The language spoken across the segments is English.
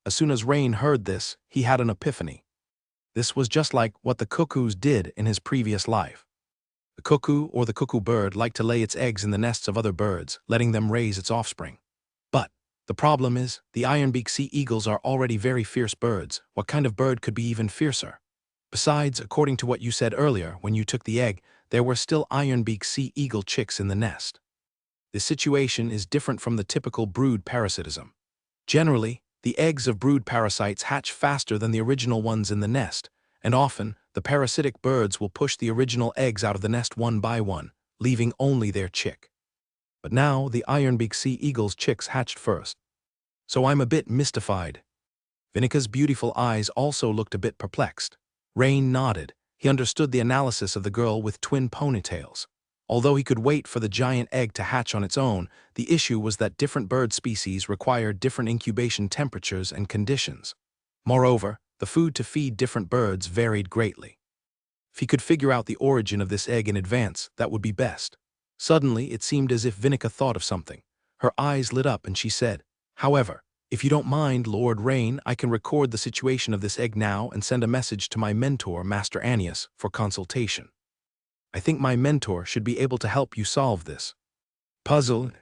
As soon as Rain heard this, he had an epiphany. This was just like what the cuckoos did in his previous life. The cuckoo or the cuckoo bird liked to lay its eggs in the nests of other birds, letting them raise its offspring. But the problem is, the ironbeak sea eagles are already very fierce birds. What kind of bird could be even fiercer? Besides, according to what you said earlier, when you took the egg, there were still ironbeak sea eagle chicks in the nest. This situation is different from the typical brood parasitism. Generally, the eggs of brood parasites hatch faster than the original ones in the nest, and often, the parasitic birds will push the original eggs out of the nest one by one, leaving only their chick. But now, the ironbeak sea eagle's chicks hatched first. So I'm a bit mystified. Vinika's beautiful eyes also looked a bit perplexed. Rain nodded. He understood the analysis of the girl with twin ponytails. Although he could wait for the giant egg to hatch on its own, the issue was that different bird species required different incubation temperatures and conditions. Moreover, the food to feed different birds varied greatly. If he could figure out the origin of this egg in advance, that would be best. Suddenly, it seemed as if Vinika thought of something. Her eyes lit up and she said, "However, if you don't mind, Lord Rain, I can record the situation of this egg now and send a message to my mentor, Master Annius, for consultation. I think my mentor should be able to help you solve this." Puzzled.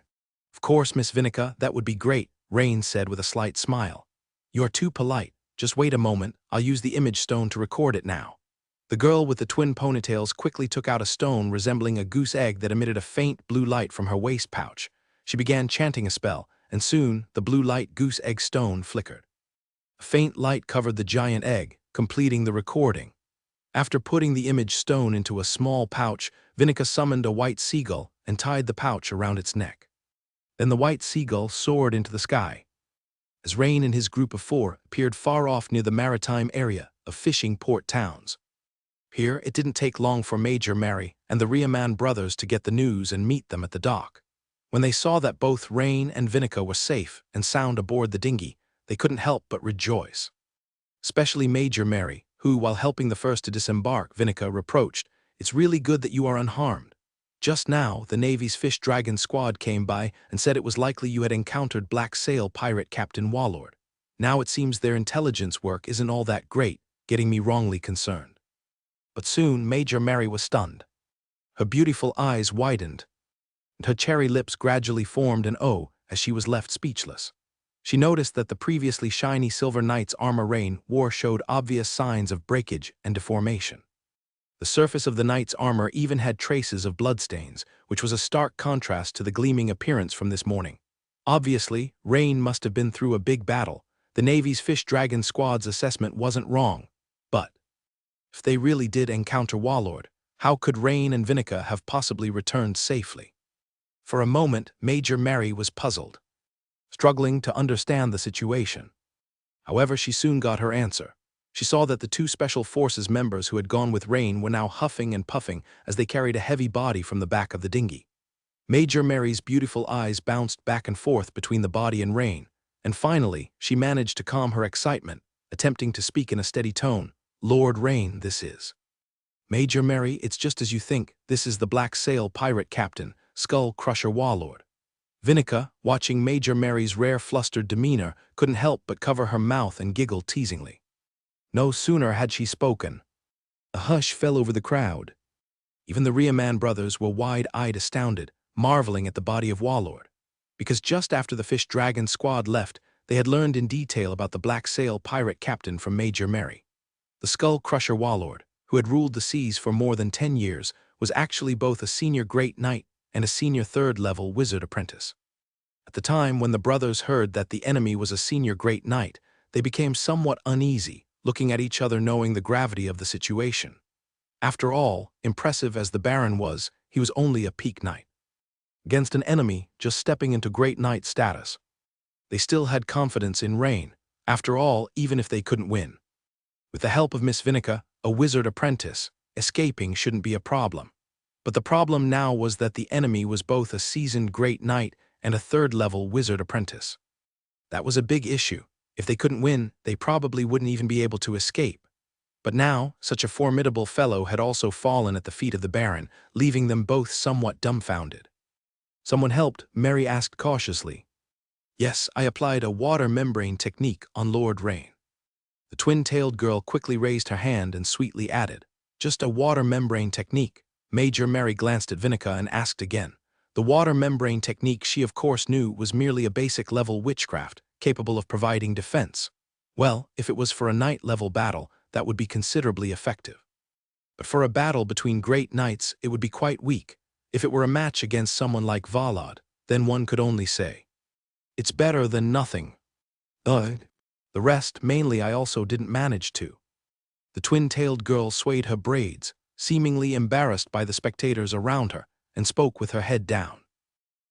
"Of course, Miss Vinika, that would be great," Rain said with a slight smile. "You're too polite. Just wait a moment, I'll use the image stone to record it now." The girl with the twin ponytails quickly took out a stone resembling a goose egg that emitted a faint blue light from her waist pouch. She began chanting a spell, and soon the blue light goose egg stone flickered. A faint light covered the giant egg, completing the recording. After putting the image stone into a small pouch, Vinika summoned a white seagull and tied the pouch around its neck. Then the white seagull soared into the sky. As Rain and his group of 4 appeared far off near the maritime area of fishing port towns. Here, it didn't take long for Major Mary and the Riaman brothers to get the news and meet them at the dock. When they saw that both Rain and Vinika were safe and sound aboard the dinghy, they couldn't help but rejoice. Especially Major Mary, who, while helping the first to disembark, Vinika reproached, "It's really good that you are unharmed. Just now, the Navy's Fish Dragon squad came by and said it was likely you had encountered Black Sail pirate Captain Wallord. Now it seems their intelligence work isn't all that great, getting me wrongly concerned." But soon Major Mary was stunned. Her beautiful eyes widened, and her cherry lips gradually formed an O as she was left speechless. She noticed that the previously shiny silver knight's armor Rain wore showed obvious signs of breakage and deformation. The surface of the knight's armor even had traces of bloodstains, which was a stark contrast to the gleaming appearance from this morning. Obviously, Rain must have been through a big battle. The Navy's Fish Dragon squad's assessment wasn't wrong. But if they really did encounter Wallord, how could Rain and Vinika have possibly returned safely? For a moment, Major Mary was puzzled, struggling to understand the situation. However, she soon got her answer. She saw that the 2 Special Forces members who had gone with Rain were now huffing and puffing as they carried a heavy body from the back of the dinghy. Major Mary's beautiful eyes bounced back and forth between the body and Rain, and finally, she managed to calm her excitement, attempting to speak in a steady tone. "Lord Rain, this is." "Major Mary, it's just as you think. This is the Black Sail pirate captain, Skull Crusher Wallord." Vinika, watching Major Mary's rare flustered demeanor, couldn't help but cover her mouth and giggle teasingly. No sooner had she spoken, a hush fell over the crowd. Even the Riaman brothers were wide-eyed astounded, marveling at the body of Wallord. Because just after the Fish Dragon squad left, they had learned in detail about the Black Sail pirate captain from Major Mary. The Skull Crusher Wallord, who had ruled the seas for more than 10 years, was actually both a senior Great Knight and a senior 3rd-level wizard apprentice. At the time when the brothers heard that the enemy was a senior Great Knight, they became somewhat uneasy, looking at each other knowing the gravity of the situation. After all, impressive as the Baron was, he was only a peak knight. Against an enemy just stepping into Great Knight status. They still had confidence in Rain, after all, even if they couldn't win. With the help of Miss Vinika, a wizard apprentice, escaping shouldn't be a problem. But the problem now was that the enemy was both a seasoned Great Knight and a 3rd-level wizard apprentice. That was a big issue. If they couldn't win, they probably wouldn't even be able to escape. But now, such a formidable fellow had also fallen at the feet of the Baron, leaving them both somewhat dumbfounded. "Someone helped?" Mary asked cautiously. Yes, I applied a water membrane technique on Lord Rain. The twin-tailed girl quickly raised her hand and sweetly added, "Just a water membrane technique." Major Mary glanced at Vinica and asked again. The water membrane technique she of course knew was merely a basic-level witchcraft, capable of providing defense. Well, if it was for a knight-level battle, that would be considerably effective. But for a battle between great knights, it would be quite weak. If it were a match against someone like Valad, then one could only say, "It's better than nothing." The rest, mainly, I also didn't manage to. The twin-tailed girl swayed her braids, seemingly embarrassed by the spectators around her, and spoke with her head down.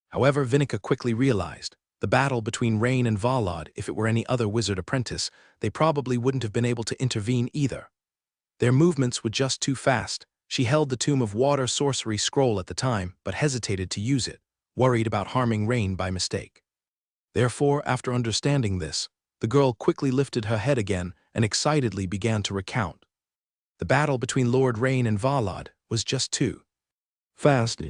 However, Vinica quickly realized, the battle between Rain and Valad, if it were any other wizard apprentice, they probably wouldn't have been able to intervene either. Their movements were just too fast. She held the Tomb of Water sorcery scroll at the time, but hesitated to use it, worried about harming Rain by mistake. Therefore, after understanding this, the girl quickly lifted her head again and excitedly began to recount. The battle between Lord Rain and Valad was just too fast.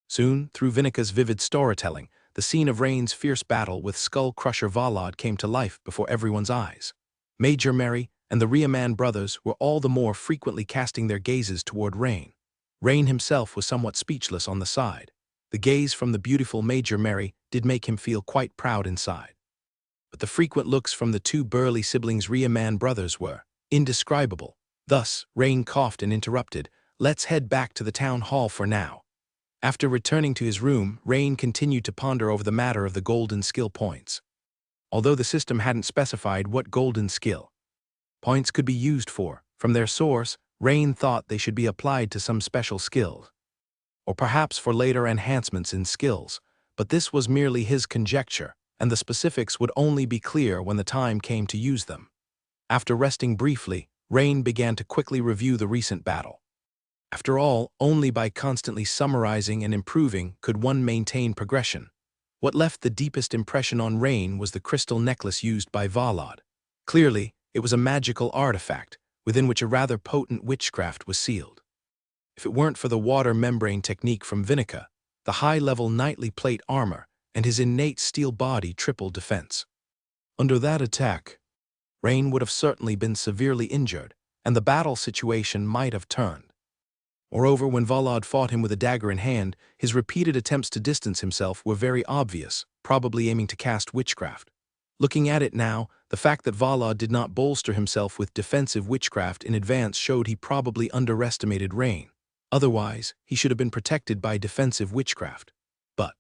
Soon, through Vinica's vivid storytelling, the scene of Rain's fierce battle with Skull Crusher Valad came to life before everyone's eyes. Major Mary and the Riemann brothers were all the more frequently casting their gazes toward Rain. Rain himself was somewhat speechless on the side. The gaze from the beautiful Major Mary did make him feel quite proud inside. But the frequent looks from the two burly siblings Riemann brothers were indescribable. Thus, Rain coughed and interrupted, "Let's head back to the town hall for now." After returning to his room, Rain continued to ponder over the matter of the golden skill points. Although the system hadn't specified what golden skill points could be used for, from their source, Rain thought they should be applied to some special skills, or perhaps for later enhancements in skills, but this was merely his conjecture, and the specifics would only be clear when the time came to use them. After resting briefly, Rain began to quickly review the recent battle. After all, only by constantly summarizing and improving could one maintain progression. What left the deepest impression on Rain was the crystal necklace used by Valad. Clearly, it was a magical artifact, within which a rather potent witchcraft was sealed. If it weren't for the water membrane technique from Vinica, the high-level knightly plate armor, and his innate steel body triple defense. Under that attack, Rain would have certainly been severely injured, and the battle situation might have turned. Moreover, when Valad fought him with a dagger in hand, his repeated attempts to distance himself were very obvious, probably aiming to cast witchcraft. Looking at it now, the fact that Valad did not bolster himself with defensive witchcraft in advance showed he probably underestimated Rain. Otherwise, he should have been protected by defensive witchcraft. But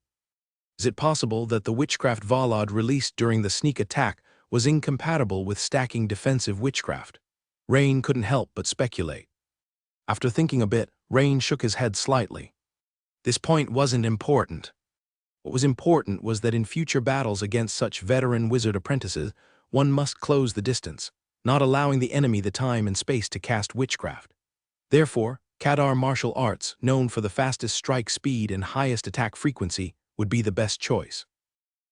is it possible that the witchcraft Valad released during the sneak attack was incompatible with stacking defensive witchcraft? Rain couldn't help but speculate. After thinking a bit, Rain shook his head slightly. This point wasn't important. What was important was that in future battles against such veteran wizard apprentices, one must close the distance, not allowing the enemy the time and space to cast witchcraft. Therefore, Kadar martial arts, known for the fastest strike speed and highest attack frequency, would be the best choice.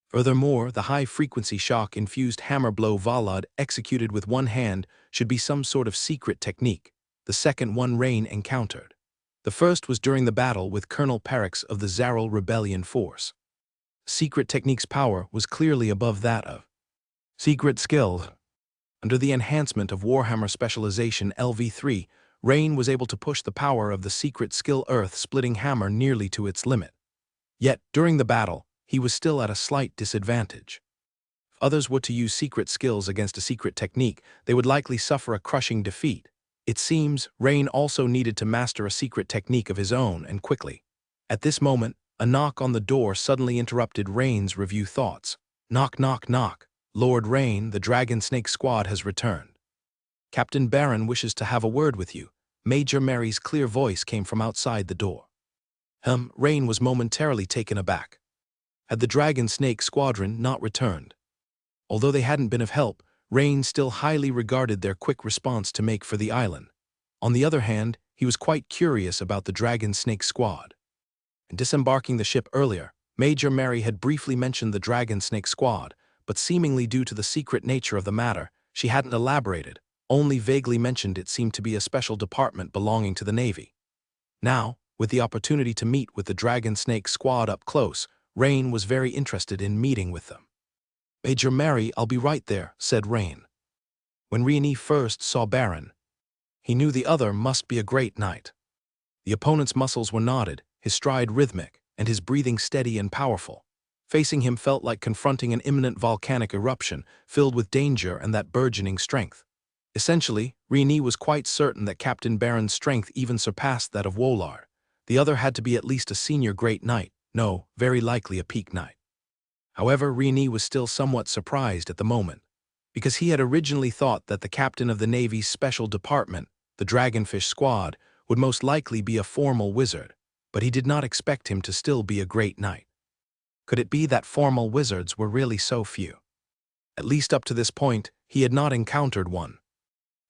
Furthermore, the high-frequency shock-infused hammer blow Valad executed with one hand should be some sort of secret technique, the second one Rain encountered. The first was during the battle with Colonel Perix of the Zaral Rebellion Force. Secret technique's power was clearly above that of secret skills. Under the enhancement of Warhammer Specialization LV3, Rain was able to push the power of the secret skill Earth-splitting hammer nearly to its limit. Yet, during the battle, he was still at a slight disadvantage. If others were to use secret skills against a secret technique, they would likely suffer a crushing defeat. It seems Rain also needed to master a secret technique of his own, and quickly. At this moment, a knock on the door suddenly interrupted Rain's review thoughts. Knock, knock, knock. Lord Rain, the Dragon Snake Squad has returned. Captain Baron wishes to have a word with you. Major Mary's clear voice came from outside the door. Rain was momentarily taken aback. Had the Dragon Snake Squadron not returned? Although they hadn't been of help, Rain still highly regarded their quick response to make for the island. On the other hand, he was quite curious about the Dragon Snake Squad. In disembarking the ship earlier, Major Mary had briefly mentioned the Dragon Snake Squad, but seemingly due to the secret nature of the matter, she hadn't elaborated, only vaguely mentioned it seemed to be a special department belonging to the Navy. Now, with the opportunity to meet with the Dragon Snake Squad up close, Rain was very interested in meeting with them. Major Mary, I'll be right there, said Rain. When Rieni first saw Baron, he knew the other must be a great knight. The opponent's muscles were knotted, his stride rhythmic, and his breathing steady and powerful. Facing him felt like confronting an imminent volcanic eruption, filled with danger and that burgeoning strength. Essentially, Rieni was quite certain that Captain Baron's strength even surpassed that of Wollard. The other had to be at least a senior great knight, no, very likely a peak knight. However, Rieni was still somewhat surprised at the moment, because he had originally thought that the captain of the Navy's special department, the Dragonfish Squad, would most likely be a formal wizard, but he did not expect him to still be a great knight. Could it be that formal wizards were really so few? At least up to this point, he had not encountered one.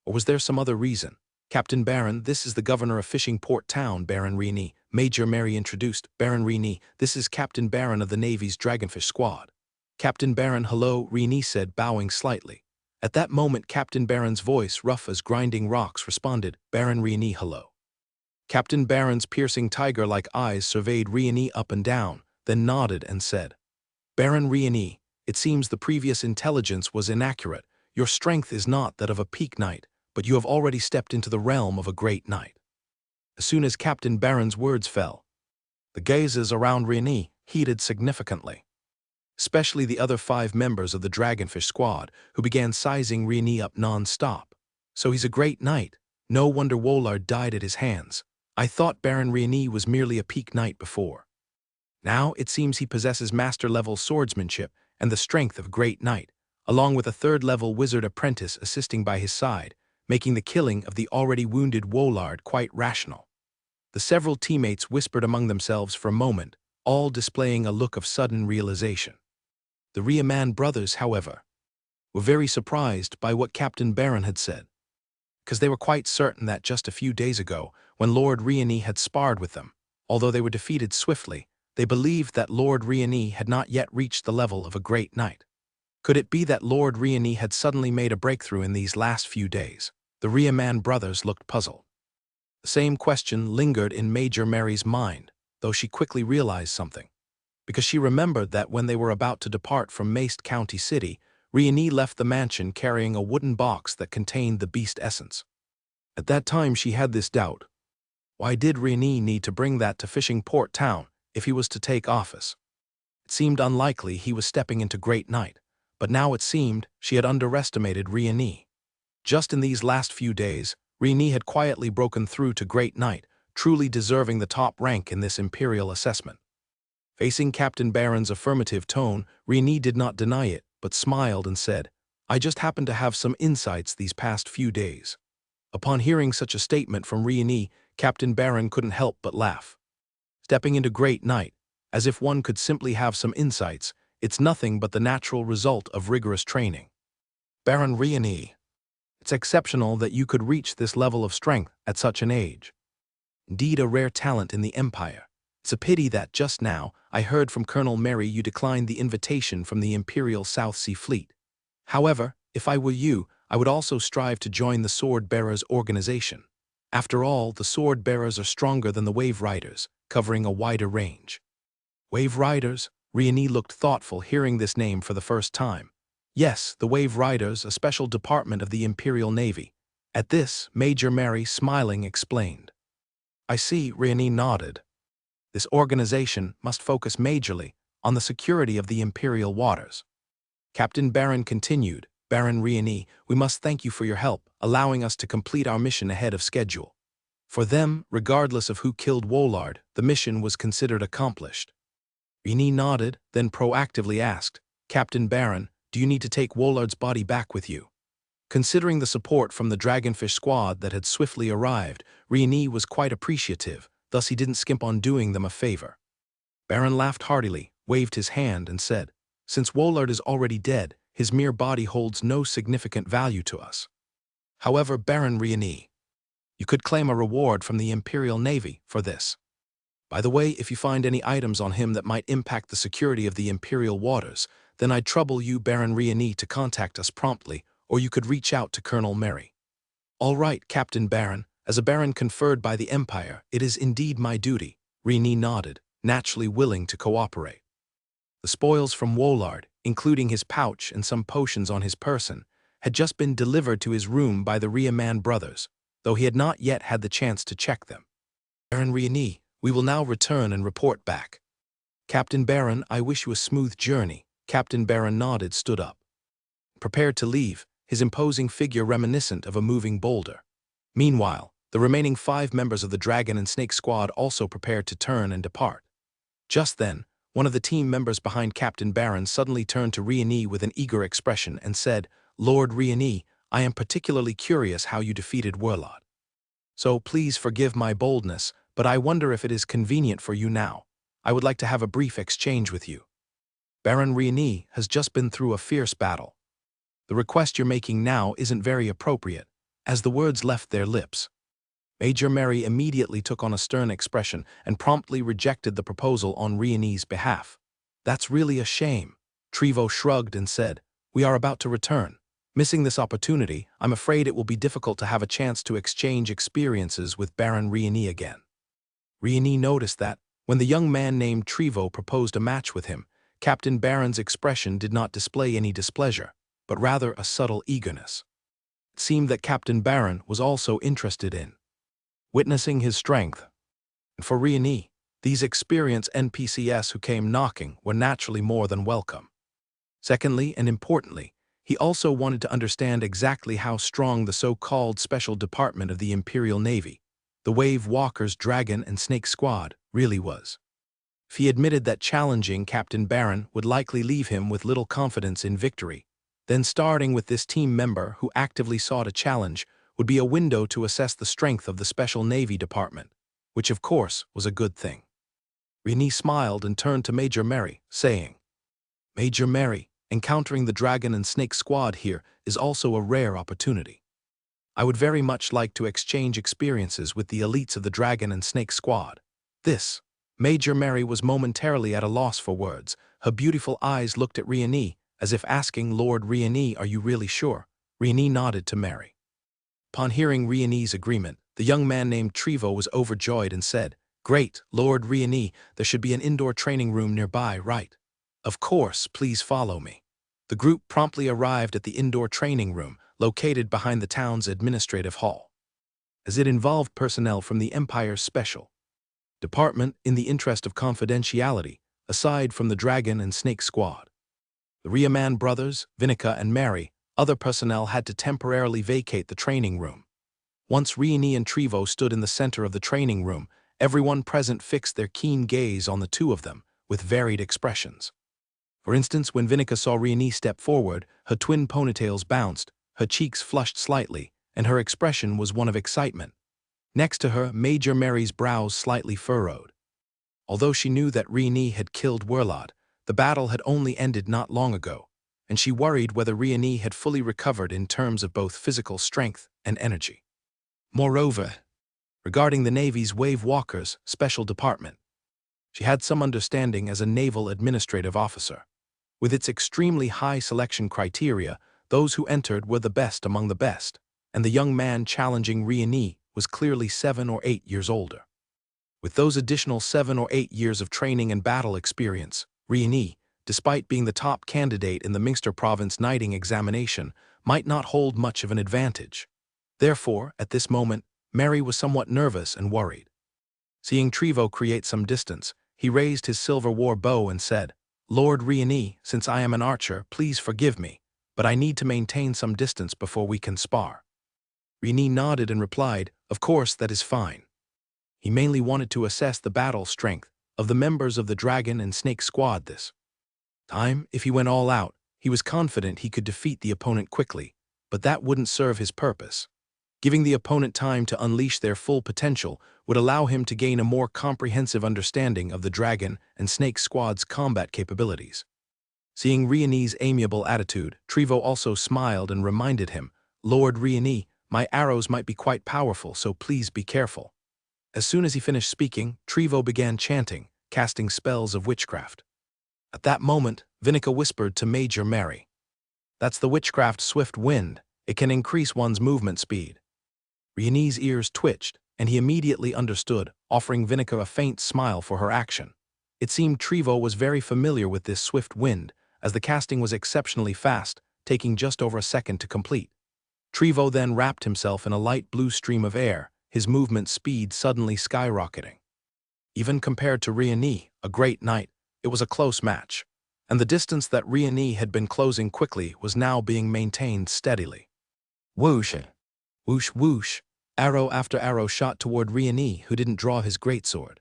Or was there some other reason? Captain Baron, this is the governor of Fishing Port Town, Baron Rieni. Major Mary introduced. Baron Rieni, this is Captain Baron of the Navy's Dragonfish Squad. Captain Baron, hello, Rieni said, bowing slightly. At that moment, Captain Baron's voice, rough as grinding rocks, responded, Baron Rieni, hello. Captain Baron's piercing tiger-like eyes surveyed Rieni up and down, then nodded and said, Baron Rieni, it seems the previous intelligence was inaccurate. Your strength is not that of a peak knight, but you have already stepped into the realm of a great knight. As soon as Captain Baron's words fell, the gazes around Rieni heated significantly, especially the other 5 members of the Dragonfish Squad, who began sizing Rieni up non-stop. So he's a great knight. No wonder Wollard died at his hands. I thought Baron Rieni was merely a peak knight before. Now it seems he possesses master-level swordsmanship and the strength of a great knight, along with a 3rd-level wizard apprentice assisting by his side, making the killing of the already wounded Wollard quite rational. The several teammates whispered among themselves for a moment, all displaying a look of sudden realization. The Riemann brothers, however, were very surprised by what Captain Baron had said, because they were quite certain that just a few days ago, when Lord Rieni had sparred with them, although they were defeated swiftly, they believed that Lord Rieni had not yet reached the level of a great knight. Could it be that Lord Rieni had suddenly made a breakthrough in these last few days? The Riemann brothers looked puzzled. The same question lingered in Major Mary's mind, though she quickly realized something, because she remembered that when they were about to depart from Maest County City, Rieni left the mansion carrying a wooden box that contained the beast essence. At that time she had this doubt. Why did Rieni need to bring that to Fishing Port Town if he was to take office? It seemed unlikely he was stepping into great knight, but now it seemed she had underestimated Rieni. Just in these last few days, Rieni had quietly broken through to great knight, truly deserving the top rank in this imperial assessment. Facing Captain Baron's affirmative tone, Rieni did not deny it, but smiled and said, I just happened to have some insights these past few days. Upon hearing such a statement from Rieni, Captain Baron couldn't help but laugh. Stepping into great knight, as if one could simply have some insights, it's nothing but the natural result of rigorous training. Baron Rieni, it's exceptional that you could reach this level of strength at such an age. Indeed a rare talent in the Empire. It's a pity that just now, I heard from Colonel Mary you declined the invitation from the Imperial South Sea Fleet. However, if I were you, I would also strive to join the Sword Bearers organization. After all, the Sword Bearers are stronger than the Wave Riders, covering a wider range. Wave Riders? Rieni looked thoughtful hearing this name for the first time. Yes, the Wave Riders, a special department of the Imperial Navy. At this, Major Mary, smiling, explained. I see, Rieni nodded. This organization must focus majorly on the security of the Imperial waters. Captain Baron continued, Baron Rieni, we must thank you for your help, allowing us to complete our mission ahead of schedule. For them, regardless of who killed Wollard, the mission was considered accomplished. Rieni nodded, then proactively asked, Captain Baron, do you need to take Wollard's body back with you? Considering the support from the Dragonfish Squad that had swiftly arrived, Rieni was quite appreciative, thus he didn't skimp on doing them a favor. Baron laughed heartily, waved his hand, and said, Since Wollard is already dead, his mere body holds no significant value to us. However, Baron Rieni, you could claim a reward from the Imperial Navy for this. By the way, if you find any items on him that might impact the security of the Imperial waters, then I'd trouble you, Baron Rieni, to contact us promptly, or you could reach out to Colonel Mary. All right, Captain Baron. As a baron conferred by the Empire, it is indeed my duty. Rieni nodded, naturally willing to cooperate. The spoils from Wollard, including his pouch and some potions on his person, had just been delivered to his room by the Riemann brothers, though he had not yet had the chance to check them. Baron Rieni, we will now return and report back. Captain Baron, I wish you a smooth journey. Captain Baron nodded, stood up. Prepared to leave, his imposing figure reminiscent of a moving boulder. Meanwhile, the remaining 5 members of the Dragon and Snake squad also prepared to turn and depart. Just then, one of the team members behind Captain Baron suddenly turned to Rieni with an eager expression and said, Lord Rieni, I am particularly curious how you defeated Werlot. So please forgive my boldness, but I wonder if it is convenient for you now. I would like to have a brief exchange with you. Baron Rieni has just been through a fierce battle. The request you're making now isn't very appropriate. As the words left their lips, Major Mary immediately took on a stern expression and promptly rejected the proposal on Rieni's behalf. That's really a shame. Trevo shrugged and said, we are about to return. Missing this opportunity, I'm afraid it will be difficult to have a chance to exchange experiences with Baron Rieni again. Rieni noticed that, when the young man named Trevo proposed a match with him, Captain Baron's expression did not display any displeasure, but rather a subtle eagerness. It seemed that Captain Baron was also interested in witnessing his strength. And for Rieni, these experienced NPCs who came knocking were naturally more than welcome. Secondly, and importantly, he also wanted to understand exactly how strong the so-called Special Department of the Imperial Navy, the Wave Walker's Dragon and Snake Squad, really was. If he admitted that challenging Captain Baron would likely leave him with little confidence in victory, then starting with this team member who actively sought a challenge would be a window to assess the strength of the Special Navy Department, which of course was a good thing. Rieni smiled and turned to Major Mary, saying, Major Mary, encountering the Dragon and Snake Squad here is also a rare opportunity. I would very much like to exchange experiences with the elites of the Dragon and Snake Squad. This, Major Mary was momentarily at a loss for words. Her beautiful eyes looked at Rieni, as if asking, Lord Rieni, are you really sure? Rieni nodded to Mary. Upon hearing Rieni's agreement, the young man named Trevo was overjoyed and said, Great, Lord Rieni, there should be an indoor training room nearby, right? Of course, please follow me. The group promptly arrived at the indoor training room, located behind the town's administrative hall, as it involved personnel from the Empire's Special Department in the interest of confidentiality, aside from the Dragon and Snake squad. The Riemann brothers, Vinica and Mary, other personnel had to temporarily vacate the training room. Once Rieni and Trevo stood in the center of the training room, everyone present fixed their keen gaze on the two of them, with varied expressions. For instance, when Vinica saw Rieni step forward, her twin ponytails bounced, her cheeks flushed slightly, and her expression was one of excitement. Next to her, Major Mary's brows slightly furrowed. Although she knew that Rieni had killed Werlot, the battle had only ended not long ago, and she worried whether Rieni had fully recovered in terms of both physical strength and energy. Moreover, regarding the Navy's Wave Walkers Special Department, she had some understanding as a naval administrative officer. With its extremely high selection criteria, those who entered were the best among the best, and the young man challenging Rieni was clearly 7 or 8 years older. With those additional 7 or 8 years of training and battle experience, Rieni, despite being the top candidate in the Minster Province Knighting examination, might not hold much of an advantage. Therefore, at this moment, Mary was somewhat nervous and worried. Seeing Trevo create some distance, he raised his silver war bow and said, Lord Rieni, since I am an archer, please forgive me, but I need to maintain some distance before we can spar. Rieni nodded and replied, Of course, that is fine. He mainly wanted to assess the battle strength of the members of the Dragon and Snake squad this time. If he went all out, he was confident he could defeat the opponent quickly, but that wouldn't serve his purpose. Giving the opponent time to unleash their full potential would allow him to gain a more comprehensive understanding of the Dragon and Snake squad's combat capabilities. Seeing Rieni's amiable attitude, Trevo also smiled and reminded him, Lord Rieni, my arrows might be quite powerful, so please be careful. As soon as he finished speaking, Trevo began chanting, casting spells of witchcraft. At that moment, Vinica whispered to Major Mary, That's the witchcraft Swift Wind. It can increase one's movement speed. Rieni's ears twitched, and he immediately understood, offering Vinica a faint smile for her action. It seemed Trevo was very familiar with this swift wind, as the casting was exceptionally fast, taking just over a second to complete. Trevo then wrapped himself in a light blue stream of air, his movement speed suddenly skyrocketing. Even compared to Riani, a great knight, it was a close match, and the distance that Riani had been closing quickly was now being maintained steadily. Whoosh! Whoosh whoosh! Arrow after arrow shot toward Riani, who didn't draw his greatsword.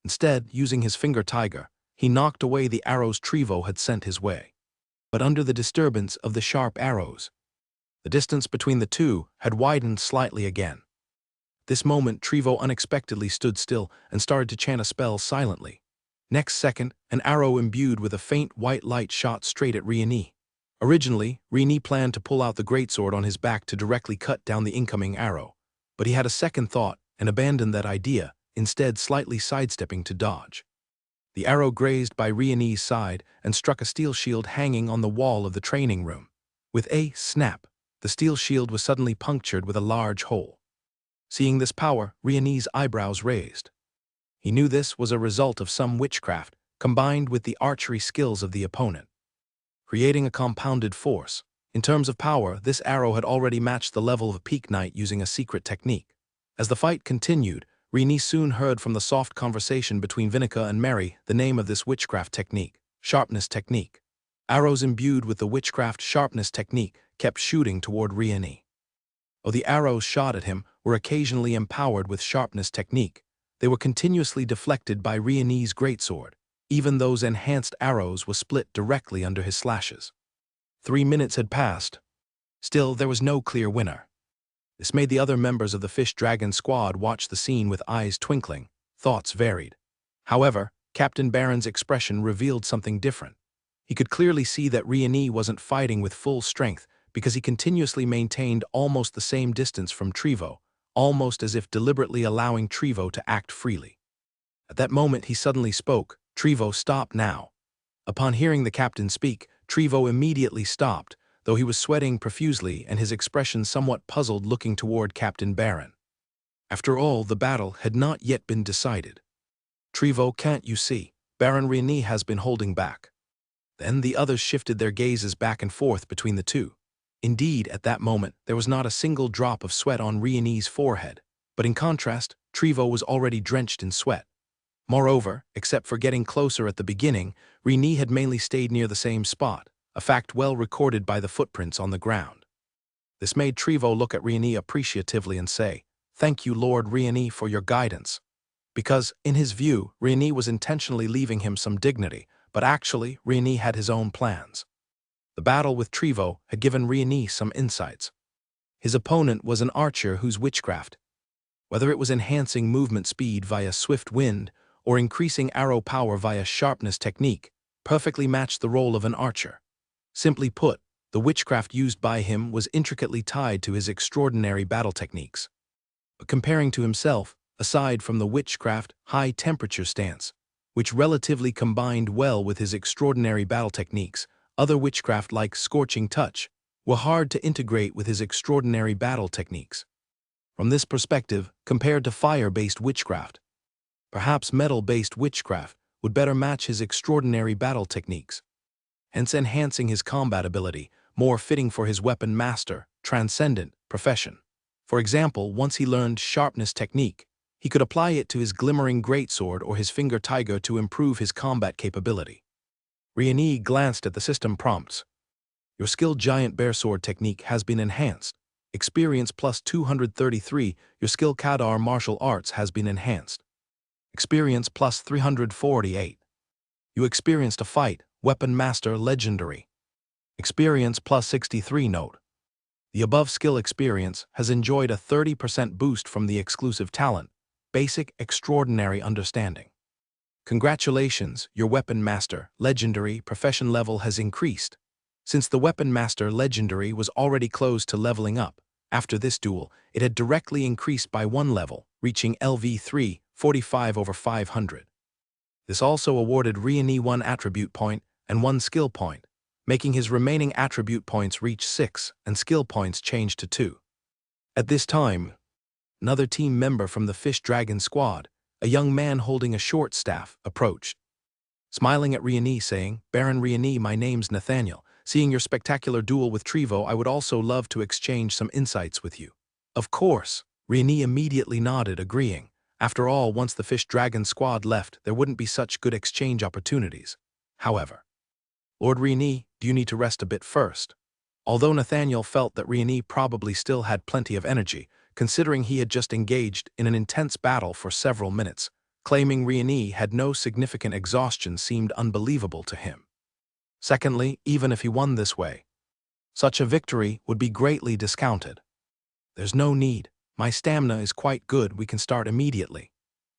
Instead, using his finger tiger, he knocked away the arrows Trevo had sent his way. But under the disturbance of the sharp arrows, the distance between the two had widened slightly again. This moment, Trevo unexpectedly stood still and started to chant a spell silently. Next second, an arrow imbued with a faint white light shot straight at Riani. Originally, Riani planned to pull out the greatsword on his back to directly cut down the incoming arrow, but he had a second thought and abandoned that idea, instead slightly sidestepping to dodge. The arrow grazed by Riani's side and struck a steel shield hanging on the wall of the training room. With a snap, the steel shield was suddenly punctured with a large hole. Seeing this power, Riani's eyebrows raised. He knew this was a result of some witchcraft, combined with the archery skills of the opponent, creating a compounded force. In terms of power, this arrow had already matched the level of a peak knight using a secret technique. As the fight continued, Riani soon heard from the soft conversation between Vinica and Mary the name of this witchcraft technique, sharpness technique. Arrows imbued with the witchcraft sharpness technique kept shooting toward Riani. Though the arrows shot at him were occasionally empowered with sharpness technique, they were continuously deflected by Riani's greatsword. Even those enhanced arrows were split directly under his slashes. 3 minutes had passed. Still, there was no clear winner. This made the other members of the Fish Dragon squad watch the scene with eyes twinkling. Thoughts varied. However, Captain Baron's expression revealed something different. He could clearly see that Riani wasn't fighting with full strength because he continuously maintained almost the same distance from Trevo, almost as if deliberately allowing Trevo to act freely. At that moment he suddenly spoke. "Trevo, stop now." Upon hearing the captain speak, Trevo immediately stopped, though he was sweating profusely and his expression somewhat puzzled, looking toward Captain Baron. After all, the battle had not yet been decided. "Trevo, can't you see? Baron Riani has been holding back." Then the others shifted their gazes back and forth between the two. Indeed, at that moment, there was not a single drop of sweat on Riani's forehead, but in contrast, Trevo was already drenched in sweat. Moreover, except for getting closer at the beginning, Riani had mainly stayed near the same spot, a fact well recorded by the footprints on the ground. This made Trevo look at Riani appreciatively and say, "Thank you, Lord Riani, for your guidance." Because, in his view, Riani was intentionally leaving him some dignity, but actually, Riani had his own plans. The battle with Trevo had given Riani some insights. His opponent was an archer whose witchcraft, whether it was enhancing movement speed via swift wind or increasing arrow power via sharpness technique, perfectly matched the role of an archer. Simply put, the witchcraft used by him was intricately tied to his extraordinary battle techniques. But comparing to himself, aside from the witchcraft high-temperature stance, which relatively combined well with his extraordinary battle techniques, other witchcraft like scorching touch were hard to integrate with his extraordinary battle techniques. From this perspective, compared to fire-based witchcraft, perhaps metal-based witchcraft would better match his extraordinary battle techniques, hence enhancing his combat ability, more fitting for his weapon master, transcendent profession. For example, once he learned sharpness technique, he could apply it to his glimmering greatsword or his finger tiger to improve his combat capability. Riani glanced at the system prompts. "Your skilled giant bear sword technique has been enhanced. Experience plus 233. Your skill Kadar martial arts has been enhanced. Experience plus 348. You experienced a fight, weapon master legendary. Experience plus 63. Note: the above skill experience has enjoyed a 30% boost from the exclusive talent, basic extraordinary understanding. Congratulations, your weapon master legendary profession level has increased. Since the weapon master legendary was already close to leveling up, after this duel, it had directly increased by 1 level, reaching LV3, 45/500. This also awarded Riani 1 attribute point and 1 skill point, making his remaining attribute points reach 6 and skill points change to 2. At this time, another team member from the Fish Dragon squad, a young man holding a short staff, approached. smiling at Rieni, saying, "Baron Rieni, my name's Nathaniel. Seeing your spectacular duel with Trevo, I would also love to exchange some insights with you." "Of course." Rieni immediately nodded, agreeing. After all, once the Fish Dragon squad left, there wouldn't be such good exchange opportunities. However, "Lord Rieni, do you need to rest a bit first?" Although Nathaniel felt that Rieni probably still had plenty of energy, considering he had just engaged in an intense battle for several minutes, claiming Rieni had no significant exhaustion seemed unbelievable to him. Secondly, even if he won this way, such a victory would be greatly discounted. "There's no need. My stamina is quite good, we can start immediately,"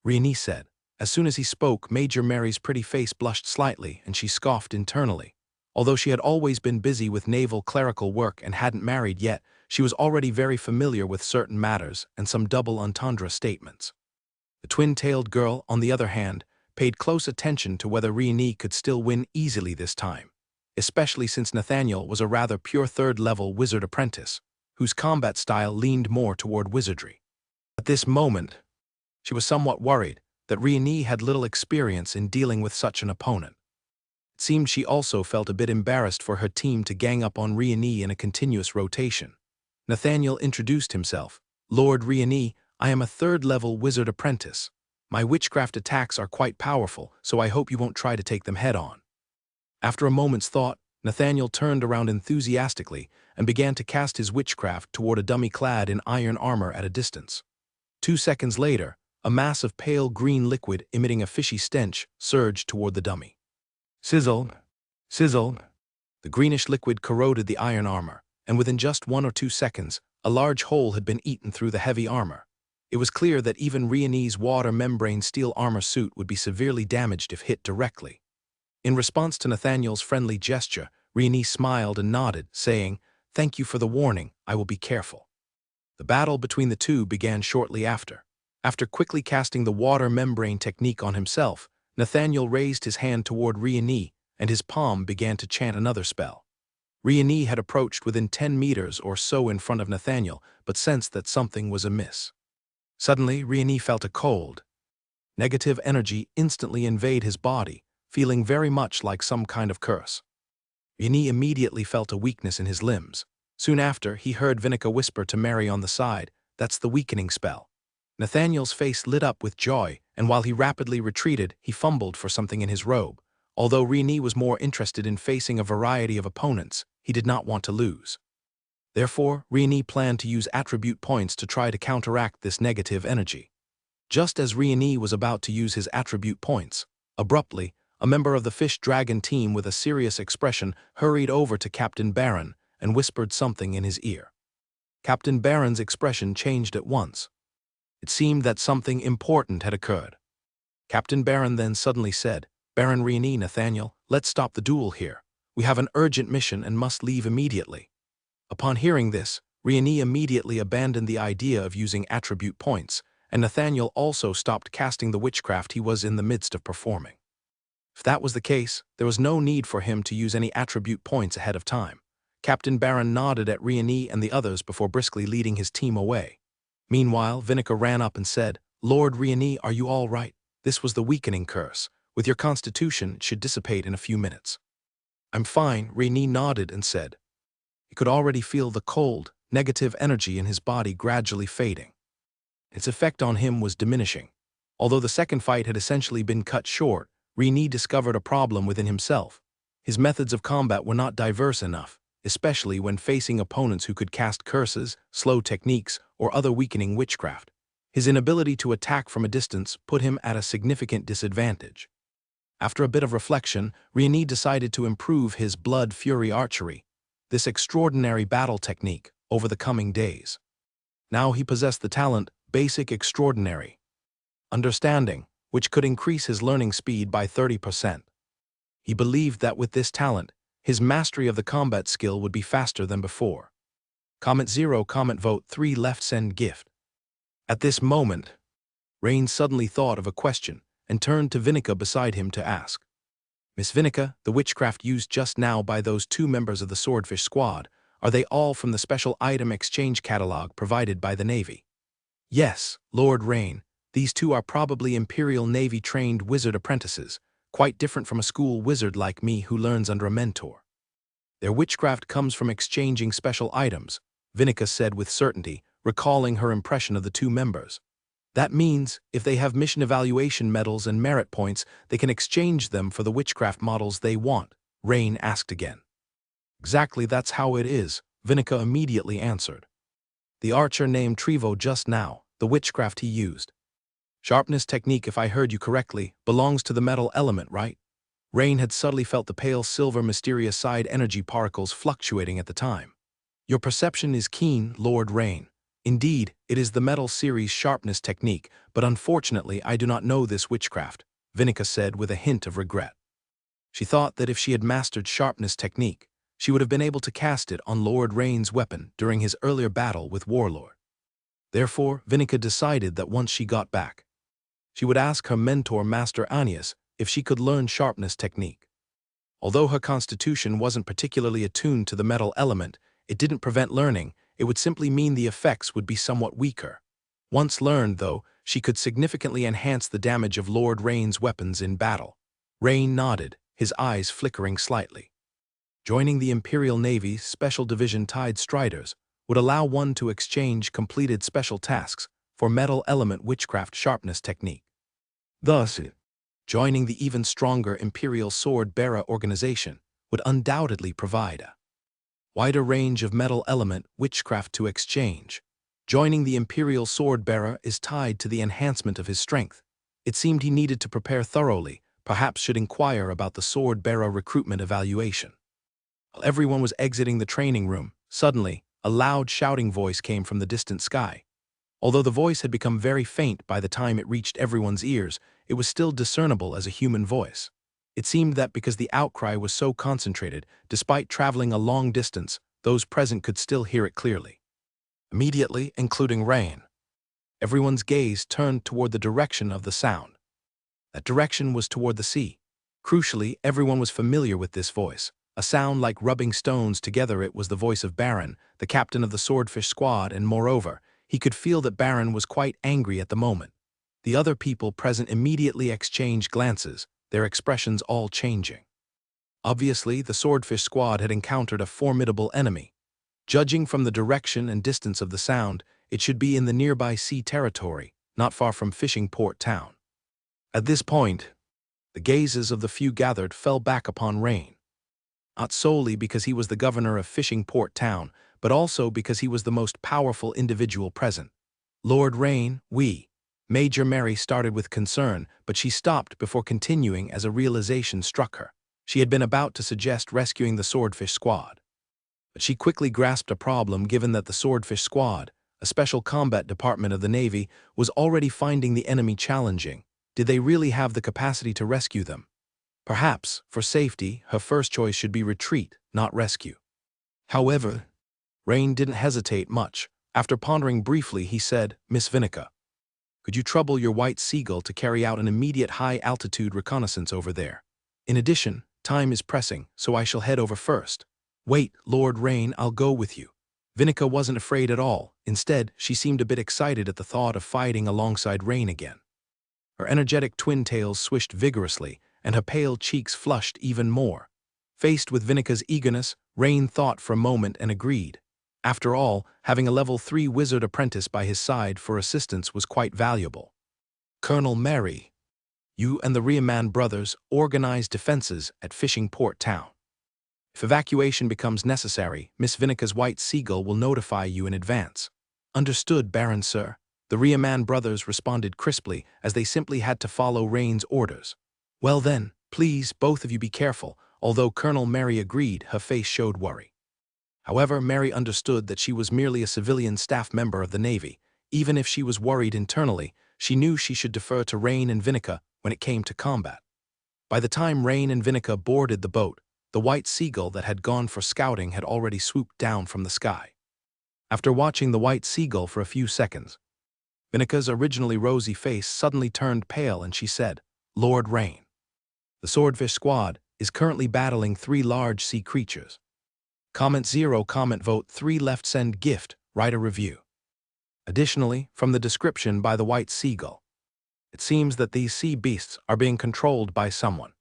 Rieni said. As soon as he spoke, Major Mary's pretty face blushed slightly, and she scoffed internally. Although she had always been busy with naval clerical work and hadn't married yet, she was already very familiar with certain matters and some double entendre statements. The twin-tailed girl, on the other hand, paid close attention to whether Rieni could still win easily this time, especially since Nathaniel was a rather pure third-level wizard apprentice, whose combat style leaned more toward wizardry. At this moment, she was somewhat worried that Rieni had little experience in dealing with such an opponent. It seemed she also felt a bit embarrassed for her team to gang up on Rieni in a continuous rotation. Nathaniel introduced himself. "Lord Rieni, I am a third-level wizard apprentice. My witchcraft attacks are quite powerful, so I hope you won't try to take them head-on." After a moment's thought, Nathaniel turned around enthusiastically and began to cast his witchcraft toward a dummy clad in iron armor at a distance. 2 seconds later, a mass of pale green liquid emitting a fishy stench surged toward the dummy. Sizzle, sizzle. The greenish liquid corroded the iron armor, and within just 1 or 2 seconds, a large hole had been eaten through the heavy armor. It was clear that even Rieni's water membrane steel armor suit would be severely damaged if hit directly. In response to Nathaniel's friendly gesture, Rieni smiled and nodded, saying, "Thank you for the warning, I will be careful." The battle between the two began shortly after. After quickly casting the water membrane technique on himself, Nathaniel raised his hand toward Rieni, and his palm began to chant another spell. Rieni had approached within 10 meters or so in front of Nathaniel, but sensed that something was amiss. Suddenly, Rieni felt a cold, negative energy instantly invade his body, feeling very much like some kind of curse. Rieni immediately felt a weakness in his limbs. Soon after, he heard Vinica whisper to Mary on the side, "That's the weakening spell." Nathaniel's face lit up with joy, and while he rapidly retreated, he fumbled for something in his robe. Although Rieni was more interested in facing a variety of opponents, he did not want to lose. Therefore, Rieni planned to use attribute points to try to counteract this negative energy. Just as Rieni was about to use his attribute points, abruptly, a member of the Fish Dragon team with a serious expression hurried over to Captain Baron and whispered something in his ear. Captain Baron's expression changed at once. It seemed that something important had occurred. Captain Baron then suddenly said, "Baron Rieni, Nathaniel, let's stop the duel here. We have an urgent mission and must leave immediately." Upon hearing this, Rieni immediately abandoned the idea of using attribute points, and Nathaniel also stopped casting the witchcraft he was in the midst of performing. If that was the case, there was no need for him to use any attribute points ahead of time. Captain Baron nodded at Rieni and the others before briskly leading his team away. Meanwhile, Vinica ran up and said, "Lord Rieni, are you all right? This was the weakening curse. With your constitution, it should dissipate in a few minutes." "I'm fine," Rieni nodded and said. He could already feel the cold, negative energy in his body gradually fading. Its effect on him was diminishing. Although the second fight had essentially been cut short, Rieni discovered a problem within himself. His methods of combat were not diverse enough, especially when facing opponents who could cast curses, slow techniques, or other weakening witchcraft. His inability to attack from a distance put him at a significant disadvantage. After a bit of reflection, Rieni decided to improve his blood fury archery, this extraordinary battle technique, over the coming days. Now he possessed the talent, Basic Extraordinary Understanding, which could increase his learning speed by 30%. He believed that with this talent, his mastery of the combat skill would be faster than before. Comment 0, comment vote 3, left send gift. At this moment, Rain suddenly thought of a question and turned to Vinica beside him to ask, "Miss Vinica, the witchcraft used just now by those 2 members of the Swordfish Squad, are they all from the special item exchange catalog provided by the Navy?" "Yes, Lord Rain, these 2 are probably Imperial Navy-trained wizard apprentices, quite different from a school wizard like me who learns under a mentor. Their witchcraft comes from exchanging special items, Vinica said with certainty, recalling her impression of the two members. That means, if they have mission evaluation medals and merit points, they can exchange them for the witchcraft models they want, Rain asked again. Exactly, that's how it is, Vinica immediately answered. The archer named Trevo just now, the witchcraft he used. Sharpness technique, if I heard you correctly, belongs to the metal element, right? Rain had subtly felt the pale silver mysterious side energy particles fluctuating at the time. Your perception is keen, Lord Rain. Indeed, it is the metal series sharpness technique, but unfortunately I do not know this witchcraft, Vinica said with a hint of regret. She thought that if she had mastered sharpness technique, she would have been able to cast it on Lord Rain's weapon during his earlier battle with Warlord. Therefore, Vinica decided that once she got back, she would ask her mentor Master Anius if she could learn sharpness technique. Although her constitution wasn't particularly attuned to the metal element, it didn't prevent learning, it would simply mean the effects would be somewhat weaker. Once learned, though, she could significantly enhance the damage of Lord Rain's weapons in battle. Rain nodded, his eyes flickering slightly. Joining the Imperial Navy's Special Division Tide Striders would allow one to exchange completed special tasks for metal element witchcraft sharpness technique. Thus, joining the even stronger Imperial Sword Bearer organization would undoubtedly provide a wider range of metal element witchcraft to exchange. Joining the Imperial Sword Bearer is tied to the enhancement of his strength. It seemed he needed to prepare thoroughly, perhaps should inquire about the Sword Bearer recruitment evaluation. While everyone was exiting the training room, suddenly, a loud shouting voice came from the distant sky. Although the voice had become very faint by the time it reached everyone's ears, it was still discernible as a human voice. It seemed that because the outcry was so concentrated, despite traveling a long distance, those present could still hear it clearly. Immediately, including Rain, everyone's gaze turned toward the direction of the sound. That direction was toward the sea. Crucially, everyone was familiar with this voice. A sound like rubbing stones together. It was the voice of Baron, the captain of the Swordfish Squad, and moreover, he could feel that Baron was quite angry at the moment. The other people present immediately exchanged glances, their expressions all changing. Obviously, the Swordfish Squad had encountered a formidable enemy. Judging from the direction and distance of the sound, it should be in the nearby sea territory, not far from Fishing Port Town. At this point, the gazes of the few gathered fell back upon Rain. Not solely because he was the governor of Fishing Port Town, but also because he was the most powerful individual present. Lord Rain, Major Mary started with concern, but she stopped before continuing as a realization struck her. She had been about to suggest rescuing the Swordfish Squad. But she quickly grasped a problem given that the Swordfish Squad, a special combat department of the Navy, was already finding the enemy challenging. Did they really have the capacity to rescue them? Perhaps, for safety, her first choice should be retreat, not rescue. However, Rain didn't hesitate much. After pondering briefly, he said, Miss Vinica, could you trouble your White Seagull to carry out an immediate high-altitude reconnaissance over there? In addition, time is pressing, so I shall head over first. Wait, Lord Rain, I'll go with you. Vinica wasn't afraid at all. Instead, she seemed a bit excited at the thought of fighting alongside Rain again. Her energetic twin tails swished vigorously, and her pale cheeks flushed even more. Faced with Vinica's eagerness, Rain thought for a moment and agreed. After all, having a level 3 wizard apprentice by his side for assistance was quite valuable. Colonel Mary, you and the Riemann brothers organize defenses at Fishing Port Town. If evacuation becomes necessary, Miss Vinica's White Seagull will notify you in advance. Understood, Baron, sir. The Riemann brothers responded crisply, as they simply had to follow Rain's orders. Well then, please, both of you be careful. Although Colonel Mary agreed, her face showed worry. However, Mary understood that she was merely a civilian staff member of the Navy. Even if she was worried internally, she knew she should defer to Rain and Vinica when it came to combat. By the time Rain and Vinica boarded the boat, the White Seagull that had gone for scouting had already swooped down from the sky. After watching the White Seagull for a few seconds, Vinica's originally rosy face suddenly turned pale and she said, Lord Rain, the Swordfish Squad is currently battling 3 large sea creatures. Comment 0, comment vote 3 left, send gift, write a review. Additionally, from the description by the White Seagull, it seems that these sea beasts are being controlled by someone.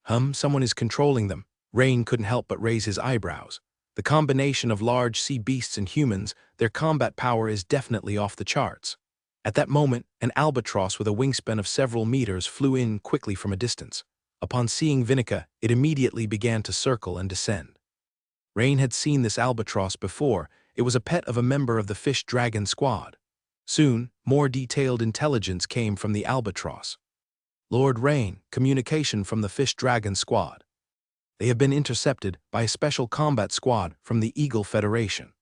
Someone is controlling them. Rain couldn't help but raise his eyebrows. The combination of large sea beasts and humans, their combat power is definitely off the charts. At that moment, an albatross with a wingspan of several meters flew in quickly from a distance. Upon seeing Vinica, it immediately began to circle and descend. Rain had seen this albatross before. It was a pet of a member of the Fish Dragon squad. Soon, more detailed intelligence came from the albatross. Lord Rain, communication from the Fish Dragon squad. They have been intercepted by a special combat squad from the Eagle Federation.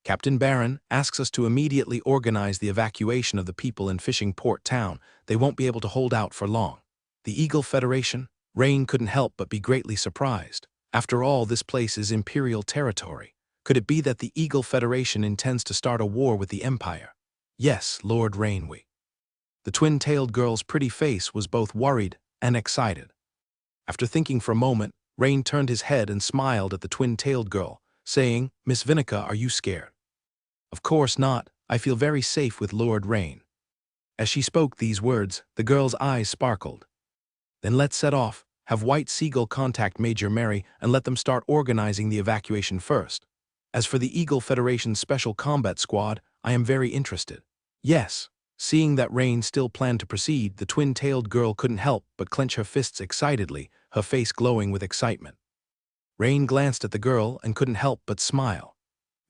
Captain Barron asks us to immediately organize the evacuation of the people in Fishing Port Town. They won't be able to hold out for long. The Eagle Federation? Rain couldn't help but be greatly surprised. After all, this place is Imperial territory. Could it be that the Eagle Federation intends to start a war with the Empire? Yes, Lord Rainwe. The twin-tailed girl's pretty face was both worried and excited. After thinking for a moment, Rain turned his head and smiled at the twin-tailed girl, saying, "Miss Vinica, are you scared?" "Of course not. I feel very safe with Lord Rain." As she spoke these words, the girl's eyes sparkled. "Then let's set off. Have White Seagull contact Major Mary and let them start organizing the evacuation first. As for the Eagle Federation's Special Combat Squad, I am very interested." "Yes." Seeing that Rain still planned to proceed, the twin-tailed girl couldn't help but clench her fists excitedly, her face glowing with excitement. Rain glanced at the girl and couldn't help but smile.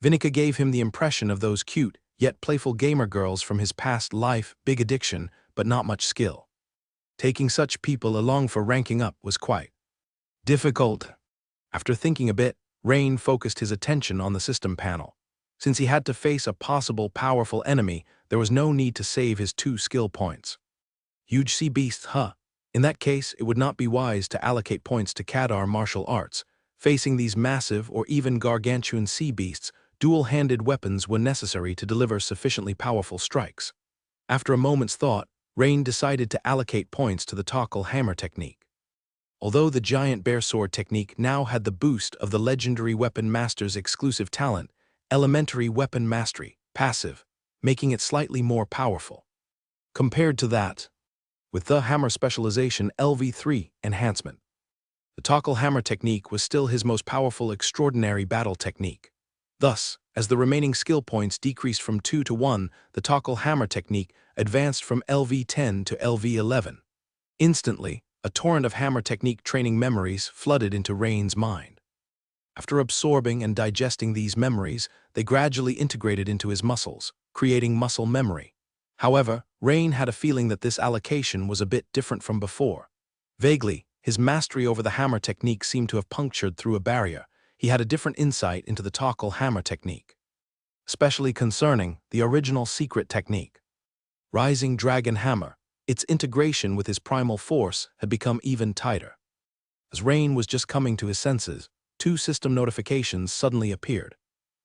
Vinica gave him the impression of those cute, yet playful gamer girls from his past life, big addiction, but not much skill. Taking such people along for ranking up was quite difficult. After thinking a bit, Rain focused his attention on the system panel. Since he had to face a possible powerful enemy, there was no need to save his 2 skill points. Huge sea beasts, huh? In that case, it would not be wise to allocate points to Kadar martial arts. Facing these massive or even gargantuan sea beasts, dual-handed weapons were necessary to deliver sufficiently powerful strikes. After a moment's thought, Rain decided to allocate points to the Tockle Hammer technique. Although the giant bear sword technique now had the boost of the legendary weapon master's exclusive talent, Elementary Weapon Mastery, passive, making it slightly more powerful. Compared to that, with the hammer specialization LV3 enhancement, the Tockle Hammer technique was still his most powerful extraordinary battle technique. Thus, as the remaining skill points decreased from 2 to 1, the Tockle Hammer technique advanced from LV10 to LV11. Instantly, a torrent of hammer technique training memories flooded into Rain's mind. After absorbing and digesting these memories, they gradually integrated into his muscles, creating muscle memory. However, Rain had a feeling that this allocation was a bit different from before. Vaguely, his mastery over the hammer technique seemed to have punctured through a barrier. He had a different insight into the Tockle Hammer technique, especially concerning the original secret technique. Rising Dragon Hammer, its integration with his primal force had become even tighter. As Rain was just coming to his senses, 2 system notifications suddenly appeared.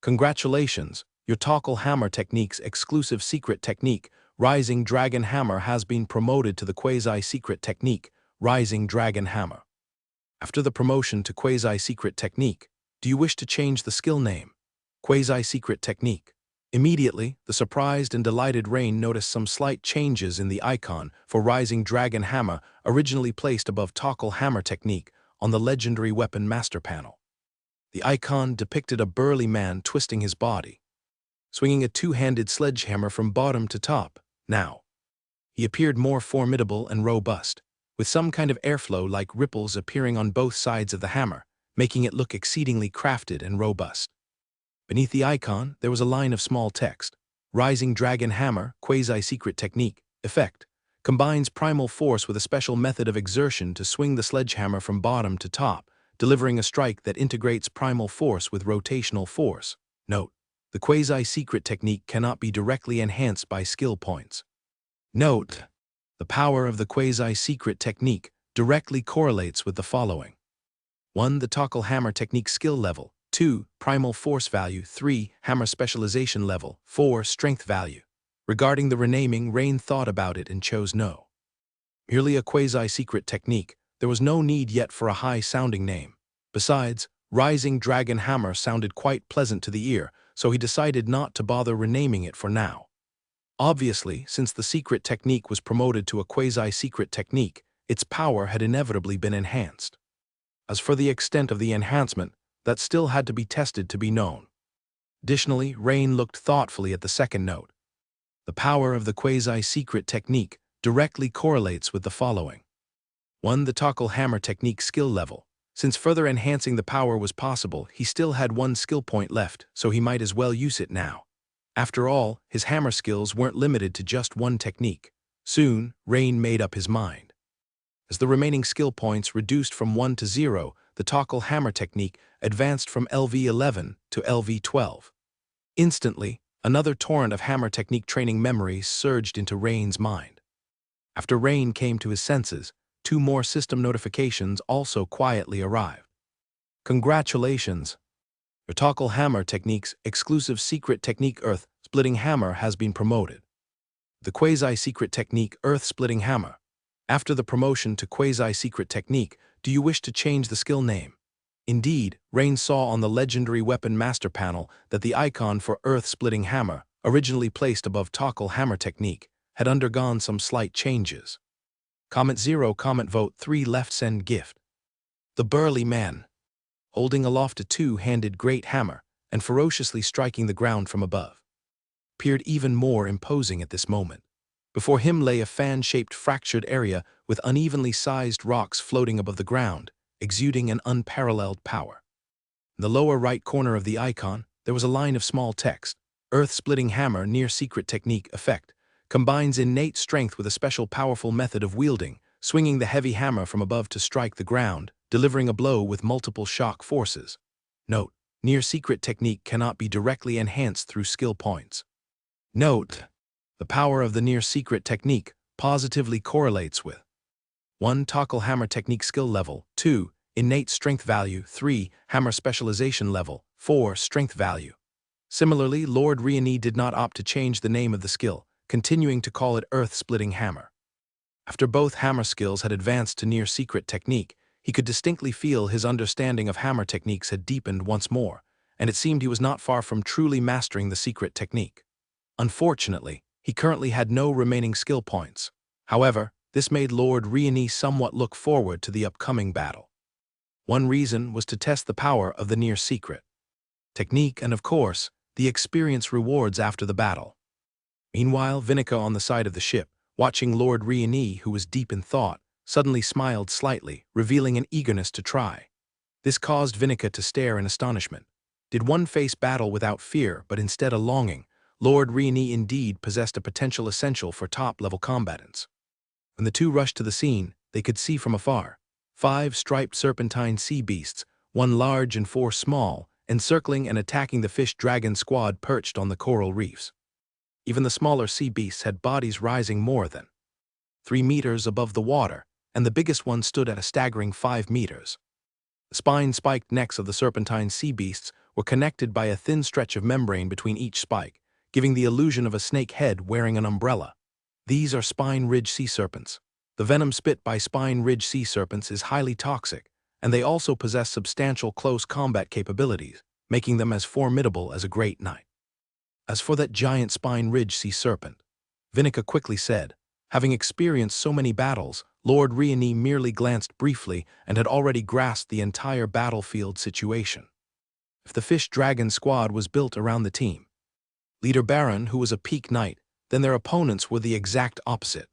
"Congratulations, your Tockle Hammer technique's exclusive secret technique, Rising Dragon Hammer, has been promoted to the quasi-secret technique, Rising Dragon Hammer. After the promotion to quasi-secret technique, do you wish to change the skill name? Quasi-secret technique." Immediately, the surprised and delighted Rain noticed some slight changes in the icon for Rising Dragon Hammer, originally placed above Tockle Hammer technique on the legendary weapon master panel. The icon depicted a burly man twisting his body, swinging a 2-handed sledgehammer from bottom to top. Now, he appeared more formidable and robust, with some kind of airflow like ripples appearing on both sides of the hammer, making it look exceedingly crafted and robust. Beneath the icon, there was a line of small text. "Rising Dragon Hammer, Quasi-Secret Technique, Effect, combines primal force with a special method of exertion to swing the sledgehammer from bottom to top, delivering a strike that integrates primal force with rotational force. Note: the quasi-secret technique cannot be directly enhanced by skill points." Note: the power of the quasi-secret technique directly correlates with the following. 1. The Tockle Hammer technique skill level. 2. Primal force value. 3. Hammer specialization level. 4. Strength value. Regarding the renaming, Rain thought about it and chose no. Merely a quasi-secret technique, there was no need yet for a high-sounding name. Besides, Rising Dragon Hammer sounded quite pleasant to the ear, so he decided not to bother renaming it for now. Obviously, since the secret technique was promoted to a quasi-secret technique, its power had inevitably been enhanced. As for the extent of the enhancement, that still had to be tested to be known. Additionally, Rain looked thoughtfully at the second note. The power of the quasi-secret technique directly correlates with the following. 1. The Toggle Hammer technique skill level. Since further enhancing the power was possible, he still had one skill point left, so he might as well use it now. After all, his hammer skills weren't limited to just one technique. Soon, Rain made up his mind. As the remaining skill points reduced from 1 to 0, the Toggle Hammer technique advanced from LV11 to LV12. Instantly, another torrent of hammer technique training memories surged into Rain's mind. After Rain came to his senses, 2 more system notifications also quietly arrived. Congratulations! Your Toggle Hammer technique's exclusive secret technique Earth-Splitting Hammer has been promoted. The quasi-secret technique Earth-Splitting Hammer. After the promotion to quasi-secret technique, do you wish to change the skill name? Indeed, Rain saw on the legendary weapon master panel that the icon for Earth-Splitting Hammer, originally placed above Toggle Hammer technique, had undergone some slight changes. Comment 0, comment vote 3, left send gift. The burly man, holding aloft a 2-handed great hammer and ferociously striking the ground from above, appeared even more imposing at this moment. Before him lay a fan-shaped fractured area with unevenly sized rocks floating above the ground, exuding an unparalleled power. In the lower right corner of the icon, there was a line of small text. Earth-Splitting Hammer Near Secret Technique Effect. Combines innate strength with a special powerful method of wielding, swinging the heavy hammer from above to strike the ground, delivering a blow with multiple shock forces. Note: Near Secret Technique cannot be directly enhanced through skill points. Note: the power of the Near Secret Technique positively correlates with 1. Toggle Hammer Technique Skill Level, 2. Innate Strength Value, 3. Hammer Specialization Level, 4. Strength Value. Similarly, Lord Riani did not opt to change the name of the skill, continuing to call it Earth-Splitting Hammer. After both hammer skills had advanced to Near Secret Technique, he could distinctly feel his understanding of hammer techniques had deepened once more, and it seemed he was not far from truly mastering the secret technique. Unfortunately, he currently had no remaining skill points. However, this made Lord Riani somewhat look forward to the upcoming battle. One reason was to test the power of the Near Secret Technique and, of course, the experience rewards after the battle. Meanwhile, Vinica on the side of the ship, watching Lord Riani, who was deep in thought, suddenly smiled slightly, revealing an eagerness to try. This caused Vinica to stare in astonishment. Did one face battle without fear, but instead a longing? Lord Riani indeed possessed a potential essential for top-level combatants. When the two rushed to the scene, they could see from afar 5 striped serpentine sea beasts, 1 large and 4 small, encircling and attacking the fish dragon squad perched on the coral reefs. Even the smaller sea beasts had bodies rising more than 3 meters above the water, and the biggest one stood at a staggering 5 meters. The spine-spiked necks of the serpentine sea beasts were connected by a thin stretch of membrane between each spike, giving the illusion of a snake head wearing an umbrella. These are spine ridge sea serpents. The venom spit by spine ridge sea serpents is highly toxic, and they also possess substantial close combat capabilities, making them as formidable as a great knight. As for that giant spine ridge sea serpent, Vinica quickly said, having experienced so many battles, Lord Riani merely glanced briefly and had already grasped the entire battlefield situation. If the fish dragon squad was built around the team leader Baron, who was a peak knight, then their opponents were the exact opposite.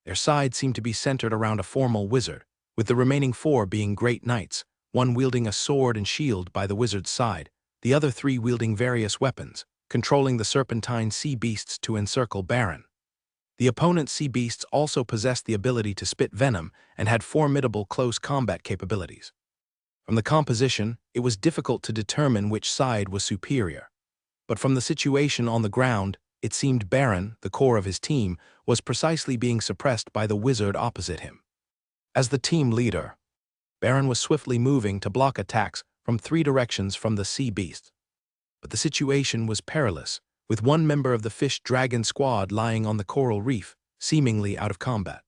Their side seemed to be centered around a formal wizard, with the remaining 4 being great knights, one wielding a sword and shield by the wizard's side, the other 3 wielding various weapons, controlling the serpentine sea beasts to encircle Baron. The opponent's sea beasts also possessed the ability to spit venom and had formidable close combat capabilities. From the composition, it was difficult to determine which side was superior. But from the situation on the ground, it seemed Baron, the core of his team, was precisely being suppressed by the wizard opposite him. As the team leader, Baron was swiftly moving to block attacks from 3 directions from the sea beasts. But the situation was perilous, with one member of the fish dragon squad lying on the coral reef, seemingly out of combat.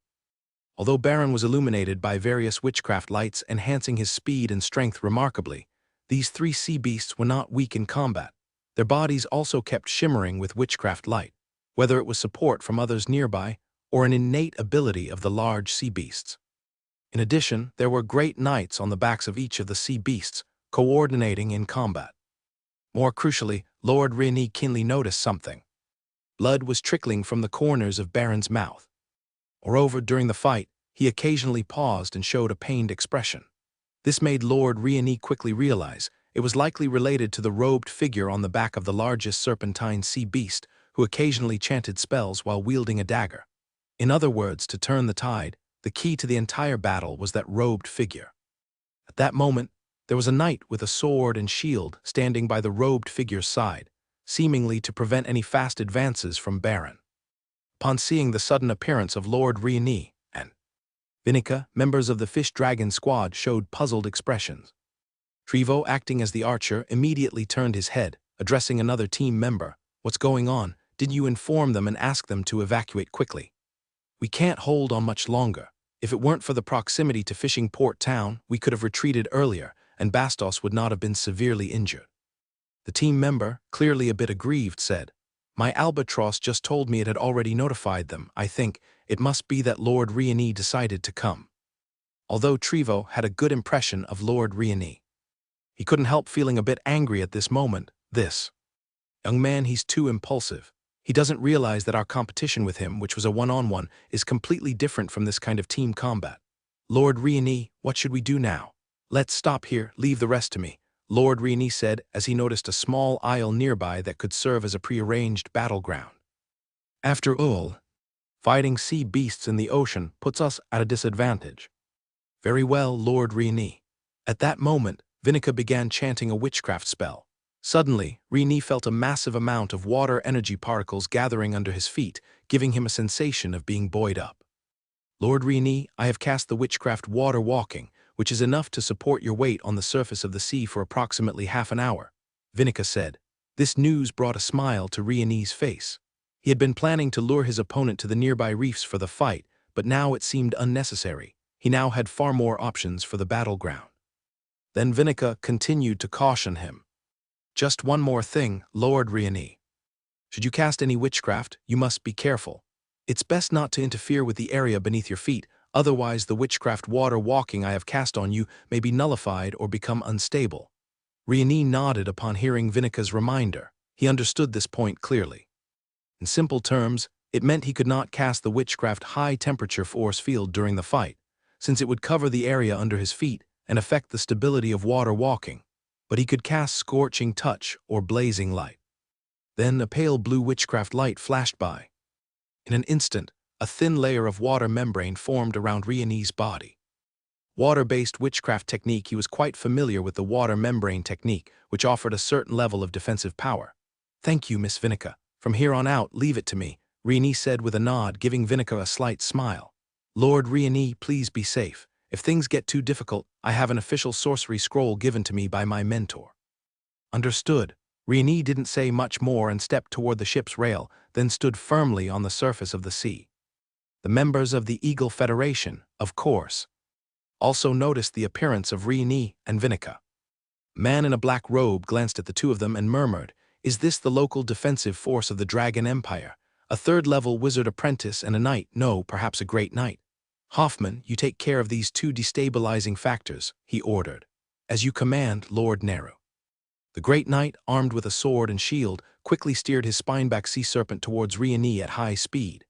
Although Baron was illuminated by various witchcraft lights enhancing his speed and strength remarkably, these 3 sea beasts were not weak in combat. Their bodies also kept shimmering with witchcraft light, whether it was support from others nearby or an innate ability of the large sea beasts. In addition, there were great knights on the backs of each of the sea beasts, coordinating in combat. More crucially, Lord Rene keenly noticed something. Blood was trickling from the corners of Baron's mouth. Moreover, during the fight, he occasionally paused and showed a pained expression. This made Lord Rene quickly realize it was likely related to the robed figure on the back of the largest serpentine sea beast, who occasionally chanted spells while wielding a dagger. In other words, to turn the tide, the key to the entire battle was that robed figure. At that moment, there was a knight with a sword and shield standing by the robed figure's side, seemingly to prevent any fast advances from Baron. Upon seeing the sudden appearance of Lord Rene and Vinica, members of the Fish Dragon squad showed puzzled expressions. Trevo, acting as the archer, immediately turned his head, addressing another team member. "What's going on? Didn't you inform them and ask them to evacuate quickly? We can't hold on much longer. If it weren't for the proximity to fishing port town, we could have retreated earlier, and Bastos would not have been severely injured." The team member, clearly a bit aggrieved, said, "My albatross just told me it had already notified them. I think it must be that Lord Rene decided to come." Although Trevo had a good impression of Lord Rene, he couldn't help feeling a bit angry at this moment. This young man, he's too impulsive. He doesn't realize that our competition with him, which was a one-on-one, is completely different from this kind of team combat. "Lord Rene, what should we do now?" "Let's stop here, leave the rest to me," Lord Rene said as he noticed a small isle nearby that could serve as a prearranged battleground. "After all, fighting sea beasts in the ocean puts us at a disadvantage." "Very well, Lord Rene." At that moment, Vinica began chanting a witchcraft spell. Suddenly, Rene felt a massive amount of water energy particles gathering under his feet, giving him a sensation of being buoyed up. "Lord Rene, I have cast the witchcraft water walking, which is enough to support your weight on the surface of the sea for approximately half an hour," Vinica said. This news brought a smile to Rene's face. He had been planning to lure his opponent to the nearby reefs for the fight, but now it seemed unnecessary. He now had far more options for the battleground. Then Vinica continued to caution him. "Just one more thing, Lord Rene. Should you cast any witchcraft, you must be careful. It's best not to interfere with the area beneath your feet, otherwise the witchcraft water walking I have cast on you may be nullified or become unstable." Rene nodded upon hearing Vinica's reminder. He understood this point clearly. In simple terms, it meant he could not cast the witchcraft high-temperature force field during the fight, since it would cover the area under his feet and affect the stability of water walking, but he could cast scorching touch or blazing light. Then a pale blue witchcraft light flashed by. In an instant, a thin layer of water membrane formed around Rene's body. Water-based witchcraft technique, he was quite familiar with the water membrane technique, which offered a certain level of defensive power. "Thank you, Miss Vinica. From here on out, leave it to me," Rene said with a nod, giving Vinica a slight smile. "Lord Rene, please be safe. If things get too difficult, I have an official sorcery scroll given to me by my mentor." "Understood." Rene didn't say much more and stepped toward the ship's rail, then stood firmly on the surface of the sea. The members of the Eagle Federation, of course, also noticed the appearance of Rene and Vinica. A man in a black robe glanced at the two of them and murmured, "Is this the local defensive force of the Dragon Empire? A third-level wizard apprentice and a knight, no, perhaps a great knight. Hoffman, you take care of these two destabilizing factors," he ordered. "As you command, Lord Neru." The great knight, armed with a sword and shield, quickly steered his spineback sea serpent towards Rene at high speed.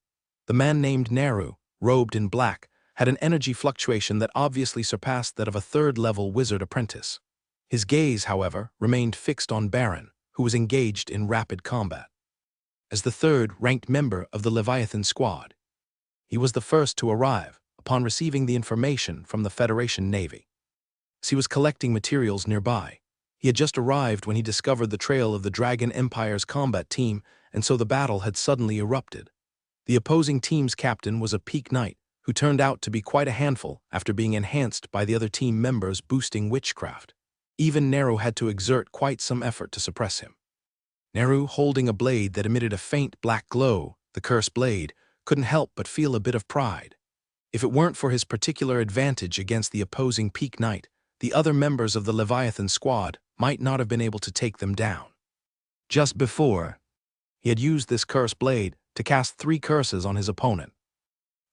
The man named Neru, robed in black, had an energy fluctuation that obviously surpassed that of a third-level wizard apprentice. His gaze, however, remained fixed on Baron, who was engaged in rapid combat. As the third-ranked member of the Leviathan squad, he was the first to arrive, upon receiving the information from the Federation Navy. As he was collecting materials nearby, he had just arrived when he discovered the trail of the Dragon Empire's combat team, and so the battle had suddenly erupted. The opposing team's captain was a Peak Knight, who turned out to be quite a handful after being enhanced by the other team members boosting witchcraft. Even Neru had to exert quite some effort to suppress him. Neru, holding a blade that emitted a faint black glow, the cursed blade, couldn't help but feel a bit of pride. If it weren't for his particular advantage against the opposing Peak Knight, the other members of the Leviathan squad might not have been able to take them down. Just before, he had used this cursed blade to cast 3 curses on his opponent: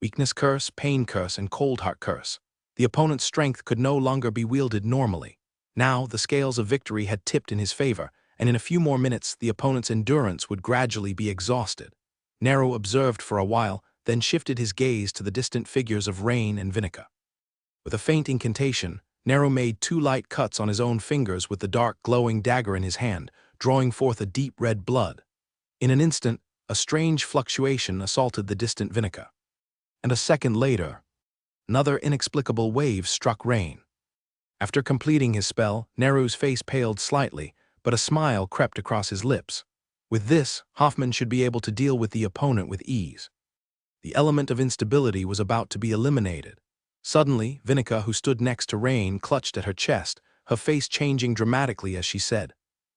Weakness Curse, Pain Curse, and Cold Heart Curse. The opponent's strength could no longer be wielded normally. Now, the scales of victory had tipped in his favor, and in a few more minutes the opponent's endurance would gradually be exhausted. Nero observed for a while, then shifted his gaze to the distant figures of Rain and Vinica. With a faint incantation, Nero made 2 light cuts on his own fingers with the dark glowing dagger in his hand, drawing forth a deep red blood. In an instant, a strange fluctuation assaulted the distant Vinica. And a second later, another inexplicable wave struck Rain. After completing his spell, Nero's face paled slightly, but a smile crept across his lips. With this, Hoffman should be able to deal with the opponent with ease. The element of instability was about to be eliminated. Suddenly, Vinica, who stood next to Rain, clutched at her chest, her face changing dramatically as she said,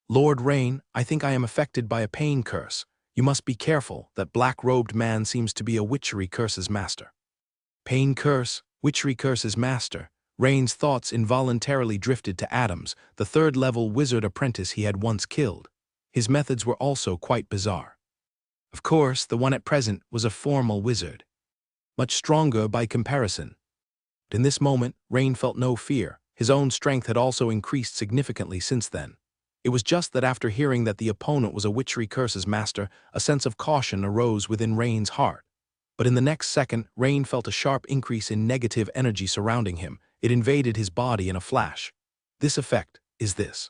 "Lord Rain, I think I am affected by a pain curse. You must be careful, that black-robed man seems to be a witchery curse's master." Pain curse, witchery curse's master. Rain's thoughts involuntarily drifted to Adams, the third-level wizard apprentice he had once killed. His methods were also quite bizarre. Of course, the one at present was a formal wizard, much stronger by comparison. But in this moment, Rain felt no fear. His own strength had also increased significantly since then. It was just that after hearing that the opponent was a witchery curse's master, a sense of caution arose within Rain's heart. But in the next second, Rain felt a sharp increase in negative energy surrounding him. It invaded his body in a flash. This effect is this.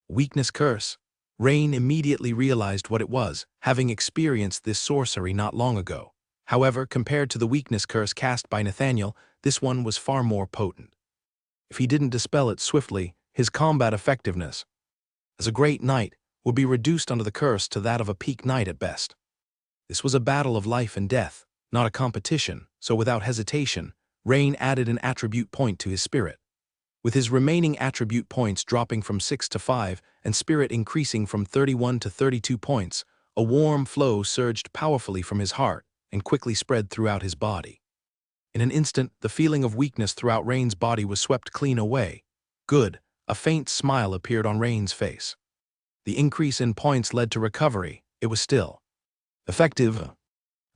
Weakness curse. Rain immediately realized what it was, having experienced this sorcery not long ago. However, compared to the weakness curse cast by Nathaniel, this one was far more potent. If he didn't dispel it swiftly, his combat effectiveness, as a great knight, would be reduced under the curse to that of a peak knight at best. This was a battle of life and death, not a competition, so without hesitation, Rain added an attribute point to his spirit. With his remaining attribute points dropping from 6 to 5 and spirit increasing from 31 to 32 points, a warm flow surged powerfully from his heart and quickly spread throughout his body. In an instant, the feeling of weakness throughout Rain's body was swept clean away. Good, a faint smile appeared on Rain's face. The increase in points led to recovery. It was still effective.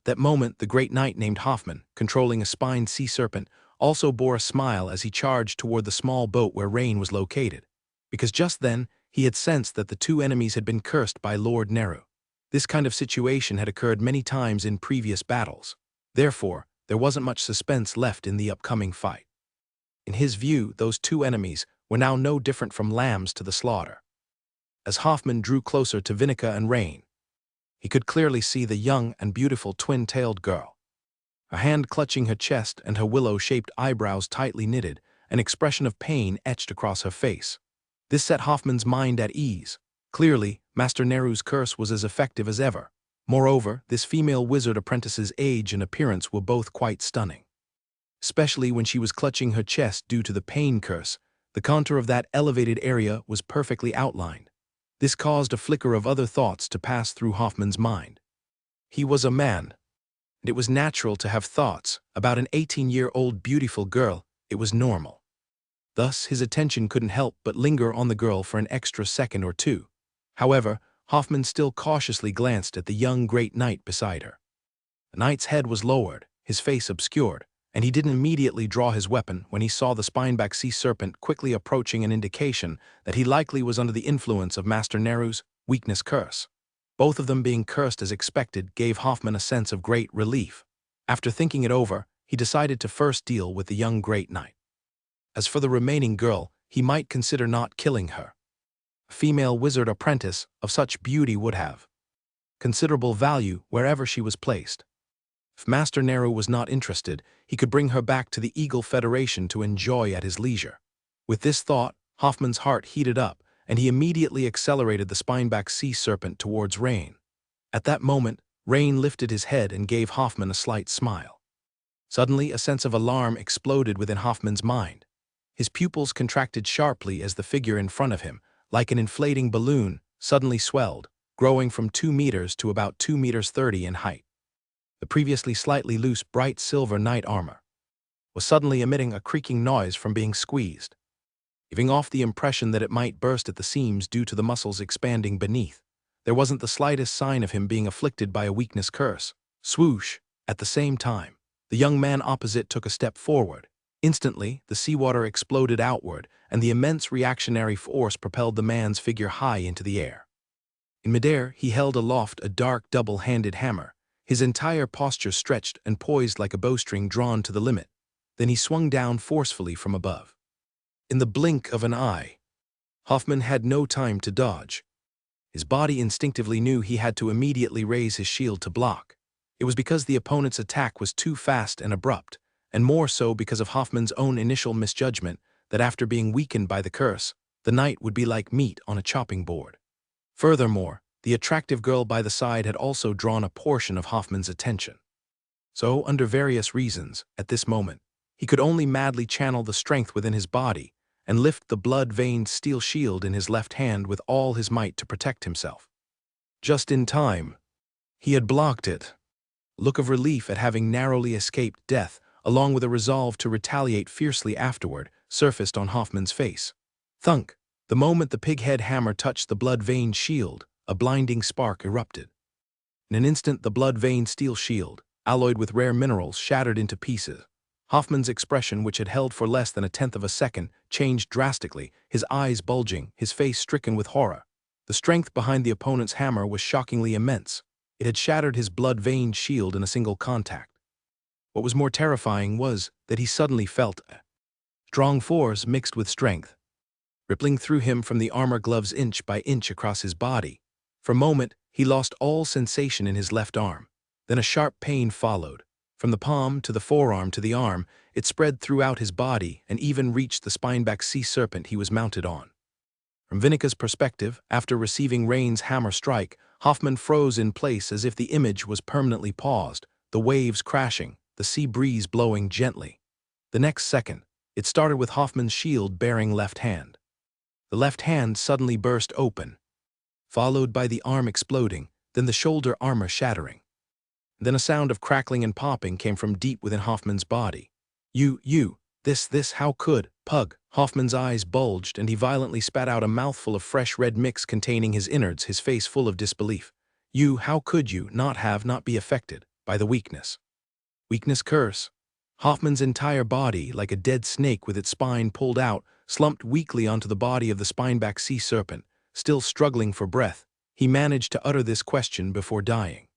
That moment, the great knight named Hoffman, controlling a spined sea serpent, also bore a smile as he charged toward the small boat where Rain was located, because just then he had sensed that the 2 enemies had been cursed by Lord Nero. This kind of situation had occurred many times in previous battles. Therefore, there wasn't much suspense left in the upcoming fight. In his view, those 2 enemies were now no different from lambs to the slaughter. As Hoffman drew closer to Vinica and Rain, he could clearly see the young and beautiful twin-tailed girl. Her hand clutching her chest and her willow-shaped eyebrows tightly knitted, an expression of pain etched across her face. This set Hoffman's mind at ease. Clearly, Master Neru's curse was as effective as ever. Moreover, this female wizard apprentice's age and appearance were both quite stunning. Especially when she was clutching her chest due to the pain curse, the contour of that elevated area was perfectly outlined. This caused a flicker of other thoughts to pass through Hoffman's mind. He was a man, and it was natural to have thoughts about an 18-year-old beautiful girl. It was normal. Thus, his attention couldn't help but linger on the girl for an extra second or two. However, Hoffman still cautiously glanced at the young great knight beside her. The knight's head was lowered, his face obscured, and he didn't immediately draw his weapon when he saw the spineback sea serpent quickly approaching, an indication that he likely was under the influence of Master Neru's weakness curse. Both of them being cursed as expected gave Hoffman a sense of great relief. After thinking it over, he decided to first deal with the young great knight. As for the remaining girl, he might consider not killing her. A female wizard apprentice of such beauty would have considerable value wherever she was placed. If Master Neru was not interested, he could bring her back to the Eagle Federation to enjoy at his leisure. With this thought, Hoffman's heart heated up, and he immediately accelerated the spineback sea serpent towards Rain. At that moment, Rain lifted his head and gave Hoffman a slight smile. Suddenly, a sense of alarm exploded within Hoffman's mind. His pupils contracted sharply as the figure in front of him, like an inflating balloon, suddenly swelled, growing from 2 meters to about 2 meters 30 in height. The previously slightly loose bright silver knight armor was suddenly emitting a creaking noise from being squeezed, giving off the impression that it might burst at the seams due to the muscles expanding beneath. There wasn't the slightest sign of him being afflicted by a weakness curse. Swoosh! At the same time, the young man opposite took a step forward. Instantly, the seawater exploded outward, and the immense reactionary force propelled the man's figure high into the air. In midair, he held aloft a dark, double-handed hammer, his entire posture stretched and poised like a bowstring drawn to the limit. Then he swung down forcefully from above. In the blink of an eye, Hoffman had no time to dodge. His body instinctively knew he had to immediately raise his shield to block. It was because the opponent's attack was too fast and abrupt, and more so because of Hoffman's own initial misjudgment that after being weakened by the curse, the knight would be like meat on a chopping board. Furthermore, the attractive girl by the side had also drawn a portion of Hoffman's attention. So, under various reasons, at this moment, he could only madly channel the strength within his body and lift the blood-veined steel shield in his left hand with all his might to protect himself. Just in time, he had blocked it. A look of relief at having narrowly escaped death, along with a resolve to retaliate fiercely afterward, surfaced on Hoffman's face. Thunk! The moment the pig-head hammer touched the blood-veined shield, a blinding spark erupted. In an instant, the blood-veined steel shield, alloyed with rare minerals, shattered into pieces. Hoffman's expression, which had held for less than a tenth of a second, changed drastically, his eyes bulging, his face stricken with horror. The strength behind the opponent's hammer was shockingly immense. It had shattered his blood-veined shield in a single contact. What was more terrifying was that he suddenly felt a strong force mixed with strength, rippling through him from the armor gloves inch by inch across his body. For a moment, he lost all sensation in his left arm. Then a sharp pain followed. From the palm to the forearm to the arm, it spread throughout his body and even reached the spineback sea serpent he was mounted on. From Vinika's perspective, after receiving Rain's hammer strike, Hoffman froze in place as if the image was permanently paused, the waves crashing, the sea breeze blowing gently. The next second, it started with Hoffman's shield-bearing left hand. The left hand suddenly burst open, followed by the arm exploding, then the shoulder armor shattering. Then a sound of crackling and popping came from deep within Hoffman's body. This, how could, Pug? Hoffman's eyes bulged and he violently spat out a mouthful of fresh red mix containing his innards, his face full of disbelief. How could you not be affected by the weakness? Weakness curse? Hoffman's entire body, like a dead snake with its spine pulled out, slumped weakly onto the body of the spineback sea serpent. Still struggling for breath, he managed to utter this question before dying.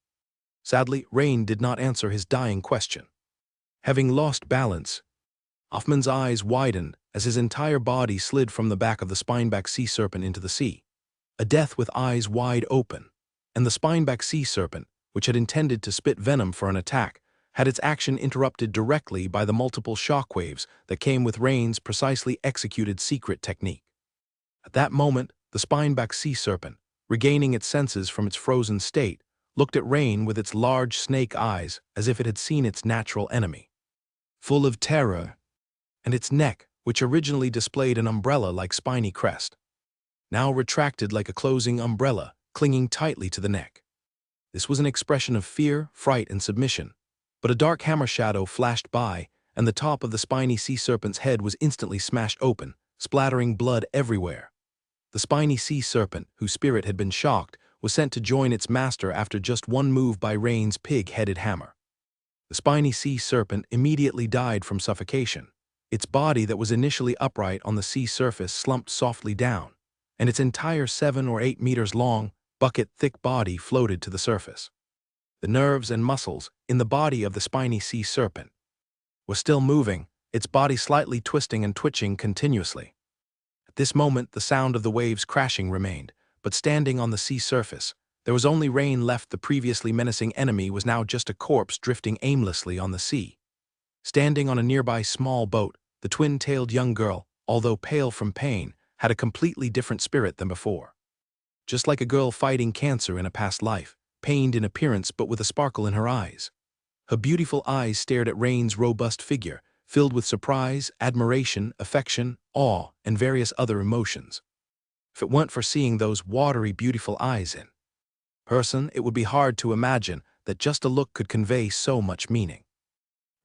Sadly, Rain did not answer his dying question. Having lost balance, Hoffman's eyes widened as his entire body slid from the back of the spineback sea serpent into the sea. A death with eyes wide open. And the spineback sea serpent, which had intended to spit venom for an attack, had its action interrupted directly by the multiple shockwaves that came with Rain's precisely executed secret technique. At that moment, the spineback sea serpent, regaining its senses from its frozen state, looked at Rain with its large snake eyes as if it had seen its natural enemy. Full of terror, and its neck, which originally displayed an umbrella-like spiny crest, now retracted like a closing umbrella, clinging tightly to the neck. This was an expression of fear, fright, and submission, but a dark hammer shadow flashed by, and the top of the spiny sea serpent's head was instantly smashed open, splattering blood everywhere. The spiny sea serpent, whose spirit had been shocked, was sent to join its master after just one move by Rain's pig-headed hammer. The spiny sea serpent immediately died from suffocation. Its body that was initially upright on the sea surface slumped softly down, and its entire 7 or 8 meters long, bucket-thick body floated to the surface. The nerves and muscles in the body of the spiny sea serpent were still moving, its body slightly twisting and twitching continuously. At this moment, the sound of the waves crashing remained, but standing on the sea surface, there was only Rain left. The previously menacing enemy was now just a corpse drifting aimlessly on the sea. Standing on a nearby small boat, the twin-tailed young girl, although pale from pain, had a completely different spirit than before. Just like a girl fighting cancer in a past life, pained in appearance but with a sparkle in her eyes. Her beautiful eyes stared at Rain's robust figure, filled with surprise, admiration, affection, awe, and various other emotions. If it weren't for seeing those watery, beautiful eyes in person, it would be hard to imagine that just a look could convey so much meaning.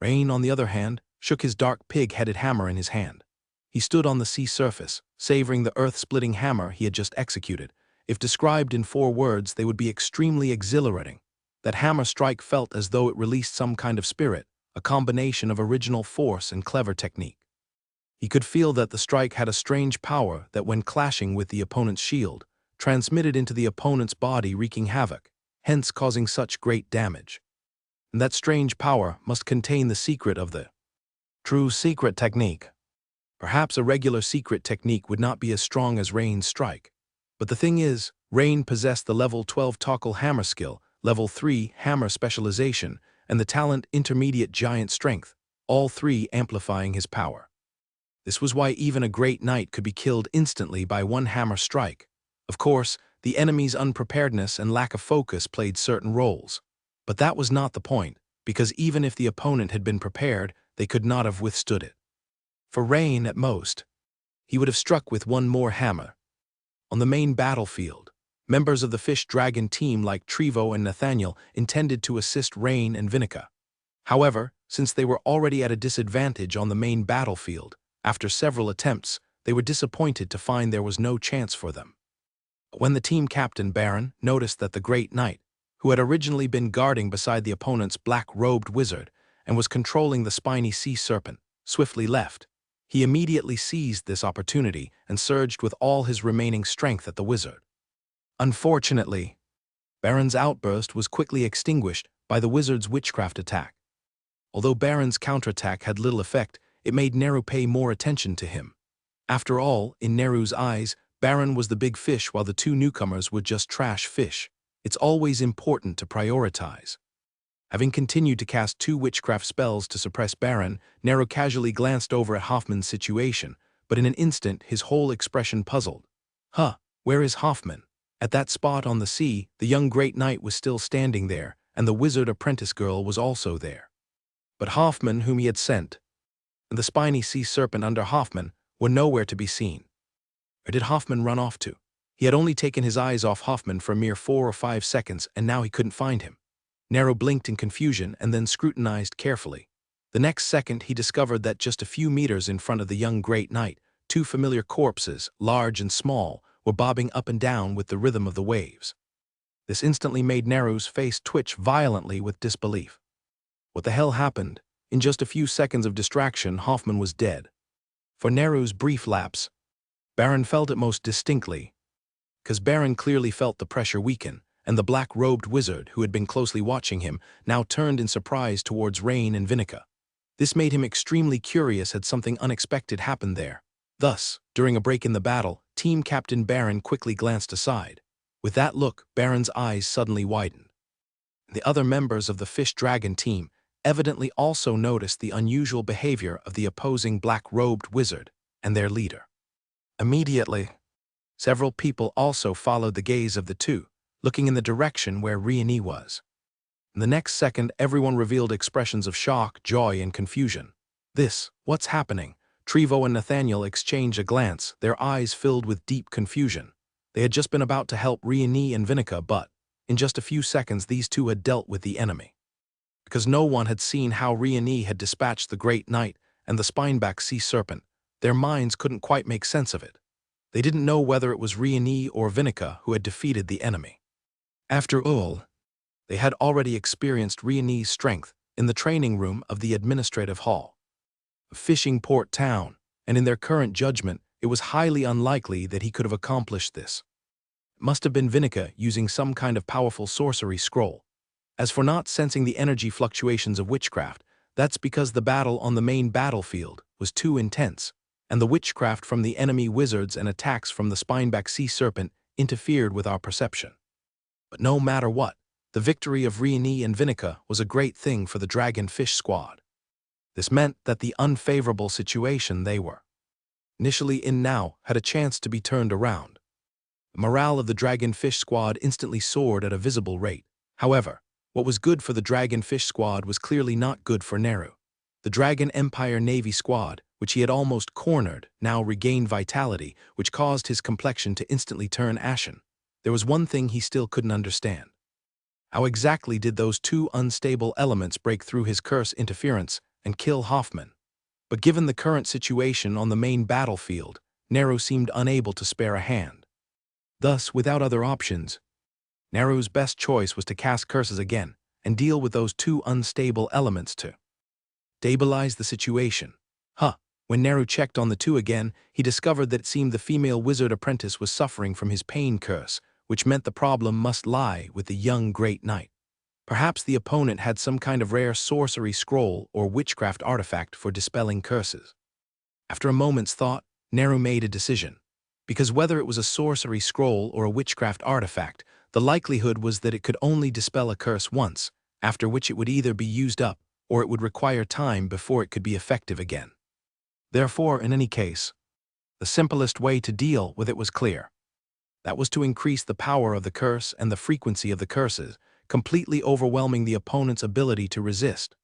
Rain, on the other hand, shook his dark pig-headed hammer in his hand. He stood on the sea surface, savoring the earth-splitting hammer he had just executed. If described in 4 words, they would be extremely exhilarating. That hammer strike felt as though it released some kind of spirit, a combination of original force and clever technique. He could feel that the strike had a strange power that, when clashing with the opponent's shield, transmitted into the opponent's body, wreaking havoc, hence causing such great damage. And that strange power must contain the secret of the true secret technique. Perhaps a regular secret technique would not be as strong as Rain's strike. But the thing is, Rain possessed the level 12 Tokkul hammer skill, level 3 hammer specialization, and the talent intermediate giant strength, all three amplifying his power. This was why even a great knight could be killed instantly by one hammer strike. Of course, the enemy's unpreparedness and lack of focus played certain roles. But that was not the point, because even if the opponent had been prepared, they could not have withstood it. For Rain, at most, he would have struck with one more hammer. On the main battlefield, members of the Fish Dragon team like Trevo and Nathaniel intended to assist Rain and Vinica. However, since they were already at a disadvantage on the main battlefield, after several attempts, they were disappointed to find there was no chance for them. When the team captain, Baron, noticed that the Great Knight, who had originally been guarding beside the opponent's black-robed wizard and was controlling the spiny sea serpent, swiftly left, he immediately seized this opportunity and surged with all his remaining strength at the wizard. Unfortunately, Baron's outburst was quickly extinguished by the wizard's witchcraft attack. Although Baron's counterattack had little effect, it made Neru pay more attention to him. After all, in Neru's eyes, Baron was the big fish while the two newcomers were just trash fish. It's always important to prioritize. Having continued to cast 2 witchcraft spells to suppress Baron, Neru casually glanced over at Hoffman's situation, but in an instant his whole expression puzzled. Where is Hoffman? At that spot on the sea, the young Great Knight was still standing there, and the wizard apprentice girl was also there. But Hoffman, whom he had sent, and the spiny sea serpent under Hoffman were nowhere to be seen. Where did Hoffman run off to? He had only taken his eyes off Hoffman for a mere 4 or 5 seconds, and now he couldn't find him. Neru blinked in confusion and then scrutinized carefully. The next second he discovered that just a few meters in front of the young Great Knight, 2 familiar corpses, large and small, were bobbing up and down with the rhythm of the waves. This instantly made Neru's face twitch violently with disbelief. What the hell happened? In just a few seconds of distraction, Hoffman was dead. For Neru's brief lapse, Baron felt it most distinctly, because Baron clearly felt the pressure weaken, and the black-robed wizard, who had been closely watching him, now turned in surprise towards Rain and Vinica. This made him extremely curious had something unexpected happened there. Thus, during a break in the battle, Team Captain Baron quickly glanced aside. With that look, Baron's eyes suddenly widened. The other members of the Fish Dragon team evidently also noticed the unusual behavior of the opposing black-robed wizard and their leader. Immediately, several people also followed the gaze of the two, looking in the direction where Riani was. In the next second, everyone revealed expressions of shock, joy, and confusion. What's happening? Trevo and Nathaniel exchanged a glance, their eyes filled with deep confusion. They had just been about to help Riani and Vinica, but, in just a few seconds, these two had dealt with the enemy. Because no one had seen how Riani had dispatched the Great Knight and the spineback sea serpent, their minds couldn't quite make sense of it. They didn't know whether it was Riani or Vinica who had defeated the enemy. After all, they had already experienced Riani's strength in the training room of the administrative hall, a fishing port town, and in their current judgment, it was highly unlikely that he could have accomplished this. It must have been Vinica using some kind of powerful sorcery scroll. As for not sensing the energy fluctuations of witchcraft, that's because the battle on the main battlefield was too intense, and the witchcraft from the enemy wizards and attacks from the spineback sea serpent interfered with our perception. But no matter what, the victory of Riani and Vinica was a great thing for the Dragon Fish Squad. This meant that the unfavorable situation they were initially in now had a chance to be turned around. The morale of the Dragon Fish Squad instantly soared at a visible rate. However, what was good for the Dragon Fish Squad was clearly not good for Neru. The Dragon Empire Navy Squad, which he had almost cornered, now regained vitality, which caused his complexion to instantly turn ashen. There was one thing he still couldn't understand. How exactly did those 2 unstable elements break through his curse interference and kill Hoffman? But given the current situation on the main battlefield, Neru seemed unable to spare a hand. Thus, without other options, Neru's best choice was to cast curses again and deal with those 2 unstable elements too. stabilize the situation. When Neru checked on the two again, he discovered that it seemed the female wizard apprentice was suffering from his pain curse, which meant the problem must lie with the young great knight. Perhaps the opponent had some kind of rare sorcery scroll or witchcraft artifact for dispelling curses. After a moment's thought, Neru made a decision. Because whether it was a sorcery scroll or a witchcraft artifact, the likelihood was that it could only dispel a curse once, after which it would either be used up or it would require time before it could be effective again. Therefore, in any case, the simplest way to deal with it was clear. That was to increase the power of the curse and the frequency of the curses, completely overwhelming the opponent's ability to resist.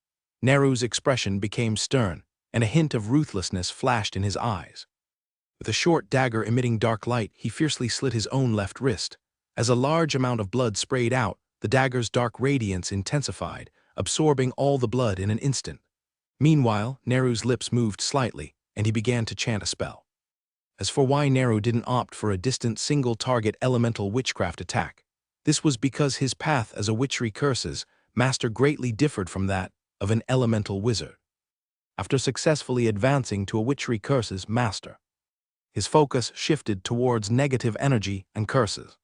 Neru's expression became stern, and a hint of ruthlessness flashed in his eyes. With a short dagger emitting dark light, he fiercely slit his own left wrist. As a large amount of blood sprayed out, the dagger's dark radiance intensified, absorbing all the blood in an instant. Meanwhile, Neru's lips moved slightly, and he began to chant a spell. As for why Neru didn't opt for a distant single-target elemental witchcraft attack, this was because his path as a witchery curses master greatly differed from that of an elemental wizard. After successfully advancing to a witchery curses master, his focus shifted towards negative energy and curses.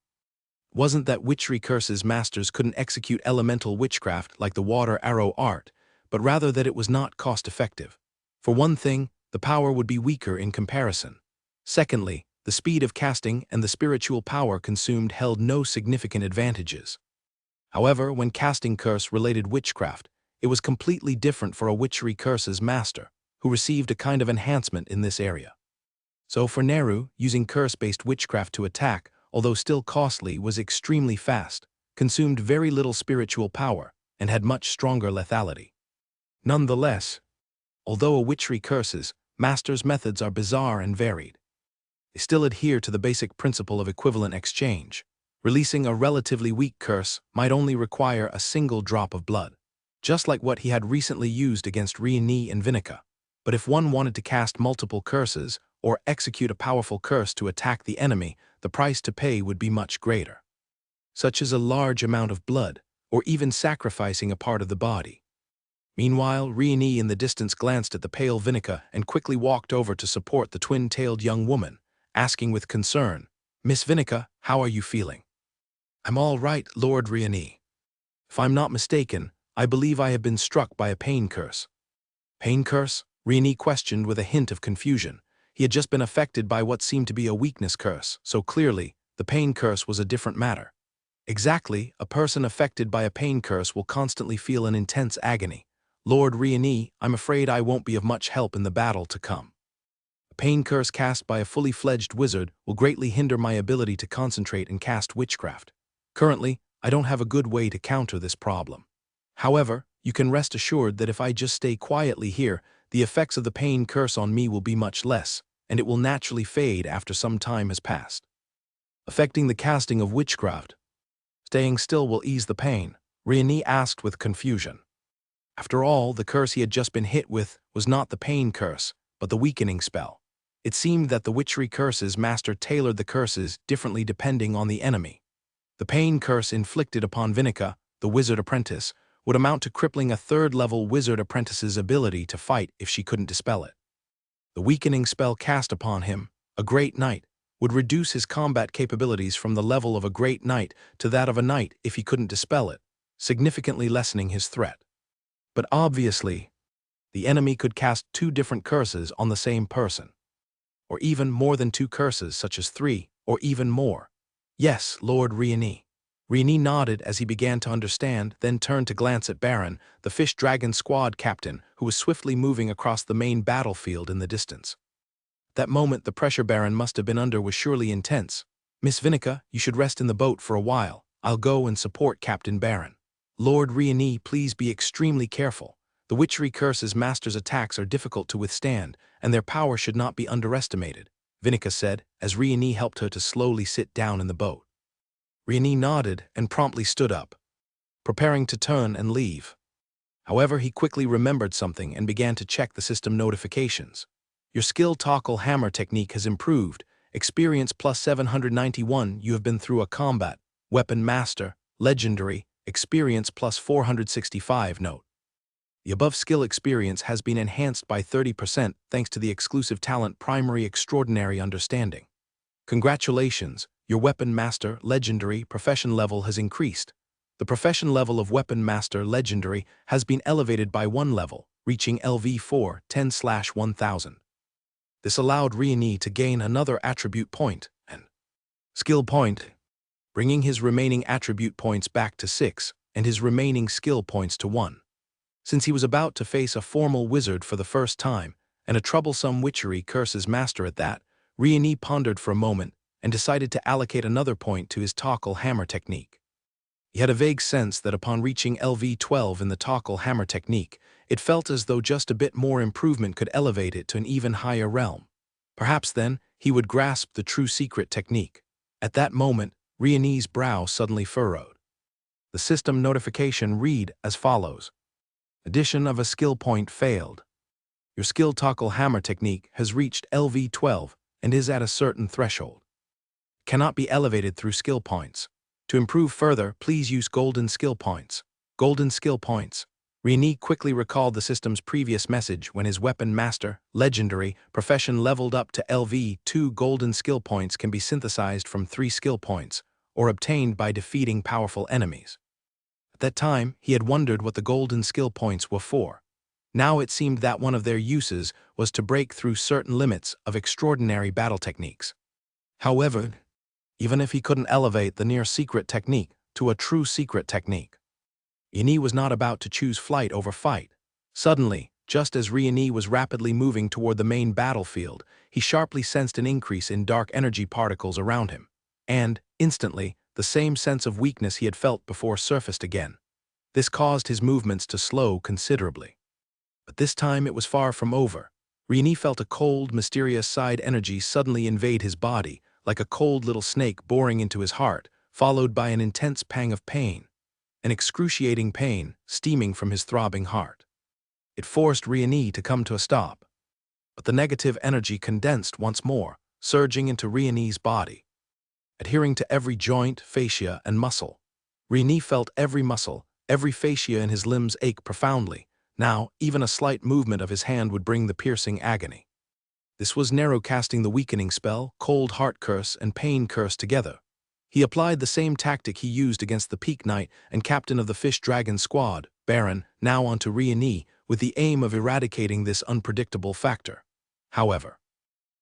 It wasn't that witchery curses masters couldn't execute elemental witchcraft like the water arrow art, but rather that it was not cost-effective. For one thing, the power would be weaker in comparison. Secondly, the speed of casting and the spiritual power consumed held no significant advantages. However, when casting curse-related witchcraft, it was completely different for a witchery curses master, who received a kind of enhancement in this area. So for Neru, using curse-based witchcraft to attack, although still costly, was extremely fast, consumed very little spiritual power, and had much stronger lethality. Nonetheless, although a witchery curses, master's methods are bizarre and varied. They still adhere to the basic principle of equivalent exchange. Releasing a relatively weak curse might only require a single drop of blood, just like what he had recently used against Rieni and Vinica. But if one wanted to cast multiple curses or execute a powerful curse to attack the enemy, the price to pay would be much greater, such as a large amount of blood, or even sacrificing a part of the body. Meanwhile, Rieni in the distance glanced at the pale Vinica and quickly walked over to support the twin-tailed young woman, asking with concern, "Miss Vinica, how are you feeling?" "I'm all right, Lord Rieni. If I'm not mistaken, I believe I have been struck by a pain curse." "Pain curse?" Rieni questioned with a hint of confusion. He had just been affected by what seemed to be a weakness curse, so clearly, the pain curse was a different matter. Exactly, a person affected by a pain curse will constantly feel an intense agony. "Lord Rieni, I'm afraid I won't be of much help in the battle to come. A pain curse cast by a fully fledged wizard will greatly hinder my ability to concentrate and cast witchcraft. Currently, I don't have a good way to counter this problem. However, you can rest assured that if I just stay quietly here, the effects of the pain curse on me will be much less, and it will naturally fade after some time has passed." "Affecting the casting of witchcraft. Staying still will ease the pain," Rieni asked with confusion. After all, the curse he had just been hit with was not the pain curse, but the weakening spell. It seemed that the witchery curses master tailored the curses differently depending on the enemy. The pain curse inflicted upon Vinica, the wizard apprentice, would amount to crippling a third-level wizard apprentice's ability to fight if she couldn't dispel it. The weakening spell cast upon him, a great knight, would reduce his combat capabilities from the level of a great knight to that of a knight if he couldn't dispel it, significantly lessening his threat. But obviously, the enemy could cast two different curses on the same person, or even more than two curses, such as three, or even more. "Yes, Lord Rieni." Rieni nodded as he began to understand, then turned to glance at Baron, the fish dragon squad captain, who was swiftly moving across the main battlefield in the distance. That moment the pressure Baron must have been under was surely intense. "Miss Vinica, you should rest in the boat for a while. I'll go and support Captain Baron." "Lord Rieni, please be extremely careful. The witchery curses master's attacks are difficult to withstand, and their power should not be underestimated," Vinica said, as Rieni helped her to slowly sit down in the boat. Rieni nodded and promptly stood up, preparing to turn and leave. However, he quickly remembered something and began to check the system notifications. "Your skill toggle hammer technique has improved. Experience plus 791. You have been through a combat. Weapon master, legendary, experience plus 465 note." The above skill experience has been enhanced by 30% thanks to the exclusive talent Primary Extraordinary Understanding. Congratulations, your Weapon Master Legendary profession level has increased. The profession level of Weapon Master Legendary has been elevated by 1 level, reaching LV4 10/1000. This allowed Riani to gain another attribute point and skill point, bringing his remaining attribute points back to 6 and his remaining skill points to 1. Since he was about to face a formal wizard for the first time, and a troublesome witchery curses master at that, Riani pondered for a moment and decided to allocate another point to his Tockle Hammer technique. He had a vague sense that upon reaching LV12 in the Tockle Hammer technique, it felt as though just a bit more improvement could elevate it to an even higher realm. Perhaps then, he would grasp the true secret technique. At that moment, Riani's brow suddenly furrowed. The system notification read as follows. Addition of a skill point failed. Your skill Tockle Hammer technique has reached LV12 and is at a certain threshold. Cannot be elevated through skill points. To improve further, please use golden skill points. Golden skill points. Riani quickly recalled the system's previous message when his Weapon Master Legendary profession leveled up to LV2. Golden skill points can be synthesized from 3 skill points, or obtained by defeating powerful enemies. At that time, he had wondered what the golden skill points were for. Now it seemed that one of their uses was to break through certain limits of extraordinary battle techniques. However, even if he couldn't elevate the near-secret technique to a true secret technique, Riani was not about to choose flight over fight. Suddenly, just as Riani was rapidly moving toward the main battlefield, he sharply sensed an increase in dark energy particles around him, and, instantly, the same sense of weakness he had felt before surfaced again. This caused his movements to slow considerably. But this time it was far from over. Riani felt a cold, mysterious side energy suddenly invade his body, like a cold little snake boring into his heart, followed by an intense pang of pain. An excruciating pain steaming from his throbbing heart. It forced Riani to come to a stop. But the negative energy condensed once more, surging into Riani's body. Adhering to every joint, fascia, and muscle. Riani felt every muscle, every fascia in his limbs ache profoundly. Now, even a slight movement of his hand would bring the piercing agony. This was Nero casting the weakening spell, Cold Heart Curse, and Pain Curse together. He applied the same tactic he used against the Peak Knight and captain of the Fish Dragon Squad, Baron, now onto Riani, with the aim of eradicating this unpredictable factor. However,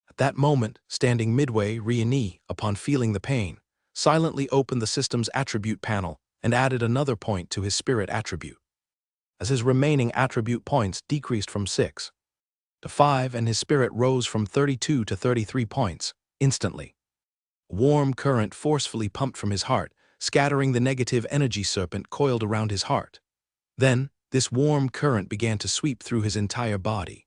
at that moment, standing midway, Riani, upon feeling the pain, silently opened the system's attribute panel and added another point to his spirit attribute. As his remaining attribute points decreased from 6 to 5 and his spirit rose from 32 to 33 points, instantly. A warm current forcefully pumped from his heart, scattering the negative energy serpent coiled around his heart. Then, this warm current began to sweep through his entire body.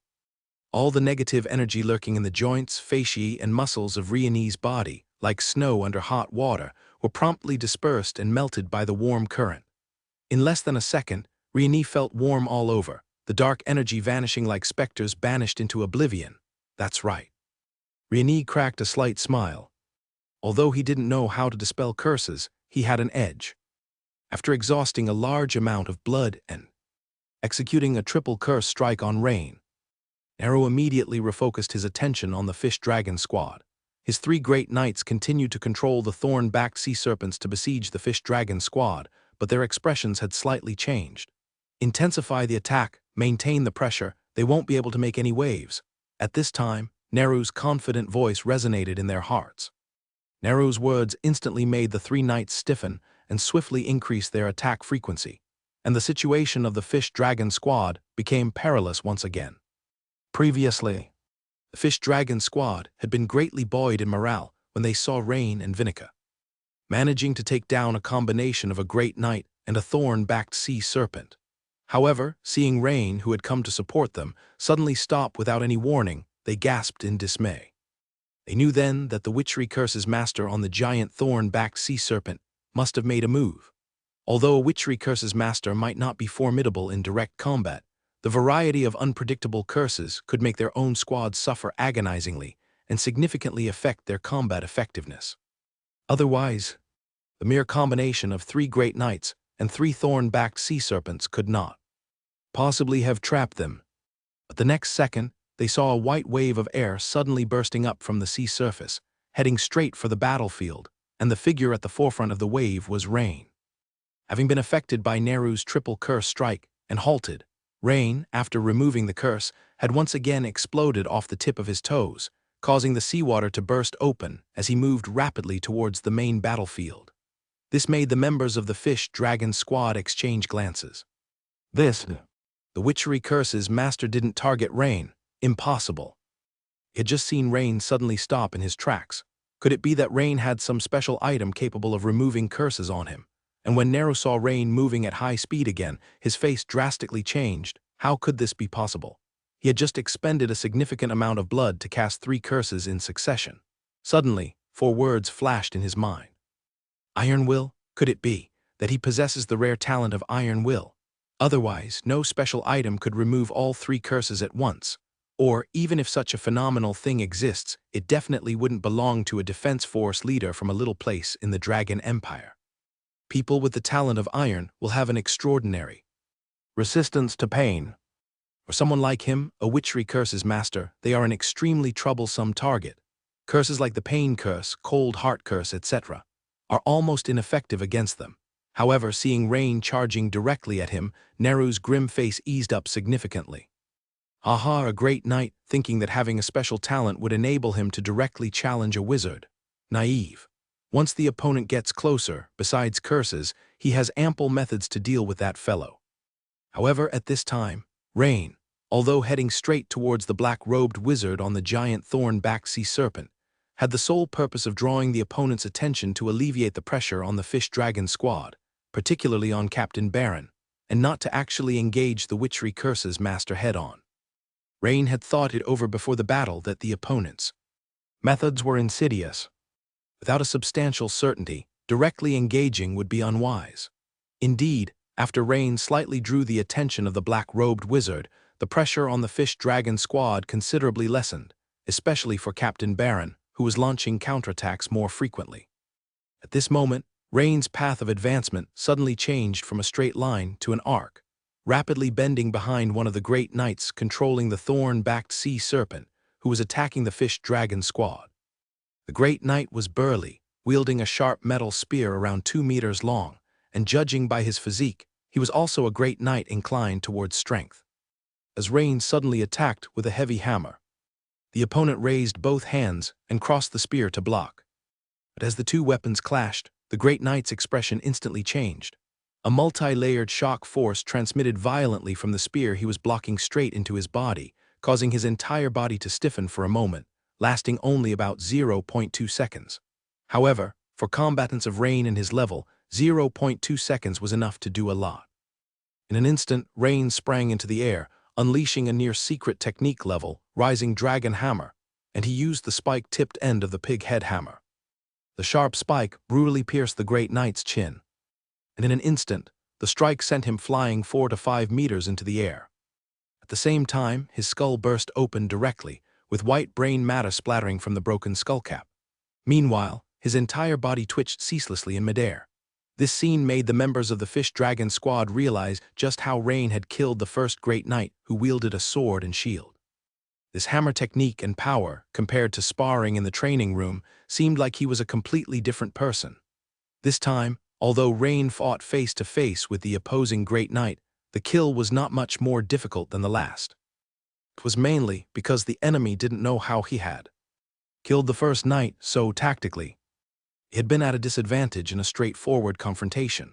All the negative energy lurking in the joints, fasciae, and muscles of Riani's body, like snow under hot water, were promptly dispersed and melted by the warm current. In less than a second, Riani felt warm all over, the dark energy vanishing like specters banished into oblivion. That's right. Riani cracked a slight smile. Although he didn't know how to dispel curses, he had an edge. After exhausting a large amount of blood and executing a triple curse strike on Rain, Nero immediately refocused his attention on the Fish Dragon Squad. His 3 great knights continued to control the thorn-backed sea serpents to besiege the Fish Dragon Squad, but their expressions had slightly changed. Intensify the attack, maintain the pressure, they won't be able to make any waves. At this time, Neru's confident voice resonated in their hearts. Neru's words instantly made the 3 knights stiffen and swiftly increase their attack frequency, and the situation of the Fish Dragon Squad became perilous once again. Previously, the Fish Dragon Squad had been greatly buoyed in morale when they saw Rain and Vinica managing to take down a combination of a great knight and a thorn-backed sea serpent. However, seeing Rain, who had come to support them, suddenly stop without any warning, they gasped in dismay. They knew then that the witchery curse's master on the giant thorn-backed sea serpent must have made a move. Although a witchery curse's master might not be formidable in direct combat, the variety of unpredictable curses could make their own squads suffer agonizingly and significantly affect their combat effectiveness. Otherwise, the mere combination of 3 great knights and 3 thorn-backed sea serpents could not possibly have trapped them. But the next second, they saw a white wave of air suddenly bursting up from the sea surface, heading straight for the battlefield, and the figure at the forefront of the wave was Rain. Having been affected by Neru's triple curse strike and halted, Rain, after removing the curse, had once again exploded off the tip of his toes, causing the seawater to burst open as he moved rapidly towards the main battlefield. This made the members of the Fish-Dragon squad exchange glances. The witchery curse's master didn't target Rain. Impossible. He had just seen Rain suddenly stop in his tracks. Could it be that Rain had some special item capable of removing curses on him? And when Neru saw Rain moving at high speed again, his face drastically changed. How could this be possible? He had just expended a significant amount of blood to cast 3 curses in succession. Suddenly, 4 words flashed in his mind. Iron Will? Could it be that he possesses the rare talent of Iron Will? Otherwise, no special item could remove all 3 curses at once. Or, even if such a phenomenal thing exists, it definitely wouldn't belong to a defense force leader from a little place in the Dragon Empire. People with the talent of iron will have an extraordinary resistance to pain. For someone like him, a witchery curse's master, they are an extremely troublesome target. Curses like the pain curse, cold heart curse, etc. are almost ineffective against them. However, seeing Rain charging directly at him, Neru's grim face eased up significantly. A great knight, thinking that having a special talent would enable him to directly challenge a wizard. Naive. Once the opponent gets closer, besides curses, he has ample methods to deal with that fellow. However, at this time, Rain, although heading straight towards the black-robed wizard on the giant thorn-backed sea serpent, had the sole purpose of drawing the opponent's attention to alleviate the pressure on the Fish-Dragon squad, particularly on Captain Baron, and not to actually engage the witchery curse's master head-on. Rain had thought it over before the battle that the opponent's methods were insidious. Without a substantial certainty, directly engaging would be unwise. Indeed, after Rain slightly drew the attention of the black-robed wizard, the pressure on the Fish-Dragon squad considerably lessened, especially for Captain Baron, who was launching counterattacks more frequently. At this moment, Rain's path of advancement suddenly changed from a straight line to an arc, rapidly bending behind one of the great knights controlling the thorn-backed sea serpent, who was attacking the Fish-Dragon squad. The great knight was burly, wielding a sharp metal spear around 2 meters long, and judging by his physique, he was also a great knight inclined towards strength. As Rain suddenly attacked with a heavy hammer, the opponent raised both hands and crossed the spear to block. But as the 2 weapons clashed, the great knight's expression instantly changed. A multi-layered shock force transmitted violently from the spear he was blocking straight into his body, causing his entire body to stiffen for a moment, lasting only about 0.2 seconds. However, for combatants of Rain and his level, 0.2 seconds was enough to do a lot. In an instant, Rain sprang into the air, unleashing a near-secret technique level, rising dragon hammer, and he used the spike-tipped end of the pig head hammer. The sharp spike brutally pierced the great knight's chin, and in an instant, the strike sent him flying 4 to 5 meters into the air. At the same time, his skull burst open directly, with white brain matter splattering from the broken skullcap. Meanwhile, his entire body twitched ceaselessly in midair. This scene made the members of the Fish-Dragon squad realize just how Rain had killed the first great knight who wielded a sword and shield. This hammer technique and power, compared to sparring in the training room, seemed like he was a completely different person. This time, although Rain fought face-to-face with the opposing great knight, the kill was not much more difficult than the last. It was mainly because the enemy didn't know how he had killed the first knight so tactically. He had been at a disadvantage in a straightforward confrontation.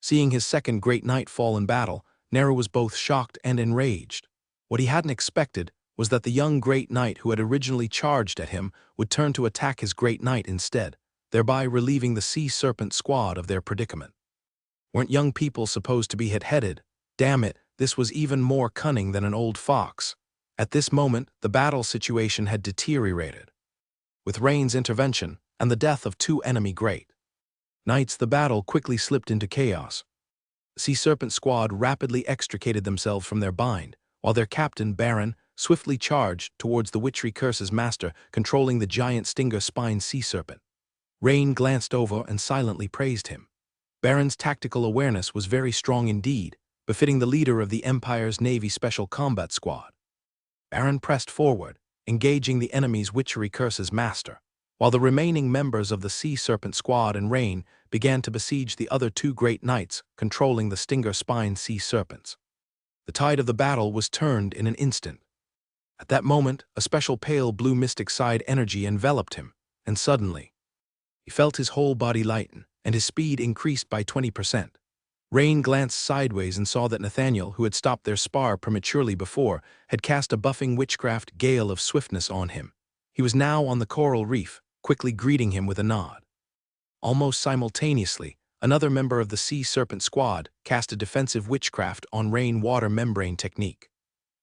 Seeing his second great knight fall in battle, Neru was both shocked and enraged. What he hadn't expected was that the young great knight who had originally charged at him would turn to attack his great knight instead, thereby relieving the Sea Serpent squad of their predicament. Weren't young people supposed to be hit-headed? Damn it, this was even more cunning than an old fox. At this moment, the battle situation had deteriorated. With Rain's intervention and the death of 2 enemy great knights, the battle quickly slipped into chaos. The Sea Serpent squad rapidly extricated themselves from their bind, while their captain, Baron, swiftly charged towards the witchery curse's master, controlling the giant stinger-spined sea serpent. Rain glanced over and silently praised him. Baron's tactical awareness was very strong indeed, befitting the leader of the Empire's Navy Special Combat Squad. Baron pressed forward, engaging the enemy's witchery curse's master, while the remaining members of the Sea Serpent Squad and Rain began to besiege the other two great knights controlling the Stinger Spine Sea Serpents. The tide of the battle was turned in an instant. At that moment, a special pale blue mystic side energy enveloped him, and suddenly, he felt his whole body lighten, and his speed increased by 20%. Rain glanced sideways and saw that Nathaniel, who had stopped their spar prematurely before, had cast a buffing witchcraft gale of swiftness on him. He was now on the coral reef, quickly greeting him with a nod. Almost simultaneously, another member of the Sea Serpent Squad cast a defensive witchcraft on Rain water membrane technique.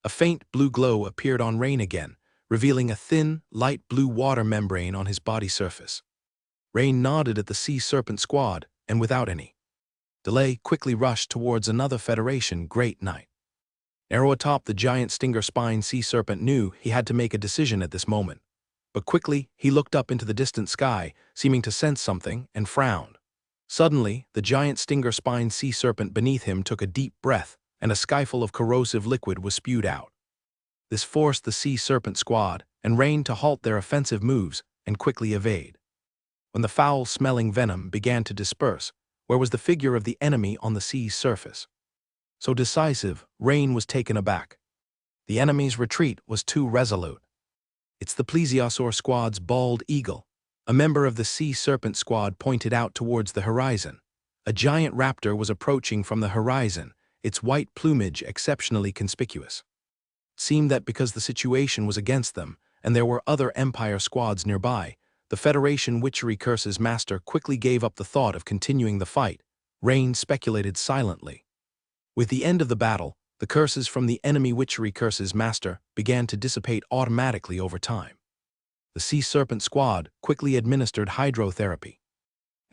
A faint blue glow appeared on Rain again, revealing a thin, light blue water membrane on his body surface. Rain nodded at the Sea Serpent Squad, and without any delay quickly rushed towards another Federation Great Knight. Narrow atop the giant Stinger Spine Sea Serpent knew he had to make a decision at this moment. But quickly, he looked up into the distant sky, seeming to sense something, and frowned. Suddenly, the giant Stinger Spine Sea Serpent beneath him took a deep breath, and a skyful of corrosive liquid was spewed out. This forced the Sea Serpent Squad and Rain to halt their offensive moves and quickly evade. When the foul-smelling venom began to disperse, where was the figure of the enemy on the sea's surface? So decisive, Rain was taken aback. The enemy's retreat was too resolute. "It's the Plesiosaur Squad's bald eagle," a member of the Sea Serpent Squad pointed out towards the horizon. A giant raptor was approaching from the horizon, its white plumage exceptionally conspicuous. It seemed that because the situation was against them, and there were other Empire squads nearby, the Federation Witchery Curse's master quickly gave up the thought of continuing the fight. Rain speculated silently. With the end of the battle, the curses from the enemy Witchery Curse's master began to dissipate automatically over time. The Sea Serpent Squad quickly administered hydrotherapy,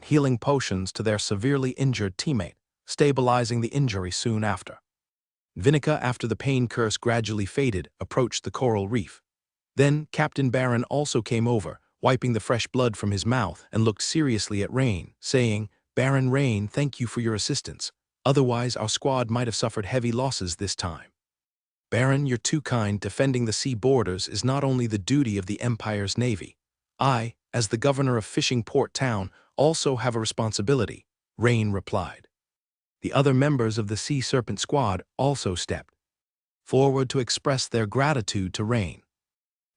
healing potions to their severely injured teammate, stabilizing the injury soon after. Vinica, after the pain curse gradually faded, approached the coral reef. Then Captain Baron also came over, wiping the fresh blood from his mouth, and looked seriously at Rain, saying, "Baron Rain, thank you for your assistance. Otherwise, our squad might have suffered heavy losses this time." "Baron, you're too kind. Defending the sea borders is not only the duty of the Empire's Navy. I, as the governor of Fishing Port Town, also have a responsibility," Rain replied. The other members of the Sea Serpent Squad also stepped forward to express their gratitude to Rain.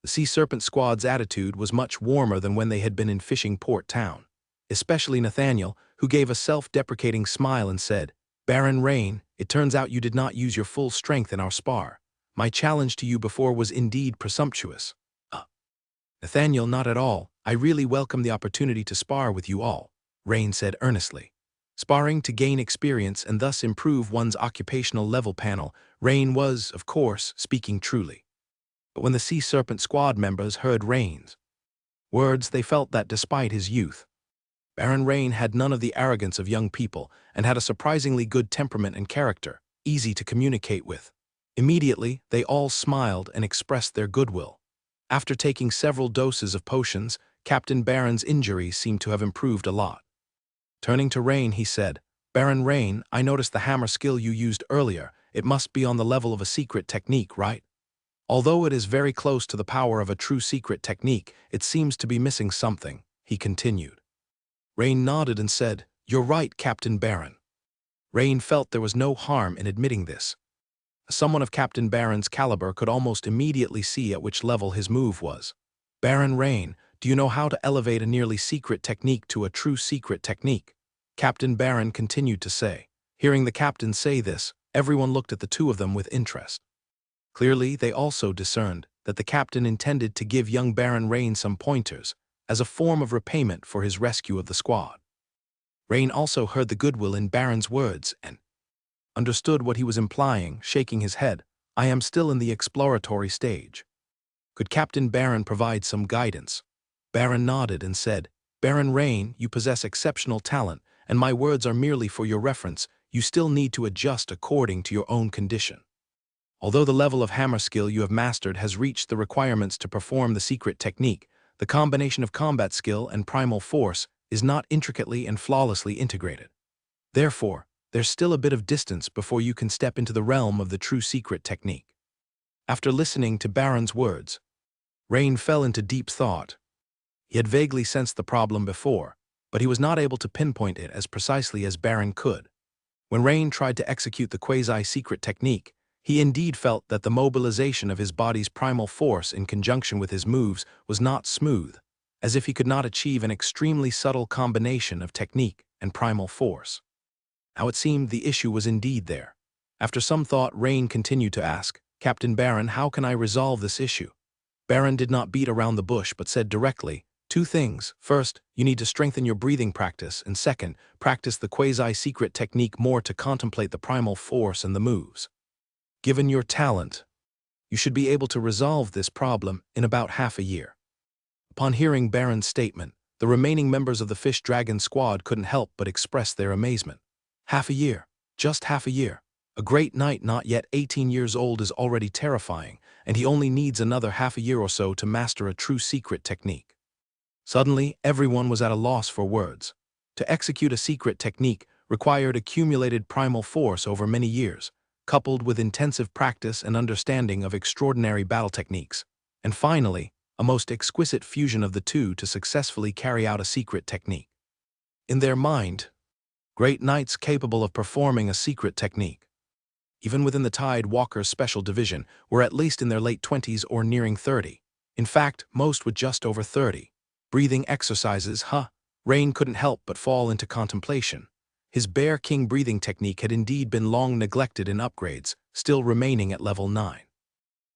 The Sea Serpent Squad's attitude was much warmer than when they had been in Fishing Port Town, especially Nathaniel, who gave a self-deprecating smile and said, "Baron Rain, it turns out you did not use your full strength in our spar. My challenge to you before was indeed presumptuous." Nathaniel, not at all. I really welcome the opportunity to spar with you all," Rain said earnestly. Sparring to gain experience and thus improve one's occupational level panel, Rain was, of course, speaking truly. But when the Sea Serpent Squad members heard Rain's words, they felt that despite his youth, Baron Rain had none of the arrogance of young people and had a surprisingly good temperament and character, easy to communicate with. Immediately, they all smiled and expressed their goodwill. After taking several doses of potions, Captain Baron's injuries seemed to have improved a lot. Turning to Rain, he said, "Baron Rain, I noticed the hammer skill you used earlier. It must be on the level of a secret technique, right? Although it is very close to the power of a true secret technique, it seems to be missing something," he continued. Rain nodded and said, "You're right, Captain Baron." Rain felt there was no harm in admitting this. Someone of Captain Baron's caliber could almost immediately see at which level his move was. "Baron Rain, do you know how to elevate a nearly secret technique to a true secret technique?" Captain Baron continued to say. Hearing the captain say this, everyone looked at the two of them with interest. Clearly, they also discerned that the captain intended to give young Baron Rain some pointers as a form of repayment for his rescue of the squad. Rain also heard the goodwill in Baron's words and understood what he was implying, shaking his head. "I am still in the exploratory stage. Could Captain Baron provide some guidance?" Baron nodded and said, "Baron Rain, you possess exceptional talent, and my words are merely for your reference. You still need to adjust according to your own condition. Although the level of hammer skill you have mastered has reached the requirements to perform the secret technique, the combination of combat skill and primal force is not intricately and flawlessly integrated. Therefore, there's still a bit of distance before you can step into the realm of the true secret technique. After listening to Baron's words, Rain fell into deep thought. He had vaguely sensed the problem before, but he was not able to pinpoint it as precisely as Baron could. When Rain tried to execute the quasi-secret technique, he indeed felt that the mobilization of his body's primal force in conjunction with his moves was not smooth, as if he could not achieve an extremely subtle combination of technique and primal force. Now it seemed the issue was indeed there. After some thought, Rain continued to ask, "Captain Baron, how can I resolve this issue?" Baron did not beat around the bush but said directly, "Two things. First, you need to strengthen your breathing practice, and second, practice the quasi-secret technique more to contemplate the primal force and the moves. Given your talent, you should be able to resolve this problem in about half a year." Upon hearing Baron's statement, the remaining members of the Fish Dragon squad couldn't help but express their amazement. Half a year. Just half a year. A great knight not yet 18 years old is already terrifying, and he only needs another half a year or so to master a true secret technique. Suddenly, everyone was at a loss for words. To execute a secret technique required accumulated primal force over many years, coupled with intensive practice and understanding of extraordinary battle techniques, and finally, a most exquisite fusion of the two to successfully carry out a secret technique. In their mind, great knights capable of performing a secret technique, even within the Tide Walkers Special Division, were at least in their late 20s or nearing 30. In fact, most were just over 30. Breathing exercises, Rain couldn't help but fall into contemplation. His Bear King breathing technique had indeed been long neglected in upgrades, still remaining at level 9.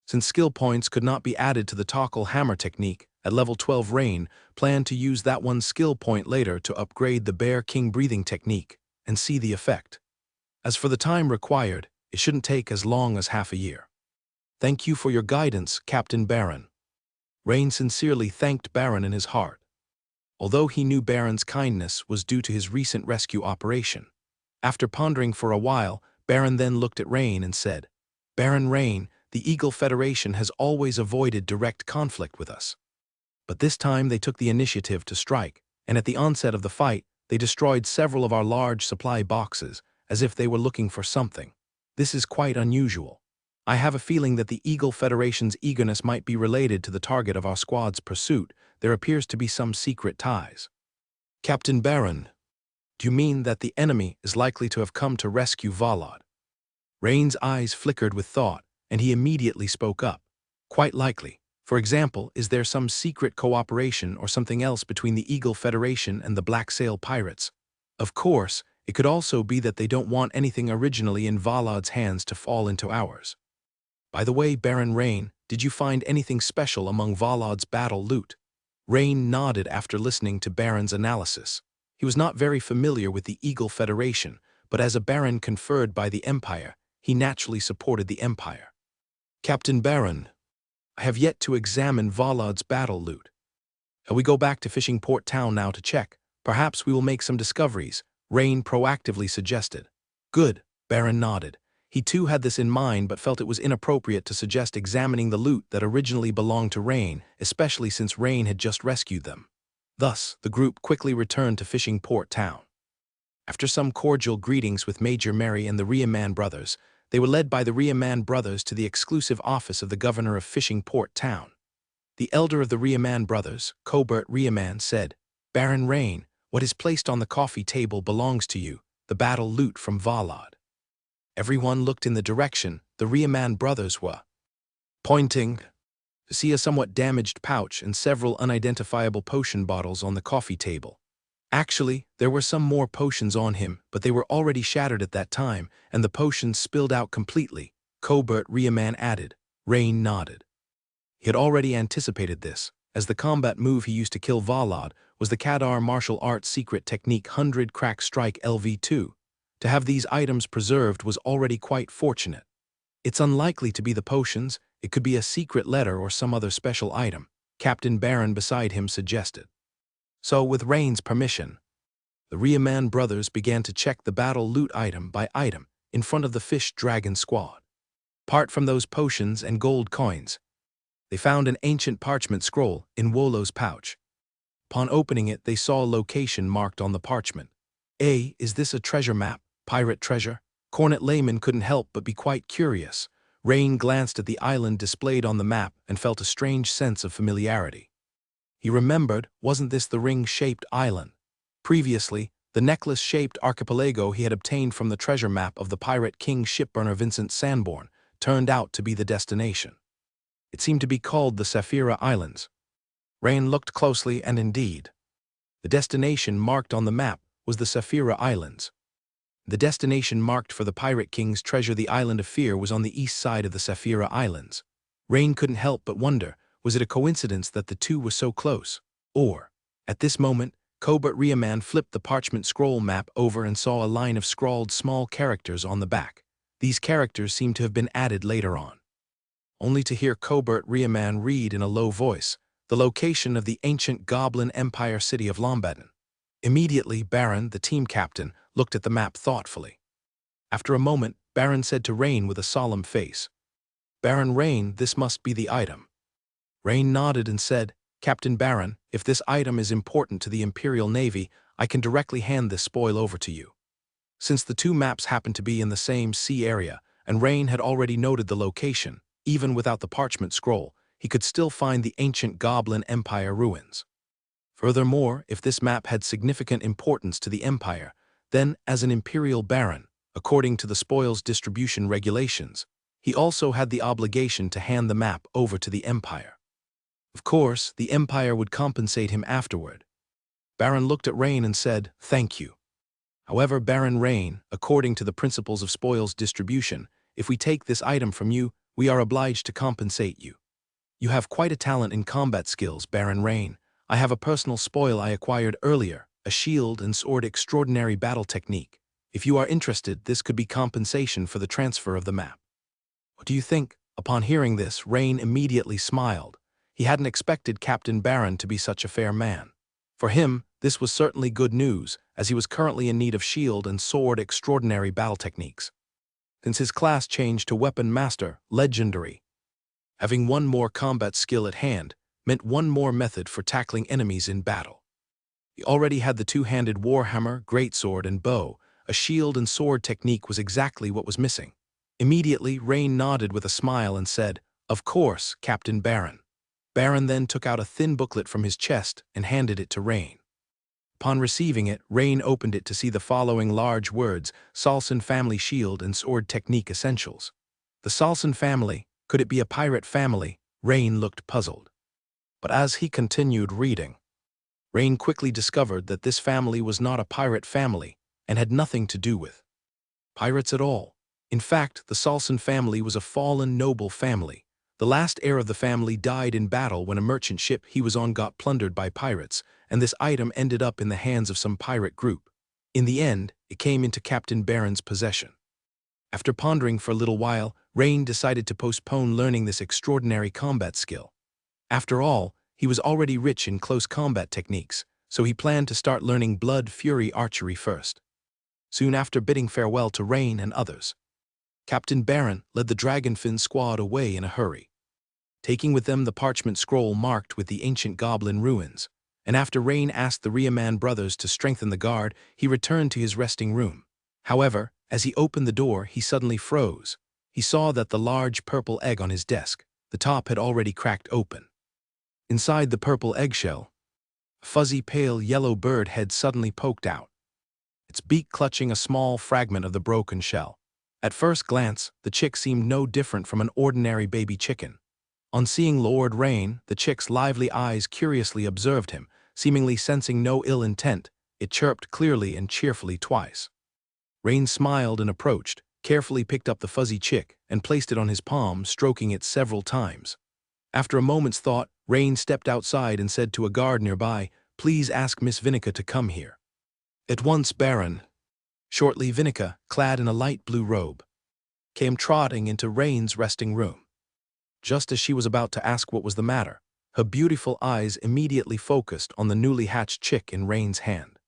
Since skill points could not be added to the Tockle Hammer technique, at level 12 Rain planned to use that one skill point later to upgrade the Bear King breathing technique and see the effect. As for the time required, it shouldn't take as long as half a year. "Thank you for your guidance, Captain Baron." Rain sincerely thanked Baron in his heart. Although he knew Baron's kindness was due to his recent rescue operation. After pondering for a while, Baron then looked at Rain and said, "Baron Rain, the Eagle Federation has always avoided direct conflict with us. But this time they took the initiative to strike, and at the onset of the fight, they destroyed several of our large supply boxes, as if they were looking for something. This is quite unusual. I have a feeling that the Eagle Federation's eagerness might be related to the target of our squad's pursuit. There appears to be some secret ties." "Captain Baron, do you mean that the enemy is likely to have come to rescue Valad?" Rain's eyes flickered with thought, and he immediately spoke up. "Quite likely. For example, is there some secret cooperation or something else between the Eagle Federation and the Black Sail Pirates? Of course, it could also be that they don't want anything originally in Valad's hands to fall into ours. By the way, Baron Rain, did you find anything special among Valad's battle loot?" Rain nodded after listening to Baron's analysis. He was not very familiar with the Eagle Federation, but as a Baron conferred by the Empire, he naturally supported the Empire. "Captain Baron, I have yet to examine Valad's battle loot. Shall we go back to Fishing Port Town now to check? Perhaps we will make some discoveries," Rain proactively suggested. "Good," Baron nodded. He too had this in mind but felt it was inappropriate to suggest examining the loot that originally belonged to Rain, especially since Rain had just rescued them. Thus, the group quickly returned to Fishing Port Town. After some cordial greetings with Major Mary and the Riaman brothers, they were led by the Riaman brothers to the exclusive office of the governor of Fishing Port Town. The elder of the Riaman brothers, Cobert Riaman, said, "Baron Rain, what is placed on the coffee table belongs to you, the battle loot from Valad." Everyone looked in the direction the Riaman brothers were pointing to see a somewhat damaged pouch and several unidentifiable potion bottles on the coffee table. Actually, there were some more potions on him, but they were already shattered at that time, and the potions spilled out completely, Cobert Riaman added. Rain nodded. He had already anticipated this, as the combat move he used to kill Valad was the Kadar martial arts secret technique 100 Crack Strike LV2. To have these items preserved was already quite fortunate. "It's unlikely to be the potions, it could be a secret letter or some other special item," Captain Baron beside him suggested. So, with Rain's permission, the Riaman brothers began to check the battle loot item by item in front of the Fish Dragon squad. Apart from those potions and gold coins, they found an ancient parchment scroll in Wolo's pouch. Upon opening it, they saw a location marked on the parchment. "Is this a treasure map?" Pirate treasure? Cornet Layman couldn't help but be quite curious. Rain glanced at the island displayed on the map and felt a strange sense of familiarity. He remembered, wasn't this the ring-shaped island? Previously, the necklace-shaped archipelago he had obtained from the treasure map of the pirate king shipburner Vincent Sanborn turned out to be the destination. It seemed to be called the Sapphira Islands. Rain looked closely, and indeed, the destination marked on the map was the Sapphira Islands. The destination marked for the Pirate King's treasure, the Island of Fear, was on the east side of the Sapphira Islands. Rain couldn't help but wonder, was it a coincidence that the two were so close? Or, at this moment, Cobert Riemann flipped the parchment scroll map over and saw a line of scrawled small characters on the back. These characters seemed to have been added later on. Only to hear Cobert Riemann read in a low voice, the location of the ancient Goblin Empire city of Lombadon. Immediately, Baron, the team captain, looked at the map thoughtfully. After a moment, Baron said to Rain with a solemn face, "Baron Rain, this must be the item." Rain nodded and said, "Captain Baron, if this item is important to the Imperial Navy, I can directly hand this spoil over to you." Since the two maps happened to be in the same sea area, and Rain had already noted the location, even without the parchment scroll, he could still find the ancient Goblin Empire ruins. Furthermore, if this map had significant importance to the Empire, then, as an Imperial Baron, according to the spoils distribution regulations, he also had the obligation to hand the map over to the Empire. Of course, the Empire would compensate him afterward. Baron looked at Rain and said, "Thank you. However, Baron Rain, according to the principles of spoils distribution, if we take this item from you, we are obliged to compensate you. You have quite a talent in combat skills, Baron Rain. I have a personal spoil I acquired earlier, a shield and sword extraordinary battle technique. If you are interested, this could be compensation for the transfer of the map." "What do you think?" Upon hearing this, Rain immediately smiled. He hadn't expected Captain Baron to be such a fair man. For him, this was certainly good news, as he was currently in need of shield and sword extraordinary battle techniques. Since his class changed to Weapon Master, Legendary, having one more combat skill at hand meant one more method for tackling enemies in battle. He already had the two-handed warhammer, greatsword, and bow. A shield and sword technique was exactly what was missing. Immediately, Rain nodded with a smile and said, "Of course, Captain Baron." Baron then took out a thin booklet from his chest and handed it to Rain. Upon receiving it, Rain opened it to see the following large words: Salson Family Shield and Sword Technique Essentials. The Salson family, could it be a pirate family? Rain looked puzzled. But as he continued reading, Rain quickly discovered that this family was not a pirate family and had nothing to do with pirates at all. In fact, the Salson family was a fallen noble family. The last heir of the family died in battle when a merchant ship he was on got plundered by pirates, and this item ended up in the hands of some pirate group. In the end, it came into Captain Baron's possession. After pondering for a little while, Rain decided to postpone learning this extraordinary combat skill. After all, he was already rich in close combat techniques, so he planned to start learning Blood Fury archery first. Soon after bidding farewell to Rain and others, Captain Baron led the Dragonfin squad away in a hurry, taking with them the parchment scroll marked with the ancient goblin ruins, and after Rain asked the Riemann brothers to strengthen the guard, he returned to his resting room. However, as he opened the door, he suddenly froze. He saw that the large purple egg on his desk, the top had already cracked open. Inside the purple eggshell, a fuzzy pale yellow bird head suddenly poked out, its beak clutching a small fragment of the broken shell. At first glance, the chick seemed no different from an ordinary baby chicken. On seeing Lord Rain, the chick's lively eyes curiously observed him, seemingly sensing no ill intent. It chirped clearly and cheerfully twice. Rain smiled and approached, carefully picked up the fuzzy chick, and placed it on his palm, stroking it several times. After a moment's thought, Rain stepped outside and said to a guard nearby, "Please ask Miss Vinica to come here." "At once, Baron." Shortly, Vinica, clad in a light blue robe, came trotting into Rain's resting room. Just as she was about to ask what was the matter, her beautiful eyes immediately focused on the newly hatched chick in Rain's hand.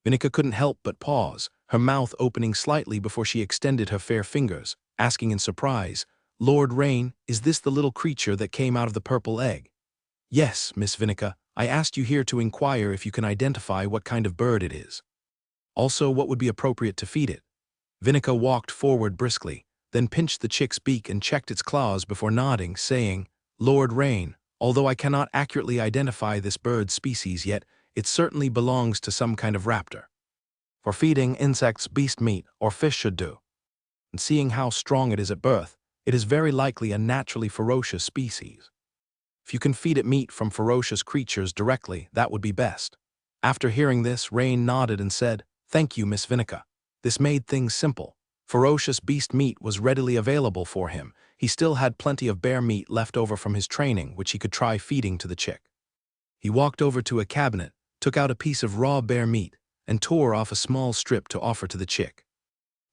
Vinica couldn't help but pause, her mouth opening slightly before she extended her fair fingers, asking in surprise, "Lord Rain, is this the little creature that came out of the purple egg?" "Yes, Miss Vinica. I asked you here to inquire if you can identify what kind of bird it is. Also, what would be appropriate to feed it." Vinica walked forward briskly, then pinched the chick's beak and checked its claws before nodding, saying, "Lord Rain, although I cannot accurately identify this bird species yet, it certainly belongs to some kind of raptor. For feeding insects, beast meat, or fish should do. And seeing how strong it is at birth, it is very likely a naturally ferocious species. If you can feed it meat from ferocious creatures directly, that would be best." After hearing this, Rain nodded and said, "Thank you, Miss Vinica. This made things simple. Ferocious beast meat was readily available for him. He still had plenty of bear meat left over from his training, which he could try feeding to the chick." He walked over to a cabinet, took out a piece of raw bear meat, and tore off a small strip to offer to the chick.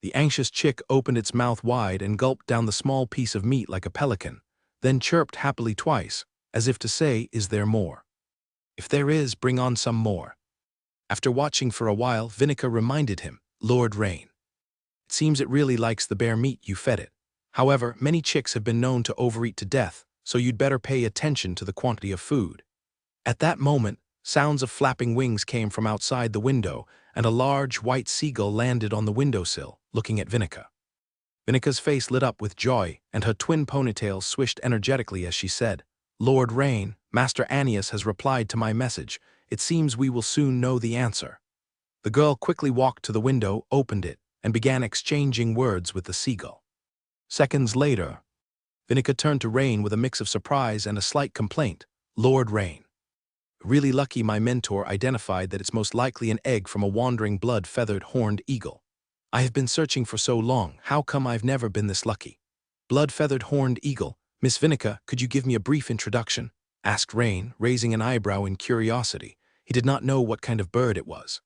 The anxious chick opened its mouth wide and gulped down the small piece of meat like a pelican, then chirped happily twice, as if to say, "Is there more? If there is, bring on some more." After watching for a while, Vinica reminded him, "Lord Rain, it seems it really likes the bear meat you fed it. However, many chicks have been known to overeat to death, so you'd better pay attention to the quantity of food." At that moment, sounds of flapping wings came from outside the window, and a large white seagull landed on the windowsill, looking at Vinica. Vinica's face lit up with joy, and her twin ponytails swished energetically as she said, "Lord Rain, Master Annius has replied to my message. It seems we will soon know the answer." The girl quickly walked to the window, opened it, and began exchanging words with the seagull. Seconds later, Vinica turned to Rain with a mix of surprise and a slight complaint. "Lord Rain, really lucky my mentor identified that it's most likely an egg from a wandering blood-feathered horned eagle. I have been searching for so long, how come I've never been this lucky?" "Blood-feathered horned eagle, Miss Vinica, could you give me a brief introduction?" asked Rain, raising an eyebrow in curiosity. He did not know what kind of bird it was.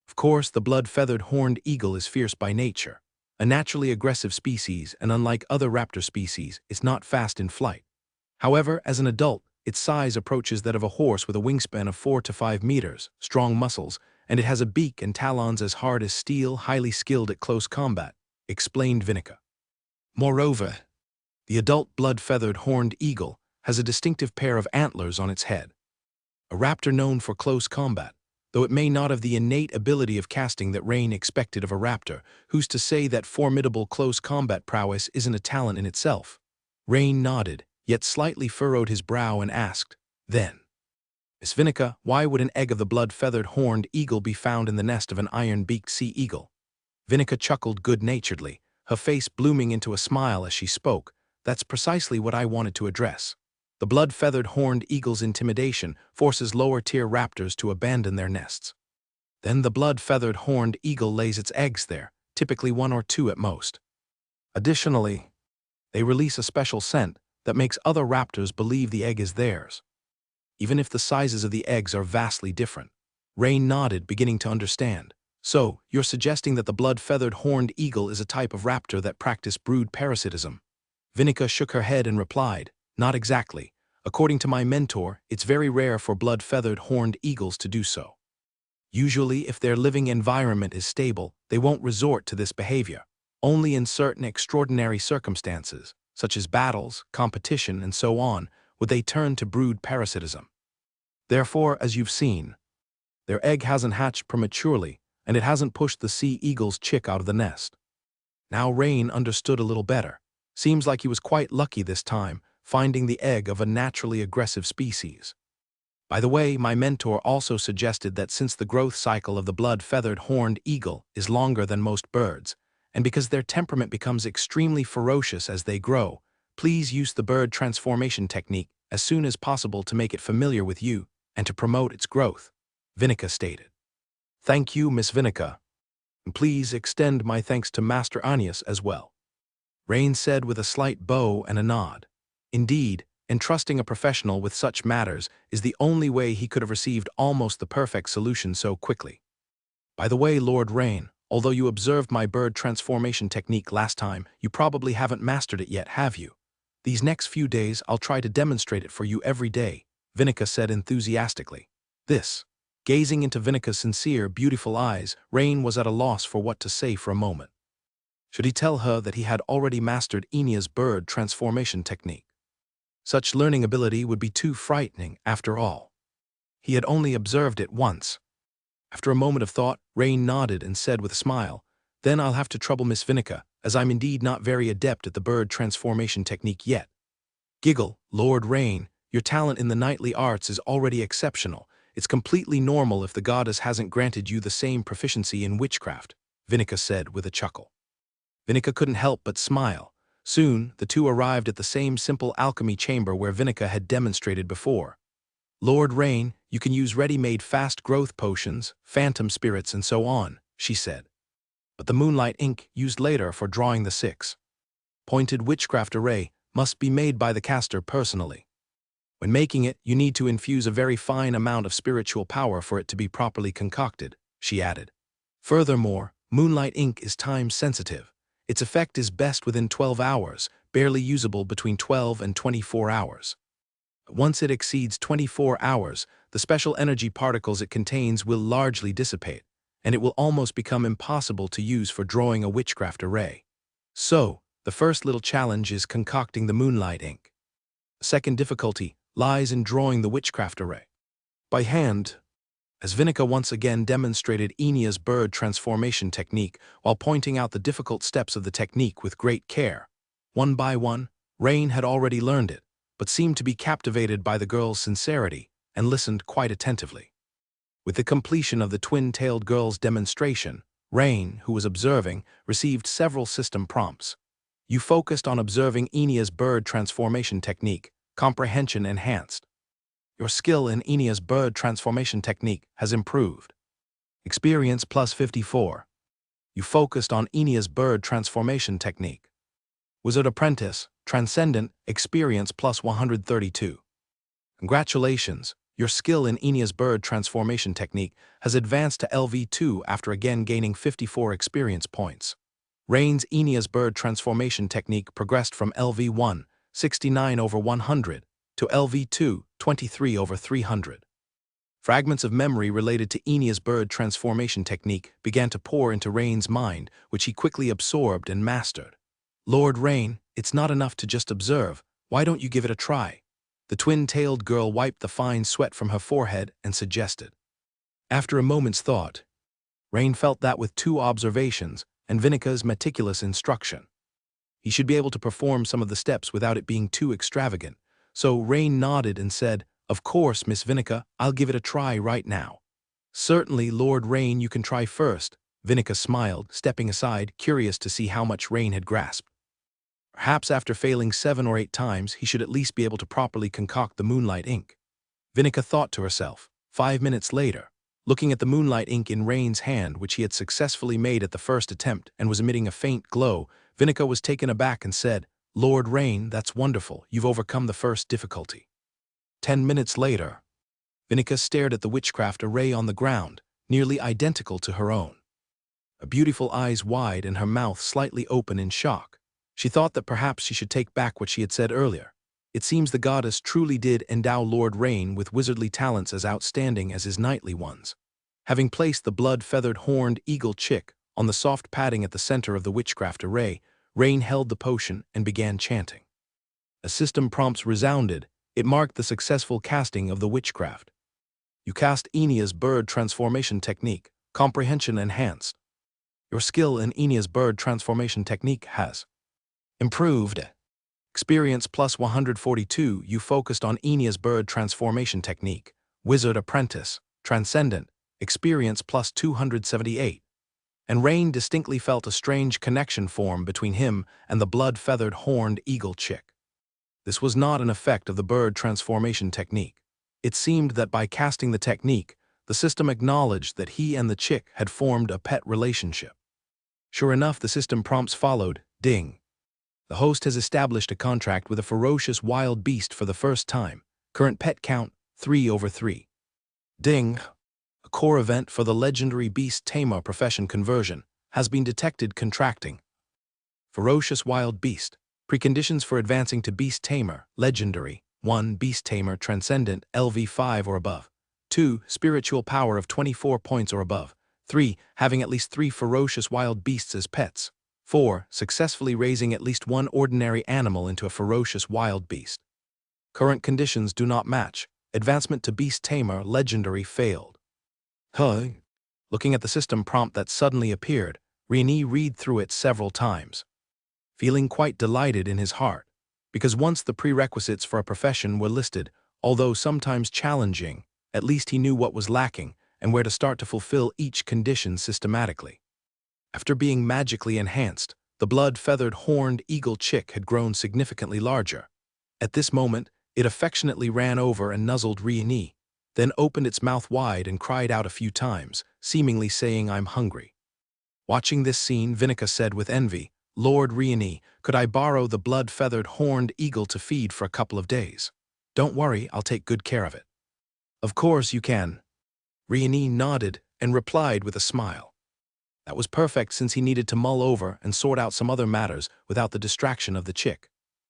Of course, the blood-feathered horned eagle is fierce by nature. A naturally aggressive species, and unlike other raptor species, it's not fast in flight. However, as an adult, its size approaches that of a horse with a wingspan of 4 to 5 meters, strong muscles, and it has a beak and talons as hard as steel, highly skilled at close combat, explained Vinica. Moreover, the adult blood-feathered horned eagle has a distinctive pair of antlers on its head. A raptor known for close combat, though it may not have the innate ability of casting that Rain expected of a raptor. Who's to say that formidable close combat prowess isn't a talent in itself? Rain nodded, yet slightly furrowed his brow and asked, "Then, Miss Vinica, why would an egg of the blood-feathered horned eagle be found in the nest of an iron-beaked sea eagle?" Vinica chuckled good-naturedly, her face blooming into a smile as she spoke. "That's precisely what I wanted to address. The blood-feathered horned eagle's intimidation forces lower-tier raptors to abandon their nests. Then the blood-feathered horned eagle lays its eggs there, typically 1 or 2 at most. Additionally, they release a special scent that makes other raptors believe the egg is theirs, even if the sizes of the eggs are vastly different." Rain nodded, beginning to understand. "So, you're suggesting that the blood-feathered horned eagle is a type of raptor that practice brood parasitism?" Vinica shook her head and replied, "Not exactly. According to my mentor, it's very rare for blood-feathered horned eagles to do so. Usually, if their living environment is stable, they won't resort to this behavior. Only in certain extraordinary circumstances, such as battles, competition, and so on, would they turn to brood parasitism. Therefore, as you've seen, their egg hasn't hatched prematurely, and it hasn't pushed the sea eagle's chick out of the nest." Now Rain understood a little better. Seems like he was quite lucky this time, finding the egg of a naturally aggressive species. By the way, my mentor also suggested that since the growth cycle of the blood-feathered horned eagle is longer than most birds, and because their temperament becomes extremely ferocious as they grow, please use the bird transformation technique as soon as possible to make it familiar with you and to promote its growth," Vinica stated. "Thank you, Miss Vinica. And please extend my thanks to Master Annius as well," Rain said with a slight bow and a nod. Indeed, entrusting a professional with such matters is the only way he could have received almost the perfect solution so quickly. "By the way, Lord Rain, although you observed my bird transformation technique last time, you probably haven't mastered it yet, have you? These next few days I'll try to demonstrate it for you every day," Vinica said enthusiastically. Gazing into Vinica's sincere, beautiful eyes, Rain was at a loss for what to say for a moment. Should he tell her that he had already mastered Enia's bird transformation technique? Such learning ability would be too frightening, after all. He had only observed it once. After a moment of thought, Rain nodded and said with a smile, Then I'll have to trouble Miss Vinica, as I'm indeed not very adept at the bird transformation technique yet. Giggle, Lord Rain, your talent in the knightly arts is already exceptional. It's completely normal if the goddess hasn't granted you the same proficiency in witchcraft, Vinica said with a chuckle. Vinica couldn't help but smile. Soon, the two arrived at the same simple alchemy chamber where Vinica had demonstrated before. Lord Rain, you can use ready-made fast growth potions, phantom spirits, and so on, she said. But the moonlight ink used later for drawing the six-pointed witchcraft array must be made by the caster personally. When making it, you need to infuse a very fine amount of spiritual power for it to be properly concocted, she added. Furthermore, moonlight ink is time-sensitive. Its effect is best within 12 hours, barely usable between 12 and 24 hours. Once it exceeds 24 hours, the special energy particles it contains will largely dissipate, and it will almost become impossible to use for drawing a witchcraft array. So, the first little challenge is concocting the moonlight ink. The second difficulty lies in drawing the witchcraft array by hand, as Vinica once again demonstrated Enia's bird transformation technique while pointing out the difficult steps of the technique with great care. One by one, Rain had already learned it, but seemed to be captivated by the girl's sincerity and listened quite attentively. With the completion of the twin-tailed girl's demonstration, Rain, who was observing, received several system prompts. You focused on observing Enia's bird transformation technique, comprehension enhanced. Your skill in Enia's bird transformation technique has improved. Experience plus 54. You focused on Enia's bird transformation technique. Wizard Apprentice, Transcendent, experience plus 132. Congratulations, your skill in Enia's bird transformation technique has advanced to LV2 after again gaining 54 experience points. Rain's Enia's bird transformation technique progressed from LV1, 69 over 100, to LV2, 23 over 300. Fragments of memory related to Enia's bird transformation technique began to pour into Rain's mind, which he quickly absorbed and mastered. Lord Rain, it's not enough to just observe. Why don't you give it a try? The twin-tailed girl wiped the fine sweat from her forehead and suggested. After a moment's thought, Rain felt that with 2 observations and Vinica's meticulous instruction, he should be able to perform some of the steps without it being too extravagant. So Rain nodded and said, "Of course, Miss Vinica, I'll give it a try right now." "Certainly, Lord Rain, you can try first," Vinica smiled, stepping aside, curious to see how much Rain had grasped. Perhaps after failing 7 or 8 times, he should at least be able to properly concoct the moonlight ink. Vinica thought to herself. 5 minutes later, looking at the moonlight ink in Rain's hand, which he had successfully made at the first attempt and was emitting a faint glow, Vinica was taken aback and said, "Lord Rain, that's wonderful. You've overcome the first difficulty." 10 minutes later, Vinica stared at the witchcraft array on the ground, nearly identical to her own. Her beautiful eyes wide and her mouth slightly open in shock. She thought that perhaps she should take back what she had said earlier. It seems the goddess truly did endow Lord Rain with wizardly talents as outstanding as his knightly ones. Having placed the blood-feathered horned eagle chick on the soft padding at the center of the witchcraft array, Rain held the potion and began chanting. As system prompts resounded, it marked the successful casting of the witchcraft. You cast Enia's bird transformation technique, comprehension enhanced. Your skill in Enia's bird transformation technique has improved. Experience plus 142. You focused on Enia's bird transformation technique, Wizard Apprentice, Transcendent, experience plus 278. And Rain distinctly felt a strange connection form between him and the blood-feathered horned eagle chick. This was not an effect of the bird transformation technique. It seemed that by casting the technique, the system acknowledged that he and the chick had formed a pet relationship. Sure enough, the system prompts followed. Ding. The host has established a contract with a ferocious wild beast for the first time. Current pet count, 3 over 3. Ding. A core event for the legendary beast tamer profession conversion has been detected contracting. Ferocious wild beast. Preconditions for advancing to beast tamer, legendary. 1. Beast tamer transcendent, LV5 or above. 2. Spiritual power of 24 points or above. 3. Having at least 3 ferocious wild beasts as pets. 4. Successfully raising at least 1 ordinary animal into a ferocious wild beast. Current conditions do not match. Advancement to beast tamer, legendary failed. Looking at the system prompt that suddenly appeared, Rini read through it several times, feeling quite delighted in his heart, because once the prerequisites for a profession were listed, although sometimes challenging, at least he knew what was lacking and where to start to fulfill each condition systematically. After being magically enhanced, the blood-feathered horned eagle chick had grown significantly larger. At this moment, it affectionately ran over and nuzzled Rini, then opened its mouth wide and cried out a few times, seemingly saying, "I'm hungry." Watching this scene, Vinica said with envy, "Lord Rini, could I borrow the blood-feathered horned eagle to feed for a couple of days? Don't worry, I'll take good care of it." "Of course you can." Rini nodded and replied with a smile. That was perfect since he needed to mull over and sort out some other matters without the distraction of the chick.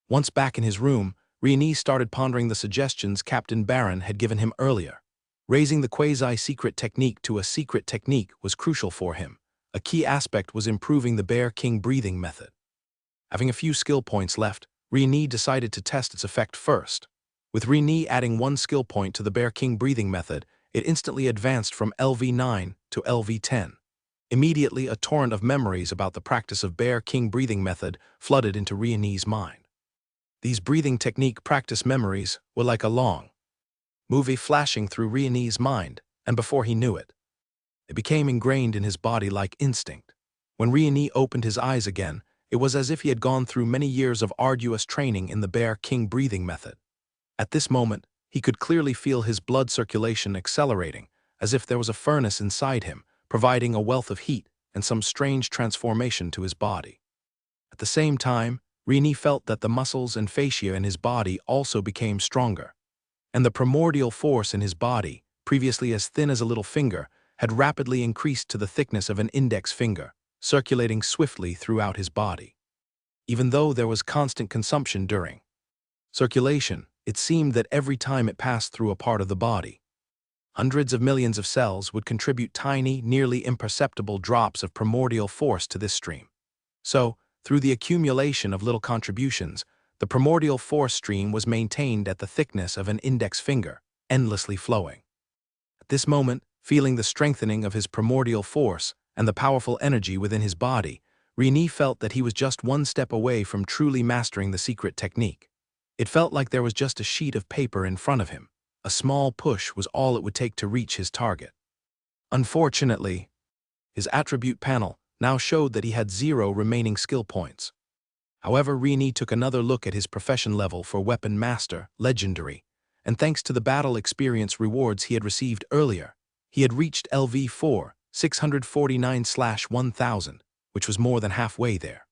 Once back in his room, Rini started pondering the suggestions Captain Barron had given him earlier. Raising the quasi-secret technique to a secret technique was crucial for him. A key aspect was improving the Bear King breathing method. Having a few skill points left, Rini decided to test its effect first. With Rini adding one skill point to the Bear King breathing method, it instantly advanced from LV9 to LV10. Immediately, a torrent of memories about the practice of Bear King breathing method flooded into Rini's mind. These breathing technique practice memories were like a long movie flashing through Rini's mind, and before he knew it, they became ingrained in his body like instinct. When Rini opened his eyes again, it was as if he had gone through many years of arduous training in the Bear King breathing method. At this moment, he could clearly feel his blood circulation accelerating, as if there was a furnace inside him, providing a wealth of heat and some strange transformation to his body. At the same time, Rini felt that the muscles and fascia in his body also became stronger, and the primordial force in his body, previously as thin as a little finger, had rapidly increased to the thickness of an index finger, circulating swiftly throughout his body. Even though there was constant consumption during circulation, it seemed that every time it passed through a part of the body, hundreds of millions of cells would contribute tiny, nearly imperceptible drops of primordial force to this stream. So, through the accumulation of little contributions, the primordial force stream was maintained at the thickness of an index finger, endlessly flowing. At this moment, feeling the strengthening of his primordial force and the powerful energy within his body, Rini felt that he was just one step away from truly mastering the secret technique. It felt like there was just a sheet of paper in front of him. A small push was all it would take to reach his target. Unfortunately, his attribute panel now showed that he had 0 remaining skill points. However, Rini took another look at his profession level for Weapon Master, Legendary, and thanks to the battle experience rewards he had received earlier, he had reached LV4, 649/1000, which was more than halfway there.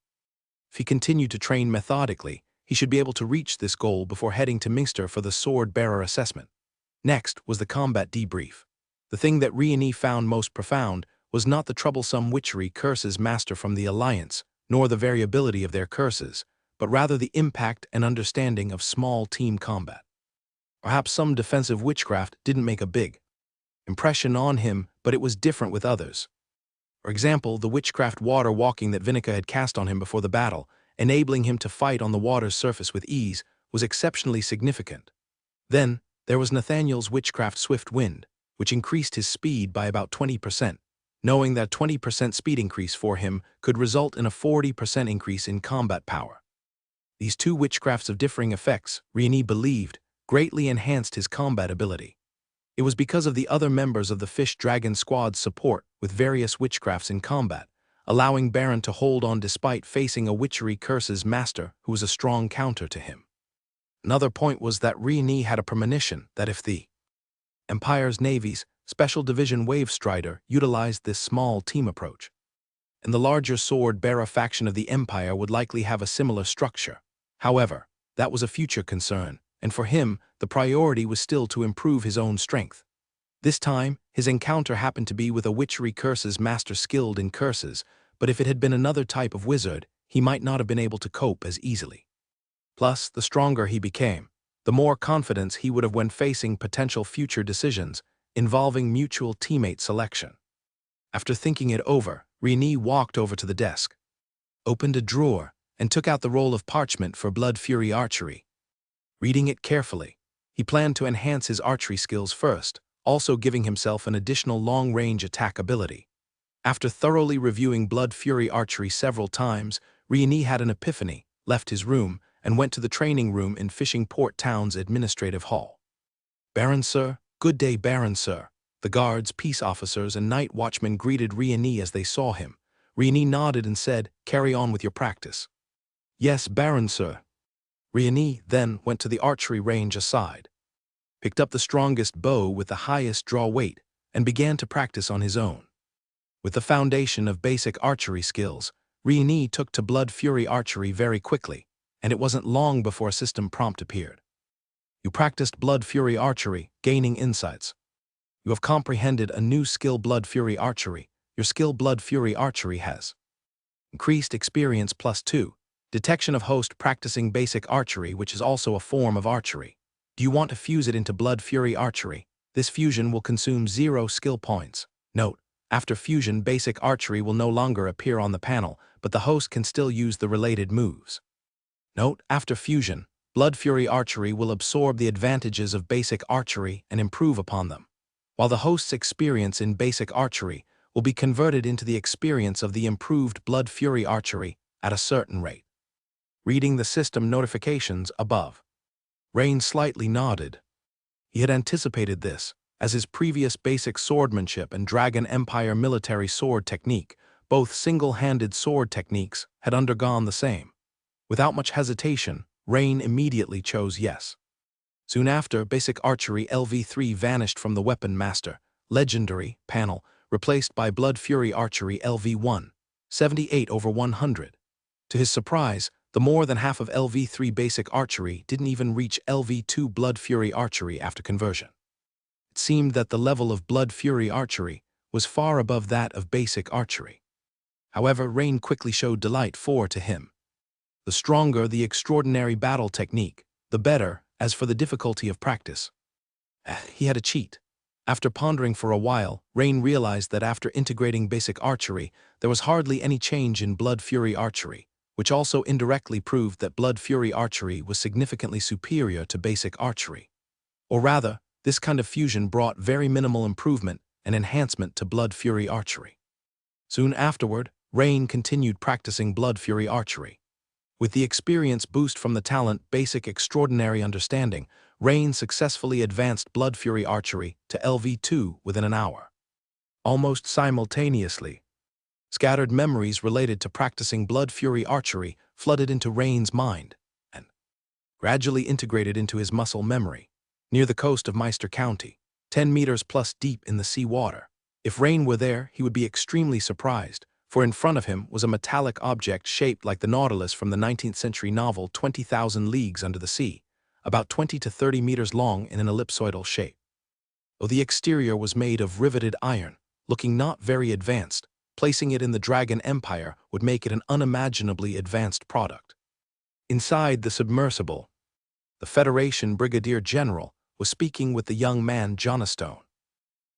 If he continued to train methodically, he should be able to reach this goal before heading to Minster for the Sword Bearer assessment. Next was the combat debrief. The thing that Rini found most profound was not the troublesome witchery curses master from the Alliance, nor the variability of their curses, but rather the impact and understanding of small team combat. Perhaps some defensive witchcraft didn't make a big impression on him, but it was different with others. For example, the witchcraft water walking that Vinica had cast on him before the battle, enabling him to fight on the water's surface with ease, was exceptionally significant. Then, there was Nathaniel's witchcraft swift wind, which increased his speed by about 20%. Knowing that 20% speed increase for him could result in a 40% increase in combat power. These two witchcrafts of differing effects, Rini believed, greatly enhanced his combat ability. It was because of the other members of the Fish Dragon Squad's support with various witchcrafts in combat, allowing Baron to hold on despite facing a witchery curses master who was a strong counter to him. Another point was that Rini had a premonition that if the Empire's Navy's Special Division Wave Strider utilized this small team approach, and the larger sword-bearer faction of the Empire would likely have a similar structure. However, that was a future concern, and for him, the priority was still to improve his own strength. This time, his encounter happened to be with a witchery curses master skilled in curses, but if it had been another type of wizard, he might not have been able to cope as easily. Plus, the stronger he became, the more confidence he would have when facing potential future decisions involving mutual teammate selection. After thinking it over, Rini walked over to the desk, opened a drawer, and took out the roll of parchment for Blood Fury Archery. Reading it carefully, he planned to enhance his archery skills first, also giving himself an additional long-range attack ability. After thoroughly reviewing Blood Fury Archery several times, Rieni had an epiphany, left his room, and went to the training room in Fishing Port Town's administrative hall. "Baron, sir. Good day, Baron, sir." The guards, peace officers, and night watchmen greeted Rieni as they saw him. Rieni nodded and said, "Carry on with your practice." "Yes, Baron, sir." Rieni then went to the archery range aside, picked up the strongest bow with the highest draw weight, and began to practice on his own. With the foundation of basic archery skills, Rieni took to Blood Fury Archery very quickly, and it wasn't long before a system prompt appeared. You practiced Blood Fury Archery, gaining insights. You have comprehended a new skill Blood Fury Archery. Your skill Blood Fury Archery has increased experience +2, detection of host practicing basic archery, which is also a form of archery. Do you want to fuse it into Blood Fury Archery? This fusion will consume 0 skill points. Note: after fusion, basic archery will no longer appear on the panel, but the host can still use the related moves. Note: after fusion, Blood Fury Archery will absorb the advantages of basic archery and improve upon them, while the host's experience in basic archery will be converted into the experience of the improved Blood Fury Archery at a certain rate. Reading the system notifications above, Rain slightly nodded. He had anticipated this, as his previous basic swordsmanship and Dragon Empire military sword technique, both single-handed sword techniques, had undergone the same. Without much hesitation, Rain immediately chose yes. Soon after, basic archery LV3 vanished from the Weapon Master Legendary panel, replaced by Blood Fury Archery LV1, 78/100. To his surprise, the more than half of LV3 basic archery didn't even reach LV2 Blood Fury Archery after conversion. It seemed that the level of Blood Fury Archery was far above that of basic archery. However, Rain quickly showed delight to him. The stronger the extraordinary battle technique, the better. As for the difficulty of practice, he had a cheat. After pondering for a while, Rain realized that after integrating basic archery, there was hardly any change in Blood Fury Archery, which also indirectly proved that Blood Fury Archery was significantly superior to basic archery. Or rather, this kind of fusion brought very minimal improvement and enhancement to Blood Fury Archery. Soon afterward, Rain continued practicing Blood Fury Archery. With the experience boost from the talent Basic Extraordinary Understanding, Rain successfully advanced Blood Fury Archery to LV2 within an hour. Almost simultaneously, scattered memories related to practicing Blood Fury Archery flooded into Rain's mind and gradually integrated into his muscle memory. Near the coast of Meister County, 10 meters plus deep in the sea water. If Rain were there, he would be extremely surprised, for in front of him was a metallic object shaped like the Nautilus from the 19th century novel 20,000 Leagues Under the Sea, about 20 to 30 meters long in an ellipsoidal shape. Though the exterior was made of riveted iron, looking not very advanced, placing it in the Dragon Empire would make it an unimaginably advanced product. Inside the submersible, the Federation Brigadier General was speaking with the young man Jonastone.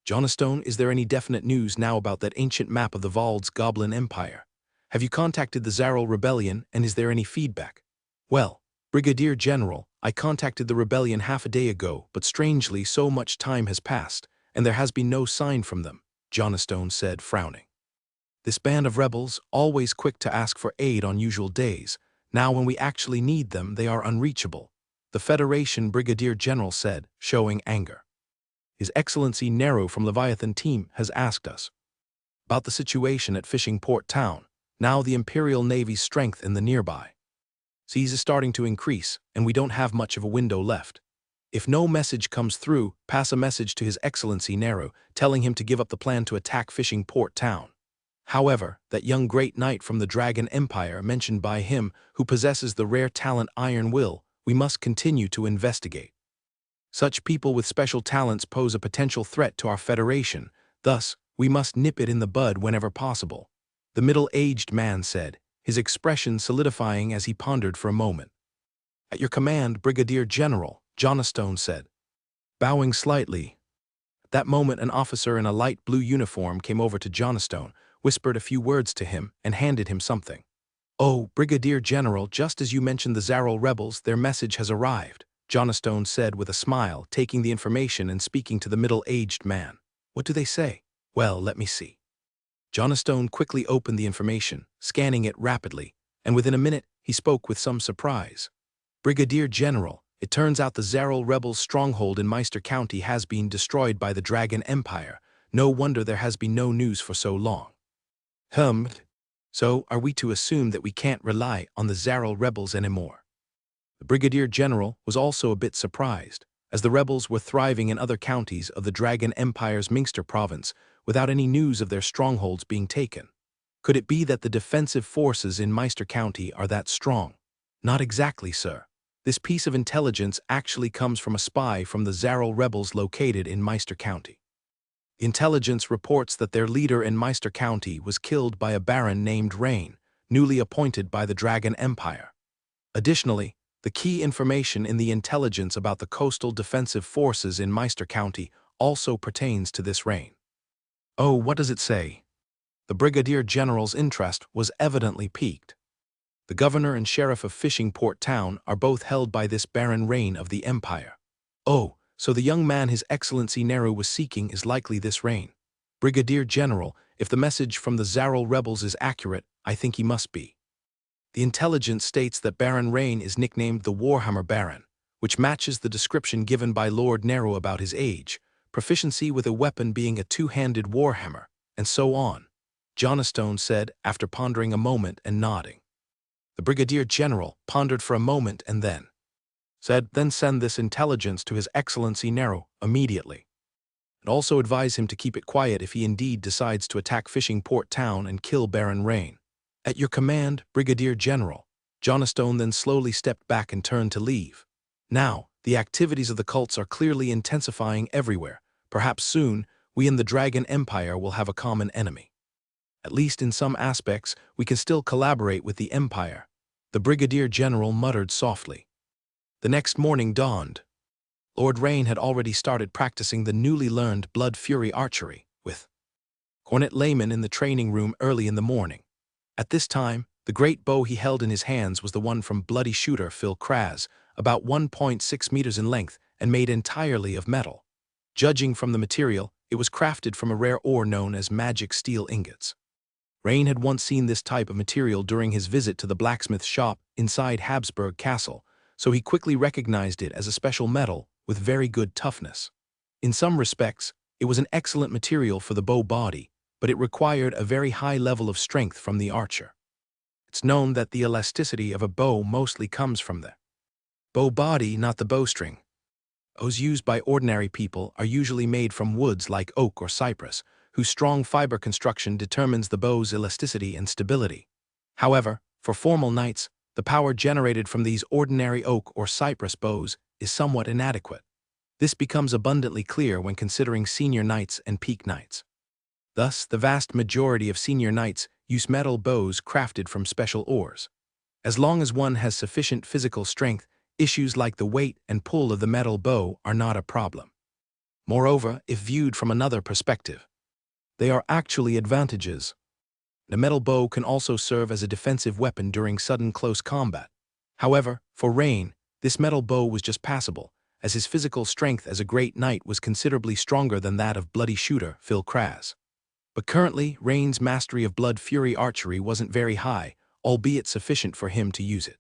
"Jonastone, is there any definite news now about that ancient map of the Vald's Goblin Empire? Have you contacted the Zaral Rebellion, and is there any feedback?" "Well, Brigadier General, I contacted the rebellion half a day ago, but strangely so much time has passed, and there has been no sign from them," Jonastone said, frowning. "This band of rebels, always quick to ask for aid on usual days, now when we actually need them, they are unreachable," the Federation Brigadier General said, showing anger. "His Excellency Nero from Leviathan team has asked us about the situation at Fishing Port Town, now the Imperial Navy's strength in the nearby seas is starting to increase, and we don't have much of a window left. If no message comes through, pass a message to His Excellency Nero, telling him to give up the plan to attack Fishing Port Town. However, that young great knight from the Dragon Empire mentioned by him, who possesses the rare talent Iron Will, we must continue to investigate. Such people with special talents pose a potential threat to our Federation, thus, we must nip it in the bud whenever possible," the middle-aged man said, his expression solidifying as he pondered for a moment. "At your command, Brigadier General," Jonastone said, bowing slightly. At that moment, an officer in a light blue uniform came over to Jonastone, whispered a few words to him, and handed him something. "Oh, Brigadier General, just as you mentioned the Zaral rebels, their message has arrived," Jonastone said with a smile, taking the information and speaking to the middle-aged man. "What do they say?" "Well, let me see." Johnstone quickly opened the information, scanning it rapidly, and within a minute he spoke with some surprise. "Brigadier General, it turns out the Zarel rebels' stronghold in Meister County has been destroyed by the Dragon Empire. No wonder there has been no news for so long." So are we to assume that we can't rely on the Zarel rebels anymore? The Brigadier General was also a bit surprised, as the rebels were thriving in other counties of the Dragon Empire's Mingster province without any news of their strongholds being taken. Could it be that the defensive forces in Meister County are that strong? Not exactly, sir. This piece of intelligence actually comes from a spy from the Zarel rebels located in Meister County. The intelligence reports that their leader in Meister County was killed by a baron named Rain, newly appointed by the Dragon Empire. Additionally, the key information in the intelligence about the coastal defensive forces in Meister County also pertains to this Rain. Oh, what does it say? The Brigadier General's interest was evidently piqued. The governor and sheriff of Fishing Port Town are both held by this Baron Rain of the Empire. Oh, so the young man His Excellency Nehru was seeking is likely this Rain. Brigadier General, if the message from the Zarel rebels is accurate, I think he must be. The intelligence states that Baron Rain is nicknamed the Warhammer Baron, which matches the description given by Lord Nehru about his age, proficiency with a weapon being a two-handed warhammer, and so on, Johnstone said after pondering a moment and nodding. The Brigadier General pondered for a moment and then said, "Then send this intelligence to His Excellency Nehru immediately. And also advise him to keep it quiet if he indeed decides to attack Fishing Port Town and kill Baron Rain." "At your command, Brigadier General." Johnstone then slowly stepped back and turned to leave. Now, the activities of the cults are clearly intensifying everywhere. Perhaps soon, we in the Dragon Empire will have a common enemy. At least in some aspects, we can still collaborate with the Empire, the Brigadier General muttered softly. The next morning dawned. Lord Rain had already started practicing the newly learned Blood Fury archery, with Cornet Layman in the training room early in the morning. At this time, the great bow he held in his hands was the one from bloody shooter Phil Kraz, about 1.6 meters in length and made entirely of metal. Judging from the material, it was crafted from a rare ore known as magic steel ingots. Rain had once seen this type of material during his visit to the blacksmith shop inside Habsburg Castle, so he quickly recognized it as a special metal with very good toughness. In some respects, it was an excellent material for the bow body, but it required a very high level of strength from the archer. It's known that the elasticity of a bow mostly comes from the bow body, not the bowstring. Bows used by ordinary people are usually made from woods like oak or cypress, whose strong fiber construction determines the bow's elasticity and stability. However, for formal knights, the power generated from these ordinary oak or cypress bows is somewhat inadequate. This becomes abundantly clear when considering senior knights and peak knights. Thus, the vast majority of senior knights use metal bows crafted from special ores. As long as one has sufficient physical strength, issues like the weight and pull of the metal bow are not a problem. Moreover, if viewed from another perspective, they are actually advantages. The metal bow can also serve as a defensive weapon during sudden close combat. However, for Rain, this metal bow was just passable, as his physical strength as a great knight was considerably stronger than that of bloody shooter Phil Kraz. But currently, Rain's mastery of Blood Fury archery wasn't very high, albeit sufficient for him to use it.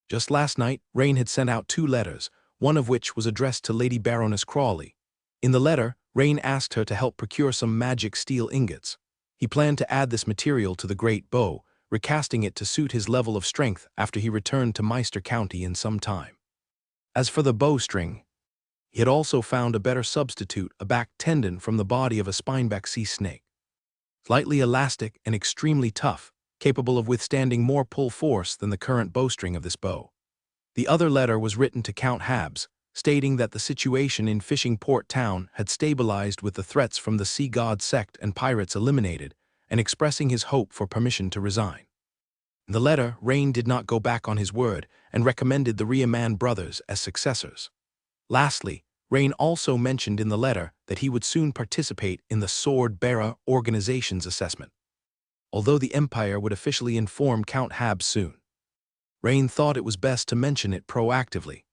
Just last night, Rain had sent out 2 letters, one of which was addressed to Lady Baroness Crawley. In the letter, Rain asked her to help procure some magic steel ingots. He planned to add this material to the great bow, recasting it to suit his level of strength after he returned to Meister County in some time. As for the bowstring, he had also found a better substitute, a back tendon from the body of a spineback sea snake. Slightly elastic and extremely tough, capable of withstanding more pull force than the current bowstring of this bow. The other letter was written to Count Habs, stating that the situation in Fishing Port Town had stabilized with the threats from the Sea God sect and pirates eliminated, and expressing his hope for permission to resign. In the letter, Rain did not go back on his word and recommended the Riemann brothers as successors. Lastly, Rain also mentioned in the letter that he would soon participate in the Sword Bearer Organization's assessment, although the Empire would officially inform Count Habs soon. Rain thought it was best to mention it proactively.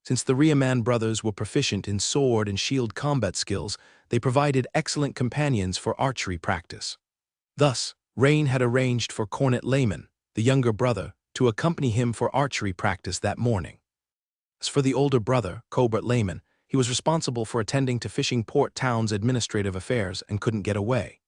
Since the Riemann brothers were proficient in sword and shield combat skills, they provided excellent companions for archery practice. Thus, Rain had arranged for Cornet Layman, the younger brother, to accompany him for archery practice that morning. As for the older brother, Cobert Layman, he was responsible for attending to Fishing Port Town's administrative affairs and couldn't get away.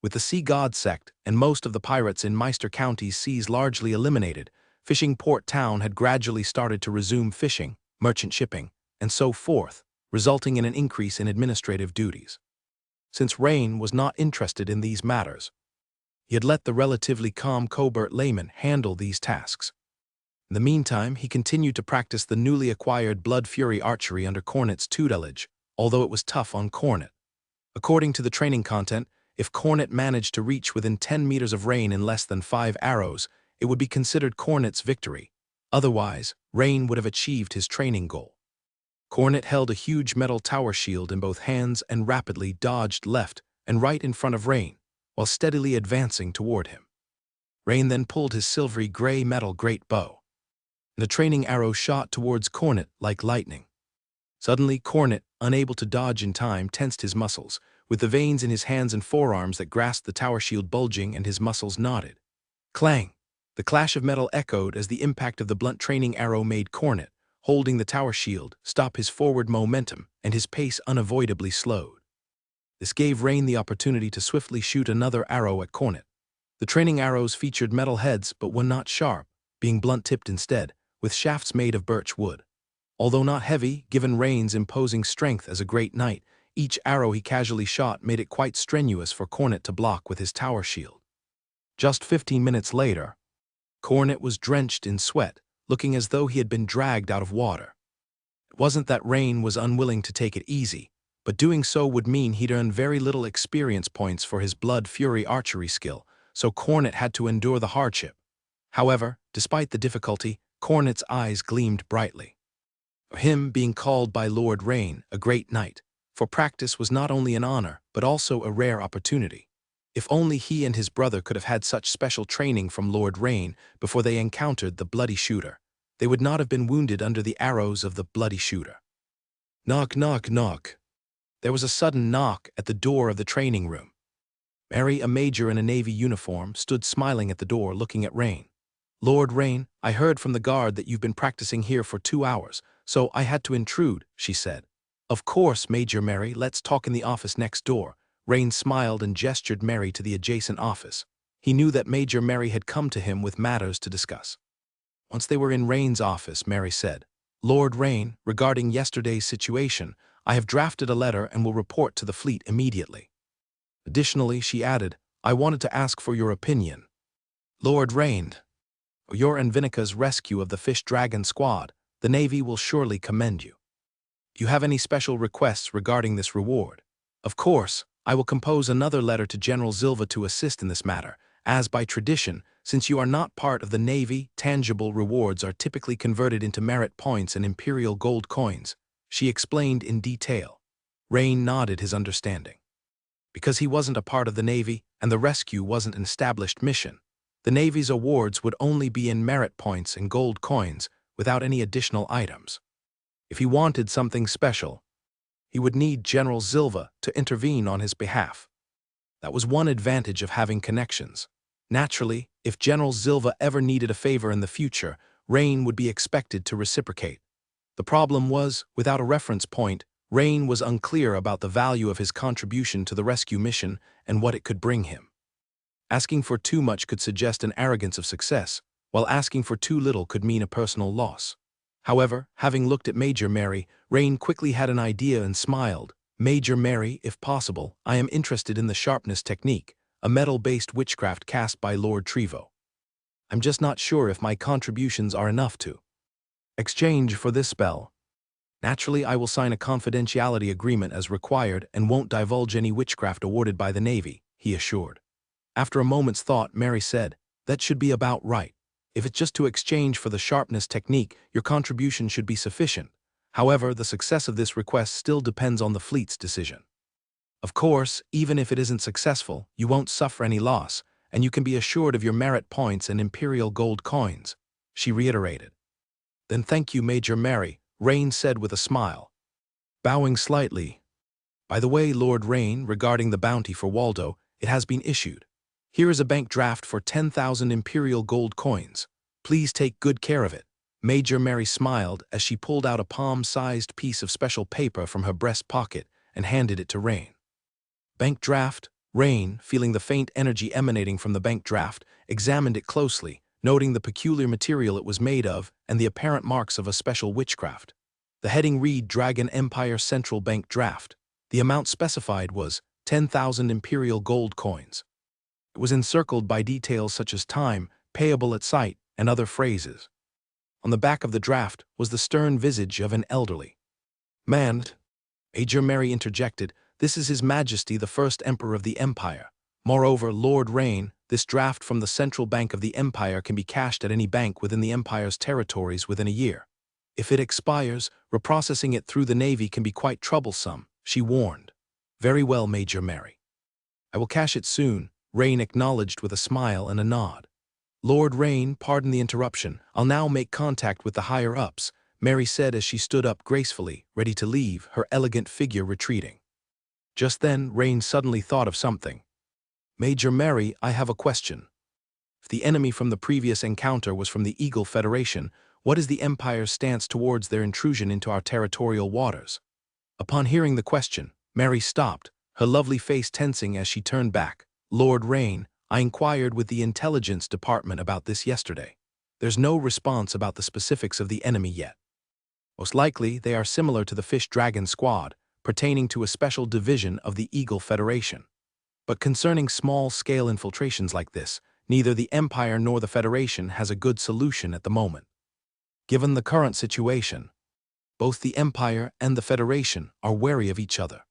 With the Sea God sect and most of the pirates in Meister County's seas largely eliminated, Fishing Port Town had gradually started to resume fishing, merchant shipping, and so forth, resulting in an increase in administrative duties. Since Rain was not interested in these matters, he had let the relatively calm Cobert Layman handle these tasks. In the meantime, he continued to practice the newly acquired Blood Fury archery under Cornet's tutelage, although it was tough on Cornet. According to the training content, if Cornet managed to reach within 10 meters of Rain in less than 5 arrows, it would be considered Cornet's victory. Otherwise, Rain would have achieved his training goal. Cornet held a huge metal tower shield in both hands and rapidly dodged left and right in front of Rain, while steadily advancing toward him. Rain then pulled his silvery gray metal great bow. The training arrow shot towards Cornet like lightning. Suddenly, Cornet, unable to dodge in time, tensed his muscles, with the veins in his hands and forearms that grasped the tower shield bulging and his muscles knotted. Clang! The clash of metal echoed as the impact of the blunt training arrow made Cornet, holding the tower shield, stop his forward momentum, and his pace unavoidably slowed. This gave Rain the opportunity to swiftly shoot another arrow at Cornet. The training arrows featured metal heads but were not sharp, being blunt-tipped instead, with shafts made of birch wood. Although not heavy, given Rain's imposing strength as a great knight, each arrow he casually shot made it quite strenuous for Cornet to block with his tower shield. Just 15 minutes later, Cornet was drenched in sweat, looking as though he had been dragged out of water. It wasn't that Rain was unwilling to take it easy, but doing so would mean he'd earn very little experience points for his Blood Fury archery skill, so Cornet had to endure the hardship. However, despite the difficulty, Cornet's eyes gleamed brightly. For him, being called by Lord Rain a great knight, for practice was not only an honor, but also a rare opportunity. If only he and his brother could have had such special training from Lord Rain before they encountered the Bloody Shooter, they would not have been wounded under the arrows of the Bloody Shooter. Knock, knock, knock. There was a sudden knock at the door of the training room. Mary, a major in a Navy uniform, stood smiling at the door looking at Rain. Lord Rain, I heard from the guard that you've been practicing here for 2 hours, so I had to intrude, she said. Of course, Major Mary, let's talk in the office next door. Rain smiled and gestured Mary to the adjacent office. He knew that Major Mary had come to him with matters to discuss. Once they were in Rain's office, Mary said, Lord Rain, regarding yesterday's situation, I have drafted a letter and will report to the fleet immediately. Additionally, she added, I wanted to ask for your opinion. Lord Rain, for your and Vinica's rescue of the Fish Dragon squad, the Navy will surely commend you. Do you have any special requests regarding this reward? Of course, I will compose another letter to General Zilva to assist in this matter, as by tradition, since you are not part of the Navy, tangible rewards are typically converted into merit points and imperial gold coins, she explained in detail. Rain nodded his understanding. Because he wasn't a part of the Navy and the rescue wasn't an established mission, the Navy's awards would only be in merit points and gold coins without any additional items. If he wanted something special, he would need General Zilva to intervene on his behalf. That was one advantage of having connections. Naturally, if General Zilva ever needed a favor in the future, Rain would be expected to reciprocate. The problem was, without a reference point, Rain was unclear about the value of his contribution to the rescue mission and what it could bring him. Asking for too much could suggest an arrogance of success, while asking for too little could mean a personal loss. However, having looked at Major Mary, Rain quickly had an idea and smiled. Major Mary, if possible, I am interested in the sharpness technique, a metal-based witchcraft cast by Lord Trevo. I'm just not sure if my contributions are enough to exchange for this spell. Naturally, I will sign a confidentiality agreement as required and won't divulge any witchcraft awarded by the Navy, he assured. After a moment's thought, Mary said, that should be about right. If it's just to exchange for the sharpness technique, your contribution should be sufficient. However, the success of this request still depends on the fleet's decision. Of course, even if it isn't successful, you won't suffer any loss, and you can be assured of your merit points and imperial gold coins, she reiterated. Then thank you, Major Mary, Rain said with a smile. Bowing slightly. By the way, Lord Rain, regarding the bounty for Waldo, it has been issued. Here is a bank draft for 10,000 imperial gold coins. Please take good care of it. Major Mary smiled as she pulled out a palm-sized piece of special paper from her breast pocket and handed it to Rain. Bank draft? Rain, feeling the faint energy emanating from the bank draft, examined it closely, noting the peculiar material it was made of and the apparent marks of a special witchcraft. The heading read Dragon Empire Central Bank Draft. The amount specified was 10,000 imperial gold coins. It was encircled by details such as time, payable at sight, and other phrases. On the back of the draft was the stern visage of an elderly man. Major Mary interjected, "This is His Majesty the First Emperor of the Empire. Moreover, Lord Rain, this draft from the Central Bank of the Empire can be cashed at any bank within the Empire's territories within a year. If it expires, reprocessing it through the Navy can be quite troublesome," she warned. "Very well, Major Mary. I will cash it soon," Rain acknowledged with a smile and a nod. "Lord Rain, pardon the interruption. I'll now make contact with the higher-ups," Mary said as she stood up gracefully, ready to leave, her elegant figure retreating. Just then, Rain suddenly thought of something. "Major Mary, I have a question. If the enemy from the previous encounter was from the Eagle Federation, what is the Empire's stance towards their intrusion into our territorial waters?" Upon hearing the question, Mary stopped, her lovely face tensing as she turned back. "Lord Rain, I inquired with the Intelligence Department about this yesterday. There's no response about the specifics of the enemy yet. Most likely, they are similar to the Fish Dragon Squad, pertaining to a special division of the Eagle Federation. But concerning small-scale infiltrations like this, neither the Empire nor the Federation has a good solution at the moment. Given the current situation, both the Empire and the Federation are wary of each other.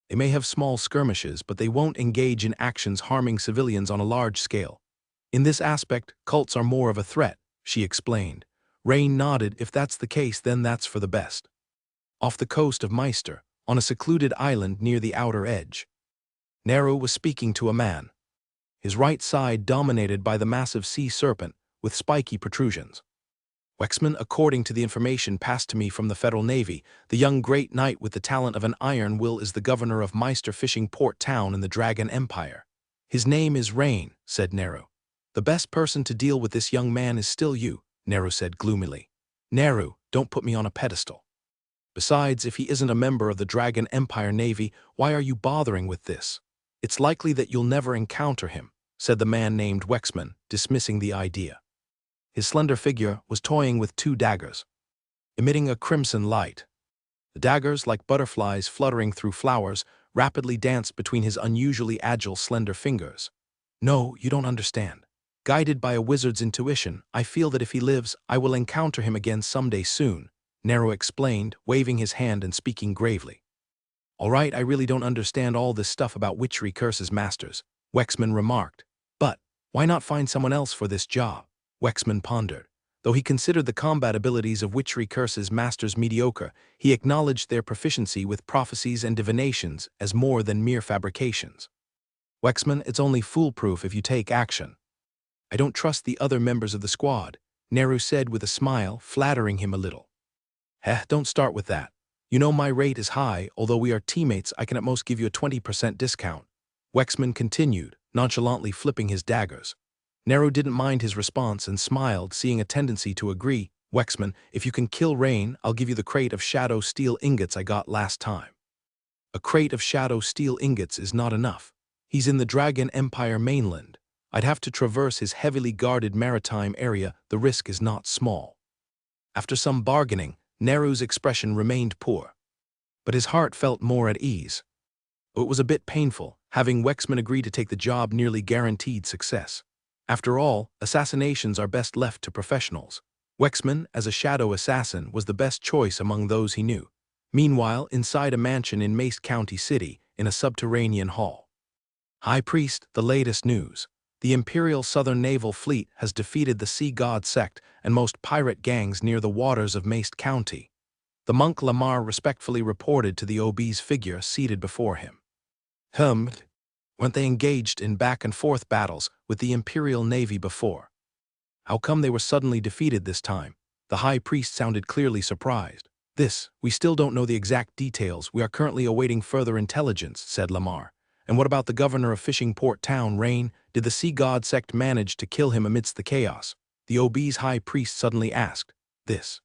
They may have small skirmishes, but they won't engage in actions harming civilians on a large scale. In this aspect, cults are more of a threat," she explained. Rain nodded. "If that's the case, then that's for the best." Off the coast of Meister, on a secluded island near the outer edge, Nero was speaking to a man, his right side dominated by the massive sea serpent with spiky protrusions. "Wexman, according to the information passed to me from the Federal Navy, the young great knight with the talent of an iron will is the governor of Meister fishing port town in the Dragon Empire. His name is Rain," said Nero. "The best person to deal with this young man is still you," Nero said gloomily. "Nero, don't put me on a pedestal. Besides, if he isn't a member of the Dragon Empire Navy, why are you bothering with this? It's likely that you'll never encounter him," said the man named Wexman, dismissing the idea. His slender figure was toying with two daggers, emitting a crimson light. The daggers, like butterflies fluttering through flowers, rapidly danced between his unusually agile, slender fingers. "No, you don't understand. Guided by a wizard's intuition, I feel that if he lives, I will encounter him again someday soon," Nero explained, waving his hand and speaking gravely. "All right, I really don't understand all this stuff about witchery curses masters," Wexman remarked. "But why not find someone else for this job?" Wexman pondered. Though he considered the combat abilities of witchery curses masters mediocre, he acknowledged their proficiency with prophecies and divinations as more than mere fabrications. "Wexman, it's only foolproof if you take action." "I don't trust the other members of the squad," Nero said with a smile, flattering him a little. Don't start with that. You know my rate is high, although we are teammates I can at most give you a 20% discount," Wexman continued, nonchalantly flipping his daggers. Nero didn't mind his response and smiled, seeing a tendency to agree. "Wexman, if you can kill Rain, I'll give you the crate of shadow steel ingots I got last time." "A crate of shadow steel ingots is not enough. He's in the Dragon Empire mainland. I'd have to traverse his heavily guarded maritime area. The risk is not small." After some bargaining, Nero's expression remained poor, but his heart felt more at ease. It was a bit painful, having Wexman agree to take the job nearly guaranteed success. After all, assassinations are best left to professionals. Wexman, as a shadow assassin, was the best choice among those he knew. Meanwhile, inside a mansion in Mace County City, in a subterranean hall. "High Priest, the latest news. The Imperial Southern Naval Fleet has defeated the Sea God sect and most pirate gangs near the waters of Mace County," the monk Lamar respectfully reported to the OB's figure seated before him. Weren't they engaged in back-and-forth battles with the Imperial Navy before? How come they were suddenly defeated this time?" The High Priest sounded clearly surprised. We still don't know the exact details. We are currently awaiting further intelligence," said Lamar. "And what about the governor of Fishing Port Town, Rain? Did the sea god sect manage to kill him amidst the chaos? The obese high priest suddenly asked. This.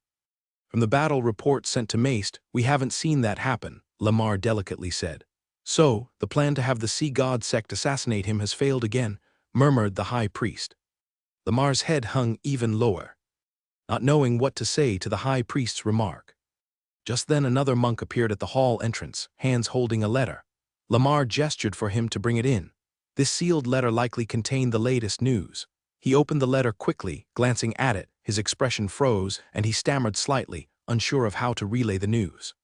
From the battle report sent to Maest, we haven't seen that happen, Lamar delicately said. So, the plan to have the sea god sect assassinate him has failed again, murmured the high priest. Lamar's head hung even lower, not knowing what to say to the high priest's remark. Just then another monk appeared at the hall entrance, hands holding a letter. Lamar gestured for him to bring it in. This sealed letter likely contained the latest news. He opened the letter quickly, glancing at it, his expression froze, and he stammered slightly, unsure of how to relay the news.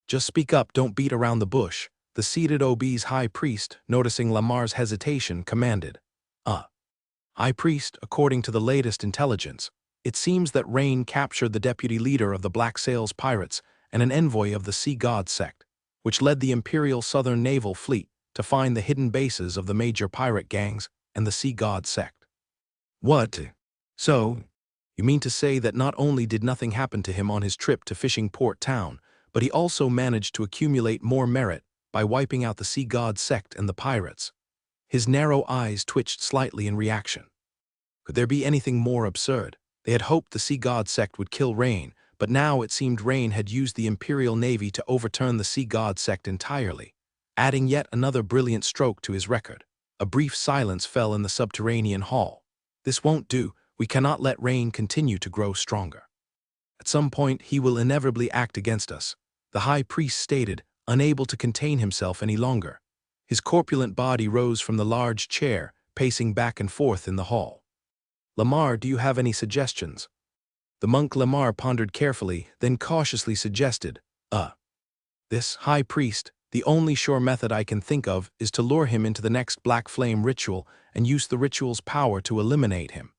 Just speak up, don't beat around the bush, the seated obese high priest, noticing Lamar's hesitation, commanded. High priest, according to the latest intelligence, it seems that Rain captured the deputy leader of the Black Sails pirates and an envoy of the Sea God sect, which led the Imperial Southern Naval Fleet to find the hidden bases of the major pirate gangs and the Sea God sect. What? So, you mean to say that not only did nothing happen to him on his trip to Fishing Port Town, but he also managed to accumulate more merit by wiping out the Sea God sect and the pirates? His narrow eyes twitched slightly in reaction. Could there be anything more absurd? They had hoped the Sea God sect would kill Rain, but now it seemed Rain had used the Imperial Navy to overturn the Sea God sect entirely, adding yet another brilliant stroke to his record. A brief silence fell in the subterranean hall. This won't do. We cannot let Rain continue to grow stronger. At some point, he will inevitably act against us, the high priest stated, unable to contain himself any longer. His corpulent body rose from the large chair, pacing back and forth in the hall. Lamar, do you have any suggestions? The monk Lamar pondered carefully, then cautiously suggested, This high priest, the only sure method I can think of is to lure him into the next Black Flame ritual and use the ritual's power to eliminate him.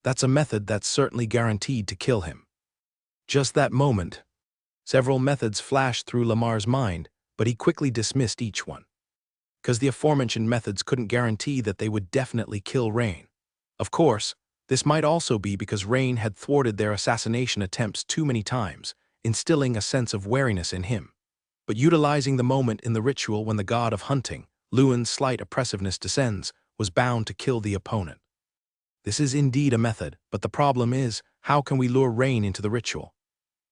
That's a method that's certainly guaranteed to kill him. Just that moment, several methods flashed through Lamar's mind, but he quickly dismissed each one. Because the aforementioned methods couldn't guarantee that they would definitely kill Rain. Of course, this might also be because Rain had thwarted their assassination attempts too many times, instilling a sense of wariness in him. But utilizing the moment in the ritual when the god of hunting, Lewin's slight oppressiveness descends, was bound to kill the opponent. This is indeed a method, but the problem is, how can we lure Rain into the ritual?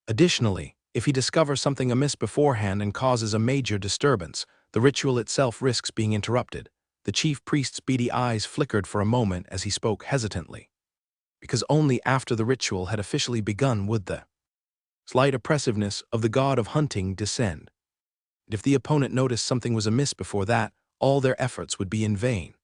Additionally, if he discovers something amiss beforehand and causes a major disturbance, the ritual itself risks being interrupted. The chief priest's beady eyes flickered for a moment as he spoke hesitantly. Because only after the ritual had officially begun would the slight oppressiveness of the god of hunting descend. And if the opponent noticed something was amiss before that, all their efforts would be in vain.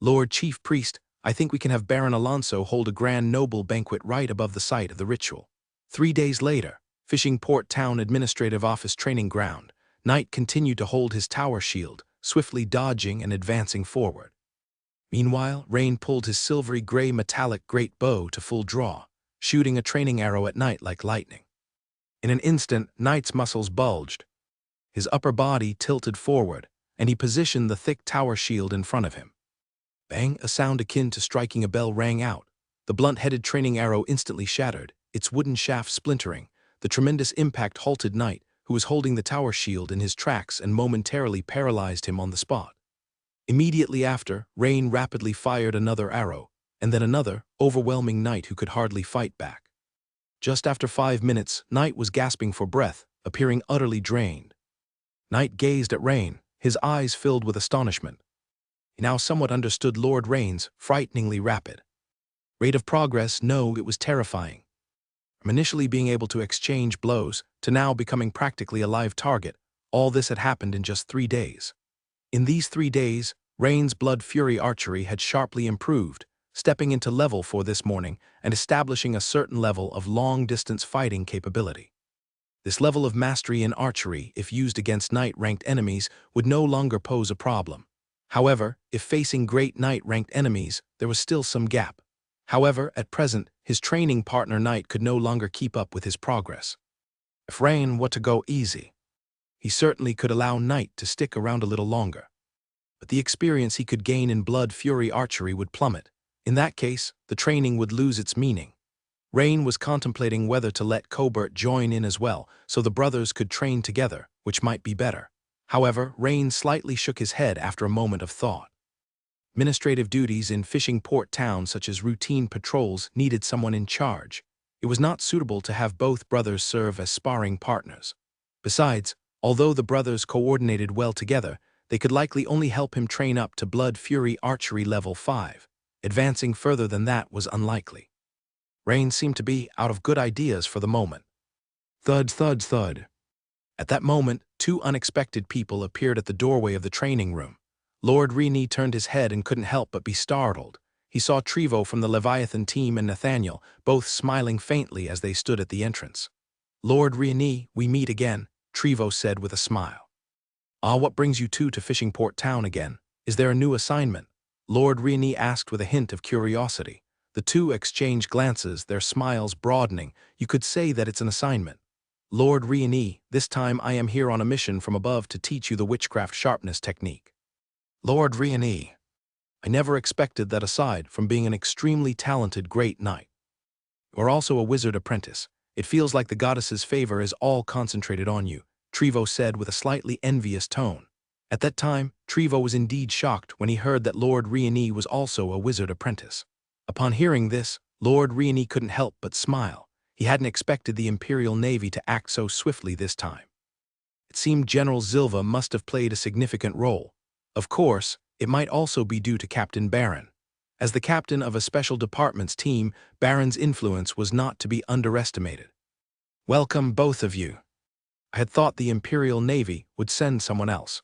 Lord Chief Priest, I think we can have Baron Alonso hold a grand noble banquet right above the site of the ritual. 3 days later, Fishing Port Town Administrative Office Training Ground, Knight continued to hold his tower shield, swiftly dodging and advancing forward. Meanwhile, Rain pulled his silvery gray metallic great bow to full draw, shooting a training arrow at Knight like lightning. In an instant, Knight's muscles bulged. His upper body tilted forward, and he positioned the thick tower shield in front of him. Bang! A sound akin to striking a bell rang out. The blunt-headed training arrow instantly shattered, its wooden shaft splintering. The tremendous impact halted Knight, who was holding the tower shield, in his tracks and momentarily paralyzed him on the spot. Immediately after, Rain rapidly fired another arrow, and then another, overwhelming Knight, who could hardly fight back. Just after 5 minutes, Knight was gasping for breath, appearing utterly drained. Knight gazed at Rain, his eyes filled with astonishment. He now somewhat understood Lord Rain's frighteningly rapid rate of progress. No, it was terrifying. From initially being able to exchange blows to now becoming practically a live target, all this had happened in just 3 days. In these 3 days, Rain's blood fury archery had sharply improved, stepping into level 4 this morning and establishing a certain level of long-distance fighting capability. This level of mastery in archery, if used against Knight-ranked enemies, would no longer pose a problem. However, if facing great Knight-ranked enemies, there was still some gap. However, at present, his training partner Knight could no longer keep up with his progress. If Rain were to go easy, he certainly could allow Knight to stick around a little longer. But the experience he could gain in blood fury archery would plummet. In that case, the training would lose its meaning. Rain was contemplating whether to let Cobert join in as well, so the brothers could train together, which might be better. However, Rain slightly shook his head after a moment of thought. Administrative duties in fishing port towns such as routine patrols needed someone in charge. It was not suitable to have both brothers serve as sparring partners. Besides, although the brothers coordinated well together, they could likely only help him train up to Blood Fury Archery Level 5. Advancing further than that was unlikely. Rain seemed to be out of good ideas for the moment. Thud, thud, thud. At that moment, two unexpected people appeared at the doorway of the training room. Lord Rini turned his head and couldn't help but be startled. He saw Trevo from the Leviathan team and Nathaniel, both smiling faintly as they stood at the entrance. Lord Rini, we meet again, Trevo said with a smile. Ah, what brings you two to Fishing Port Town again? Is there a new assignment? Lord Rini asked with a hint of curiosity. The two exchanged glances, their smiles broadening. You could say that it's an assignment. Lord Rini, this time I am here on a mission from above to teach you the witchcraft sharpness technique. Lord Rini, I never expected that aside from being an extremely talented great knight. You are also a wizard apprentice. It feels like the goddess's favor is all concentrated on you, Trevo said with a slightly envious tone. At that time, Trevo was indeed shocked when he heard that Lord Rini was also a wizard apprentice. Upon hearing this, Lord Rini couldn't help but smile. He hadn't expected the Imperial Navy to act so swiftly this time. It seemed General Zilva must have played a significant role. Of course, it might also be due to Captain Baron. As the captain of a special department's team, Baron's influence was not to be underestimated. Welcome, both of you. I had thought the Imperial Navy would send someone else.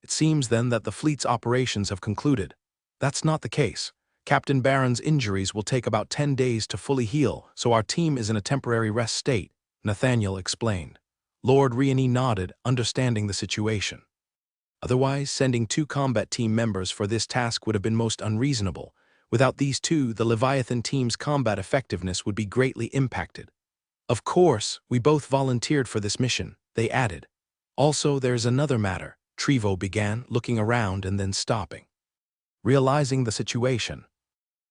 It seems then that the fleet's operations have concluded. That's not the case. Captain Baron's injuries will take about 10 days to fully heal, so our team is in a temporary rest state, Nathaniel explained. Lord Riani nodded, understanding the situation. Otherwise, sending 2 combat team members for this task would have been most unreasonable. Without these 2, the Leviathan team's combat effectiveness would be greatly impacted. Of course, we both volunteered for this mission, they added. Also, there's another matter, Trevo began, looking around and then stopping. Realizing the situation,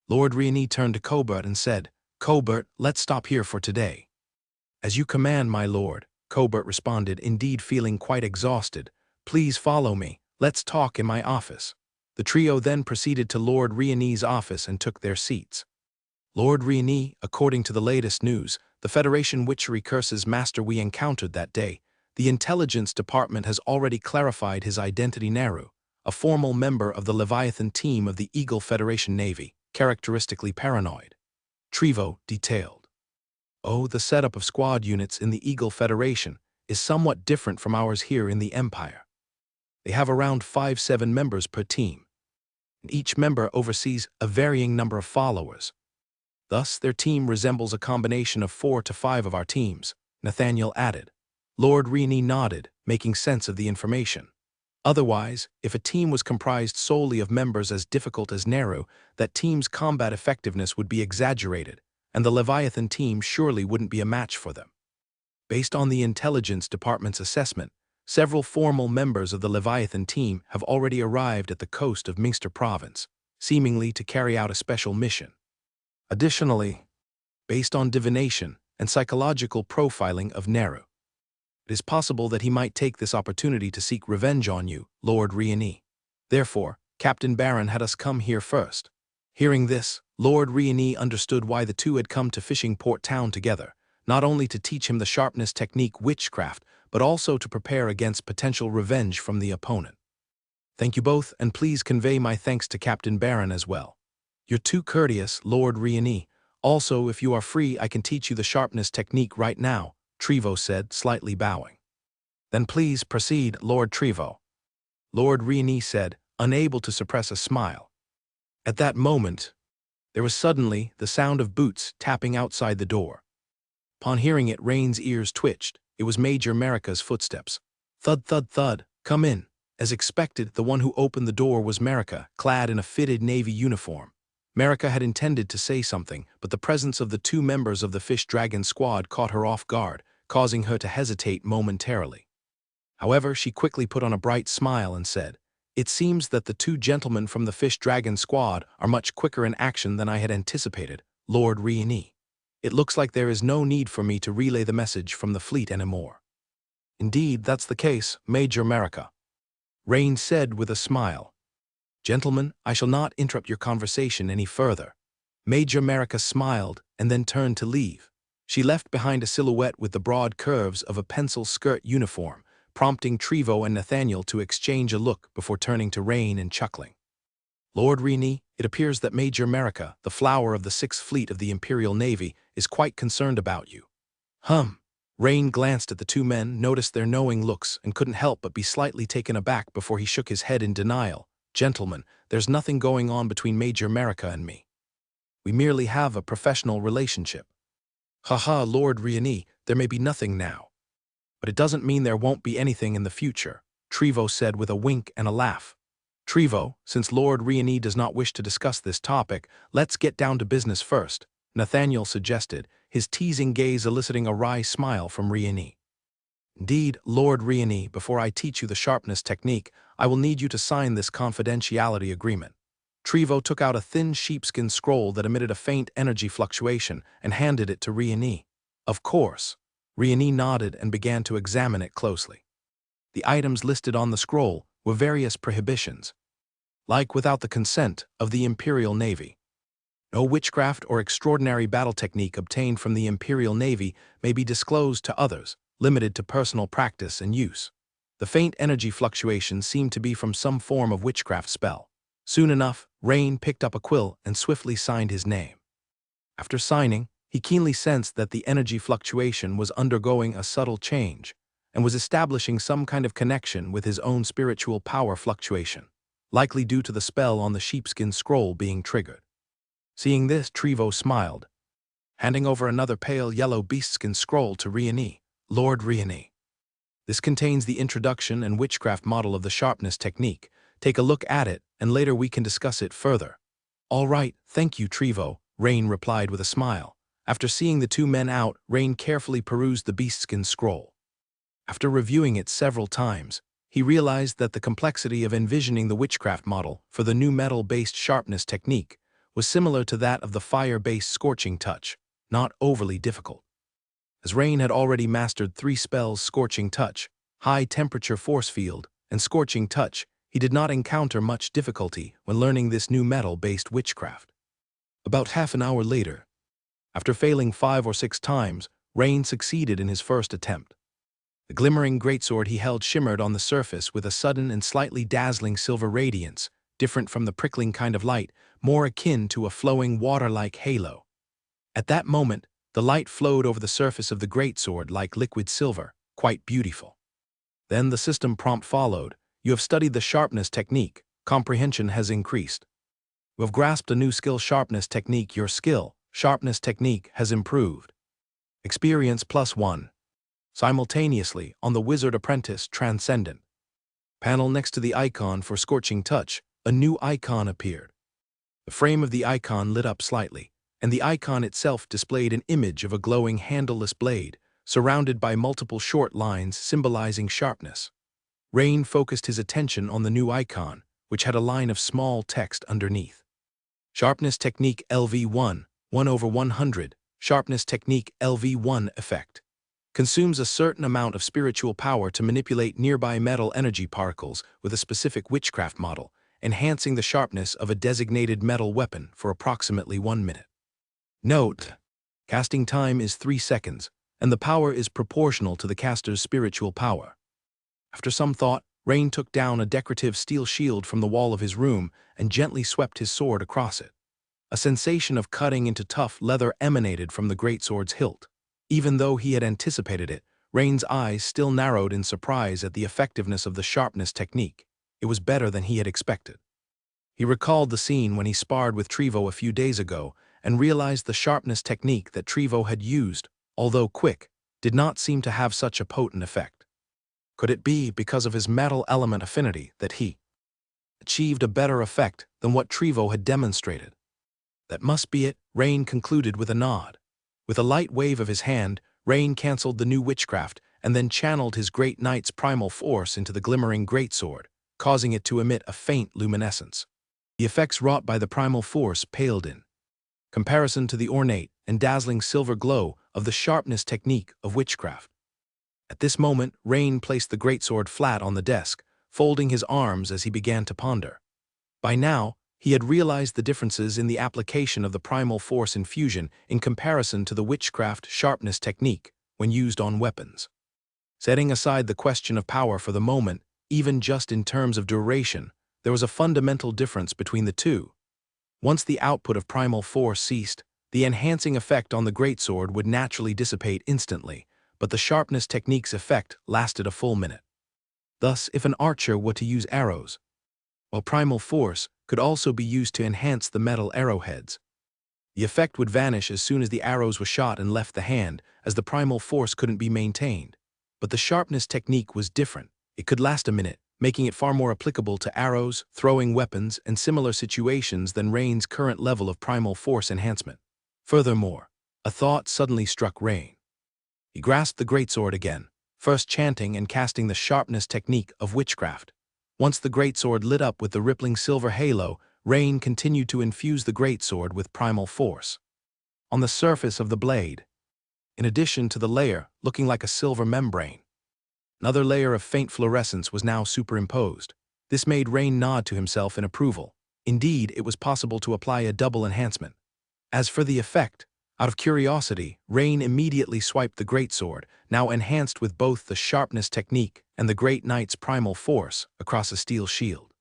Lord Riani turned to Colbert and said, Colbert, let's stop here for today. As you command, my lord, Colbert responded, indeed feeling quite exhausted. Please follow me, let's talk in my office. The trio then proceeded to Lord Riani's office and took their seats. Lord Riani, according to the latest news, the Federation witchery curses master we encountered that day, the intelligence department has already clarified his identity. Neru, a formal member of the Leviathan team of the Eagle Federation Navy, characteristically paranoid. Trevo detailed. Oh, the setup of squad units in the Eagle Federation is somewhat different from ours here in the Empire. They have around 5-7 members per team. Each member oversees a varying number of followers. Thus, their team resembles a combination of 4 to 5 of our teams, Nathaniel added. Lord Riani nodded, making sense of the information. Otherwise, if a team was comprised solely of members as difficult as Neru, that team's combat effectiveness would be exaggerated, and the Leviathan team surely wouldn't be a match for them. Based on the Intelligence Department's assessment, several formal members of the Leviathan team have already arrived at the coast of Minster Province, seemingly to carry out a special mission. Additionally, based on divination and psychological profiling of Neru, it is possible that he might take this opportunity to seek revenge on you, Lord Riani. Therefore, Captain Baron had us come here first. Hearing this, Lord Riani understood why the two had come to Fishing Port Town together, not only to teach him the sharpness technique witchcraft, but also to prepare against potential revenge from the opponent. Thank you both, and please convey my thanks to Captain Baron as well. You're too courteous, Lord Riani. Also, if you are free, I can teach you the sharpness technique right now, Trevo said, slightly bowing. Then please proceed, Lord Trevo. Lord Riani said, unable to suppress a smile. At that moment, there was suddenly the sound of boots tapping outside the door. Upon hearing it, Rain's ears twitched. It was Major Marika's footsteps. Thud, thud, thud, come in. As expected, the one who opened the door was Marika, clad in a fitted navy uniform. Marika had intended to say something, but the presence of the 2 members of the Fish Dragon squad caught her off guard, causing her to hesitate momentarily. However, she quickly put on a bright smile and said, It seems that the 2 gentlemen from the Fish Dragon squad are much quicker in action than I had anticipated, Lord Riani. It looks like there is no need for me to relay the message from the fleet anymore. Indeed, that's the case, Major Marika. Rain said with a smile. Gentlemen, I shall not interrupt your conversation any further. Major America smiled and then turned to leave. She left behind a silhouette with the broad curves of a pencil skirt uniform, prompting Trevo and Nathaniel to exchange a look before turning to Rain and chuckling. Lord Rini, it appears that Major America, the flower of the Sixth Fleet of the Imperial Navy, is quite concerned about you. Rain glanced at the two men, noticed their knowing looks, and couldn't help but be slightly taken aback before he shook his head in denial. Gentlemen, there's nothing going on between Major America and me. We merely have a professional relationship. Haha, Lord Rini, there may be nothing now. But it doesn't mean there won't be anything in the future, Trevo said with a wink and a laugh. Trevo, since Lord Rini does not wish to discuss this topic, let's get down to business first, Nathaniel suggested, his teasing gaze eliciting a wry smile from Rini. Indeed, Lord Rini, before I teach you the sharpness technique, I will need you to sign this confidentiality agreement. Trevo took out a thin sheepskin scroll that emitted a faint energy fluctuation and handed it to Rini. Of course. Rini nodded and began to examine it closely. The items listed on the scroll were various prohibitions, like without the consent of the Imperial Navy. No witchcraft or extraordinary battle technique obtained from the Imperial Navy may be disclosed to others, limited to personal practice and use. The faint energy fluctuations seemed to be from some form of witchcraft spell. Soon enough, Rain picked up a quill and swiftly signed his name. After signing, he keenly sensed that the energy fluctuation was undergoing a subtle change and was establishing some kind of connection with his own spiritual power fluctuation, likely due to the spell on the sheepskin scroll being triggered. Seeing this, Trevo smiled, handing over another pale yellow beastskin scroll to Rini. Lord Rini. This contains the introduction and witchcraft model of the sharpness technique. Take a look at it, and later we can discuss it further. All right, thank you, Trevo, Rain replied with a smile. After seeing the two men out, Rain carefully perused the beastskin scroll. After reviewing it several times, he realized that the complexity of envisioning the witchcraft model for the new metal-based sharpness technique was similar to that of the fire-based scorching touch, not overly difficult. As Rain had already mastered 3 spells: Scorching Touch, High Temperature Force Field, and Scorching Touch, he did not encounter much difficulty when learning this new metal-based witchcraft. About half an hour later, after failing 5 or 6 times, Rain succeeded in his first attempt. The glimmering greatsword he held shimmered on the surface with a sudden and slightly dazzling silver radiance, different from the prickling kind of light, more akin to a flowing water-like halo. At that moment, the light flowed over the surface of the greatsword like liquid silver, quite beautiful. Then the system prompt followed. You have studied the sharpness technique. Comprehension has increased. You have grasped a new skill: sharpness technique. Your skill, sharpness technique, has improved. Experience +1. Simultaneously, on the Wizard Apprentice Transcendent panel next to the icon for Scorching Touch, a new icon appeared. The frame of the icon lit up slightly, and the icon itself displayed an image of a glowing handleless blade, surrounded by multiple short lines symbolizing sharpness. Rain focused his attention on the new icon, which had a line of small text underneath. Sharpness Technique LV1, 1/100, Sharpness Technique LV1 effect. Consumes a certain amount of spiritual power to manipulate nearby metal energy particles with a specific witchcraft model, enhancing the sharpness of a designated metal weapon for approximately 1 minute. Note: casting time is 3 seconds, and the power is proportional to the caster's spiritual power. After some thought, Rain took down a decorative steel shield from the wall of his room and gently swept his sword across it. A sensation of cutting into tough leather emanated from the greatsword's hilt. Even though he had anticipated it, Rain's eyes still narrowed in surprise at the effectiveness of the sharpness technique. It was better than he had expected. He recalled the scene when he sparred with Trevo a few days ago and realized the sharpness technique that Trevo had used, although quick, did not seem to have such a potent effect. Could it be because of his metal element affinity that he achieved a better effect than what Trevo had demonstrated? That must be it, Rain concluded with a nod. With a light wave of his hand, Rain cancelled the new witchcraft and then channeled his great knight's primal force into the glimmering greatsword, causing it to emit a faint luminescence. The effects wrought by the primal force paled in comparison to the ornate and dazzling silver glow of the sharpness technique of witchcraft. At this moment, Rain placed the greatsword flat on the desk, folding his arms as he began to ponder. By now, he had realized the differences in the application of the primal force infusion in comparison to the witchcraft sharpness technique when used on weapons. Setting aside the question of power for the moment, even just in terms of duration, there was a fundamental difference between the two. Once the output of primal force ceased, the enhancing effect on the greatsword would naturally dissipate instantly, but the sharpness technique's effect lasted a full minute. Thus, if an archer were to use arrows, while primal force could also be used to enhance the metal arrowheads, the effect would vanish as soon as the arrows were shot and left the hand, as the primal force couldn't be maintained. But the sharpness technique was different. It could last a minute, making it far more applicable to arrows, throwing weapons, and similar situations than Rain's current level of primal force enhancement. Furthermore, a thought suddenly struck Rain. He grasped the greatsword again, first chanting and casting the sharpness technique of witchcraft. Once the greatsword lit up with the rippling silver halo, Rain continued to infuse the greatsword with primal force. On the surface of the blade, in addition to the layer looking like a silver membrane, another layer of faint fluorescence was now superimposed. This made Rain nod to himself in approval. Indeed, it was possible to apply a double enhancement. As for the effect, out of curiosity, Rain immediately swiped the greatsword, now enhanced with both the sharpness technique and the Great Knight's primal force, across a steel shield.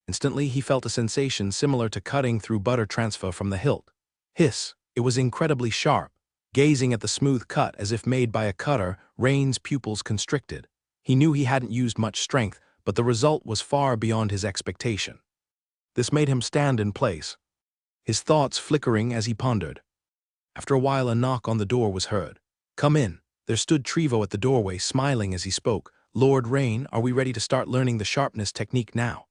Instantly, he felt a sensation similar to cutting through butter transfer from the hilt. Hiss! It was incredibly sharp. Gazing at the smooth cut as if made by a cutter, Rain's pupils constricted. He knew he hadn't used much strength, but the result was far beyond his expectation. This made him stand in place, his thoughts flickering as he pondered. After a while, a knock on the door was heard. "Come in." There stood Trevo at the doorway, smiling as he spoke. "Lord Rain, are we ready to start learning the sharpness technique now?"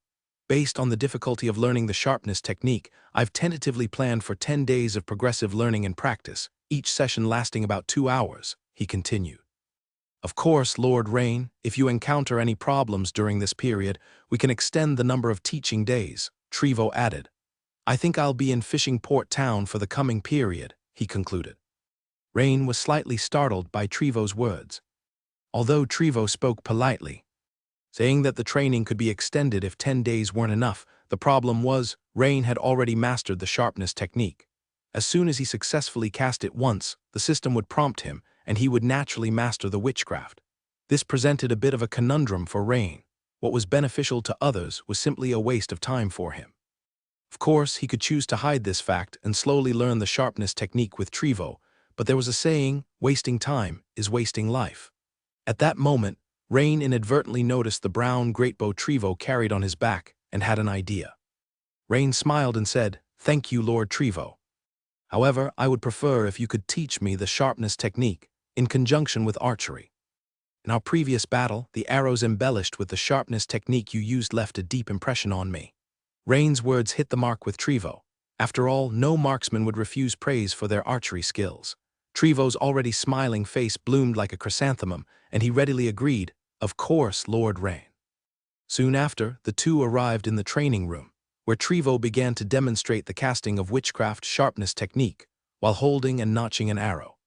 "Based on the difficulty of learning the sharpness technique, I've tentatively planned for 10 days of progressive learning and practice, each session lasting about 2 hours," he continued. "Of course, Lord Rain, if you encounter any problems during this period, we can extend the number of teaching days," Trevo added. "I think I'll be in Fishing Port Town for the coming period," he concluded. Rain was slightly startled by Trevo's words. Although Trevo spoke politely, saying that the training could be extended if 10 days weren't enough, the problem was, Rain had already mastered the sharpness technique. As soon as he successfully cast it once, the system would prompt him, and he would naturally master the witchcraft. This presented a bit of a conundrum for Rain. What was beneficial to others was simply a waste of time for him. Of course, he could choose to hide this fact and slowly learn the sharpness technique with Trevo, but there was a saying, wasting time is wasting life. At that moment, Rain inadvertently noticed the brown greatbow Trevo carried on his back and had an idea. Rain smiled and said, "Thank you, Lord Trevo. However, I would prefer if you could teach me the sharpness technique in conjunction with archery. In our previous battle, the arrows embellished with the sharpness technique you used left a deep impression on me." Rain's words hit the mark with Trevo. After all, no marksman would refuse praise for their archery skills. Trevo's already smiling face bloomed like a chrysanthemum, and he readily agreed, "Of course, Lord Rain." Soon after, the two arrived in the training room, where Trevo began to demonstrate the casting of witchcraft sharpness technique, while holding and notching an arrow.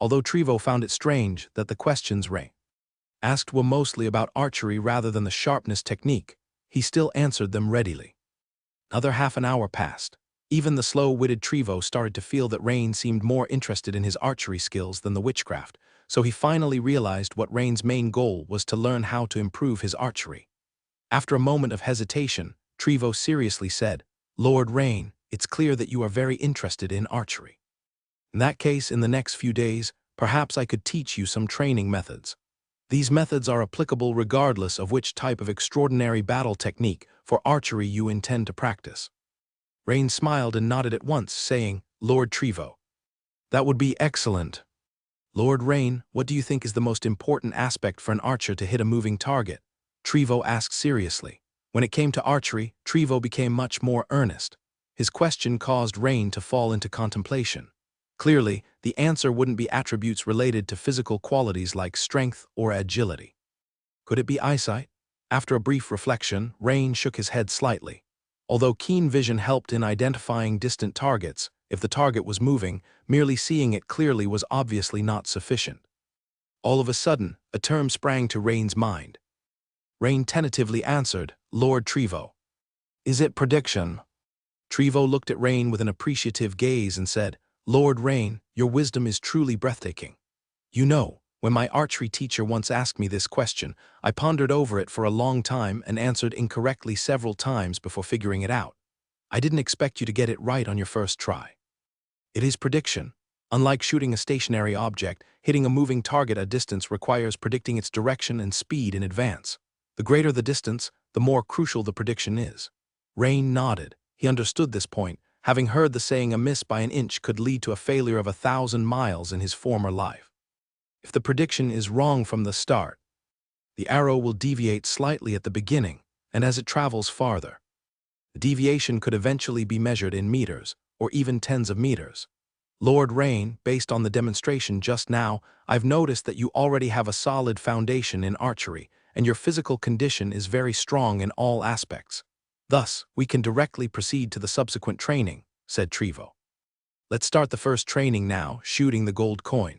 Although Trevo found it strange that the questions Rain asked were mostly about archery rather than the sharpness technique, he still answered them readily. Another half an hour passed. Even the slow-witted Trevo started to feel that Rain seemed more interested in his archery skills than the witchcraft, so he finally realized what Rain's main goal was to learn how to improve his archery. After a moment of hesitation, Trevo seriously said, "Lord Rain, it's clear that you are very interested in archery. In that case, in the next few days, perhaps I could teach you some training methods. These methods are applicable regardless of which type of extraordinary battle technique for archery you intend to practice." Rain smiled and nodded at once, saying, "Lord Trevo, that would be excellent." "Lord Rain, what do you think is the most important aspect for an archer to hit a moving target?" Trevo asked seriously. When it came to archery, Trevo became much more earnest. His question caused Rain to fall into contemplation. Clearly, the answer wouldn't be attributes related to physical qualities like strength or agility. Could it be eyesight? After a brief reflection, Rain shook his head slightly. Although keen vision helped in identifying distant targets, if the target was moving, merely seeing it clearly was obviously not sufficient. All of a sudden, a term sprang to Rain's mind. Rain tentatively answered, "Lord Trevo." Is it prediction? Trevo looked at Rain with an appreciative gaze and said, Lord Rain, your wisdom is truly breathtaking. You know, when my archery teacher once asked me this question, I pondered over it for a long time and answered incorrectly several times before figuring it out. I didn't expect you to get it right on your first try. It is prediction. Unlike shooting a stationary object, hitting a moving target at a distance requires predicting its direction and speed in advance. The greater the distance, the more crucial the prediction is. Rain nodded. He understood this point, having heard the saying a miss by an inch could lead to a failure of 1,000 miles in his former life. If the prediction is wrong from the start, the arrow will deviate slightly at the beginning, and as it travels farther, the deviation could eventually be measured in meters, or even tens of meters. Lord Rain, based on the demonstration just now, I've noticed that you already have a solid foundation in archery, and your physical condition is very strong in all aspects. Thus, we can directly proceed to the subsequent training, said Trevo. Let's start the first training now, shooting the gold coin.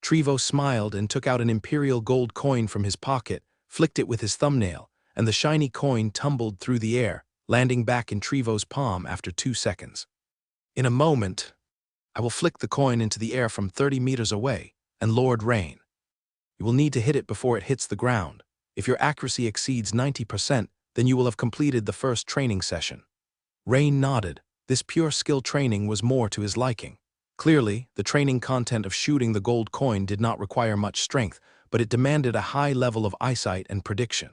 Trevo smiled and took out an imperial gold coin from his pocket, flicked it with his thumbnail, and the shiny coin tumbled through the air, landing back in Trevo's palm after 2 seconds. In a moment, I will flick the coin into the air from 30 meters away, and Lord Rain. You will need to hit it before it hits the ground. If your accuracy exceeds 90%, then you will have completed the first training session. Rain nodded. This pure skill training was more to his liking. Clearly, the training content of shooting the gold coin did not require much strength, but it demanded a high level of eyesight and prediction.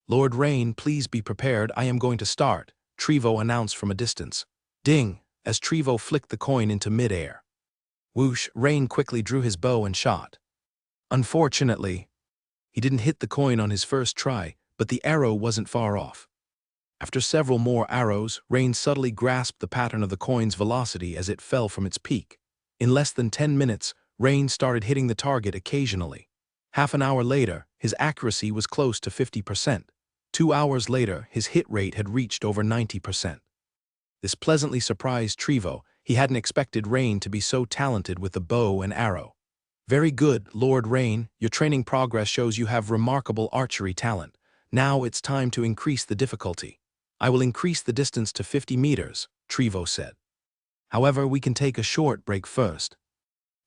Lord Rain, please be prepared, I am going to start, Trevo announced from a distance. Ding, as Trevo flicked the coin into mid-air. Whoosh, Rain quickly drew his bow and shot. Unfortunately, he didn't hit the coin on his first try, but the arrow wasn't far off. After several more arrows, Rain subtly grasped the pattern of the coin's velocity as it fell from its peak. In less than 10 minutes, Rain started hitting the target occasionally. Half an hour later, his accuracy was close to 50%. 2 hours later, his hit rate had reached over 90%. This pleasantly surprised Trevo. He hadn't expected Rain to be so talented with the bow and arrow. Very good, Lord Rain, your training progress shows you have remarkable archery talent. Now it's time to increase the difficulty. I will increase the distance to 50 meters, Trevo said. However, we can take a short break first.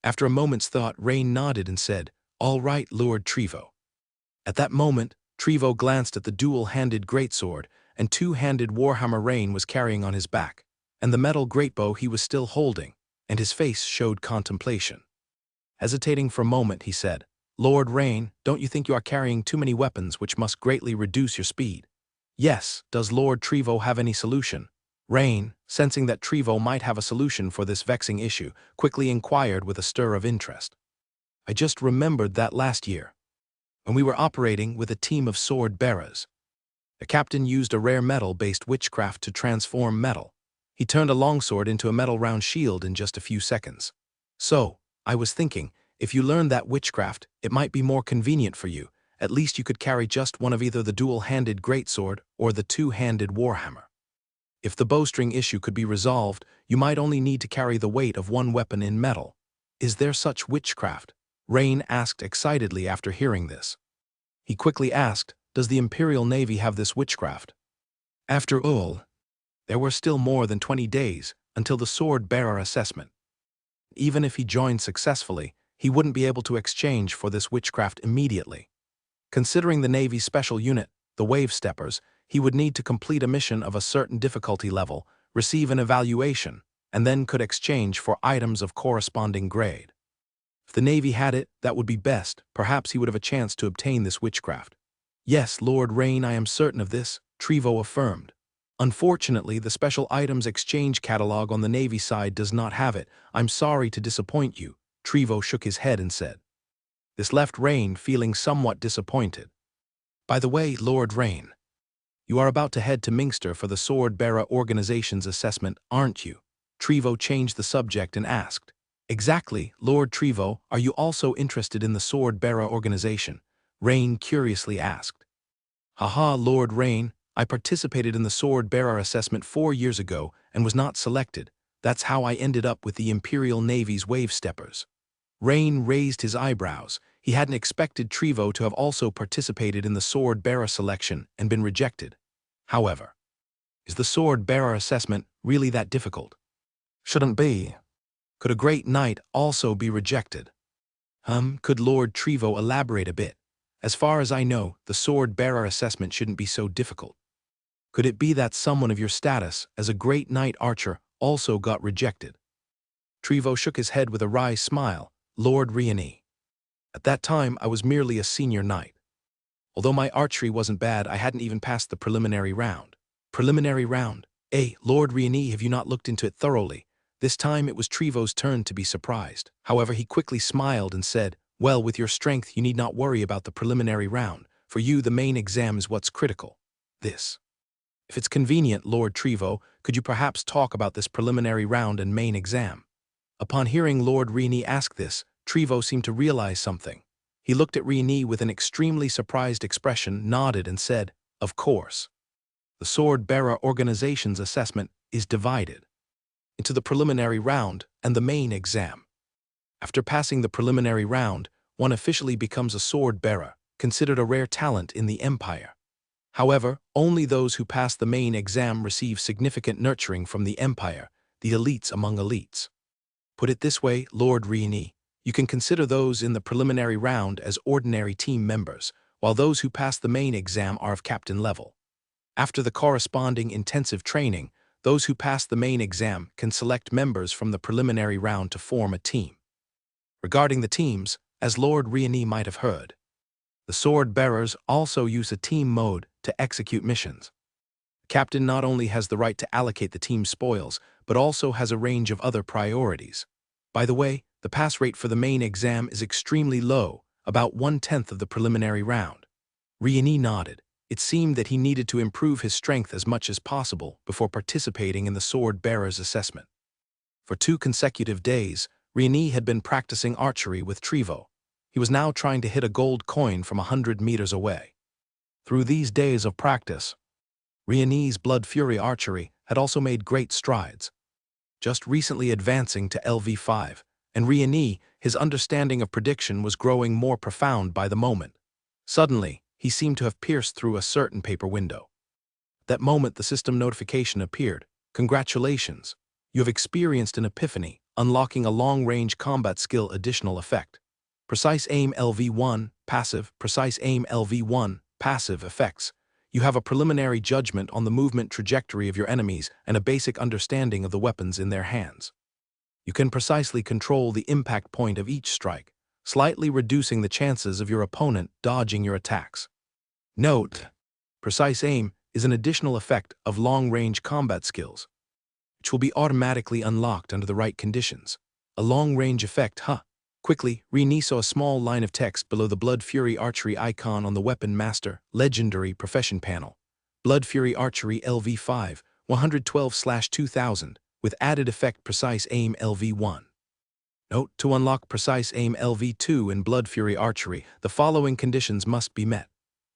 After a moment's thought, Rain nodded and said, All right, Lord Trevo. At that moment, Trevo glanced at the dual-handed greatsword and two-handed warhammer Rain was carrying on his back, and the metal greatbow he was still holding, and his face showed contemplation. Hesitating for a moment, he said, Lord Rain, don't you think you are carrying too many weapons which must greatly reduce your speed? Yes, does Lord Trevo have any solution? Rain, sensing that Trevo might have a solution for this vexing issue, quickly inquired with a stir of interest. I just remembered that last year, when we were operating with a team of sword-bearers. The captain used a rare metal-based witchcraft to transform metal. He turned a longsword into a metal-round shield in just a few seconds. So, I was thinking, if you learned that witchcraft, it might be more convenient for you. At least you could carry just one of either the dual-handed greatsword or the two-handed warhammer. If the bowstring issue could be resolved, you might only need to carry the weight of one weapon in metal. Is there such witchcraft? Rain asked excitedly after hearing this. He quickly asked, does the Imperial Navy have this witchcraft? After all, there were still more than 20 days until the sword-bearer assessment. Even if he joined successfully, he wouldn't be able to exchange for this witchcraft immediately. Considering the Navy's special unit, the Wave Steppers, he would need to complete a mission of a certain difficulty level, receive an evaluation, and then could exchange for items of corresponding grade. If the Navy had it, that would be best. Perhaps he would have a chance to obtain this witchcraft. Yes, Lord Rain, I am certain of this, Trevo affirmed. Unfortunately, the Special Items Exchange Catalog on the Navy side does not have it. I'm sorry to disappoint you, Trevo shook his head and said. This left Rain feeling somewhat disappointed. By the way, Lord Rain, you are about to head to Minster for the Sword-Bearer Organization's assessment, aren't you? Trevo changed the subject and asked. Exactly, Lord Trevo, are you also interested in the Sword-Bearer Organization? Rain curiously asked. Haha, Lord Rain, I participated in the Sword-Bearer assessment 4 years ago and was not selected. That's how I ended up with the Imperial Navy's Wave Steppers. Rain raised his eyebrows. He hadn't expected Trevo to have also participated in the sword-bearer selection and been rejected. However, Is the sword-bearer assessment really that difficult? Shouldn't be. Could a great knight also be rejected? Could Lord Trevo elaborate a bit? As far as I know, the sword-bearer assessment shouldn't be so difficult. Could it be that someone of your status as a great knight archer also got rejected? Trevo shook his head with a wry smile. Lord Riani. At that time, I was merely a senior knight. Although my archery wasn't bad, I hadn't even passed the preliminary round. Preliminary round? Lord Riani, have you not looked into it thoroughly? This time it was Trevo's turn to be surprised. However, he quickly smiled and said, well, with your strength, you need not worry about the preliminary round. For you, the main exam is what's critical. This. If it's convenient, Lord Trevo, could you perhaps talk about this preliminary round and main exam? Upon hearing Lord Riani ask this, Trevo seemed to realize something. He looked at Riani with an extremely surprised expression, nodded and said, of course. The sword-bearer organization's assessment is divided into the preliminary round and the main exam. After passing the preliminary round, one officially becomes a sword-bearer, considered a rare talent in the Empire. However, only those who pass the main exam receive significant nurturing from the Empire, the elites among elites. Put it this way, Lord Riani, you can consider those in the preliminary round as ordinary team members, while those who pass the main exam are of captain level. After the corresponding intensive training, those who pass the main exam can select members from the preliminary round to form a team. Regarding the teams, as Lord Riani might have heard, the sword-bearers also use a team mode to execute missions. The captain not only has the right to allocate the team spoils, but also has a range of other priorities. By the way, the pass rate for the main exam is extremely low, about 1/10 of the preliminary round. Riani nodded. It seemed that he needed to improve his strength as much as possible before participating in the sword-bearer's assessment. For 2 consecutive days, Riani had been practicing archery with Trevo. He was now trying to hit a gold coin from 100 meters away. Through these days of practice, Riani's Blood Fury archery had also made great strides, just recently advancing to LV5, and Riani, his understanding of prediction was growing more profound by the moment. Suddenly, he seemed to have pierced through a certain paper window. That moment the system notification appeared. Congratulations, you have experienced an epiphany, unlocking a long-range combat skill additional effect. Precise Aim LV1, Passive, Precise Aim LV1, Passive effects. You have a preliminary judgment on the movement trajectory of your enemies and a basic understanding of the weapons in their hands. You can precisely control the impact point of each strike, slightly reducing the chances of your opponent dodging your attacks. Note: Precise Aim is an additional effect of long-range combat skills, which will be automatically unlocked under the right conditions. A long-range effect, Quickly, Riani saw a small line of text below the Blood Fury Archery icon on the Weapon Master Legendary Profession panel. Blood Fury Archery LV5, 112/2000, with added effect Precise Aim LV1. Note: to unlock Precise Aim LV2 in Blood Fury Archery, the following conditions must be met.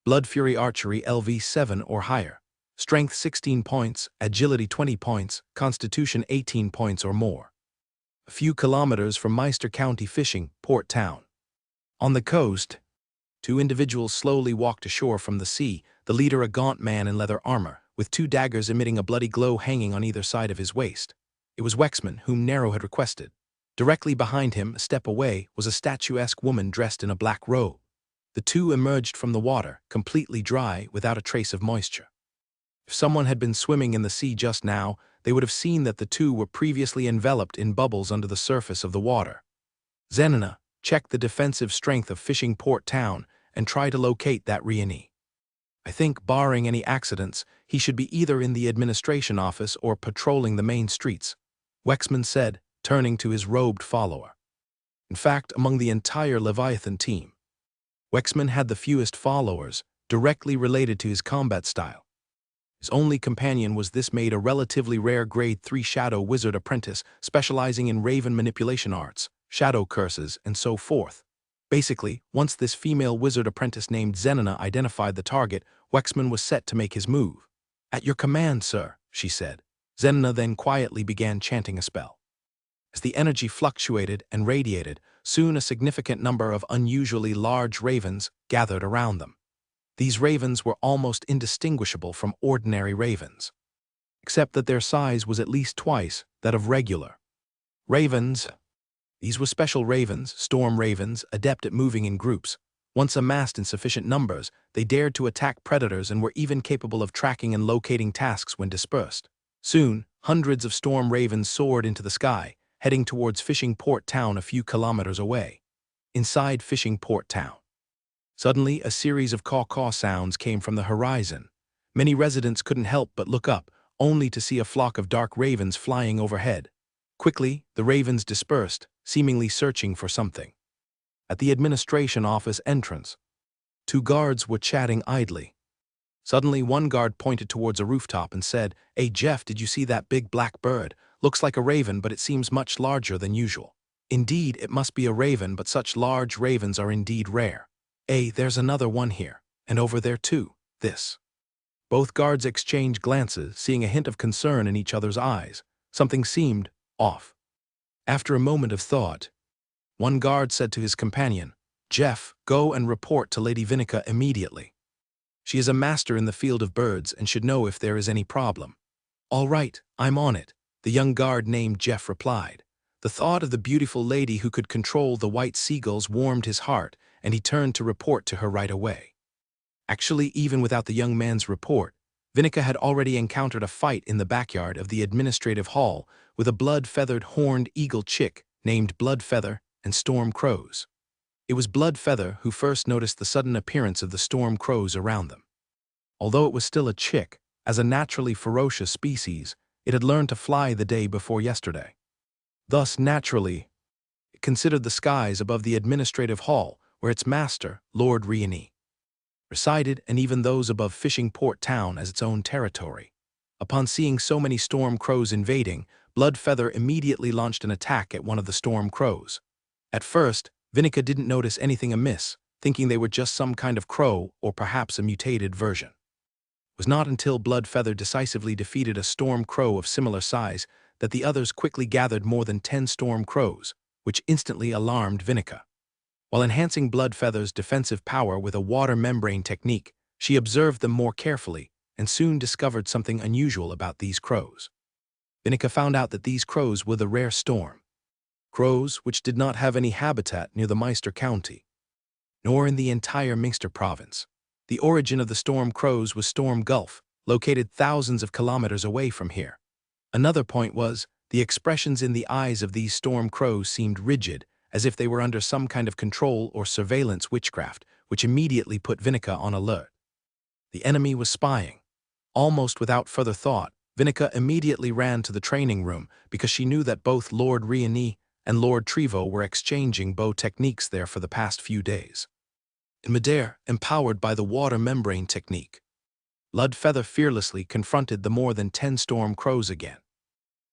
Blood Fury Archery LV7 or higher. Strength 16 points, Agility 20 points, Constitution 18 points or more. A few kilometers from Meister County Fishing, Port Town. On the coast, 2 individuals slowly walked ashore from the sea, the leader a gaunt man in leather armor, with 2 daggers emitting a bloody glow hanging on either side of his waist. It was Wexman, whom Nero had requested. Directly behind him, a step away, was a statuesque woman dressed in a black robe. The 2 emerged from the water, completely dry, without a trace of moisture. If someone had been swimming in the sea just now, they would have seen that the 2 were previously enveloped in bubbles under the surface of the water. Zenina, check the defensive strength of Fishing Port Town and try to locate that Riani. I think, barring any accidents, he should be either in the administration office or patrolling the main streets, Wexman said, turning to his robed follower. In fact, among the entire Leviathan team, Wexman had the fewest followers, directly related to his combat style. His only companion was this made a relatively rare Grade 3 Shadow Wizard apprentice specializing in Raven manipulation arts, shadow curses, and so forth. Basically, once this female wizard apprentice named Zenina identified the target, Wexman was set to make his move. At your command, sir, she said. Zenina then quietly began chanting a spell. As the energy fluctuated and radiated, soon a significant number of unusually large ravens gathered around them. These ravens were almost indistinguishable from ordinary ravens. except that their size was at least twice that of regular ravens. These were special ravens, storm ravens, adept at moving in groups. Once amassed in sufficient numbers, they dared to attack predators and were even capable of tracking and locating tasks when dispersed. Soon, hundreds of storm ravens soared into the sky, heading towards Fishing Port Town a few kilometers away. Inside Fishing Port Town, suddenly a series of caw-caw sounds came from the horizon. Many residents couldn't help but look up, only to see a flock of dark ravens flying overhead. Quickly, the ravens dispersed, seemingly searching for something. At the administration office entrance, two guards were chatting idly. Suddenly, one guard pointed towards a rooftop and said, "Hey Jeff, did you see that big black bird? Looks like a raven, but it seems much larger than usual." "Indeed, it must be a raven, but such large ravens are indeed rare." "Hey, there's another one here, and over there too, this." Both guards exchanged glances, seeing a hint of concern in each other's eyes. Something seemed off. After a moment of thought, one guard said to his companion, "Jeff, go and report to Lady Vinica immediately. She is a master in the field of birds and should know if there is any problem." "All right, I'm on it," the young guard named Jeff replied. The thought of the beautiful lady who could control the white seagulls warmed his heart, and he turned to report to her right away. Actually, even without the young man's report, Vinica had already encountered a fight in the backyard of the administrative hall with a blood-feathered horned eagle chick named Bloodfeather and storm crows. It was Bloodfeather who first noticed the sudden appearance of the storm crows around them. Although it was still a chick, as a naturally ferocious species, it had learned to fly the day before yesterday. Thus, naturally, it considered the skies above the administrative hall, where its master, Lord Riani, resided, and even those above Fishing Port Town as its own territory. Upon seeing so many storm crows invading, Bloodfeather immediately launched an attack at one of the storm crows. At first, Vinica didn't notice anything amiss, thinking they were just some kind of crow or perhaps a mutated version. It was not until Bloodfeather decisively defeated a storm crow of similar size that the others quickly gathered more than 10 storm crows, which instantly alarmed Vinica. While enhancing Bloodfeather's defensive power with a water membrane technique, she observed them more carefully and soon discovered something unusual about these crows. Vinica found out that these crows were the rare storm crows which did not have any habitat near the Meister County, nor in the entire Meister province. The origin of the storm crows was Storm Gulf, located thousands of kilometers away from here. Another point was, the expressions in the eyes of these storm crows seemed rigid, as if they were under some kind of control or surveillance witchcraft, which immediately put Vinica on alert. The enemy was spying. Almost without further thought, Vinica immediately ran to the training room because she knew that both Lord Riani and Lord Trevo were exchanging bow techniques there for the past few days. In midair, empowered by the water membrane technique, Bloodfeather fearlessly confronted the more than 10 storm crows again,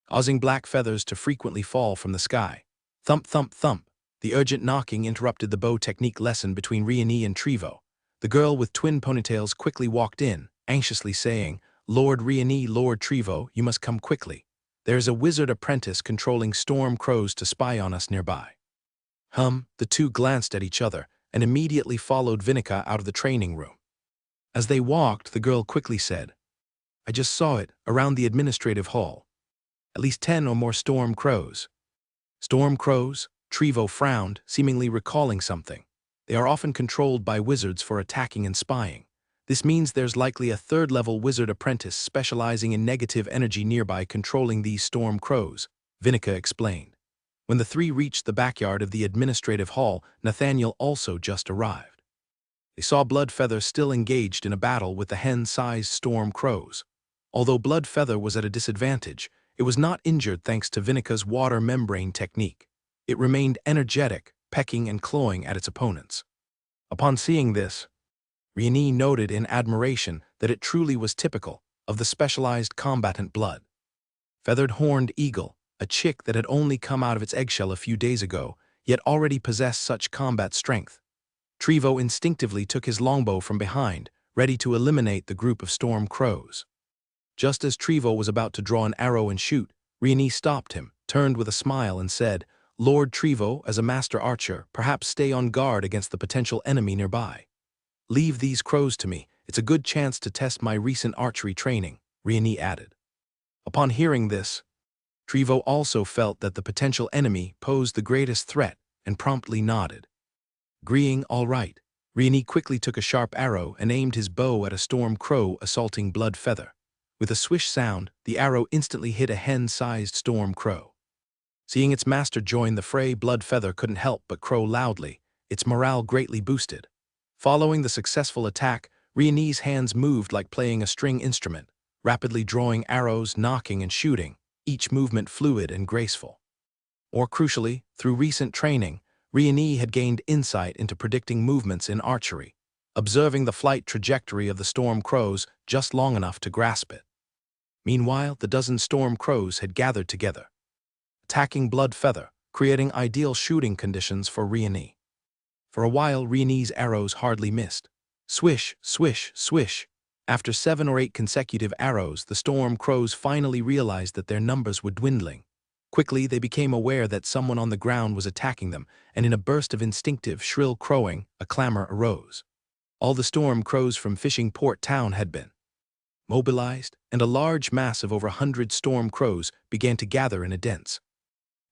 causing black feathers to frequently fall from the sky. Thump, thump, thump. The urgent knocking interrupted the bow technique lesson between Riani and Trevo. The girl with twin ponytails quickly walked in, anxiously saying, "Lord Riani, Lord Trevo, you must come quickly. There is a wizard apprentice controlling storm crows to spy on us nearby." The two glanced at each other and immediately followed Vinica out of the training room. As they walked, the girl quickly said, "I just saw it, around the administrative hall. At least 10 or more storm crows." Storm crows? Trevo frowned, seemingly recalling something. They are often controlled by wizards for attacking and spying. This means there's likely a third-level wizard apprentice specializing in negative energy nearby controlling these storm crows, Vinica explained. When the three reached the backyard of the administrative hall, Nathaniel also just arrived. They saw Bloodfeather still engaged in a battle with the hen-sized storm crows. Although Bloodfeather was at a disadvantage, it was not injured thanks to Vinica's water membrane technique. It remained energetic, pecking and clawing at its opponents. Upon seeing this, Riani noted in admiration that it truly was typical of the specialized combatant blood. Feathered horned eagle, a chick that had only come out of its eggshell a few days ago, yet already possessed such combat strength. Trevo instinctively took his longbow from behind, ready to eliminate the group of storm crows. Just as Trevo was about to draw an arrow and shoot, Riani stopped him, turned with a smile and said, "Lord Trevo, as a master archer, perhaps stay on guard against the potential enemy nearby. Leave these crows to me. It's a good chance to test my recent archery training," Riani added. Upon hearing this, Trevo also felt that the potential enemy posed the greatest threat and promptly nodded. Agreeing, all right, Rieni quickly took a sharp arrow and aimed his bow at a storm crow assaulting Blood Feather. With a swish sound, the arrow instantly hit a hen-sized storm crow. Seeing its master join the fray, Blood Feather couldn't help but crow loudly, its morale greatly boosted. Following the successful attack, Rieni's hands moved like playing a string instrument, rapidly drawing arrows, knocking and shooting, each movement fluid and graceful. More crucially, through recent training, Rieni had gained insight into predicting movements in archery, observing the flight trajectory of the storm crows just long enough to grasp it. Meanwhile, the dozen storm crows had gathered together, attacking Blood Feather, creating ideal shooting conditions for Rieni. For a while, Rieni's arrows hardly missed. Swish, swish, swish. After 7 or 8 consecutive arrows, the storm crows finally realized that their numbers were dwindling. Quickly, they became aware that someone on the ground was attacking them, and in a burst of instinctive, shrill crowing, a clamor arose. All the storm crows from Fishing Port Town had been mobilized, and a large mass of over 100 storm crows began to gather in a dense,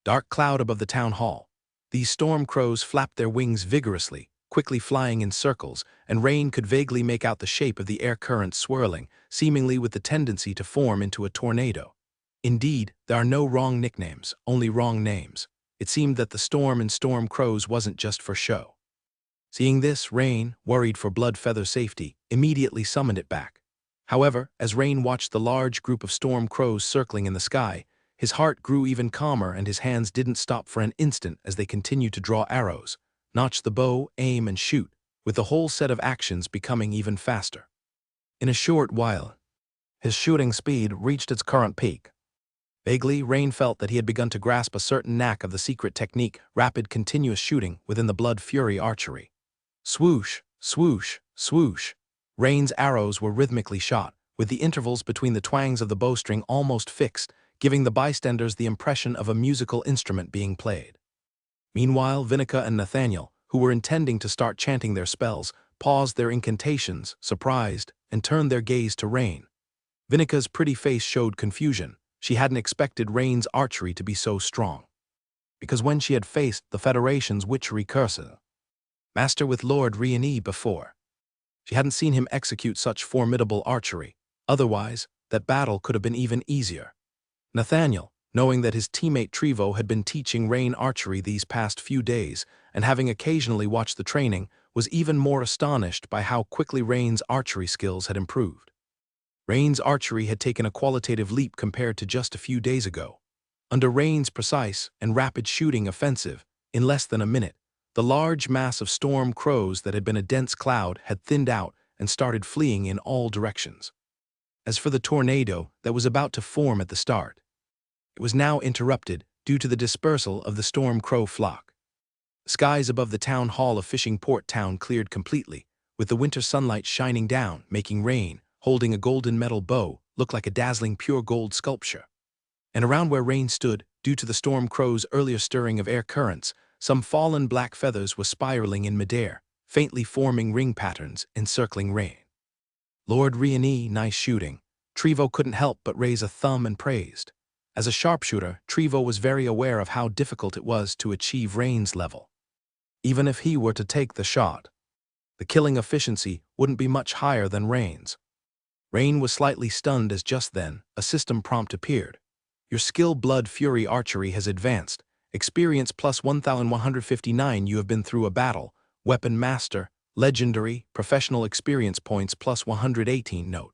dark cloud above the town hall. These storm crows flapped their wings vigorously, quickly flying in circles, and Rain could vaguely make out the shape of the air currents swirling, seemingly with the tendency to form into a tornado. Indeed, there are no wrong nicknames, only wrong names. It seemed that the storm in storm crows wasn't just for show. Seeing this, Rain, worried for Blood Feather's safety, immediately summoned it back. However, as Rain watched the large group of storm crows circling in the sky, his heart grew even calmer and his hands didn't stop for an instant as they continued to draw arrows, notch the bow, aim and shoot, with the whole set of actions becoming even faster. In a short while, his shooting speed reached its current peak. Vaguely, Rain felt that he had begun to grasp a certain knack of the secret technique, rapid continuous shooting within the Blood Fury archery. Swoosh, swoosh, swoosh. Rain's arrows were rhythmically shot, with the intervals between the twangs of the bowstring almost fixed, giving the bystanders the impression of a musical instrument being played. Meanwhile, Vinica and Nathaniel, who were intending to start chanting their spells, paused their incantations, surprised, and turned their gaze to Rain. Vinica's pretty face showed confusion. She hadn't expected Rain's archery to be so strong. Because when she had faced the Federation's witchery cursor, master with Lord Rieni before, she hadn't seen him execute such formidable archery. Otherwise, that battle could have been even easier. Nathaniel, knowing that his teammate Trevo had been teaching Rain archery these past few days, and having occasionally watched the training, was even more astonished by how quickly Rain's archery skills had improved. Rain's archery had taken a qualitative leap compared to just a few days ago. Under Rain's precise and rapid shooting offensive, in less than a minute, the large mass of storm crows that had been a dense cloud had thinned out and started fleeing in all directions. As for the tornado that was about to form at the start, it was now interrupted due to the dispersal of the storm crow flock. The skies above the town hall of Fishing Port Town cleared completely, with the winter sunlight shining down, making Rain, holding a golden metal bow, look like a dazzling pure gold sculpture. And around where Rain stood, due to the storm crow's earlier stirring of air currents, some fallen black feathers were spiraling in midair, faintly forming ring patterns encircling Rain. Lord Rieni, nice shooting. Trevo couldn't help but raise a thumb and praised. As a sharpshooter, Trevo was very aware of how difficult it was to achieve Rain's level. Even if he were to take the shot, the killing efficiency wouldn't be much higher than Rain's. Rain was slightly stunned as just then, a system prompt appeared. Your skill Blood Fury archery has advanced. Experience plus 1,159. You have been through a battle. Weapon Master, Legendary, Professional Experience Points plus 118. Note: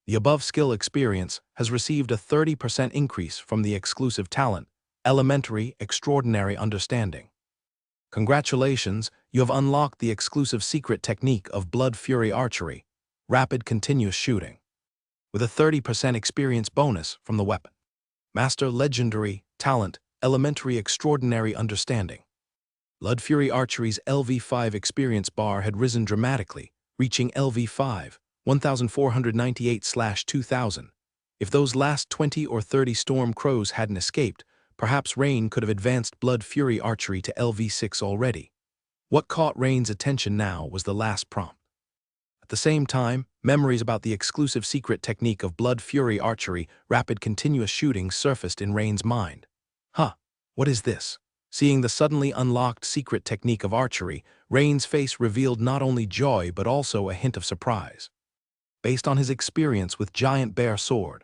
the above skill experience has received a 30% increase from the exclusive talent, Elementary Extraordinary Understanding. Congratulations, you have unlocked the exclusive secret technique of Blood Fury archery, rapid continuous shooting, with a 30% experience bonus from the weapon. Master Legendary Talent, Elementary Extraordinary Understanding. Blood Fury Archery's LV5 experience bar had risen dramatically, reaching LV5, 1498/2000. If those last 20 or 30 storm crows hadn't escaped, perhaps Rain could have advanced Blood Fury Archery to LV6 already. What caught Rain's attention now was the last prompt. the same time, memories about the exclusive secret technique of blood fury archery, rapid continuous shooting, surfaced in Rain's mind. Huh, what is this? Seeing the suddenly unlocked secret technique of archery, Rain's face revealed not only joy but also a hint of surprise. Based on his experience with giant bear sword,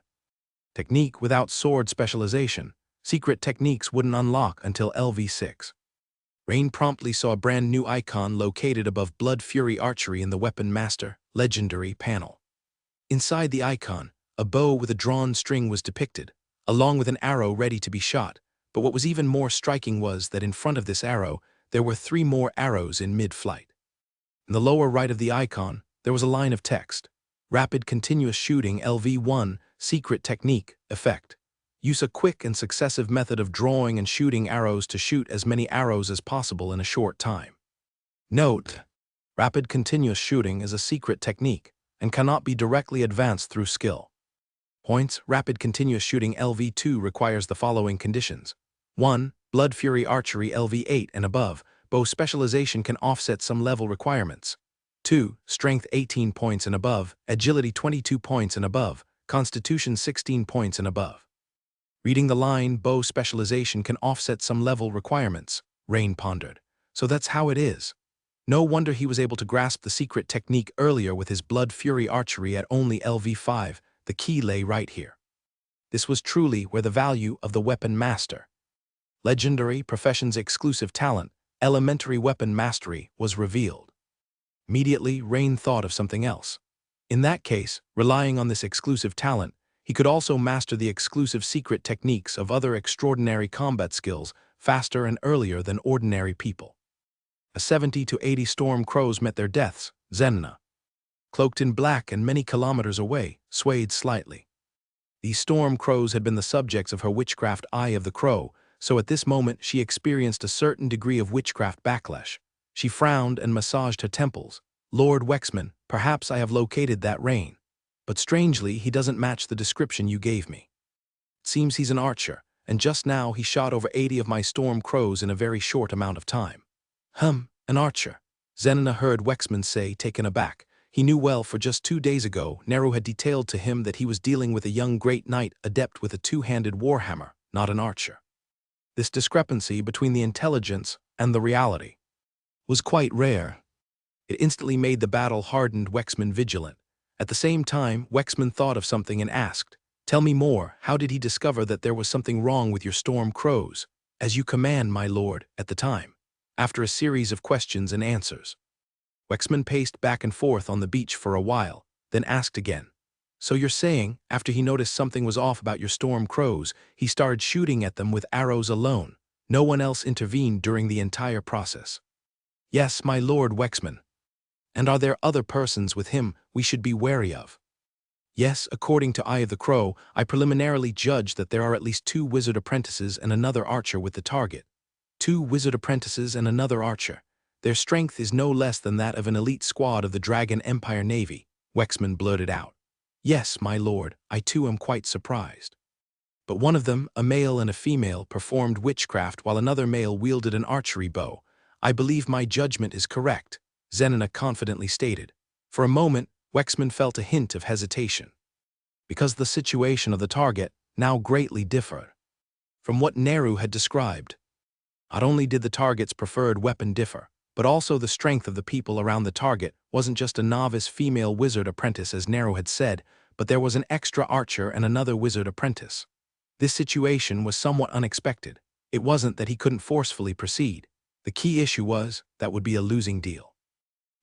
technique without sword specialization, secret techniques wouldn't unlock until LV6. Rain promptly saw a brand new icon located above Blood Fury Archery in the Weapon Master Legendary panel. Inside the icon, a bow with a drawn string was depicted, along with an arrow ready to be shot, but what was even more striking was that in front of this arrow, there were 3 more arrows in mid-flight. In the lower right of the icon, there was a line of text: Rapid Continuous Shooting LV1 Secret Technique Effect. Use a quick and successive method of drawing and shooting arrows to shoot as many arrows as possible in a short time. Note: Rapid continuous shooting is a secret technique and cannot be directly advanced through skill. Points: Rapid continuous shooting LV2 requires the following conditions. 1. Blood Fury Archery LV8 and above. Bow specialization can offset some level requirements. 2. Strength 18 points and above, Agility 22 points and above, Constitution 16 points and above. Reading the line, bow specialization can offset some level requirements, Rain pondered. So that's how it is. No wonder he was able to grasp the secret technique earlier with his Blood Fury Archery at only LV5, the key lay right here. This was truly where the value of the Weapon Master, Legendary Profession's exclusive talent, Elementary Weapon Mastery, was revealed. Immediately, Rain thought of something else. In that case, relying on this exclusive talent, he could also master the exclusive secret techniques of other extraordinary combat skills faster and earlier than ordinary people. As 70 to 80 storm crows met their deaths, Zenna, cloaked in black and many kilometers away, swayed slightly. These storm crows had been the subjects of her witchcraft Eye of the Crow, so at this moment she experienced a certain degree of witchcraft backlash. She frowned and massaged her temples. Lord Wexman, perhaps I have located that Rain. But strangely, he doesn't match the description you gave me. It seems he's an archer, and just now he shot over 80 of my storm crows in a very short amount of time. An archer, Zenna heard Wexman say, taken aback. He knew well, for just 2 days ago, Neru had detailed to him that he was dealing with a young great knight adept with a 2-handed warhammer, not an archer. This discrepancy between the intelligence and the reality was quite rare. It instantly made the battle-hardened Wexman vigilant. At the same time, Wexman thought of something and asked, "Tell me more, how did he discover that there was something wrong with your storm crows?" "As you command, my lord," at the time. After a series of questions and answers, Wexman paced back and forth on the beach for a while, then asked again. "So you're saying, after he noticed something was off about your storm crows, he started shooting at them with arrows alone? No one else intervened during the entire process?" "Yes, my lord Wexman." "And are there other persons with him we should be wary of?" "Yes, according to Eye of the Crow, I preliminarily judge that there are at least 2 wizard apprentices and another archer with the target." 2 wizard apprentices and another archer. Their strength is no less than that of an elite squad of the Dragon Empire Navy, Wexman blurted out. "Yes, my lord, I too am quite surprised. But one of them, a male and a female, performed witchcraft while another male wielded an archery bow. I believe my judgment is correct," Zenna confidently stated. For a moment, Wexman felt a hint of hesitation, because the situation of the target now greatly differed from what Neru had described. Not only did the target's preferred weapon differ, but also the strength of the people around the target wasn't just a novice female wizard apprentice as Neru had said, but there was an extra archer and another wizard apprentice. This situation was somewhat unexpected. It wasn't that he couldn't forcefully proceed. The key issue was that would be a losing deal.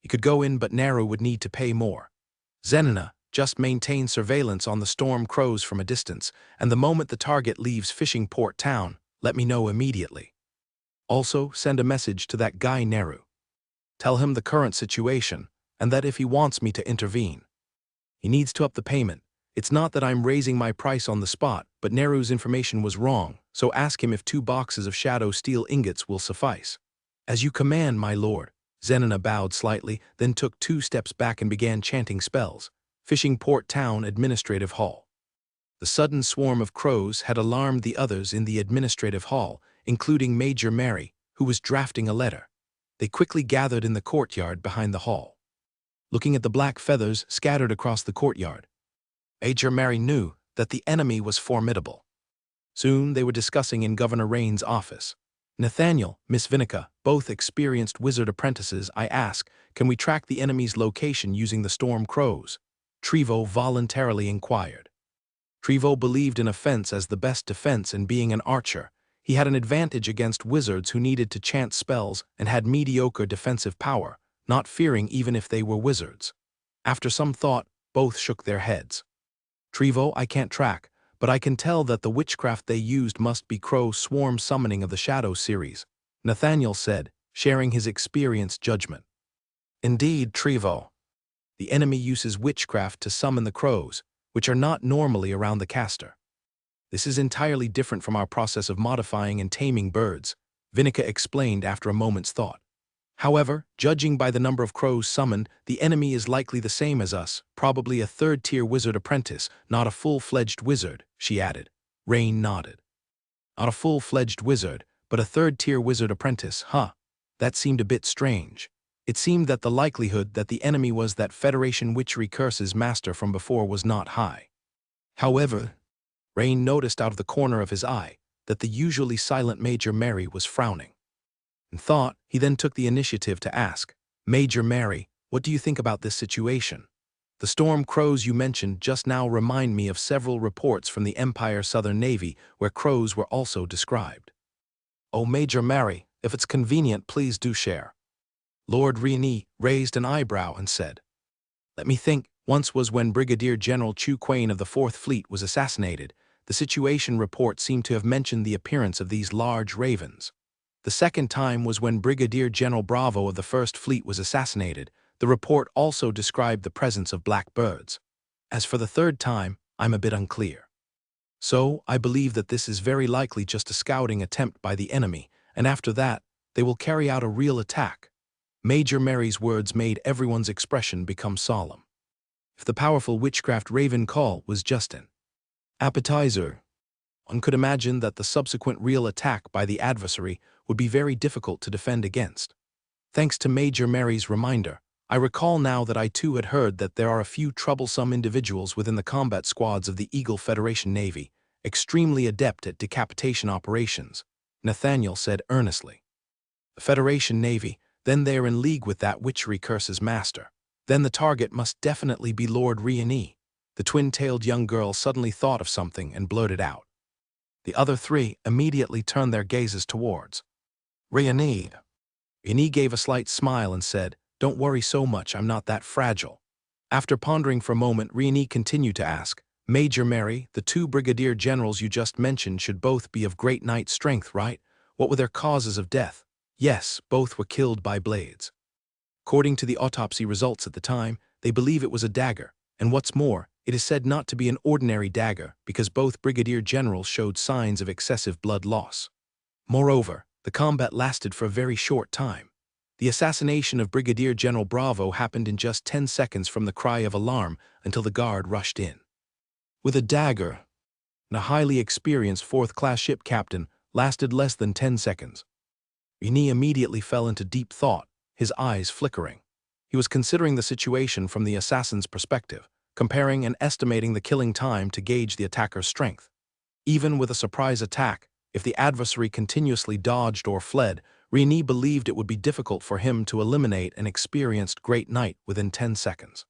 He could go in, but Neru would need to pay more. Zenna, just maintain surveillance on the storm crows from a distance, and the moment the target leaves Fishing Port Town, let me know immediately. Also, send a message to that guy Neru. Tell him the current situation, and that if he wants me to intervene, he needs to up the payment. It's not that I'm raising my price on the spot, but Neru's information was wrong, so ask him if 2 boxes of shadow steel ingots will suffice." "As you command, my lord." Zenna bowed slightly, then took 2 steps back and began chanting spells. Fishing Port Town Administrative Hall. The sudden swarm of crows had alarmed the others in the administrative hall, including Major Mary, who was drafting a letter. They quickly gathered in the courtyard behind the hall. looking at the black feathers scattered across the courtyard. Major Mary knew that the enemy was formidable. Soon they were discussing in Governor Rain's office. Nathaniel, Miss Vinica, both experienced wizard apprentices, I ask, can we track the enemy's location using the storm crows? Trevo voluntarily inquired. Trevo believed in offense as the best defense, and being an archer, he had an advantage against wizards who needed to chant spells and had mediocre defensive power, not fearing even if they were wizards. After some thought, both shook their heads. Trevo, I can't track, but I can tell that the witchcraft they used must be Crow Swarm Summoning of the Shadow series, Nathaniel said, sharing his experienced judgment. Indeed, Trevo. The enemy uses witchcraft to summon the crows, which are not normally around the caster. This is entirely different from our process of modifying and taming birds, Vinica explained after a moment's thought. However, judging by the number of crows summoned, the enemy is likely the same as us, probably a third-tier wizard apprentice, not a full-fledged wizard, she added. Rain nodded. Not a full-fledged wizard, but a third-tier wizard apprentice, huh? That seemed a bit strange. It seemed that the likelihood that the enemy was that Federation Witchery Curse's master from before was not high. However, Rain noticed out of the corner of his eye that the usually silent Major Mary was frowning. In thought, he then took the initiative to ask, Major Mary, what do you think about this situation? The storm crows you mentioned just now remind me of several reports from the Empire Southern Navy where crows were also described. Oh, Major Mary, if it's convenient, please do share. Lord Rieni raised an eyebrow and said, Let me think, once was when Brigadier General Chu Quain of the 4th Fleet was assassinated. The situation report seemed to have mentioned the appearance of these large ravens. The second time was when Brigadier General Bravo of the 1st Fleet was assassinated. The report also described the presence of black birds. As for the third time, I'm a bit unclear. So, I believe that this is very likely just a scouting attempt by the enemy, and after that, they will carry out a real attack. Major Mary's words made everyone's expression become solemn. If the powerful witchcraft raven call was just an appetizer, one could imagine that the subsequent real attack by the adversary would be very difficult to defend against. Thanks to Major Mary's reminder, I recall now that I too had heard that there are a few troublesome individuals within the combat squads of the Eagle Federation Navy, extremely adept at decapitation operations, Nathaniel said earnestly. The Federation Navy, then they are in league with that witchery curse's master. Then the target must definitely be Lord Rieni. The twin-tailed young girl suddenly thought of something and blurted out. The other three immediately turned their gazes towards Rieni. Rieni gave a slight smile and said, Don't worry so much, I'm not that fragile. After pondering for a moment, Rieni continued to ask, Major Mary, the 2 brigadier generals you just mentioned should both be of great knight strength, right? What were their causes of death? Yes, both were killed by blades. According to the autopsy results at the time, they believe it was a dagger, and what's more, it is said not to be an ordinary dagger because both brigadier generals showed signs of excessive blood loss. Moreover, the combat lasted for a very short time. The assassination of Brigadier General Bravo happened in just 10 seconds from the cry of alarm until the guard rushed in. With a dagger, and a highly experienced 4th-class ship captain lasted less than 10 seconds. Rieni immediately fell into deep thought, his eyes flickering. He was considering the situation from the assassin's perspective, comparing and estimating the killing time to gauge the attacker's strength. Even with a surprise attack, if the adversary continuously dodged or fled, Rieni believed it would be difficult for him to eliminate an experienced great knight within 10 seconds.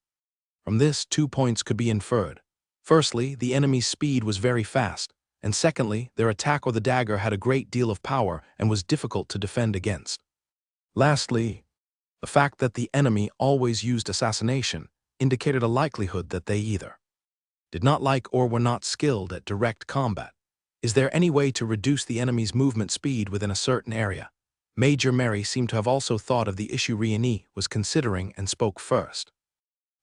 From this, 2 points could be inferred. Firstly, the enemy's speed was very fast, and secondly, their attack or the dagger had a great deal of power and was difficult to defend against. Lastly, the fact that the enemy always used assassination indicated a likelihood that they either did not like or were not skilled at direct combat. Is there any way to reduce the enemy's movement speed within a certain area? Major Mary seemed to have also thought of the issue Rieni was considering and spoke first.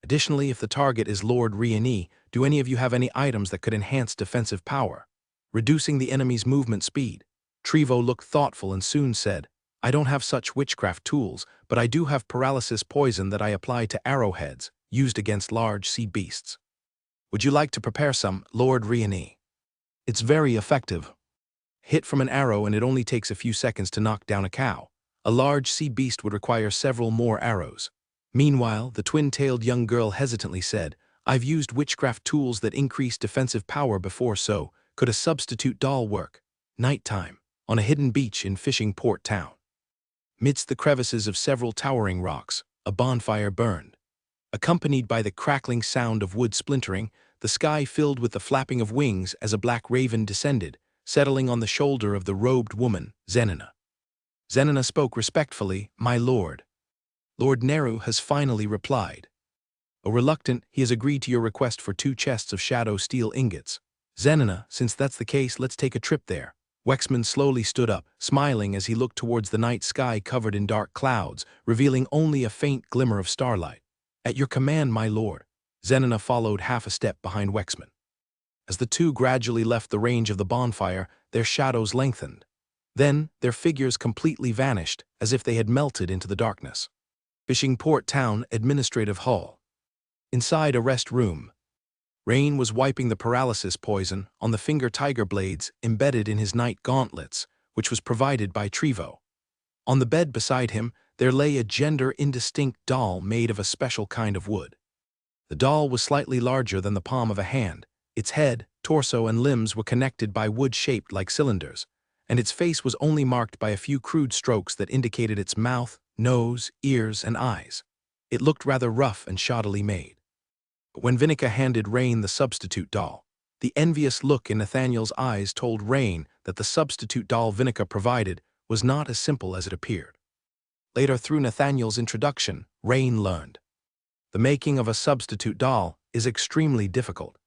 Additionally, if the target is Lord Rieni, do any of you have any items that could enhance defensive power, reducing the enemy's movement speed? Trevo looked thoughtful and soon said, I don't have such witchcraft tools, but I do have paralysis poison that I apply to arrowheads, used against large sea beasts. Would you like to prepare some, Lord Rieni? It's very effective. Hit from an arrow and it only takes a few seconds to knock down a cow. A large sea beast would require several more arrows. Meanwhile, the twin-tailed young girl hesitantly said, I've used witchcraft tools that increase defensive power before, so could a substitute doll work? Nighttime, on a hidden beach in Fishing Port Town. Midst the crevices of several towering rocks, a bonfire burned. Accompanied by the crackling sound of wood splintering, the sky filled with the flapping of wings as a black raven descended, settling on the shoulder of the robed woman, Zenina. Zenina spoke respectfully, My lord. Lord Neru has finally replied. Though reluctant, he has agreed to your request for 2 chests of shadow steel ingots. Zenina, since that's the case, let's take a trip there. Wexman slowly stood up, smiling as he looked towards the night sky covered in dark clouds, revealing only a faint glimmer of starlight. At your command, my lord. Zenina followed half a step behind Wexman. As the two gradually left the range of the bonfire, their shadows lengthened. Then, their figures completely vanished, as if they had melted into the darkness. Fishing Port Town Administrative Hall. Inside a rest room, Rain was wiping the paralysis poison on the finger tiger blades embedded in his night gauntlets, which was provided by Trevo. On the bed beside him, there lay a gender-indistinct doll made of a special kind of wood. The doll was slightly larger than the palm of a hand. Its head, torso, and limbs were connected by wood shaped like cylinders, and its face was only marked by a few crude strokes that indicated its mouth, nose, ears, and eyes. It looked rather rough and shoddily made. But when Vinica handed Rain the substitute doll, the envious look in Nathaniel's eyes told Rain that the substitute doll Vinica provided was not as simple as it appeared. Later, through Nathaniel's introduction, Rain learned. The making of a substitute doll is extremely difficult,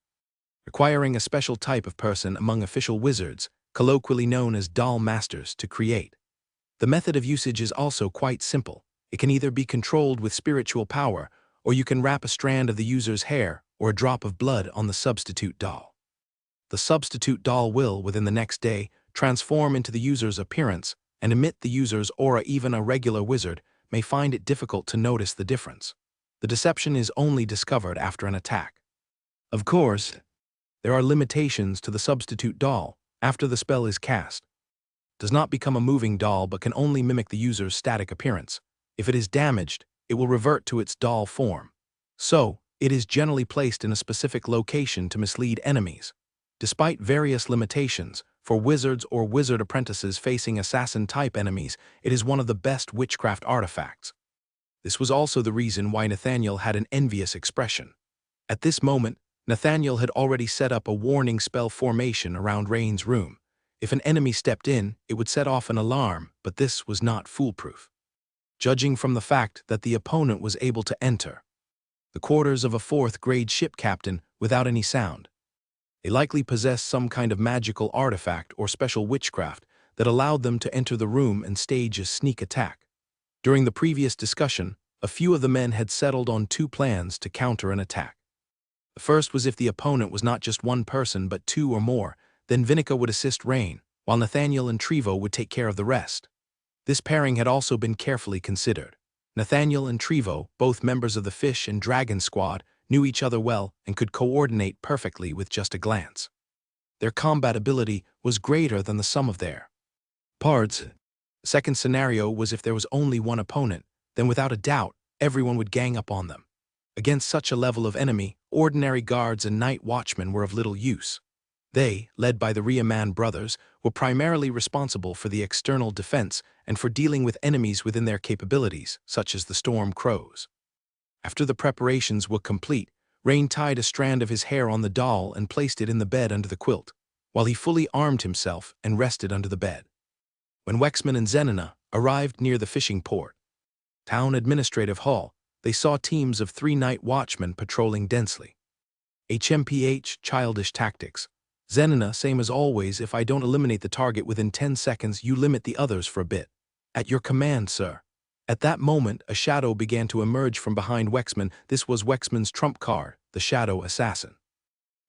requiring a special type of person among official wizards, colloquially known as doll masters, to create. The method of usage is also quite simple. It can either be controlled with spiritual power, or you can wrap a strand of the user's hair or a drop of blood on the substitute doll. The substitute doll will, within the next day, transform into the user's appearance and emit the user's aura. Even a regular wizard may find it difficult to notice the difference. The deception is only discovered after an attack. Of course, there are limitations to the substitute doll. After the spell is cast, it does not become a moving doll but can only mimic the user's static appearance. If it is damaged, it will revert to its doll form. So, it is generally placed in a specific location to mislead enemies. Despite various limitations, for wizards or wizard apprentices facing assassin-type enemies, it is one of the best witchcraft artifacts. This was also the reason why Nathaniel had an envious expression. At this moment, Nathaniel had already set up a warning spell formation around Rain's room. If an enemy stepped in, it would set off an alarm, but this was not foolproof. Judging from the fact that the opponent was able to enter the quarters of a 4th-grade ship captain without any sound, they likely possessed some kind of magical artifact or special witchcraft that allowed them to enter the room and stage a sneak attack. During the previous discussion, a few of the men had settled on 2 plans to counter an attack. The first was if the opponent was not just one person but 2 or more, then Vinica would assist Rain, while Nathaniel and Trevo would take care of the rest. This pairing had also been carefully considered. Nathaniel and Trevo, both members of the Fish and Dragon Squad, knew each other well and could coordinate perfectly with just a glance. Their combat ability was greater than the sum of their parts. The second scenario was if there was only one opponent, then without a doubt, everyone would gang up on them. Against such a level of enemy, ordinary guards and night watchmen were of little use. They, led by the Riemann brothers, were primarily responsible for the external defense and for dealing with enemies within their capabilities, such as the Storm Crows. After the preparations were complete, Rain tied a strand of his hair on the doll and placed it in the bed under the quilt, while he fully armed himself and rested under the bed. When Wexman and Zenina arrived near the fishing port town administrative hall, they saw teams of 3 night watchmen patrolling densely. HMPH, childish tactics. Zenina, same as always, if I don't eliminate the target within 10 seconds, you limit the others for a bit. At your command, sir. At that moment, a shadow began to emerge from behind Wexman. This was Wexman's trump card, the Shadow Assassin.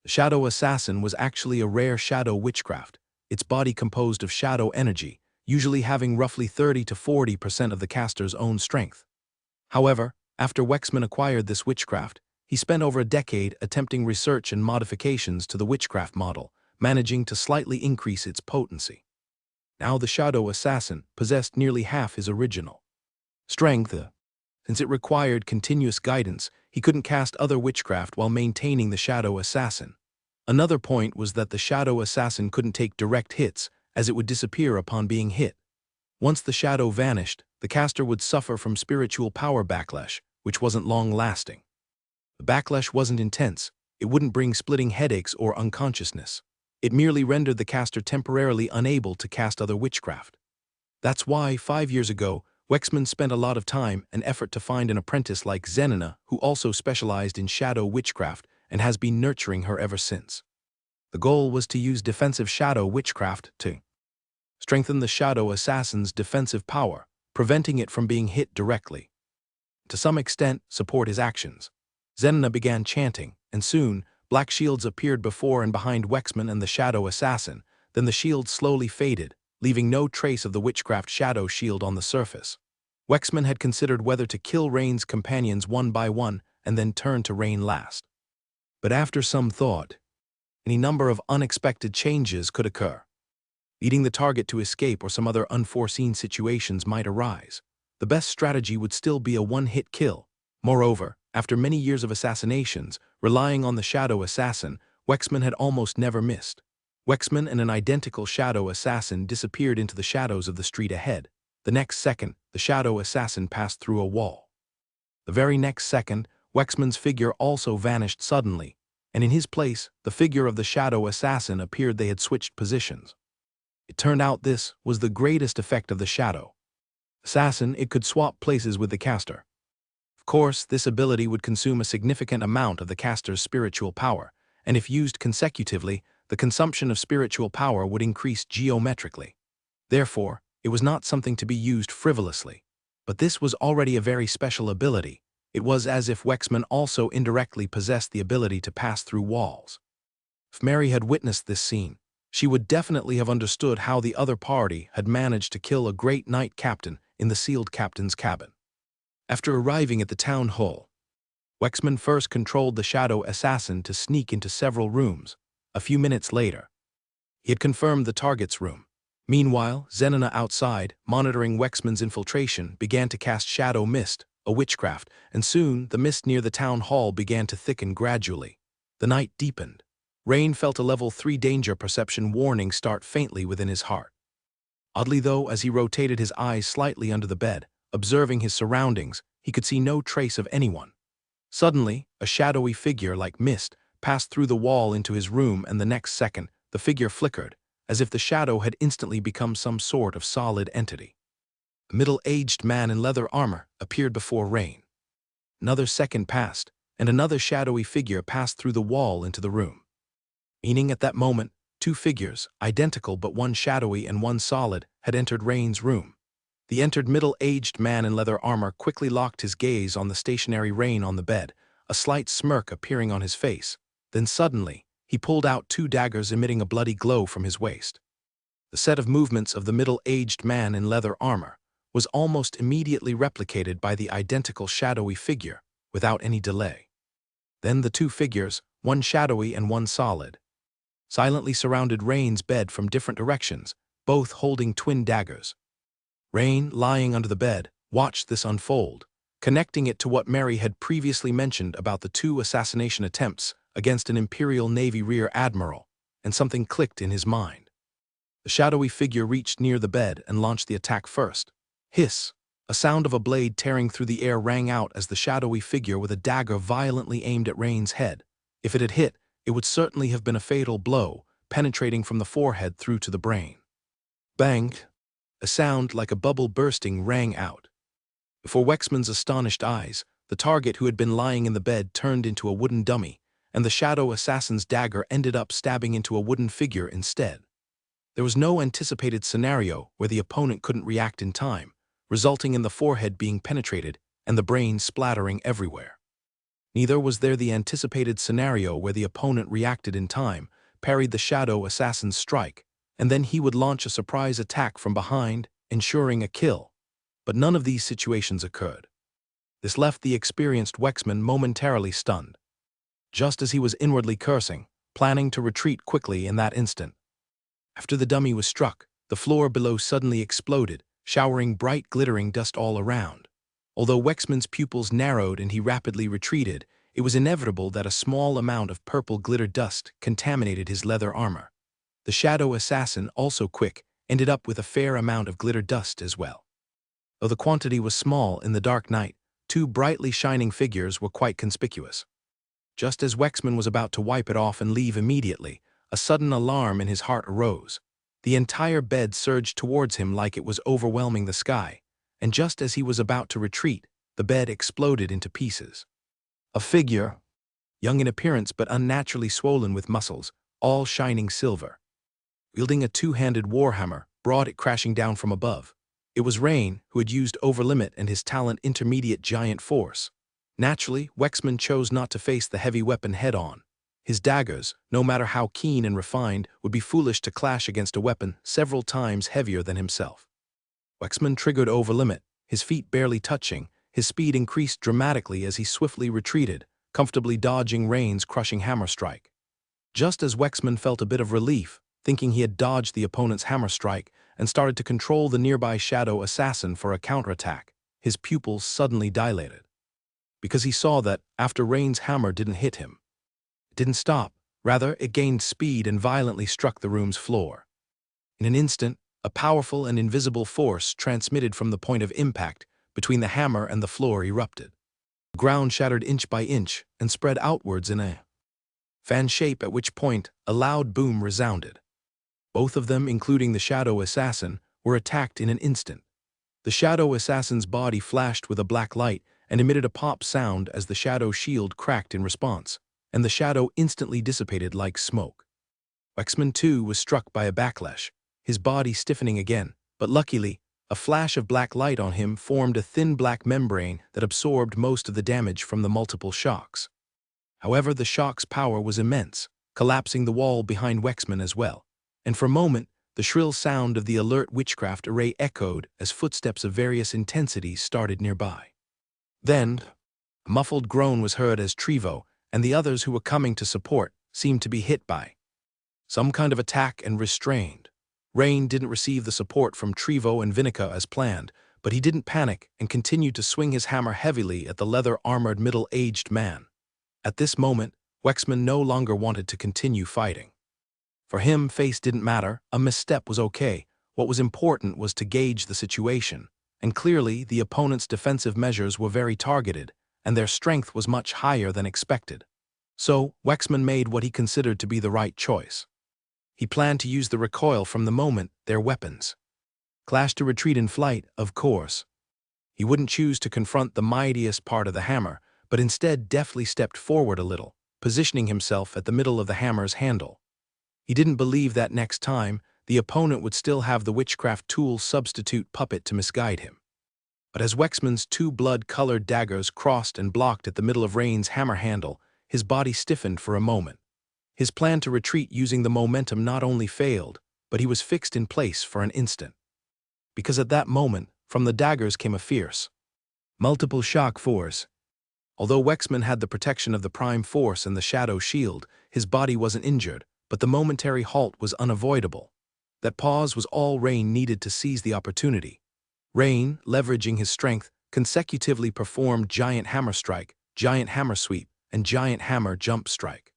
The Shadow Assassin was actually a rare shadow witchcraft, its body composed of shadow energy, usually having roughly 30 to 40% of the caster's own strength. However, after Wexman acquired this witchcraft, he spent over a decade attempting research and modifications to the witchcraft model, managing to slightly increase its potency. Now the Shadow Assassin possessed nearly half his original strength. Since it required continuous guidance, he couldn't cast other witchcraft while maintaining the shadow assassin. Another point was that the shadow assassin couldn't take direct hits, as it would disappear upon being hit. Once the shadow vanished, the caster would suffer from spiritual power backlash, which wasn't long-lasting. The backlash wasn't intense. It wouldn't bring splitting headaches or unconsciousness. It merely rendered the caster temporarily unable to cast other witchcraft. That's why, 5 years ago, Wexman spent a lot of time and effort to find an apprentice like Zenina who also specialized in shadow witchcraft and has been nurturing her ever since. The goal was to use defensive shadow witchcraft to strengthen the shadow assassin's defensive power, preventing it from being hit directly. To some extent, support his actions. Zenina began chanting, and soon, black shields appeared before and behind Wexman and the shadow assassin. Then the shields slowly faded, leaving no trace of the witchcraft shadow shield on the surface. Wexman had considered whether to kill Rain's companions one by one and then turn to Rain last. But after some thought, any number of unexpected changes could occur. Leading the target to escape or some other unforeseen situations might arise. The best strategy would still be a one-hit kill. Moreover, after many years of assassinations, relying on the shadow assassin, Wexman had almost never missed. Wexman and an identical shadow assassin disappeared into the shadows of the street ahead. The next second, the shadow assassin passed through a wall. The very next second, Wexman's figure also vanished suddenly, and in his place, the figure of the shadow assassin appeared. They had switched positions. It turned out this was the greatest effect of the shadow assassin. It could swap places with the caster. Of course, this ability would consume a significant amount of the caster's spiritual power, and if used consecutively, the consumption of spiritual power would increase geometrically. Therefore, it was not something to be used frivolously. But this was already a very special ability. It was as if Wexman also indirectly possessed the ability to pass through walls. If Mary had witnessed this scene, she would definitely have understood how the other party had managed to kill a great knight captain in the sealed captain's cabin. After arriving at the town hall, Wexman first controlled the shadow assassin to sneak into several rooms. A few minutes later, he had confirmed the target's room. Meanwhile, Zenina outside, monitoring Wexman's infiltration, began to cast shadow mist, a witchcraft, and soon the mist near the town hall began to thicken gradually. The night deepened. Rain felt a level 3 danger perception warning start faintly within his heart. Oddly though, as he rotated his eyes slightly under the bed, observing his surroundings, he could see no trace of anyone. Suddenly, a shadowy figure like mist passed through the wall into his room, and the next second, the figure flickered, as if the shadow had instantly become some sort of solid entity. A middle-aged man in leather armor appeared before Rain. Another second passed, and another shadowy figure passed through the wall into the room. Meaning at that moment, 2 figures, identical but one shadowy and one solid, had entered Rain's room. The entered middle-aged man in leather armor quickly locked his gaze on the stationary Rain on the bed, a slight smirk appearing on his face. Then suddenly, he pulled out 2 daggers emitting a bloody glow from his waist. The set of movements of the middle-aged man in leather armor was almost immediately replicated by the identical shadowy figure, without any delay. Then the 2 figures, one shadowy and one solid, silently surrounded Rain's bed from different directions, both holding twin daggers. Rain, lying under the bed, watched this unfold, connecting it to what Mary had previously mentioned about the 2 assassination attempts against an Imperial Navy Rear Admiral, and something clicked in his mind. The shadowy figure reached near the bed and launched the attack first. Hiss! A sound of a blade tearing through the air rang out as the shadowy figure with a dagger violently aimed at Rain's head. If it had hit, it would certainly have been a fatal blow, penetrating from the forehead through to the brain. Bang! A sound like a bubble bursting rang out. Before Wexman's astonished eyes, the target who had been lying in the bed turned into a wooden dummy, and the shadow assassin's dagger ended up stabbing into a wooden figure instead. There was no anticipated scenario where the opponent couldn't react in time, resulting in the forehead being penetrated and the brain splattering everywhere. Neither was there the anticipated scenario where the opponent reacted in time, parried the shadow assassin's strike, and then he would launch a surprise attack from behind, ensuring a kill. But none of these situations occurred. This left the experienced Wexman momentarily stunned. Just as he was inwardly cursing, planning to retreat quickly in that instant. After the dummy was struck, the floor below suddenly exploded, showering bright glittering dust all around. Although Wexman's pupils narrowed and he rapidly retreated, it was inevitable that a small amount of purple glitter dust contaminated his leather armor. The shadow assassin, also quick, ended up with a fair amount of glitter dust as well. Though the quantity was small in the dark night, two brightly shining figures were quite conspicuous. Just as Wexman was about to wipe it off and leave immediately, a sudden alarm in his heart arose. The entire bed surged towards him like it was overwhelming the sky, and just as he was about to retreat, the bed exploded into pieces. A figure, young in appearance but unnaturally swollen with muscles, all shining silver, wielding a two-handed warhammer, brought it crashing down from above. It was Rain, who had used Overlimit and his talent Intermediate Giant Force. Naturally, Wexman chose not to face the heavy weapon head-on. His daggers, no matter how keen and refined, would be foolish to clash against a weapon several times heavier than himself. Wexman triggered Overlimit, his feet barely touching. His speed increased dramatically as he swiftly retreated, comfortably dodging Rain's crushing hammer strike. Just as Wexman felt a bit of relief, thinking he had dodged the opponent's hammer strike, and started to control the nearby shadow assassin for a counterattack, his pupils suddenly dilated. Because he saw that, after Rain's hammer didn't hit him, it didn't stop. Rather, it gained speed and violently struck the room's floor. In an instant, a powerful and invisible force transmitted from the point of impact between the hammer and the floor erupted. The ground shattered inch by inch and spread outwards in a fan shape, at which point a loud boom resounded. Both of them, including the shadow assassin, were attacked in an instant. The shadow assassin's body flashed with a black light and emitted a pop sound as the shadow shield cracked in response, and the shadow instantly dissipated like smoke. Wexman, too, was struck by a backlash, his body stiffening again, but luckily, a flash of black light on him formed a thin black membrane that absorbed most of the damage from the multiple shocks. However, the shock's power was immense, collapsing the wall behind Wexman as well, and for a moment, the shrill sound of the alert witchcraft array echoed as footsteps of various intensities started nearby. Then, a muffled groan was heard as Trevo and the others who were coming to support seemed to be hit by some kind of attack and restrained. Rain didn't receive the support from Trevo and Vinica as planned, but he didn't panic and continued to swing his hammer heavily at the leather-armored middle-aged man. At this moment, Wexman no longer wanted to continue fighting. For him, face didn't matter, a misstep was okay. What was important was to gauge the situation, and clearly the opponent's defensive measures were very targeted, and their strength was much higher than expected. So, Wexman made what he considered to be the right choice. He planned to use the recoil from the moment their weapons clashed to retreat in flight, of course. He wouldn't choose to confront the mightiest part of the hammer, but instead deftly stepped forward a little, positioning himself at the middle of the hammer's handle. He didn't believe that next time, the opponent would still have the witchcraft tool substitute puppet to misguide him. But as Wexman's two blood-colored daggers crossed and blocked at the middle of Rain's hammer handle, his body stiffened for a moment. His plan to retreat using the momentum not only failed, but he was fixed in place for an instant. Because at that moment, from the daggers came a fierce, multiple shock force. Although Wexman had the protection of the prime force and the shadow shield, his body wasn't injured, but the momentary halt was unavoidable. That pause was all Rain needed to seize the opportunity. Rain, leveraging his strength, consecutively performed Giant Hammer Strike, Giant Hammer Sweep, and Giant Hammer Jump Strike.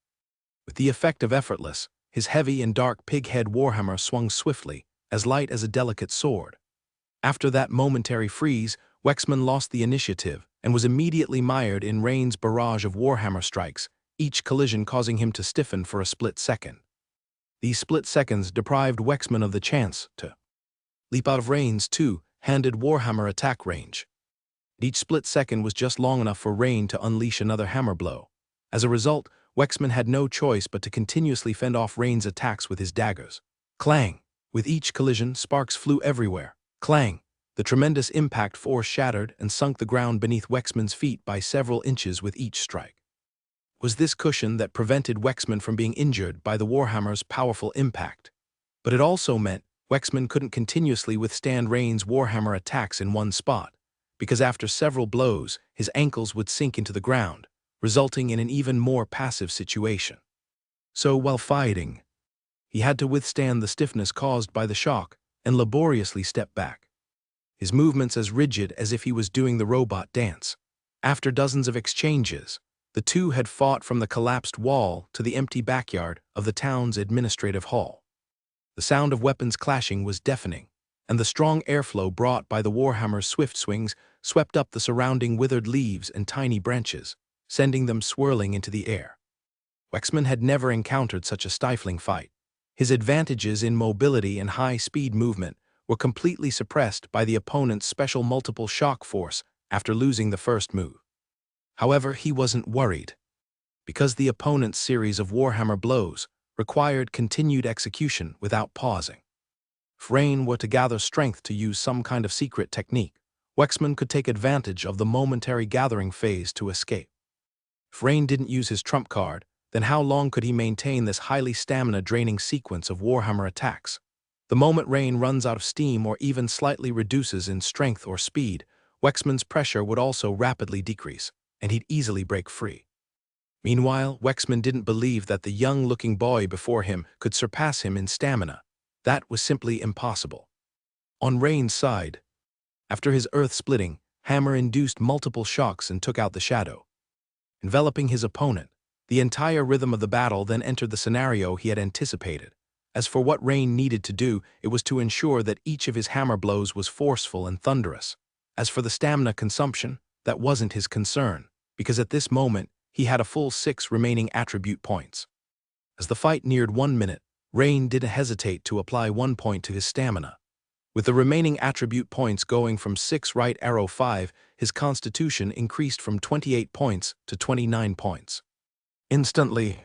With the effect of effortless, his heavy and dark pig-head warhammer swung swiftly, as light as a delicate sword. After that momentary freeze, Wexman lost the initiative and was immediately mired in Rain's barrage of warhammer strikes, each collision causing him to stiffen for a split second. These split seconds deprived Wexman of the chance to leap out of Rain's two-handed warhammer attack range. Each split second was just long enough for Rain to unleash another hammer blow. As a result, Wexman had no choice but to continuously fend off Rain's attacks with his daggers. Clang! With each collision, sparks flew everywhere. Clang! The tremendous impact force shattered and sunk the ground beneath Wexman's feet by several inches with each strike. It was this cushion that prevented Wexman from being injured by the warhammer's powerful impact. But it also meant Wexman couldn't continuously withstand Rain's warhammer attacks in one spot, because after several blows, his ankles would sink into the ground, resulting in an even more passive situation. So while fighting, he had to withstand the stiffness caused by the shock and laboriously step back. his movements as rigid as if he was doing the robot dance. After dozens of exchanges, the two had fought from the collapsed wall to the empty backyard of the town's administrative hall. The sound of weapons clashing was deafening, and the strong airflow brought by the Warhammer's swift swings swept up the surrounding withered leaves and tiny branches, sending them swirling into the air. Wexman had never encountered such a stifling fight. His advantages in mobility and high-speed movement were completely suppressed by the opponent's special multiple shock force after losing the first move. However, he wasn't worried, because the opponent's series of Warhammer blows required continued execution without pausing. If Rain were to gather strength to use some kind of secret technique, Wexman could take advantage of the momentary gathering phase to escape. If Rain didn't use his trump card, then how long could he maintain this highly stamina-draining sequence of Warhammer attacks? The moment Rain runs out of steam or even slightly reduces in strength or speed, Wexman's pressure would also rapidly decrease, and he'd easily break free. Meanwhile, Wexman didn't believe that the young-looking boy before him could surpass him in stamina. That was simply impossible. On Rain's side, after his earth-splitting, hammer induced multiple shocks and took out the shadow, enveloping his opponent. The entire rhythm of the battle then entered the scenario he had anticipated. As for what Rain needed to do, it was to ensure that each of his hammer blows was forceful and thunderous. As for the stamina consumption, that wasn't his concern, because at this moment, he had a full 6 remaining attribute points. As the fight neared 1 minute, Rain didn't hesitate to apply 1 point to his stamina. With the remaining attribute points going from 6 right arrow 5, his constitution increased from 28 points to 29 points. Instantly,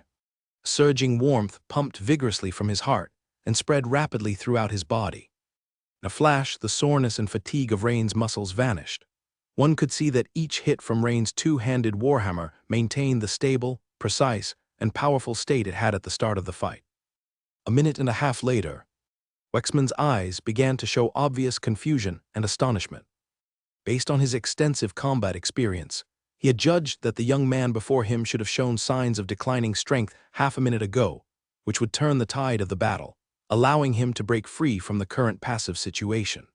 surging warmth pumped vigorously from his heart and spread rapidly throughout his body. In a flash, the soreness and fatigue of Rain's muscles vanished. One could see that each hit from Rain's two-handed warhammer maintained the stable, precise, and powerful state it had at the start of the fight. A minute and a half later, Wexman's eyes began to show obvious confusion and astonishment. Based on his extensive combat experience, he had judged that the young man before him should have shown signs of declining strength half a minute ago, which would turn the tide of the battle, allowing him to break free from the current passive situation.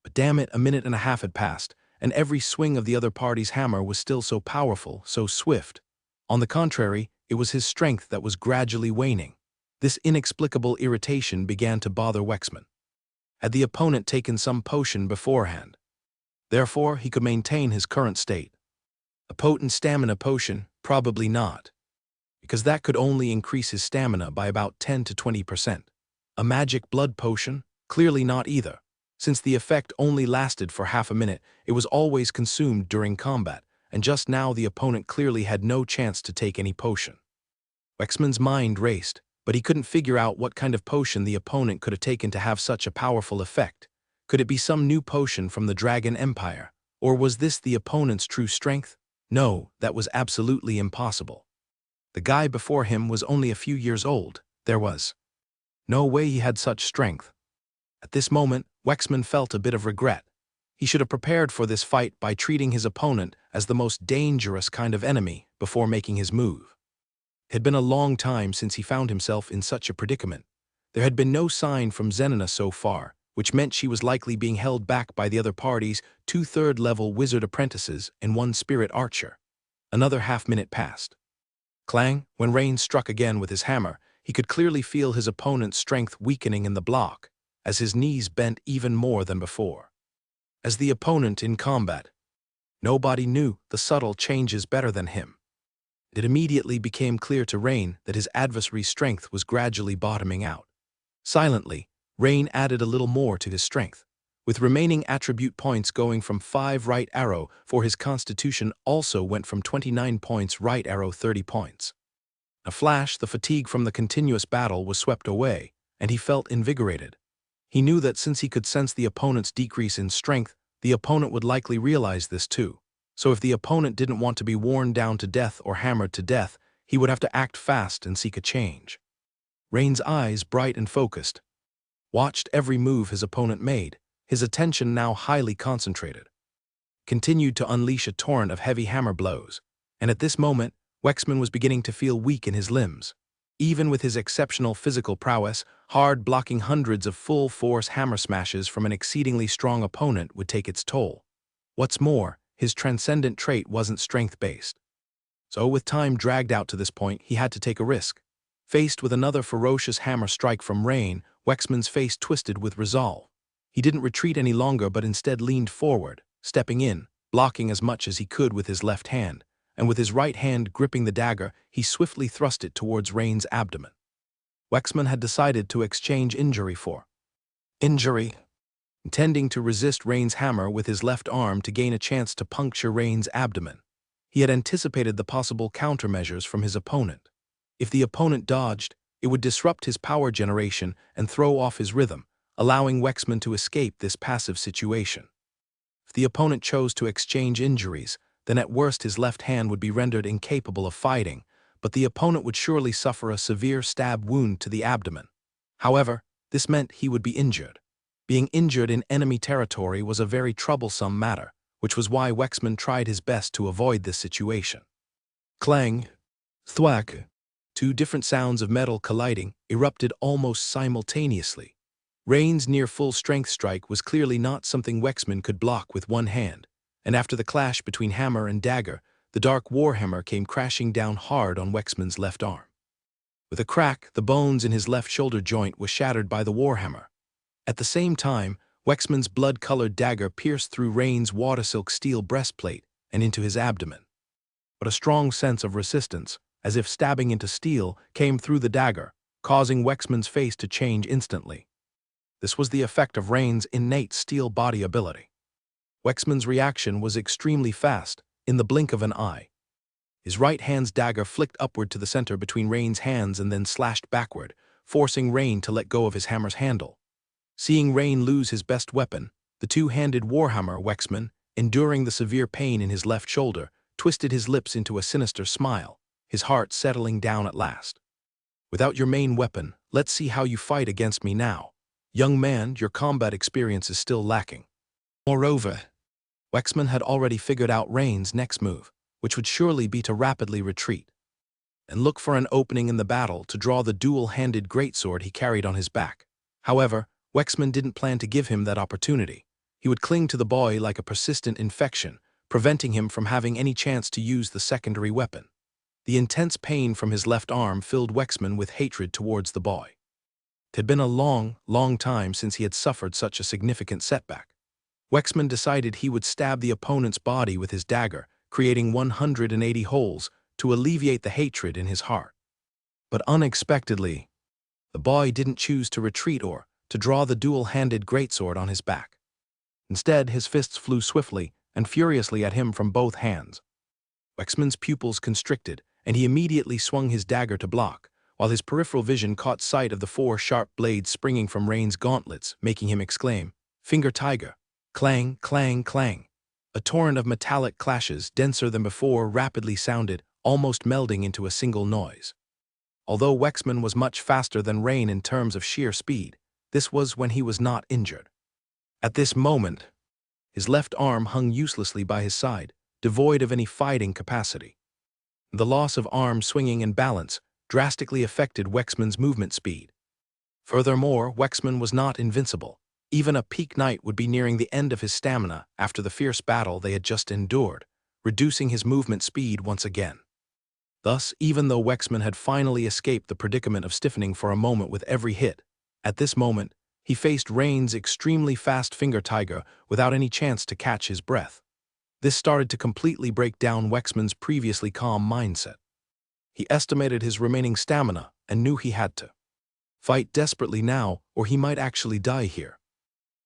But damn it, a minute and a half had passed, and every swing of the other party's hammer was still so powerful, so swift. On the contrary, it was his strength that was gradually waning. This inexplicable irritation began to bother Wexman. Had the opponent taken some potion beforehand? Therefore, he could maintain his current state. A potent stamina potion? Probably not, because that could only increase his stamina by about 10 to 20%. A magic blood potion? Clearly not either. Since the effect only lasted for half a minute, it was always consumed during combat, and just now the opponent clearly had no chance to take any potion. Wexman's mind raced, but he couldn't figure out what kind of potion the opponent could have taken to have such a powerful effect. Could it be some new potion from the Dragon Empire? Or was this the opponent's true strength? No, that was absolutely impossible. The guy before him was only a few years old. There was no way he had such strength. At this moment, Wexman felt a bit of regret. He should have prepared for this fight by treating his opponent as the most dangerous kind of enemy before making his move. It had been a long time since he found himself in such a predicament. There had been no sign from Zenina so far, which meant she was likely being held back by the other party's 2 third-level wizard apprentices and 1 spirit archer. Another half-minute passed. Clang, when Rain struck again with his hammer, he could clearly feel his opponent's strength weakening in the block, as his knees bent even more than before. As the opponent in combat, nobody knew the subtle changes better than him. It immediately became clear to Rain that his adversary's strength was gradually bottoming out. Silently, Rain added a little more to his strength, with remaining attribute points going from 5 right arrow, for his constitution also went from 29 points right arrow 30 points. In a flash, the fatigue from the continuous battle was swept away, and he felt invigorated. He knew that since he could sense the opponent's decrease in strength, the opponent would likely realize this too. So if the opponent didn't want to be worn down to death or hammered to death, he would have to act fast and seek a change. Rain's eyes, bright and focused, watched every move his opponent made, his attention now highly concentrated. Continued to unleash a torrent of heavy hammer blows, and at this moment, Wexman was beginning to feel weak in his limbs. Even with his exceptional physical prowess, hard blocking hundreds of full-force hammer smashes from an exceedingly strong opponent would take its toll. What's more, his transcendent trait wasn't strength-based. So with time dragged out to this point, he had to take a risk. Faced with another ferocious hammer strike from Rain, Wexman's face twisted with resolve. He didn't retreat any longer but instead leaned forward, stepping in, blocking as much as he could with his left hand, and with his right hand gripping the dagger, he swiftly thrust it towards Rain's abdomen. Wexman had decided to exchange injury for injury, intending to resist Rain's hammer with his left arm to gain a chance to puncture Rain's abdomen. He had anticipated the possible countermeasures from his opponent. If the opponent dodged, it would disrupt his power generation and throw off his rhythm, allowing Wexman to escape this passive situation. If the opponent chose to exchange injuries, then at worst his left hand would be rendered incapable of fighting, but the opponent would surely suffer a severe stab wound to the abdomen. However, this meant he would be injured. Being injured in enemy territory was a very troublesome matter, which was why Wexman tried his best to avoid this situation. Clang, thwack, two different sounds of metal colliding erupted almost simultaneously. Rain's near-full strength strike was clearly not something Wexman could block with one hand, and after the clash between hammer and dagger, the dark warhammer came crashing down hard on Wexman's left arm. With a crack, the bones in his left shoulder joint were shattered by the warhammer. At the same time, Wexman's blood-colored dagger pierced through Rain's water-silk steel breastplate and into his abdomen. But a strong sense of resistance, as if stabbing into steel, came through the dagger, causing Wexman's face to change instantly. This was the effect of Rain's innate steel body ability. Wexman's reaction was extremely fast, in the blink of an eye. His right hand's dagger flicked upward to the center between Rain's hands and then slashed backward, forcing Rain to let go of his hammer's handle. Seeing Rain lose his best weapon, the two-handed warhammer Wexman, enduring the severe pain in his left shoulder, twisted his lips into a sinister smile, his heart settling down at last. Without your main weapon, let's see how you fight against me now. Young man, your combat experience is still lacking. Moreover, Wexman had already figured out Rain's next move, which would surely be to rapidly retreat and look for an opening in the battle to draw the dual-handed greatsword he carried on his back. However, Wexman didn't plan to give him that opportunity. He would cling to the boy like a persistent infection, preventing him from having any chance to use the secondary weapon. The intense pain from his left arm filled Wexman with hatred towards the boy. It had been a long, long time since he had suffered such a significant setback. Wexman decided he would stab the opponent's body with his dagger, creating 180 holes to alleviate the hatred in his heart. But unexpectedly, the boy didn't choose to retreat or to draw the dual-handed greatsword on his back. Instead, his fists flew swiftly and furiously at him from both hands. Wexman's pupils constricted, and he immediately swung his dagger to block, while his peripheral vision caught sight of the 4 sharp blades springing from Rain's gauntlets, making him exclaim, "Finger Tiger!" Clang, clang, clang. A torrent of metallic clashes, denser than before, rapidly sounded, almost melding into a single noise. Although Wexman was much faster than Rain in terms of sheer speed, this was when he was not injured. At this moment, his left arm hung uselessly by his side, devoid of any fighting capacity. The loss of arm swinging and balance drastically affected Wexman's movement speed. Furthermore, Wexman was not invincible. Even a peak knight would be nearing the end of his stamina after the fierce battle they had just endured, reducing his movement speed once again. Thus, even though Wexman had finally escaped the predicament of stiffening for a moment with every hit, at this moment, he faced Rain's extremely fast Finger Tiger without any chance to catch his breath. This started to completely break down Wexman's previously calm mindset. He estimated his remaining stamina and knew he had to fight desperately now, or he might actually die here.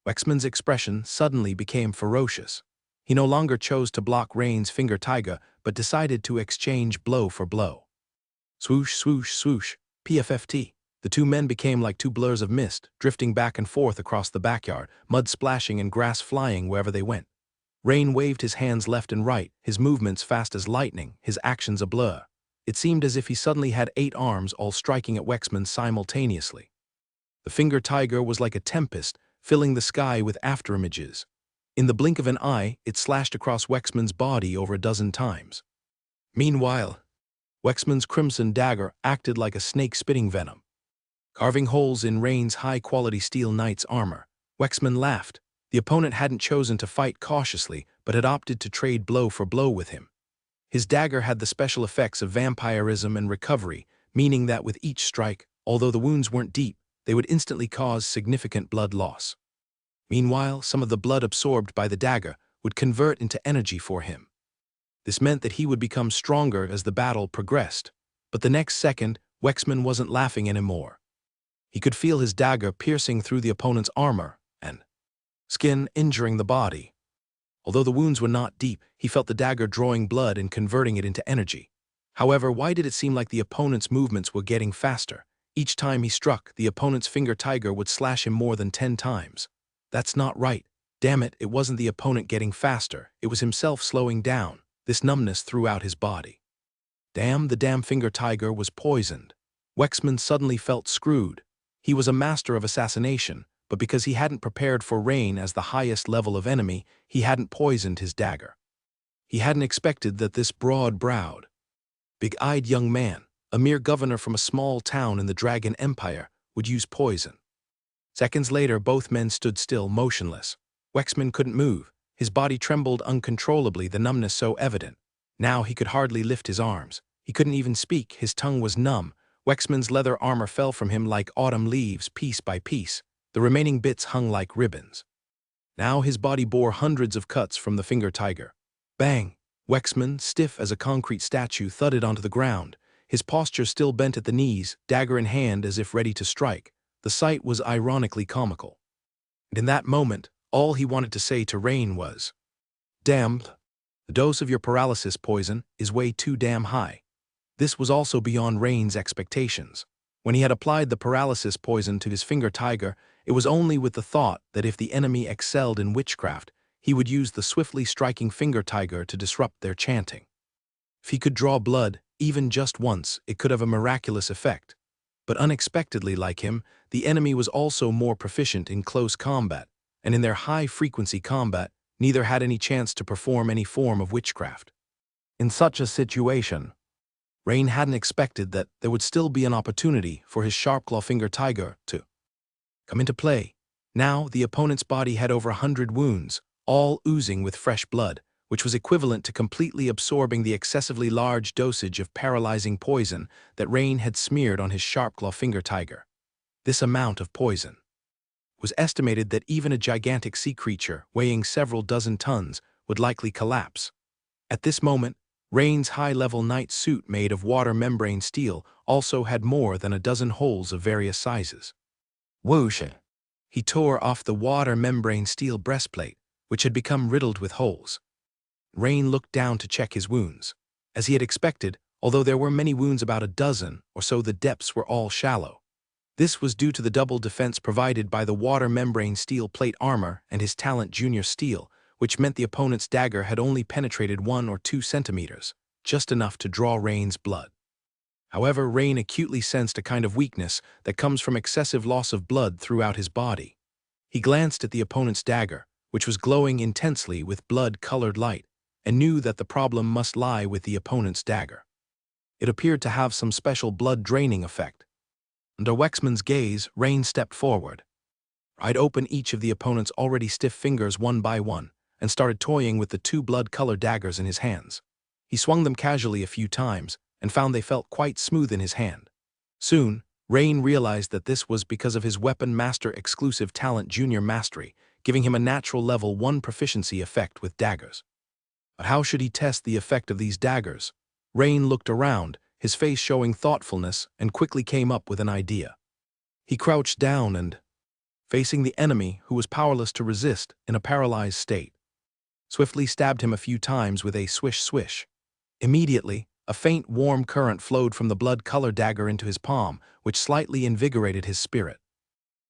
Wexman's expression suddenly became ferocious. He no longer chose to block Rain's Finger Tiger, but decided to exchange blow for blow. Swoosh, swoosh, swoosh, PFFT. The two men became like two blurs of mist, drifting back and forth across the backyard, mud splashing and grass flying wherever they went. Rain waved his hands left and right, his movements fast as lightning, his actions a blur. It seemed as if he suddenly had 8 arms all striking at Wexman simultaneously. The Finger Tiger was like a tempest, filling the sky with afterimages. In the blink of an eye, it slashed across Wexman's body over a dozen times. Meanwhile, Wexman's crimson dagger acted like a snake spitting venom, carving holes in Rain's high-quality steel knight's armor. Wexman laughed. The opponent hadn't chosen to fight cautiously, but had opted to trade blow for blow with him. His dagger had the special effects of vampirism and recovery, meaning that with each strike, although the wounds weren't deep, they would instantly cause significant blood loss. Meanwhile, some of the blood absorbed by the dagger would convert into energy for him. This meant that he would become stronger as the battle progressed. But the next second, Wexman wasn't laughing anymore. He could feel his dagger piercing through the opponent's armor and skin, injuring the body. Although the wounds were not deep, he felt the dagger drawing blood and converting it into energy. However, why did it seem like the opponent's movements were getting faster? Each time he struck, the opponent's finger tiger would slash him more than 10 times. That's not right. Damn it, it wasn't the opponent getting faster, it was himself slowing down, this numbness throughout his body. Damn, the damn finger tiger was poisoned. Wexman suddenly felt screwed. He was a master of assassination, but because he hadn't prepared for Rain as the highest level of enemy, he hadn't poisoned his dagger. He hadn't expected that this broad-browed, big-eyed young man, a mere governor from a small town in the Dragon Empire, would use poison. Seconds later, both men stood still, motionless. Wexman couldn't move. His body trembled uncontrollably, the numbness so evident. Now he could hardly lift his arms. He couldn't even speak, his tongue was numb. Wexman's leather armor fell from him like autumn leaves, piece by piece. The remaining bits hung like ribbons. Now his body bore hundreds of cuts from the finger tiger. Bang! Wexman, stiff as a concrete statue, thudded onto the ground, his posture still bent at the knees, dagger in hand as if ready to strike. The sight was ironically comical. And in that moment, all he wanted to say to Rain was, "Damn, the dose of your paralysis poison is way too damn high." This was also beyond Rain's expectations. When he had applied the paralysis poison to his finger tiger, it was only with the thought that if the enemy excelled in witchcraft, he would use the swiftly striking finger tiger to disrupt their chanting. If he could draw blood, even just once, it could have a miraculous effect. But unexpectedly, like him, the enemy was also more proficient in close combat, and in their high-frequency combat, neither had any chance to perform any form of witchcraft. In such a situation, Rain hadn't expected that there would still be an opportunity for his sharp-claw finger tiger to come into play. Now, the opponent's body had over 100 wounds, all oozing with fresh blood, which was equivalent to completely absorbing the excessively large dosage of paralyzing poison that Rain had smeared on his sharp-claw finger tiger. This amount of poison was estimated that even a gigantic sea creature weighing several dozen tons would likely collapse. At this moment, Rain's high-level knight suit made of water membrane steel also had more than a dozen holes of various sizes. Whoosh! He tore off the water membrane steel breastplate, which had become riddled with holes. Rain looked down to check his wounds. As he had expected, although there were many wounds, about a dozen or so, the depths were all shallow. This was due to the double defense provided by the water membrane steel plate armor and his talent junior steel, which meant the opponent's dagger had only penetrated 1 or 2 centimeters, just enough to draw Rain's blood. However, Rain acutely sensed a kind of weakness that comes from excessive loss of blood throughout his body. He glanced at the opponent's dagger, which was glowing intensely with blood-colored light, and knew that the problem must lie with the opponent's dagger. It appeared to have some special blood-draining effect. Under Wexman's gaze, Rain stepped forward, pried open each of the opponent's already stiff fingers one by one, and started toying with the 2 blood-colored daggers in his hands. He swung them casually a few times, and found they felt quite smooth in his hand. Soon, Rain realized that this was because of his Weapon Master exclusive talent Junior Mastery, giving him a natural level 1 proficiency effect with daggers. But how should he test the effect of these daggers? Rain looked around, his face showing thoughtfulness, and quickly came up with an idea. He crouched down and, facing the enemy who was powerless to resist in a paralyzed state, swiftly stabbed him a few times with a swish-swish. Immediately, a faint warm current flowed from the blood-colored dagger into his palm, which slightly invigorated his spirit.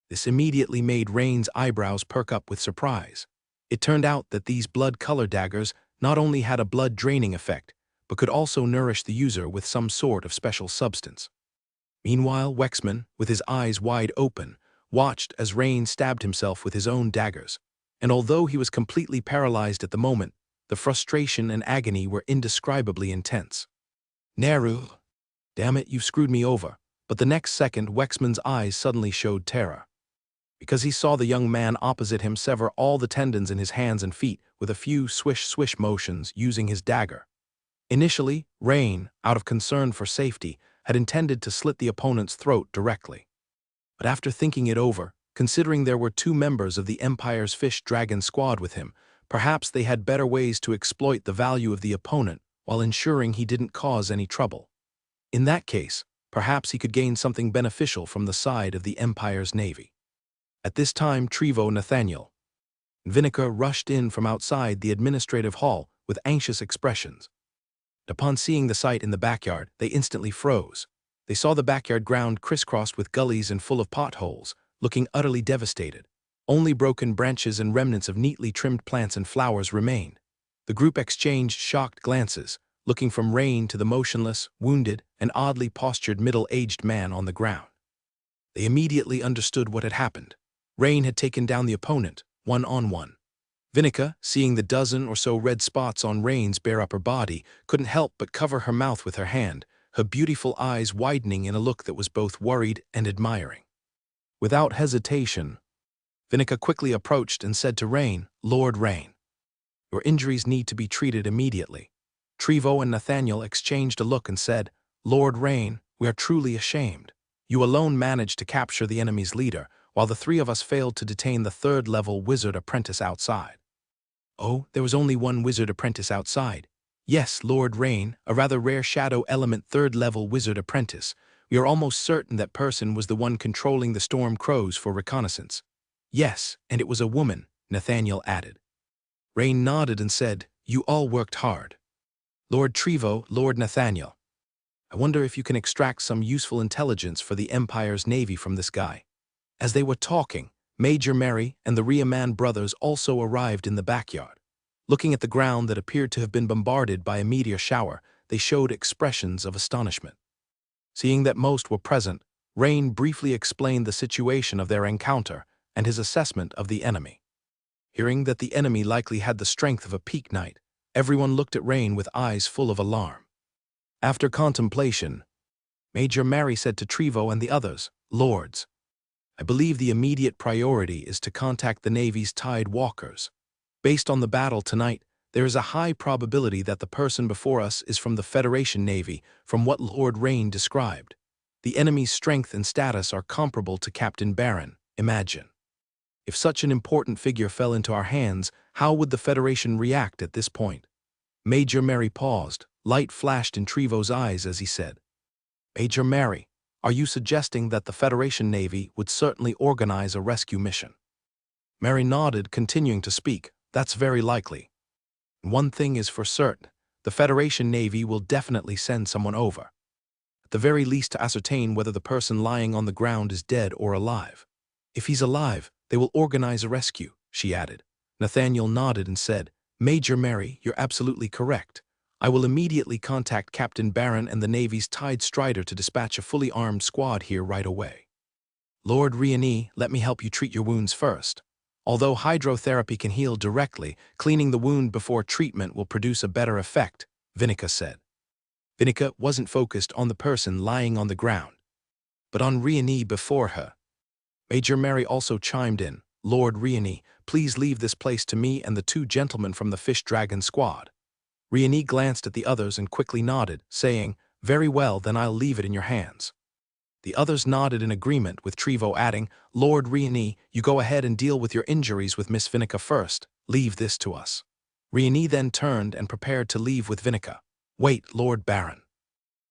This immediately made Rain's eyebrows perk up with surprise. It turned out that these blood-colored daggers not only had a blood-draining effect, but could also nourish the user with some sort of special substance. Meanwhile, Wexman, with his eyes wide open, watched as Rain stabbed himself with his own daggers, and although he was completely paralyzed at the moment, the frustration and agony were indescribably intense. Neru, Damn it, you've screwed me over. But the next second, Wexman's eyes suddenly showed terror, because he saw the young man opposite him sever all the tendons in his hands and feet with a few swish-swish motions using his dagger. Initially, Rain, out of concern for safety, had intended to slit the opponent's throat directly. But after thinking it over, considering there were 2 members of the Empire's Fish Dragon squad with him, perhaps they had better ways to exploit the value of the opponent while ensuring he didn't cause any trouble. In that case, perhaps he could gain something beneficial from the side of the Empire's navy. At this time, Trevo, Nathaniel, and Vinica rushed in from outside the administrative hall with anxious expressions. Upon seeing the sight in the backyard, they instantly froze. They saw the backyard ground crisscrossed with gullies and full of potholes, looking utterly devastated. Only broken branches and remnants of neatly trimmed plants and flowers remained. The group exchanged shocked glances, looking from Rain to the motionless, wounded, and oddly postured middle-aged man on the ground. They immediately understood what had happened. Rain had taken down the opponent, one-on-one. Vinica, seeing the dozen or so red spots on Rain's bare upper body, couldn't help but cover her mouth with her hand, her beautiful eyes widening in a look that was both worried and admiring. Without hesitation, Vinica quickly approached and said to Rain, "Lord Rain, your injuries need to be treated immediately." Trevo and Nathaniel exchanged a look and said, "Lord Rain, we are truly ashamed. You alone managed to capture the enemy's leader, while the 3 of us failed to detain the 3rd-level wizard apprentice outside." "Oh, there was only one wizard apprentice outside." "Yes, Lord Rain, a rather rare shadow element 3rd-level wizard apprentice. We are almost certain that person was the one controlling the storm crows for reconnaissance." "Yes, and it was a woman," Nathaniel added. Rain nodded and said, "You all worked hard. Lord Trevo, Lord Nathaniel, I wonder if you can extract some useful intelligence for the Empire's navy from this guy." As they were talking, Major Mary and the Riemann brothers also arrived in the backyard. Looking at the ground that appeared to have been bombarded by a meteor shower, they showed expressions of astonishment. Seeing that most were present, Rain briefly explained the situation of their encounter and his assessment of the enemy. Hearing that the enemy likely had the strength of a peak knight, everyone looked at Rain with eyes full of alarm. After contemplation, Major Mary said to Trevo and the others, "Lords, I believe the immediate priority is to contact the Navy's Tide Walkers. Based on the battle tonight, there is a high probability that the person before us is from the Federation Navy, from what Lord Rain described. The enemy's strength and status are comparable to Captain Barron, imagine. If such an important figure fell into our hands, how would the Federation react at this point?" Major Mary paused. Light flashed in Trevo's eyes as he said, "Major Mary, are you suggesting that the Federation Navy would certainly organize a rescue mission?" Mary nodded, continuing to speak. "That's very likely. One thing is for certain, the Federation Navy will definitely send someone over, at the very least to ascertain whether the person lying on the ground is dead or alive. If he's alive, they will organize a rescue," she added. Nathaniel nodded and said, "Major Mary, you're absolutely correct. I will immediately contact Captain Barron and the Navy's Tide Strider to dispatch a fully armed squad here right away. Lord Riani, let me help you treat your wounds first. Although hydrotherapy can heal directly, cleaning the wound before treatment will produce a better effect," Vinica said. Vinica wasn't focused on the person lying on the ground, but on Riani before her. Major Mary also chimed in, "Lord Riani, please leave this place to me and the 2 gentlemen from the Fish Dragon squad." Riani glanced at the others and quickly nodded, saying, "Very well, then I'll leave it in your hands." The others nodded in agreement, with Trevo adding, "Lord Riani, you go ahead and deal with your injuries with Miss Vinica first. Leave this to us." Riani then turned and prepared to leave with Vinica. "Wait, Lord Baron."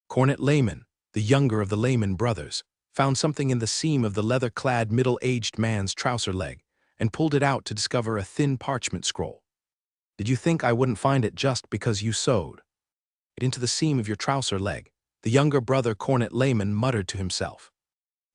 Cornet Layman, the younger of the Layman brothers, found something in the seam of the leather-clad middle-aged man's trouser leg and pulled it out to discover a thin parchment scroll. "Did you think I wouldn't find it just because you sewed it into the seam of your trouser leg?" The younger brother Cornet Layman muttered to himself.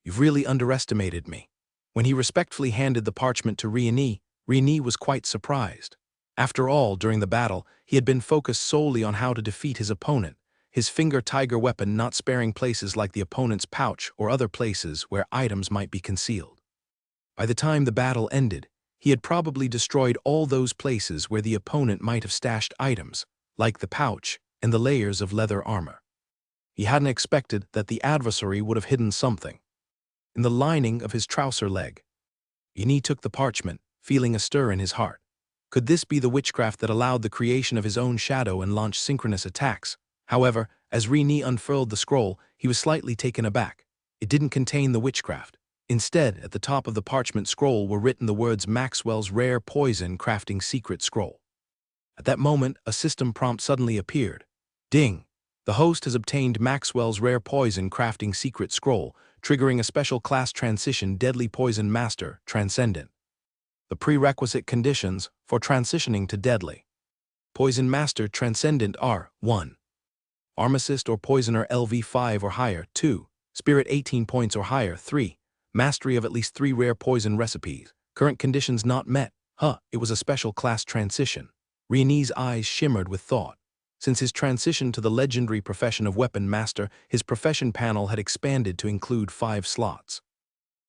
"You've really underestimated me." When he respectfully handed the parchment to Riani, Riani was quite surprised. After all, during the battle, he had been focused solely on how to defeat his opponent, his finger tiger weapon not sparing places like the opponent's pouch or other places where items might be concealed. By the time the battle ended, he had probably destroyed all those places where the opponent might have stashed items, like the pouch and the layers of leather armor. He hadn't expected that the adversary would have hidden something in the lining of his trouser leg. Rini took the parchment, feeling a stir in his heart. Could this be the witchcraft that allowed the creation of his own shadow and launched synchronous attacks? However, as Rini unfurled the scroll, he was slightly taken aback. It didn't contain the witchcraft. Instead, at the top of the parchment scroll were written the words Maxwell's Rare Poison Crafting Secret Scroll. At that moment, a system prompt suddenly appeared. Ding! The host has obtained Maxwell's Rare Poison Crafting Secret Scroll, triggering a special class transition Deadly Poison Master, Transcendent. The prerequisite conditions for transitioning to Deadly Poison Master Transcendent are 1. Pharmacist or Poisoner LV5 or higher, 2. Spirit 18 points or higher, 3. Mastery of at least 3 rare poison recipes. Current conditions not met. It was a special class transition. Rini's eyes shimmered with thought. Since his transition to the legendary profession of Weapon Master, his profession panel had expanded to include 5 slots.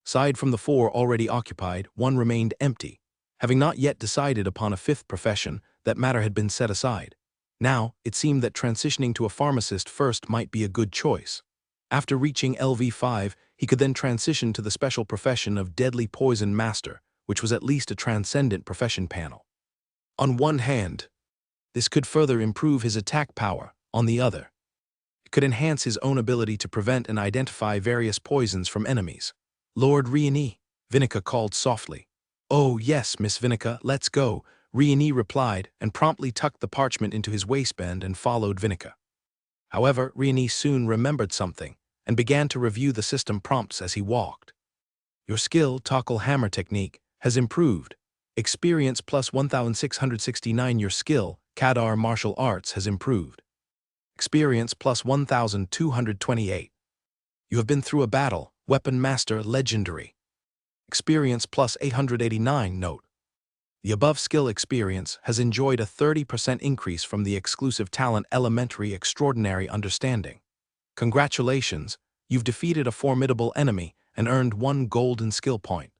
Aside from the 4 already occupied, 1 remained empty. Having not yet decided upon a 5th profession, that matter had been set aside. Now, it seemed that transitioning to a pharmacist first might be a good choice. After reaching LV5, he could then transition to the special profession of Deadly Poison Master, which was at least a transcendent profession panel. On one hand, this could further improve his attack power. On the other, it could enhance his own ability to prevent and identify various poisons from enemies. Lord Rini, Vinica called softly. Oh yes, Miss Vinica, let's go, Rini replied and promptly tucked the parchment into his waistband and followed Vinica. However, Rini soon remembered something and began to review the system prompts as he walked. Your skill, Tackle Hammer Technique, has improved. Experience plus 1,669. Your skill, Kadar Martial Arts, has improved. Experience plus 1,228. You have been through a battle, Weapon Master Legendary. Experience plus 889. Note: the above skill experience has enjoyed a 30% increase from the exclusive talent Elementary Extraordinary Understanding. Congratulations, you've defeated a formidable enemy and earned 1 golden skill point.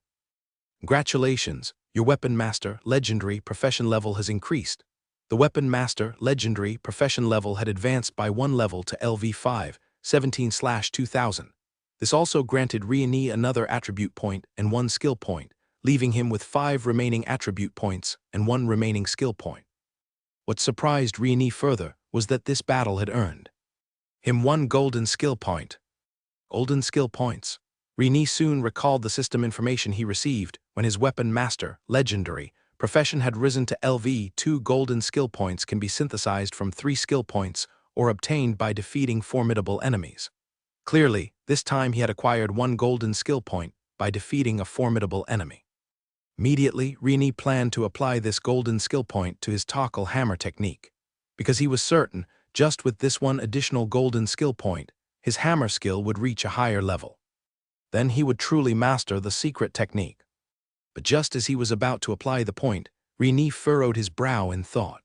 Congratulations, your Weapon Master Legendary profession level has increased. The Weapon Master Legendary profession level had advanced by 1 level to LV5, 17/2000. This also granted Rini another attribute point and 1 skill point, leaving him with 5 remaining attribute points and 1 remaining skill point. What surprised Rini further was that this battle had earned him 1 golden skill point. Golden skill points. Rini soon recalled the system information he received when his Weapon Master Legendary profession had risen to LV. 2 golden skill points can be synthesized from 3 skill points or obtained by defeating formidable enemies. Clearly, this time he had acquired 1 golden skill point by defeating a formidable enemy. Immediately, Rini planned to apply this golden skill point to his Tackle Hammer Technique, because he was certain, just with this 1 additional golden skill point, his hammer skill would reach a higher level. Then he would truly master the secret technique. But just as he was about to apply the point, Rini furrowed his brow in thought.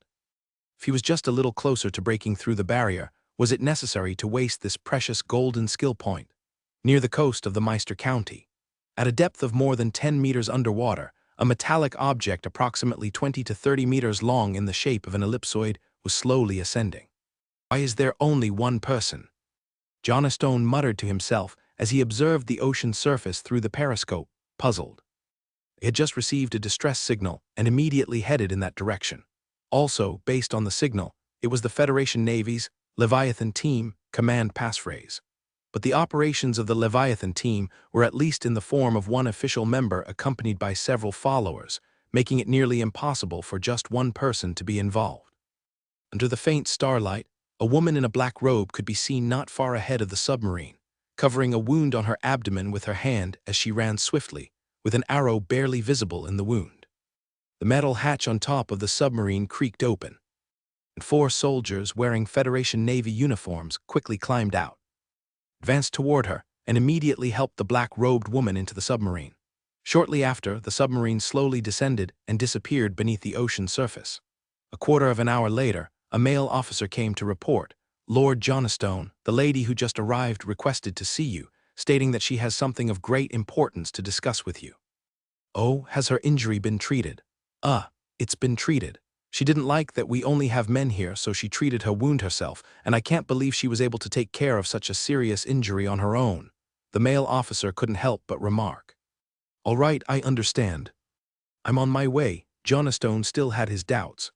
If he was just a little closer to breaking through the barrier, was it necessary to waste this precious golden skill point? Near the coast of the Meister County, at a depth of more than 10 meters underwater, a metallic object approximately 20 to 30 meters long in the shape of an ellipsoid was slowly ascending. Why is there only 1 person? Johnstone muttered to himself as he observed the ocean surface through the periscope, puzzled. He had just received a distress signal and immediately headed in that direction. Also, based on the signal, it was the Federation Navy's Leviathan Team command passphrase. But the operations of the Leviathan Team were at least in the form of 1 official member accompanied by several followers, making it nearly impossible for just 1 person to be involved. Under the faint starlight, a woman in a black robe could be seen not far ahead of the submarine, covering a wound on her abdomen with her hand as she ran swiftly, with an arrow barely visible in the wound. The metal hatch on top of the submarine creaked open, and 4 soldiers wearing Federation Navy uniforms quickly climbed out, advanced toward her, and immediately helped the black-robed woman into the submarine. Shortly after, the submarine slowly descended and disappeared beneath the ocean surface. A quarter of an hour later, a male officer came to report. Lord Johnstone, the lady who just arrived, requested to see you, stating that she has something of great importance to discuss with you. Oh, has her injury been treated? It's been treated. She didn't like that we only have men here, so she treated her wound herself, and I can't believe she was able to take care of such a serious injury on her own. The male officer couldn't help but remark. All right, I understand. I'm on my way. Johnstone still had his doubts.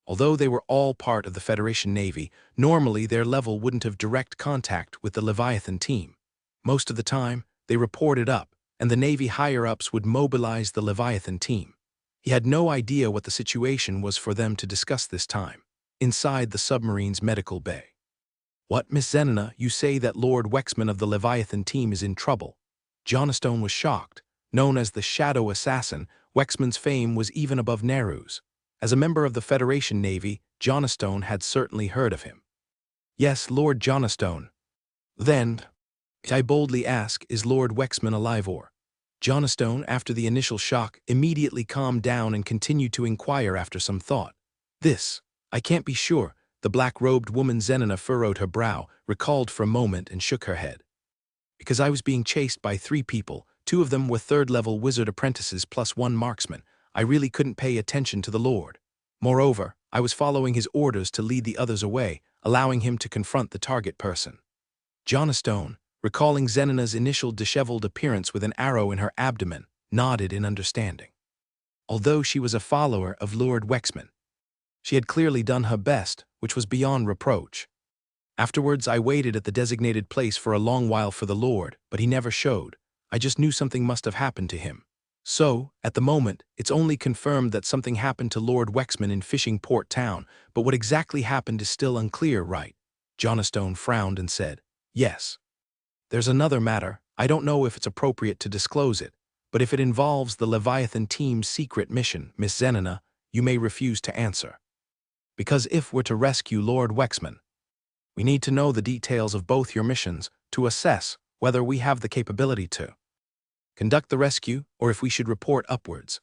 Although they were all part of the Federation Navy, normally their level wouldn't have direct contact with the Leviathan team. Most of the time, they reported up, and the Navy higher-ups would mobilize the Leviathan team. He had no idea what the situation was for them to discuss this time, inside the submarine's medical bay. What, Miss Zenina, you say that Lord Wexman of the Leviathan team is in trouble? Johnstone was shocked. Known as the Shadow Assassin, Wexman's fame was even above Nehru's. As a member of the Federation Navy, Johnstone had certainly heard of him. Yes, Lord Johnstone. Then, I boldly ask, is Lord Wexman alive or? Johnstone, after the initial shock, immediately calmed down and continued to inquire after some thought. I can't be sure. The black-robed woman Zenina furrowed her brow, recalled for a moment, and shook her head. Because I was being chased by 3 people, 2 of them were third-level wizard apprentices plus 1 marksman. I really couldn't pay attention to the Lord. Moreover, I was following his orders to lead the others away, allowing him to confront the target person. Johnstone, recalling Zenina's initial disheveled appearance with an arrow in her abdomen, nodded in understanding. Although she was a follower of Lord Wexman, she had clearly done her best, which was beyond reproach. Afterwards, I waited at the designated place for a long while for the Lord, but he never showed. I just knew something must have happened to him. So, at the moment, it's only confirmed that something happened to Lord Wexman in Fishing Port Town, but what exactly happened is still unclear, right? Johnstone frowned and said, yes. There's another matter. I don't know if it's appropriate to disclose it, but if it involves the Leviathan team's secret mission, Miss Zenina, you may refuse to answer. Because if we're to rescue Lord Wexman, we need to know the details of both your missions to assess whether we have the capability to conduct the rescue or if we should report upwards.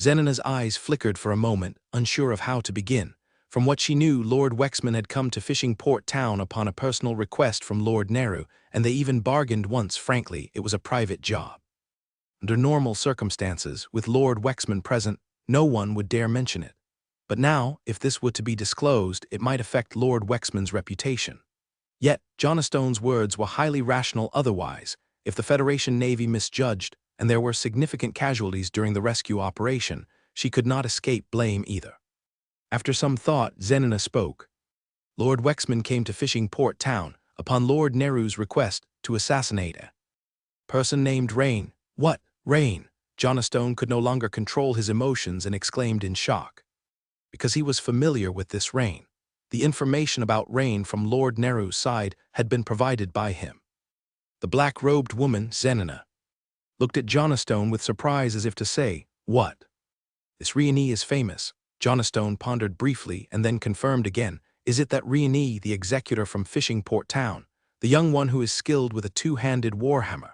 Zenina's eyes flickered for a moment, unsure of how to begin. From what she knew, Lord Wexman had come to Fishing Port Town upon a personal request from Lord Nehru, and they even bargained once. Frankly, it was a private job. Under normal circumstances, with Lord Wexman present, no one would dare mention it. But now, if this were to be disclosed, it might affect Lord Wexman's reputation. Yet, Johnstone's words were highly rational otherwise. If the Federation Navy misjudged, and there were significant casualties during the rescue operation, she could not escape blame either. After some thought, Zenina spoke. Lord Wexman came to Fishing Port Town, upon Lord Nehru's request, to assassinate a person named Rain. What, Rain? Johnstone could no longer control his emotions and exclaimed in shock. Because he was familiar with this Rain. The information about Rain from Lord Nehru's side had been provided by him. The black-robed woman, Zenina, looked at Johnstone with surprise as if to say, what? This Riani is famous. Johnstone pondered briefly and then confirmed again. Is it that Riani, the executor from Fishing Port Town, the young one who is skilled with a 2-handed warhammer?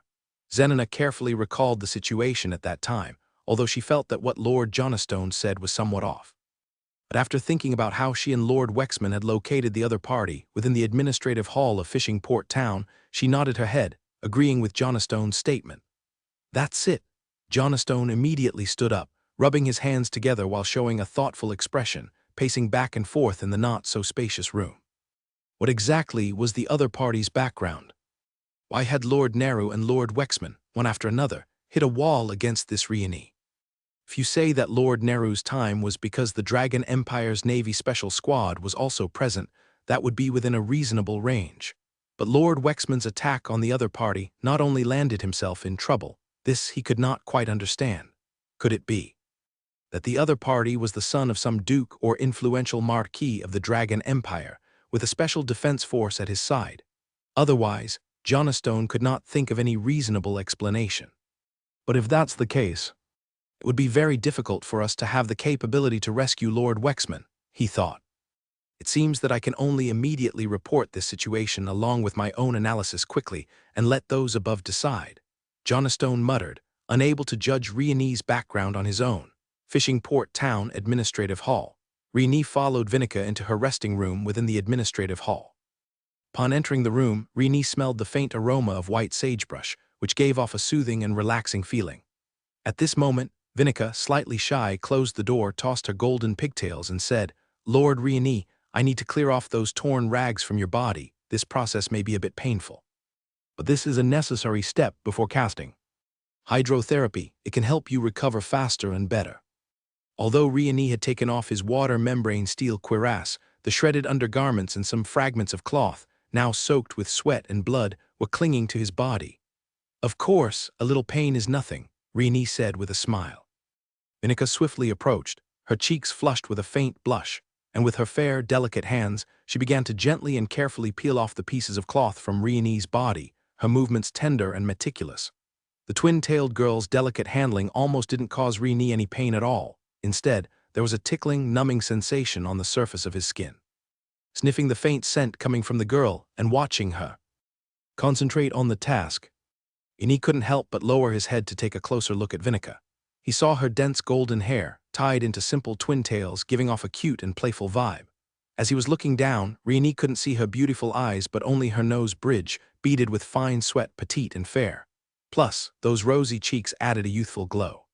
Zenina carefully recalled the situation at that time, although she felt that what Lord Johnstone said was somewhat off. But after thinking about how she and Lord Wexman had located the other party within the administrative hall of Fishing Port Town, she nodded her head, agreeing with Johnstone's statement. That's it. Johnstone immediately stood up, rubbing his hands together while showing a thoughtful expression, pacing back and forth in the not-so-spacious room. What exactly was the other party's background? Why had Lord Nehru and Lord Wexman, one after another, hit a wall against this Riani? If you say that Lord Nehru's time was because the Dragon Empire's Navy Special Squad was also present, that would be within a reasonable range. But Lord Wexman's attack on the other party not only landed himself in trouble, this he could not quite understand. Could it be that the other party was the son of some duke or influential marquis of the Dragon Empire, with a special defense force at his side? Otherwise, Johnstone could not think of any reasonable explanation. But if that's the case, it would be very difficult for us to have the capability to rescue Lord Wexman, he thought. It seems that I can only immediately report this situation along with my own analysis quickly and let those above decide. Johnstone muttered, unable to judge Riani's background on his own. Fishing Port Town Administrative Hall. Riani followed Vinica into her resting room within the administrative hall. Upon entering the room, Riani smelled the faint aroma of white sagebrush, which gave off a soothing and relaxing feeling. At this moment, Vinica, slightly shy, closed the door, tossed her golden pigtails, and said, "Lord Rieni, I need to clear off those torn rags from your body. This process may be a bit painful, but this is a necessary step before casting. Hydrotherapy, it can help you recover faster and better." Although Rieni had taken off his water membrane steel cuirass, the shredded undergarments and some fragments of cloth, now soaked with sweat and blood, were clinging to his body. "Of course, a little pain is nothing," Rieni said with a smile. Vinica swiftly approached, her cheeks flushed with a faint blush, and with her fair, delicate hands, she began to gently and carefully peel off the pieces of cloth from Rieni's body, her movements tender and meticulous. The twin-tailed girl's delicate handling almost didn't cause Rieni any pain at all. Instead, there was a tickling, numbing sensation on the surface of his skin. Sniffing the faint scent coming from the girl and watching her concentrate on the task, Rieni couldn't help but lower his head to take a closer look at Vinica. He saw her dense golden hair, tied into simple twin tails, giving off a cute and playful vibe. As he was looking down, Rieni couldn't see her beautiful eyes but only her nose bridge, beaded with fine sweat, petite and fair. Plus, those rosy cheeks added a youthful glow.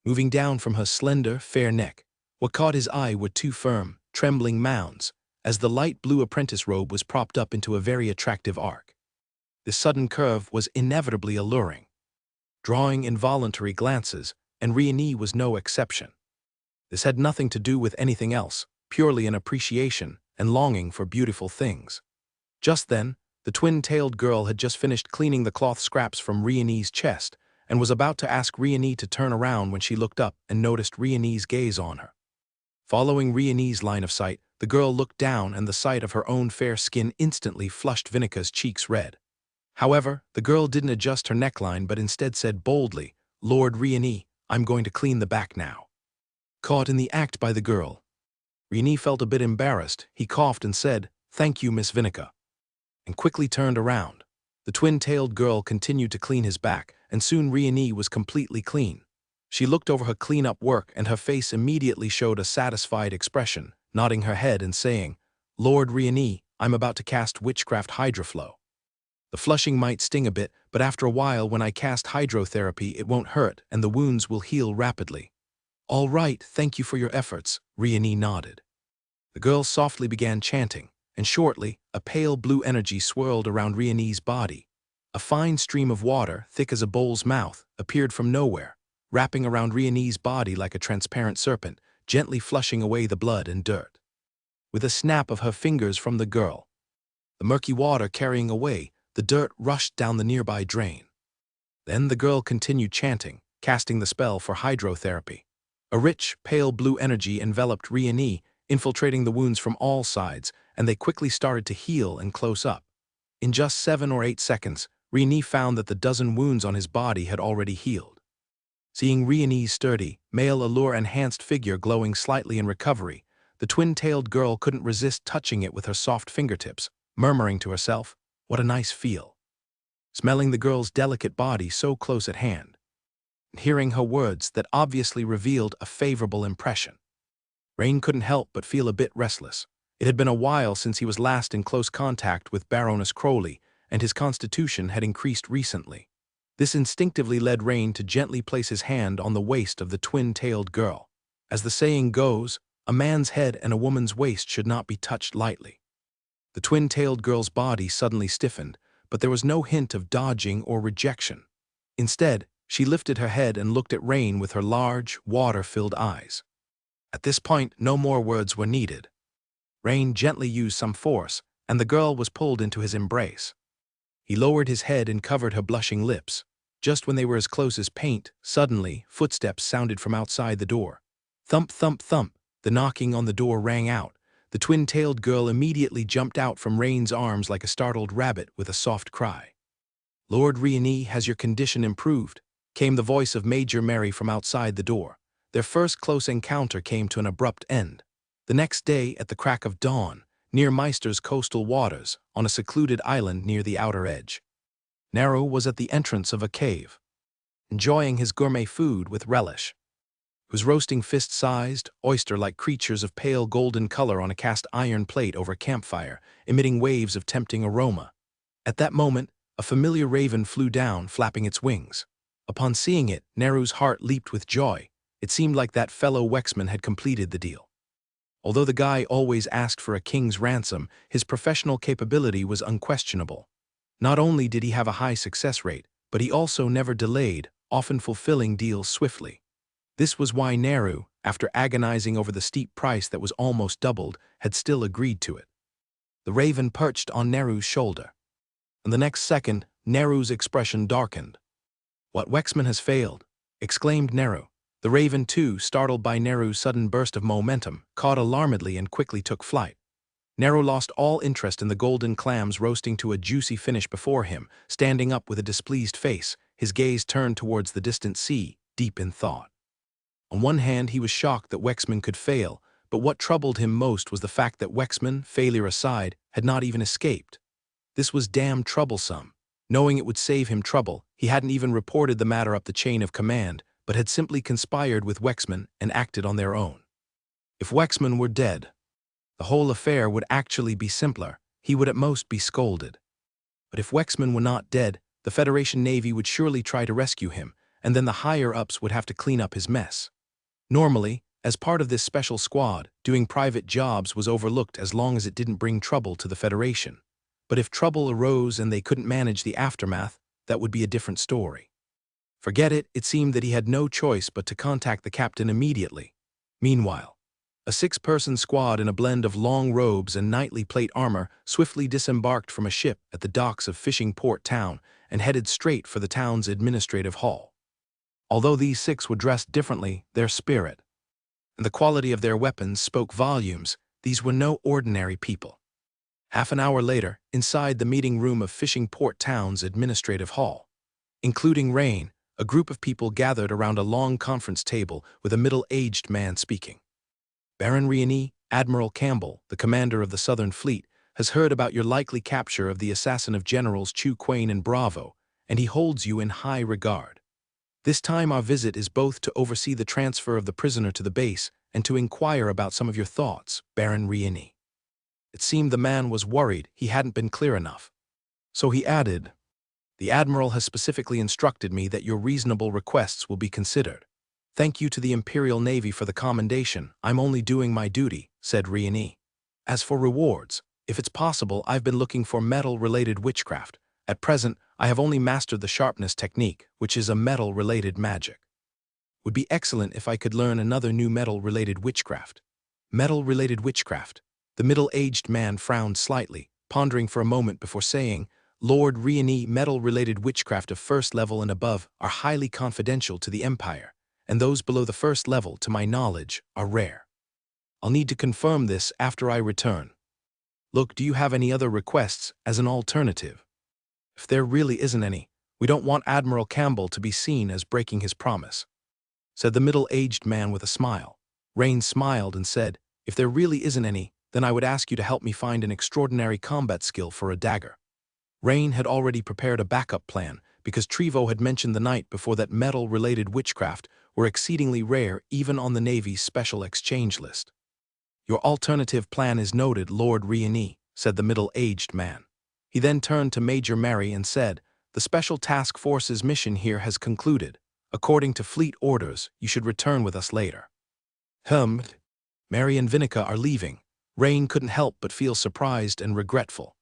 Moving down from her slender, fair neck, what caught his eye were two firm, trembling mounds, as the light blue apprentice robe was propped up into a very attractive arc. This sudden curve was inevitably alluring, drawing involuntary glances, and Rieni was no exception. This had nothing to do with anything else, purely an appreciation and longing for beautiful things. Just then, the twin-tailed girl had just finished cleaning the cloth scraps from Rieni's chest and was about to ask Rieni to turn around when she looked up and noticed Rieni's gaze on her. Following Rieni's line of sight, the girl looked down, and the sight of her own fair skin instantly flushed Vinica's cheeks red. However, the girl didn't adjust her neckline but instead said boldly, "Lord Rieni, I'm going to clean the back now." Caught in the act by the girl, Rieni felt a bit embarrassed. He coughed and said, "Thank you, Miss Vinica," and quickly turned around. The twin-tailed girl continued to clean his back, and soon Rieni was completely clean. She looked over her clean-up work, and her face immediately showed a satisfied expression, nodding her head and saying, "Lord Rieni, I'm about to cast Witchcraft Hydroflow. The flushing might sting a bit, but after a while when I cast hydrotherapy it won't hurt and the wounds will heal rapidly." "All right, thank you for your efforts," Rieni nodded. The girl softly began chanting, and shortly, a pale blue energy swirled around Rieni's body. A fine stream of water, thick as a bull's mouth, appeared from nowhere, wrapping around Rieni's body like a transparent serpent, gently flushing away the blood and dirt. With a snap of her fingers from the girl, the murky water carrying away, the dirt rushed down the nearby drain. Then the girl continued chanting, casting the spell for hydrotherapy. A rich, pale blue energy enveloped Rieni, infiltrating the wounds from all sides, and they quickly started to heal and close up. In just 7 or 8 seconds, Rieni found that the dozen wounds on his body had already healed. Seeing Rieni's sturdy, male allure-enhanced figure glowing slightly in recovery, the twin-tailed girl couldn't resist touching it with her soft fingertips, murmuring to herself, "What a nice feel." Smelling the girl's delicate body so close at hand, hearing her words that obviously revealed a favorable impression, Rain couldn't help but feel a bit restless. It had been a while since he was last in close contact with Baroness Crowley, and his constitution had increased recently. This instinctively led Rain to gently place his hand on the waist of the twin-tailed girl. As the saying goes, a man's head and a woman's waist should not be touched lightly. The twin-tailed girl's body suddenly stiffened, but there was no hint of dodging or rejection. Instead, she lifted her head and looked at Rain with her large, water-filled eyes. At this point, no more words were needed. Rain gently used some force, and the girl was pulled into his embrace. He lowered his head and covered her blushing lips. Just when they were as close as paint, suddenly, footsteps sounded from outside the door. Thump, thump, thump. The knocking on the door rang out. The twin-tailed girl immediately jumped out from Rain's arms like a startled rabbit with a soft cry. "Lord Rieni, has your condition improved?" came the voice of Major Mary from outside the door. Their first close encounter came to an abrupt end. The next day, at the crack of dawn, near Meister's coastal waters, on a secluded island near the outer edge, Nero was at the entrance of a cave, enjoying his gourmet food with relish. He was roasting fist-sized, oyster-like creatures of pale golden color on a cast iron plate over a campfire, emitting waves of tempting aroma. At that moment, a familiar raven flew down, flapping its wings. Upon seeing it, Neru's heart leaped with joy. It seemed like that fellow Wexman had completed the deal. Although the guy always asked for a king's ransom, his professional capability was unquestionable. Not only did he have a high success rate, but he also never delayed, often fulfilling deals swiftly. This was why Neru, after agonizing over the steep price that was almost doubled, had still agreed to it. The raven perched on Neru's shoulder. And the next second, Neru's expression darkened. "What, Wexman has failed?" exclaimed Neru. The raven, too, startled by Neru's sudden burst of momentum, caught alarmedly and quickly took flight. Neru lost all interest in the golden clams roasting to a juicy finish before him, standing up with a displeased face, his gaze turned towards the distant sea, deep in thought. On one hand, he was shocked that Wexman could fail, but what troubled him most was the fact that Wexman, failure aside, had not even escaped. This was damn troublesome. Knowing it would save him trouble, he hadn't even reported the matter up the chain of command, but had simply conspired with Wexman and acted on their own. If Wexman were dead, the whole affair would actually be simpler. He would at most be scolded. But if Wexman were not dead, the Federation Navy would surely try to rescue him, and then the higher-ups would have to clean up his mess. Normally, as part of this special squad, doing private jobs was overlooked as long as it didn't bring trouble to the Federation. But if trouble arose and they couldn't manage the aftermath, that would be a different story. Forget it, it seemed that he had no choice but to contact the captain immediately. Meanwhile, a 6-person squad in a blend of long robes and knightly plate armor swiftly disembarked from a ship at the docks of Fishing Port Town and headed straight for the town's administrative hall. Although these 6 were dressed differently, their spirit and the quality of their weapons spoke volumes. These were no ordinary people. Half an hour later, inside the meeting room of Fishing Port Town's administrative hall, including Rain, a group of people gathered around a long conference table with a middle-aged man speaking. "Baron Rieni, Admiral Campbell, the commander of the Southern Fleet, has heard about your likely capture of the assassin of Generals Chu Quain and Bravo, and he holds you in high regard. This time our visit is both to oversee the transfer of the prisoner to the base and to inquire about some of your thoughts, Baron Rieni." It seemed the man was worried he hadn't been clear enough. So he added, "The Admiral has specifically instructed me that your reasonable requests will be considered. Thank you to the Imperial Navy for the commendation. I'm only doing my duty," said Rieni. "As for rewards, if it's possible, I've been looking for metal-related witchcraft. At present, I have only mastered the sharpness technique, which is a metal-related magic. Would be excellent if I could learn another new metal-related witchcraft." Metal-related witchcraft. The middle-aged man frowned slightly, pondering for a moment before saying, "Lord Rieni, metal-related witchcraft of first level and above are highly confidential to the Empire, and those below the first level, to my knowledge, are rare. I'll need to confirm this after I return. Look, do you have any other requests as an alternative? If there really isn't any, we don't want Admiral Campbell to be seen as breaking his promise," said the middle-aged man with a smile. Rain smiled and said, "If there really isn't any, then I would ask you to help me find an extraordinary combat skill for a dagger." Rain had already prepared a backup plan because Trevo had mentioned the night before that metal-related witchcraft were exceedingly rare even on the Navy's special exchange list. "Your alternative plan is noted, Lord Rieni," said the middle-aged man. He then turned to Major Mary and said, "The Special Task Force's mission here has concluded. According to fleet orders, you should return with us later." Mary and Vinica are leaving. Rain couldn't help but feel surprised and regretful.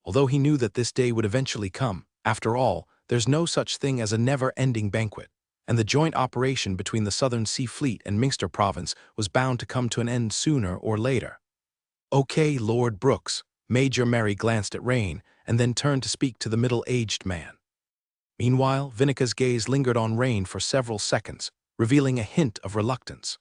Although he knew that this day would eventually come, after all, there's no such thing as a never-ending banquet, and the joint operation between the Southern Sea Fleet and Minster Province was bound to come to an end sooner or later. "Okay, Lord Brooks." Major Mary glanced at Rain and then turned to speak to the middle-aged man. Meanwhile, Vinica's gaze lingered on Rain for several seconds, revealing a hint of reluctance.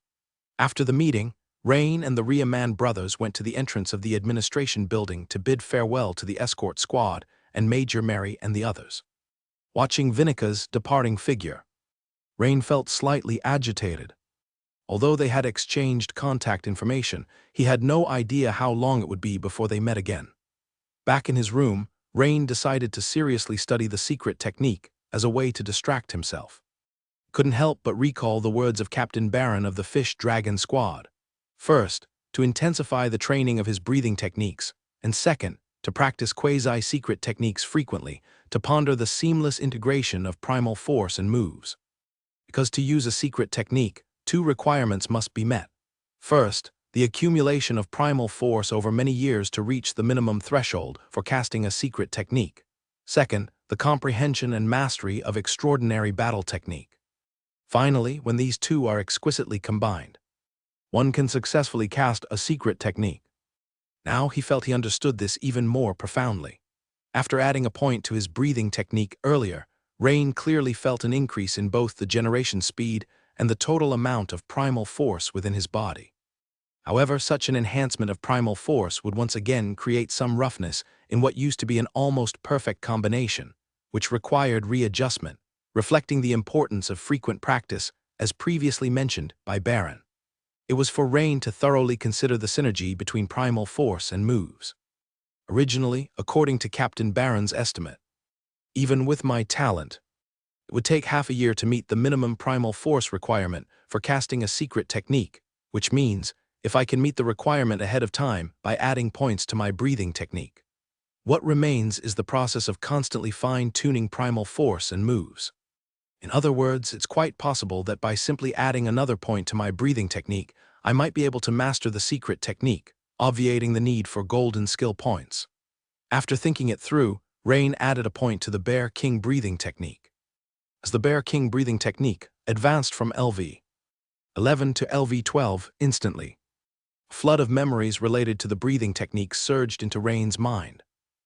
After the meeting, Rain and the Riaman brothers went to the entrance of the administration building to bid farewell to the escort squad and Major Mary and the others. Watching Vinica's departing figure, Rain felt slightly agitated. Although they had exchanged contact information, he had no idea how long it would be before they met again. Back in his room, Rain decided to seriously study the secret technique as a way to distract himself. Couldn't help but recall the words of Captain Barron of the Fish Dragon Squad. First, to intensify the training of his breathing techniques, and second, to practice quasi-secret techniques frequently to ponder the seamless integration of primal force and moves. Because to use a secret technique, two requirements must be met. First, the accumulation of primal force over many years to reach the minimum threshold for casting a secret technique. Second, the comprehension and mastery of extraordinary battle technique. Finally, when these two are exquisitely combined, one can successfully cast a secret technique. Now he felt he understood this even more profoundly. After adding a point to his breathing technique earlier, Rain clearly felt an increase in both the generation speed and the total amount of primal force within his body. However, such an enhancement of primal force would once again create some roughness in what used to be an almost perfect combination, which required readjustment, reflecting the importance of frequent practice, as previously mentioned by Baron. It was for Rain to thoroughly consider the synergy between primal force and moves. Originally, according to Captain Baron's estimate, even with my talent, it would take half a year to meet the minimum primal force requirement for casting a secret technique, which means if I can meet the requirement ahead of time by adding points to my breathing technique. What remains is the process of constantly fine-tuning primal force and moves. In other words, it's quite possible that by simply adding another point to my breathing technique, I might be able to master the secret technique, obviating the need for golden skill points. After thinking it through, Rain added a point to the Bear King breathing technique. As the Bear King breathing technique advanced from LV 11 to LV 12 instantly, a flood of memories related to the breathing technique surged into Rain's mind.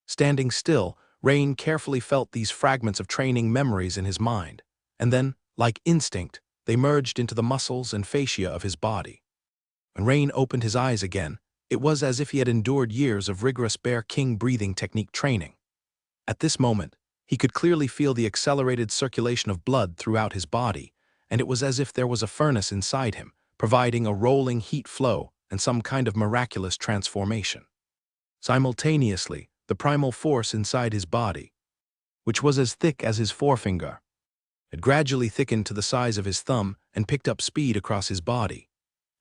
Standing still, Rain carefully felt these fragments of training memories in his mind, and then, like instinct, they merged into the muscles and fascia of his body. When Rain opened his eyes again, it was as if he had endured years of rigorous Bear King breathing technique training. At this moment, he could clearly feel the accelerated circulation of blood throughout his body, and it was as if there was a furnace inside him, providing a rolling heat flow and some kind of miraculous transformation. Simultaneously, the primal force inside his body, which was as thick as his forefinger, had gradually thickened to the size of his thumb and picked up speed across his body.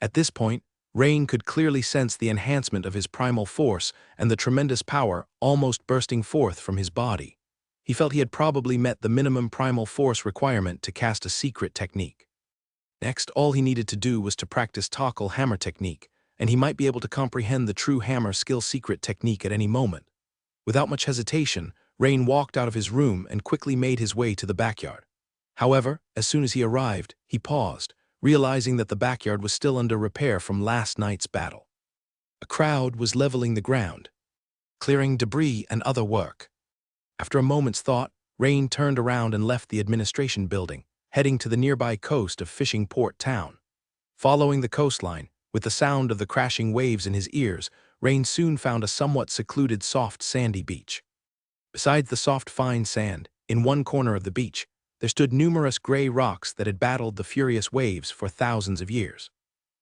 At this point, Rain could clearly sense the enhancement of his primal force and the tremendous power almost bursting forth from his body. He felt he had probably met the minimum primal force requirement to cast a secret technique. Next, all he needed to do was to practice Tackle hammer technique, and he might be able to comprehend the true hammer skill secret technique at any moment. Without much hesitation, Rain walked out of his room and quickly made his way to the backyard. However, as soon as he arrived, he paused, realizing that the backyard was still under repair from last night's battle. A crowd was leveling the ground, clearing debris and other work. After a moment's thought, Rain turned around and left the administration building, heading to the nearby coast of Fishing Port Town. Following the coastline, with the sound of the crashing waves in his ears, Rain soon found a somewhat secluded soft sandy beach. Besides the soft fine sand, in one corner of the beach, there stood numerous gray rocks that had battled the furious waves for thousands of years.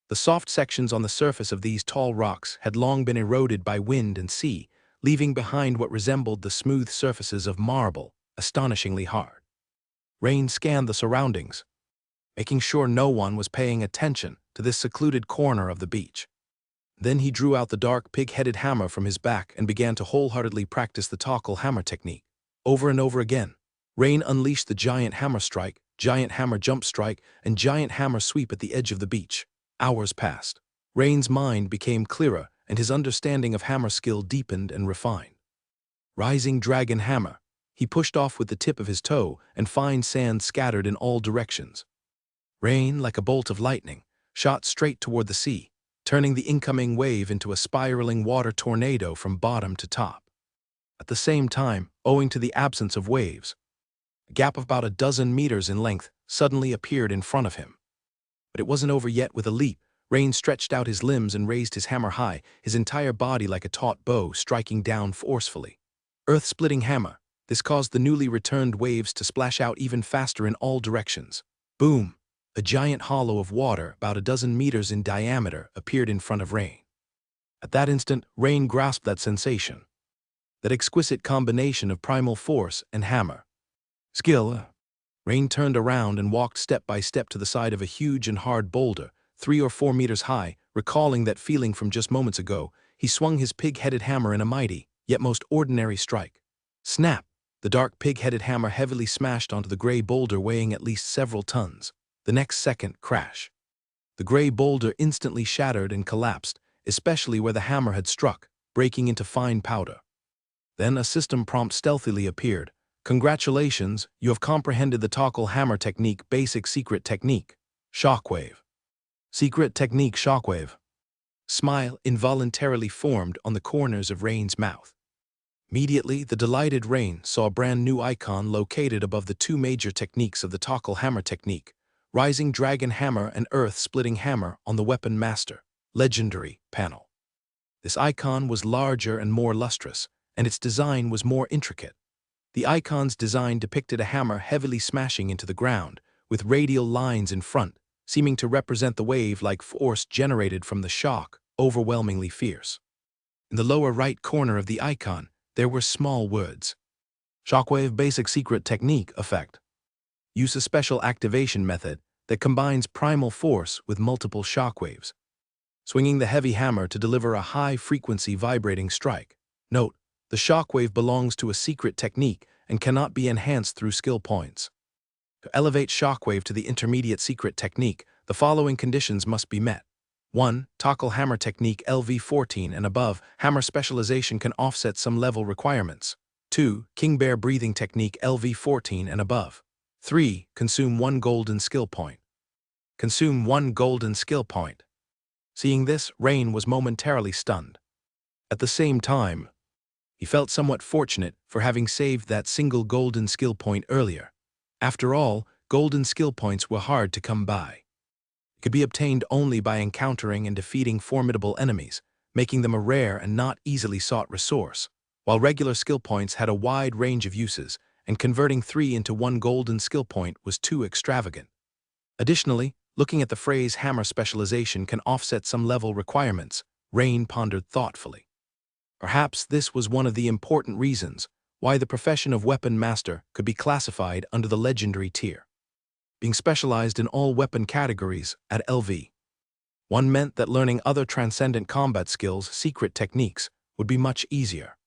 The soft sections on the surface of these tall rocks had long been eroded by wind and sea, leaving behind what resembled the smooth surfaces of marble, astonishingly hard. Rain scanned the surroundings, making sure no one was paying attention to this secluded corner of the beach. Then he drew out the dark pig-headed hammer from his back and began to wholeheartedly practice the Tackle hammer technique. Over and over again, Rain unleashed the giant hammer strike, giant hammer jump strike, and giant hammer sweep at the edge of the beach. Hours passed. Rain's mind became clearer, and his understanding of hammer skill deepened and refined. Rising dragon hammer, he pushed off with the tip of his toe, and fine sand scattered in all directions. Rain, like a bolt of lightning, shot straight toward the sea, turning the incoming wave into a spiraling water tornado from bottom to top. At the same time, owing to the absence of waves, a gap of about a dozen meters in length suddenly appeared in front of him. But it wasn't over yet. With a leap, Rain stretched out his limbs and raised his hammer high, his entire body like a taut bow striking down forcefully. Earth-splitting hammer. This caused the newly returned waves to splash out even faster in all directions. Boom! A giant hollow of water about a dozen meters in diameter appeared in front of Rain. At that instant, Rain grasped that sensation. That exquisite combination of primal force and hammer skill. Rain turned around and walked step by step to the side of a huge and hard boulder, 3 or 4 meters high. Recalling that feeling from just moments ago, he swung his pig-headed hammer in a mighty, yet most ordinary strike. Snap! The dark pig-headed hammer heavily smashed onto the gray boulder weighing at least several tons. The next second, crash. The gray boulder instantly shattered and collapsed, especially where the hammer had struck, breaking into fine powder. Then a system prompt stealthily appeared. Congratulations, you have comprehended the Toggle Hammer Technique Basic Secret Technique. Shockwave. Secret Technique Shockwave. Smile involuntarily formed on the corners of Rain's mouth. Immediately, the delighted Rain saw a brand new icon located above the two major techniques of the Toggle Hammer Technique, Rising Dragon Hammer and Earth-Splitting Hammer on the Weapon Master, Legendary panel. This icon was larger and more lustrous, and its design was more intricate. The icon's design depicted a hammer heavily smashing into the ground, with radial lines in front, seeming to represent the wave-like force generated from the shock, overwhelmingly fierce. In the lower right corner of the icon, there were small words. Shockwave Basic Secret Technique Effect. Use a special activation method that combines primal force with multiple shockwaves, swinging the heavy hammer to deliver a high-frequency vibrating strike. Note, the shockwave belongs to a secret technique and cannot be enhanced through skill points. To elevate shockwave to the intermediate secret technique, the following conditions must be met. 1. Toggle Hammer Technique LV14 and above, hammer specialization can offset some level requirements. 2. King Bear Breathing Technique LV14 and above. 3. Consume 1 golden skill point. Consume 1 golden skill point. Seeing this, Rain was momentarily stunned. At the same time, he felt somewhat fortunate for having saved that single golden skill point earlier. After all, golden skill points were hard to come by. It could be obtained only by encountering and defeating formidable enemies, making them a rare and not easily sought resource, while regular skill points had a wide range of uses, and converting 3 into 1 golden skill point was too extravagant. Additionally, looking at the phrase hammer specialization can offset some level requirements, Rain pondered thoughtfully. Perhaps this was one of the important reasons why the profession of weapon master could be classified under the legendary tier, being specialized in all weapon categories at LV1 meant that learning other transcendent combat skills, secret techniques, would be much easier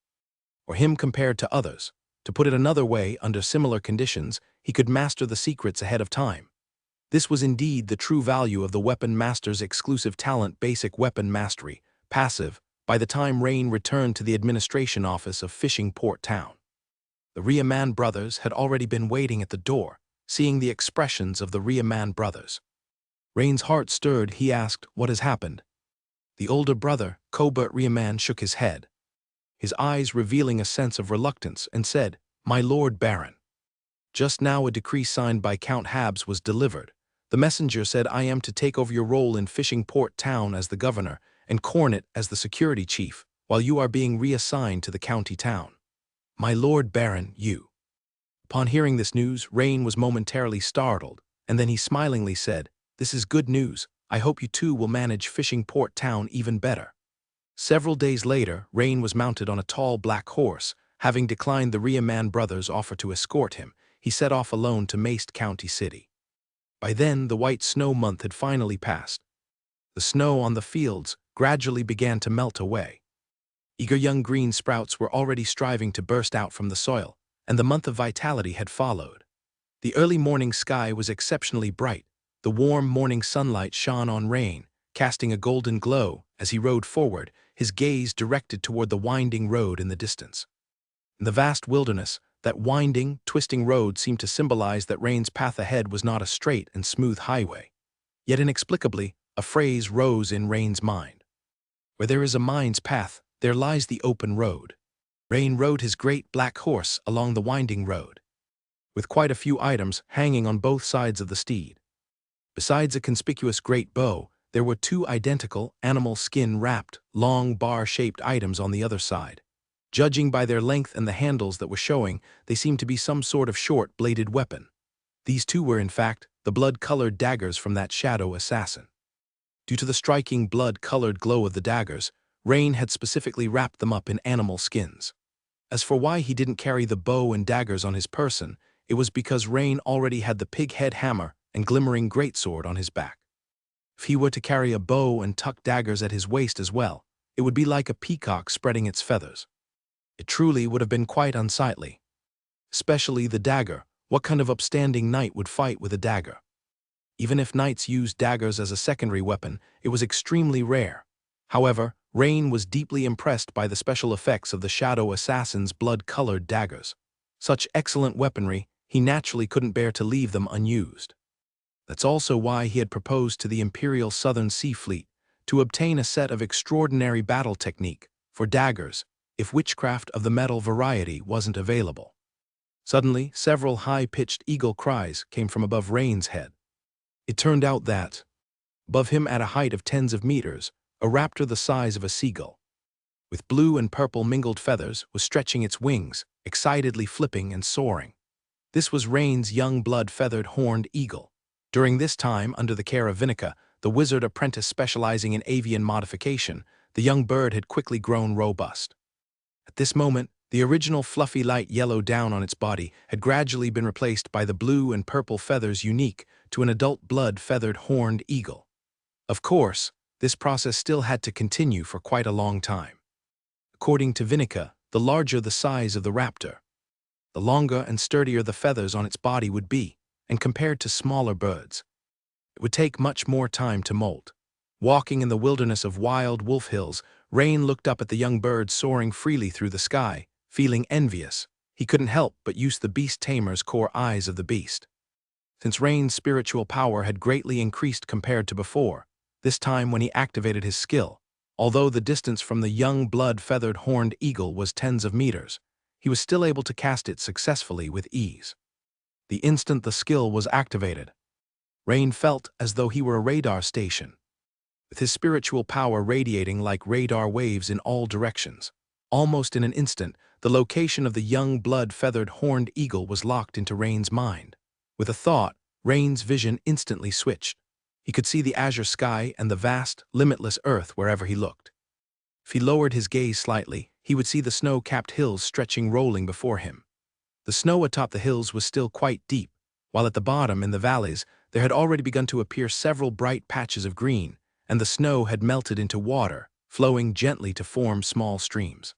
for him compared to others. To put it another way, under similar conditions, he could master the secrets ahead of time. This was indeed the true value of the weapon master's exclusive talent, Basic Weapon Mastery, passive, by the time Rain returned to the administration office of Fishing Port Town. The Riemann brothers had already been waiting at the door, seeing the expressions of the Riemann brothers. Rain's heart stirred. He asked, "What has happened?" The older brother, Cobert Riemann, shook his head, his eyes revealing a sense of reluctance, and said, "My Lord Baron, just now a decree signed by Count Habs was delivered. The messenger said I am to take over your role in Fishing Port Town as the governor and Cornet as the security chief, while you are being reassigned to the county town. My Lord Baron, you." Upon hearing this news, Rain was momentarily startled, and then he smilingly said, "This is good news. I hope you two will manage Fishing Port Town even better." Several days later, Rain was mounted on a tall black horse. Having declined the Riemann brothers' offer to escort him, he set off alone to Maste County City. By then, the white snow month had finally passed. The snow on the fields gradually began to melt away. Eager young green sprouts were already striving to burst out from the soil, and the month of vitality had followed. The early morning sky was exceptionally bright. The warm morning sunlight shone on Rain, casting a golden glow as he rode forward, his gaze directed toward the winding road in the distance. In the vast wilderness, that winding, twisting road seemed to symbolize that Rain's path ahead was not a straight and smooth highway. Yet inexplicably, a phrase rose in Rain's mind. Where there is a mind's path, there lies the open road. Rain rode his great black horse along the winding road, with quite a few items hanging on both sides of the steed. Besides a conspicuous great bow, there were 2 identical, animal skin-wrapped, long bar-shaped items on the other side. Judging by their length and the handles that were showing, they seemed to be some sort of short-bladed weapon. These 2 were, in fact, the blood-colored daggers from that shadow assassin. Due to the striking blood-colored glow of the daggers, Rain had specifically wrapped them up in animal skins. As for why he didn't carry the bow and daggers on his person, it was because Rain already had the pig-head hammer and glimmering greatsword on his back. If he were to carry a bow and tuck daggers at his waist as well, it would be like a peacock spreading its feathers. It truly would have been quite unsightly. especially the dagger. What kind of upstanding knight would fight with a dagger? Even if knights used daggers as a secondary weapon, it was extremely rare. However, Rain was deeply impressed by the special effects of the Shadow Assassin's blood-colored daggers. Such excellent weaponry, he naturally couldn't bear to leave them unused. That's also why he had proposed to the Imperial Southern Sea Fleet to obtain a set of extraordinary battle technique for daggers if witchcraft of the metal variety wasn't available. Suddenly, several high-pitched eagle cries came from above Rain's head. It turned out that, above him at a height of tens of meters, a raptor the size of a seagull, with blue and purple mingled feathers, was stretching its wings, excitedly flipping and soaring. This was Rain's young blood-feathered horned eagle. During this time, under the care of Vinica, the wizard apprentice specializing in avian modification, the young bird had quickly grown robust. At this moment, the original fluffy light yellow down on its body had gradually been replaced by the blue and purple feathers unique to an adult blood-feathered horned eagle. Of course, this process still had to continue for quite a long time. According to Vinica, the larger the size of the raptor, the longer and sturdier the feathers on its body would be, and compared to smaller birds, it would take much more time to molt. Walking in the wilderness of wild wolf hills, Rain looked up at the young bird soaring freely through the sky. Feeling envious, he couldn't help but use the beast tamer's core eyes of the beast. Since Rain's spiritual power had greatly increased compared to before, this time when he activated his skill, although the distance from the young blood-feathered horned eagle was tens of meters, he was still able to cast it successfully with ease. The instant the skill was activated, Rain felt as though he were a radar station, with his spiritual power radiating like radar waves in all directions. Almost in an instant, the location of the young blood-feathered horned eagle was locked into Rain's mind. With a thought, Rain's vision instantly switched. He could see the azure sky and the vast, limitless earth wherever he looked. If he lowered his gaze slightly, he would see the snow-capped hills stretching rolling before him. The snow atop the hills was still quite deep, while at the bottom, in the valleys, there had already begun to appear several bright patches of green, and the snow had melted into water, flowing gently to form small streams.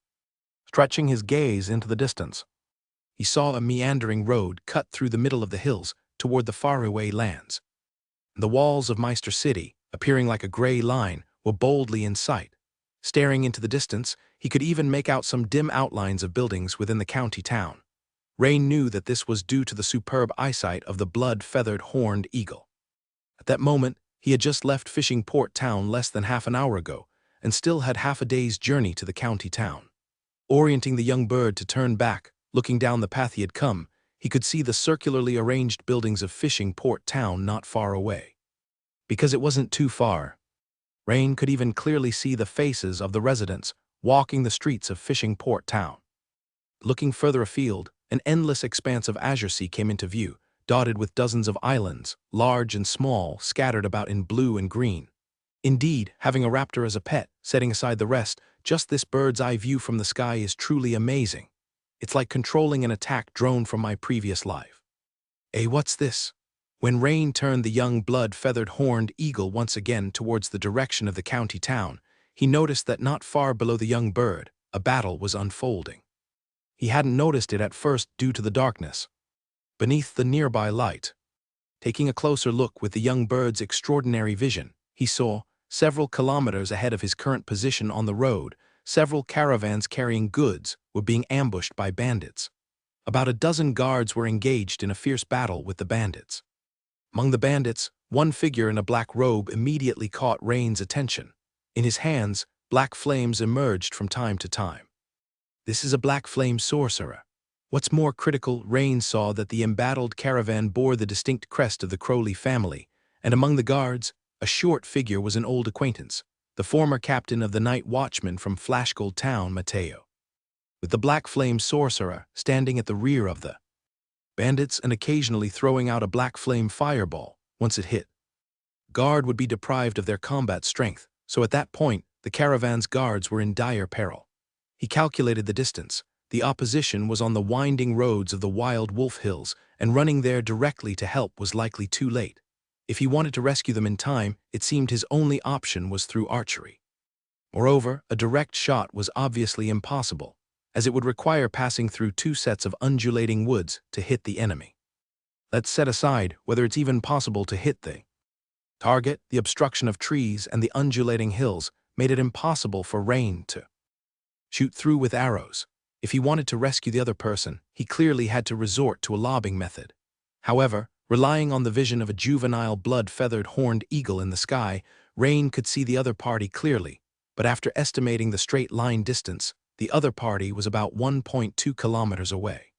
Stretching his gaze into the distance, he saw a meandering road cut through the middle of the hills toward the faraway lands. The walls of Meister City, appearing like a gray line, were boldly in sight. Staring into the distance, he could even make out some dim outlines of buildings within the county town. Rain knew that this was due to the superb eyesight of the blood-feathered horned eagle. At that moment, he had just left Fishing Port Town less than half an hour ago, and still had half a day's journey to the county town. Orienting the young bird to turn back, looking down the path he had come, he could see the circularly arranged buildings of Fishing Port Town not far away. Because it wasn't too far, Rain could even clearly see the faces of the residents walking the streets of Fishing Port Town. Looking further afield, an endless expanse of azure sea came into view, dotted with dozens of islands, large and small, scattered about in blue and green. Indeed, having a raptor as a pet, setting aside the rest, just this bird's-eye view from the sky is truly amazing. It's like controlling an attack drone from my previous life. Hey, what's this? When Rain turned the young blood-feathered horned eagle once again towards the direction of the county town, he noticed that not far below the young bird, a battle was unfolding. He hadn't noticed it at first due to the darkness. Beneath the nearby light, taking a closer look with the young bird's extraordinary vision, he saw, several kilometers ahead of his current position on the road, several caravans carrying goods were being ambushed by bandits. About a dozen guards were engaged in a fierce battle with the bandits. Among the bandits, one figure in a black robe immediately caught Rain's attention. In his hands, black flames emerged from time to time. This is a black flame sorcerer. What's more critical, Rain saw that the embattled caravan bore the distinct crest of the Crowley family, and among the guards, a short figure was an old acquaintance, the former captain of the night watchman from Flashgold Town, Mateo. With the black flame sorcerer standing at the rear of the bandits and occasionally throwing out a black flame fireball once it hit. Guard would be deprived of their combat strength, so at that point, the caravan's guards were in dire peril. He calculated the distance. The opposition was on the winding roads of the Wild Wolf Hills, and running there directly to help was likely too late. If he wanted to rescue them in time, it seemed his only option was through archery. Moreover, a direct shot was obviously impossible, as it would require passing through 2 sets of undulating woods to hit the enemy. Let's set aside whether it's even possible to hit the target. The obstruction of trees and the undulating hills made it impossible for Rain to shoot through with arrows. If he wanted to rescue the other person, he clearly had to resort to a lobbing method. However, relying on the vision of a juvenile blood-feathered horned eagle in the sky, Rain could see the other party clearly, but after estimating the straight-line distance, the other party was about 1.2 kilometers away.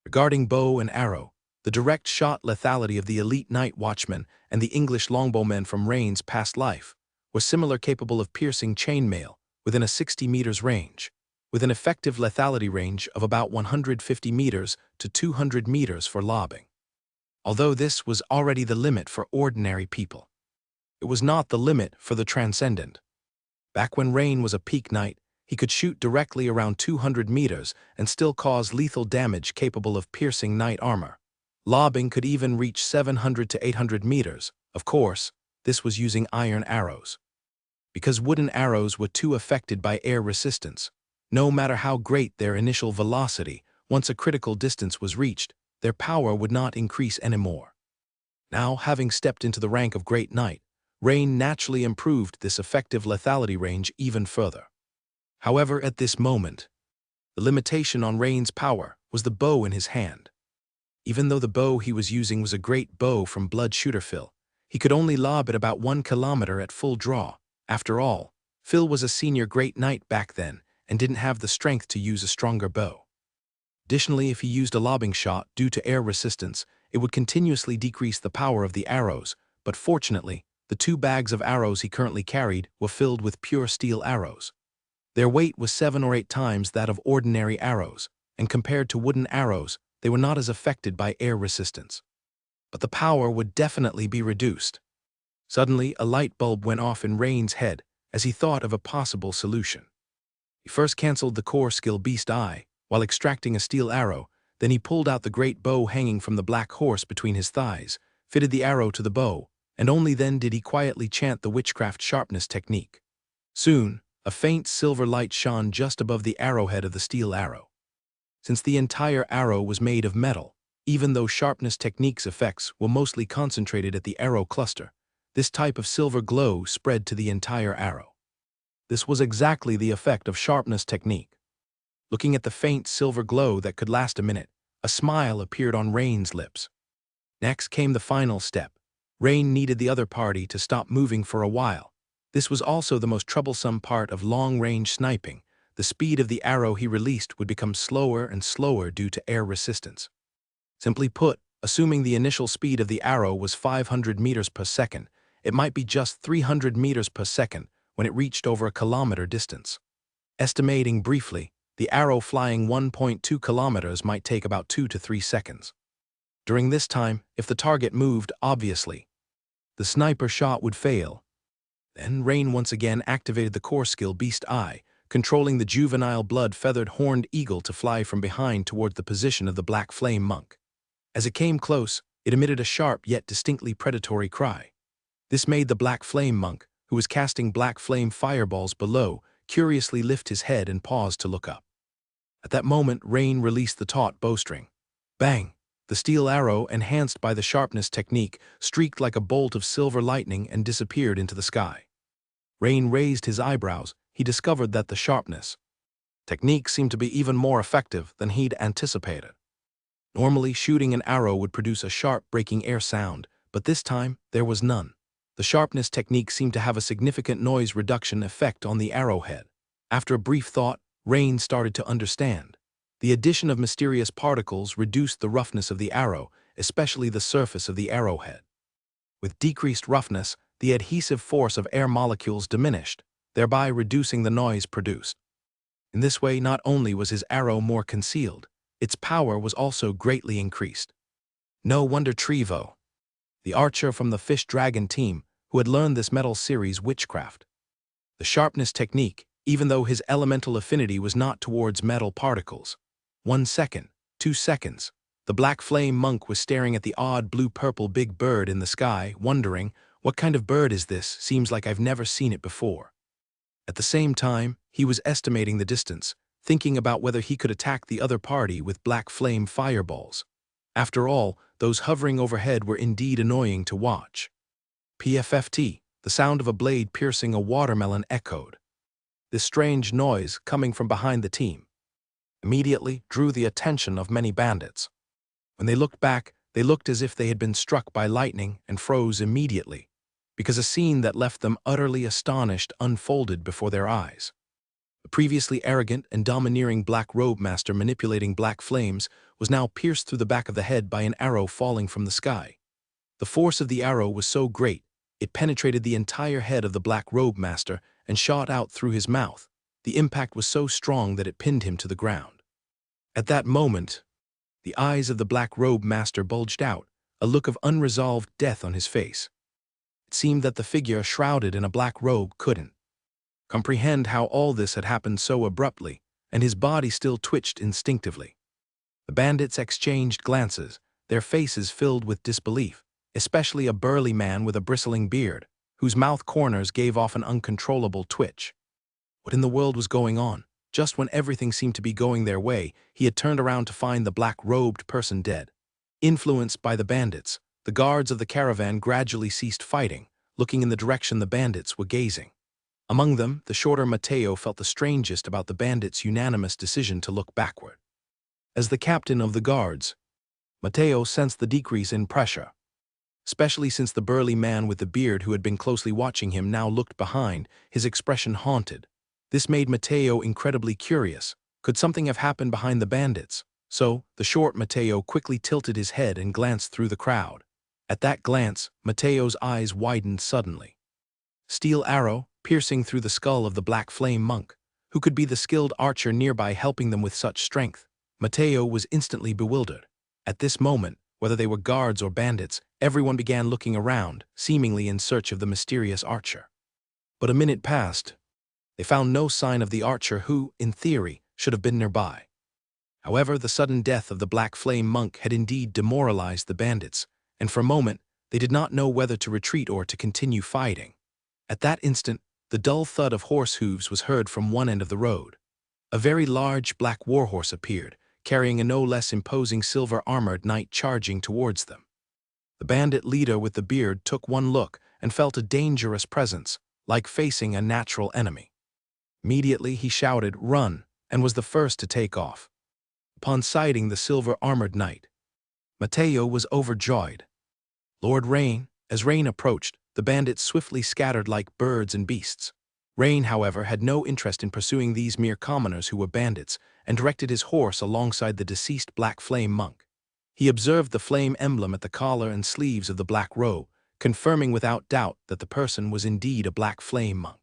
Regarding bow and arrow, the direct shot lethality of the elite night watchmen and the English longbowmen from Rain's past life were similar, capable of piercing chainmail within a 60 meters range, with an effective lethality range of about 150 meters to 200 meters for lobbing. Although this was already the limit for ordinary people, it was not the limit for the transcendent. Back when Rain was a peak knight, he could shoot directly around 200 meters and still cause lethal damage capable of piercing knight armor. Lobbing could even reach 700 to 800 meters. Of course, this was using iron arrows. Because wooden arrows were too affected by air resistance, no matter how great their initial velocity, once a critical distance was reached, their power would not increase anymore. Now, having stepped into the rank of Great Knight, Rain naturally improved this effective lethality range even further. However, at this moment, the limitation on Rain's power was the bow in his hand. Even though the bow he was using was a great bow from Blood Shooter Phil, he could only lob at about 1 kilometer at full draw. After all, Phil was a senior Great Knight back then and didn't have the strength to use a stronger bow. Additionally, if he used a lobbing shot due to air resistance, it would continuously decrease the power of the arrows, but fortunately, the 2 bags of arrows he currently carried were filled with pure steel arrows. Their weight was 7 or 8 times that of ordinary arrows, and compared to wooden arrows, they were not as affected by air resistance. But the power would definitely be reduced. Suddenly, a light bulb went off in Rain's head as he thought of a possible solution. He first cancelled the core skill Beast Eye while extracting a steel arrow, then he pulled out the great bow hanging from the black horse between his thighs, fitted the arrow to the bow, and only then did he quietly chant the witchcraft sharpness technique. Soon, a faint silver light shone just above the arrowhead of the steel arrow. Since the entire arrow was made of metal, even though sharpness technique's effects were mostly concentrated at the arrow cluster, this type of silver glow spread to the entire arrow. This was exactly the effect of sharpness technique. Looking at the faint silver glow that could last a minute, a smile appeared on Rain's lips. Next came the final step. Rain needed the other party to stop moving for a while. This was also the most troublesome part of long-range sniping. The speed of the arrow he released would become slower and slower due to air resistance. Simply put, assuming the initial speed of the arrow was 500 meters per second, it might be just 300 meters per second when it reached over a kilometer distance. Estimating briefly, the arrow flying 1.2 kilometers might take about 2 to 3 seconds. During this time, if the target moved, obviously, the sniper shot would fail. Then Rain once again activated the core skill Beast Eye, controlling the juvenile blood-feathered horned eagle to fly from behind toward the position of the Black Flame Monk. As it came close, it emitted a sharp yet distinctly predatory cry. This made the Black Flame Monk, who was casting black flame fireballs below, curiously lift his head and pause to look up. At that moment, Rain released the taut bowstring. Bang! The steel arrow, enhanced by the sharpness technique, streaked like a bolt of silver lightning and disappeared into the sky. Rain raised his eyebrows. He discovered that the sharpness technique seemed to be even more effective than he'd anticipated. Normally, shooting an arrow would produce a sharp breaking air sound, but this time, there was none. The sharpness technique seemed to have a significant noise reduction effect on the arrowhead. After a brief thought, Rain started to understand. The addition of mysterious particles reduced the roughness of the arrow, especially the surface of the arrowhead. With decreased roughness, the adhesive force of air molecules diminished, thereby reducing the noise produced. In this way, not only was his arrow more concealed, its power was also greatly increased. No wonder Trevo, the archer from the Fish Dragon team, who had learned this metal series witchcraft. The sharpness technique, even though his elemental affinity was not towards metal particles. 1 second, 2 seconds, the Black Flame Monk was staring at the odd blue-purple big bird in the sky, wondering, what kind of bird is this? Seems like I've never seen it before. At the same time, he was estimating the distance, thinking about whether he could attack the other party with black flame fireballs. After all, those hovering overhead were indeed annoying to watch. PFFT, the sound of a blade piercing a watermelon echoed. This strange noise, coming from behind the team, immediately drew the attention of many bandits. When they looked back, they looked as if they had been struck by lightning and froze immediately, because a scene that left them utterly astonished unfolded before their eyes. The previously arrogant and domineering Black Robe Master manipulating black flames was now pierced through the back of the head by an arrow falling from the sky. The force of the arrow was so great, it penetrated the entire head of the Black Robe Master and shot out through his mouth. The impact was so strong that it pinned him to the ground. At that moment, the eyes of the Black Robe Master bulged out, a look of unresolved death on his face. It seemed that the figure shrouded in a black robe couldn't comprehend how all this had happened so abruptly, and his body still twitched instinctively. The bandits exchanged glances, their faces filled with disbelief, especially a burly man with a bristling beard, whose mouth corners gave off an uncontrollable twitch. What in the world was going on? Just when everything seemed to be going their way, he had turned around to find the black-robed person dead. Influenced by the bandits, the guards of the caravan gradually ceased fighting, looking in the direction the bandits were gazing. Among them, the shorter Mateo felt the strangest about the bandits' unanimous decision to look backward. As the captain of the guards, Mateo sensed the decrease in pressure, especially since the burly man with the beard who had been closely watching him now looked behind, his expression haunted. This made Mateo incredibly curious. Could something have happened behind the bandits? So, the short Mateo quickly tilted his head and glanced through the crowd. At that glance, Mateo's eyes widened suddenly. Steel arrow, piercing through the skull of the Black Flame monk, who could be the skilled archer nearby helping them with such strength. Mateo was instantly bewildered. At this moment, whether they were guards or bandits, everyone began looking around, seemingly in search of the mysterious archer. But a minute passed. They found no sign of the archer who, in theory, should have been nearby. However, the sudden death of the Black Flame monk had indeed demoralized the bandits, and for a moment, they did not know whether to retreat or to continue fighting. At that instant, the dull thud of horse hooves was heard from one end of the road. A very large black warhorse appeared, carrying a no less imposing silver-armored knight charging towards them. The bandit leader with the beard took one look and felt a dangerous presence, like facing a natural enemy. Immediately he shouted, "Run," and was the first to take off. Upon sighting the silver-armored knight, Mateo was overjoyed. Lord Rain, as Rain approached, the bandits swiftly scattered like birds and beasts. Rain, however, had no interest in pursuing these mere commoners who were bandits, and directed his horse alongside the deceased Black Flame monk. He observed the flame emblem at the collar and sleeves of the black robe, confirming without doubt that the person was indeed a Black Flame monk.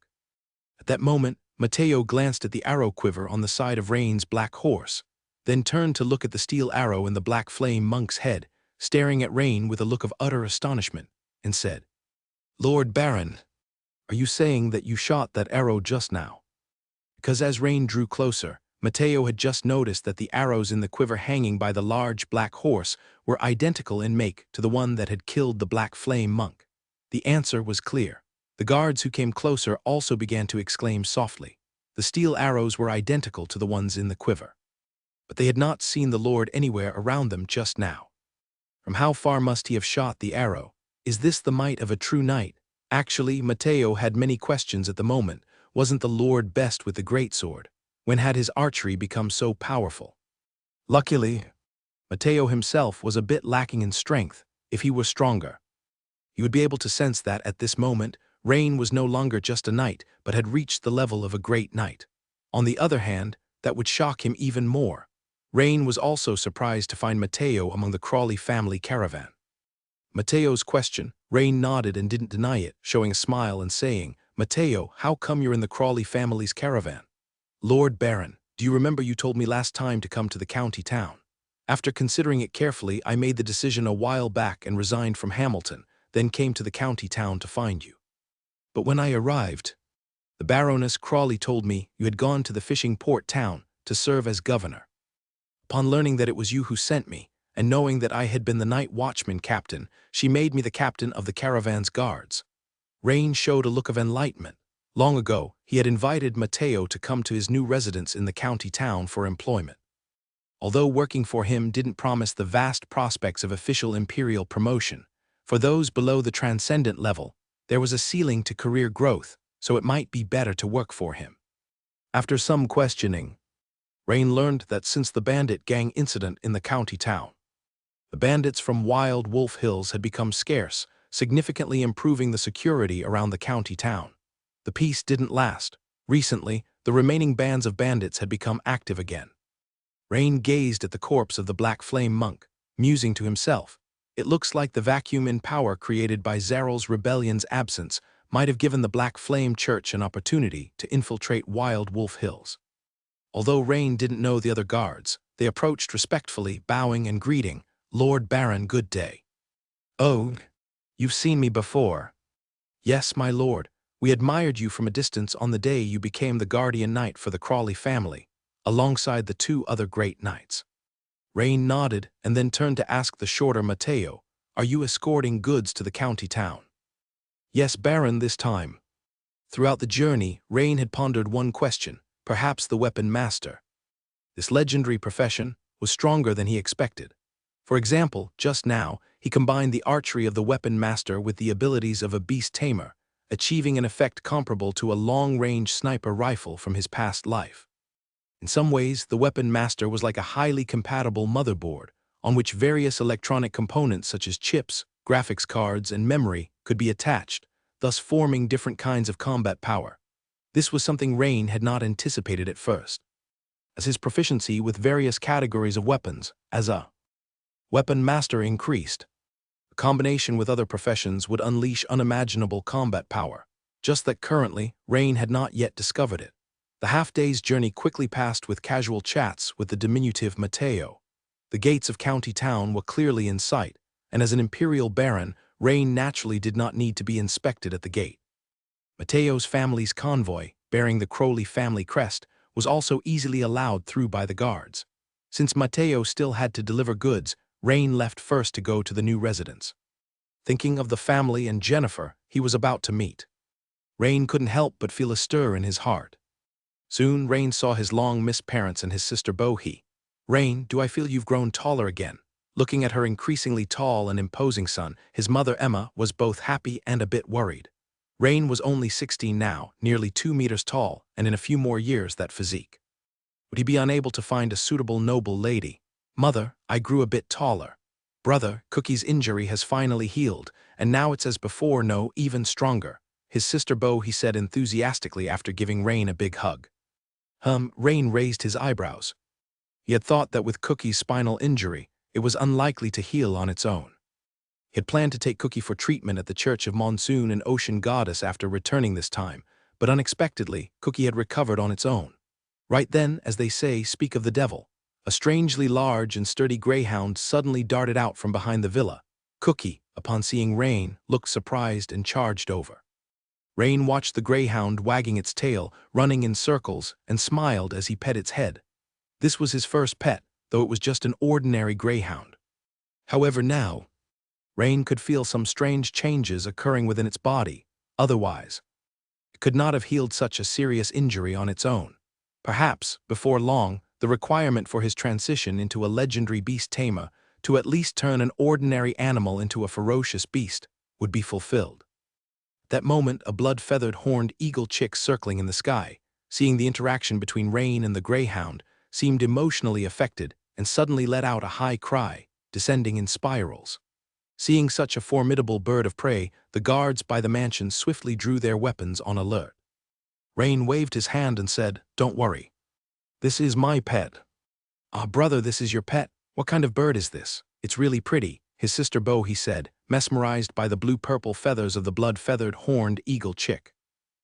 At that moment, Mateo glanced at the arrow quiver on the side of Rain's black horse, then turned to look at the steel arrow in the Black Flame monk's head, staring at Rain with a look of utter astonishment, and said, "Lord Baron, are you saying that you shot that arrow just now?" Because as Rain drew closer, Mateo had just noticed that the arrows in the quiver hanging by the large black horse were identical in make to the one that had killed the Black Flame monk. The answer was clear. The guards who came closer also began to exclaim softly. The steel arrows were identical to the ones in the quiver. But they had not seen the Lord anywhere around them just now. From how far must he have shot the arrow? Is this the might of a true knight? Actually, Mateo had many questions at the moment. Wasn't the Lord best with the greatsword? When had his archery become so powerful? Luckily, Mateo himself was a bit lacking in strength. If he were stronger, he would be able to sense that at this moment, Rain was no longer just a knight, but had reached the level of a great knight. On the other hand, that would shock him even more. Rain was also surprised to find Mateo among the Crawley family caravan. Mateo's question, Rain nodded and didn't deny it, showing a smile and saying, "Mateo, how come you're in the Crawley family's caravan?" "Lord Baron, do you remember you told me last time to come to the county town? After considering it carefully, I made the decision a while back and resigned from Hamilton, then came to the county town to find you. But when I arrived, the Baroness Crawley told me you had gone to the fishing port town to serve as governor. Upon learning that it was you who sent me, and knowing that I had been the night watchman captain, she made me the captain of the caravan's guards." Rain showed a look of enlightenment. Long ago, he had invited Matteo to come to his new residence in the county town for employment. Although working for him didn't promise the vast prospects of official imperial promotion, for those below the transcendent level, there was a ceiling to career growth, so it might be better to work for him. After some questioning, Rain learned that since the bandit gang incident in the county town, the bandits from Wild Wolf Hills had become scarce, significantly improving the security around the county town. The peace didn't last. Recently, the remaining bands of bandits had become active again. Rain gazed at the corpse of the Black Flame monk, musing to himself. It looks like the vacuum in power created by Zarel's rebellion's absence might have given the Black Flame Church an opportunity to infiltrate Wild Wolf Hills. Although Rain didn't know the other guards, they approached respectfully, bowing and greeting, "Lord Baron, good day." "Oh, you've seen me before." "Yes, my lord. We admired you from a distance on the day you became the guardian knight for the Crawley family, alongside the two other great knights." Rain nodded and then turned to ask the shorter Matteo, "Are you escorting goods to the county town?" "Yes, Baron, this time." Throughout the journey, Rain had pondered one question, perhaps the weapon master. This legendary profession was stronger than he expected. For example, just now, he combined the archery of the weapon master with the abilities of a beast tamer, achieving an effect comparable to a long-range sniper rifle from his past life. In some ways, the weapon master was like a highly compatible motherboard, on which various electronic components such as chips, graphics cards, and memory could be attached, thus forming different kinds of combat power. This was something Rain had not anticipated at first. As his proficiency with various categories of weapons, as a weapon master increased, a combination with other professions would unleash unimaginable combat power. Just that currently, Rain had not yet discovered it. The half-day's journey quickly passed with casual chats with the diminutive Matteo. The gates of county town were clearly in sight, and as an imperial baron, Rain naturally did not need to be inspected at the gate. Matteo's family's convoy, bearing the Crowley family crest, was also easily allowed through by the guards. Since Matteo still had to deliver goods, Rain left first to go to the new residence. Thinking of the family and Jennifer he was about to meet, Rain couldn't help but feel a stir in his heart. Soon, Rain saw his long-missed parents and his sister Bohi. "Rain, do I feel you've grown taller again?" Looking at her increasingly tall and imposing son, his mother Emma was both happy and a bit worried. Rain was only 16 now, nearly 2 meters tall, and in a few more years that physique. Would he be unable to find a suitable noble lady? "Mother, I grew a bit taller." "Brother, Cookie's injury has finally healed, and now it's as before, no, even stronger," his sister Bohi said enthusiastically after giving Rain a big hug. Rain raised his eyebrows. He had thought that with Cookie's spinal injury, it was unlikely to heal on its own. He had planned to take Cookie for treatment at the Church of Monsoon and Ocean Goddess after returning this time, but unexpectedly, Cookie had recovered on its own. Right then, as they say, speak of the devil, a strangely large and sturdy greyhound suddenly darted out from behind the villa. Cookie, upon seeing Rain, looked surprised and charged over. Rain watched the greyhound wagging its tail, running in circles, and smiled as he pet its head. This was his first pet, though it was just an ordinary greyhound. However, now, Rain could feel some strange changes occurring within its body. Otherwise, it could not have healed such a serious injury on its own. Perhaps, before long, the requirement for his transition into a legendary beast tamer, to at least turn an ordinary animal into a ferocious beast, would be fulfilled. At that moment, a blood-feathered horned eagle chick circling in the sky, seeing the interaction between Rain and the greyhound, seemed emotionally affected and suddenly let out a high cry, descending in spirals. Seeing such a formidable bird of prey, the guards by the mansion swiftly drew their weapons on alert. Rain waved his hand and said, "Don't worry. This is my pet." "Ah, brother, this is your pet? What kind of bird is this? It's really pretty," his sister Bohi said, mesmerized by the blue-purple feathers of the blood-feathered horned eagle chick.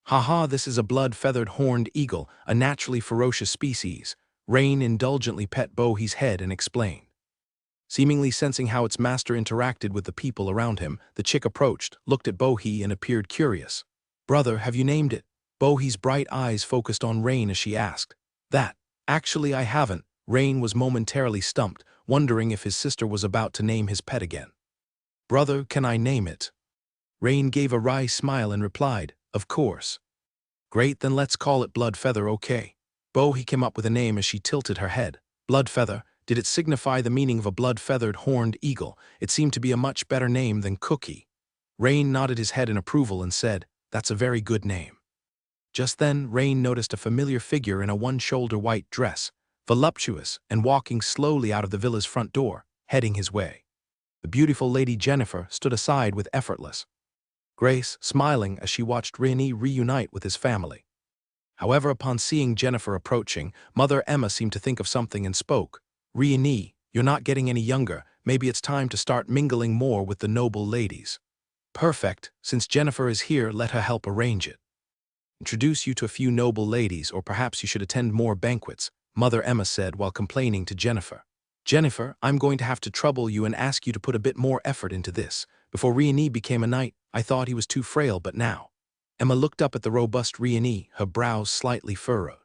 "Ha, this is a blood-feathered horned eagle, a naturally ferocious species." Rain indulgently pet Bohi's head and explained. Seemingly sensing how its master interacted with the people around him, the chick approached, looked at Bohi, and appeared curious. "Brother, have you named it?" Bohi's bright eyes focused on Rain as she asked. Actually I haven't." Rain was momentarily stumped, wondering if his sister was about to name his pet again. "Brother, can I name it?" Rain gave a wry smile and replied, "Of course." Great, then let's call it Bloodfeather, okay? Bo, he came up with a name as she tilted her head. Bloodfeather, did it signify the meaning of a blood-feathered horned eagle? It seemed to be a much better name than Cookie. Rain nodded his head in approval and said, "That's a very good name." Just then, Rain noticed a familiar figure in a one-shoulder white dress, voluptuous and walking slowly out of the villa's front door, heading his way. The beautiful Lady Jennifer stood aside with effortless grace, smiling as she watched Rini reunite with his family. However, upon seeing Jennifer approaching, Mother Emma seemed to think of something and spoke. "Rini, you're not getting any younger. Maybe it's time to start mingling more with the noble ladies." "Perfect. Since Jennifer is here, let her help arrange it. Introduce you to a few noble ladies, or perhaps you should attend more banquets," Mother Emma said while complaining to Jennifer. "Jennifer, I'm going to have to trouble you and ask you to put a bit more effort into this. Before Rieni became a knight, I thought he was too frail, but now." Emma looked up at the robust Rieni, her brows slightly furrowed.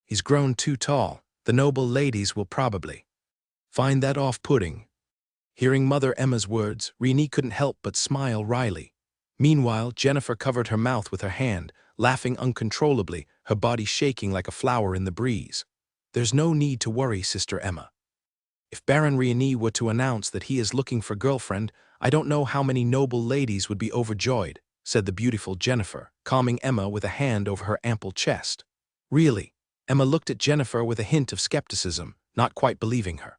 "He's grown too tall. The noble ladies will probably find that off-putting." Hearing Mother Emma's words, Rieni couldn't help but smile wryly. Meanwhile, Jennifer covered her mouth with her hand, laughing uncontrollably, her body shaking like a flower in the breeze. "There's no need to worry, Sister Emma. If Baron Rieni were to announce that he is looking for girlfriend, I don't know how many noble ladies would be overjoyed," said the beautiful Jennifer, calming Emma with a hand over her ample chest. "Really?" Emma looked at Jennifer with a hint of skepticism, not quite believing her.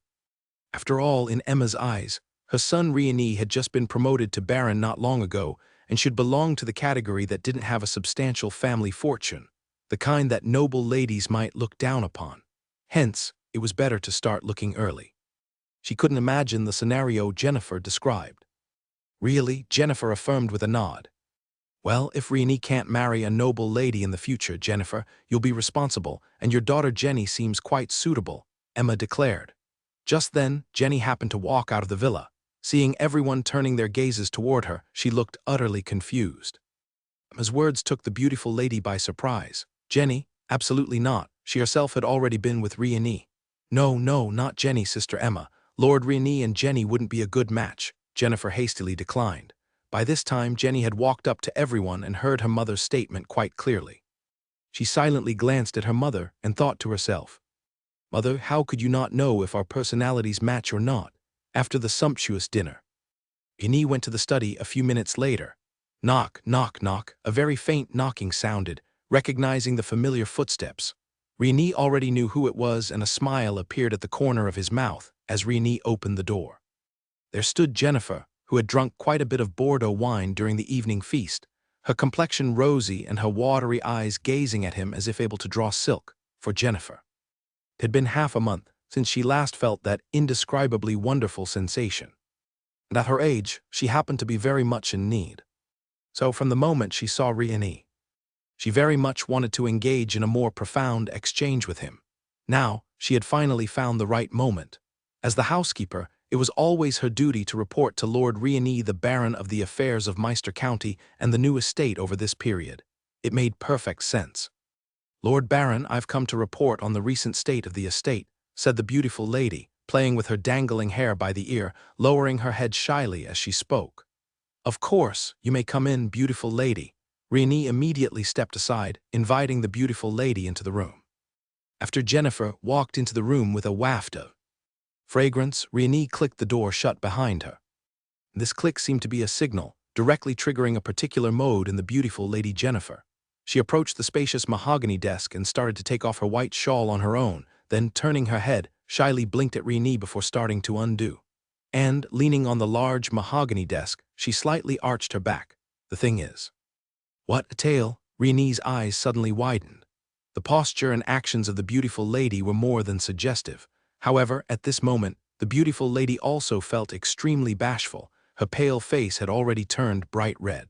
After all, in Emma's eyes, her son Rieni had just been promoted to Baron not long ago and should belong to the category that didn't have a substantial family fortune, the kind that noble ladies might look down upon. Hence, it was better to start looking early. She couldn't imagine the scenario Jennifer described. "Really?" Jennifer affirmed with a nod. "Well, if Rieni can't marry a noble lady in the future, Jennifer, you'll be responsible, and your daughter Jenny seems quite suitable," Emma declared. Just then, Jenny happened to walk out of the villa. Seeing everyone turning their gazes toward her, she looked utterly confused. Emma's words took the beautiful lady by surprise. "Jenny? Absolutely not. She herself had already been with Rieni." "No, no, not Jenny, Sister Emma. Lord Rieni and Jenny wouldn't be a good match," Jennifer hastily declined. By this time, Jenny had walked up to everyone and heard her mother's statement quite clearly. She silently glanced at her mother and thought to herself, "Mother, how could you not know if our personalities match or not?" After the sumptuous dinner, Rieni went to the study a few minutes later. Knock, knock, knock, a very faint knocking sounded, recognizing the familiar footsteps. Rieni already knew who it was, and a smile appeared at the corner of his mouth as Rieni opened the door. There stood Jennifer, who had drunk quite a bit of Bordeaux wine during the evening feast, her complexion rosy and her watery eyes gazing at him as if able to draw silk. For Jennifer, it had been half a month since she last felt that indescribably wonderful sensation. And at her age, she happened to be very much in need. So from the moment she saw Rieni, she very much wanted to engage in a more profound exchange with him. Now, she had finally found the right moment. As the housekeeper, it was always her duty to report to Lord Rieni the Baron of the affairs of Meister County and the new estate over this period. It made perfect sense. "Lord Baron, I've come to report on the recent state of the estate," said the beautiful lady, playing with her dangling hair by the ear, lowering her head shyly as she spoke. "Of course, you may come in, beautiful lady." Rieni immediately stepped aside, inviting the beautiful lady into the room. After Jennifer walked into the room with a waft of fragrance, Rieni clicked the door shut behind her. This click seemed to be a signal, directly triggering a particular mode in the beautiful Lady Jennifer. She approached the spacious mahogany desk and started to take off her white shawl on her own, then, turning her head, shyly blinked at Rieni before starting to undo. And, leaning on the large mahogany desk, she slightly arched her back. "The thing is..." "What a tale?" Rieni's eyes suddenly widened. The posture and actions of the beautiful lady were more than suggestive. However, at this moment, the beautiful lady also felt extremely bashful. Her pale face had already turned bright red.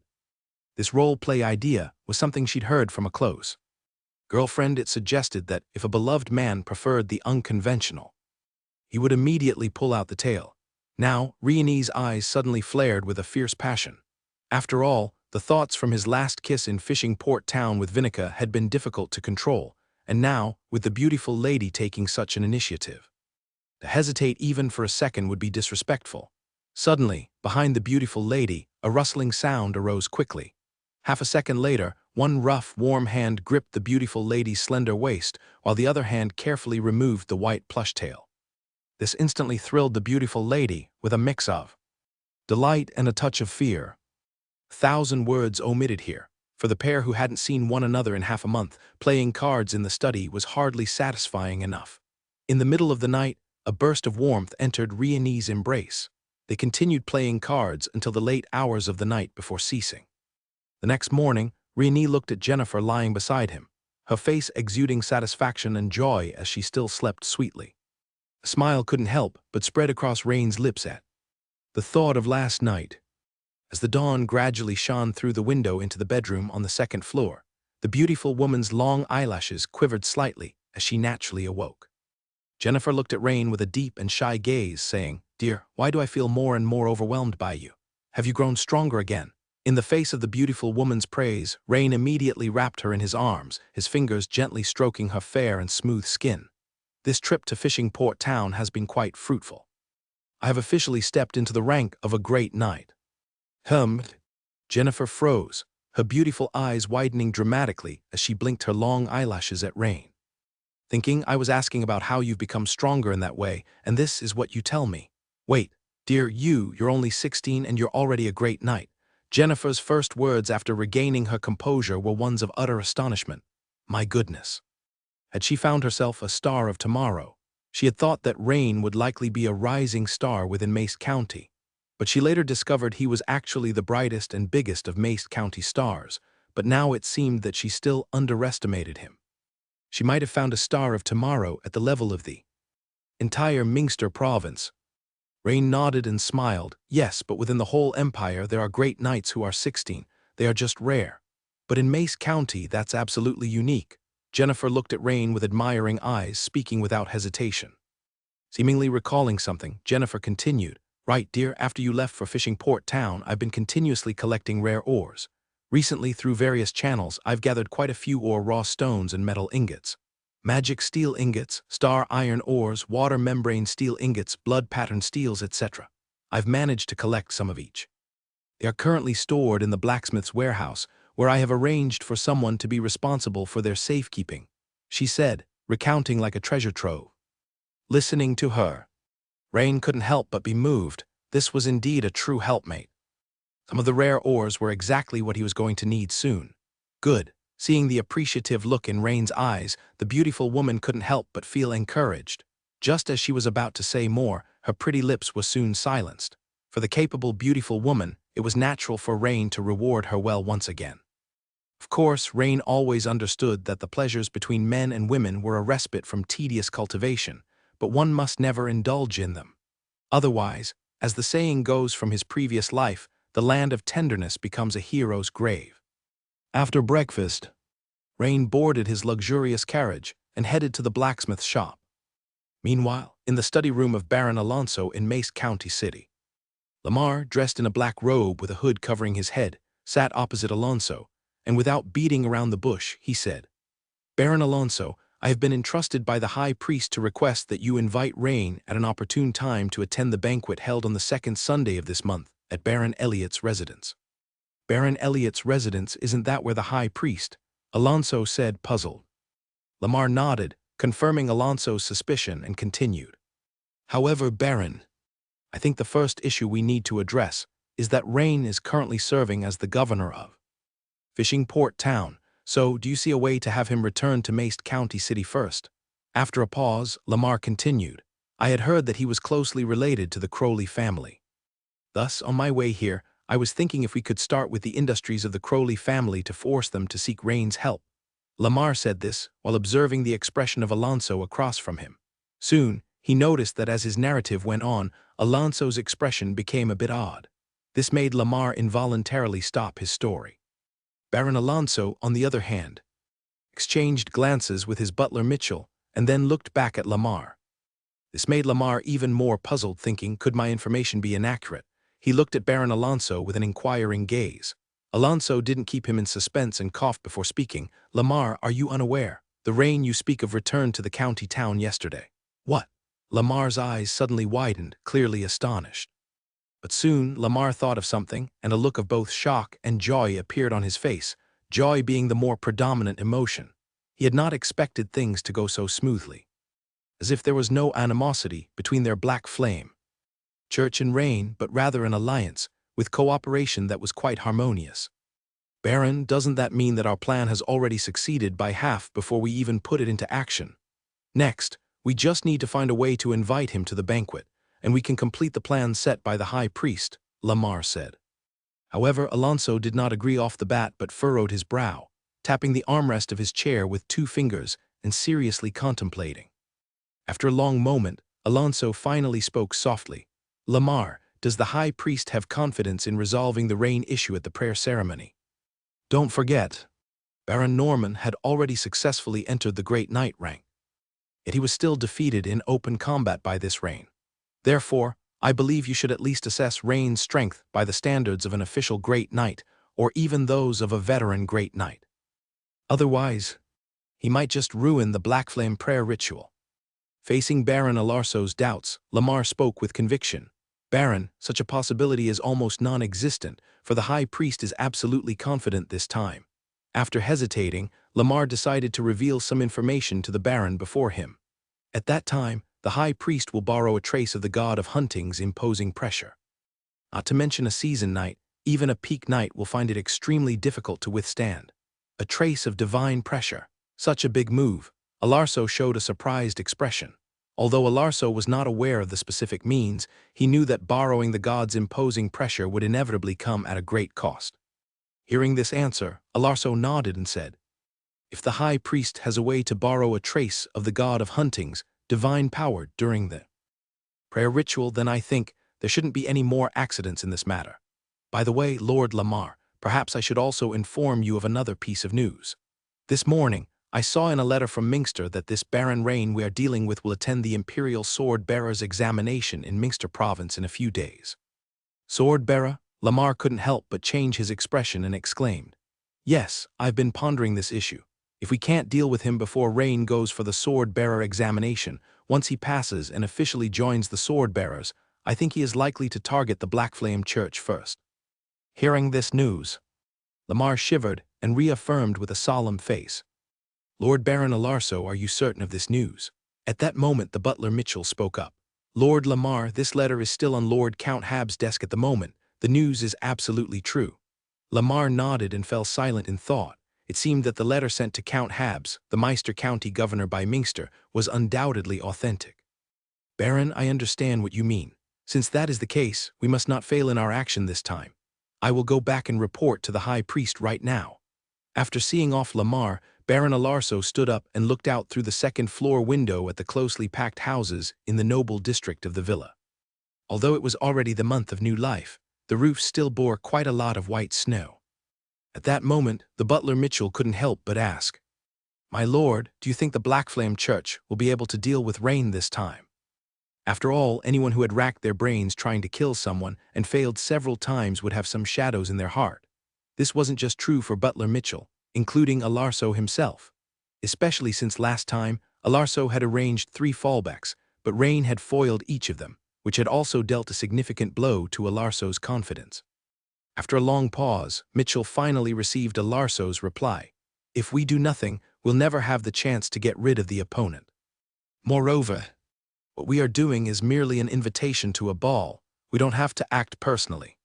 This role-play idea was something she'd heard from a close girlfriend. It suggested that if a beloved man preferred the unconventional, he would immediately pull out the tail. Now, Rieni's eyes suddenly flared with a fierce passion. After all, the thoughts from his last kiss in fishing port town with Vinica had been difficult to control, and now, with the beautiful lady taking such an initiative, to hesitate even for a second would be disrespectful. Suddenly, behind the beautiful lady, a rustling sound arose quickly. Half a second later, one rough, warm hand gripped the beautiful lady's slender waist, while the other hand carefully removed the white plush tail. This instantly thrilled the beautiful lady with a mix of delight and a touch of fear. 1,000 words omitted here. For the pair who hadn't seen one another in half a month, playing cards in the study was hardly satisfying enough. In the middle of the night, a burst of warmth entered Rhéanie's embrace. They continued playing cards until the late hours of the night before ceasing. The next morning, Rhéanie looked at Jennifer lying beside him, her face exuding satisfaction and joy as she still slept sweetly. A smile couldn't help but spread across Raine's lips at the thought of last night. As the dawn gradually shone through the window into the bedroom on the second floor, the beautiful woman's long eyelashes quivered slightly as she naturally awoke. Jennifer looked at Raine with a deep and shy gaze, saying, "Dear, why do I feel more and more overwhelmed by you? Have you grown stronger again?" In the face of the beautiful woman's praise, Raine immediately wrapped her in his arms, his fingers gently stroking her fair and smooth skin. "This trip to Fishing Port Town has been quite fruitful. I have officially stepped into the rank of a great knight." Jennifer froze, her beautiful eyes widening dramatically as she blinked her long eyelashes at Raine. "Thinking I was asking about how you've become stronger in that way, and this is what you tell me. Wait, dear, you're only 16 and you're already a great knight." Jennifer's first words after regaining her composure were ones of utter astonishment. My goodness. Had she found herself a star of tomorrow? She had thought that Raine would likely be a rising star within Mace County, but she later discovered he was actually the brightest and biggest of Mace County stars, but now it seemed that she still underestimated him. She might have found a star of tomorrow at the level of the entire Minster province. Raine nodded and smiled. "Yes, but within the whole empire there are great knights who are 16. They are just rare. But in Mace County, that's absolutely unique." Jennifer looked at Raine with admiring eyes, speaking without hesitation. Seemingly recalling something, Jennifer continued, "Right, dear, after you left for Fishing Port Town, I've been continuously collecting rare ores. Recently, through various channels, I've gathered quite a few ore raw stones and metal ingots. Magic steel ingots, star iron ores, water membrane steel ingots, blood pattern steels, etc. I've managed to collect some of each. They are currently stored in the blacksmith's warehouse, where I have arranged for someone to be responsible for their safekeeping," she said, recounting like a treasure trove. Listening to her, Raine couldn't help but be moved. This was indeed a true helpmate. Some of the rare ores were exactly what he was going to need soon. Good. Seeing the appreciative look in Raine's eyes, the beautiful woman couldn't help but feel encouraged. Just as she was about to say more, her pretty lips were soon silenced. For the capable, beautiful woman, it was natural for Raine to reward her well once again. Of course, Raine always understood that the pleasures between men and women were a respite from tedious cultivation, but one must never indulge in them. Otherwise, as the saying goes from his previous life, the land of tenderness becomes a hero's grave. After breakfast, Raine boarded his luxurious carriage and headed to the blacksmith's shop. Meanwhile, in the study room of Baron Alonso in Mace County City, Lamar, dressed in a black robe with a hood covering his head, sat opposite Alonso, and without beating around the bush, he said, "Baron Alonso, I have been entrusted by the High Priest to request that you invite Raine at an opportune time to attend the banquet held on the second Sunday of this month at Baron Elliot's residence." "Baron Elliot's residence, isn't that where the High Priest?" Alonso said, puzzled. Lamar nodded, confirming Alonso's suspicion, and continued, "However, Baron, I think the first issue we need to address is that Raine is currently serving as the governor of Fishing Port Town, so do you see a way to have him return to Mace County City first?" After a pause, Lamar continued, "I had heard that he was closely related to the Crowley family. Thus, on my way here, I was thinking if we could start with the industries of the Crowley family to force them to seek Raine's help." Lamar said this while observing the expression of Alonso across from him. Soon, he noticed that as his narrative went on, Alonso's expression became a bit odd. This made Lamar involuntarily stop his story. Baron Alonso, on the other hand, exchanged glances with his butler Mitchell and then looked back at Lamar. This made Lamar even more puzzled, thinking, could my information be inaccurate? He looked at Baron Alonso with an inquiring gaze. Alonso didn't keep him in suspense and coughed before speaking. "Lamar, are you unaware? The Raine you speak of returned to the county town yesterday." "What?" Lamar's eyes suddenly widened, clearly astonished. But soon Lamar thought of something, and a look of both shock and joy appeared on his face, joy being the more predominant emotion. He had not expected things to go so smoothly. As if there was no animosity between their black flame, church and Rain, but rather an alliance, with cooperation that was quite harmonious. Baron, doesn't that mean that our plan has already succeeded by half before we even put it into action? Next, we just need to find a way to invite him to the banquet, and we can complete the plan set by the high priest, Lamar said. However, Alonso did not agree off the bat but furrowed his brow, tapping the armrest of his chair with 2 fingers and seriously contemplating. After a long moment, Alonso finally spoke softly. Lamar, does the high priest have confidence in resolving the Rain issue at the prayer ceremony? Don't forget, Baron Norman had already successfully entered the Great Knight rank. Yet he was still defeated in open combat by this Rain. Therefore, I believe you should at least assess Rain's strength by the standards of an official Great Knight, or even those of a veteran Great Knight. Otherwise, he might just ruin the Black Flame prayer ritual. Facing Baron Alarso's doubts, Lamar spoke with conviction. Baron, such a possibility is almost non-existent, for the high priest is absolutely confident this time. After hesitating, Lamar decided to reveal some information to the Baron before him. At that time, the high priest will borrow a trace of the god of hunting's imposing pressure. Not to mention a season knight, even a peak knight will find it extremely difficult to withstand. A trace of divine pressure. Such a big move. Alarso showed a surprised expression. Although Alarso was not aware of the specific means, he knew that borrowing the god's imposing pressure would inevitably come at a great cost. Hearing this answer, Alarso nodded and said, "If the high priest has a way to borrow a trace of the god of hunting's divine power during the prayer ritual, then I think there shouldn't be any more accidents in this matter. By the way, Lord Lamar, perhaps I should also inform you of another piece of news. This morning, I saw in a letter from Minster that this Baron Rain we are dealing with will attend the Imperial Sword-Bearer's examination in Minster Province in a few days." Sword-Bearer? Lamar couldn't help but change his expression and exclaimed, "Yes, I've been pondering this issue. If we can't deal with him before Rain goes for the Sword-Bearer examination, once he passes and officially joins the Sword-Bearers, I think he is likely to target the Black Flame Church first." Hearing this news, Lamar shivered and reaffirmed with a solemn face, "Lord Baron Alarso, are you certain of this news?" At that moment the butler Mitchell spoke up. "Lord Lamar, this letter is still on Lord Count Hab's desk at the moment. The news is absolutely true." Lamar nodded and fell silent in thought. It seemed that the letter sent to Count Habs, the Meister County Governor by Minster, was undoubtedly authentic. "Baron, I understand what you mean. Since that is the case, we must not fail in our action this time. I will go back and report to the High Priest right now." After seeing off Lamar, Baron Alarso stood up and looked out through the second-floor window at the closely packed houses in the noble district of the villa. Although it was already the month of new life, the roof still bore quite a lot of white snow. At that moment, the butler Mitchell couldn't help but ask, "My lord, do you think the Black Flame Church will be able to deal with Rain this time?" After all, anyone who had racked their brains trying to kill someone and failed several times would have some shadows in their heart. This wasn't just true for Butler Mitchell, including Alarso himself. Especially since last time, Alarso had arranged 3 fallbacks, but Rain had foiled each of them, which had also dealt a significant blow to Alarso's confidence. After a long pause, Mitchell finally received Alarso's reply, "If we do nothing, we'll never have the chance to get rid of the opponent. Moreover, what we are doing is merely an invitation to a ball. We don't have to act personally.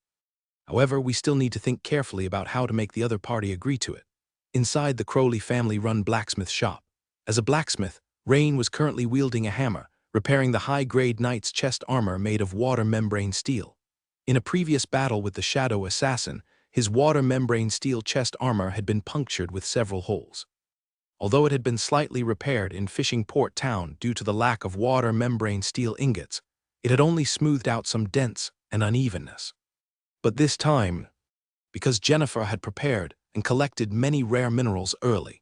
However, we still need to think carefully about how to make the other party agree to it." Inside the Crowley family-run blacksmith shop. As a blacksmith, Rain was currently wielding a hammer, repairing the high-grade knight's chest armor made of water membrane steel. In a previous battle with the Shadow Assassin, his water membrane steel chest armor had been punctured with several holes. Although it had been slightly repaired in Fishing Port Town due to the lack of water membrane steel ingots, it had only smoothed out some dents and unevenness. But this time, because Jennifer had prepared and collected many rare minerals early,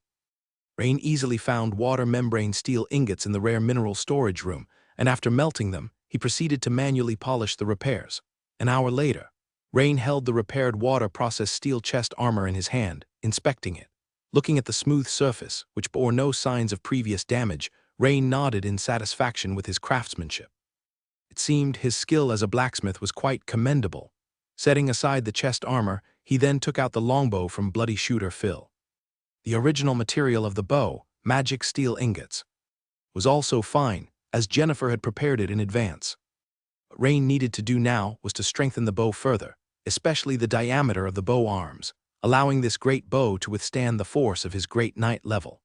Rain easily found water membrane steel ingots in the rare mineral storage room, and after melting them, he proceeded to manually polish the repairs. An hour later, Rain held the repaired water-processed steel chest armor in his hand, inspecting it. Looking at the smooth surface, which bore no signs of previous damage, Rain nodded in satisfaction with his craftsmanship. It seemed his skill as a blacksmith was quite commendable. Setting aside the chest armor, he then took out the longbow from Bloody Shooter Phil. The original material of the bow, magic steel ingots, was also fine, as Jennifer had prepared it in advance. What Rain needed to do now was to strengthen the bow further, especially the diameter of the bow arms, allowing this great bow to withstand the force of his great knight level.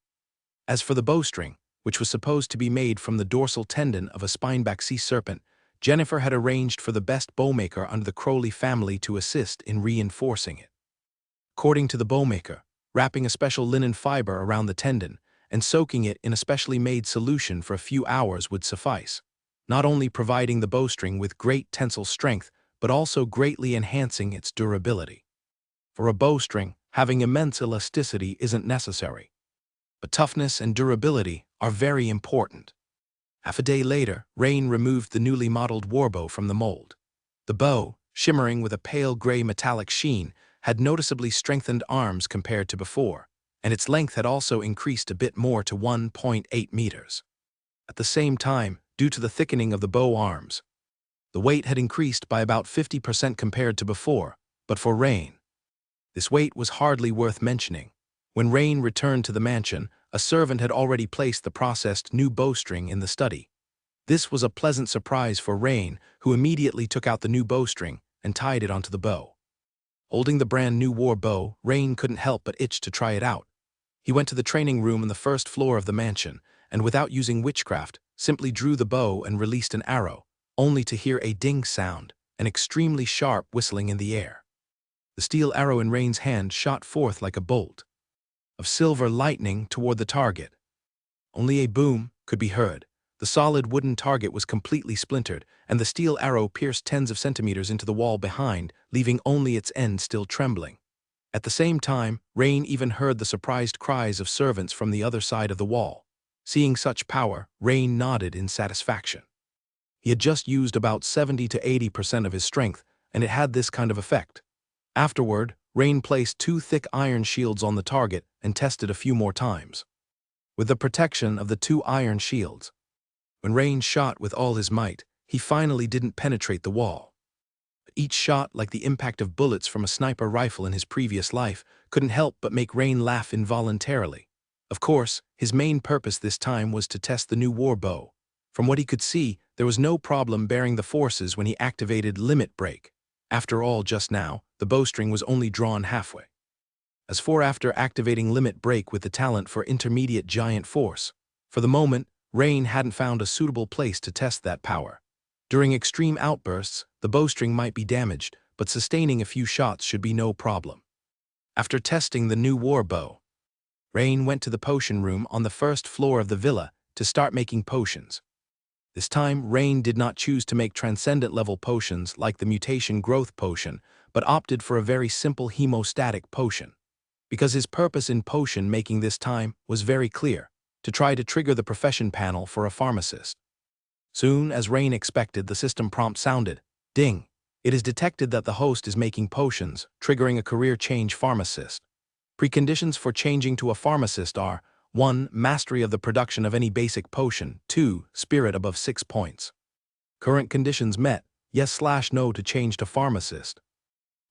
As for the bowstring, which was supposed to be made from the dorsal tendon of a spineback sea serpent, Jennifer had arranged for the best bowmaker under the Crowley family to assist in reinforcing it. According to the bowmaker, wrapping a special linen fiber around the tendon and soaking it in a specially made solution for a few hours would suffice, not only providing the bowstring with great tensile strength, but also greatly enhancing its durability. For a bowstring, having immense elasticity isn't necessary, but toughness and durability are very important. Half a day later, Rain removed the newly modeled warbow from the mold. The bow, shimmering with a pale gray metallic sheen, had noticeably strengthened arms compared to before, and its length had also increased a bit more to 1.8 meters. At the same time, due to the thickening of the bow arms, the weight had increased by about 50% compared to before, but for Rain, this weight was hardly worth mentioning. When Rain returned to the mansion, a servant had already placed the processed new bowstring in the study. This was a pleasant surprise for Rain, who immediately took out the new bowstring and tied it onto the bow. Holding the brand new war bow, Rain couldn't help but itch to try it out. He went to the training room on the first floor of the mansion, and without using witchcraft, simply drew the bow and released an arrow, only to hear a ding sound, an extremely sharp whistling in the air. The steel arrow in Rain's hand shot forth like a bolt of silver lightning toward the target. Only a boom could be heard. The solid wooden target was completely splintered, and the steel arrow pierced tens of centimeters into the wall behind, leaving only its end still trembling. At the same time, Rain even heard the surprised cries of servants from the other side of the wall. Seeing such power, Rain nodded in satisfaction. He had just used about 70 to 80% of his strength, and it had this kind of effect. Afterward, Rain placed 2 thick iron shields on the target and tested a few more times. With the protection of the 2 iron shields, when Rain shot with all his might, he finally didn't penetrate the wall. But each shot, like the impact of bullets from a sniper rifle in his previous life, couldn't help but make Rain laugh involuntarily. Of course, his main purpose this time was to test the new war bow. From what he could see, there was no problem bearing the forces when he activated Limit Break. After all, just now, the bowstring was only drawn halfway. As for after activating Limit Break with the talent for intermediate giant force, for the moment, Rain hadn't found a suitable place to test that power. During extreme outbursts, the bowstring might be damaged, but sustaining a few shots should be no problem. After testing the new war bow, Rain went to the potion room on the first floor of the villa to start making potions. This time, Rain did not choose to make transcendent-level potions like the mutation growth potion, but opted for a very simple hemostatic potion. Because his purpose in potion making this time was very clear, to try to trigger the profession panel for a pharmacist. Soon as Rain expected, the system prompt sounded, ding. It is detected that the host is making potions, triggering a career change pharmacist. Preconditions for changing to a pharmacist are 1. Mastery of the production of any basic potion. 2. Spirit above 6 points. Current conditions met. Yes/no to change to pharmacist.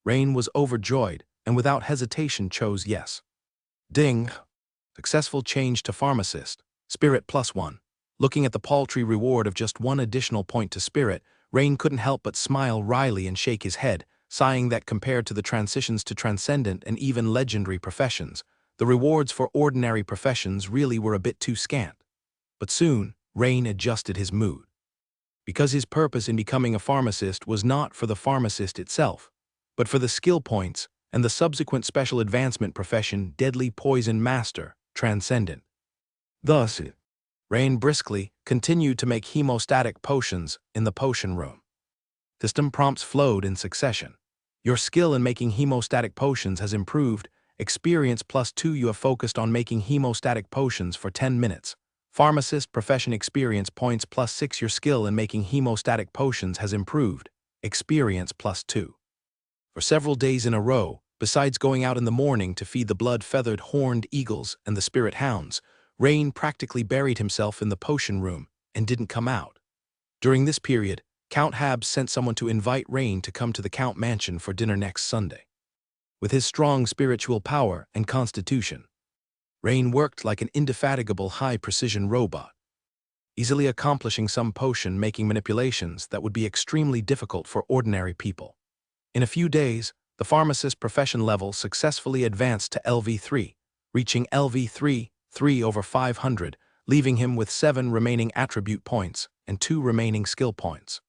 Rain was overjoyed and without hesitation chose yes. Ding. Successful change to pharmacist. Spirit +1. Looking at the paltry reward of just 1 additional point to spirit, Rain couldn't help but smile wryly and shake his head, sighing that compared to the transitions to transcendent and even legendary professions, the rewards for ordinary professions really were a bit too scant. But soon, Rain adjusted his mood. Because his purpose in becoming a pharmacist was not for the pharmacist itself, but for the skill points and the subsequent special advancement profession Deadly Poison Master, Transcendent. Thus, Rain briskly continued to make hemostatic potions in the potion room. System prompts flowed in succession. Your skill in making hemostatic potions has improved. Experience +2. You have focused on making hemostatic potions for 10 minutes. Pharmacist profession experience points +6. Your skill in making hemostatic potions has improved. Experience +2. For several days in a row, besides going out in the morning to feed the blood-feathered horned eagles and the spirit hounds, Rain practically buried himself in the potion room and didn't come out. During this period, Count Habs sent someone to invite Rain to come to the Count Mansion for dinner next Sunday. With his strong spiritual power and constitution, Rain worked like an indefatigable high-precision robot, easily accomplishing some potion-making manipulations that would be extremely difficult for ordinary people. In a few days, the pharmacist profession level successfully advanced to LV3, reaching LV3, 3/500, leaving him with 7 remaining attribute points and 2 remaining skill points.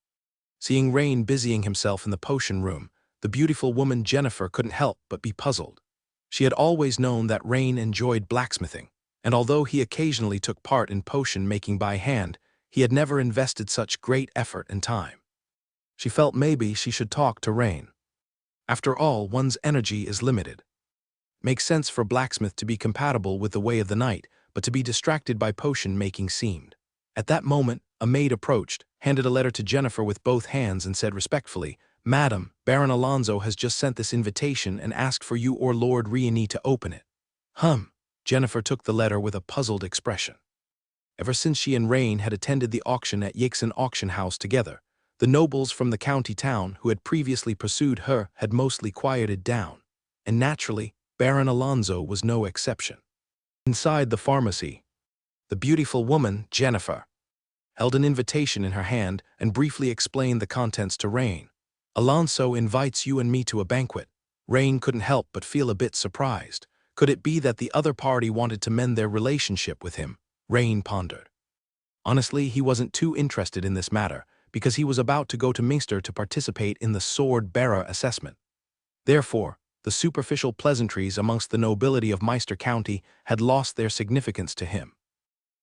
Seeing Rain busying himself in the potion room, the beautiful woman Jennifer couldn't help but be puzzled. She had always known that Rain enjoyed blacksmithing, and although he occasionally took part in potion making by hand, he had never invested such great effort and time. She felt maybe she should talk to Rain. After all, one's energy is limited. Makes sense for blacksmith to be compatible with the way of the night, but to be distracted by potion making seemed. At that moment, a maid approached, handed a letter to Jennifer with both hands and said respectfully, "Madam, Baron Alonso has just sent this invitation and asked for you or Lord Rieni to open it." Jennifer took the letter with a puzzled expression. Ever since she and Rain had attended the auction at Yaxen Auction House together, the nobles from the county town who had previously pursued her had mostly quieted down, and naturally, Baron Alonso was no exception. Inside the pharmacy, the beautiful woman, Jennifer, held an invitation in her hand and briefly explained the contents to Rain. "Alonso invites you and me to a banquet." Rain couldn't help but feel a bit surprised. Could it be that the other party wanted to mend their relationship with him? Rain pondered. Honestly, he wasn't too interested in this matter, because he was about to go to Minster to participate in the sword-bearer assessment. Therefore, the superficial pleasantries amongst the nobility of Meister County had lost their significance to him.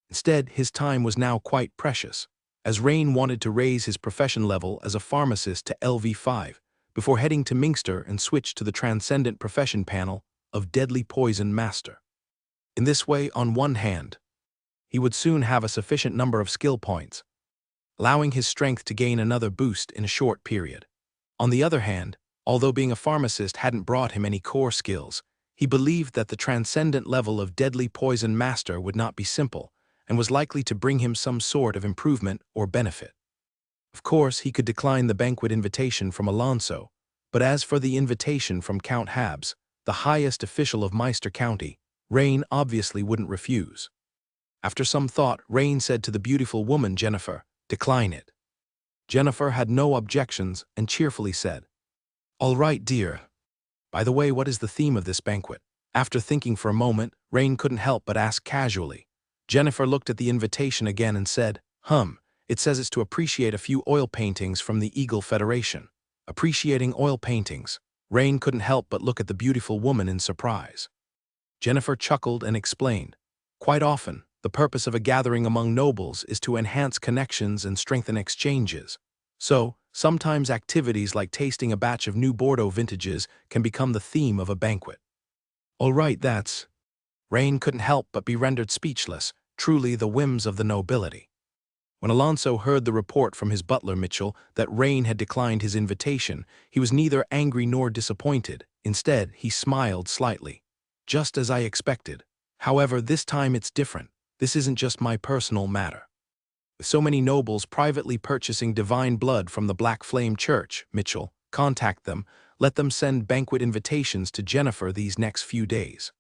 Instead, his time was now quite precious, as Rain wanted to raise his profession level as a pharmacist to LV5 before heading to Minster and switch to the Transcendent Profession panel of Deadly Poison Master. In this way, on one hand, he would soon have a sufficient number of skill points, allowing his strength to gain another boost in a short period. On the other hand, although being a pharmacist hadn't brought him any core skills, he believed that the transcendent level of Deadly Poison Master would not be simple, and was likely to bring him some sort of improvement or benefit. Of course, he could decline the banquet invitation from Alonso, but as for the invitation from Count Habs, the highest official of Meister County, Rain obviously wouldn't refuse. After some thought, Rain said to the beautiful woman Jennifer, "Decline it." Jennifer had no objections and cheerfully said, "All right, dear. By the way, what is the theme of this banquet?" After thinking for a moment, Rain couldn't help but ask casually. Jennifer looked at the invitation again and said, "It says it's to appreciate a few oil paintings from the Eagle Federation." Appreciating oil paintings. Rain couldn't help but look at the beautiful woman in surprise. Jennifer chuckled and explained, "Quite often, the purpose of a gathering among nobles is to enhance connections and strengthen exchanges. So, sometimes activities like tasting a batch of new Bordeaux vintages can become the theme of a banquet." All right, that's... Rain couldn't help but be rendered speechless, truly the whims of the nobility. When Alonso heard the report from his butler Mitchell that Rain had declined his invitation, he was neither angry nor disappointed. Instead, he smiled slightly. "Just as I expected. However, this time it's different. This isn't just my personal matter. With so many nobles privately purchasing divine blood from the Black Flame Church, Mitchell, contact them, let them send banquet invitations to Jennifer these next few days."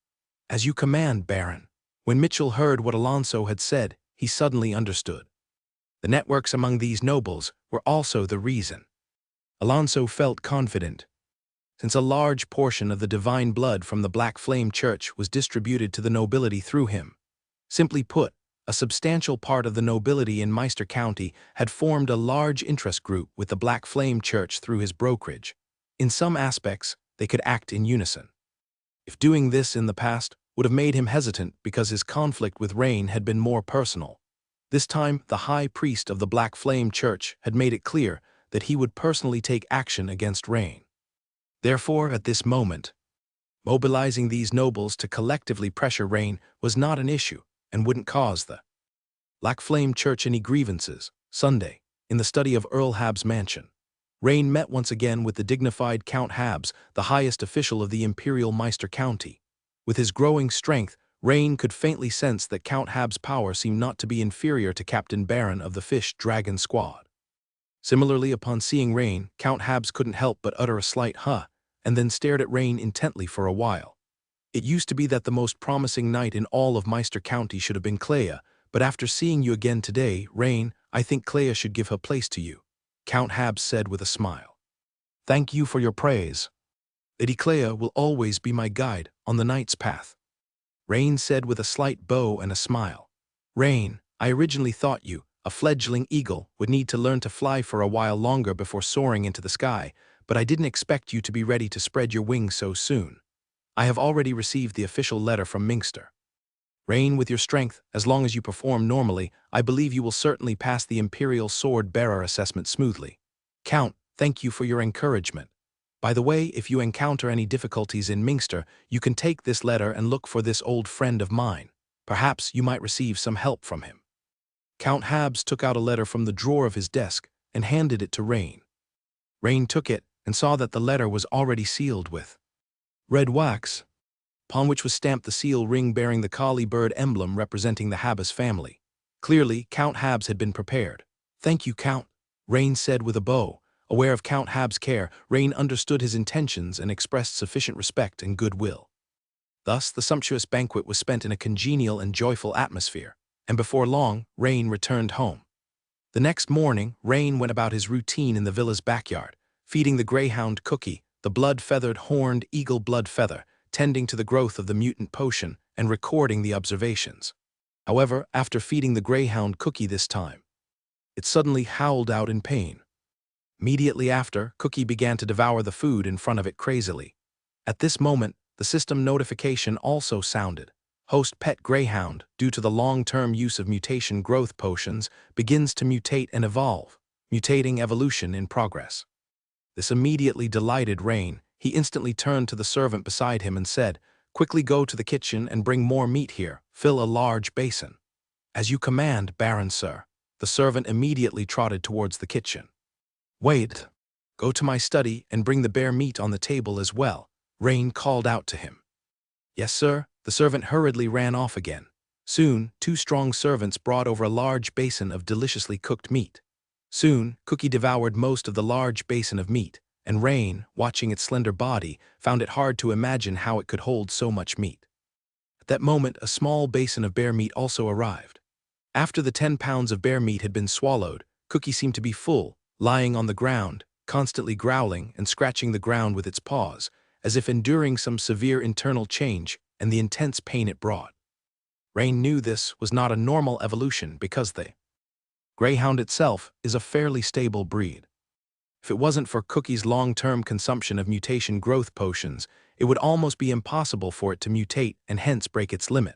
"As you command, Baron." When Mitchell heard what Alonso had said, he suddenly understood. The networks among these nobles were also the reason. Alonso felt confident, since a large portion of the divine blood from the Black Flame Church was distributed to the nobility through him. Simply put, a substantial part of the nobility in Meister County had formed a large interest group with the Black Flame Church through his brokerage. In some aspects, they could act in unison. If doing this in the past would have made him hesitant because his conflict with Rain had been more personal, this time the High Priest of the Black Flame Church had made it clear that he would personally take action against Rain. Therefore, at this moment, mobilizing these nobles to collectively pressure Rain was not an issue and wouldn't cause the Black Flame Church any grievances. Sunday, in the study of Earl Habs' mansion, Rain met once again with the dignified Count Habs, the highest official of the Imperial Meister County. With his growing strength, Rain could faintly sense that Count Habs' power seemed not to be inferior to Captain Baron of the Fish Dragon Squad. Similarly, upon seeing Rain, Count Habs couldn't help but utter a slight huh, and then stared at Rain intently for a while. It used to be that the most promising knight in all of Meister County should have been Clea, but after seeing you again today, Rain, I think Clea should give her place to you, Count Habs said with a smile. Thank you for your praise. Lady Clea will always be my guide on the knight's path, Rain said with a slight bow and a smile. Rain, I originally thought you, a fledgling eagle, would need to learn to fly for a while longer before soaring into the sky, but I didn't expect you to be ready to spread your wings so soon. I have already received the official letter from Mingster. Rain, with your strength, as long as you perform normally, I believe you will certainly pass the Imperial Sword Bearer assessment smoothly. Count, thank you for your encouragement. By the way, if you encounter any difficulties in Mingster, you can take this letter and look for this old friend of mine. Perhaps you might receive some help from him. Count Habs took out a letter from the drawer of his desk and handed it to Rain. Rain took it and saw that the letter was already sealed with red wax, upon which was stamped the seal ring bearing the Kali bird emblem representing the Habas family. Clearly, Count Habs had been prepared. Thank you, Count, Rain said with a bow. Aware of Count Habs' care, Rain understood his intentions and expressed sufficient respect and goodwill. Thus, the sumptuous banquet was spent in a congenial and joyful atmosphere, and before long, Rain returned home. The next morning, Rain went about his routine in the villa's backyard, feeding the greyhound Cookie, the blood-feathered horned eagle blood feather, tending to the growth of the mutant potion, and recording the observations. However, after feeding the greyhound Cookie this time, it suddenly howled out in pain. Immediately after, Cookie began to devour the food in front of it crazily. At this moment, the system notification also sounded. Host pet greyhound, due to the long-term use of mutation growth potions, begins to mutate and evolve, mutating evolution in progress. This immediately delighted Rain. He instantly turned to the servant beside him and said, Quickly go to the kitchen and bring more meat here. Fill a large basin. As you command, Baron Sir. The servant immediately trotted towards the kitchen. Wait. Go to my study and bring the bear meat on the table as well, Rain called out to him. Yes, sir. The servant hurriedly ran off again. Soon, 2 strong servants brought over a large basin of deliciously cooked meat. Soon, Cookie devoured most of the large basin of meat, and Rain, watching its slender body, found it hard to imagine how it could hold so much meat. At that moment, a small basin of bear meat also arrived. After the 10 pounds of bear meat had been swallowed, Cookie seemed to be full, lying on the ground, constantly growling and scratching the ground with its paws, as if enduring some severe internal change and the intense pain it brought. Rain knew this was not a normal evolution because the greyhound itself is a fairly stable breed. If it wasn't for Cookie's long-term consumption of mutation growth potions, it would almost be impossible for it to mutate and hence break its limit.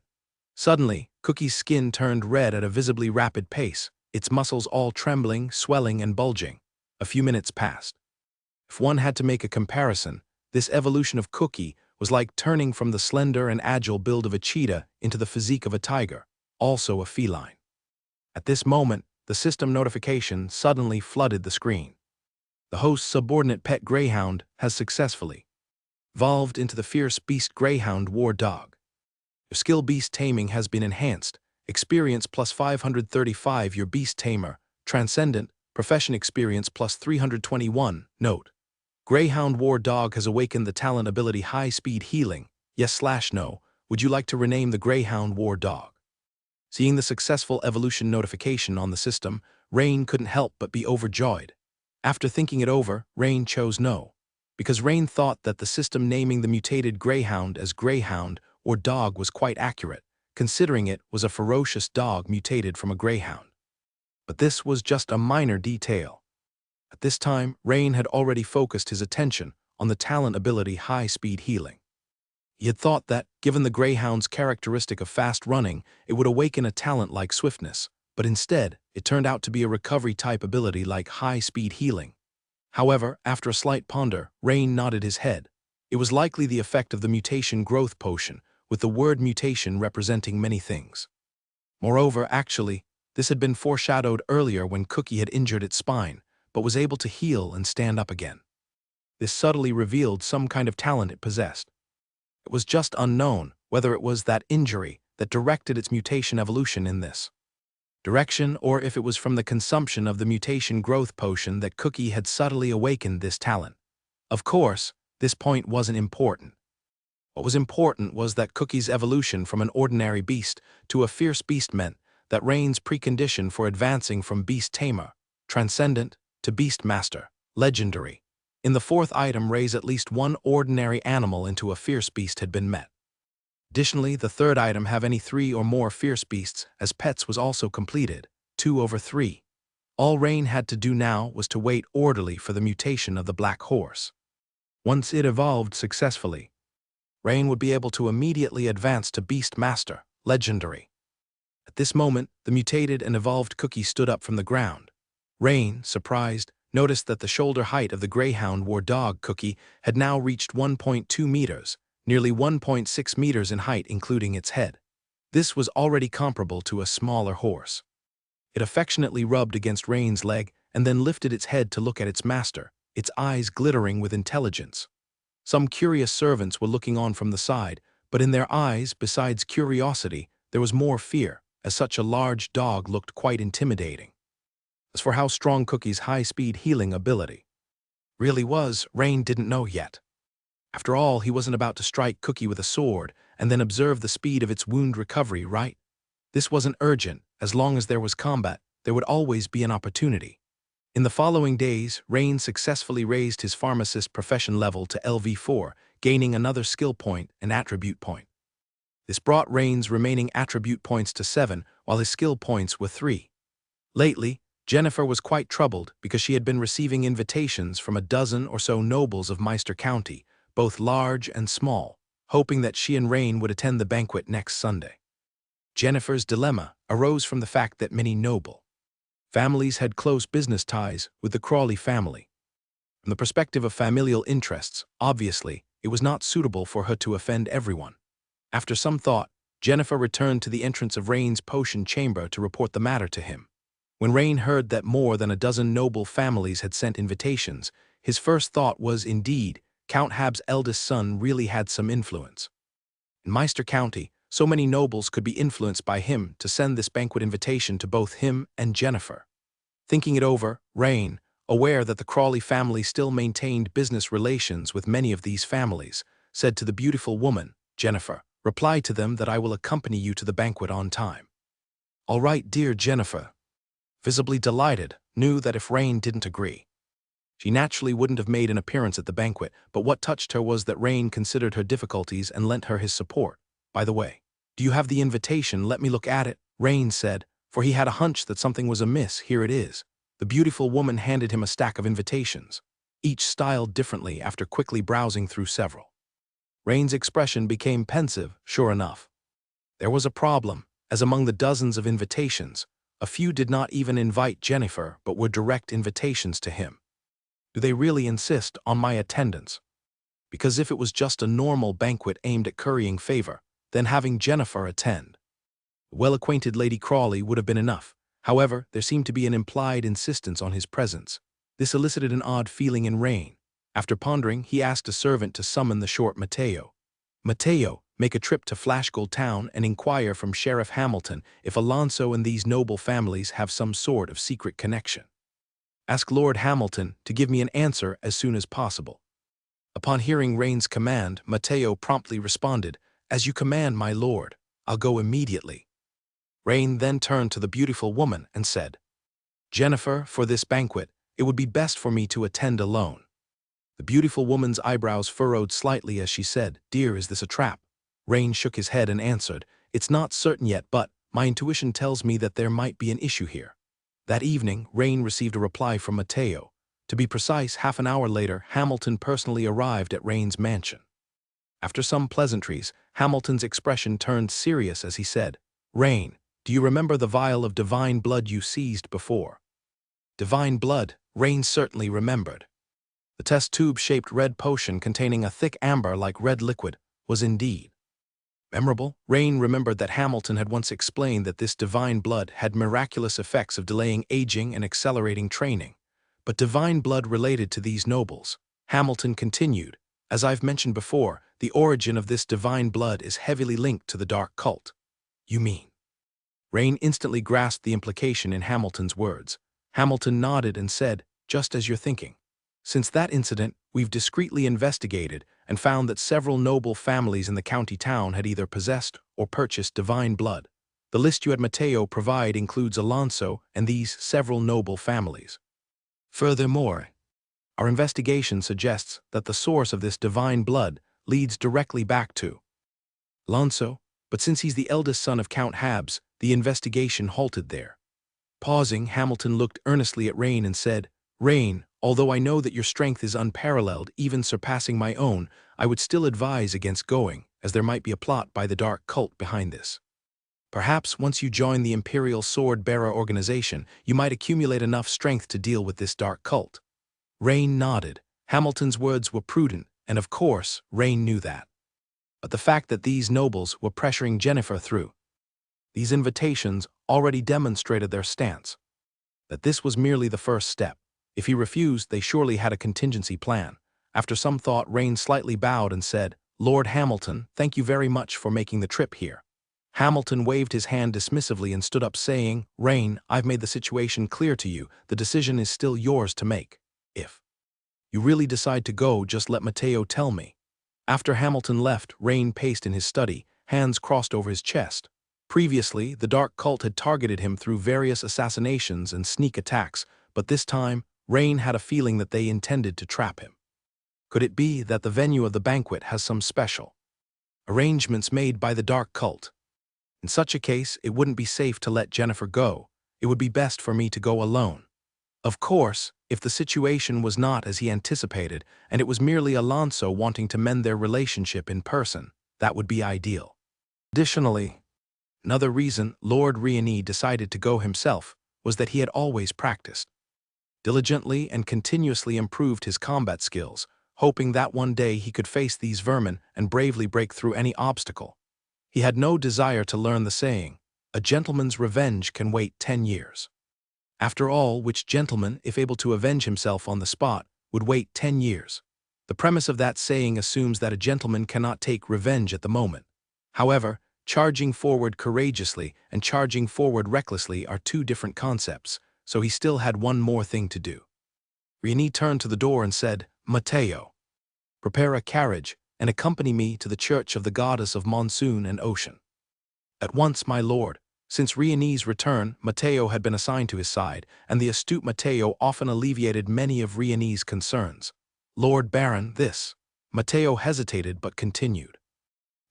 Suddenly, Cookie's skin turned red at a visibly rapid pace, its muscles all trembling, swelling, and bulging. A few minutes passed. If one had to make a comparison, this evolution of Cookie was like turning from the slender and agile build of a cheetah into the physique of a tiger, also a feline. At this moment, the system notification suddenly flooded the screen. The host's subordinate pet greyhound has successfully evolved into the fierce beast greyhound war dog. Your skill beast taming has been enhanced. Experience plus 535 your beast tamer. Transcendent, profession experience plus 321. Note. Greyhound War Dog has awakened the talent ability High Speed Healing. Yes/no. Would you like to rename the Greyhound War Dog? Seeing the successful evolution notification on the system, Rain couldn't help but be overjoyed. After thinking it over, Rain chose no, because Rain thought that the system naming the mutated greyhound as Greyhound or Dog was quite accurate, considering it was a ferocious dog mutated from a greyhound. But this was just a minor detail. At this time, Rain had already focused his attention on the talent ability High Speed Healing. He had thought that, given the greyhound's characteristic of fast running, it would awaken a talent like swiftness, but instead, it turned out to be a recovery-type ability like High Speed Healing. However, after a slight ponder, Rain nodded his head. It was likely the effect of the mutation growth potion, with the word mutation representing many things. Moreover, actually, this had been foreshadowed earlier when Cookie had injured its spine, but was able to heal and stand up again. This subtly revealed some kind of talent it possessed. It was just unknown whether it was that injury that directed its mutation evolution in this. direction or if it was from the consumption of the mutation growth potion that Cookie had subtly awakened this talent. Of course, this point wasn't important. What was important was that Cookie's evolution from an ordinary beast to a fierce beast meant that Rain's precondition for advancing from beast tamer, transcendent, to beast master, legendary. In the fourth item, raise at least one ordinary animal into a fierce beast had been met. Additionally, the third item, have any 3 or more fierce beasts as pets, was also completed, 2/3. All Rain had to do now was to wait orderly for the mutation of the black horse. Once it evolved successfully, Rain would be able to immediately advance to Beast Master, legendary. At this moment, the mutated and evolved Cookie stood up from the ground. Rain, surprised, noticed that the shoulder height of the Greyhound War Dog Cookie had now reached 1.2 meters, nearly 1.6 meters in height including its head. This was already comparable to a smaller horse. It affectionately rubbed against Rain's leg and then lifted its head to look at its master, its eyes glittering with intelligence. Some curious servants were looking on from the side, but in their eyes, besides curiosity, there was more fear, as such a large dog looked quite intimidating. As for how strong Cookie's high-speed healing ability really was, Rain didn't know yet. After all, he wasn't about to strike Cookie with a sword and then observe the speed of its wound recovery, right? This wasn't urgent. As long as there was combat, there would always be an opportunity. In the following days, Rain successfully raised his pharmacist profession level to LV4, gaining another skill point and attribute point. This brought Rain's remaining attribute points to 7, while his skill points were 3. Lately, Jennifer was quite troubled because she had been receiving invitations from a dozen or so nobles of Meister County, both large and small, hoping that she and Rain would attend the banquet next Sunday. Jennifer's dilemma arose from the fact that many noble families had close business ties with the Crawley family. From the perspective of familial interests, obviously, it was not suitable for her to offend everyone. After some thought, Jennifer returned to the entrance of Rain's potion chamber to report the matter to him. When Rain heard that more than a dozen noble families had sent invitations, his first thought was, indeed, Count Hab's eldest son really had some influence. In Meister County, so many nobles could be influenced by him to send this banquet invitation to both him and Jennifer. Thinking it over, Rain, aware that the Crawley family still maintained business relations with many of these families, said to the beautiful woman, Jennifer, reply to them that I will accompany you to the banquet on time. All right, dear Jennifer. Visibly delighted, knew that if Rain didn't agree, she naturally wouldn't have made an appearance at the banquet, but what touched her was that Rain considered her difficulties and lent her his support. By the way, do you have the invitation? Let me look at it, Rain said, for he had a hunch that something was amiss. Here it is. The beautiful woman handed him a stack of invitations, each styled differently after quickly browsing through several. Rain's expression became pensive, sure enough. There was a problem, as among the dozens of invitations, a few did not even invite Jennifer but were direct invitations to him. Do they really insist on my attendance? Because if it was just a normal banquet aimed at currying favor, then having Jennifer attend the well-acquainted Lady Crawley would have been enough. However, there seemed to be an implied insistence on his presence. This elicited an odd feeling in Rain. After pondering, he asked a servant to summon the short Mateo. Mateo, make a trip to Flashgold Town and inquire from Sheriff Hamilton if Alonso and these noble families have some sort of secret connection. Ask Lord Hamilton to give me an answer as soon as possible. Upon hearing Rain's command, Mateo promptly responded, As you command, my lord. I'll go immediately. Rain then turned to the beautiful woman and said, Jennifer, for this banquet, it would be best for me to attend alone. The beautiful woman's eyebrows furrowed slightly as she said, Dear, is this a trap? Rain shook his head and answered, It's not certain yet, but my intuition tells me that there might be an issue here. That evening, Rain received a reply from Mateo. To be precise, half an hour later, Hamilton personally arrived at Rain's mansion. After some pleasantries, Hamilton's expression turned serious as he said, Rain, do you remember the vial of divine blood you seized before? Divine blood, Rain certainly remembered. The test tube-shaped red potion containing a thick amber-like red liquid was indeed memorable. Rain remembered that Hamilton had once explained that this divine blood had miraculous effects of delaying aging and accelerating training. But divine blood related to these nobles. Hamilton continued, As I've mentioned before, the origin of this divine blood is heavily linked to the dark cult. You mean? Rain instantly grasped the implication in Hamilton's words. Hamilton nodded and said, "Just as you're thinking. Since that incident, we've discreetly investigated and found that several noble families in the county town had either possessed or purchased divine blood. The list you had Matteo provide includes Alonso and these several noble families. Furthermore, our investigation suggests that the source of this divine blood leads directly back to Alonso, but since he's the eldest son of Count Habs, the investigation halted there." Pausing, Hamilton looked earnestly at Rain and said, "Rain, although I know that your strength is unparalleled, even surpassing my own, I would still advise against going, as there might be a plot by the dark cult behind this. Perhaps once you join the Imperial Sword-Bearer organization, you might accumulate enough strength to deal with this dark cult." Rain nodded. Hamilton's words were prudent, and of course, Rain knew that. But the fact that these nobles were pressuring Jennifer through these invitations already demonstrated their stance. That this was merely the first step. If he refused, they surely had a contingency plan. After some thought, Rain slightly bowed and said, "Lord Hamilton, thank you very much for making the trip here." Hamilton waved his hand dismissively and stood up saying, "Rain, I've made the situation clear to you. The decision is still yours to make. If you really decide to go, just let Matteo tell me." After Hamilton left, Rain paced in his study, hands crossed over his chest. Previously, the dark cult had targeted him through various assassinations and sneak attacks, but this time, Rain had a feeling that they intended to trap him. Could it be that the venue of the banquet has some special arrangements made by the dark cult? In such a case, it wouldn't be safe to let Jennifer go. It would be best for me to go alone. Of course, if the situation was not as he anticipated, and it was merely Alonso wanting to mend their relationship in person, that would be ideal. Additionally, another reason Lord Rieni decided to go himself was that he had always practiced diligently and continuously improved his combat skills, hoping that one day he could face these vermin and bravely break through any obstacle. He had no desire to learn the saying, "A gentleman's revenge can wait 10 years. After all, which gentleman, if able to avenge himself on the spot, would wait 10 years? The premise of that saying assumes that a gentleman cannot take revenge at the moment. However, charging forward courageously and charging forward recklessly are two different concepts, so he still had one more thing to do. Rieni turned to the door and said, "Matteo, prepare a carriage and accompany me to the church of the goddess of monsoon and ocean." "At once, my lord." Since Rieni's return, Matteo had been assigned to his side, and the astute Matteo often alleviated many of Rieni's concerns. "Lord Baron, this." Matteo hesitated but continued.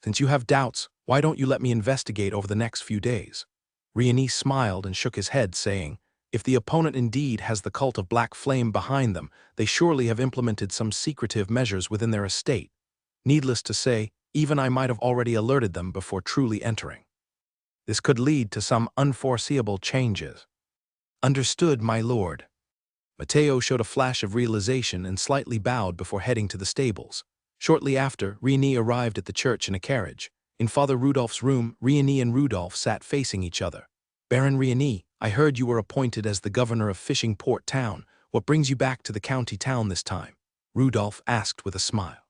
"Since you have doubts, why don't you let me investigate over the next few days?" Rieni smiled and shook his head, saying, "If the opponent indeed has the cult of Black Flame behind them, they surely have implemented some secretive measures within their estate. Needless to say, even I might have already alerted them before truly entering. This could lead to some unforeseeable changes." "Understood, my lord." Matteo showed a flash of realization and slightly bowed before heading to the stables. Shortly after, Rieni arrived at the church in a carriage. In Father Rudolph's room, Rieni and Rudolph sat facing each other. "Baron Rieni, I heard you were appointed as the governor of Fishing Port Town. What brings you back to the county town this time?" Rudolph asked with a smile.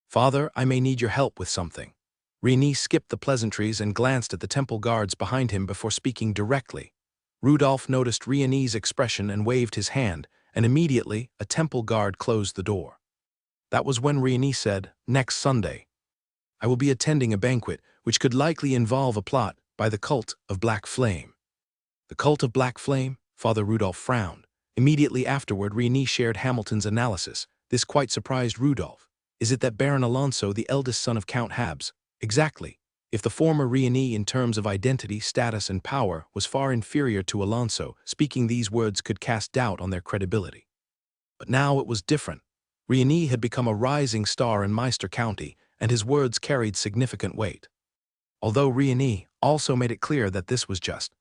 "Father, I may need your help with something." Rieni skipped the pleasantries and glanced at the temple guards behind him before speaking directly. Rudolph noticed Rieni's expression and waved his hand, and immediately a temple guard closed the door. That was when Rieni said, "Next Sunday, I will be attending a banquet which could likely involve a plot by the cult of Black Flame." "The cult of Black Flame?" Father Rudolph frowned. Immediately afterward, Rieni shared Hamilton's analysis. This quite surprised Rudolph. "Is it that Baron Alonso, the eldest son of Count Habs?" "Exactly. If the former Rieni in terms of identity, status, and power was far inferior to Alonso, speaking these words could cast doubt on their credibility. But now it was different. Rieni had become a rising star in Meister County, and his words carried significant weight. Although Rieni also made it clear that this was just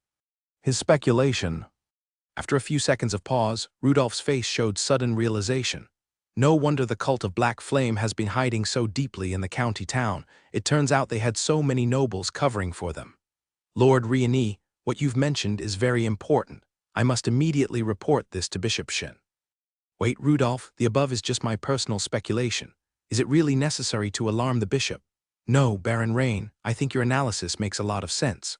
his speculation. After a few seconds of pause, Rudolph's face showed sudden realization. No wonder the cult of Black Flame has been hiding so deeply in the county town. It turns out they had so many nobles covering for them. "Lord Rieni, what you've mentioned is very important. I must immediately report this to Bishop Shin." "Wait, Rudolph, the above is just my personal speculation. Is it really necessary to alarm the bishop?" "No, Baron Rain, I think your analysis makes a lot of sense.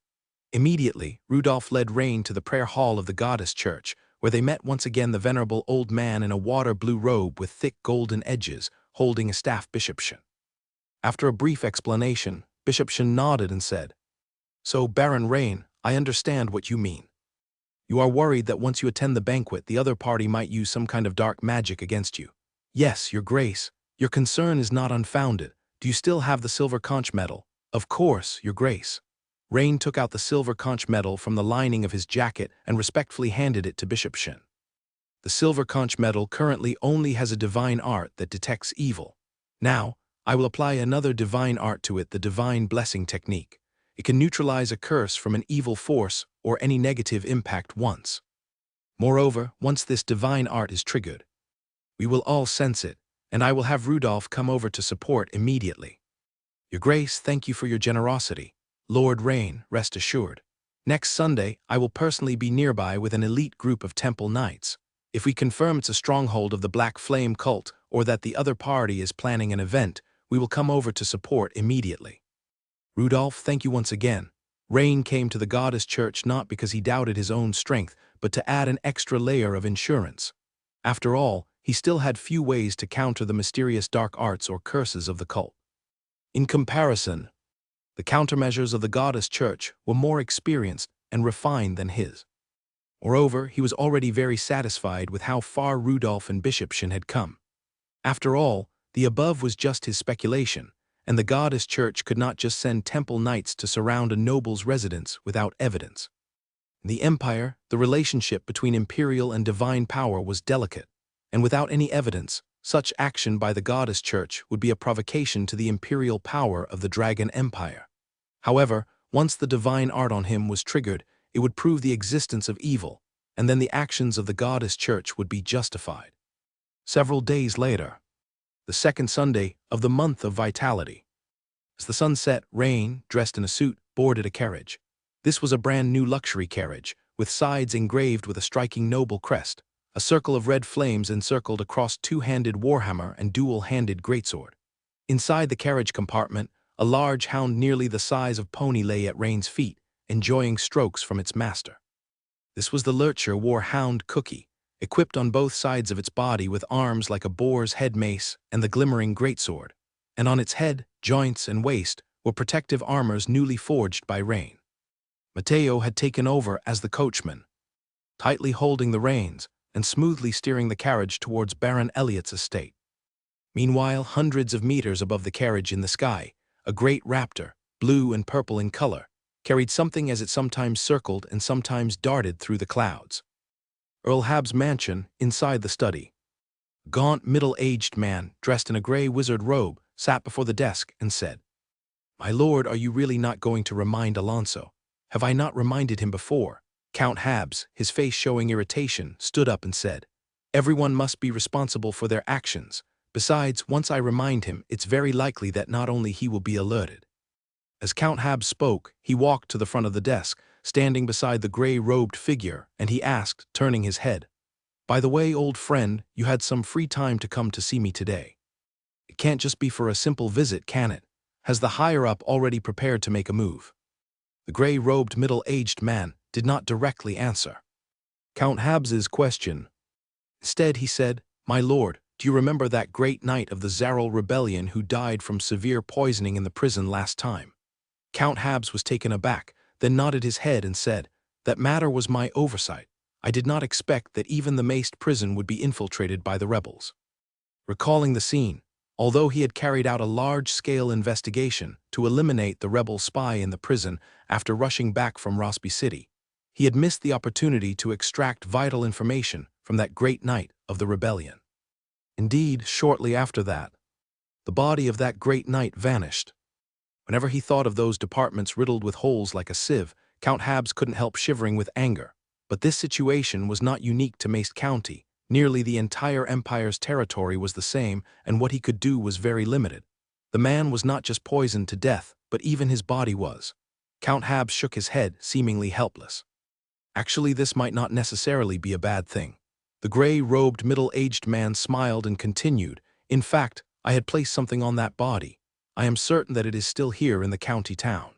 Immediately, Rudolph led Rain to the prayer hall of the goddess church, where they met once again the venerable old man in a water-blue robe with thick golden edges, holding a staff bishopshin. After a brief explanation, Bishopshin nodded and said, "So, Baron Rain, I understand what you mean. You are worried that once you attend the banquet, the other party might use some kind of dark magic against you. Yes, your grace, your concern is not unfounded. Do you still have the silver conch medal?" "Of course, your grace." Rain took out the silver conch medal from the lining of his jacket and respectfully handed it to Bishop Shin. "The silver conch medal currently only has a divine art that detects evil. Now, I will apply another divine art to it, the divine blessing technique. It can neutralize a curse from an evil force or any negative impact once. Moreover, once this divine art is triggered, we will all sense it, and I will have Rudolph come over to support immediately. Your Grace, thank you for your generosity. Lord Rain, rest assured. Next Sunday, I will personally be nearby with an elite group of temple knights. If we confirm it's a stronghold of the Black Flame cult or that the other party is planning an event, we will come over to support immediately." Rudolph, thank you once again. Rain came to the goddess church not because he doubted his own strength, but to add an extra layer of insurance. After all, he still had few ways to counter the mysterious dark arts or curses of the cult. In comparison, the countermeasures of the goddess church were more experienced and refined than his. Moreover, he was already very satisfied with how far Rudolph and Bishopshin had come. After all, the above was just his speculation, and the goddess church could not just send temple knights to surround a noble's residence without evidence. In the empire, the relationship between imperial and divine power was delicate, and without any evidence, such action by the goddess church would be a provocation to the imperial power of the Dragon Empire. However, once the divine art on him was triggered, it would prove the existence of evil, and then the actions of the goddess church would be justified. Several days later, the second Sunday of the month of vitality. As the sun set, Rain, dressed in a suit, boarded a carriage. This was a brand new luxury carriage, with sides engraved with a striking noble crest, a circle of red flames encircled across two-handed warhammer and dual-handed greatsword. Inside the carriage compartment, a large hound nearly the size of Pony lay at Rain's feet, enjoying strokes from its master. This was the Lurcher war hound Cookie, equipped on both sides of its body with arms like a boar's head mace and the glimmering greatsword, and on its head, joints, and waist were protective armors newly forged by Rain. Mateo had taken over as the coachman, tightly holding the reins and smoothly steering the carriage towards Baron Elliot's estate. Meanwhile, hundreds of meters above the carriage in the sky, a great raptor, blue and purple in color, carried something as it sometimes circled and sometimes darted through the clouds. Earl Hab's mansion, inside the study. A gaunt, middle-aged man, dressed in a gray wizard robe, sat before the desk and said, "My lord, are you really not going to remind Alonso? Have I not reminded him before?" Count Habs, his face showing irritation, stood up and said, "Everyone must be responsible for their actions. Besides, once I remind him, it's very likely that not only he will be alerted." As Count Habs spoke, he walked to the front of the desk, standing beside the gray-robed figure, and he asked, turning his head, "By the way, old friend, you had some free time to come to see me today. It can't just be for a simple visit, can it? Has the higher-up already prepared to make a move?" The gray-robed middle-aged man did not directly answer Count Habs's question. Instead, he said, "My lord, do you remember that great knight of the Zaral rebellion who died from severe poisoning in the prison last time?" Count Habs was taken aback, then nodded his head and said, "That matter was my oversight. I did not expect that even the maced prison would be infiltrated by the rebels." Recalling the scene, although he had carried out a large-scale investigation to eliminate the rebel spy in the prison after rushing back from Rossby City, he had missed the opportunity to extract vital information from that great knight of the rebellion. Indeed, shortly after that, the body of that great knight vanished. Whenever he thought of those departments riddled with holes like a sieve, Count Habs couldn't help shivering with anger. But this situation was not unique to Mace County. Nearly the entire Empire's territory was the same, and what he could do was very limited. The man was not just poisoned to death, but even his body was. Count Habs shook his head, seemingly helpless. Actually, this might not necessarily be a bad thing. The gray-robed middle-aged man smiled and continued, "In fact, I had placed something on that body. I am certain that it is still here in the county town."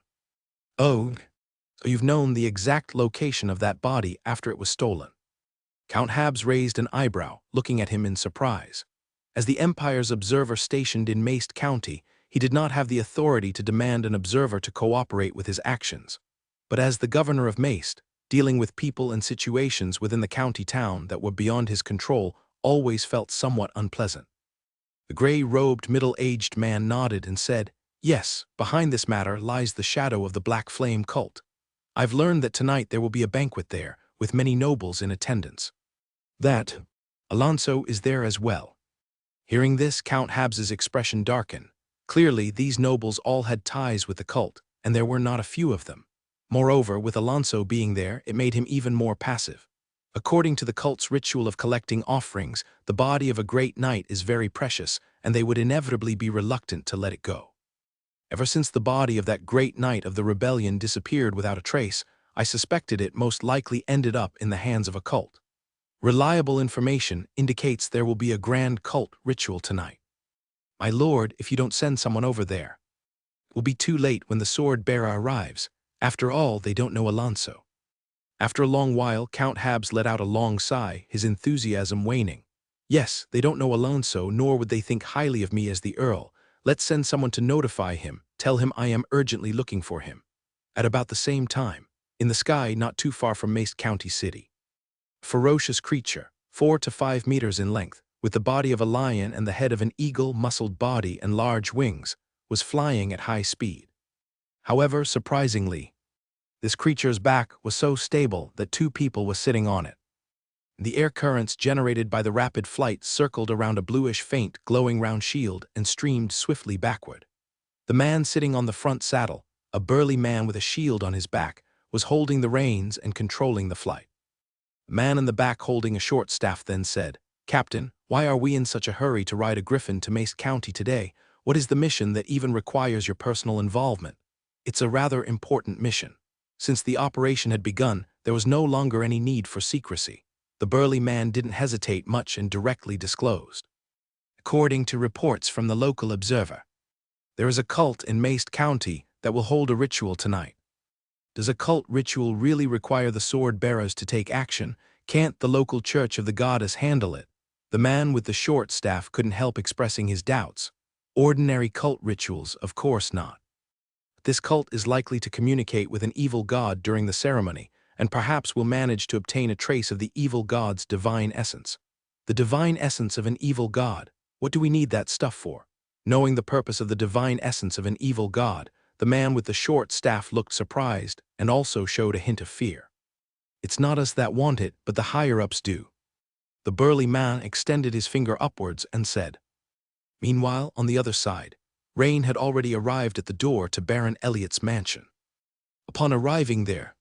"Oh, So you've known the exact location of that body after it was stolen. Count Habs raised an eyebrow, looking at him in surprise. As the Empire's observer stationed in Maest County, he did not have the authority to demand an observer to cooperate with his actions. But as the governor of Maest, dealing with people and situations within the county town that were beyond his control, always felt somewhat unpleasant. The gray-robed, middle-aged man nodded and said, "Yes, behind this matter lies the shadow of the Black Flame cult. I've learned that tonight there will be a banquet there, with many nobles in attendance. That Alonso is there as well." Hearing this, Count Habs's expression darkened. Clearly, these nobles all had ties with the cult, and there were not a few of them. Moreover, with Alonso being there, it made him even more passive. According to the cult's ritual of collecting offerings, the body of a great knight is very precious, and they would inevitably be reluctant to let it go. Ever since the body of that great knight of the rebellion disappeared without a trace, I suspected it most likely ended up in the hands of a cult. Reliable information indicates there will be a grand cult ritual tonight. My lord, if you don't send someone over there, it will be too late when the sword-bearer arrives. After all, they don't know Alonso. After a long while, Count Habs let out a long sigh, his enthusiasm waning. Yes, they don't know Alonso, nor would they think highly of me as the Earl. Let's send someone to notify him, tell him I am urgently looking for him. At about the same time, in the sky not too far from Maest County City, a ferocious creature, 4 to 5 meters in length, with the body of a lion and the head of an eagle, muscled body and large wings, was flying at high speed. However, surprisingly, this creature's back was so stable that 2 people were sitting on it. The air currents generated by the rapid flight circled around a bluish faint, glowing round shield and streamed swiftly backward. The man sitting on the front saddle, a burly man with a shield on his back, was holding the reins and controlling the flight. The man in the back holding a short staff then said, "Captain, why are we in such a hurry to ride a griffin to Maest County today? What is the mission that even requires your personal involvement?" "It's a rather important mission." Since the operation had begun, there was no longer any need for secrecy. The burly man didn't hesitate much and directly disclosed. "According to reports from the local observer, there is a cult in Maest County that will hold a ritual tonight." Does a cult ritual really require the sword-bearers to take action? Can't the local church of the goddess handle it? The man with the short staff couldn't help expressing his doubts. Ordinary cult rituals, of course not. This cult is likely to communicate with an evil god during the ceremony, and perhaps will manage to obtain a trace of the evil god's divine essence. The divine essence of an evil god? What do we need that stuff for? Knowing the purpose of the divine essence of an evil god, the man with the short staff looked surprised and also showed a hint of fear. "It's not us that want it, but the higher-ups do." The burly man extended his finger upwards and said. Meanwhile, on the other side, Rain had already arrived at the door to Baron Elliot's mansion. Upon arriving there,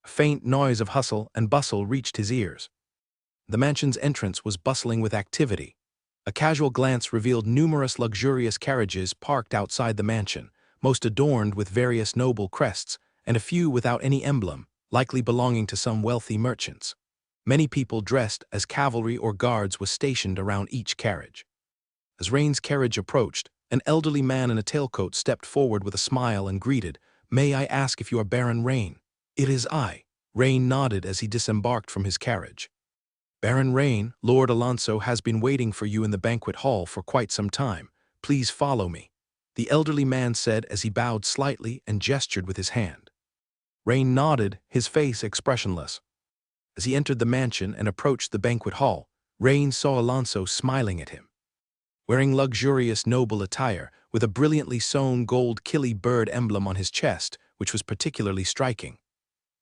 a faint noise of hustle and bustle reached his ears. The mansion's entrance was bustling with activity. A casual glance revealed numerous luxurious carriages parked outside the mansion, most adorned with various noble crests, and a few without any emblem, likely belonging to some wealthy merchants. Many people dressed as cavalry or guards were stationed around each carriage. As Rain's carriage approached, an elderly man in a tailcoat stepped forward with a smile and greeted, "May I ask if you are Baron Rain?" "It is I." Rain nodded as he disembarked from his carriage. "Baron Rain, Lord Alonso has been waiting for you in the banquet hall for quite some time. Please follow me," the elderly man said as he bowed slightly and gestured with his hand. Rain nodded, his face expressionless. As he entered the mansion and approached the banquet hall, Rain saw Alonso smiling at him. Wearing luxurious noble attire, with a brilliantly sewn gold killie bird emblem on his chest, which was particularly striking.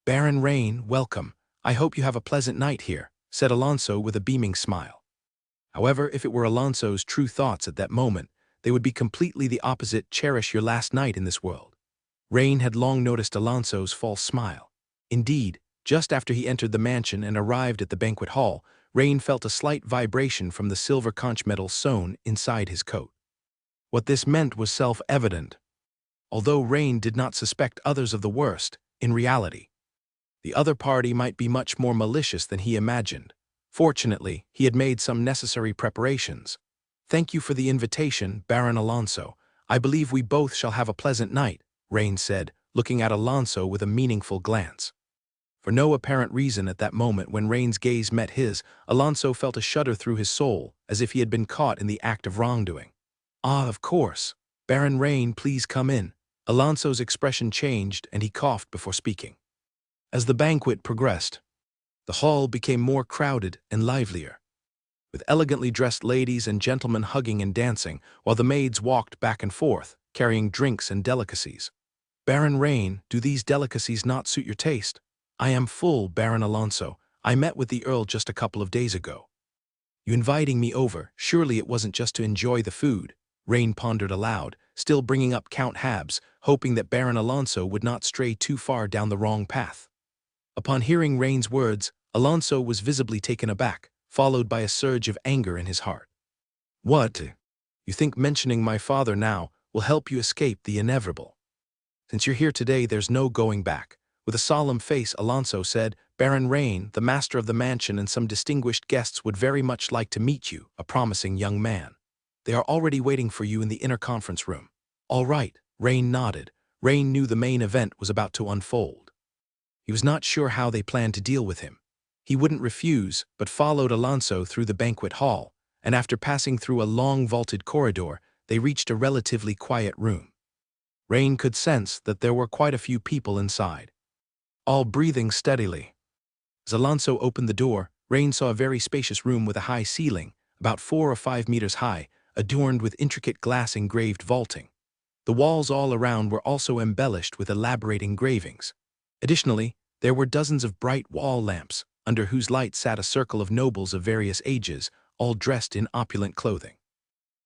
"Baron Rain, welcome. I hope you have a pleasant night here," said Alonso with a beaming smile. However, if it were Alonso's true thoughts at that moment, they would be completely the opposite. "Cherish your last night in this world." Rain had long noticed Alonso's false smile. Indeed, just after he entered the mansion and arrived at the banquet hall, Rain felt a slight vibration from the silver conch medal sewn inside his coat. What this meant was self-evident. Although Rain did not suspect others of the worst, in reality, the other party might be much more malicious than he imagined. Fortunately, he had made some necessary preparations. "Thank you for the invitation, Baron Alonso. I believe we both shall have a pleasant night," Rain said, looking at Alonso with a meaningful glance. For no apparent reason at that moment when Rain's gaze met his, Alonso felt a shudder through his soul, as if he had been caught in the act of wrongdoing. "Ah, of course. Baron Rain, please come in." Alonso's expression changed and he coughed before speaking. As the banquet progressed, the hall became more crowded and livelier, with elegantly dressed ladies and gentlemen hugging and dancing, while the maids walked back and forth, carrying drinks and delicacies. "Baron Rain, do these delicacies not suit your taste?" "I am full, Baron Alonso. I met with the Earl just a couple of days ago." "You inviting me over, surely it wasn't just to enjoy the food." Rain pondered aloud, still bringing up Count Habs, hoping that Baron Alonso would not stray too far down the wrong path. Upon hearing Rain's words, Alonso was visibly taken aback, followed by a surge of anger in his heart. "What? You think mentioning my father now will help you escape the inevitable? Since you're here today, there's no going back." With a solemn face, Alonso said, "Baron Rain, the master of the mansion, and some distinguished guests would very much like to meet you, a promising young man. They are already waiting for you in the inner conference room." "All right," Rain nodded. Rain knew the main event was about to unfold. He was not sure how they planned to deal with him. He wouldn't refuse, but followed Alonso through the banquet hall, and after passing through a long vaulted corridor, they reached a relatively quiet room. Rain could sense that there were quite a few people inside, all breathing steadily. As Alonso opened the door, Rain saw a very spacious room with a high ceiling, about 4 or 5 meters high, adorned with intricate glass-engraved vaulting. The walls all around were also embellished with elaborate engravings. Additionally, there were dozens of bright wall lamps, under whose light sat a circle of nobles of various ages, all dressed in opulent clothing.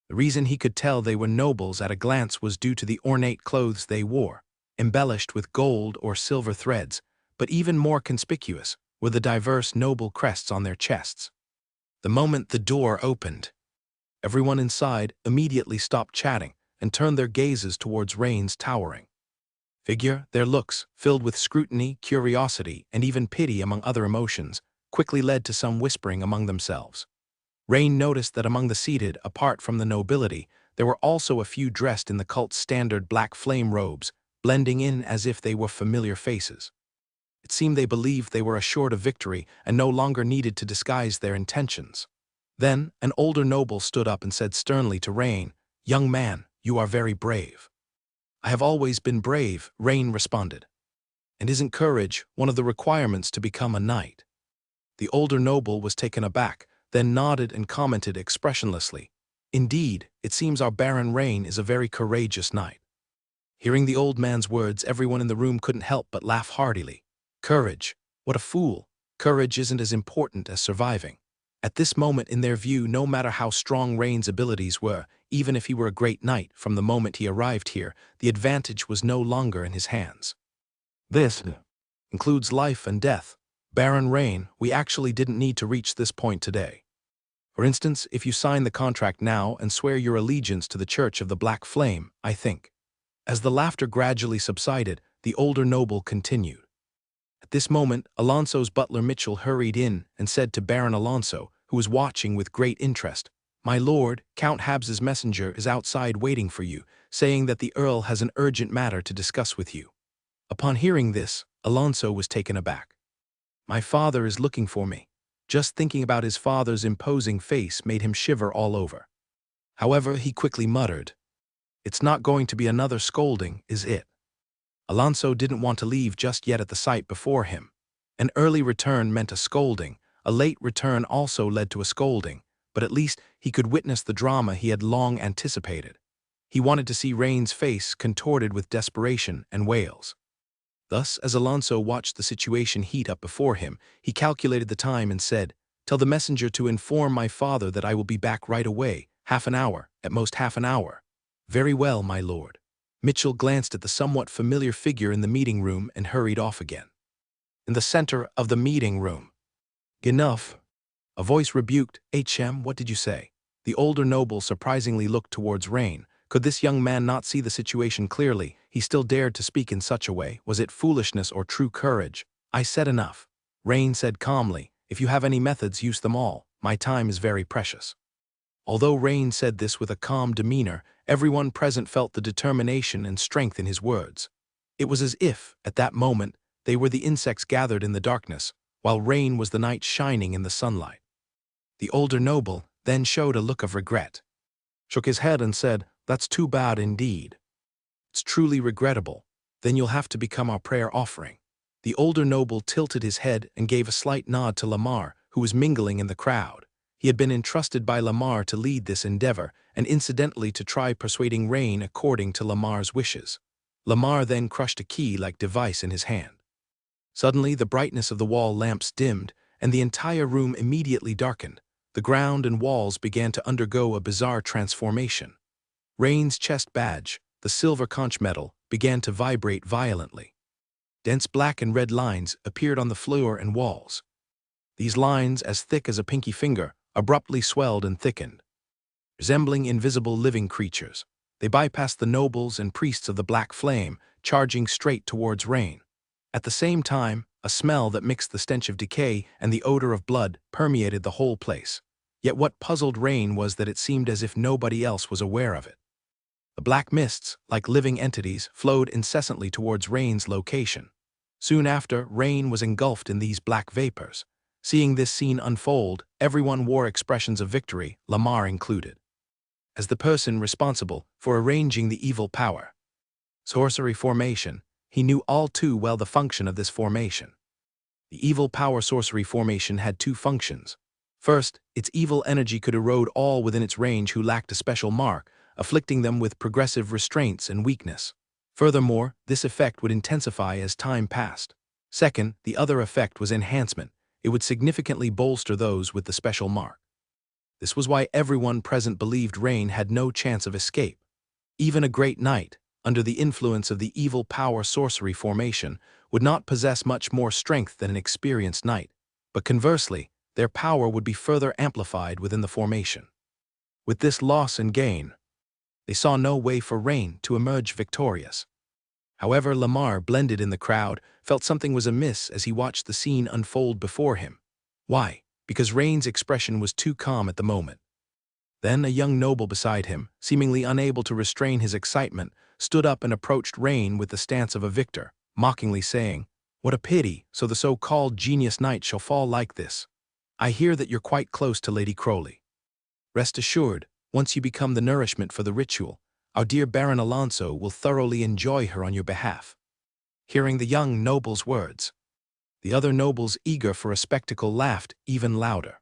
The reason he could tell they were nobles at a glance was due to the ornate clothes they wore, embellished with gold or silver threads, but even more conspicuous were the diverse noble crests on their chests. The moment the door opened, everyone inside immediately stopped chatting and turned their gazes towards Rain's towering figure. Their looks, filled with scrutiny, curiosity, and even pity among other emotions, quickly led to some whispering among themselves. Rain noticed that among the seated, apart from the nobility, there were also a few dressed in the cult's standard black flame robes, blending in as if they were familiar faces. It seemed they believed they were assured of victory and no longer needed to disguise their intentions. Then, an older noble stood up and said sternly to Rain, "Young man, you are very brave." "I have always been brave," Rain responded. "And isn't courage one of the requirements to become a knight?" The older noble was taken aback, then nodded and commented expressionlessly, "Indeed, it seems our Baron Rain is a very courageous knight." Hearing the old man's words, everyone in the room couldn't help but laugh heartily. Courage. What a fool. Courage isn't as important as surviving. At this moment, in their view, no matter how strong Rain's abilities were, even if he were a great knight, from the moment he arrived here, the advantage was no longer in his hands. "This includes life and death. Baron Rain, we actually didn't need to reach this point today. For instance, if you sign the contract now and swear your allegiance to the Church of the Black Flame, I think." As the laughter gradually subsided, the older noble continued. At this moment, Alonso's butler Mitchell hurried in and said to Baron Alonso, who was watching with great interest, "My lord, Count Habs's messenger is outside waiting for you, saying that the Earl has an urgent matter to discuss with you." Upon hearing this, Alonso was taken aback. "My father is looking for me." Just thinking about his father's imposing face made him shiver all over. However, he quickly muttered, "It's not going to be another scolding, is it?" Alonso didn't want to leave just yet at the sight before him. An early return meant a scolding, a late return also led to a scolding, but at least he could witness the drama he had long anticipated. He wanted to see Rain's face contorted with desperation and wails. Thus, as Alonso watched the situation heat up before him, he calculated the time and said, "Tell the messenger to inform my father that I will be back right away, half an hour, at most half an hour." "Very well, my lord." Mitchell glanced at the somewhat familiar figure in the meeting room and hurried off again. In the center of the meeting room. "Enough." A voice rebuked, "HM, what did you say?" The older noble surprisingly looked towards Rain. Could this young man not see the situation clearly? He still dared to speak in such a way. Was it foolishness or true courage? "I said enough." Rain said calmly, "If you have any methods, use them all. My time is very precious." Although Rain said this with a calm demeanor, everyone present felt the determination and strength in his words. It was as if, at that moment, they were the insects gathered in the darkness, while rain was the night shining in the sunlight. The older noble then showed a look of regret, shook his head and said, "That's too bad indeed. It's truly regrettable. Then you'll have to become our prayer offering." The older noble tilted his head and gave a slight nod to Lamar, who was mingling in the crowd. He had been entrusted by Lamar to lead this endeavor, and incidentally to try persuading Rain according to Lamar's wishes. Lamar then crushed a key-like device in his hand. Suddenly, the brightness of the wall lamps dimmed, and the entire room immediately darkened. The ground and walls began to undergo a bizarre transformation. Rain's chest badge, the silver conch medal, began to vibrate violently. Dense black and red lines appeared on the floor and walls. These lines, as thick as a pinky finger, abruptly swelled and thickened. Resembling invisible living creatures, they bypassed the nobles and priests of the Black Flame, charging straight towards Rain. At the same time, a smell that mixed the stench of decay and the odor of blood permeated the whole place. Yet what puzzled Rain was that it seemed as if nobody else was aware of it. The black mists, like living entities, flowed incessantly towards Rain's location. Soon after, Rain was engulfed in these black vapors. Seeing this scene unfold, everyone wore expressions of victory, Lamar included. As the person responsible for arranging the evil power sorcery formation, he knew all too well the function of this formation. The evil power sorcery formation had two functions. First, its evil energy could erode all within its range who lacked a special mark, afflicting them with progressive restraints and weakness. Furthermore, this effect would intensify as time passed. Second, the other effect was enhancement. It would significantly bolster those with the special mark. This was why everyone present believed Rain had no chance of escape. Even a great knight, under the influence of the evil power sorcery formation, would not possess much more strength than an experienced knight, but conversely, their power would be further amplified within the formation. With this loss and gain, they saw no way for Rain to emerge victorious. However, Lamar, blended in the crowd, felt something was amiss as he watched the scene unfold before him. Why? Because Rain's expression was too calm at the moment. Then a young noble beside him, seemingly unable to restrain his excitement, stood up and approached Rain with the stance of a victor, mockingly saying, "What a pity, so the so-called genius knight shall fall like this. I hear that you're quite close to Lady Crowley. Rest assured, once you become the nourishment for the ritual, our dear Baron Alonso will thoroughly enjoy her on your behalf." Hearing the young noble's words, the other nobles, eager for a spectacle, laughed even louder.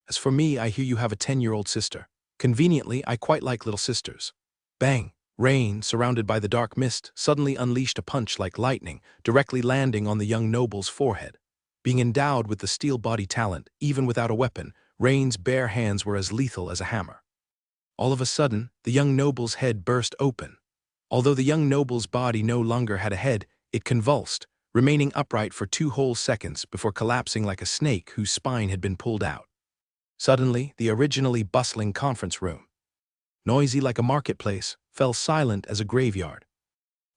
"As for me, I hear you have a 10-year-old sister. Conveniently, I quite like little sisters." Bang! Rain, surrounded by the dark mist, suddenly unleashed a punch like lightning, directly landing on the young noble's forehead. Being endowed with the steel body talent, even without a weapon, Rain's bare hands were as lethal as a hammer. All of a sudden, the young noble's head burst open. Although the young noble's body no longer had a head, it convulsed, remaining upright for 2 whole seconds before collapsing like a snake whose spine had been pulled out. Suddenly, the originally bustling conference room, noisy like a marketplace, fell silent as a graveyard.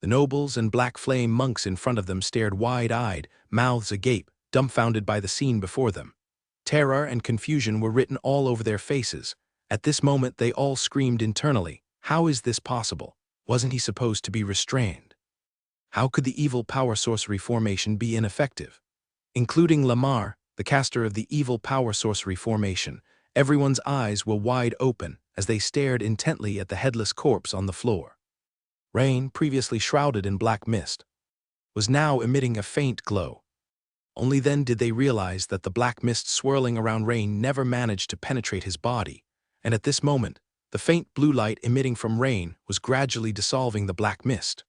The nobles and Black Flame monks in front of them stared wide-eyed, mouths agape, dumbfounded by the scene before them. Terror and confusion were written all over their faces. At this moment they all screamed internally, "How is this possible? Wasn't he supposed to be restrained? How could the evil power sorcery formation be ineffective?" Including Lamar, the caster of the evil power sorcery formation, everyone's eyes were wide open as they stared intently at the headless corpse on the floor. Rain, previously shrouded in black mist, was now emitting a faint glow. Only then did they realize that the black mist swirling around Rain never managed to penetrate his body, and at this moment, the faint blue light emitting from Rain was gradually dissolving the black mist.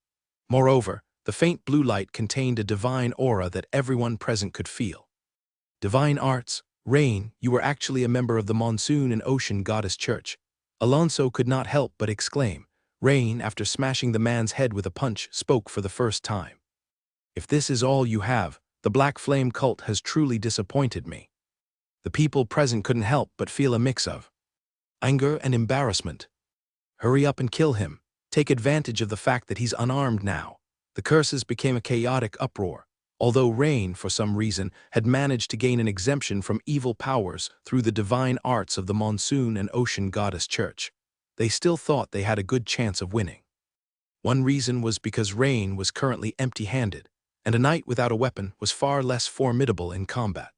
Moreover, the faint blue light contained a divine aura that everyone present could feel. Divine arts, Rain, you were actually a member of the Monsoon and Ocean Goddess Church. Alonso could not help but exclaim. Rain, after smashing the man's head with a punch, spoke for the first time. "If this is all you have, the Black Flame cult has truly disappointed me." The people present couldn't help but feel a mix of anger and embarrassment. Hurry up and kill him. Take advantage of the fact that he's unarmed now. The curses became a chaotic uproar. Although Rain, for some reason, had managed to gain an exemption from evil powers through the divine arts of the Monsoon and Ocean Goddess Church, they still thought they had a good chance of winning. One reason was because Rain was currently empty-handed, and a knight without a weapon was far less formidable in combat.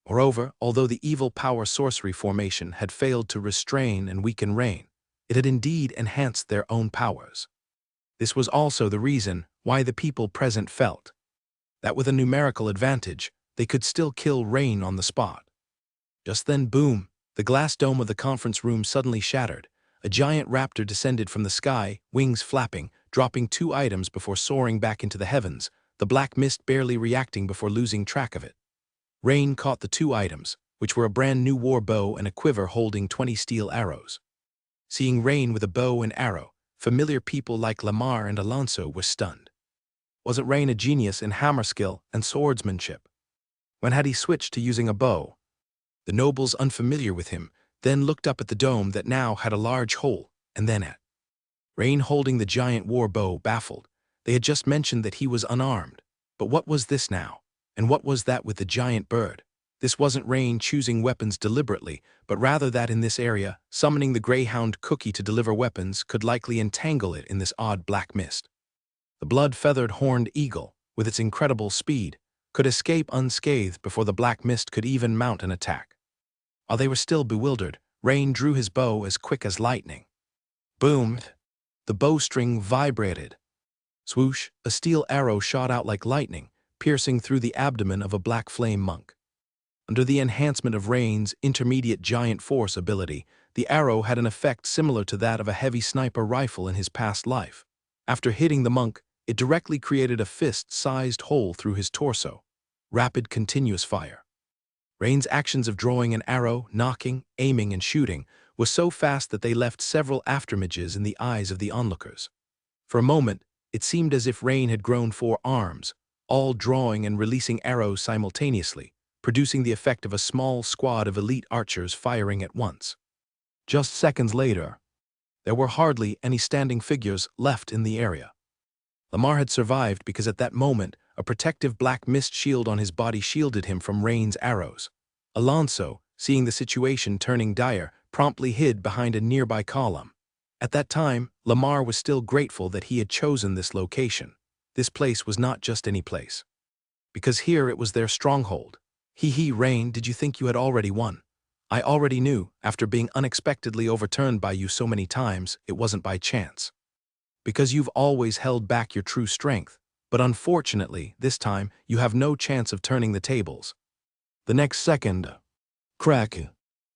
Moreover, although the evil power sorcery formation had failed to restrain and weaken Rain, it had indeed enhanced their own powers. This was also the reason why the people present felt that with a numerical advantage, they could still kill Rain on the spot. Just then, boom, the glass dome of the conference room suddenly shattered. A giant raptor descended from the sky, wings flapping, dropping 2 items before soaring back into the heavens, the black mist barely reacting before losing track of it. Rain caught the 2 items, which were a brand new war bow and a quiver holding 20 steel arrows. Seeing Rain with a bow and arrow, familiar people like Lamar and Alonso were stunned. Wasn't Rain a genius in hammer skill and swordsmanship? When had he switched to using a bow? The nobles, unfamiliar with him, then looked up at the dome that now had a large hole, and then at Rain holding the giant war bow, baffled. They had just mentioned that he was unarmed. But what was this now? And what was that with the giant bird? This wasn't Rain choosing weapons deliberately, but rather that in this area, summoning the greyhound Cookie to deliver weapons could likely entangle it in this odd black mist. The blood-feathered horned eagle, with its incredible speed, could escape unscathed before the black mist could even mount an attack. While they were still bewildered, Rain drew his bow as quick as lightning. Boom! The bowstring vibrated. Swoosh! A steel arrow shot out like lightning, piercing through the abdomen of a black flame monk. Under the enhancement of Rain's intermediate giant force ability, the arrow had an effect similar to that of a heavy sniper rifle in his past life. After hitting the monk, it directly created a fist-sized hole through his torso. Rapid, continuous fire. Rain's actions of drawing an arrow, knocking, aiming, and shooting was so fast that they left several afterimages in the eyes of the onlookers. For a moment, it seemed as if Rain had grown 4 arms, all drawing and releasing arrows simultaneously, producing the effect of a small squad of elite archers firing at once. Just seconds later, there were hardly any standing figures left in the area. Lamar had survived because at that moment, a protective black mist shield on his body shielded him from Rain's arrows. Alonso, seeing the situation turning dire, promptly hid behind a nearby column. At that time, Lamar was still grateful that he had chosen this location. This place was not just any place. Because here it was their stronghold. Rain, did you think you had already won? I already knew, after being unexpectedly overturned by you so many times, it wasn't by chance. Because you've always held back your true strength, but unfortunately, this time, you have no chance of turning the tables. The next second, crack,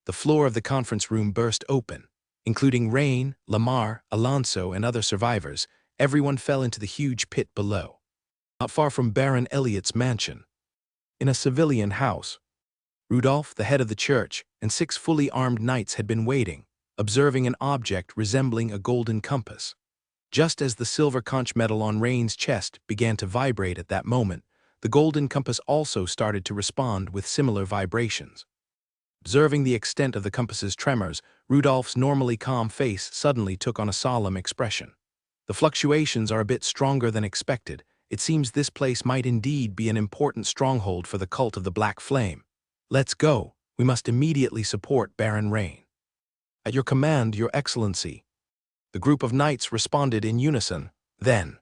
the floor of the conference room burst open. Including Rain, Lamar, Alonso, and other survivors, everyone fell into the huge pit below. Not far from Baron Elliot's mansion. In a civilian house, Rudolph, the head of the church, and 6 fully armed knights had been waiting, observing an object resembling a golden compass. Just as the silver conch medal on Rain's chest began to vibrate at that moment, the golden compass also started to respond with similar vibrations. Observing the extent of the compass's tremors, Rudolph's normally calm face suddenly took on a solemn expression. The fluctuations are a bit stronger than expected. It seems this place might indeed be an important stronghold for the cult of the Black Flame. Let's go. We must immediately support Baron Rain. At your command, Your Excellency. The group of knights responded in unison. Then,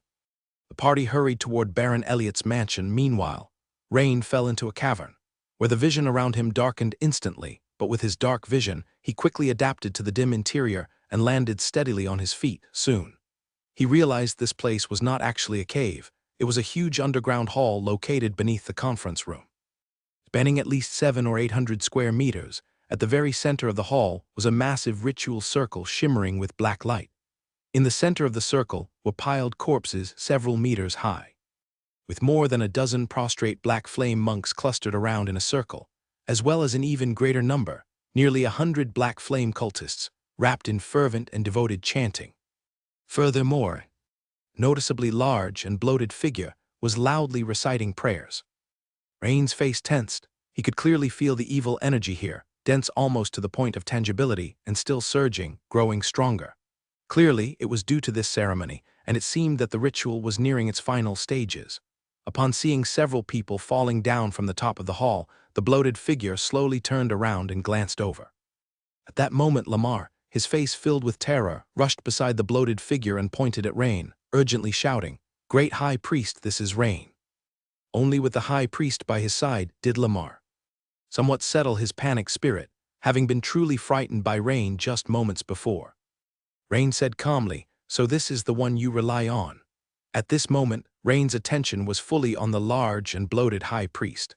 the party hurried toward Baron Elliot's mansion. Meanwhile, Rain fell into a cavern, where the vision around him darkened instantly, but with his dark vision, he quickly adapted to the dim interior and landed steadily on his feet. Soon, he realized this place was not actually a cave. It was a huge underground hall located beneath the conference room. Spanning at least 700 or 800 square meters, at the very center of the hall was a massive ritual circle shimmering with black light. In the center of the circle were piled corpses several meters high, with more than a dozen prostrate black flame monks clustered around in a circle, as well as an even greater number, nearly 100 black flame cultists, wrapped in fervent and devoted chanting. Furthermore, noticeably large and bloated figure was loudly reciting prayers. Rain's face tensed. He could clearly feel the evil energy here, dense almost to the point of tangibility and still surging, growing stronger. Clearly, it was due to this ceremony, and it seemed that the ritual was nearing its final stages. Upon seeing several people falling down from the top of the hall, the bloated figure slowly turned around and glanced over. At that moment, Lamar, his face filled with terror, rushed beside the bloated figure and pointed at Rain. urgently shouting, "Great High Priest, this is Rain." Only with the High Priest by his side did Lamar somewhat settle his panicked spirit, having been truly frightened by Rain just moments before. Rain said calmly, "So this is the one you rely on." At this moment, Rain's attention was fully on the large and bloated High Priest.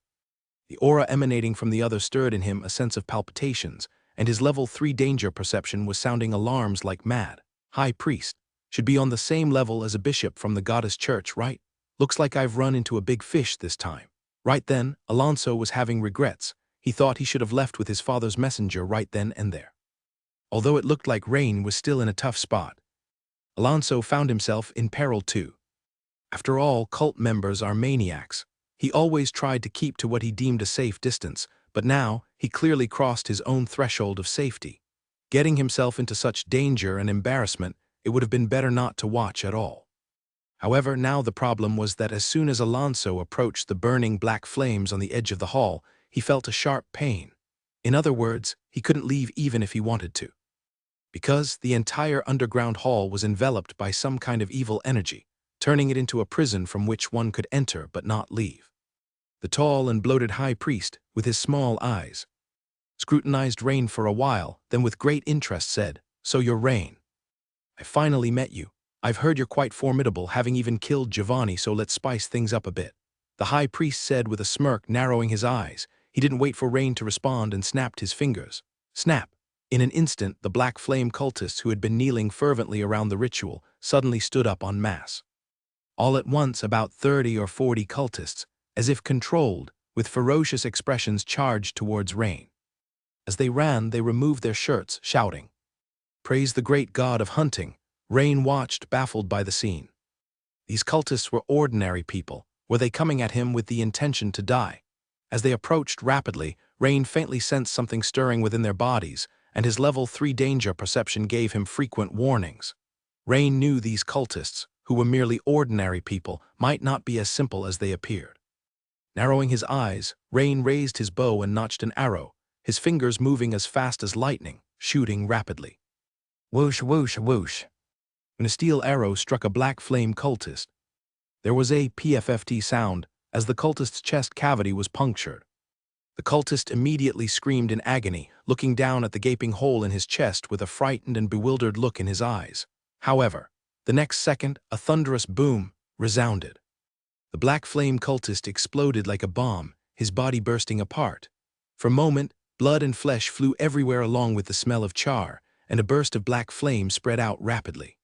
The aura emanating from the other stirred in him a sense of palpitations, and his level 3 danger perception was sounding alarms like mad. "High Priest should be on the same level as a bishop from the goddess church, right? Looks like I've run into a big fish this time." Right then, Alonso was having regrets. He thought he should have left with his father's messenger right then and there. Although it looked like Rain was still in a tough spot, Alonso found himself in peril too. After all, cult members are maniacs. He always tried to keep to what he deemed a safe distance, but now he clearly crossed his own threshold of safety. Getting himself into such danger and embarrassment, it would have been better not to watch at all. However, now the problem was that as soon as Alonso approached the burning black flames on the edge of the hall, he felt a sharp pain. In other words, he couldn't leave even if he wanted to. Because the entire underground hall was enveloped by some kind of evil energy, turning it into a prison from which one could enter but not leave. The tall and bloated high priest, with his small eyes, scrutinized Rain for a while, then with great interest said, "So you're Rain. I finally met you. I've heard you're quite formidable, having even killed Giovanni, so let's spice things up a bit." The high priest said with a smirk, narrowing his eyes. He didn't wait for Rain to respond and snapped his fingers. Snap! In an instant, the black flame cultists who had been kneeling fervently around the ritual suddenly stood up en masse. All at once, about 30 or 40 cultists, as if controlled, with ferocious expressions charged towards Rain. As they ran, they removed their shirts, shouting, "Praise the great god of hunting." Rain watched, baffled by the scene. These cultists were ordinary people. Were they coming at him with the intention to die? As they approached rapidly, Rain faintly sensed something stirring within their bodies, and his level 3 danger perception gave him frequent warnings. Rain knew these cultists, who were merely ordinary people, might not be as simple as they appeared. Narrowing his eyes, Rain raised his bow and notched an arrow, his fingers moving as fast as lightning, shooting rapidly. Whoosh, whoosh, whoosh. When a steel arrow struck a black flame cultist, there was a PFFT sound as the cultist's chest cavity was punctured. The cultist immediately screamed in agony, looking down at the gaping hole in his chest with a frightened and bewildered look in his eyes. However, the next second, a thunderous boom resounded. The black flame cultist exploded like a bomb, his body bursting apart. For a moment, blood and flesh flew everywhere along with the smell of char, and a burst of black flame spread out rapidly.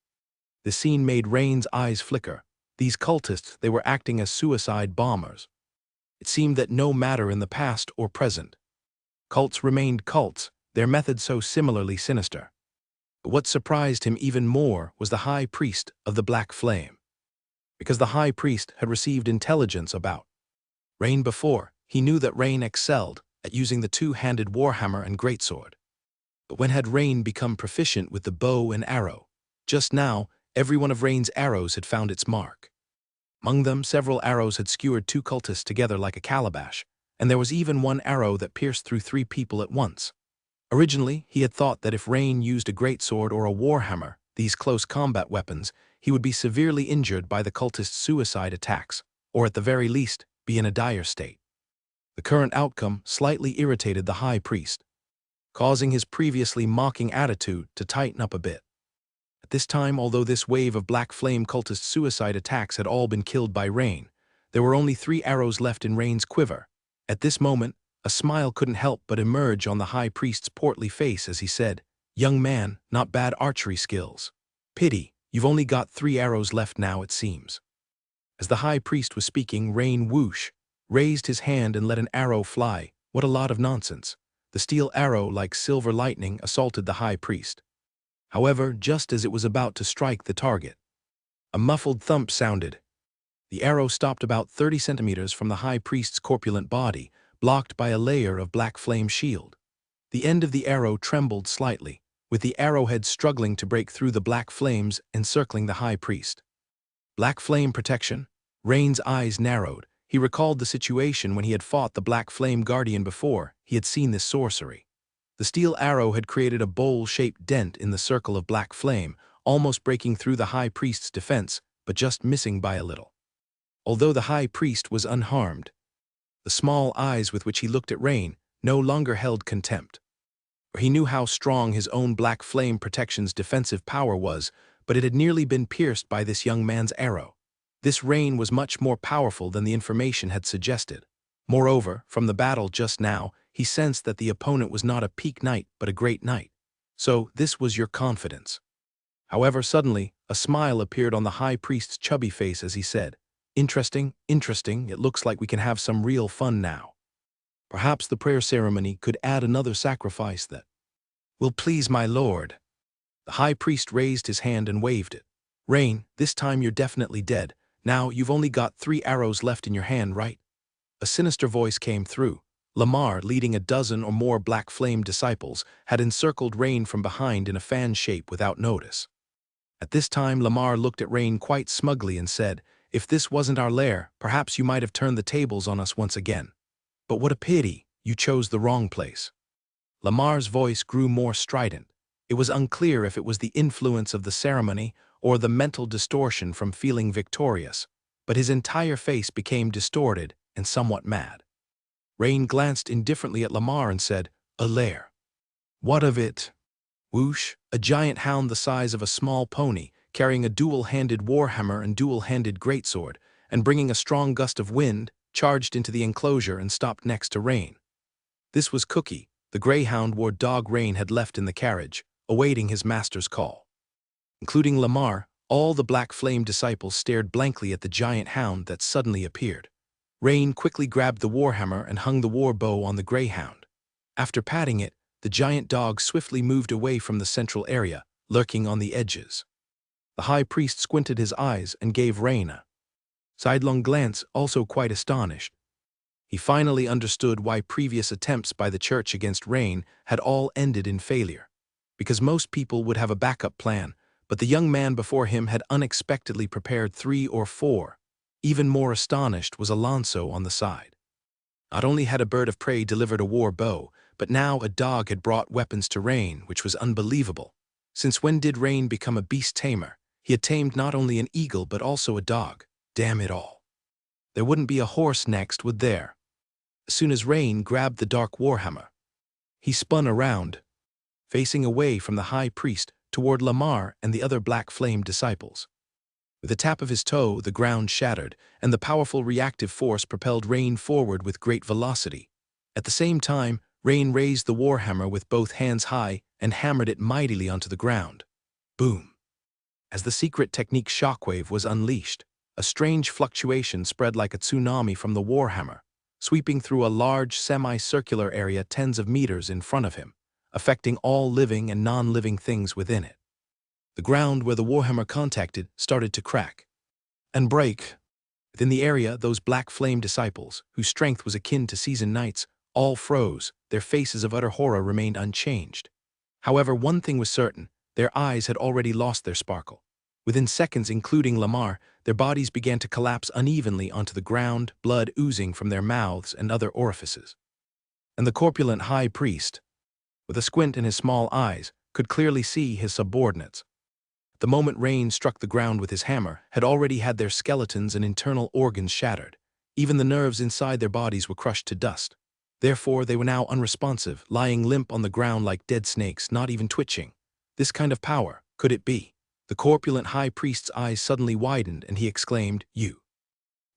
The scene made Rain's eyes flicker. These cultists, they were acting as suicide bombers. It seemed that no matter in the past or present, cults remained cults, their methods so similarly sinister. But what surprised him even more was the high priest of the black flame. Because the high priest had received intelligence about Rain before, he knew that Rain excelled at using the two-handed warhammer and greatsword. But when had Rain become proficient with the bow and arrow? Just now, every one of Rain's arrows had found its mark. Among them, several arrows had skewered 2 cultists together like a calabash, and there was even one arrow that pierced through 3 people at once. Originally, he had thought that if Rain used a greatsword or a warhammer, these close combat weapons, he would be severely injured by the cultists' suicide attacks, or at the very least, be in a dire state. The current outcome slightly irritated the high priest, causing his previously mocking attitude to tighten up a bit. At this time, although this wave of black flame cultist suicide attacks had all been killed by Rain, there were only 3 arrows left in Rain's quiver. At this moment, a smile couldn't help but emerge on the high priest's portly face as he said, "Young man, not bad archery skills. Pity, you've only got 3 arrows left now, it seems." As the high priest was speaking, Rain whoosh, raised his hand and let an arrow fly. What a lot of nonsense. The steel arrow, like silver lightning, assaulted the high priest. However, just as it was about to strike the target, a muffled thump sounded. The arrow stopped about 30 centimeters from the high priest's corpulent body, blocked by a layer of black flame shield. The end of the arrow trembled slightly, with the arrowhead struggling to break through the black flames encircling the high priest. Black flame protection? Rain's eyes narrowed. He recalled the situation when he had fought the black flame guardian before. He had seen this sorcery. The steel arrow had created a bowl-shaped dent in the circle of black flame, almost breaking through the high priest's defense, but just missing by a little. Although the high priest was unharmed, the small eyes with which he looked at Rain no longer held contempt. He knew how strong his own black flame protection's defensive power was, but it had nearly been pierced by this young man's arrow. This Rain was much more powerful than the information had suggested. Moreover, from the battle just now, he sensed that the opponent was not a peak knight but a great knight. So this was your confidence. However, suddenly, a smile appeared on the high priest's chubby face as he said, "Interesting, interesting, it looks like we can have some real fun now. Perhaps the prayer ceremony could add another sacrifice that will please my lord." The high priest raised his hand and waved it. "Rain, this time you're definitely dead. Now you've only got 3 arrows left in your hand, right?" A sinister voice came through. Lamar, leading a dozen or more black flame disciples, had encircled Rain from behind in a fan shape without notice. At this time, Lamar looked at Rain quite smugly and said, "If this wasn't our lair, perhaps you might have turned the tables on us once again. But what a pity, you chose the wrong place." Lamar's voice grew more strident. It was unclear if it was the influence of the ceremony or the mental distortion from feeling victorious, but his entire face became distorted and somewhat mad. Rain glanced indifferently at Lamar and said, "A lair. What of it?" Whoosh, a giant hound the size of a small pony, carrying a dual-handed warhammer and dual-handed greatsword, and bringing a strong gust of wind, charged into the enclosure and stopped next to Rain. This was Cookie, the greyhound war dog Rain had left in the carriage, awaiting his master's call. Including Lamar, all the black flame disciples stared blankly at the giant hound that suddenly appeared. Rain quickly grabbed the warhammer and hung the war bow on the greyhound. After patting it, the giant dog swiftly moved away from the central area, lurking on the edges. The high priest squinted his eyes and gave Rain a sidelong glance, also quite astonished. He finally understood why previous attempts by the church against Rain had all ended in failure. Because most people would have a backup plan, but the young man before him had unexpectedly prepared 3 or 4. Even more astonished was Alonso on the side. Not only had a bird of prey delivered a war bow, but now a dog had brought weapons to Rain, which was unbelievable. Since when did Rain become a beast tamer? He had tamed not only an eagle but also a dog. Damn it all. There wouldn't be a horse next, would there? As soon as Rain grabbed the dark warhammer, he spun around, facing away from the high priest toward Lamar and the other black flame disciples. With a tap of his toe, the ground shattered, and the powerful reactive force propelled Rain forward with great velocity. At the same time, Rain raised the warhammer with both hands high and hammered it mightily onto the ground. Boom! As the secret technique shockwave was unleashed, a strange fluctuation spread like a tsunami from the warhammer, sweeping through a large semi-circular area tens of meters in front of him, affecting all living and non-living things within it. The ground where the warhammer contacted started to crack and break. Within the area, those black flame disciples, whose strength was akin to seasoned knights, all froze. Their faces of utter horror remained unchanged. However, one thing was certain: their eyes had already lost their sparkle. Within seconds, including Lamar, their bodies began to collapse unevenly onto the ground, blood oozing from their mouths and other orifices. And the corpulent high priest, with a squint in his small eyes, could clearly see his subordinates. The moment Rain struck the ground with his hammer had already had their skeletons and internal organs shattered. Even the nerves inside their bodies were crushed to dust. Therefore, they were now unresponsive, lying limp on the ground like dead snakes, not even twitching. This kind of power, could it be? The corpulent high priest's eyes suddenly widened and he exclaimed, You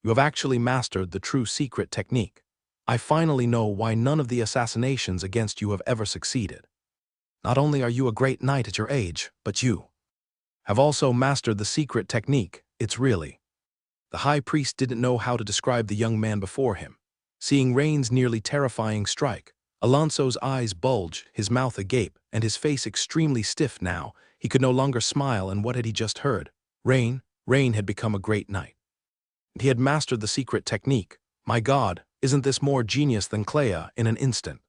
have actually mastered the true secret technique. I finally know why none of the assassinations against you have ever succeeded. Not only are you a great knight at your age, but you have also mastered the secret technique. It's really..." The high priest didn't know how to describe the young man before him. Seeing Rain's nearly terrifying strike, Alonso's eyes bulged, his mouth agape, and his face extremely stiff now. He could no longer smile, and what had he just heard? Rain had become a great knight. He had mastered the secret technique. My God, isn't this more genius than Clea in an instant?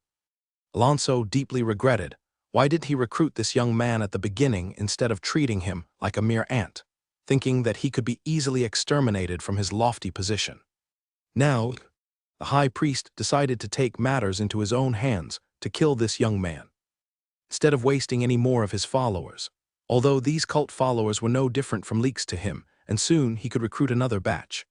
Alonso deeply regretted. Why didn't he recruit this young man at the beginning instead of treating him like a mere ant, thinking that he could be easily exterminated from his lofty position? Now, the high priest decided to take matters into his own hands to kill this young man, instead of wasting any more of his followers. Although these cult followers were no different from leeks to him, and soon he could recruit another batch.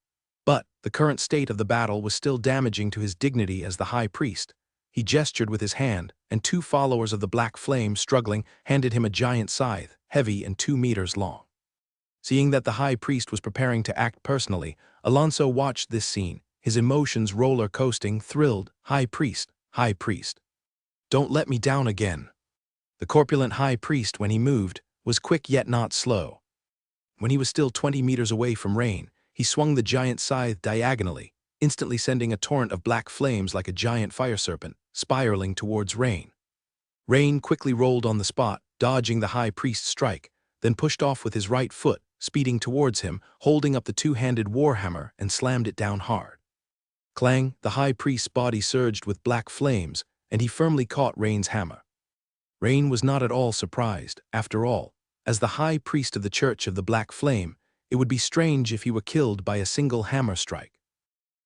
But the current state of the battle was still damaging to his dignity as the high priest. He gestured with his hand, and 2 followers of the black flame, struggling, handed him a giant scythe, heavy and 2 meters long. Seeing that the high priest was preparing to act personally, Alonso watched this scene, his emotions roller coasting, thrilled. High priest, don't let me down again. The corpulent high priest, when he moved, was quick yet not slow. When he was still 20 meters away from Rain, he swung the giant scythe diagonally, instantly sending a torrent of black flames like a giant fire serpent, spiraling towards Rain. Rain quickly rolled on the spot, dodging the high priest's strike, then pushed off with his right foot, speeding towards him, holding up the 2-handed warhammer and slammed it down hard. Clang, the high priest's body surged with black flames, and he firmly caught Rain's hammer. Rain was not at all surprised. After all, as the high priest of the Church of the Black Flame, it would be strange if he were killed by a single hammer strike.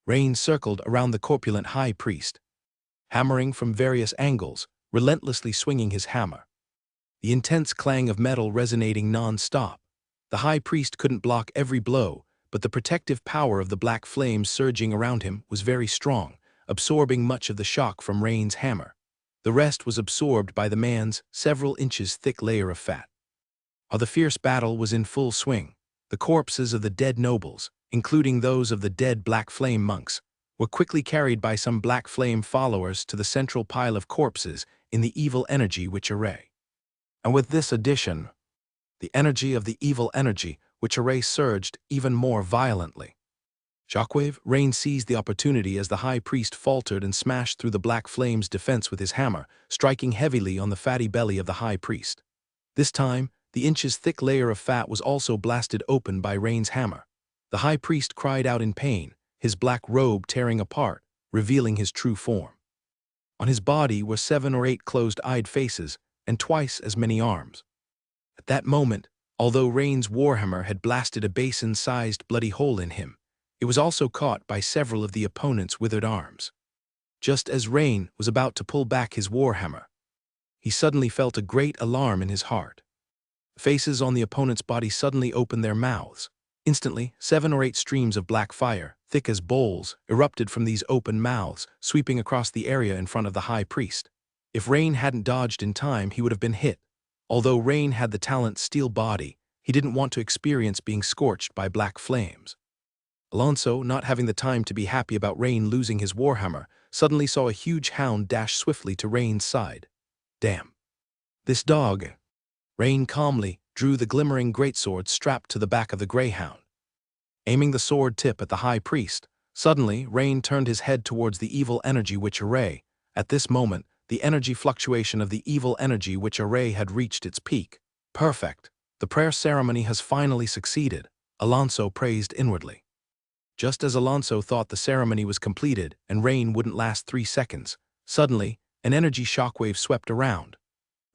Rain circled around the corpulent high priest, hammering from various angles, relentlessly swinging his hammer. The intense clang of metal resonating non-stop. The high priest couldn't block every blow, but the protective power of the black flames surging around him was very strong, absorbing much of the shock from Rain's hammer. The rest was absorbed by the man's several inches thick layer of fat. While the fierce battle was in full swing, the corpses of the dead nobles, including those of the dead Black Flame monks, were quickly carried by some Black Flame followers to the central pile of corpses in the evil energy witch array. And with this addition, the energy of the evil energy witch array surged even more violently. Shockwave, Rain seized the opportunity as the high priest faltered and smashed through the Black Flame's defense with his hammer, striking heavily on the fatty belly of the high priest. This time, the inches-thick layer of fat was also blasted open by Rain's hammer. The high priest cried out in pain, his black robe tearing apart, revealing his true form. On his body were 7 or 8 closed-eyed faces and twice as many arms. At that moment, although Rain's warhammer had blasted a basin-sized bloody hole in him, it was also caught by several of the opponent's withered arms. Just as Rain was about to pull back his warhammer, he suddenly felt a great alarm in his heart. The faces on the opponent's body suddenly opened their mouths. Instantly, 7 or 8 streams of black fire, thick as bowls, erupted from these open mouths, sweeping across the area in front of the high priest. If Rain hadn't dodged in time, he would have been hit. Although Rain had the talent Steel Body, he didn't want to experience being scorched by black flames. Alonso, not having the time to be happy about Rain losing his warhammer, suddenly saw a huge hound dash swiftly to Rain's side. Damn. This dog. Rain calmly drew the glimmering greatsword strapped to the back of the greyhound. Aiming the sword tip at the high priest, suddenly Rain turned his head towards the evil energy witch array. At this moment, the energy fluctuation of the evil energy witch array had reached its peak. Perfect. The prayer ceremony has finally succeeded, Alonso praised inwardly. Just as Alonso thought the ceremony was completed and Rain wouldn't last 3 seconds, suddenly, an energy shockwave swept around.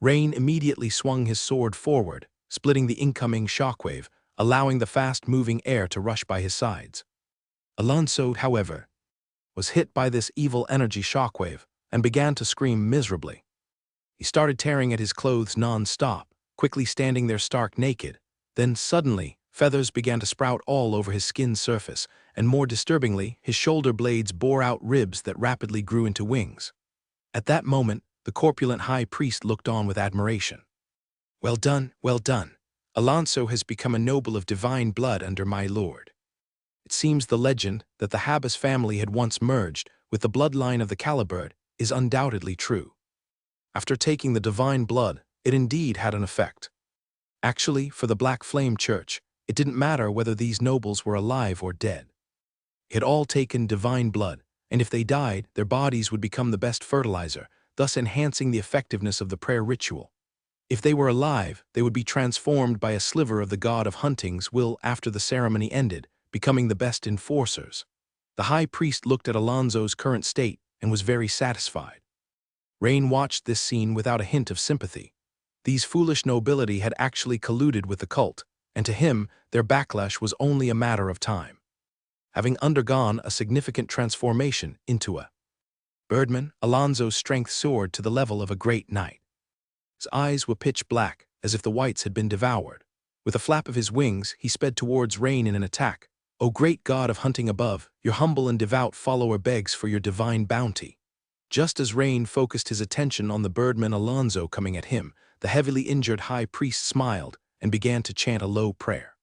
Rain immediately swung his sword forward, splitting the incoming shockwave, allowing the fast-moving air to rush by his sides. Alonso, however, was hit by this evil energy shockwave and began to scream miserably. He started tearing at his clothes non-stop, quickly standing there stark naked. Then suddenly, feathers began to sprout all over his skin surface, and more disturbingly, his shoulder blades bore out ribs that rapidly grew into wings. At that moment, the corpulent high priest looked on with admiration. Well done, well done. Alonso has become a noble of divine blood under my lord. It seems the legend that the Habas family had once merged with the bloodline of the Calibird is undoubtedly true. After taking the divine blood, it indeed had an effect. Actually, for the Black Flame Church, it didn't matter whether these nobles were alive or dead. It had all taken divine blood, and if they died, their bodies would become the best fertilizer, thus enhancing the effectiveness of the prayer ritual. If they were alive, they would be transformed by a sliver of the god of hunting's will after the ceremony ended, becoming the best enforcers. The high priest looked at Alonso's current state and was very satisfied. Rain watched this scene without a hint of sympathy. These foolish nobility had actually colluded with the cult, and to him, their backlash was only a matter of time. Having undergone a significant transformation into a birdman, Alonso's strength soared to the level of a great knight. His eyes were pitch black, as if the whites had been devoured. With a flap of his wings, he sped towards Rain in an attack. "O great God of hunting above, your humble and devout follower begs for your divine bounty." Just as Rain focused his attention on the birdman Alonzo coming at him, the heavily injured high priest smiled and began to chant a low prayer.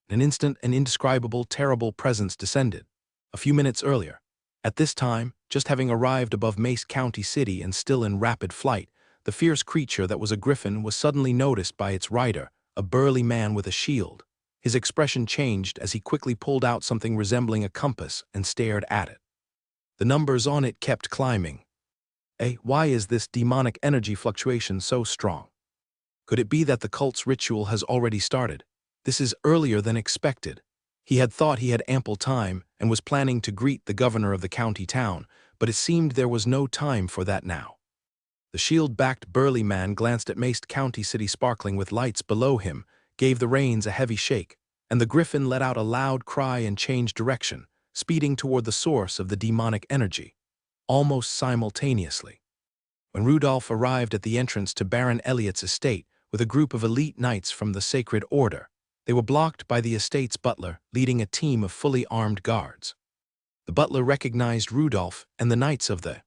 In an instant, an indescribable, terrible presence descended. A few minutes earlier, at this time, just having arrived above Mace County City and still in rapid flight, the fierce creature that was a griffin was suddenly noticed by its rider, a burly man with a shield. His expression changed as he quickly pulled out something resembling a compass and stared at it. The numbers on it kept climbing. Why is this demonic energy fluctuation so strong? Could it be that the cult's ritual has already started? This is earlier than expected. He had thought he had ample time and was planning to greet the governor of the county town, but it seemed there was no time for that now. The shield-backed burly man glanced at Mace County City sparkling with lights below him, gave the reins a heavy shake, and the griffin let out a loud cry and changed direction, speeding toward the source of the demonic energy. Almost simultaneously, when Rudolph arrived at the entrance to Baron Elliott's estate with a group of elite knights from the Sacred Order, they were blocked by the estate's butler leading a team of fully armed guards. The butler recognized Rudolph and the knights of the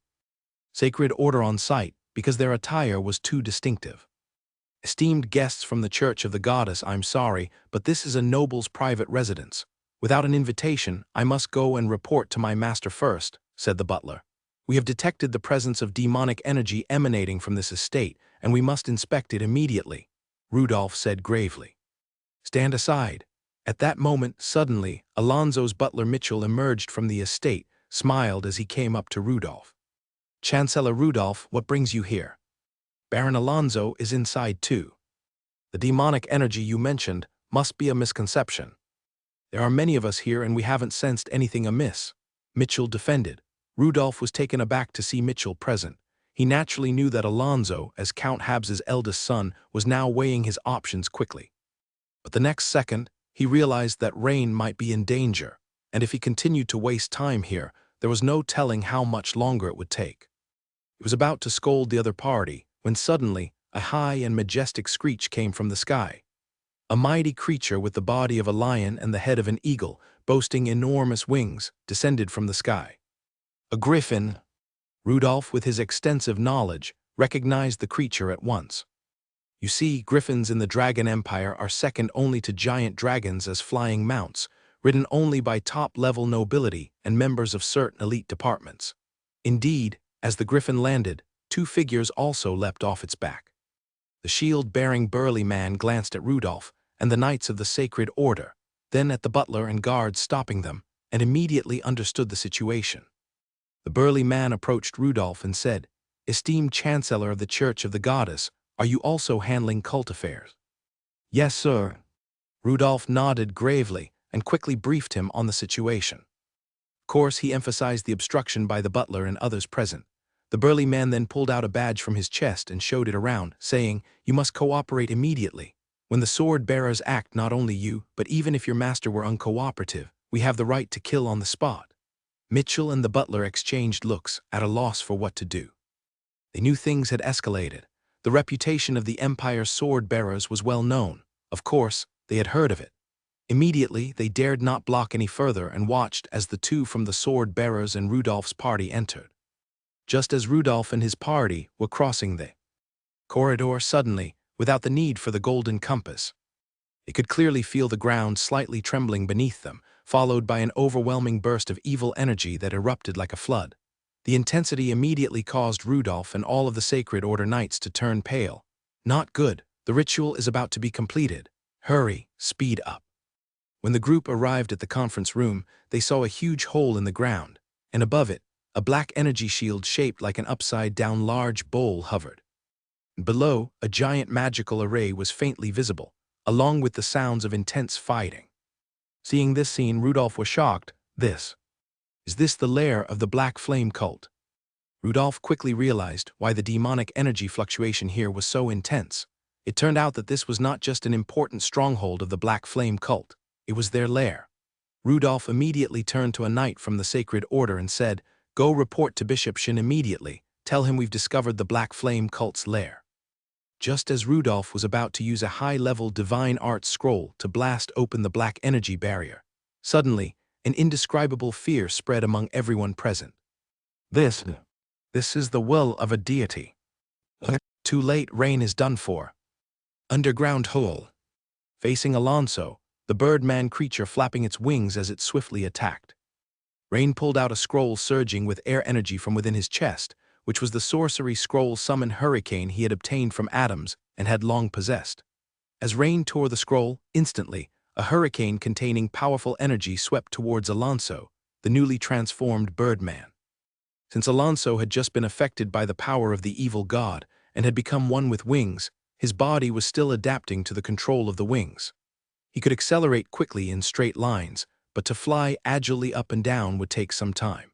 Sacred Order on sight because their attire was too distinctive. "Esteemed guests from the Church of the Goddess, I'm sorry, but this is a noble's private residence. Without an invitation, I must go and report to my master first," said the butler. "We have detected the presence of demonic energy emanating from this estate, and we must inspect it immediately," Rudolph said gravely. "Stand aside." At that moment, suddenly, Alonzo's butler Mitchell emerged from the estate, smiled as he came up to Rudolph. "Chancellor Rudolph, what brings you here?" "Baron Alonzo is inside too. The demonic energy you mentioned must be a misconception. There are many of us here and we haven't sensed anything amiss," Mitchell defended. Rudolph was taken aback to see Mitchell present. He naturally knew that Alonzo, as Count Habs's eldest son, was now weighing his options quickly. But the next second, he realized that Rain might be in danger, and if he continued to waste time here, there was no telling how much longer it would take. He was about to scold the other party, when suddenly, a high and majestic screech came from the sky. A mighty creature with the body of a lion and the head of an eagle, boasting enormous wings, descended from the sky. A griffin. Rudolph, with his extensive knowledge, recognized the creature at once. You see, griffins in the Dragon Empire are second only to giant dragons as flying mounts, ridden only by top-level nobility and members of certain elite departments. Indeed, as the griffin landed, two figures also leapt off its back. The shield-bearing burly man glanced at Rudolph and the knights of the Sacred Order, then at the butler and guards stopping them, and immediately understood the situation. The burly man approached Rudolph and said, "Esteemed Chancellor of the Church of the Goddess, are you also handling cult affairs?" "Yes, sir." Rudolph nodded gravely and quickly briefed him on the situation. Of course, he emphasized the obstruction by the butler and others present. The burly man then pulled out a badge from his chest and showed it around, saying, "You must cooperate immediately. When the sword-bearers act, not only you, but even if your master were uncooperative, we have the right to kill on the spot." Mitchell and the butler exchanged looks, at a loss for what to do. They knew things had escalated. The reputation of the Empire's sword-bearers was well known. Of course, they had heard of it. Immediately, they dared not block any further and watched as the two from the sword-bearers and Rudolph's party entered. Just as Rudolph and his party were crossing the corridor suddenly, without the need for the golden compass, they could clearly feel the ground slightly trembling beneath them, followed by an overwhelming burst of evil energy that erupted like a flood. The intensity immediately caused Rudolph and all of the Sacred Order knights to turn pale. "Not good. The ritual is about to be completed. Hurry, speed up." When the group arrived at the conference room, they saw a huge hole in the ground, and above it, a black energy shield shaped like an upside-down large bowl hovered. Below, a giant magical array was faintly visible, along with the sounds of intense fighting. Seeing this scene, Rudolph was shocked. Is this the lair of the Black Flame cult? Rudolph quickly realized why the demonic energy fluctuation here was so intense. It turned out that this was not just an important stronghold of the Black Flame cult, it was their lair. Rudolph immediately turned to a knight from the Sacred Order and said, "Go report to Bishop Shin immediately. Tell him we've discovered the Black Flame cult's lair." Just as Rudolph was about to use a high-level divine art scroll to blast open the black energy barrier, suddenly, an indescribable fear spread among everyone present. This is the will of a deity. Too late, Rain is done for. Underground hole. Facing Alonso, the Birdman creature flapping its wings as it swiftly attacked. Rain pulled out a scroll surging with air energy from within his chest, which was the sorcery scroll summoned hurricane he had obtained from Adams and had long possessed. As Rain tore the scroll, instantly, a hurricane containing powerful energy swept towards Alonso, the newly transformed Birdman. Since Alonso had just been affected by the power of the evil god and had become one with wings, his body was still adapting to the control of the wings. He could accelerate quickly in straight lines, but to fly agilely up and down would take some time.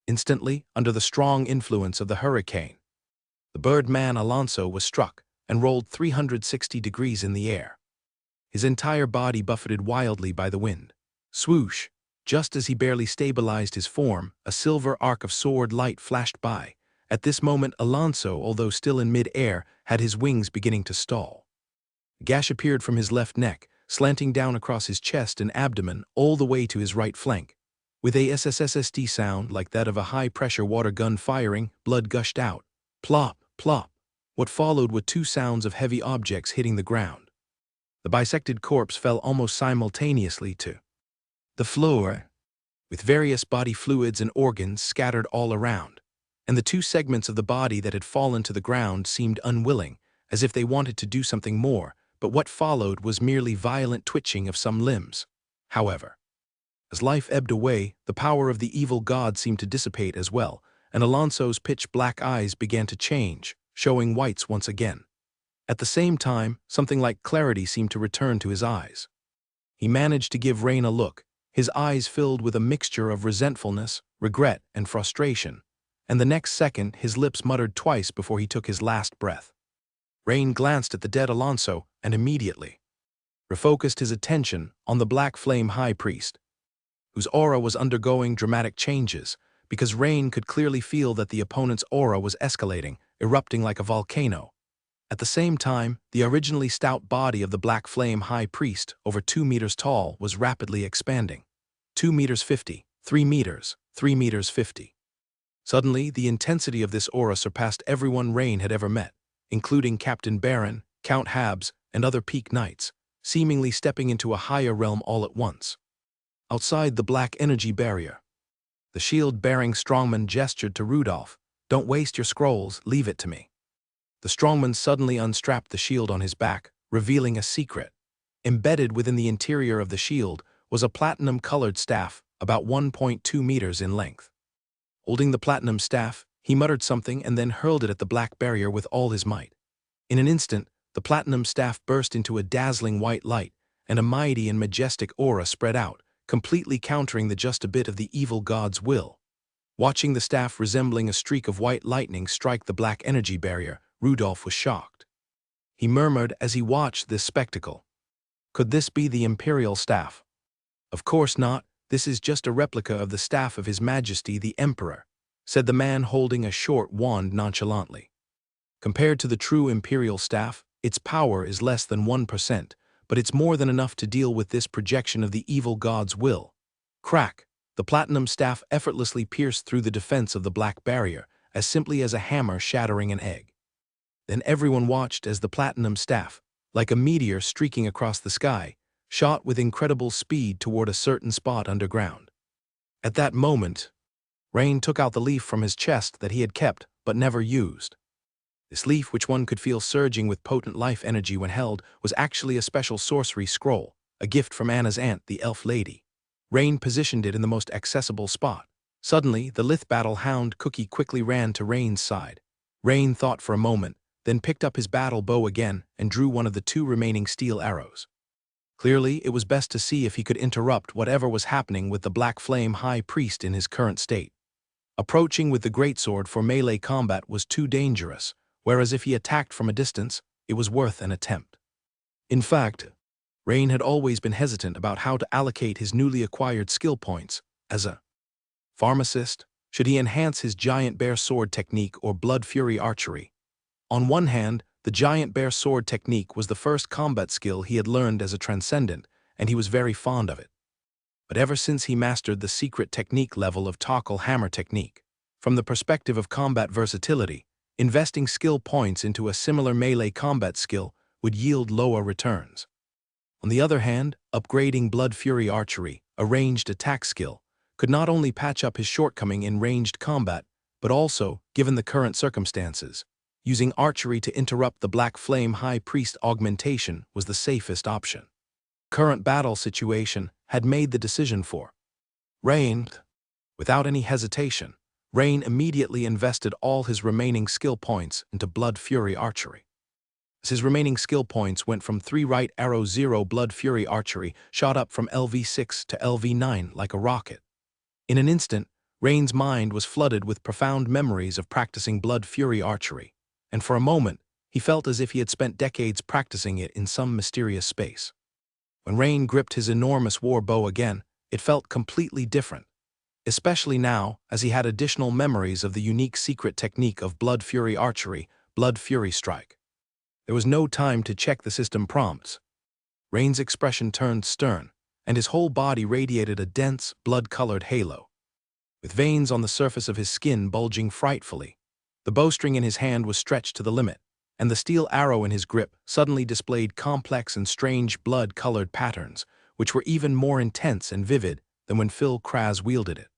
Instantly, under the strong influence of the hurricane, the Birdman Alonso was struck and rolled 360 degrees in the air. His entire body buffeted wildly by the wind. Swoosh! Just as he barely stabilized his form, a silver arc of sword light flashed by. At this moment, Alonso, although still in mid-air, had his wings beginning to stall. A gash appeared from his left neck, slanting down across his chest and abdomen all the way to his right flank. With a SSSSD sound like that of a high-pressure water gun firing, blood gushed out. Plop, plop. What followed were two sounds of heavy objects hitting the ground. The bisected corpse fell almost simultaneously to the floor, with various body fluids and organs scattered all around, and the two segments of the body that had fallen to the ground seemed unwilling, as if they wanted to do something more, but what followed was merely violent twitching of some limbs. However, as life ebbed away, the power of the evil god seemed to dissipate as well, and Alonso's pitch-black eyes began to change, showing whites once again. At the same time, something like clarity seemed to return to his eyes. He managed to give Rain a look, his eyes filled with a mixture of resentfulness, regret, and frustration, and the next second his lips muttered twice before he took his last breath. Rain glanced at the dead Alonso and immediately refocused his attention on the Black Flame High Priest, whose aura was undergoing dramatic changes, because Rain could clearly feel that the opponent's aura was escalating, erupting like a volcano. At the same time, the originally stout body of the Black Flame High Priest, over 2 meters tall, was rapidly expanding. 2 meters 50, 3 meters, 3 meters 50. Suddenly, the intensity of this aura surpassed everyone Rain had ever met, including Captain Baron, Count Habs, and other peak knights, seemingly stepping into a higher realm all at once. Outside the black energy barrier, the shield-bearing strongman gestured to Rudolph, "Don't waste your scrolls, leave it to me." The strongman suddenly unstrapped the shield on his back, revealing a secret. Embedded within the interior of the shield was a platinum-colored staff, about 1.2 meters in length. Holding the platinum staff, he muttered something and then hurled it at the black barrier with all his might. In an instant, the platinum staff burst into a dazzling white light, and a mighty and majestic aura spread out, completely countering the just a bit of the evil god's will. Watching the staff resembling a streak of white lightning strike the black energy barrier, Rudolph was shocked. He murmured as he watched this spectacle, "Could this be the imperial staff?" "Of course not, this is just a replica of the staff of His Majesty the Emperor," said the man holding a short wand nonchalantly. "Compared to the true imperial staff, its power is less than 1%, but it's more than enough to deal with this projection of the evil god's will." Crack! The platinum staff effortlessly pierced through the defense of the black barrier, as simply as a hammer shattering an egg. Then everyone watched as the platinum staff, like a meteor streaking across the sky, shot with incredible speed toward a certain spot underground. At that moment, Rain took out the leaf from his chest that he had kept but never used. This leaf, which one could feel surging with potent life energy when held, was actually a special sorcery scroll, a gift from Anna's aunt, the elf lady. Rain positioned it in the most accessible spot. Suddenly, the Lith Battle Hound Cookie quickly ran to Rain's side. Rain thought for a moment, then picked up his battle bow again and drew one of the 2 remaining steel arrows. Clearly, it was best to see if he could interrupt whatever was happening with the Black Flame High Priest in his current state. Approaching with the greatsword for melee combat was too dangerous, whereas if he attacked from a distance, it was worth an attempt. In fact, Rain had always been hesitant about how to allocate his newly acquired skill points. As a pharmacist, should he enhance his giant bear sword technique or blood fury archery? On one hand, The giant bear sword technique was the first combat skill he had learned as a transcendent, and he was very fond of it. But ever since he mastered the secret technique level of Toggle hammer technique, from the perspective of combat versatility, investing skill points into a similar melee combat skill would yield lower returns. On the other hand, upgrading Blood Fury Archery, a ranged attack skill, could not only patch up his shortcoming in ranged combat, but also, given the current circumstances, using archery to interrupt the Black Flame High Priest augmentation was the safest option. Current battle situation had made the decision for Rain. Without any hesitation, Rain immediately invested all his remaining skill points into Blood Fury Archery. As his remaining skill points went from 3 right arrow 0 Blood Fury Archery shot up from LV6 to LV9 like a rocket. In an instant, Rain's mind was flooded with profound memories of practicing Blood Fury Archery, and for a moment, he felt as if he had spent decades practicing it in some mysterious space. When Rain gripped his enormous war bow again, it felt completely different, especially now as he had additional memories of the unique secret technique of Blood Fury Archery, Blood Fury Strike. There was no time to check the system prompts. Rain's expression turned stern, and his whole body radiated a dense, blood-colored halo. With veins on the surface of his skin bulging frightfully, the bowstring in his hand was stretched to the limit, and the steel arrow in his grip suddenly displayed complex and strange blood-colored patterns, which were even more intense and vivid than when Phil Kraz wielded it.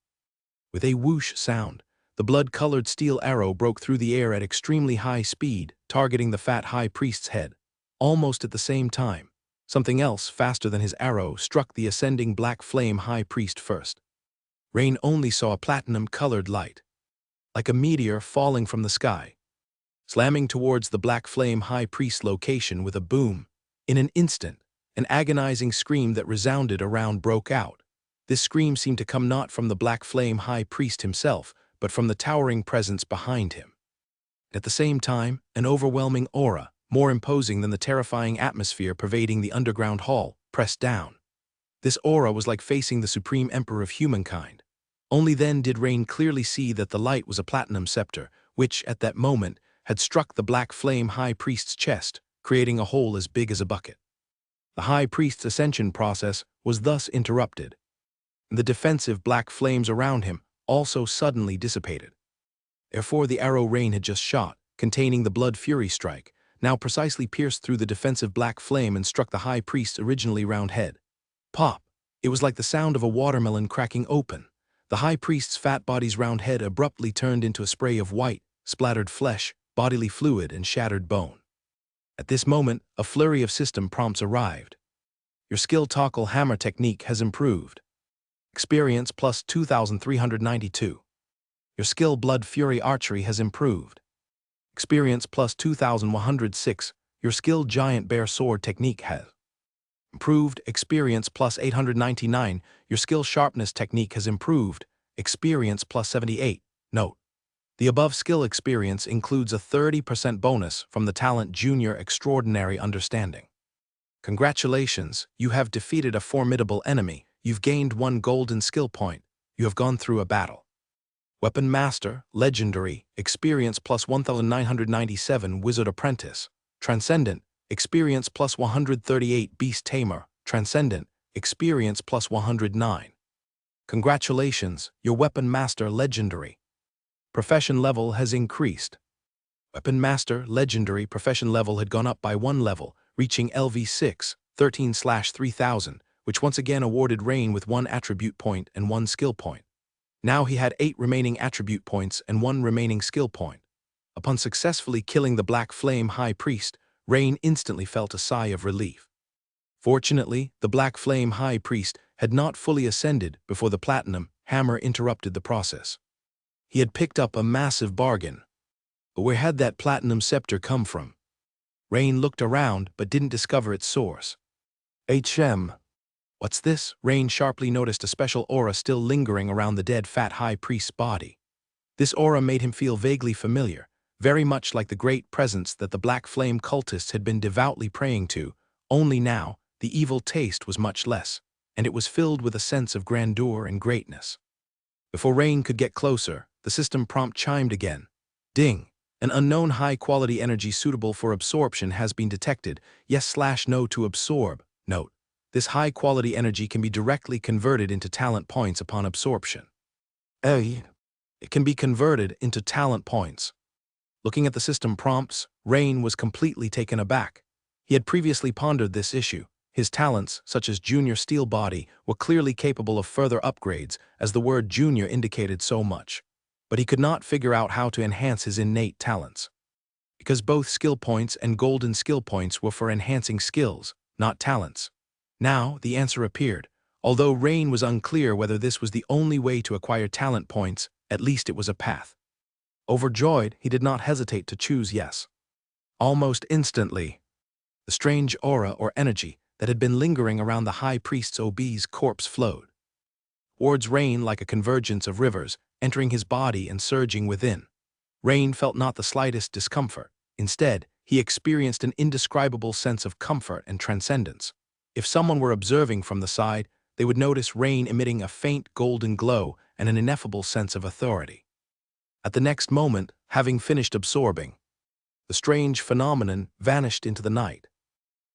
With a whoosh sound, the blood-colored steel arrow broke through the air at extremely high speed, targeting the fat high priest's head. Almost at the same time, something else faster than his arrow struck the ascending Black Flame High Priest first. Rain only saw a platinum-colored light, like a meteor falling from the sky, slamming towards the Black Flame High Priest's location with a boom. In an instant, an agonizing scream that resounded around broke out. This scream seemed to come not from the Black Flame High Priest himself, but from the towering presence behind him. At the same time, an overwhelming aura, more imposing than the terrifying atmosphere pervading the underground hall, pressed down. This aura was like facing the Supreme Emperor of humankind. Only then did Rain clearly see that the light was a platinum scepter, which, at that moment, had struck the Black Flame High Priest's chest, creating a hole as big as a bucket. The High Priest's ascension process was thus interrupted. The defensive black flames around him also suddenly dissipated. Therefore, the arrow Rain had just shot, containing the Blood Fury Strike, now precisely pierced through the defensive black flame and struck the High Priest's originally round head. Pop! It was like the sound of a watermelon cracking open. The High Priest's fat body's round head abruptly turned into a spray of white, splattered flesh, bodily fluid, and shattered bone. At this moment, a flurry of system prompts arrived. Your skill Toggle hammer technique has improved. Experience plus 2,392. Your skill Blood Fury Archery has improved. Experience plus 2,106. Your skill Giant Bear Sword technique has improved. Experience plus 899. Your skill Sharpness technique has improved. Experience plus 78. Note: the above skill experience includes a 30% bonus from the talent Junior Extraordinary Understanding. Congratulations, you have defeated a formidable enemy. You've gained 1 golden skill point. You have gone through a battle. Weapon Master, Legendary, Experience plus 1,997 Wizard Apprentice, Transcendent, Experience plus 138 Beast Tamer, Transcendent, Experience plus 109. Congratulations, your Weapon Master Legendary profession level has increased. Weapon Master Legendary profession level had gone up by 1 level, reaching LV6, 13/3000, which once again awarded Rain with 1 attribute point and 1 skill point. Now he had 8 remaining attribute points and 1 remaining skill point. Upon successfully killing the Black Flame High Priest, Rain instantly felt a sigh of relief. Fortunately, the Black Flame High Priest had not fully ascended before the Platinum Hammer interrupted the process. He had picked up a massive bargain. But where had that Platinum Scepter come from? Rain looked around but didn't discover its source. What's this? Rain sharply noticed a special aura still lingering around the dead fat high priest's body. This aura made him feel vaguely familiar, very much like the great presence that the Black Flame cultists had been devoutly praying to, only now, the evil taste was much less, and it was filled with a sense of grandeur and greatness. Before Rain could get closer, the system prompt chimed again. Ding! An unknown high-quality energy suitable for absorption has been detected. Yes/no to absorb. Note: this high-quality energy can be directly converted into talent points upon absorption. It can be converted into talent points. Looking at the system prompts, Rain was completely taken aback. He had previously pondered this issue. His talents, such as Junior Steel Body, were clearly capable of further upgrades, as the word Junior indicated so much. But he could not figure out how to enhance his innate talents. Because both skill points and golden skill points were for enhancing skills, not talents. Now, the answer appeared. Although Rain was unclear whether this was the only way to acquire talent points, at least it was a path. Overjoyed, he did not hesitate to choose yes. Almost instantly, the strange aura or energy that had been lingering around the high priest's obese corpse flowed towards Rain like a convergence of rivers, entering his body and surging within. Rain felt not the slightest discomfort. Instead, he experienced an indescribable sense of comfort and transcendence. If someone were observing from the side, they would notice Rain emitting a faint golden glow and an ineffable sense of authority. At the next moment, having finished absorbing, the strange phenomenon vanished into the night.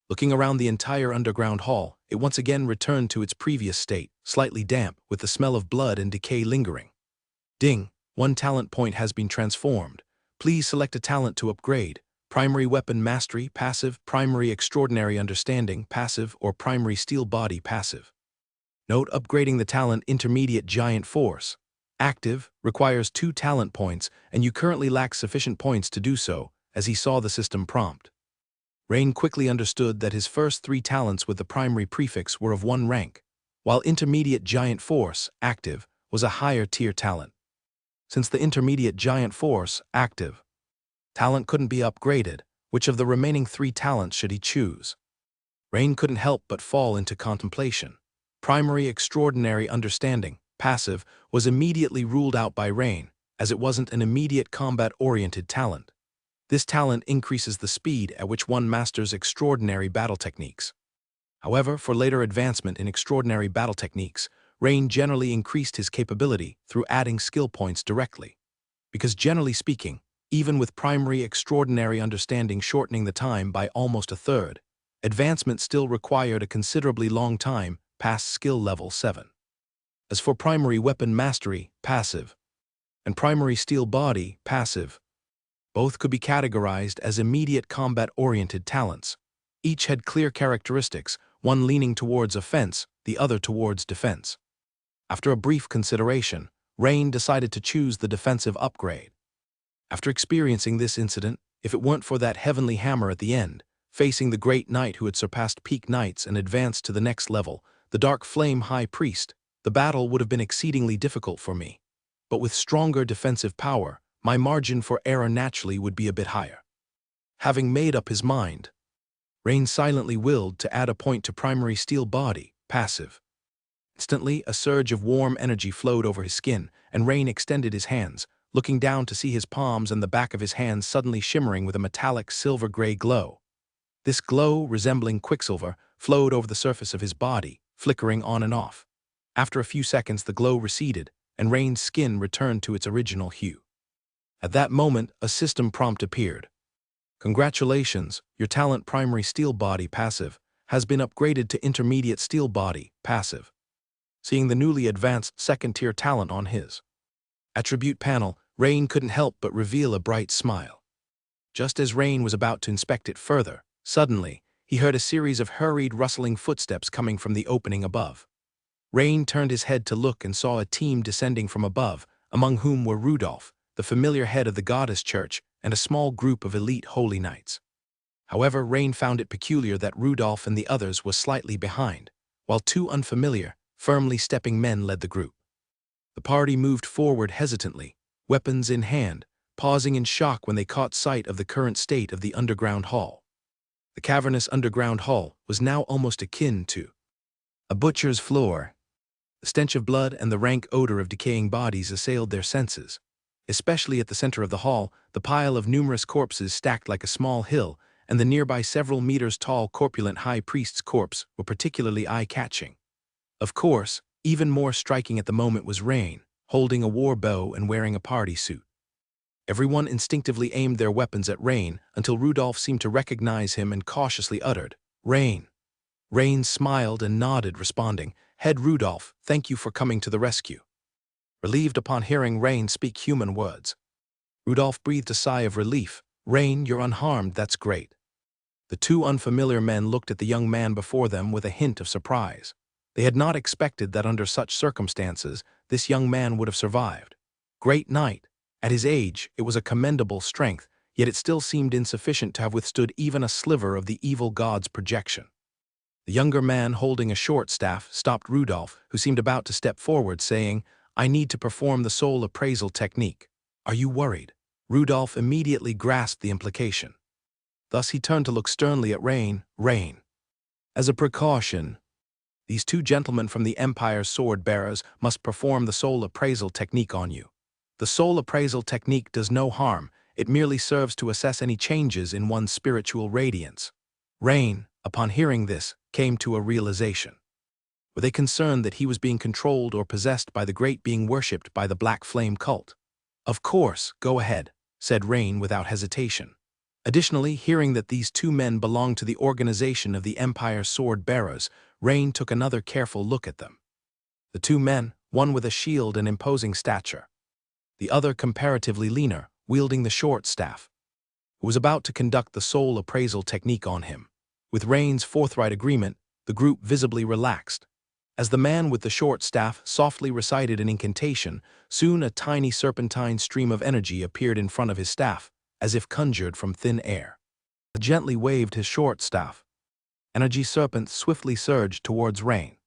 Looking around the entire underground hall, it once again returned to its previous state, slightly damp, with the smell of blood and decay lingering. Ding! One talent point has been transformed. Please select a talent to upgrade. Primary Weapon Mastery, passive, Primary Extraordinary Understanding, passive, or Primary Steel Body, passive. Note: upgrading the talent Intermediate Giant Force, active, requires 2 talent points, and you currently lack sufficient points to do so, as he saw the system prompt. Rain quickly understood that his first 3 talents with the primary prefix were of 1 rank, while Intermediate Giant Force, active, was a higher tier talent. Since the Intermediate Giant Force, active, talent couldn't be upgraded, which of the remaining 3 talents should he choose? Rain couldn't help but fall into contemplation. Primary Extraordinary Understanding, passive, was immediately ruled out by Rain, as it wasn't an immediate combat-oriented talent. This talent increases the speed at which one masters extraordinary battle techniques. However, for later advancement in extraordinary battle techniques, Rain generally increased his capability through adding skill points directly. Because generally speaking, even with Primary Extraordinary Understanding shortening the time by almost a third, advancement still required a considerably long time past skill level 7. As for Primary Weapon Mastery, passive, and Primary Steel Body, passive, both could be categorized as immediate combat-oriented talents. Each had clear characteristics, one leaning towards offense, the other towards defense. After a brief consideration, Rain decided to choose the defensive upgrade. After experiencing this incident, if it weren't for that heavenly hammer at the end, facing the great knight who had surpassed peak knights and advanced to the next level, the Dark Flame High Priest, the battle would have been exceedingly difficult for me. But with stronger defensive power, my margin for error naturally would be a bit higher. Having made up his mind, Rain silently willed to add a point to Primary Steel Body, passive. Instantly, a surge of warm energy flowed over his skin, and Rain extended his hands, looking down to see his palms and the back of his hands suddenly shimmering with a metallic silver-gray glow. This glow, resembling quicksilver, flowed over the surface of his body, flickering on and off. After a few seconds, the glow receded, and Rain's skin returned to its original hue. At that moment, a system prompt appeared. Congratulations, your talent Primary Steel Body, passive, has been upgraded to Intermediate Steel Body, passive. Seeing the newly advanced second-tier talent on his attribute panel, Rain couldn't help but reveal a bright smile. Just as Rain was about to inspect it further, suddenly, he heard a series of hurried, rustling footsteps coming from the opening above. Rain turned his head to look and saw a team descending from above, among whom were Rudolph, the familiar head of the Goddess Church, and a small group of elite holy knights. However, Rain found it peculiar that Rudolph and the others were slightly behind, while 2 unfamiliar, firmly stepping men led the group. The party moved forward hesitantly, weapons in hand, pausing in shock when they caught sight of the current state of the underground hall. The cavernous underground hall was now almost akin to a butcher's floor. The stench of blood and the rank odor of decaying bodies assailed their senses. Especially at the center of the hall, the pile of numerous corpses stacked like a small hill, and the nearby several meters tall corpulent high priest's corpse were particularly eye-catching. Of course, even more striking at the moment was Rain, holding a war bow and wearing a party suit. Everyone instinctively aimed their weapons at Rain until Rudolph seemed to recognize him and cautiously uttered, "Rain." Rain smiled and nodded, responding, "Head Rudolph, thank you for coming to the rescue." Relieved upon hearing Rain speak human words, Rudolph breathed a sigh of relief. "Rain, you're unharmed, that's great." The two unfamiliar men looked at the young man before them with a hint of surprise. They had not expected that under such circumstances, this young man would have survived. Great knight. At his age, it was a commendable strength, yet it still seemed insufficient to have withstood even a sliver of the evil god's projection. The younger man, holding a short staff, stopped Rudolph, who seemed about to step forward, saying, "I need to perform the soul appraisal technique. Are you worried?" Rudolph immediately grasped the implication. Thus he turned to look sternly at Rain. "Rain, as a precaution, these two gentlemen from the Empire's sword bearers must perform the soul appraisal technique on you. The soul appraisal technique does no harm, it merely serves to assess any changes in one's spiritual radiance." Rain, upon hearing this, came to a realization. Were they concerned that he was being controlled or possessed by the great being worshipped by the Black Flame cult? "Of course, go ahead," said Rain without hesitation. Additionally, hearing that these two men belonged to the organization of the Empire's sword bearers, Rain took another careful look at them. The two men, one with a shield and imposing stature, the other comparatively leaner, wielding the short staff, who was about to conduct the soul appraisal technique on him. With Rain's forthright agreement, the group visibly relaxed. As the man with the short staff softly recited an incantation, soon a tiny serpentine stream of energy appeared in front of his staff, as if conjured from thin air. He gently waved his short staff. Energy serpents swiftly surged towards Rain.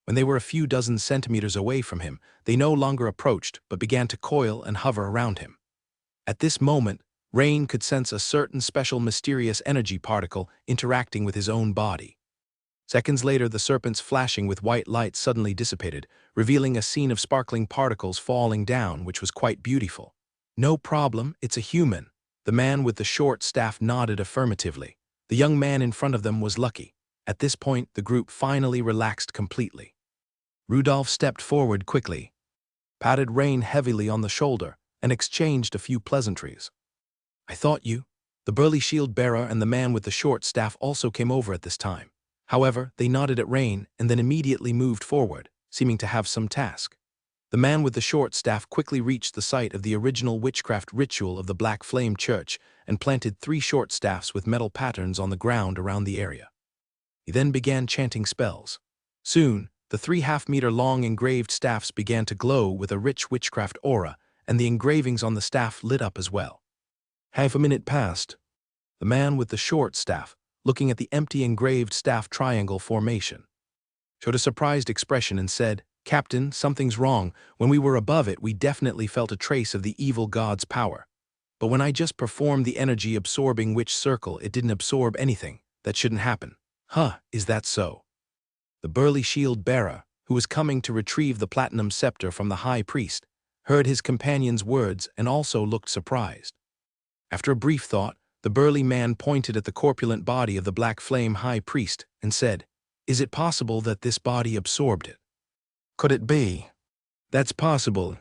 When they were a few dozen centimeters away from him, they no longer approached but began to coil and hover around him. At this moment, Rain could sense a certain special mysterious energy particle interacting with his own body. Seconds later, the serpents flashing with white light suddenly dissipated, revealing a scene of sparkling particles falling down, which was quite beautiful. "No problem, it's a human." The man with the short staff nodded affirmatively. The young man in front of them was lucky. At this point, the group finally relaxed completely. Rudolph stepped forward quickly, patted Rain heavily on the shoulder, and exchanged a few pleasantries. "I thought you." The burly shield bearer and the man with the short staff also came over at this time. However, they nodded at Rain and then immediately moved forward, seeming to have some task. The man with the short staff quickly reached the site of the original witchcraft ritual of the Black Flame Church and planted 3 short staffs with metal patterns on the ground around the area. He then began chanting spells. Soon, the 3 half-meter-long engraved staffs began to glow with a rich witchcraft aura, and the engravings on the staff lit up as well. Half a minute passed. The man with the short staff, looking at the empty engraved staff triangle formation, showed a surprised expression and said, "Captain, something's wrong. When we were above it, we definitely felt a trace of the evil god's power. But when I just performed the energy-absorbing witch circle, it didn't absorb anything. That shouldn't happen." "Huh, is that so?" The burly shield bearer, who was coming to retrieve the platinum scepter from the high priest, heard his companion's words and also looked surprised. After a brief thought, the burly man pointed at the corpulent body of the Black Flame high priest and said, "Is it possible that this body absorbed it?" "Could it be?" "That's possible."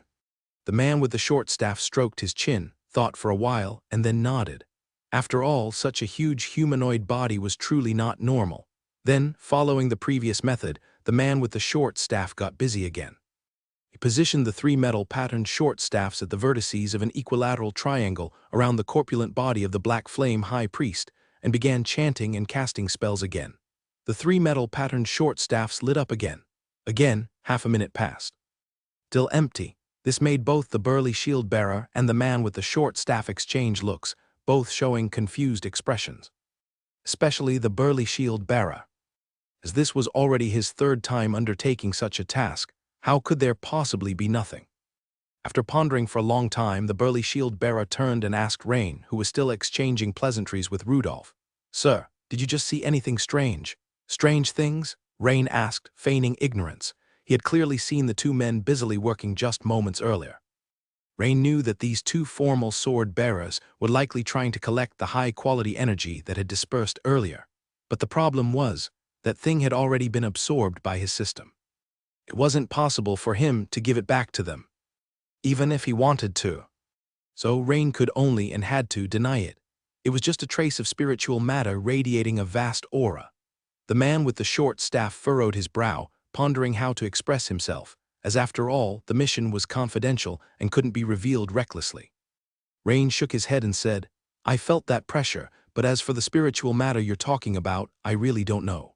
The man with the short staff stroked his chin, thought for a while, and then nodded. After all, such a huge humanoid body was truly not normal. Then, following the previous method, the man with the short staff got busy again. He positioned the 3 metal-patterned short staffs at the vertices of an equilateral triangle around the corpulent body of the Black Flame high priest and began chanting and casting spells again. The 3 metal-patterned short staffs lit up again. Again, half a minute passed. Still empty. This made both the burly shield bearer and the man with the short staff exchange looks, both showing confused expressions. Especially the burly shield bearer. As this was already his 3rd time undertaking such a task, how could there possibly be nothing? After pondering for a long time, the burly shield bearer turned and asked Rain, who was still exchanging pleasantries with Rudolph, "Sir, did you just see anything strange?" "Strange things?" Rain asked, feigning ignorance. He had clearly seen the 2 men busily working just moments earlier. Rain knew that these 2 formal sword bearers were likely trying to collect the high-quality energy that had dispersed earlier. But the problem was, that thing had already been absorbed by his system. It wasn't possible for him to give it back to them, even if he wanted to. So Rain could only and had to deny it. It was just a trace of spiritual matter radiating a vast aura. The man with the short staff furrowed his brow, pondering how to express himself, as after all, the mission was confidential and couldn't be revealed recklessly. Rain shook his head and said, "I felt that pressure, but as for the spiritual matter you're talking about, I really don't know."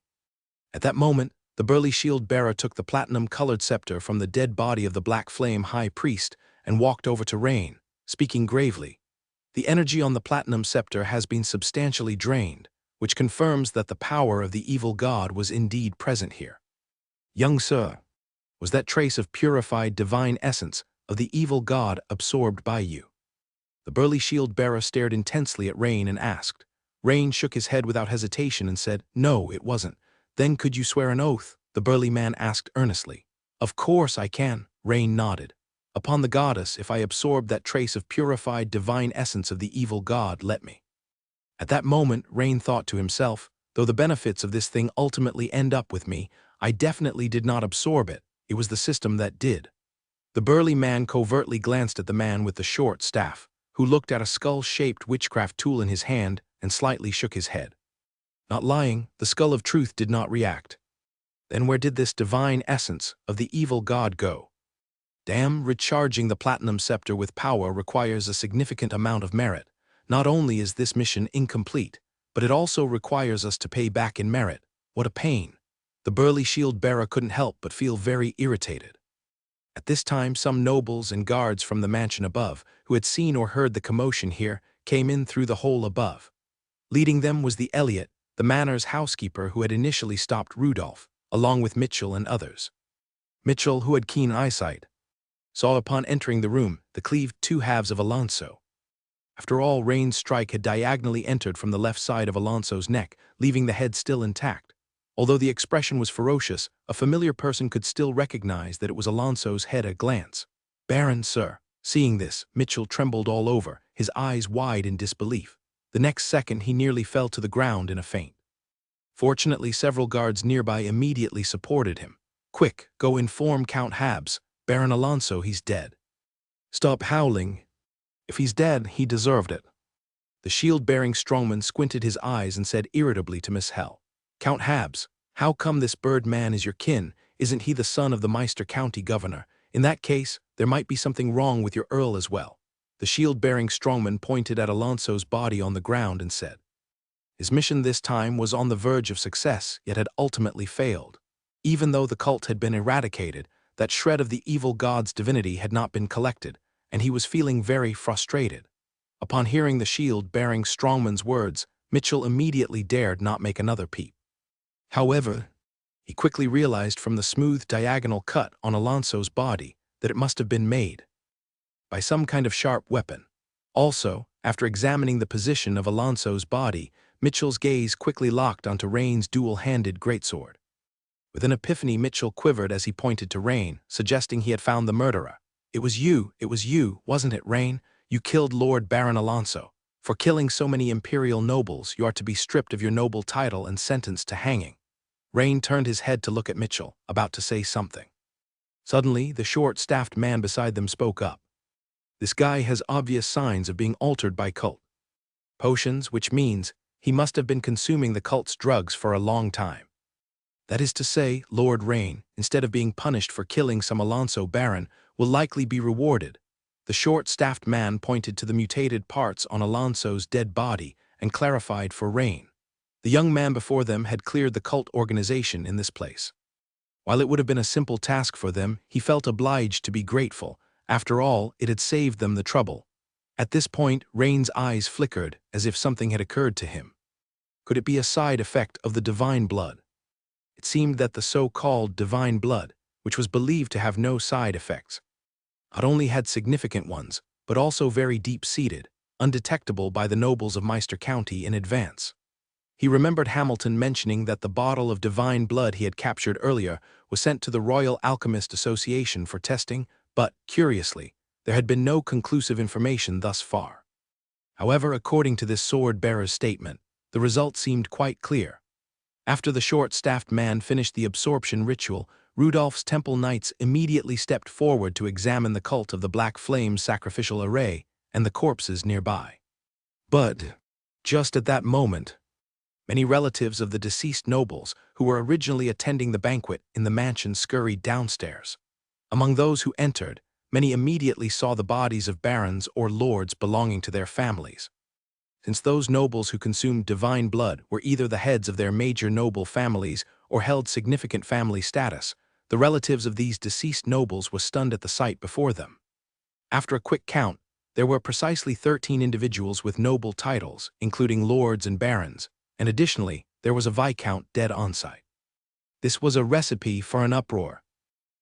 At that moment, the burly shield-bearer took the platinum-colored scepter from the dead body of the Black Flame High Priest and walked over to Rain, speaking gravely. "The energy on the platinum scepter has been substantially drained, which confirms that the power of the evil god was indeed present here. Young sir, was that trace of purified divine essence of the evil god absorbed by you?" The burly shield-bearer stared intensely at Rain and asked. Rain shook his head without hesitation and said, "No, it wasn't." "Then could you swear an oath?" the burly man asked earnestly. "Of course I can," Rain nodded. "Upon the goddess, if I absorb that trace of purified divine essence of the evil god, let me." At that moment, Rain thought to himself, though the benefits of this thing ultimately end up with me, I definitely did not absorb it. It was the system that did. The burly man covertly glanced at the man with the short staff, who looked at a skull-shaped witchcraft tool in his hand and slightly shook his head. Not lying, the skull of truth did not react. Then where did this divine essence of the evil god go? Damn, recharging the platinum scepter with power requires a significant amount of merit. Not only is this mission incomplete, but it also requires us to pay back in merit. What a pain. The burly shield-bearer couldn't help but feel very irritated. At this time, some nobles and guards from the mansion above, who had seen or heard the commotion here, came in through the hole above. Leading them was the Elliot, the manor's housekeeper who had initially stopped Rudolph, along with Mitchell and others. Mitchell, who had keen eyesight, saw upon entering the room the cleaved two halves of Alonso. After all, Rain's strike had diagonally entered from the left side of Alonso's neck, leaving the head still intact. Although the expression was ferocious, a familiar person could still recognize that it was Alonso's head at a glance. "Baron, sir." Seeing this, Mitchell trembled all over, his eyes wide in disbelief. The next second, he nearly fell to the ground in a faint. Fortunately, several guards nearby immediately supported him. "Quick, go inform Count Habs. Baron Alonso, he's dead." "Stop howling. If he's dead, he deserved it." The shield-bearing strongman squinted his eyes and said irritably to Miss Hell, "Count Habs, how come this bird man is your kin? Isn't he the son of the Meister County governor? In that case, there might be something wrong with your earl as well." The shield-bearing strongman pointed at Alonso's body on the ground and said, his mission this time was on the verge of success, yet had ultimately failed. Even though the cult had been eradicated, that shred of the evil god's divinity had not been collected, and he was feeling very frustrated. Upon hearing the shield-bearing strongman's words, Mitchell immediately dared not make another peep. However, he quickly realized from the smooth diagonal cut on Alonso's body that it must have been made by some kind of sharp weapon. Also, after examining the position of Alonso's body, Mitchell's gaze quickly locked onto Rain's dual-handed greatsword. With an epiphany, Mitchell quivered as he pointed to Rain, suggesting he had found the murderer. It was you, wasn't it, Rain? You killed Lord Baron Alonso. For killing so many imperial nobles, you are to be stripped of your noble title and sentenced to hanging." Rain turned his head to look at Mitchell, about to say something. Suddenly, the short-staffed man beside them spoke up. "This guy has obvious signs of being altered by cult potions, which means he must have been consuming the cult's drugs for a long time. That is to say, Lord Rain, instead of being punished for killing some Alonso Baron, will likely be rewarded." The short-staffed man pointed to the mutated parts on Alonso's dead body and clarified for Rain. The young man before them had cleared the cult organization in this place. While it would have been a simple task for them, he felt obliged to be grateful. After all, it had saved them the trouble. At this point, Rain's eyes flickered as if something had occurred to him. Could it be a side effect of the divine blood? It seemed that the so-called divine blood, which was believed to have no side effects, not only had significant ones, but also very deep-seated, undetectable by the nobles of Meister County in advance. He remembered Hamilton mentioning that the bottle of divine blood he had captured earlier was sent to the Royal Alchemist Association for testing, but, curiously, there had been no conclusive information thus far. However, according to this sword-bearer's statement, the result seemed quite clear. After the short-staffed man finished the absorption ritual, Rudolph's temple knights immediately stepped forward to examine the cult of the Black Flame's sacrificial array and the corpses nearby. But, just at that moment, many relatives of the deceased nobles who were originally attending the banquet in the mansion scurried downstairs. Among those who entered, many immediately saw the bodies of barons or lords belonging to their families. Since those nobles who consumed divine blood were either the heads of their major noble families or held significant family status, the relatives of these deceased nobles were stunned at the sight before them. After a quick count, there were precisely 13 individuals with noble titles, including lords and barons, and additionally, there was a viscount dead on sight. This was a recipe for an uproar.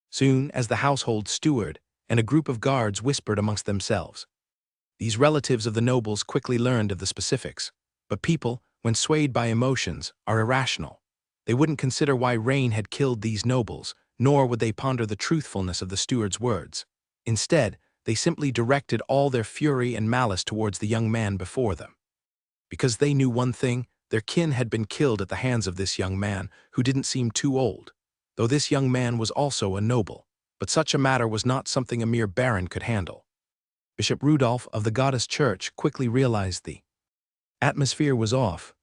Soon as the household steward and a group of guards whispered amongst themselves. These relatives of the nobles quickly learned of the specifics, but people, when swayed by emotions, are irrational. They wouldn't consider why Rain had killed these nobles, nor would they ponder the truthfulness of the steward's words. Instead, they simply directed all their fury and malice towards the young man before them. Because they knew one thing, their kin had been killed at the hands of this young man, who didn't seem too old. Though this young man was also a noble, but such a matter was not something a mere baron could handle. Bishop Rudolph of the Goddess Church quickly realized the atmosphere was off.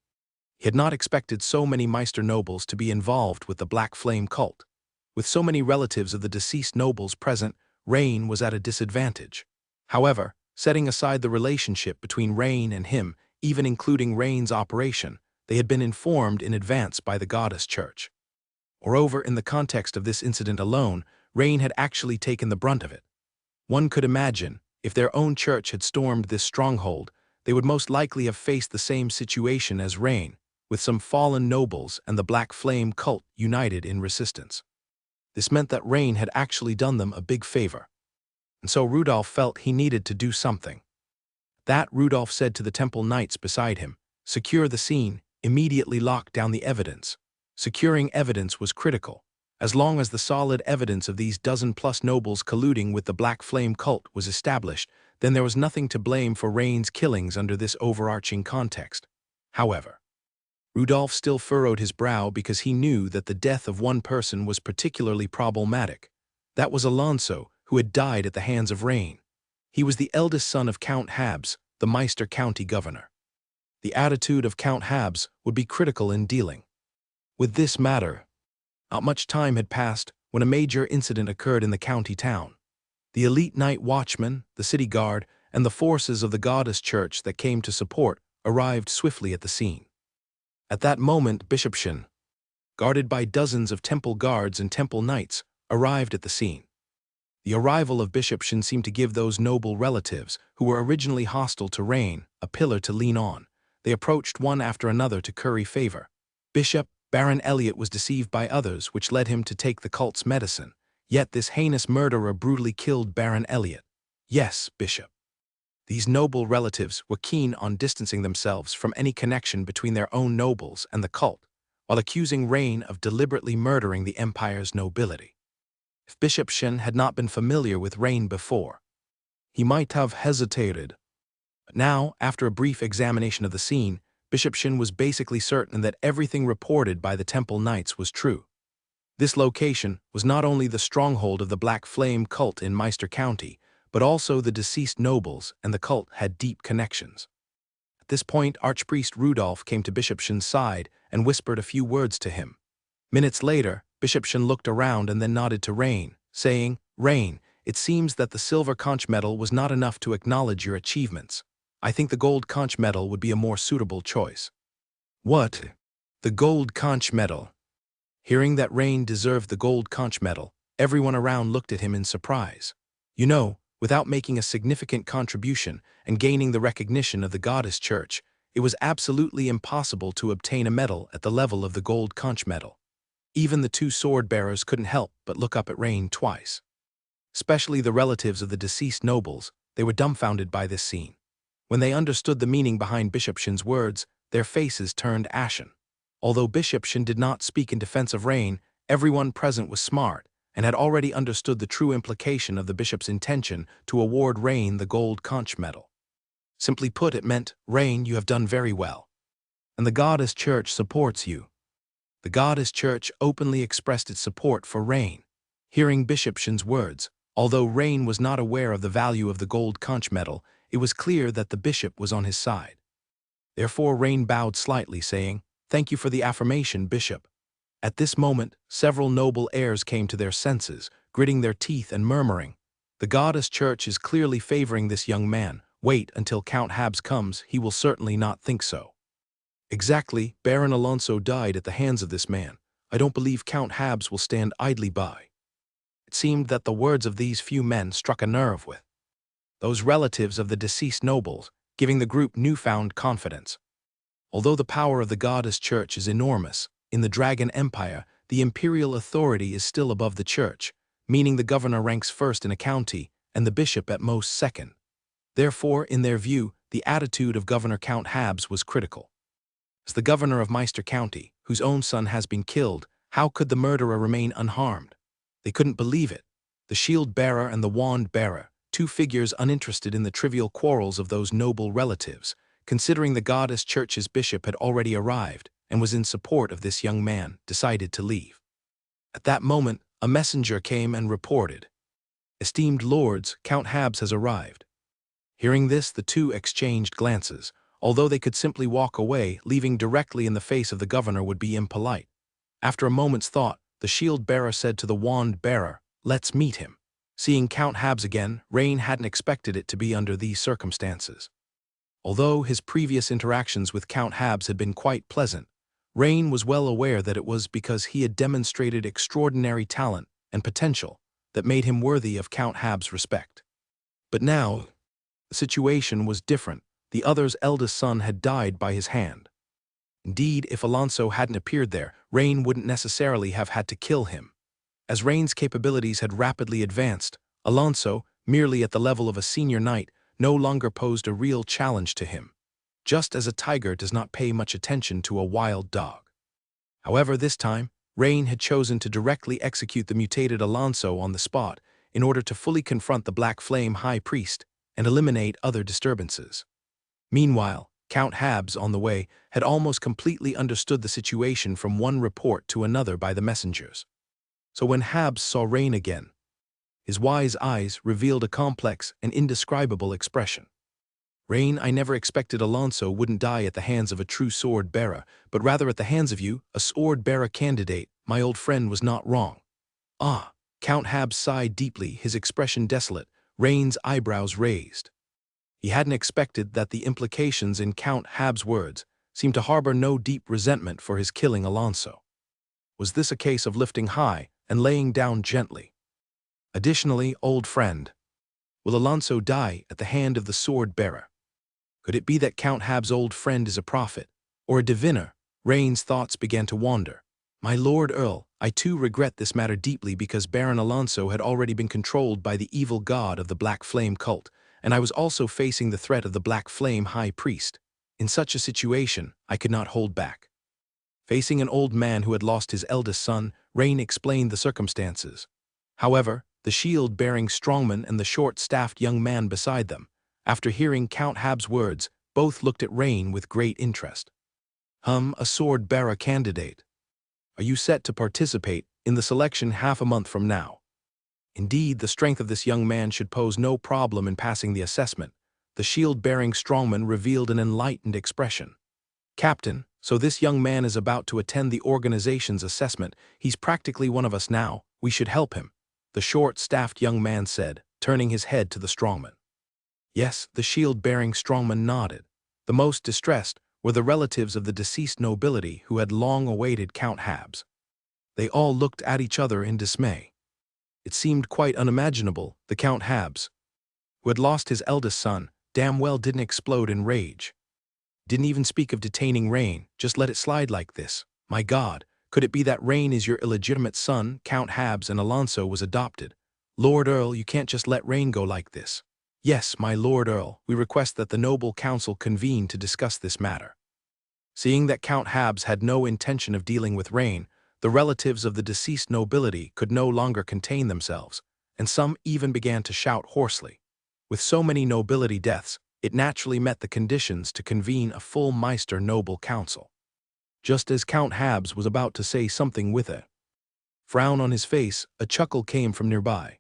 He had not expected so many Meister nobles to be involved with the Black Flame cult. With so many relatives of the deceased nobles present, Rain was at a disadvantage. However, setting aside the relationship between Rain and him, even including Rain's operation, they had been informed in advance by the Goddess Church. Moreover, in the context of this incident alone, Rain had actually taken the brunt of it. One could imagine, if their own church had stormed this stronghold, they would most likely have faced the same situation as Rain, with some fallen nobles and the Black Flame cult united in resistance. This meant that Rain had actually done them a big favor. And so Rudolph felt he needed to do something. That Rudolph said to the temple knights beside him, "Secure the scene, immediately lock down the evidence." Securing evidence was critical. As long as the solid evidence of these dozen-plus nobles colluding with the Black Flame cult was established, then there was nothing to blame for Rain's killings under this overarching context. However, Rudolph still furrowed his brow because he knew that the death of one person was particularly problematic. That was Alonso, who had died at the hands of Rain. He was the eldest son of Count Habs, the Meister County governor. The attitude of Count Habs would be critical in dealing with this matter. Not much time had passed when a major incident occurred in the county town. The elite night watchman, the city guard, and the forces of the Goddess Church that came to support arrived swiftly at the scene. At that moment, Bishop Shen, guarded by dozens of temple guards and temple knights, arrived at the scene. The arrival of Bishop Shen seemed to give those noble relatives, who were originally hostile to Rain, a pillar to lean on. They approached one after another to curry favor. Bishop Baron Elliot was deceived by others, which led him to take the cult's medicine. Yet this heinous murderer brutally killed Baron Elliot. Yes, Bishop. These noble relatives were keen on distancing themselves from any connection between their own nobles and the cult, while accusing Rain of deliberately murdering the empire's nobility. If Bishop Shen had not been familiar with Rain before, he might have hesitated. But now, after a brief examination of the scene, Bishop Shen was basically certain that everything reported by the Temple Knights was true. This location was not only the stronghold of the Black Flame cult in Meister County, but also the deceased nobles and the cult had deep connections. At this point, Archpriest Rudolph came to Bishop Shen's side and whispered a few words to him. Minutes later, Bishop Shen looked around and then nodded to Rain, saying, "Rain, it seems that the silver conch medal was not enough to acknowledge your achievements. I think the gold conch medal would be a more suitable choice." "What? The gold conch medal?" Hearing that Rain deserved the gold conch medal, everyone around looked at him in surprise. You know, without making a significant contribution and gaining the recognition of the Goddess Church, it was absolutely impossible to obtain a medal at the level of the gold conch medal. Even the two sword-bearers couldn't help but look up at Rain twice. Especially the relatives of the deceased nobles, they were dumbfounded by this scene. When they understood the meaning behind Bishop Shen's words, their faces turned ashen. Although Bishop Shen did not speak in defense of Rain, everyone present was smart and had already understood the true implication of the bishop's intention to award Rain the gold conch medal. Simply put, it meant, "Rain, you have done very well. And the Goddess Church supports you." The Goddess Church openly expressed its support for Rain. Hearing Bishop Shen's words, although Rain was not aware of the value of the gold conch medal, it was clear that the bishop was on his side. Therefore Rain bowed slightly, saying, "Thank you for the affirmation, Bishop." At this moment, several noble heirs came to their senses, gritting their teeth and murmuring, "The goddess church is clearly favoring this young man. Wait until Count Habs comes, he will certainly not think so." Exactly, Baron Alonso died at the hands of this man. I don't believe Count Habs will stand idly by. It seemed that the words of these few men struck a nerve with those relatives of the deceased nobles, giving the group newfound confidence. Although the power of the goddess church is enormous, in the Dragon Empire, the imperial authority is still above the church, meaning the governor ranks first in a county and the bishop at most second. Therefore, in their view, the attitude of Governor Count Habs was critical. As the governor of Meister County, whose own son has been killed, how could the murderer remain unharmed? They couldn't believe it. The shield bearer and the wand bearer, two figures uninterested in the trivial quarrels of those noble relatives, considering the goddess church's bishop had already arrived and was in support of this young man, decided to leave. At that moment, a messenger came and reported, "Esteemed lords, Count Habs has arrived." Hearing this, the two exchanged glances. Although they could simply walk away, leaving directly in the face of the governor would be impolite. After a moment's thought, the shield bearer said to the wand bearer, "Let's meet him." Seeing Count Habs again, Rain hadn't expected it to be under these circumstances. Although his previous interactions with Count Habs had been quite pleasant, Rain was well aware that it was because he had demonstrated extraordinary talent and potential that made him worthy of Count Habs' respect. But now, the situation was different. The other's eldest son had died by his hand. Indeed, if Alonso hadn't appeared there, Rain wouldn't necessarily have had to kill him. As Rain's capabilities had rapidly advanced, Alonso, merely at the level of a senior knight, no longer posed a real challenge to him, just as a tiger does not pay much attention to a wild dog. However, this time, Rain had chosen to directly execute the mutated Alonso on the spot in order to fully confront the Black Flame High Priest and eliminate other disturbances. Meanwhile, Count Habs, on the way, had almost completely understood the situation from one report to another by the messengers. So when Habs saw Rain again, his wise eyes revealed a complex and indescribable expression. "Rain, I never expected Alonso wouldn't die at the hands of a true sword-bearer, but rather at the hands of you, a sword-bearer candidate. My old friend was not wrong." "Ah." Count Habs sighed deeply, his expression desolate, Rain's eyebrows raised. He hadn't expected that the implications in Count Habs' words seemed to harbor no deep resentment for his killing Alonso. Was this a case of lifting high and laying down gently? Additionally, old friend, will Alonso die at the hand of the sword-bearer? Could it be that Count Habs' old friend is a prophet, or a diviner? Rain's thoughts began to wander. "My Lord Earl, I too regret this matter deeply because Baron Alonso had already been controlled by the evil god of the Black Flame cult, and I was also facing the threat of the Black Flame High Priest. In such a situation, I could not hold back." Facing an old man who had lost his eldest son, Rain explained the circumstances. However, the shield-bearing strongman and the short-staffed young man beside them, after hearing Count Habs' words, both looked at Rain with great interest. A sword-bearer candidate. Are you set to participate in the selection half a month from now?" Indeed, the strength of this young man should pose no problem in passing the assessment. The shield-bearing strongman revealed an enlightened expression. "Captain, so this young man is about to attend the organization's assessment. He's practically one of us now. We should help him," the short-staffed young man said, turning his head to the strongman. Yes, the shield-bearing strongman nodded. The most distressed were the relatives of the deceased nobility who had long awaited Count Habs. They all looked at each other in dismay. It seemed quite unimaginable, the Count Habs, who had lost his eldest son, damn well didn't explode in rage. Didn't even speak of detaining Rain, just let it slide like this. My God, could it be that Rain is your illegitimate son, Count Habs, and Alonso was adopted? Lord Earl, you can't just let Rain go like this. Yes, my Lord Earl, we request that the noble council convene to discuss this matter. Seeing that Count Habs had no intention of dealing with Rain, the relatives of the deceased nobility could no longer contain themselves, and some even began to shout hoarsely. With so many nobility deaths, it naturally met the conditions to convene a full Meister noble council. Just as Count Habs was about to say something with a frown on his face, a chuckle came from nearby.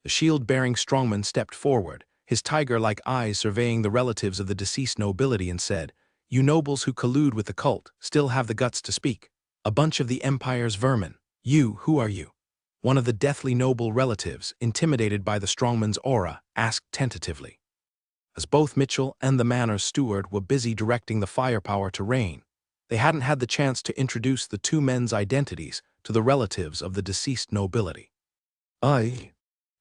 The shield-bearing strongman stepped forward, his tiger-like eyes surveying the relatives of the deceased nobility, and said, "You nobles who collude with the cult still have the guts to speak. A bunch of the Empire's vermin. Who are you?" One of the deathly noble relatives, intimidated by the strongman's aura, asked tentatively. As both Mitchell and the manor's steward were busy directing the firepower to Rain, they hadn't had the chance to introduce the two men's identities to the relatives of the deceased nobility. I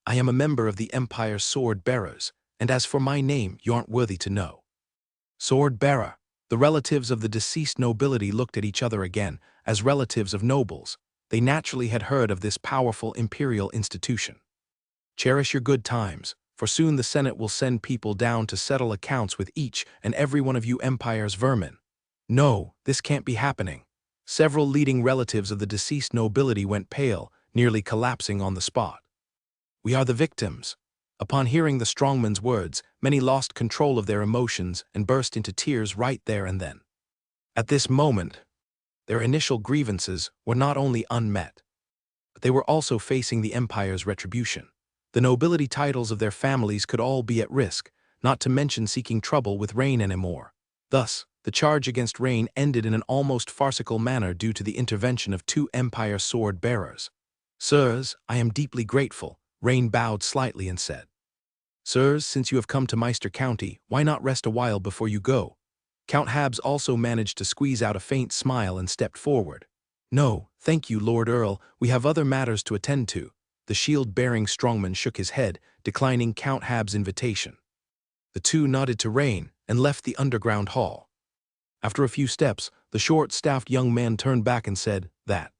am a member of the Empire's sword bearers, and as for my name, you aren't worthy to know." Sword bearer. The relatives of the deceased nobility looked at each other again. As relatives of nobles, they naturally had heard of this powerful imperial institution. Cherish your good times, for soon the Senate will send people down to settle accounts with each and every one of you Empire's vermin. No, this can't be happening. Several leading relatives of the deceased nobility went pale, nearly collapsing on the spot. We are the victims. Upon hearing the strongman's words, many lost control of their emotions and burst into tears right there and then. At this moment, their initial grievances were not only unmet, but they were also facing the Empire's retribution. The nobility titles of their families could all be at risk, not to mention seeking trouble with Rain anymore. Thus, the charge against Rain ended in an almost farcical manner due to the intervention of two Empire sword bearers. "Sirs, I am deeply grateful," Rain bowed slightly and said. "Sirs, since you have come to Meister County, why not rest a while before you go?" Count Habs also managed to squeeze out a faint smile and stepped forward. "No, thank you, Lord Earl, we have other matters to attend to." The shield-bearing strongman shook his head, declining Count Habs' invitation. The two nodded to Rain and left the underground hall. After a few steps, the short-staffed young man turned back and said, "That.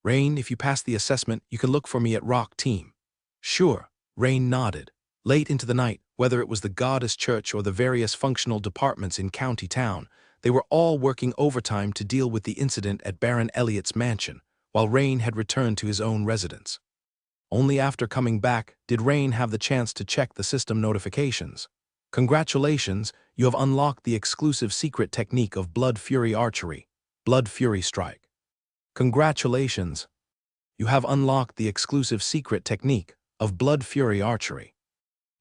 Rain, if you pass the assessment, you can look for me at Rock Team." "Sure," Rain nodded. Late into the night, whether it was the Goddess Church or the various functional departments in County Town, they were all working overtime to deal with the incident at Baron Elliott's mansion, while Rain had returned to his own residence. Only after coming back did Rain have the chance to check the system notifications. "Congratulations, you have unlocked the exclusive secret technique of Blood Fury Archery, Blood Fury Strike." "Congratulations, you have unlocked the exclusive secret technique of Blood Fury Archery.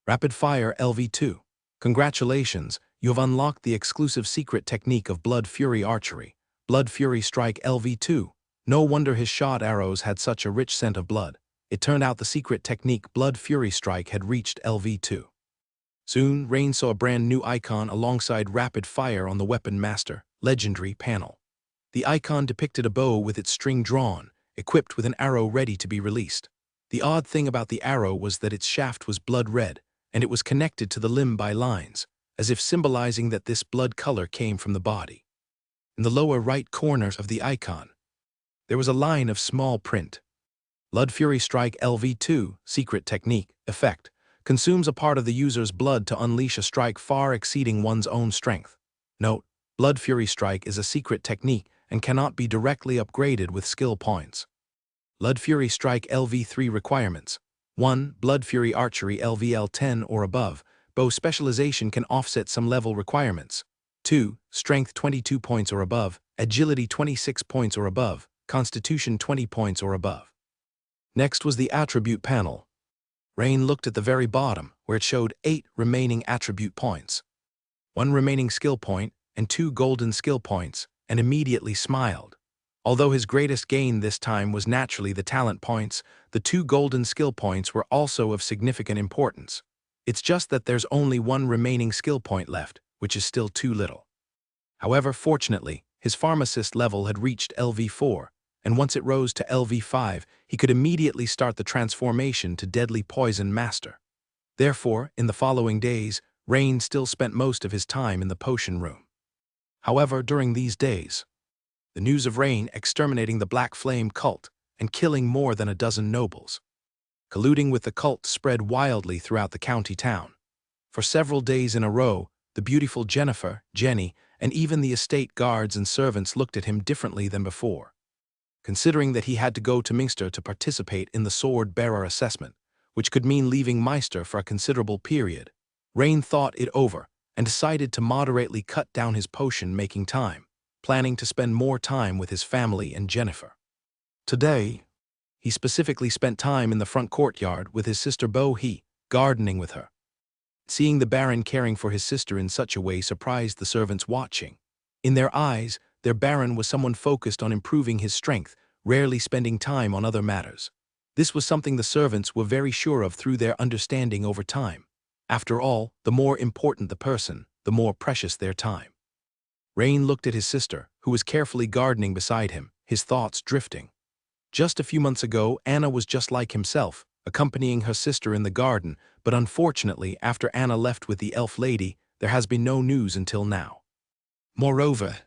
Rapid Fire LV2. Congratulations, you have unlocked the exclusive secret technique of Blood Fury Archery, Blood Fury Strike LV2. No wonder his shot arrows had such a rich scent of blood. It turned out the secret technique Blood Fury Strike had reached LV2. Soon, Rain saw a brand new icon alongside Rapid Fire on the Weapon Master Legendary panel. The icon depicted a bow with its string drawn, equipped with an arrow ready to be released. The odd thing about the arrow was that its shaft was blood red, and it was connected to the limb by lines, as if symbolizing that this blood color came from the body. In the lower right corner of the icon, there was a line of small print. Blood Fury Strike LV2, Secret Technique, Effect, consumes a part of the user's blood to unleash a strike far exceeding one's own strength. Note, Blood Fury Strike is a secret technique and cannot be directly upgraded with skill points. Blood Fury Strike LV3 Requirements. 1. Blood Fury Archery LVL 10 or above. Bow specialization can offset some level requirements. 2. Strength 22 points or above, Agility 26 points or above, Constitution 20 points or above. Next was the Attribute panel. Rain looked at the very bottom, where it showed 8 remaining attribute points, 1 remaining skill point, and 2 golden skill points, and immediately smiled. Although his greatest gain this time was naturally the talent points, the 2 golden skill points were also of significant importance. It's just that there's only 1 remaining skill point left, which is still too little. However, fortunately, his pharmacist level had reached LV4, and once it rose to LV5, he could immediately start the transformation to Deadly Poison Master. Therefore, in the following days, Rain still spent most of his time in the potion room. However, during these days, the news of Rain exterminating the Black Flame cult and killing more than a dozen nobles, colluding with the cult, spread wildly throughout the county town. For several days in a row, the beautiful Jennifer, Jenny, and even the estate guards and servants looked at him differently than before. Considering that he had to go to Meister to participate in the sword-bearer assessment, which could mean leaving Meister for a considerable period, Rain thought it over and decided to moderately cut down his potion-making time, planning to spend more time with his family and Jennifer. Today, he specifically spent time in the front courtyard with his sister Bo He, gardening with her. Seeing the Baron caring for his sister in such a way surprised the servants watching. In their eyes, their Baron was someone focused on improving his strength, rarely spending time on other matters. This was something the servants were very sure of through their understanding over time. After all, the more important the person, the more precious their time. Rain looked at his sister, who was carefully gardening beside him, his thoughts drifting. Just a few months ago, Anna was just like himself, accompanying her sister in the garden, but unfortunately, after Anna left with the elf lady, there has been no news until now. Moreover,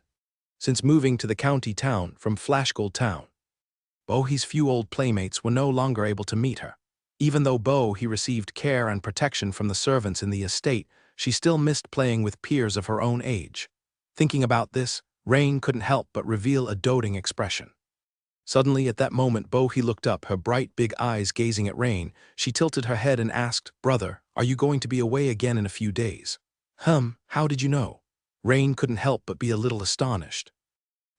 since moving to the county town from Flashgold Town, Bohi's few old playmates were no longer able to meet her. Even though Bohi received care and protection from the servants in the estate, she still missed playing with peers of her own age. Thinking about this, Rain couldn't help but reveal a doting expression. Suddenly, at that moment, Bohi looked up, her bright big eyes gazing at Rain. She tilted her head and asked, "Brother, are you going to be away again in a few days?" How did you know?" Rain couldn't help but be a little astonished.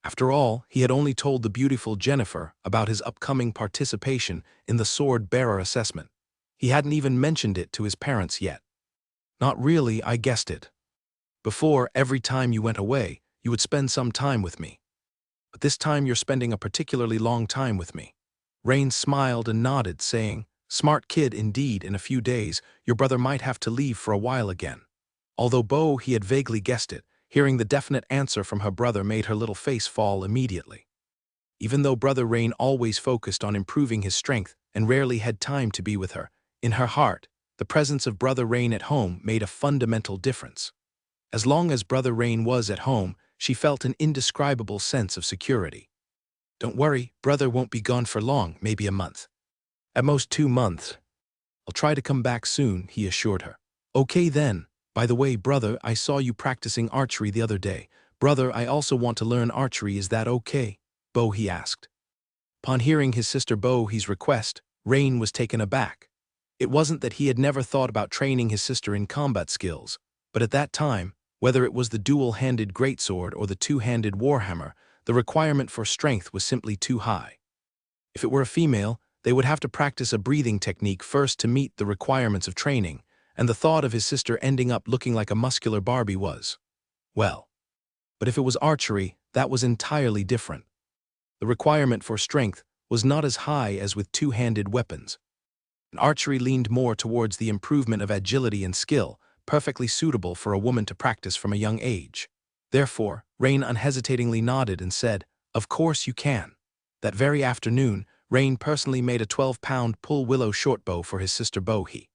After all, he had only told the beautiful Jennifer about his upcoming participation in the sword-bearer assessment. He hadn't even mentioned it to his parents yet. "Not really, I guessed it. Before, every time you went away, you would spend some time with me. But this time you're spending a particularly long time with me." Rain smiled and nodded, saying, "Smart kid indeed, in a few days, your brother might have to leave for a while again." Although Bohi had vaguely guessed it, hearing the definite answer from her brother made her little face fall immediately. Even though Brother Rain always focused on improving his strength and rarely had time to be with her, in her heart, the presence of Brother Rain at home made a fundamental difference. As long as Brother Rain was at home, she felt an indescribable sense of security. "Don't worry, brother won't be gone for long, maybe a month. At most 2 months. I'll try to come back soon," he assured her. "Okay then. By the way, brother, I saw you practicing archery the other day. Brother, I also want to learn archery, is that okay?" Bohi asked. Upon hearing his sister Bohi's request, Rain was taken aback. It wasn't that he had never thought about training his sister in combat skills, but at that time, whether it was the dual-handed greatsword or the two-handed warhammer, the requirement for strength was simply too high. If it were a female, they would have to practice a breathing technique first to meet the requirements of training, and the thought of his sister ending up looking like a muscular Barbie was, well. But if it was archery, that was entirely different. The requirement for strength was not as high as with two-handed weapons. And archery leaned more towards the improvement of agility and skill, perfectly suitable for a woman to practice from a young age. Therefore, Rain unhesitatingly nodded and said, "Of course you can." That very afternoon, Rain personally made a 12-pound pull willow shortbow for his sister Bohi.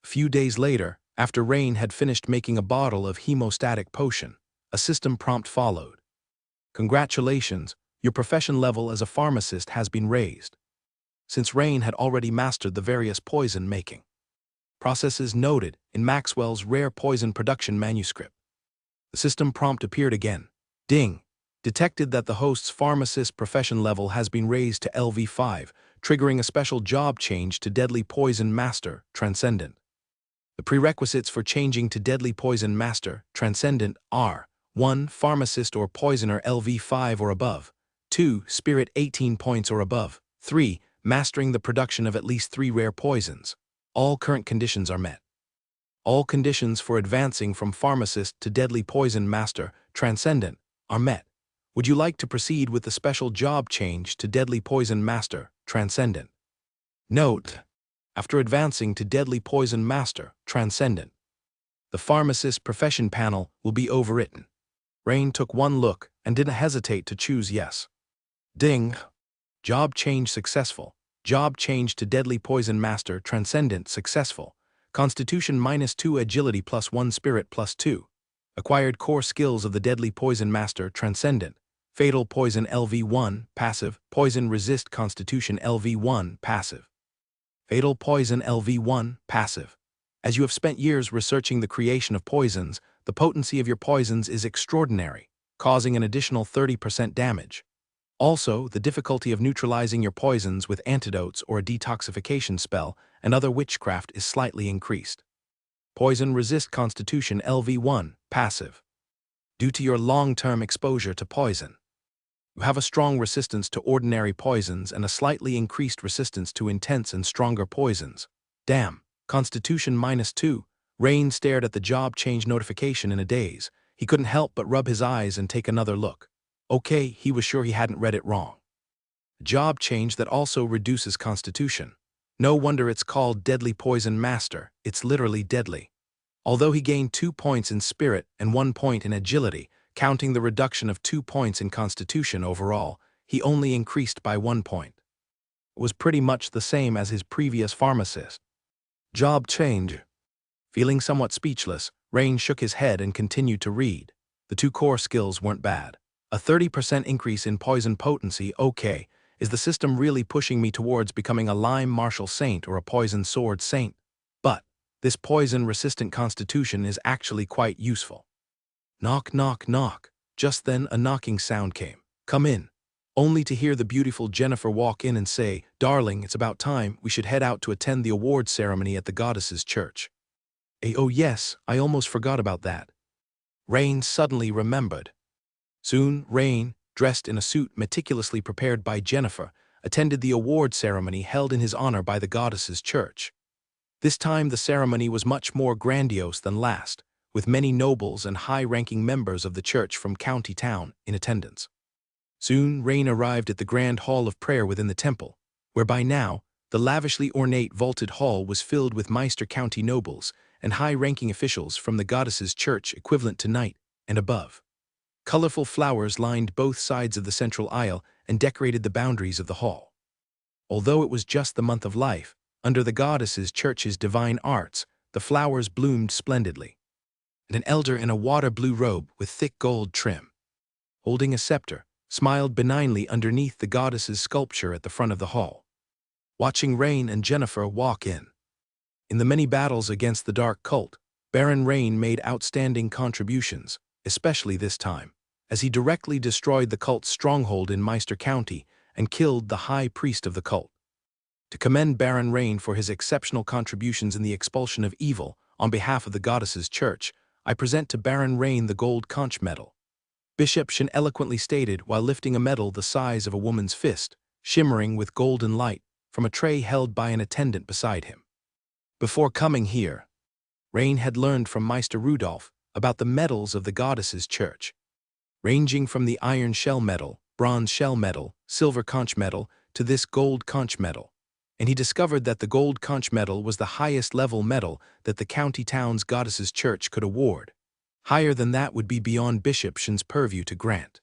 A few days later, after Rain had finished making a bottle of hemostatic potion, a system prompt followed. "Congratulations, your profession level as a pharmacist has been raised." Since Rain had already mastered the various poison-making processes noted in Maxwell's rare poison production manuscript, the system prompt appeared again. Ding! Detected that the host's pharmacist profession level has been raised to LV5, triggering a special job change to Deadly Poison Master, Transcendent. The prerequisites for changing to Deadly Poison Master, Transcendent are 1. Pharmacist or Poisoner LV5 or above, 2. Spirit 18 points or above, 3. Mastering the production of at least 3 rare poisons. All current conditions are met. All conditions for advancing from Pharmacist to Deadly Poison Master, Transcendent, are met. Would you like to proceed with the special job change to Deadly Poison Master, Transcendent? Note: after advancing to Deadly Poison Master, Transcendent, the Pharmacist Profession panel will be overwritten. Rain took one look and didn't hesitate to choose yes. Ding! Job change successful. Job change to Deadly Poison Master, Transcendent successful. Constitution -2, Agility +1, Spirit +2. Acquired core skills of the Deadly Poison Master, Transcendent. Fatal Poison LV1, passive. Poison Resist Constitution LV1, passive. Fatal Poison LV1, passive. As you have spent years researching the creation of poisons, the potency of your poisons is extraordinary, causing an additional 30% damage. Also, the difficulty of neutralizing your poisons with antidotes or a detoxification spell and other witchcraft is slightly increased. Poison Resist Constitution LV1, passive. Due to your long-term exposure to poison, you have a strong resistance to ordinary poisons and a slightly increased resistance to intense and stronger poisons. Damn. Constitution -2. Rain stared at the job change notification in a daze. He couldn't help but rub his eyes and take another look. Okay, he was sure he hadn't read it wrong. Job change that also reduces constitution. No wonder it's called Deadly Poison Master, it's literally deadly. Although he gained 2 points in spirit and 1 point in agility, counting the reduction of 2 points in constitution overall, he only increased by 1 point. It was pretty much the same as his previous pharmacist. Job change. Feeling somewhat speechless, Rain shook his head and continued to read. The 2 core skills weren't bad. A 30% increase in poison potency, okay. Is the system really pushing me towards becoming a lime martial saint or a poison sword saint? But this poison-resistant constitution is actually quite useful. Knock, knock, knock. Just then a knocking sound came. Come in. Only to hear the beautiful Jennifer walk in and say, "Darling, it's about time, we should head out to attend the awards ceremony at the goddess's church." Oh yes, I almost forgot about that. Rain suddenly remembered. Soon, Rain, dressed in a suit meticulously prepared by Jennifer, attended the award ceremony held in his honor by the goddess's church. This time the ceremony was much more grandiose than last, with many nobles and high-ranking members of the church from county town in attendance. Soon Rain arrived at the grand hall of prayer within the temple, where by now the lavishly ornate vaulted hall was filled with Meister County nobles and high-ranking officials from the goddess's church equivalent to knight and above. Colorful flowers lined both sides of the central aisle and decorated the boundaries of the hall. Although it was just the month of life, under the goddess's church's divine arts, the flowers bloomed splendidly. And an elder in a water-blue robe with thick gold trim, holding a scepter, smiled benignly underneath the goddess's sculpture at the front of the hall. Watching Rain and Jennifer walk in. In the many battles against the dark cult, Baron Rain made outstanding contributions, especially this time, as he directly destroyed the cult's stronghold in Meister County and killed the high priest of the cult. To commend Baron Rain for his exceptional contributions in the expulsion of evil on behalf of the goddess's church, I present to Baron Rain the gold conch medal. Bishop Shin eloquently stated while lifting a medal the size of a woman's fist, shimmering with golden light, from a tray held by an attendant beside him. Before coming here, Rain had learned from Meister Rudolph about the medals of the goddess's church, ranging from the iron shell medal, bronze shell medal, silver conch medal, to this gold conch medal, and he discovered that the gold conch medal was the highest level medal that the county town's goddess's church could award. Higher than that would be beyond Bishop Shin's purview to grant.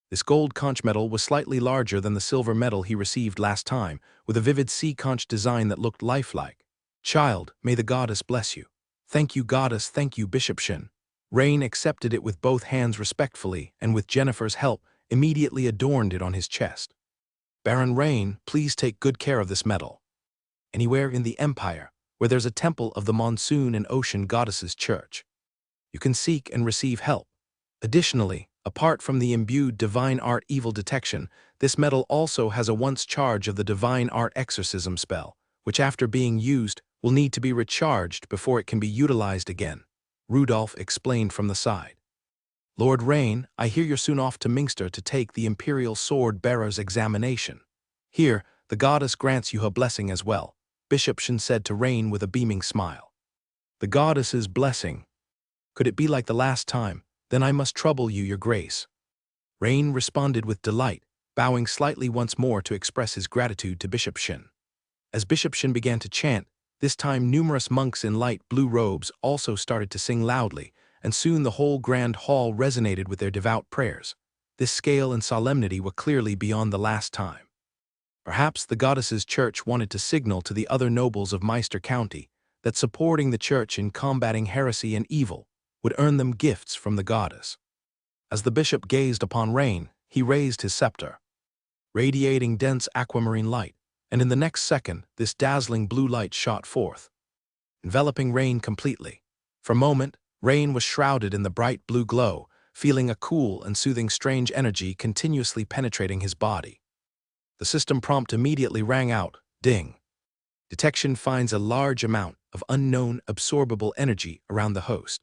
This gold conch medal was slightly larger than the silver medal he received last time, with a vivid sea conch design that looked lifelike. Child, may the goddess bless you. Thank you, goddess, thank you, Bishop Shin. Rain accepted it with both hands respectfully and with Jennifer's help immediately adorned it on his chest. Baron Rain, please take good care of this medal. Anywhere in the empire where there's a temple of the monsoon and ocean goddess's church, you can seek and receive help. Additionally, apart from the imbued divine art evil detection, this medal also has a once charge of the divine art exorcism spell, which after being used will need to be recharged before it can be utilized again. Rudolph explained from the side. Lord Rain, I hear you're soon off to Mingster to take the Imperial Sword Bearer's examination. Here, the goddess grants you her blessing as well, Bishop Shin said to Rain with a beaming smile. The goddess's blessing. Could it be like the last time? Then I must trouble you, your grace. Rain responded with delight, bowing slightly once more to express his gratitude to Bishop Shin. As Bishop Shin began to chant, this time numerous monks in light blue robes also started to sing loudly, and soon the whole grand hall resonated with their devout prayers. This scale and solemnity were clearly beyond the last time. Perhaps the goddess's church wanted to signal to the other nobles of Meister County that supporting the church in combating heresy and evil would earn them gifts from the goddess. As the bishop gazed upon Rain, he raised his scepter, radiating dense aquamarine light, and in the next second, this dazzling blue light shot forth, enveloping Rain completely. For a moment, Rain was shrouded in the bright blue glow, feeling a cool and soothing strange energy continuously penetrating his body. The system prompt immediately rang out, ding. Detection finds a large amount of unknown absorbable energy around the host.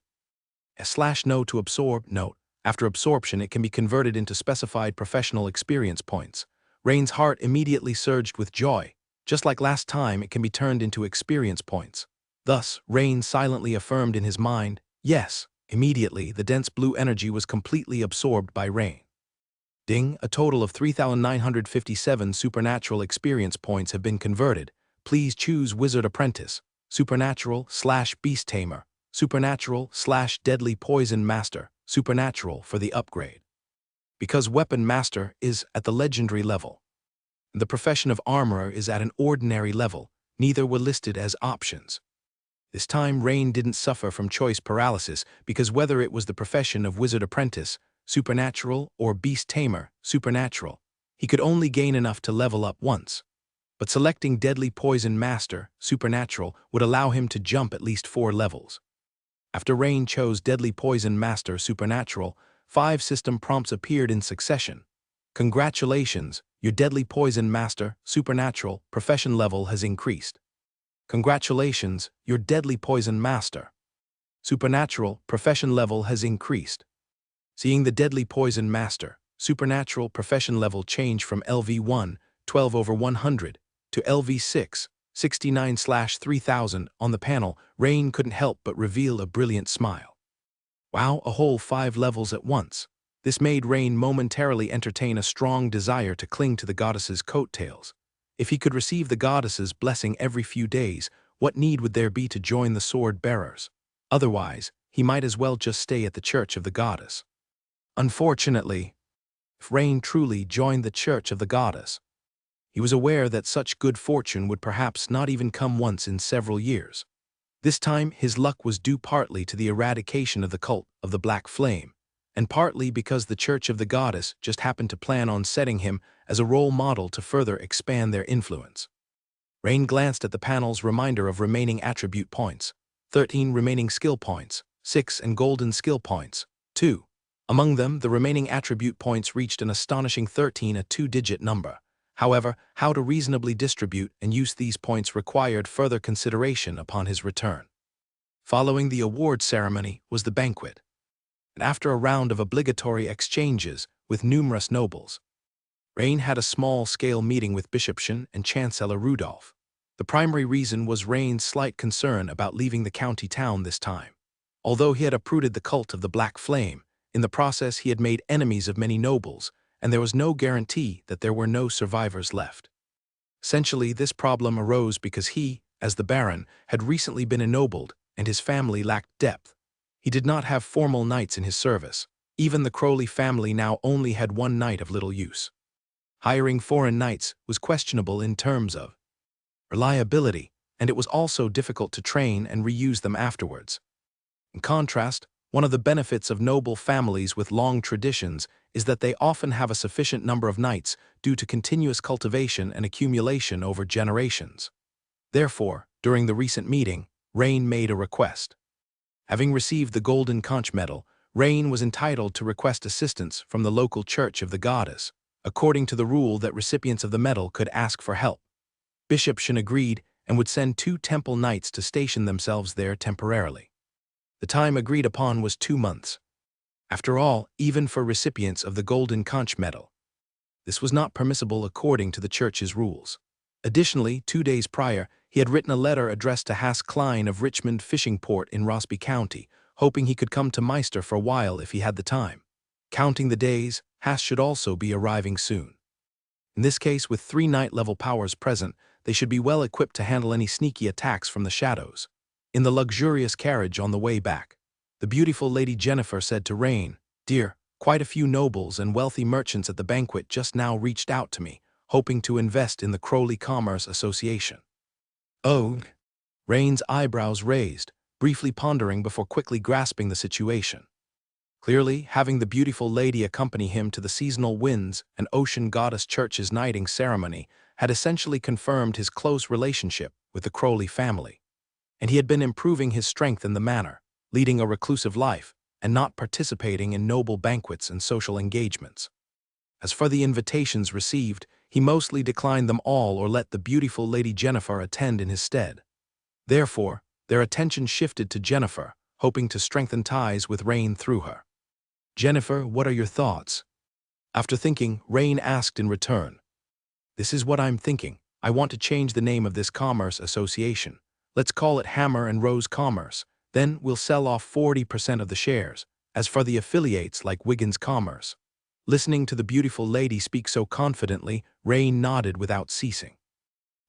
/no to absorb, note, after absorption it can be converted into specified professional experience points. Rain's heart immediately surged with joy. Just like last time, it can be turned into experience points. Thus, Rain silently affirmed in his mind, yes. Immediately, the dense blue energy was completely absorbed by Rain. Ding, a total of 3,957 supernatural experience points have been converted. Please choose Wizard Apprentice, Supernatural/Beast Tamer, Supernatural/Deadly Poison Master, Supernatural for the upgrade. Because Weapon Master is at the legendary level, and the profession of Armorer is at an ordinary level, neither were listed as options. This time, Rain didn't suffer from choice paralysis because whether it was the profession of Wizard Apprentice, Supernatural, or Beast Tamer, Supernatural, he could only gain enough to level up once. But selecting Deadly Poison Master, Supernatural, would allow him to jump at least 4 levels. After Rain chose Deadly Poison Master, Supernatural, 5 system prompts appeared in succession. Congratulations, your Deadly Poison Master, Supernatural, profession level has increased. Congratulations, your Deadly Poison Master, Supernatural, profession level has increased. Seeing the Deadly Poison Master, Supernatural profession level change from LV1, 12/100, to LV6, 69/3000 on the panel, Rain couldn't help but reveal a brilliant smile. Wow, a whole 5 levels at once. This made Rain momentarily entertain a strong desire to cling to the goddess's coattails. If he could receive the goddess's blessing every few days, what need would there be to join the sword bearers? Otherwise, he might as well just stay at the church of the goddess. Unfortunately, if Rain truly joined the church of the goddess, he was aware that such good fortune would perhaps not even come once in several years. This time, his luck was due partly to the eradication of the cult of the Black Flame, and partly because the Church of the Goddess just happened to plan on setting him as a role model to further expand their influence. Rain glanced at the panel's reminder of remaining attribute points, 13 remaining skill points, 6 and golden skill points, 2. Among them, the remaining attribute points reached an astonishing 13, a 2-digit number. However, how to reasonably distribute and use these points required further consideration upon his return. Following the award ceremony was the banquet, and after a round of obligatory exchanges with numerous nobles, Rain had a small-scale meeting with Bishopshin and Chancellor Rudolph. The primary reason was Rain's slight concern about leaving the county town this time. Although he had uprooted the cult of the Black Flame, in the process he had made enemies of many nobles, and there was no guarantee that there were no survivors left. Essentially, this problem arose because he, as the Baron, had recently been ennobled, and his family lacked depth. He did not have formal knights in his service. Even the Crowley family now only had 1 knight of little use. Hiring foreign knights was questionable in terms of reliability, and it was also difficult to train and reuse them afterwards. In contrast, one of the benefits of noble families with long traditions is that they often have a sufficient number of knights due to continuous cultivation and accumulation over generations. Therefore, during the recent meeting, Rain made a request. Having received the Golden Conch Medal, Rain was entitled to request assistance from the local church of the goddess, according to the rule that recipients of the medal could ask for help. Bishopshin agreed and would send 2 temple knights to station themselves there temporarily. The time agreed upon was 2 months. After all, even for recipients of the Golden Conch Medal, this was not permissible according to the church's rules. Additionally, 2 days prior, he had written a letter addressed to Hass Klein of Richmond Fishing Port in Rossby County, hoping he could come to Meister for a while if he had the time. Counting the days, Hass should also be arriving soon. In this case, with 3 knight-level powers present, they should be well equipped to handle any sneaky attacks from the shadows. In the luxurious carriage on the way back, the beautiful Lady Jennifer said to Rain, "Dear, quite a few nobles and wealthy merchants at the banquet just now reached out to me, hoping to invest in the Crowley Commerce Association." Oh, Rain's eyebrows raised, briefly pondering before quickly grasping the situation. Clearly, having the beautiful lady accompany him to the seasonal winds and ocean goddess church's knighting ceremony had essentially confirmed his close relationship with the Crowley family, and he had been improving his strength in the manner, leading a reclusive life, and not participating in noble banquets and social engagements. As for the invitations received, he mostly declined them all or let the beautiful Lady Jennifer attend in his stead. Therefore, their attention shifted to Jennifer, hoping to strengthen ties with Rain through her. "Jennifer, what are your thoughts?" After thinking, Rain asked in return. "This is what I'm thinking. I want to change the name of this commerce association. Let's call it Hammer and Rose Commerce. Then we'll sell off 40% of the shares. As for the affiliates like Wiggins Commerce. Listening to the beautiful lady speak so confidently, Rain nodded without ceasing.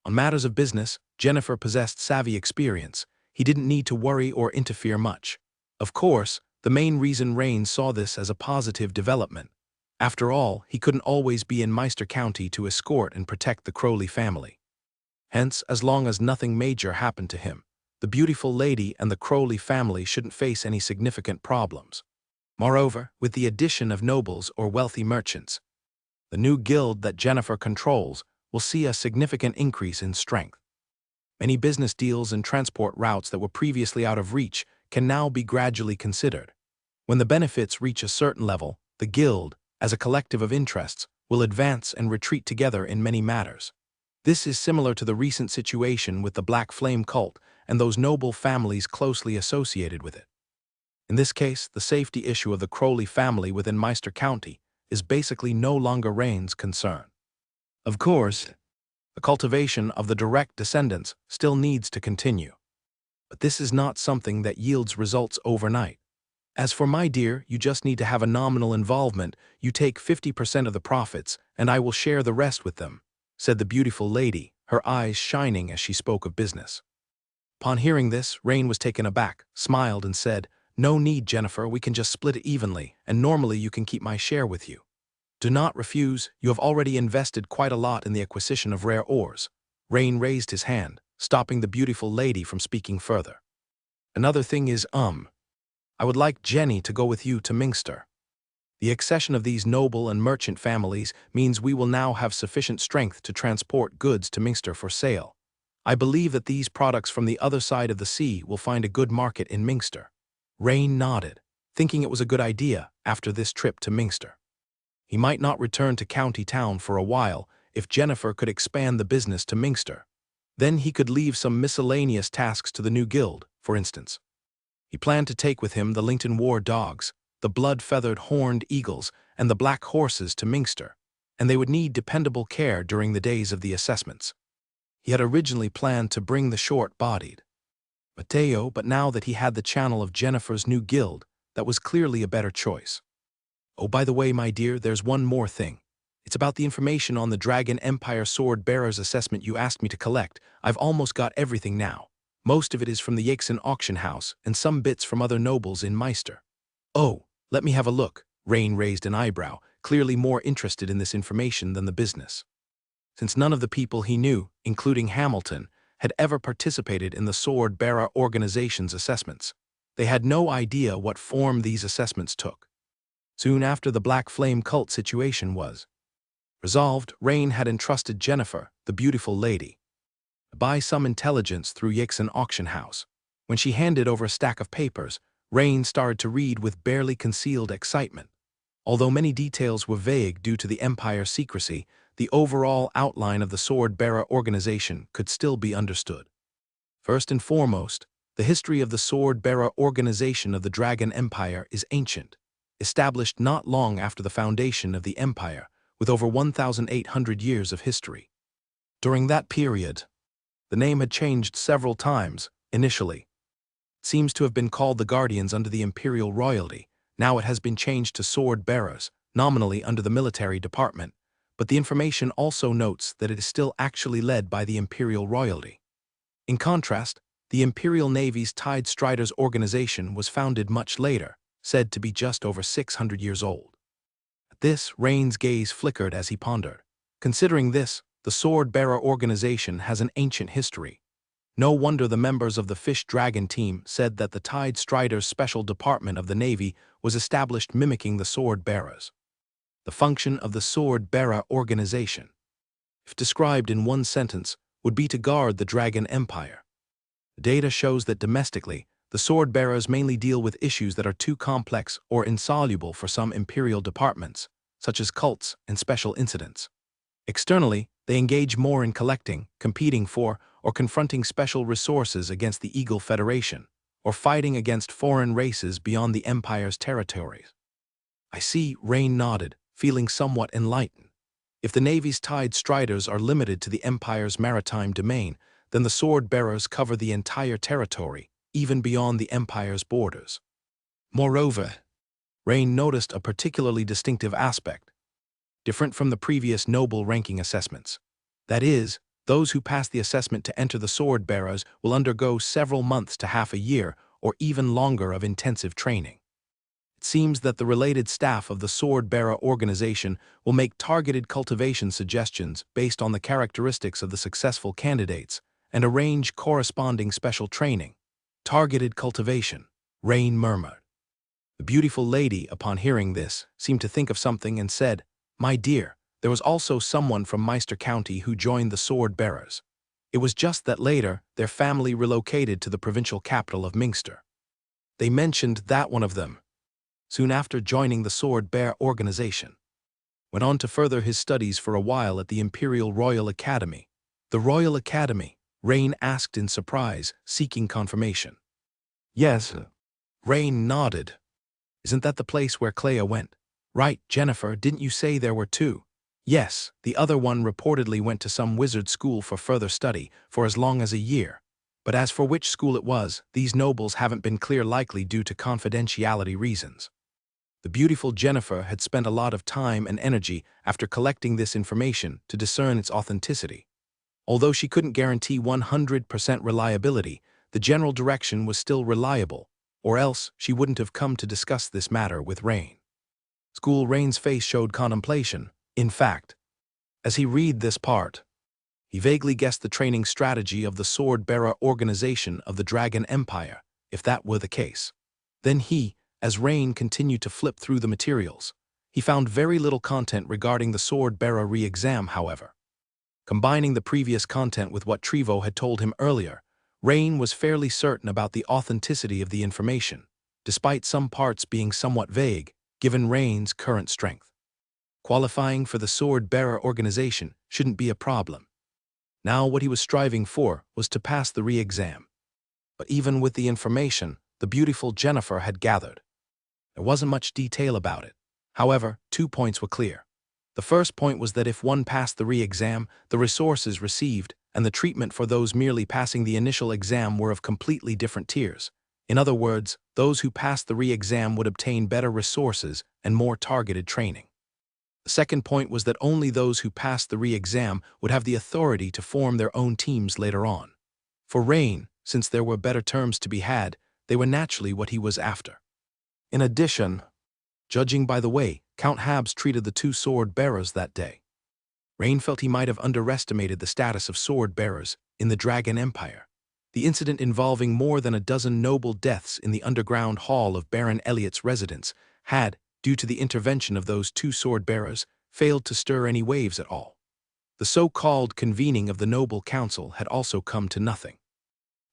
On matters of business, Jennifer possessed savvy experience. He didn't need to worry or interfere much. Of course, the main reason Rain saw this as a positive development. After all, he couldn't always be in Meister County to escort and protect the Crowley family. Hence, as long as nothing major happened to him, the beautiful lady and the Crowley family shouldn't face any significant problems. Moreover, with the addition of nobles or wealthy merchants, the new guild that Jennifer controls will see a significant increase in strength. Many business deals and transport routes that were previously out of reach can now be gradually considered. When the benefits reach a certain level, the guild, as a collective of interests, will advance and retreat together in many matters. This is similar to the recent situation with the Black Flame cult and those noble families closely associated with it. In this case, the safety issue of the Crowley family within Meister County is basically no longer Rain's concern. Of course, the cultivation of the direct descendants still needs to continue. But this is not something that yields results overnight. As for my dear, you just need to have a nominal involvement. You take 50% of the profits, and I will share the rest with them, said the beautiful lady, her eyes shining as she spoke of business. Upon hearing this, Rain was taken aback, smiled, and said, "No need, Jennifer, we can just split it evenly, and normally you can keep my share with you. Do not refuse, you have already invested quite a lot in the acquisition of rare ores." Rain raised his hand, stopping the beautiful lady from speaking further. "Another thing is, I would like Jenny to go with you to Mingster. The accession of these noble and merchant families means we will now have sufficient strength to transport goods to Mingster for sale. I believe that these products from the other side of the sea will find a good market in Mingster." Rain nodded, thinking it was a good idea after this trip to Mingster. He might not return to County Town for a while if Jennifer could expand the business to Mingster. Then he could leave some miscellaneous tasks to the new guild, for instance. He planned to take with him the Lincoln War dogs, the blood-feathered horned eagles, and the black horses to Mingster, and they would need dependable care during the days of the assessments. He had originally planned to bring the short-bodied Mateo, but now that he had the channel of Jennifer's new guild, that was clearly a better choice. "Oh, by the way, my dear, there's one more thing. It's about the information on the Dragon Empire Sword Bearers assessment you asked me to collect. I've almost got everything now. Most of it is from the Yaxen auction house, and some bits from other nobles in Meister." "Oh, let me have a look." Rain raised an eyebrow, clearly more interested in this information than the business. Since none of the people he knew, including Hamilton, had ever participated in the Sword Bearer organization's assessments, they had no idea what form these assessments took. Soon after the Black Flame cult situation was resolved, Rain had entrusted Jennifer, the beautiful lady, to buy some intelligence through Yaxen auction house. When she handed over a stack of papers, Rain started to read with barely concealed excitement. Although many details were vague due to the Empire's secrecy, the overall outline of the Sword Bearer organization could still be understood. First and foremost, the history of the Sword Bearer organization of the Dragon Empire is ancient, established not long after the foundation of the Empire, with over 1,800 years of history. During that period, the name had changed several times. Initially, it seems to have been called the Guardians under the Imperial Royalty. Now it has been changed to Sword Bearers, nominally under the Military Department, but the information also notes that it is still actually led by the Imperial Royalty. In contrast, the Imperial Navy's Tide Striders organization was founded much later, said to be just over 600 years old. At this, Rain's gaze flickered as he pondered. Considering this, the Sword Bearer organization has an ancient history. No wonder the members of the Fish Dragon team said that the Tide Striders Special Department of the Navy was established mimicking the Sword Bearers. The function of the Sword Bearer organization, if described in one sentence, would be to guard the Dragon Empire. The data shows that domestically, the Sword Bearers mainly deal with issues that are too complex or insoluble for some imperial departments, such as cults and special incidents. Externally, they engage more in collecting, competing for, or confronting special resources against the Eagle Federation, or fighting against foreign races beyond the Empire's territories. "I see," Rain nodded, feeling somewhat enlightened. If the Navy's Tide Striders are limited to the Empire's maritime domain, then the sword-bearers cover the entire territory, even beyond the Empire's borders. Moreover, Rain noticed a particularly distinctive aspect, different from the previous noble ranking assessments. That is, those who pass the assessment to enter the sword-bearers will undergo several months to half a year or even longer of intensive training. It seems that the related staff of the sword-bearer organization will make targeted cultivation suggestions based on the characteristics of the successful candidates and arrange corresponding special training. Targeted cultivation, Rain murmured. The beautiful lady, upon hearing this, seemed to think of something and said, "My dear, there was also someone from Meister County who joined the sword-bearers. It was just that later, their family relocated to the provincial capital of Mingster. They mentioned that one of them, soon after joining the sword-bear organization, went on to further his studies for a while at the Imperial Royal Academy." The Royal Academy? Rain asked in surprise, seeking confirmation. "Yes." Rain nodded. "Isn't that the place where Clea went?" "Right, Jennifer, didn't you say there were two?" "Yes, the other one reportedly went to some wizard school for further study for as long as a year. But as for which school it was, these nobles haven't been clear, likely due to confidentiality reasons." The beautiful Jennifer had spent a lot of time and energy after collecting this information to discern its authenticity. Although she couldn't guarantee 100% reliability, the general direction was still reliable, or else she wouldn't have come to discuss this matter with Rain. Rain's face showed contemplation. In fact, as he read this part, he vaguely guessed the training strategy of the sword-bearer organization of the Dragon Empire, if that were the case. Then as Rain continued to flip through the materials, he found very little content regarding the sword-bearer re-exam, however. Combining the previous content with what Trevo had told him earlier, Rain was fairly certain about the authenticity of the information, despite some parts being somewhat vague, given Rain's current strength. Qualifying for the sword-bearer organization shouldn't be a problem. Now what he was striving for was to pass the re-exam. But even with the information the beautiful Jennifer had gathered, there wasn't much detail about it. However, 2 points were clear. The first point was that if one passed the re-exam, the resources received and the treatment for those merely passing the initial exam were of completely different tiers. In other words, those who passed the re-exam would obtain better resources and more targeted training. The second point was that only those who passed the re-exam would have the authority to form their own teams later on. For Rain, since there were better terms to be had, they were naturally what he was after. In addition, judging by the way Count Habs treated the two sword-bearers that day, Rain felt he might have underestimated the status of sword-bearers in the Dragon Empire. The incident involving more than a dozen noble deaths in the underground hall of Baron Elliot's residence had, due to the intervention of those two sword-bearers, failed to stir any waves at all. The so-called convening of the Noble Council had also come to nothing.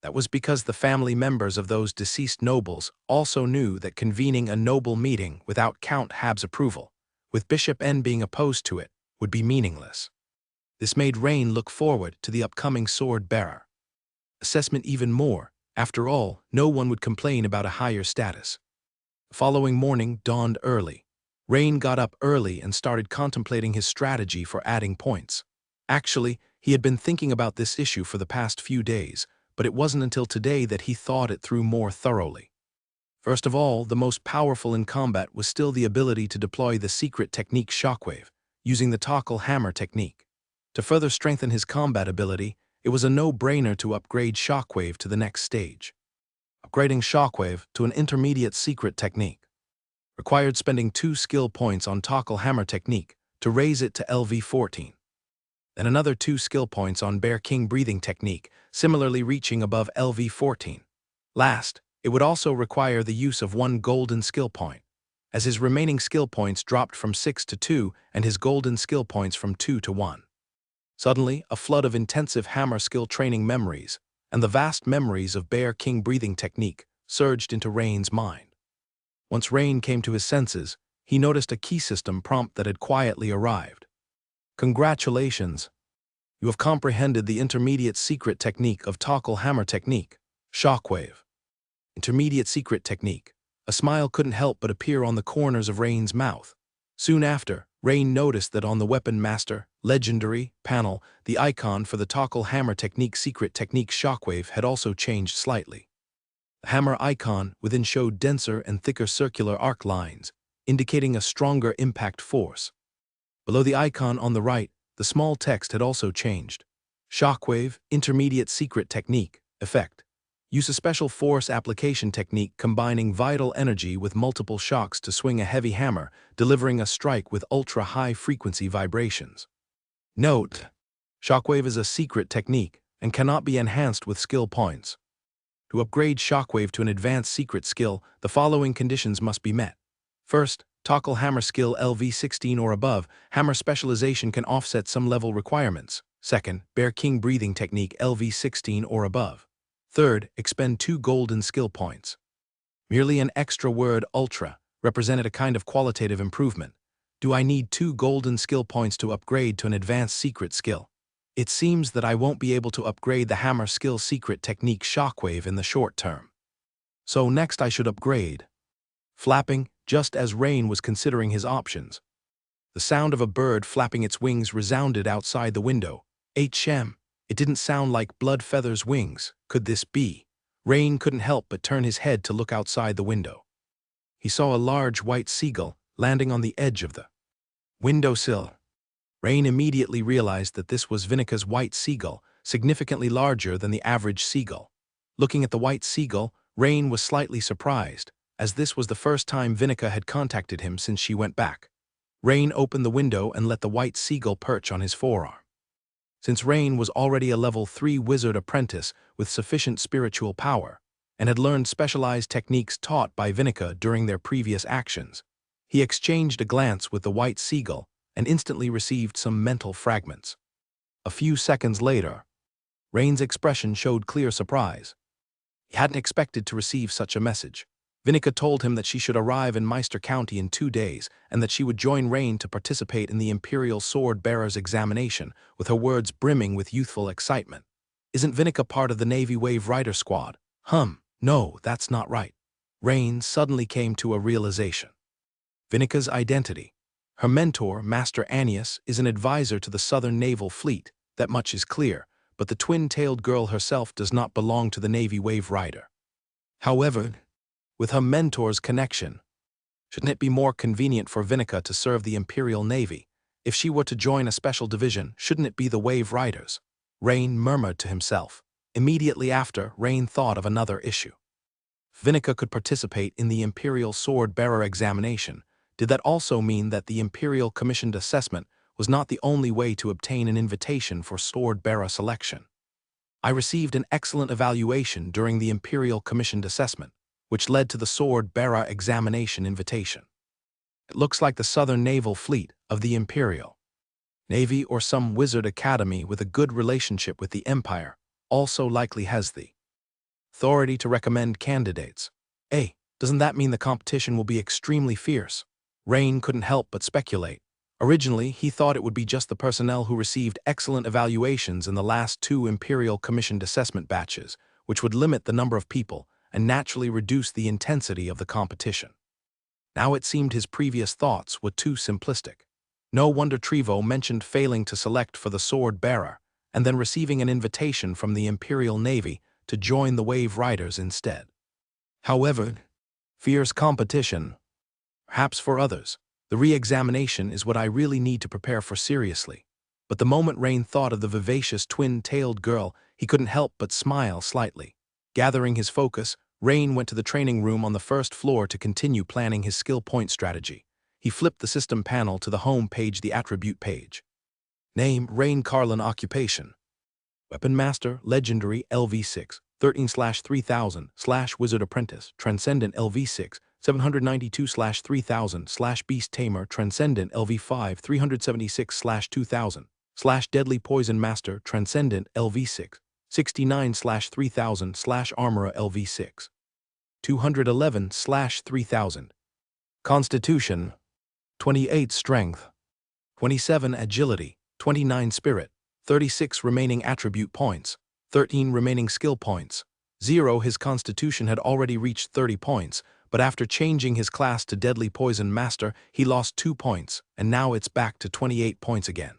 That was because the family members of those deceased nobles also knew that convening a noble meeting without Count Hab's approval, with Bishop N being opposed to it, would be meaningless. This made Rain look forward to the upcoming sword-bearer assessment even more. After all, no one would complain about a higher status. The following morning dawned early. Rain got up early and started contemplating his strategy for adding points. Actually, he had been thinking about this issue for the past few days, but it wasn't until today that he thought it through more thoroughly. First of all, the most powerful in combat was still the ability to deploy the secret technique Shockwave, using the Toggle Hammer technique. To further strengthen his combat ability, it was a no-brainer to upgrade Shockwave to the next stage. Upgrading Shockwave to an intermediate secret technique required spending 2 skill points on Toggle Hammer technique to raise it to LV14. Then another 2 skill points on Bear King breathing technique, similarly reaching above LV14. Last, it would also require the use of 1 golden skill point, as his remaining skill points dropped from 6 to 2 and his golden skill points from 2 to 1. Suddenly, a flood of intensive hammer skill training memories and the vast memories of Bear King breathing technique surged into Rain's mind. Once Rain came to his senses, he noticed a key system prompt that had quietly arrived. "Congratulations. You have comprehended the intermediate secret technique of Toggle Hammer technique, Shockwave." Intermediate secret technique. A smile couldn't help but appear on the corners of Rain's mouth. Soon after, Rain noticed that on the Weapon Master, Legendary panel, the icon for the Toggle Hammer Technique Secret Technique Shockwave had also changed slightly. The hammer icon within showed denser and thicker circular arc lines, indicating a stronger impact force. Below the icon on the right, the small text had also changed. Shockwave, Intermediate Secret Technique, Effect. Use a special force application technique combining vital energy with multiple shocks to swing a heavy hammer, delivering a strike with ultra-high frequency vibrations. Note: Shockwave is a secret technique and cannot be enhanced with skill points. To upgrade Shockwave to an advanced secret skill, the following conditions must be met. First, Toggle Hammer Skill LV16 or above, hammer specialization can offset some level requirements. Second, Bear King Breathing Technique LV16 or above. Third, expend 2 golden skill points. Merely an extra word ultra represented a kind of qualitative improvement. Do I need 2 golden skill points to upgrade to an advanced secret skill? It seems that I won't be able to upgrade the hammer skill secret technique Shockwave in the short term. So next I should upgrade. Flapping, just as Rain was considering his options. The sound of a bird flapping its wings resounded outside the window. HM. It didn't sound like Bloodfeather's wings. Could this be? Rain couldn't help but turn his head to look outside the window. He saw a large white seagull landing on the edge of the windowsill. Rain immediately realized that this was Vinika's white seagull, significantly larger than the average seagull. Looking at the white seagull, Rain was slightly surprised, as this was the first time Vinika had contacted him since she went back. Rain opened the window and let the white seagull perch on his forearm. Since Rain was already a level 3 wizard apprentice with sufficient spiritual power, and had learned specialized techniques taught by Vinika during their previous actions, he exchanged a glance with the white seagull and instantly received some mental fragments. A few seconds later, Rain's expression showed clear surprise. He hadn't expected to receive such a message. Vinika told him that she should arrive in Meister County in 2 days and that she would join Rain to participate in the Imperial Sword Bearer's examination, with her words brimming with youthful excitement. Isn't Vinika part of the Navy Wave Rider Squad? No, that's not right. Rain suddenly came to a realization. Vinika's identity. Her mentor, Master Annius, is an advisor to the Southern Naval Fleet. That much is clear, but the twin-tailed girl herself does not belong to the Navy Wave Rider. However, with her mentor's connection, shouldn't it be more convenient for Vinika to serve the Imperial Navy? If she were to join a special division, shouldn't it be the Wave Riders? Rain murmured to himself. Immediately after, Rain thought of another issue. If Vinika could participate in the Imperial Sword Bearer examination, did that also mean that the Imperial Commissioned Assessment was not the only way to obtain an invitation for Sword Bearer selection? I received an excellent evaluation during the Imperial Commissioned Assessment, which led to the Sword Bearer examination invitation. It looks like the Southern Naval Fleet of the Imperial Navy or some wizard academy with a good relationship with the Empire also likely has the authority to recommend candidates. Doesn't that mean the competition will be extremely fierce? Rain couldn't help but speculate. Originally, he thought it would be just the personnel who received excellent evaluations in the last 2 Imperial Commissioned Assessment batches, which would limit the number of people and naturally reduce the intensity of the competition. Now it seemed his previous thoughts were too simplistic. No wonder Trevo mentioned failing to select for the Sword Bearer, and then receiving an invitation from the Imperial Navy to join the Wave Riders instead. However, fierce competition, perhaps for others, the re-examination is what I really need to prepare for seriously. But the moment Rain thought of the vivacious twin-tailed girl, he couldn't help but smile slightly. Gathering his focus, Rain went to the training room on the first floor to continue planning his skill point strategy. He flipped the system panel to the home page, the attribute page. Name, Rain Carlin. Occupation: Weapon Master, Legendary, LV6, 13/3000, Wizard Apprentice, Transcendent LV6, 792/3000, Beast Tamer, Transcendent LV5, 376/2000, Deadly Poison Master, Transcendent LV6, 69/3000, Armorer LV6, 211/3000. Constitution: 28 Strength, 27 Agility, 29 Spirit, 36 remaining attribute points, 13 remaining skill points, 0. His constitution had already reached 30 points, but after changing his class to Deadly Poison Master, he lost 2 points, and now it's back to 28 points again.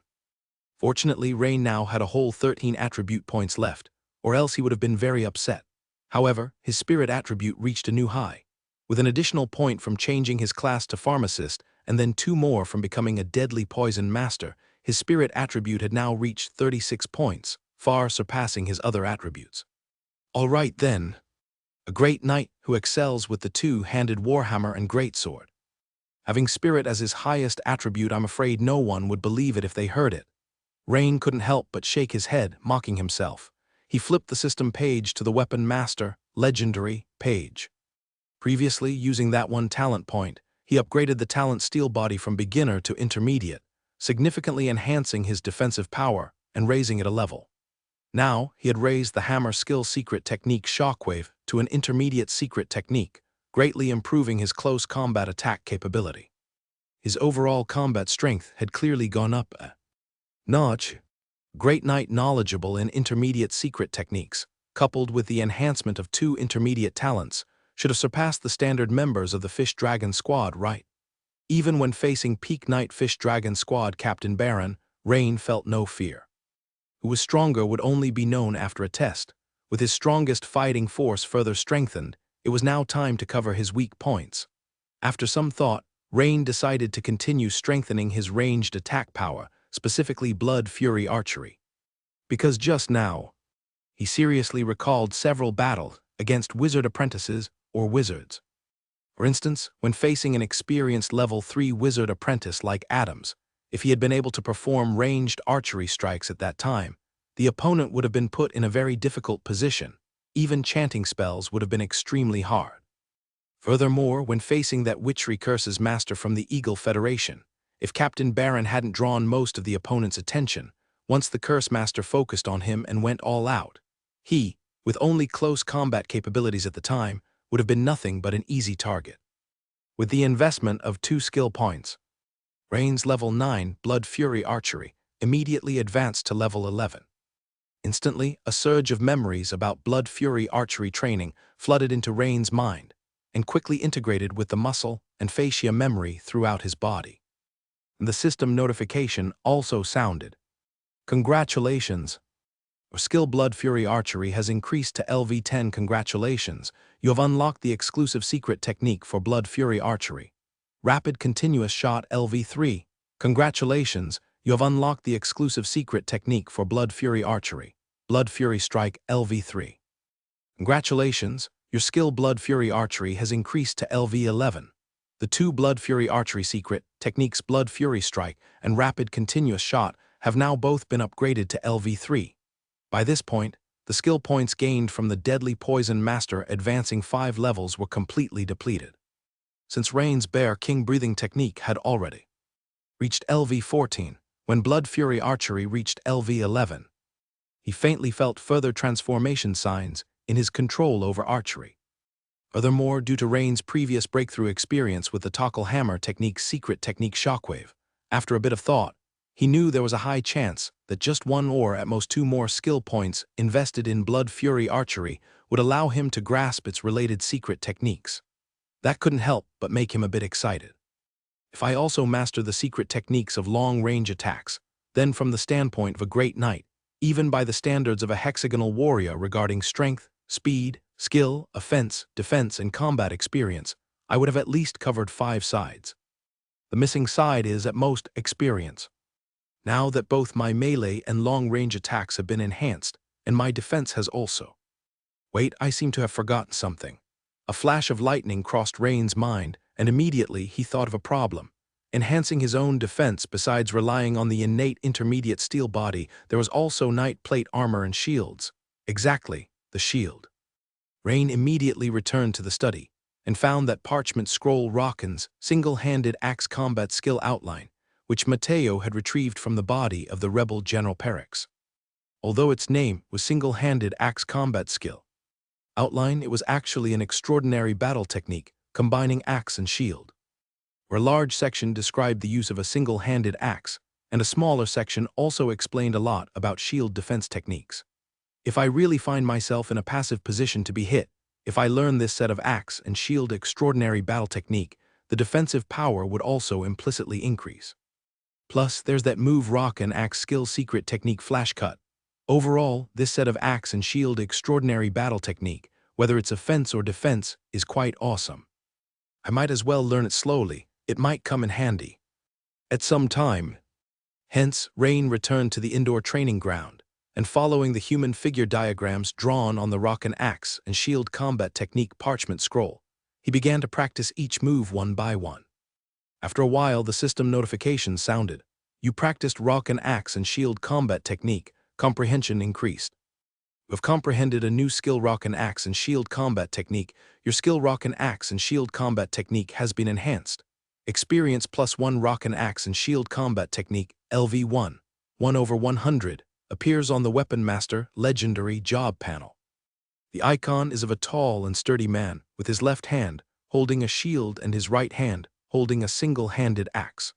Fortunately, Rain now had a whole 13 attribute points left, or else he would have been very upset. However, his spirit attribute reached a new high, with an additional point from changing his class to Pharmacist, and then 2 more from becoming a Deadly Poison Master. His spirit attribute had now reached 36 points, far surpassing his other attributes. All right then. A great knight who excels with the two-handed warhammer and greatsword. Having spirit as his highest attribute, I'm afraid no one would believe it if they heard it. Rain couldn't help but shake his head, mocking himself. He flipped the system page to the Weapon Master, Legendary, page. Previously, using that one talent point, he upgraded the talent Steel Body from beginner to intermediate, significantly enhancing his defensive power and raising it a level. Now, he had raised the hammer skill secret technique Shockwave to an intermediate secret technique, greatly improving his close combat attack capability. His overall combat strength had clearly gone up a notch. Great Knight knowledgeable in intermediate secret techniques, coupled with the enhancement of 2 intermediate talents, should have surpassed the standard members of the Fish Dragon Squad, right? Even when facing peak Knight Fish Dragon Squad Captain Baron, Rain felt no fear. Who was stronger would only be known after a test. With his strongest fighting force further strengthened, it was now time to cover his weak points. After some thought, Rain decided to continue strengthening his ranged attack power, specifically Blood Fury Archery. Because just now, he seriously recalled several battles against wizard apprentices or wizards. For instance, when facing an experienced level 3 wizard apprentice like Adams, if he had been able to perform ranged archery strikes at that time, the opponent would have been put in a very difficult position. Even chanting spells would have been extremely hard. Furthermore, when facing that Witchery Curses master from the Eagle Federation, if Captain Baron hadn't drawn most of the opponent's attention, once the Curse Master focused on him and went all out, he, with only close combat capabilities at the time, would have been nothing but an easy target. With the investment of 2 skill points, Rain's level 9 Blood Fury Archery immediately advanced to level 11. Instantly, a surge of memories about Blood Fury Archery training flooded into Rain's mind and quickly integrated with the muscle and fascia memory throughout his body. The system notification also sounded. Congratulations! Your skill Blood Fury Archery has increased to LV10. Congratulations, you have unlocked the exclusive secret technique for Blood Fury Archery. Rapid Continuous Shot LV3. Congratulations, you have unlocked the exclusive secret technique for Blood Fury Archery. Blood Fury Strike LV3. Congratulations, your skill Blood Fury Archery has increased to LV11. The 2 Blood Fury Archery secret techniques Blood Fury Strike and Rapid Continuous Shot have now both been upgraded to LV3. By this point, the skill points gained from the Deadly Poison Master advancing 5 levels were completely depleted. Since Rain's Bear King breathing technique had already reached LV14, when Blood Fury Archery reached LV11, he faintly felt further transformation signs in his control over archery. Furthermore, due to Rain's previous breakthrough experience with the Tockle Hammer technique's secret technique Shockwave, after a bit of thought, he knew there was a high chance that just 1 or at most 2 more skill points invested in Blood Fury Archery would allow him to grasp its related secret techniques. That couldn't help but make him a bit excited. If I also master the secret techniques of long-range attacks, then from the standpoint of a great knight, even by the standards of a hexagonal warrior regarding strength, speed, skill, offense, defense, and combat experience, I would have at least covered 5 sides. The missing side is, at most, experience. Now that both my melee and long-range attacks have been enhanced, and my defense has also. Wait, I seem to have forgotten something. A flash of lightning crossed Rain's mind, and immediately he thought of a problem. Enhancing his own defense besides relying on the innate intermediate steel body, there was also knight plate armor and shields. Exactly, the shield. Rain immediately returned to the study, and found that parchment scroll Rockin's single-handed axe combat skill outline, which Mateo had retrieved from the body of the rebel General Perix. Although its name was single-handed axe combat skill outline, it was actually an extraordinary battle technique combining axe and shield, where a large section described the use of a single-handed axe, and a smaller section also explained a lot about shield defense techniques. If I really find myself in a passive position to be hit, If I learn this set of axe and shield extraordinary battle technique, the defensive power would also implicitly increase. Plus, there's that move rock and axe skill secret technique flash cut. Overall, this set of axe and shield extraordinary battle technique, whether it's offense or defense, is quite awesome. I might as well learn it slowly, it might come in handy. At some time. Hence, Rain returned to the indoor training ground, and following the human figure diagrams drawn on the rock and axe and shield combat technique parchment scroll, he began to practice each move one by one. After a while, the system notification sounded. You practiced rock and axe and shield combat technique, comprehension increased. You have comprehended a new skill rock and axe and shield combat technique. Your skill rock and axe and shield combat technique has been enhanced. Experience +1 rock and axe and shield combat technique, LV1, 1/100, appears on the Weapon Master Legendary Job panel. The icon is of a tall and sturdy man with his left hand holding a shield and his right hand holding a single-handed axe.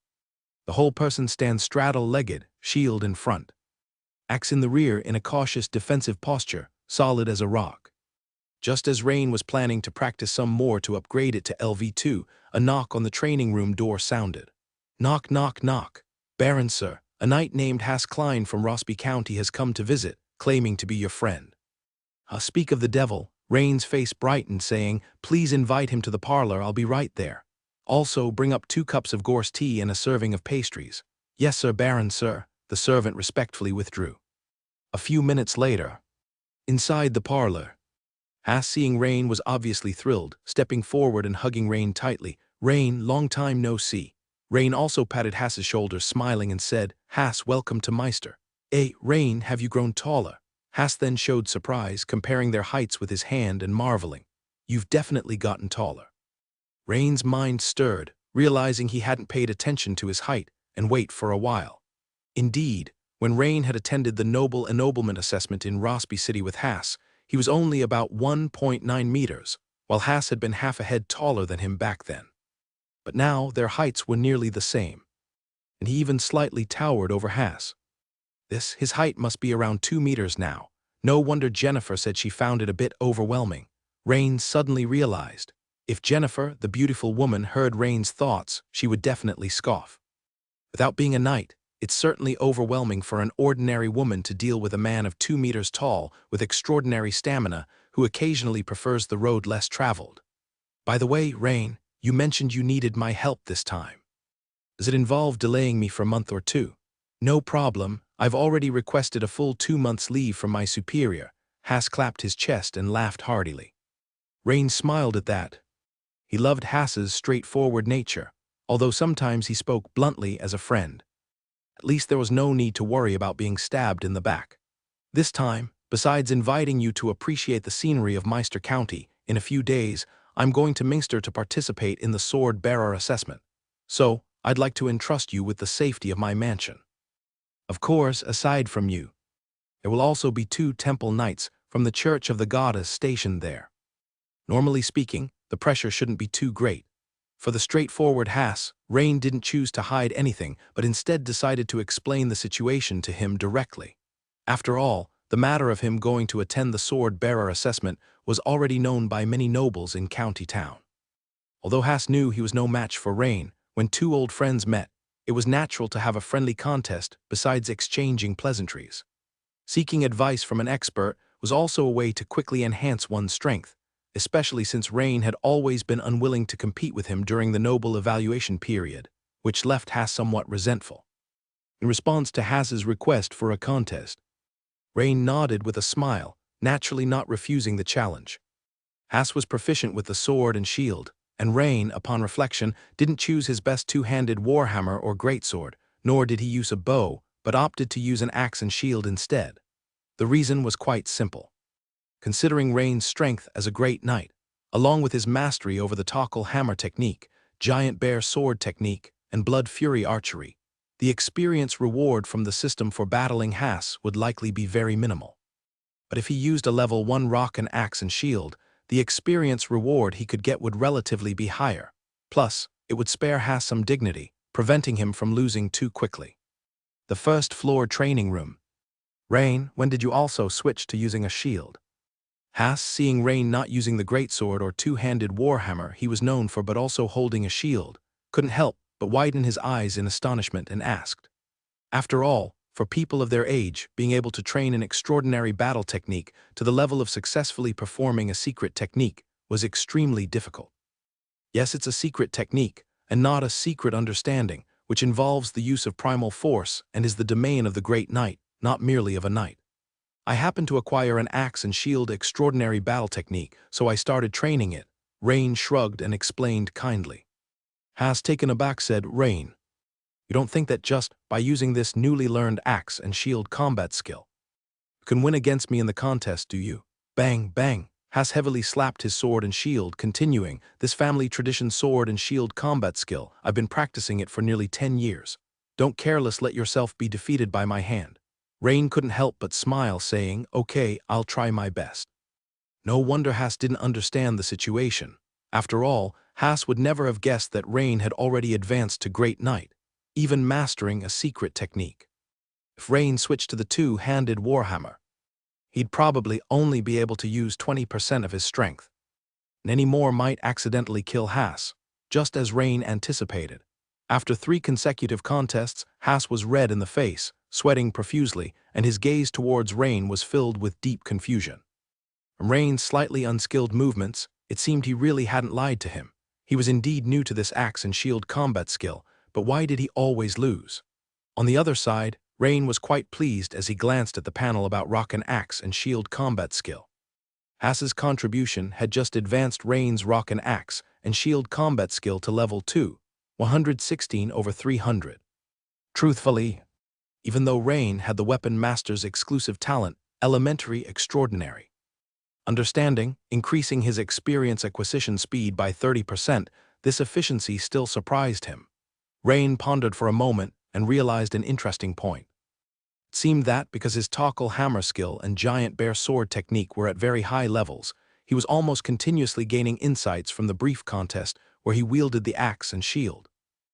The whole person stands straddle-legged, shield in front. Axe in the rear in a cautious defensive posture, solid as a rock. Just as Rain was planning to practice some more to upgrade it to LV2, a knock on the training room door sounded. Knock, knock, knock. Baron, sir, a knight named Hass Klein from Rossby County has come to visit, claiming to be your friend. Speak of the devil, Rain's face brightened, saying, please invite him to the parlor, I'll be right there. Also, bring up 2 cups of gorse tea and a serving of pastries. Yes, sir, Baron, sir, the servant respectfully withdrew. A few minutes later. Inside the parlor. Hass, seeing Rain, was obviously thrilled, stepping forward and hugging Rain tightly. Rain, long time no see. Rain also patted Hass's shoulder, smiling, and said, Hass, welcome to Meister. Rain, have you grown taller? Hass then showed surprise, comparing their heights with his hand and marveling. You've definitely gotten taller. Rain's mind stirred, realizing he hadn't paid attention to his height and weight for a while. Indeed, when Rain had attended the Noble Ennoblement Assessment in Rossby City with Hass, he was only about 1.9 meters, while Hass had been half a head taller than him back then. But now their heights were nearly the same, and he even slightly towered over Hass. His height must be around 2 meters now. No wonder Jennifer said she found it a bit overwhelming. Rain suddenly realized, if Jennifer, the beautiful woman, heard Rain's thoughts, she would definitely scoff. Without being a knight, it's certainly overwhelming for an ordinary woman to deal with a man of 2 meters tall with extraordinary stamina who occasionally prefers the road less traveled. By the way, Rain, you mentioned you needed my help this time. Does it involve delaying me for a month or 2? No problem, I've already requested a full 2 months' leave from my superior. Hass clapped his chest and laughed heartily. Rain smiled at that. He loved Hass's straightforward nature, although sometimes he spoke bluntly as a friend. At least there was no need to worry about being stabbed in the back. This time, besides inviting you to appreciate the scenery of Meister County, in a few days, I'm going to Minster to participate in the Sword Bearer Assessment. So, I'd like to entrust you with the safety of my mansion. Of course, aside from you, there will also be 2 temple knights from the Church of the Goddess stationed there. Normally speaking, the pressure shouldn't be too great. For the straightforward Hass, Rain didn't choose to hide anything, but instead decided to explain the situation to him directly. After all, the matter of him going to attend the Sword Bearer Assessment was already known by many nobles in County Town. Although Hass knew he was no match for Rain, when 2 old friends met, it was natural to have a friendly contest besides exchanging pleasantries. Seeking advice from an expert was also a way to quickly enhance one's strength, especially since Rain had always been unwilling to compete with him during the noble evaluation period, which left Hass somewhat resentful. In response to Hass's request for a contest, Rain nodded with a smile, naturally not refusing the challenge. Hass was proficient with the sword and shield, and Rain, upon reflection, didn't choose his best 2-handed warhammer or greatsword, nor did he use a bow, but opted to use an axe and shield instead. The reason was quite simple. Considering Rain's strength as a great knight, along with his mastery over the Tokkul hammer technique, giant bear sword technique, and blood fury archery, the experience reward from the system for battling Hass would likely be very minimal. But if he used a level 1 rock and axe and shield, the experience reward he could get would relatively be higher. Plus, it would spare Hass some dignity, preventing him from losing too quickly. The first floor training room. Rain, when did you also switch to using a shield? Haas, seeing Rain not using the greatsword or two-handed warhammer he was known for but also holding a shield, couldn't help but widen his eyes in astonishment and asked. After all, for people of their age, being able to train an extraordinary battle technique to the level of successfully performing a secret technique was extremely difficult. Yes, it's a secret technique, and not a secret understanding, which involves the use of primal force and is the domain of the great knight, not merely of a knight. I happened to acquire an axe and shield extraordinary battle technique, so I started training it. Rain shrugged and explained kindly. Haas, taken aback, said, Rain, you don't think that just by using this newly learned axe and shield combat skill, you can win against me in the contest, do you? Bang, bang. Haas heavily slapped his sword and shield, continuing, this family tradition sword and shield combat skill, I've been practicing it for nearly 10 years. Don't careless let yourself be defeated by my hand. Rain couldn't help but smile, saying, okay, I'll try my best. No wonder Haas didn't understand the situation. After all, Haas would never have guessed that Rain had already advanced to Great Knight, even mastering a secret technique. If Rain switched to the two-handed warhammer, he'd probably only be able to use 20% of his strength, and any more might accidentally kill Haas, just as Rain anticipated. After 3 consecutive contests, Haas was red in the face, sweating profusely, and his gaze towards Rain was filled with deep confusion. From Rain's slightly unskilled movements, it seemed he really hadn't lied to him. He was indeed new to this axe and shield combat skill, but why did he always lose? On the other side, Rain was quite pleased as he glanced at the panel about rock and axe and shield combat skill. Haas's contribution had just advanced Rain's rock and axe and shield combat skill to level 2, 116/300. Truthfully, even though Rain had the weapon master's exclusive talent, elementary extraordinary understanding, increasing his experience acquisition speed by 30%, this efficiency still surprised him. Rain pondered for a moment and realized an interesting point. It seemed that, because his Tokkul hammer skill and giant bear sword technique were at very high levels, he was almost continuously gaining insights from the brief contest where he wielded the axe and shield.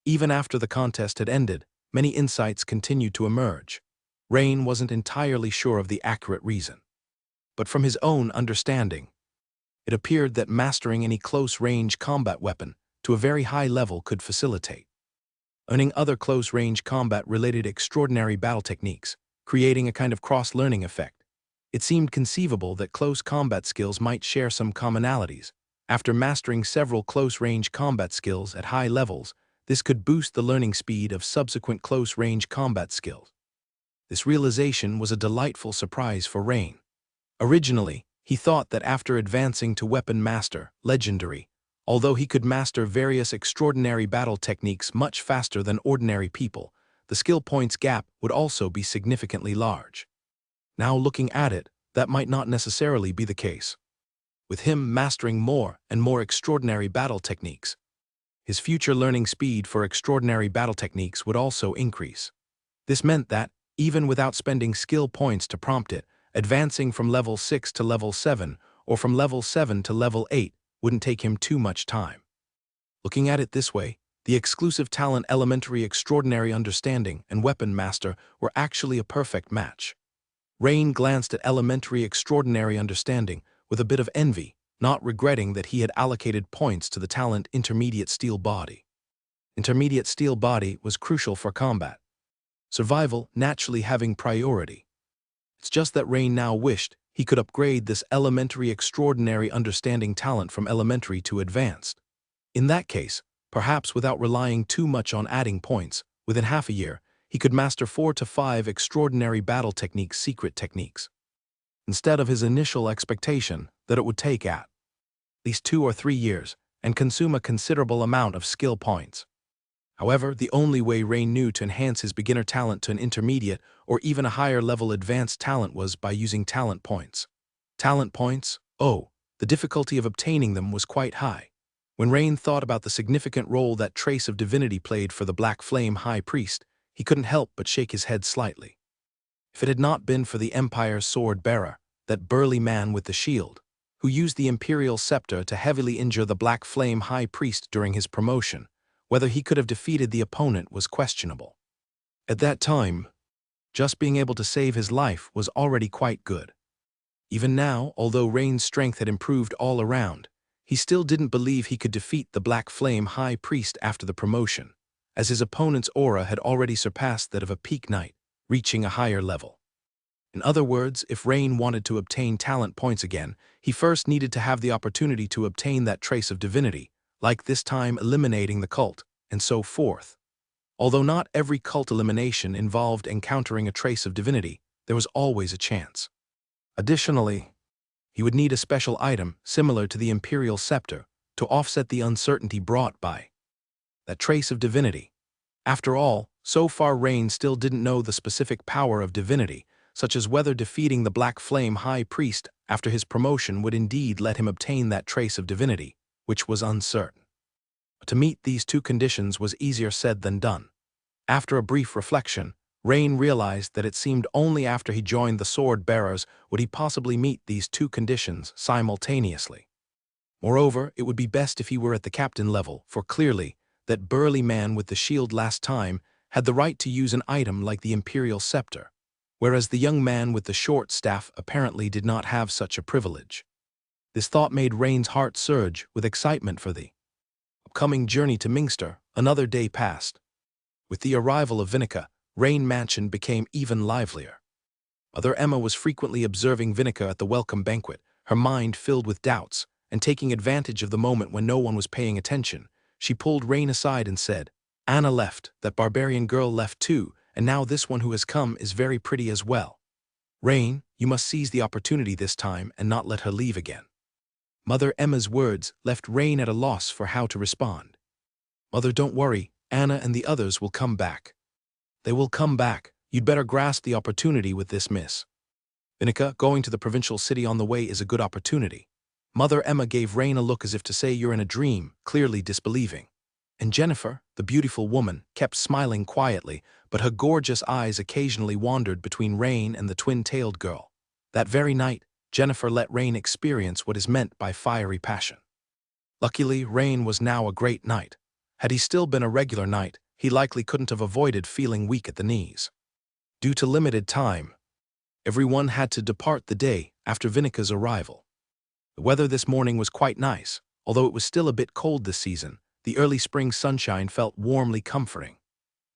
Even after the contest had ended, many insights continued to emerge. Rain wasn't entirely sure of the accurate reason. But from his own understanding, it appeared that mastering any close-range combat weapon to a very high level could facilitate earning other close-range combat-related extraordinary battle techniques, creating a kind of cross-learning effect. It seemed conceivable that close combat skills might share some commonalities. After mastering several close-range combat skills at high levels, this could boost the learning speed of subsequent close-range combat skills. This realization was a delightful surprise for Rain. Originally, he thought that after advancing to Weapon Master, Legendary, although he could master various extraordinary battle techniques much faster than ordinary people, the skill points gap would also be significantly large. Now looking at it, that might not necessarily be the case. With him mastering more and more extraordinary battle techniques, his future learning speed for extraordinary battle techniques would also increase. This meant that, even without spending skill points to prompt it, advancing from level 6 to level 7, or from level 7 to level 8, wouldn't take him too much time. Looking at it this way, the exclusive talent Elementary Extraordinary Understanding and Weapon Master were actually a perfect match. Rain glanced at Elementary Extraordinary Understanding with a bit of envy, not regretting that he had allocated points to the talent Intermediate Steel Body. Intermediate Steel Body was crucial for combat, survival naturally having priority. It's just that Rain now wished he could upgrade this Elementary Extraordinary Understanding talent from Elementary to Advanced. In that case, perhaps without relying too much on adding points, within half a year, he could master 4 to 5 Extraordinary Battle Techniques secret techniques, instead of his initial expectation that it would take at least 2 or 3 years and consume a considerable amount of skill points. However, the only way Rain knew to enhance his beginner talent to an intermediate or even a higher-level advanced talent was by using talent points. Talent points? Oh, the difficulty of obtaining them was quite high. When Rain thought about the significant role that trace of divinity played for the Black Flame High Priest, he couldn't help but shake his head slightly. If it had not been for the Empire's sword-bearer, that burly man with the shield, who used the Imperial scepter to heavily injure the Black Flame High Priest during his promotion, whether he could have defeated the opponent was questionable. At that time, just being able to save his life was already quite good. Even now, although Rain's strength had improved all around, he still didn't believe he could defeat the Black Flame High Priest after the promotion, as his opponent's aura had already surpassed that of a peak knight, reaching a higher level. In other words, if Rain wanted to obtain talent points again, he first needed to have the opportunity to obtain that trace of divinity, like this time eliminating the cult, and so forth. Although not every cult elimination involved encountering a trace of divinity, there was always a chance. Additionally, he would need a special item similar to the Imperial Scepter to offset the uncertainty brought by that trace of divinity. After all, so far Rain still didn't know the specific power of divinity, such as whether defeating the Black Flame High Priest after his promotion would indeed let him obtain that trace of divinity, which was uncertain. But to meet these two conditions was easier said than done. After a brief reflection, Rain realized that it seemed only after he joined the Sword Bearers would he possibly meet these two conditions simultaneously. Moreover, it would be best if he were at the captain level, for clearly, that burly man with the shield last time had the right to use an item like the Imperial Scepter, whereas the young man with the short staff apparently did not have such a privilege. This thought made Rain's heart surge with excitement for the upcoming journey to Mingster. Another day passed. With the arrival of Vinica, Rain Mansion became even livelier. Mother Emma was frequently observing Vinica at the welcome banquet, her mind filled with doubts, and taking advantage of the moment when no one was paying attention, she pulled Rain aside and said, "Anna left, that barbarian girl left too, and now this one who has come is very pretty as well. Rain, you must seize the opportunity this time and not let her leave again." Mother Emma's words left Rain at a loss for how to respond. "Mother, don't worry, Anna and the others will come back." "They will come back. You'd better grasp the opportunity with this, miss. Vinica, going to the provincial city on the way is a good opportunity." Mother Emma gave Rain a look as if to say you're in a dream, clearly disbelieving. And Jennifer, the beautiful woman, kept smiling quietly, but her gorgeous eyes occasionally wandered between Rain and the twin-tailed girl. That very night, Jennifer let Rain experience what is meant by fiery passion. Luckily, Rain was now a great knight. Had he still been a regular knight, he likely couldn't have avoided feeling weak at the knees. Due to limited time, everyone had to depart the day after Vinica's arrival. The weather this morning was quite nice, although it was still a bit cold this season. The early spring sunshine felt warmly comforting.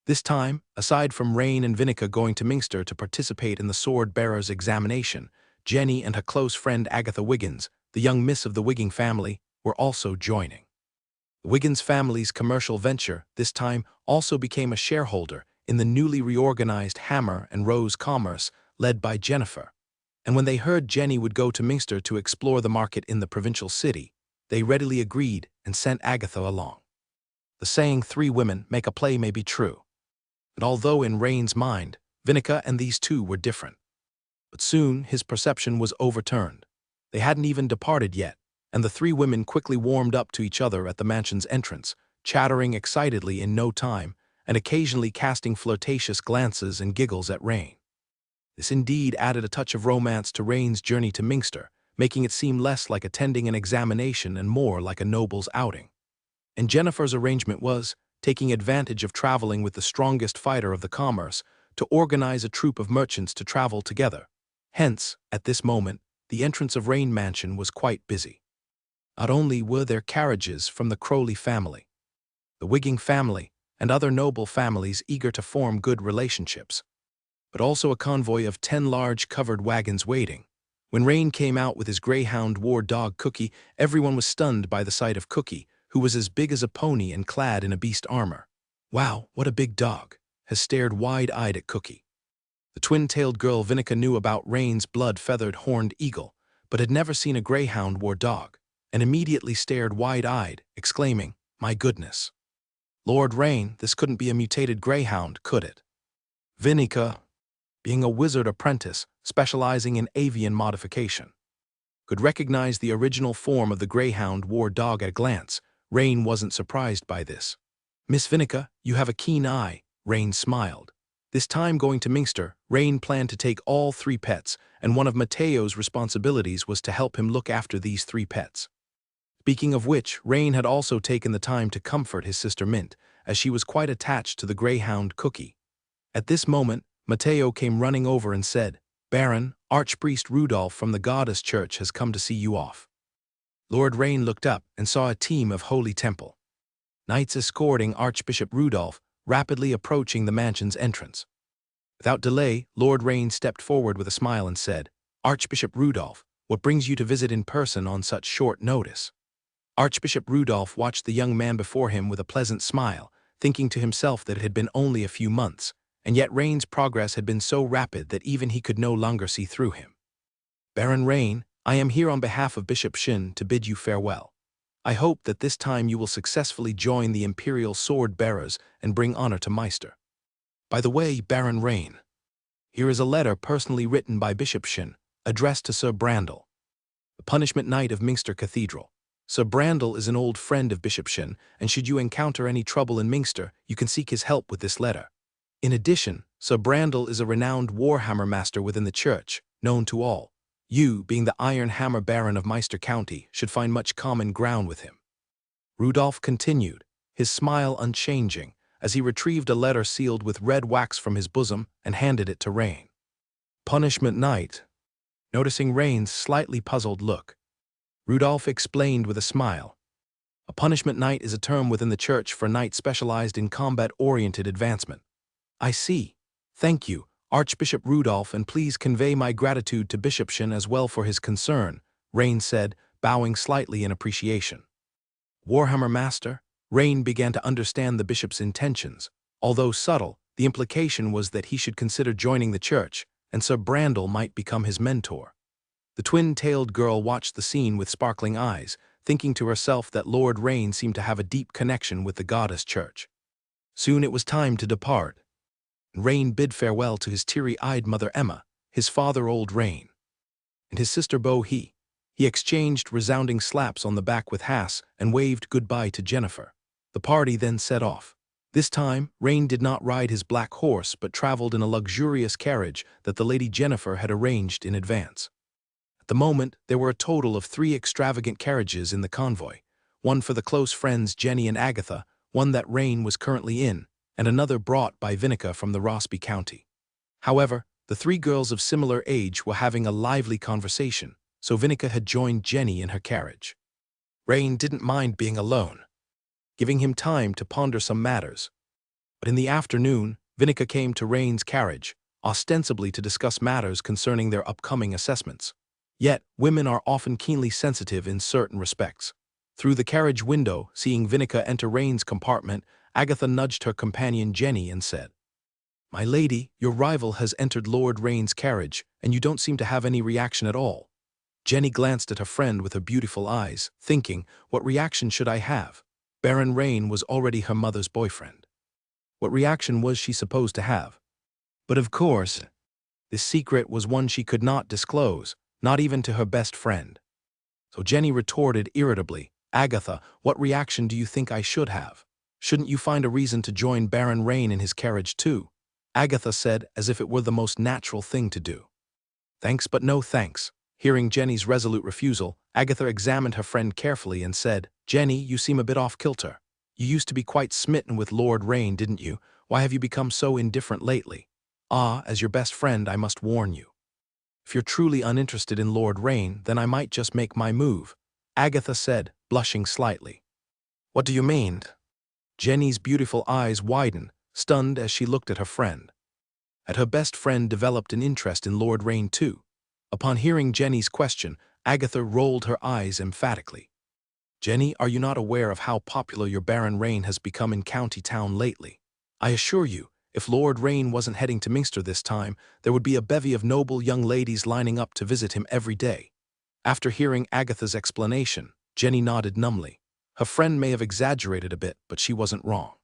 This time, aside from Rain and Vinica going to Mingster to participate in the Sword Bearer's examination, Jenny and her close friend Agatha Wiggins, the young miss of the Wigging family, were also joining. The Wiggins family's commercial venture, this time, also became a shareholder in the newly reorganized Hammer and Rose Commerce, led by Jennifer. And when they heard Jenny would go to Mingster to explore the market in the provincial city, they readily agreed and sent Agatha along. The saying, "three women make a play," may be true. And although in Rain's mind, Vinica and these two were different. But soon his perception was overturned. They hadn't even departed yet, and the three women quickly warmed up to each other at the mansion's entrance, chattering excitedly in no time, and occasionally casting flirtatious glances and giggles at Rain. This indeed added a touch of romance to Rain's journey to Mingster, making it seem less like attending an examination and more like a noble's outing. And Jennifer's arrangement was, taking advantage of traveling with the strongest fighter of the commerce, to organize a troop of merchants to travel together. Hence, at this moment, the entrance of Rain Mansion was quite busy. Not only were there carriages from the Crowley family, the Wigging family, and other noble families eager to form good relationships, but also a convoy of 10 large covered wagons waiting. When Rain came out with his greyhound war dog Cookie, everyone was stunned by the sight of Cookie, who was as big as a pony and clad in a beast armor. "Wow, what a big dog," has stared wide-eyed at Cookie. The twin-tailed girl Vinica knew about Rain's blood-feathered horned eagle, but had never seen a greyhound war dog, and immediately stared wide-eyed, exclaiming, "My goodness. Lord Rain, this couldn't be a mutated greyhound, could it?" Vinica, being a wizard apprentice specializing in avian modification, could recognize the original form of the greyhound war dog at a glance. Rain wasn't surprised by this. "Miss Vinica, you have a keen eye," Rain smiled. This time going to Mingster, Rain planned to take all 3 pets, and one of Mateo's responsibilities was to help him look after these 3 pets. Speaking of which, Rain had also taken the time to comfort his sister Mint, as she was quite attached to the greyhound Cookie. At this moment, Mateo came running over and said, Baron, Archpriest Rudolph from the Goddess Church has come to see you off. Lord Rain looked up and saw a team of Holy Temple knights escorting Archbishop Rudolph, rapidly approaching the mansion's entrance. Without delay, Lord Rain stepped forward with a smile and said, "Archbishop Rudolph, what brings you to visit in person on such short notice?" Archbishop Rudolph watched the young man before him with a pleasant smile, thinking to himself that it had been only a few months, and yet Rain's progress had been so rapid that even he could no longer see through him. "Baron Rain, I am here on behalf of Bishop Shin to bid you farewell. I hope that this time you will successfully join the Imperial Sword Bearers and bring honor to Meister. By the way, Baron Rain, here is a letter personally written by Bishop Shin, addressed to Sir Brandel, the Punishment Knight of Minster Cathedral. Sir Brandel is an old friend of Bishop Shin, and should you encounter any trouble in Minster, you can seek his help with this letter. In addition, Sir Brandel is a renowned warhammer master within the church, known to all. You, being the Iron Hammer Baron of Meister County, should find much common ground with him." Rudolph continued, his smile unchanging, as he retrieved a letter sealed with red wax from his bosom and handed it to Rain. "Punishment Knight." Noticing Rain's slightly puzzled look, Rudolph explained with a smile. "A punishment knight is a term within the church for knights specialized in combat-oriented advancement." "I see. Thank you, Archbishop Rudolph, and please convey my gratitude to Bishop Shin as well for his concern," Rain said, bowing slightly in appreciation. Warhammer Master, Rain began to understand the bishop's intentions. Although subtle, the implication was that he should consider joining the church, and Sir Brandel might become his mentor. The twin-tailed girl watched the scene with sparkling eyes, thinking to herself that Lord Rain seemed to have a deep connection with the Goddess Church. Soon it was time to depart. Rain bid farewell to his teary-eyed mother Emma, his father Old Rain, and his sister Bo He. He exchanged resounding slaps on the back with Hass and waved goodbye to Jennifer. The party then set off. This time, Rain did not ride his black horse but traveled in a luxurious carriage that the Lady Jennifer had arranged in advance. At the moment, there were a total of 3 extravagant carriages in the convoy, one for the close friends Jenny and Agatha, one that Rain was currently in, and another brought by Vinica from the Rossby County. However, the 3 girls of similar age were having a lively conversation, so Vinica had joined Jenny in her carriage. Rain didn't mind being alone, giving him time to ponder some matters. But in the afternoon, Vinica came to Rain's carriage, ostensibly to discuss matters concerning their upcoming assessments. Yet, women are often keenly sensitive in certain respects. Through the carriage window, seeing Vinica enter Rain's compartment, Agatha nudged her companion Jenny and said, "My lady, your rival has entered Lord Rain's carriage, and you don't seem to have any reaction at all." Jenny glanced at her friend with her beautiful eyes, thinking, what reaction should I have? Baron Rain was already her mother's boyfriend. What reaction was she supposed to have? But of course, this secret was one she could not disclose, not even to her best friend. So Jenny retorted irritably, "Agatha, what reaction do you think I should have? Shouldn't you find a reason to join Baron Rain in his carriage too?" Agatha said as if it were the most natural thing to do. "Thanks but no thanks." Hearing Jenny's resolute refusal, Agatha examined her friend carefully and said, "Jenny, you seem a bit off-kilter. You used to be quite smitten with Lord Rain, didn't you? Why have you become so indifferent lately? As your best friend, I must warn you. If you're truly uninterested in Lord Rain, then I might just make my move," Agatha said, blushing slightly. "What do you mean?" Jenny's beautiful eyes widened, stunned as she looked at her friend. Had her best friend developed an interest in Lord Rain too? Upon hearing Jenny's question, Agatha rolled her eyes emphatically. "Jenny, are you not aware of how popular your Baron Rain has become in County Town lately? I assure you, if Lord Rain wasn't heading to Minster this time, there would be a bevy of noble young ladies lining up to visit him every day." After hearing Agatha's explanation, Jenny nodded numbly. Her friend may have exaggerated a bit, but she wasn't wrong.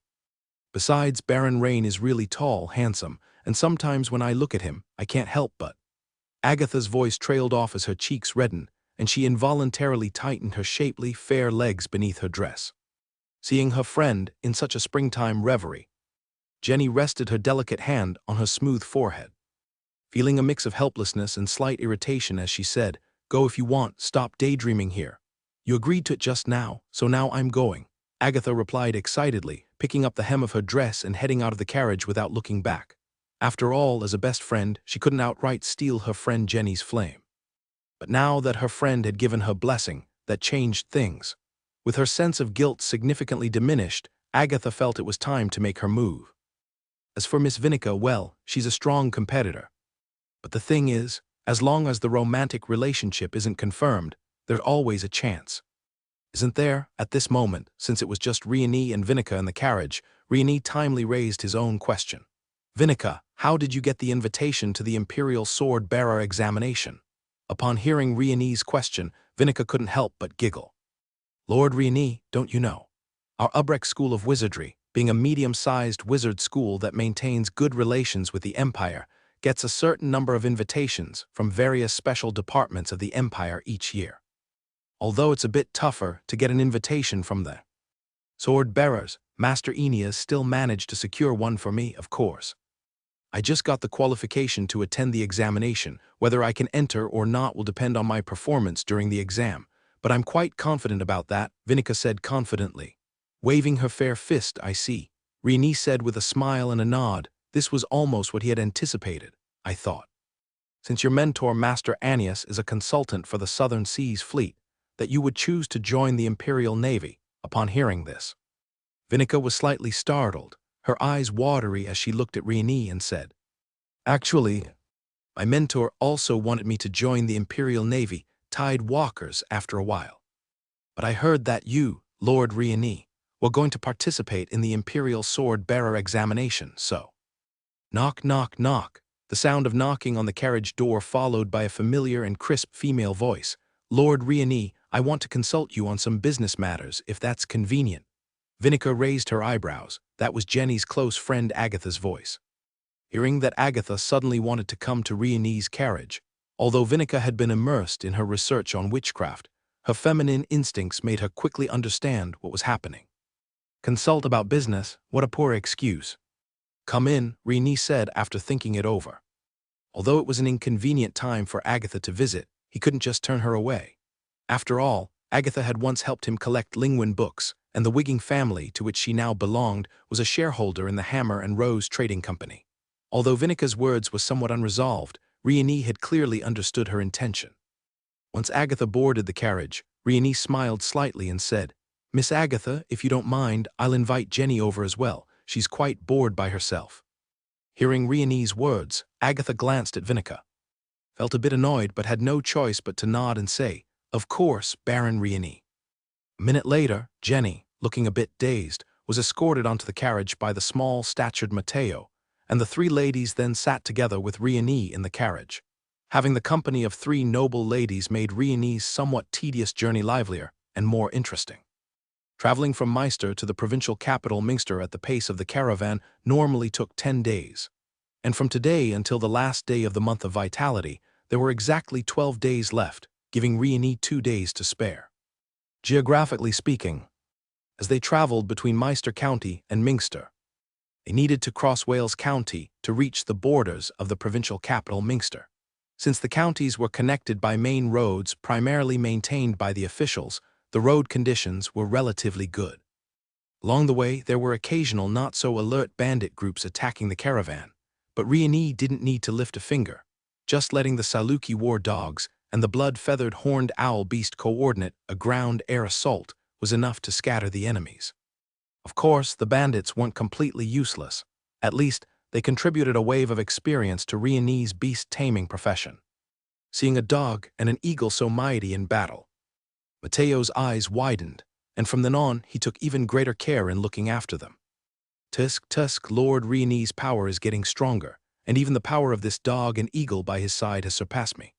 Besides, Baron Rain is really tall, handsome, and sometimes when I look at him, I can't help but. Agatha's voice trailed off as her cheeks reddened, and she involuntarily tightened her shapely, fair legs beneath her dress. Seeing her friend in such a springtime reverie, Jenny rested her delicate hand on her smooth forehead, feeling a mix of helplessness and slight irritation as she said, "Go if you want, stop daydreaming here. You agreed to it just now, so now I'm going." Agatha replied excitedly, picking up the hem of her dress and heading out of the carriage without looking back. After all, as a best friend, she couldn't outright steal her friend Jenny's flame. But now that her friend had given her blessing, that changed things. With her sense of guilt significantly diminished, Agatha felt it was time to make her move. As for Miss Vinica, well, she's a strong competitor. But the thing is, as long as the romantic relationship isn't confirmed, there's always a chance. Isn't there? At this moment, since it was just Rieni and Vinica in the carriage, Rieni timely raised his own question. Vinica, how did you get the invitation to the Imperial Sword-Bearer examination? Upon hearing Rieni's question, Vinica couldn't help but giggle. Lord Rieni, don't you know? Our Ubrecht School of Wizardry, being a medium-sized wizard school that maintains good relations with the Empire, gets a certain number of invitations from various special departments of the Empire each year. Although it's a bit tougher to get an invitation from the sword-bearers, Master Aeneas still managed to secure one for me, of course. I just got the qualification to attend the examination. Whether I can enter or not will depend on my performance during the exam, but I'm quite confident about that, Vinica said confidently. Waving her fair fist, I see. Rieni said with a smile and a nod. This was almost what he had anticipated, I thought. Since your mentor, Master Aeneas, is a consultant for the Southern Seas Fleet, that you would choose to join the Imperial Navy. Upon hearing this, Vinica was slightly startled, her eyes watery as she looked at Rieni and said, Actually, my mentor also wanted me to join the Imperial Navy Tide Walkers after a while. But I heard that you, Lord Rieni, were going to participate in the Imperial Sword-Bearer examination, so. Knock, knock, knock. The sound of knocking on the carriage door followed by a familiar and crisp female voice. Lord Rieni, I want to consult you on some business matters, if that's convenient. Vinica raised her eyebrows. That was Jenny's close friend Agatha's voice. Hearing that Agatha suddenly wanted to come to Rieni's carriage, although Vinica had been immersed in her research on witchcraft, her feminine instincts made her quickly understand what was happening. Consult about business? What a poor excuse. Come in, Rieni said after thinking it over. Although it was an inconvenient time for Agatha to visit, he couldn't just turn her away. After all, Agatha had once helped him collect Lingwin books, and the Wigging family, to which she now belonged, was a shareholder in the Hammer and Rose Trading Company. Although Vinica's words were somewhat unresolved, Rieni had clearly understood her intention. Once Agatha boarded the carriage, Rieni smiled slightly and said, Miss Agatha, if you don't mind, I'll invite Jenny over as well. She's quite bored by herself. Hearing Rieni's words, Agatha glanced at Vinica, felt a bit annoyed but had no choice but to nod and say, Of course, Baron Rieni. A minute later, Jenny, looking a bit dazed, was escorted onto the carriage by the small-statured Matteo, and the three ladies then sat together with Rieni in the carriage. Having the company of three noble ladies made Rieni's somewhat tedious journey livelier and more interesting. Traveling from Meister to the provincial capital Münster at the pace of the caravan normally took 10 days. And from today until the last day of the month of Vitality, there were exactly 12 days left, giving Rieni 2 days to spare. Geographically speaking, as they traveled between Meister County and Münster, they needed to cross Wales County to reach the borders of the provincial capital Münster. Since the counties were connected by main roads primarily maintained by the officials, the road conditions were relatively good. Along the way, there were occasional not-so-alert bandit groups attacking the caravan, but Rieni didn't need to lift a finger. Just letting the Saluki war dogs and the blood-feathered horned owl beast coordinate a ground-air assault was enough to scatter the enemies. Of course, the bandits weren't completely useless. At least, they contributed a wave of experience to Rieni's beast-taming profession. Seeing a dog and an eagle so mighty in battle, Matteo's eyes widened, and from then on he took even greater care in looking after them. Tusk, Lord Rieni's power is getting stronger, and even the power of this dog and eagle by his side has surpassed me.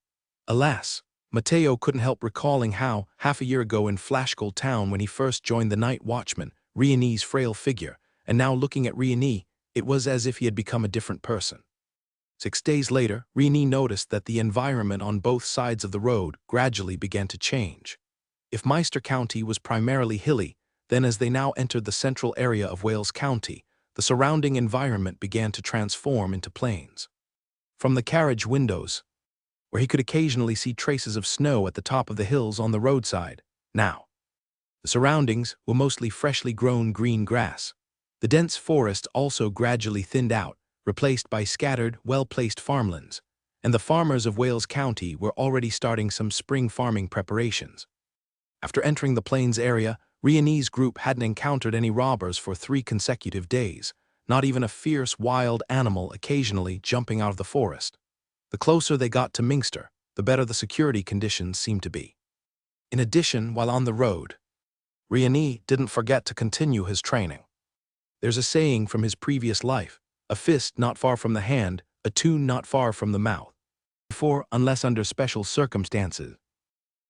Alas, Matteo couldn't help recalling how, half a year ago in Flashgold Town when he first joined the Night Watchman, Rieni's frail figure, and now looking at Rieni, it was as if he had become a different person. 6 days later, Rieni noticed that the environment on both sides of the road gradually began to change. If Meister County was primarily hilly, then as they now entered the central area of Wales County, the surrounding environment began to transform into plains. From the carriage windows, where he could occasionally see traces of snow at the top of the hills on the roadside, now, the surroundings were mostly freshly grown green grass. The dense forest also gradually thinned out, replaced by scattered, well-placed farmlands, and the farmers of Wales County were already starting some spring farming preparations. After entering the plains area, Rhianni's group hadn't encountered any robbers for 3 consecutive days, not even a fierce wild animal occasionally jumping out of the forest. The closer they got to Minster, the better the security conditions seemed to be. In addition, while on the road, Rhianni didn't forget to continue his training. There's a saying from his previous life: a fist not far from the hand, a tune not far from the mouth. Therefore, unless under special circumstances,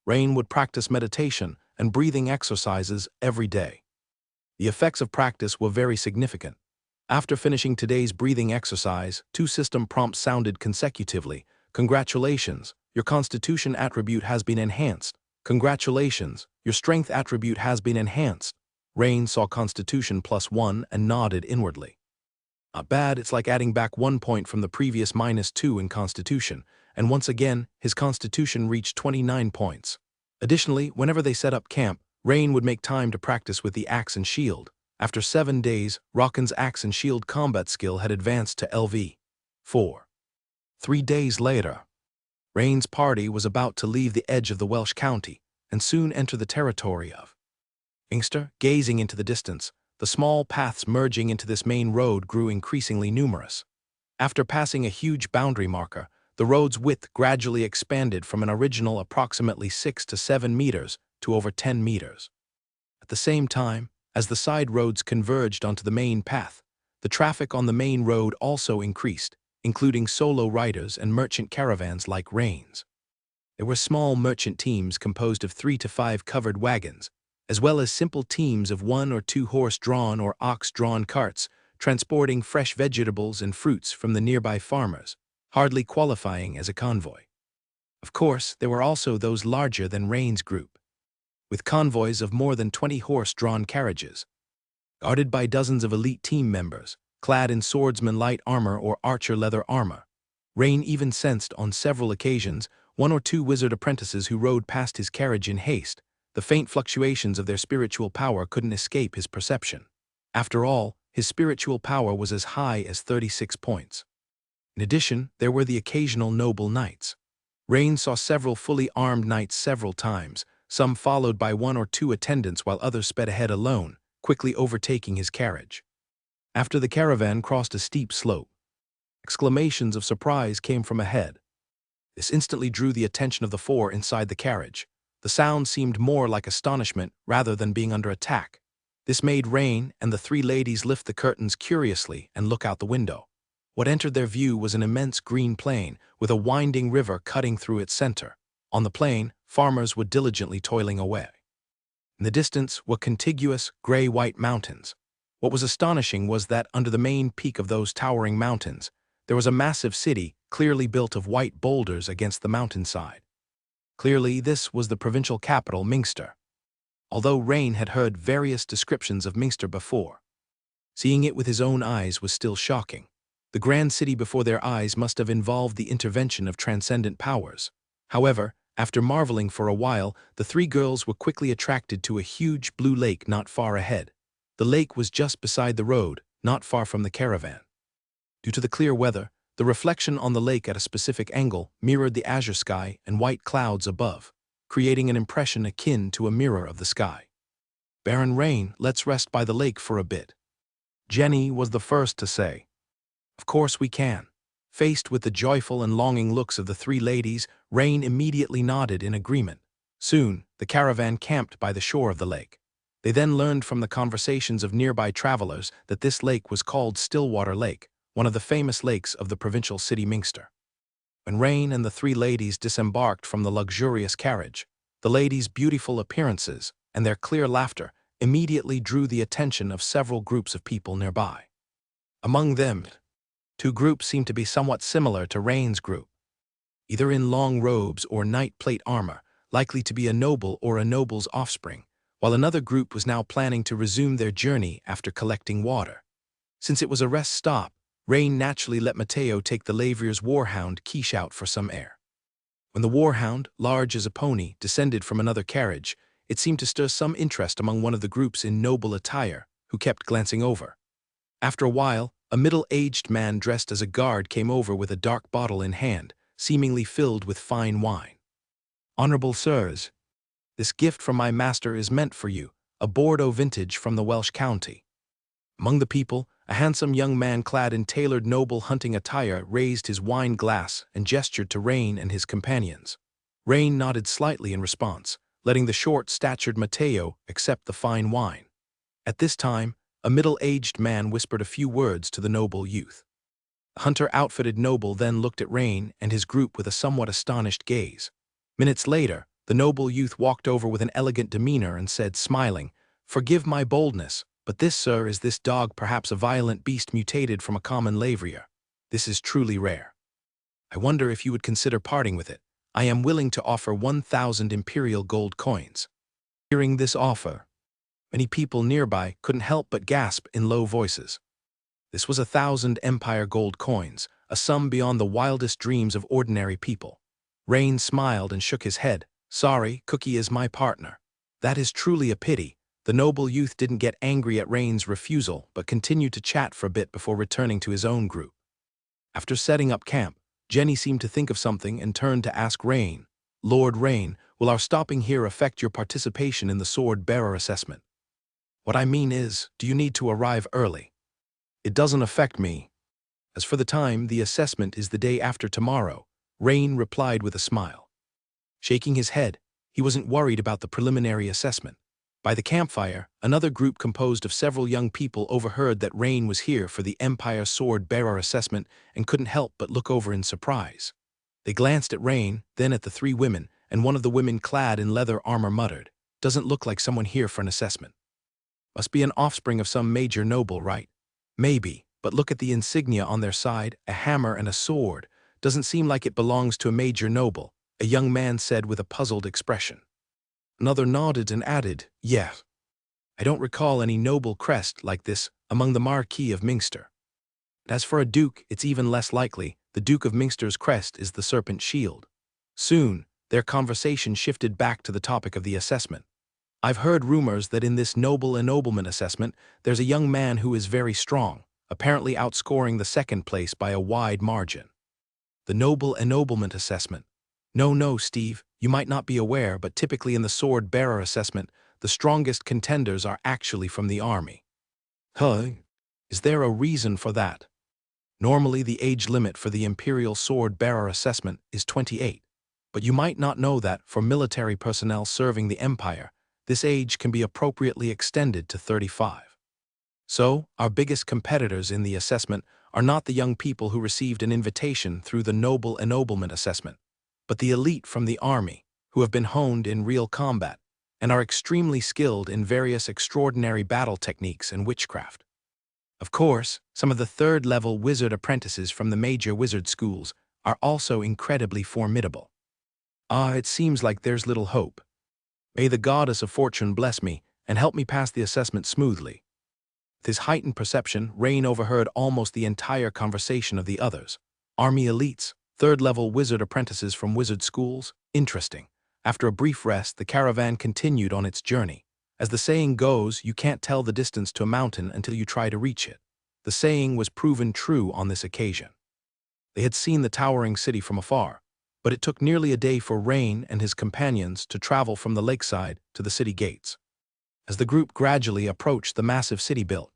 Rain would practice meditation and breathing exercises every day. The effects of practice were very significant. After finishing today's breathing exercise, 2 system prompts sounded consecutively. Congratulations, your constitution attribute has been enhanced. Congratulations, your strength attribute has been enhanced. Rain saw constitution +1 and nodded inwardly. Not bad, it's like adding back 1 point from the previous -2 in constitution, and once again, his constitution reached 29 points. Additionally, whenever they set up camp, Rain would make time to practice with the axe and shield. After 7 days, Rockin's axe and shield combat skill had advanced to LV 4. 3 days later, Rain's party was about to leave the edge of the Welsh county and soon enter the territory of Minster. Gazing into the distance, the small paths merging into this main road grew increasingly numerous. After passing a huge boundary marker, the road's width gradually expanded from an original approximately 6 to 7 meters to over 10 meters. At the same time, as the side roads converged onto the main path, the traffic on the main road also increased, including solo riders and merchant caravans like Rain's. There were small merchant teams composed of 3 to 5 covered wagons, as well as simple teams of 1 or 2 horse-drawn or ox-drawn carts transporting fresh vegetables and fruits from the nearby farmers, hardly qualifying as a convoy. Of course, there were also those larger than Rain's group, with convoys of more than 20 horse-drawn carriages, guarded by dozens of elite team members, clad in swordsman light armor or archer leather armor. Rain even sensed on several occasions 1 or 2 wizard apprentices who rode past his carriage in haste. The faint fluctuations of their spiritual power couldn't escape his perception. After all, his spiritual power was as high as 36 points. In addition, there were the occasional noble knights. Rain saw several fully armed knights several times, some followed by 1 or 2 attendants while others sped ahead alone, quickly overtaking his carriage. After the caravan crossed a steep slope, exclamations of surprise came from ahead. This instantly drew the attention of the 4 inside the carriage. The sound seemed more like astonishment rather than being under attack. This made Rain and the 3 ladies lift the curtains curiously and look out the window. What entered their view was an immense green plain with a winding river cutting through its center. On the plain, farmers were diligently toiling away. In the distance were contiguous, gray-white mountains. What was astonishing was that under the main peak of those towering mountains, there was a massive city clearly built of white boulders against the mountainside. Clearly, this was the provincial capital, Minster. Although Rain had heard various descriptions of Minster before, seeing it with his own eyes was still shocking. The grand city before their eyes must have involved the intervention of transcendent powers. However, after marveling for a while, the 3 girls were quickly attracted to a huge blue lake not far ahead. The lake was just beside the road, not far from the caravan. Due to the clear weather, the reflection on the lake at a specific angle mirrored the azure sky and white clouds above, creating an impression akin to a mirror of the sky. "Baron Rain, let's rest by the lake for a bit," Jenny was the first to say. "Of course we can." Faced with the joyful and longing looks of the 3 ladies, Rain immediately nodded in agreement. Soon, the caravan camped by the shore of the lake. They then learned from the conversations of nearby travelers that this lake was called Stillwater Lake, one of the famous lakes of the provincial city Minster. When Rain and the 3 ladies disembarked from the luxurious carriage, the ladies' beautiful appearances and their clear laughter immediately drew the attention of several groups of people nearby. Among them, 2 groups seemed to be somewhat similar to Rain's group, either in long robes or knight plate armor, likely to be a noble or a noble's offspring, while another group was now planning to resume their journey after collecting water. Since it was a rest stop, Rain naturally let Matteo take the Lavier's warhound Quiche out for some air. When the warhound, large as a pony, descended from another carriage, it seemed to stir some interest among one of the groups in noble attire, who kept glancing over. After a while, A middle-aged man dressed as a guard came over with a dark bottle in hand, seemingly filled with fine wine. "Honorable sirs, this gift from my master is meant for you, a Bordeaux vintage from the Welsh county." Among the people, a handsome young man clad in tailored noble hunting attire raised his wine glass and gestured to Rain and his companions. Rain nodded slightly in response, letting the short-statured Matteo accept the fine wine. At this time, a middle-aged man whispered a few words to the noble youth. The hunter-outfitted noble then looked at Rain and his group with a somewhat astonished gaze. Minutes later, the noble youth walked over with an elegant demeanor and said, smiling, "Forgive my boldness, but this, sir, is this dog perhaps a violent beast mutated from a common lavrier. This is truly rare. I wonder if you would consider parting with it. I am willing to offer 1,000 imperial gold coins." Hearing this offer, many people nearby couldn't help but gasp in low voices. This was 1,000 empire gold coins, a sum beyond the wildest dreams of ordinary people. Rain smiled and shook his head. "Sorry, Cookie is my partner." "That is truly a pity." The noble youth didn't get angry at Rain's refusal, but continued to chat for a bit before returning to his own group. After setting up camp, Jenny seemed to think of something and turned to ask Rain, "Lord Rain, will our stopping here affect your participation in the sword-bearer assessment?" "What I mean is, do you need to arrive early?" "It doesn't affect me. As for the time, the assessment is the day after tomorrow," Rain replied with a smile. Shaking his head, he wasn't worried about the preliminary assessment. By the campfire, another group composed of several young people overheard that Rain was here for the Empire Sword-Bearer assessment and couldn't help but look over in surprise. They glanced at Rain, then at the three women, and one of the women clad in leather armor muttered, "Doesn't look like someone here for an assessment. Must be an offspring of some major noble, right?" "Maybe, but look at the insignia on their side, a hammer and a sword. Doesn't seem like it belongs to a major noble," a young man said with a puzzled expression. Another nodded and added, "Yeah. I don't recall any noble crest like this among the Marquis of Minster. As for a duke, it's even less likely. The Duke of Minster's crest is the serpent shield." Soon, their conversation shifted back to the topic of the assessment. "I've heard rumors that in this noble ennoblement assessment, there's a young man who is very strong, apparently outscoring the second place by a wide margin." "The noble ennoblement assessment? No, Steve, you might not be aware, but typically in the sword-bearer assessment, the strongest contenders are actually from the army." "Huh? Is there a reason for that?" "Normally, the age limit for the Imperial Sword-Bearer assessment is 28, but you might not know that for military personnel serving the Empire, this age can be appropriately extended to 35. So, our biggest competitors in the assessment are not the young people who received an invitation through the Noble Ennoblement assessment, but the elite from the army, who have been honed in real combat, and are extremely skilled in various extraordinary battle techniques and witchcraft. Of course, some of the third-level wizard apprentices from the major wizard schools are also incredibly formidable." It seems like there's little hope. May the goddess of fortune bless me and help me pass the assessment smoothly." With his heightened perception, Rain overheard almost the entire conversation of the others. Army elites, third-level wizard apprentices from wizard schools. Interesting. After a brief rest, the caravan continued on its journey. As the saying goes, you can't tell the distance to a mountain until you try to reach it. The saying was proven true on this occasion. They had seen the towering city from afar, but it took nearly a day for Rain and his companions to travel from the lakeside to the city gates. As the group gradually approached the massive city built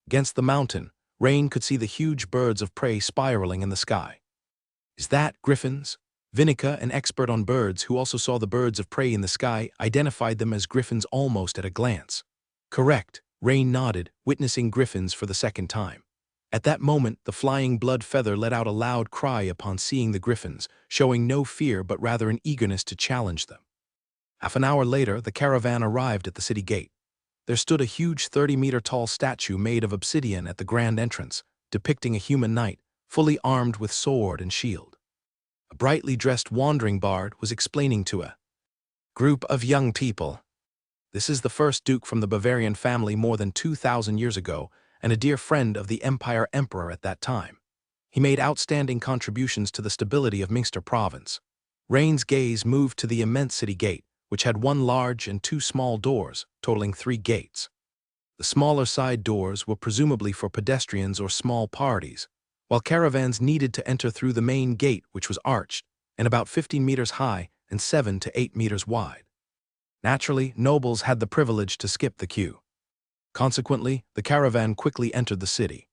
against the mountain, Rain could see the huge birds of prey spiraling in the sky. "Is that griffins?" Vinica, an expert on birds who also saw the birds of prey in the sky, identified them as griffins almost at a glance. "Correct," Rain nodded, witnessing griffins for the second time. At that moment, the flying blood feather let out a loud cry upon seeing the griffins, showing no fear but rather an eagerness to challenge them. Half an hour later, the caravan arrived at the city gate. There stood a huge 30-meter-tall statue made of obsidian at the grand entrance, depicting a human knight, fully armed with sword and shield. A brightly dressed wandering bard was explaining to a group of young people, "This is the first duke from the Bavarian family more than 2,000 years ago, and a dear friend of the Empire Emperor at that time. He made outstanding contributions to the stability of Minster province." Rain's gaze moved to the immense city gate, which had one large and two small doors, totaling 3 gates. The smaller side doors were presumably for pedestrians or small parties, while caravans needed to enter through the main gate, which was arched and about 15 meters high and 7 to 8 meters wide. Naturally, nobles had the privilege to skip the queue. Consequently, the caravan quickly entered the city.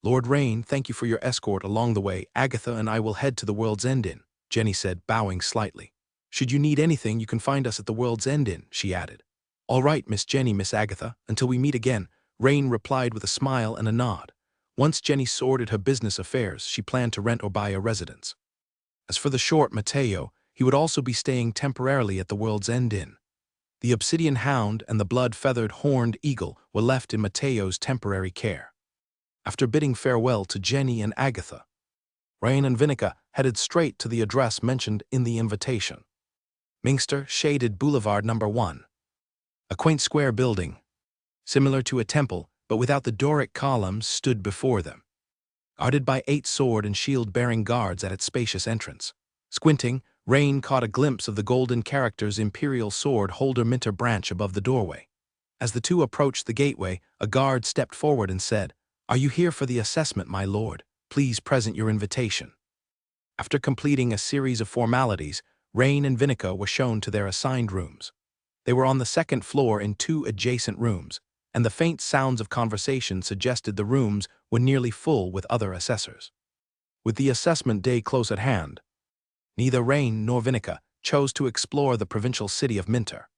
"Lord Rain, thank you for your escort along the way. Agatha and I will head to the World's End Inn," Jenny said, bowing slightly. "Should you need anything, you can find us at the World's End Inn," she added. "All right, Miss Jenny, Miss Agatha, until we meet again," Rain replied with a smile and a nod. Once Jenny sorted her business affairs, she planned to rent or buy a residence. As for the short Mateo, he would also be staying temporarily at the World's End Inn. The obsidian hound and the blood-feathered horned eagle were left in Mateo's temporary care. After bidding farewell to Jenny and Agatha, Rain and Vinica headed straight to the address mentioned in the invitation. Minster Shaded Boulevard No. 1. A quaint square building, similar to a temple but without the Doric columns, stood before them, guarded by 8 sword and shield-bearing guards at its spacious entrance. Squinting, Rain caught a glimpse of the golden characters Imperial Sword Holder Minter branch above the doorway. As the two approached the gateway, a guard stepped forward and said, "Are you here for the assessment, my lord? Please present your invitation." After completing a series of formalities, Rain and Vinica were shown to their assigned rooms. They were on the 2nd floor in 2 adjacent rooms, and the faint sounds of conversation suggested the rooms were nearly full with other assessors. With the assessment day close at hand, neither Rain nor Vinica chose to explore the provincial city of Minter.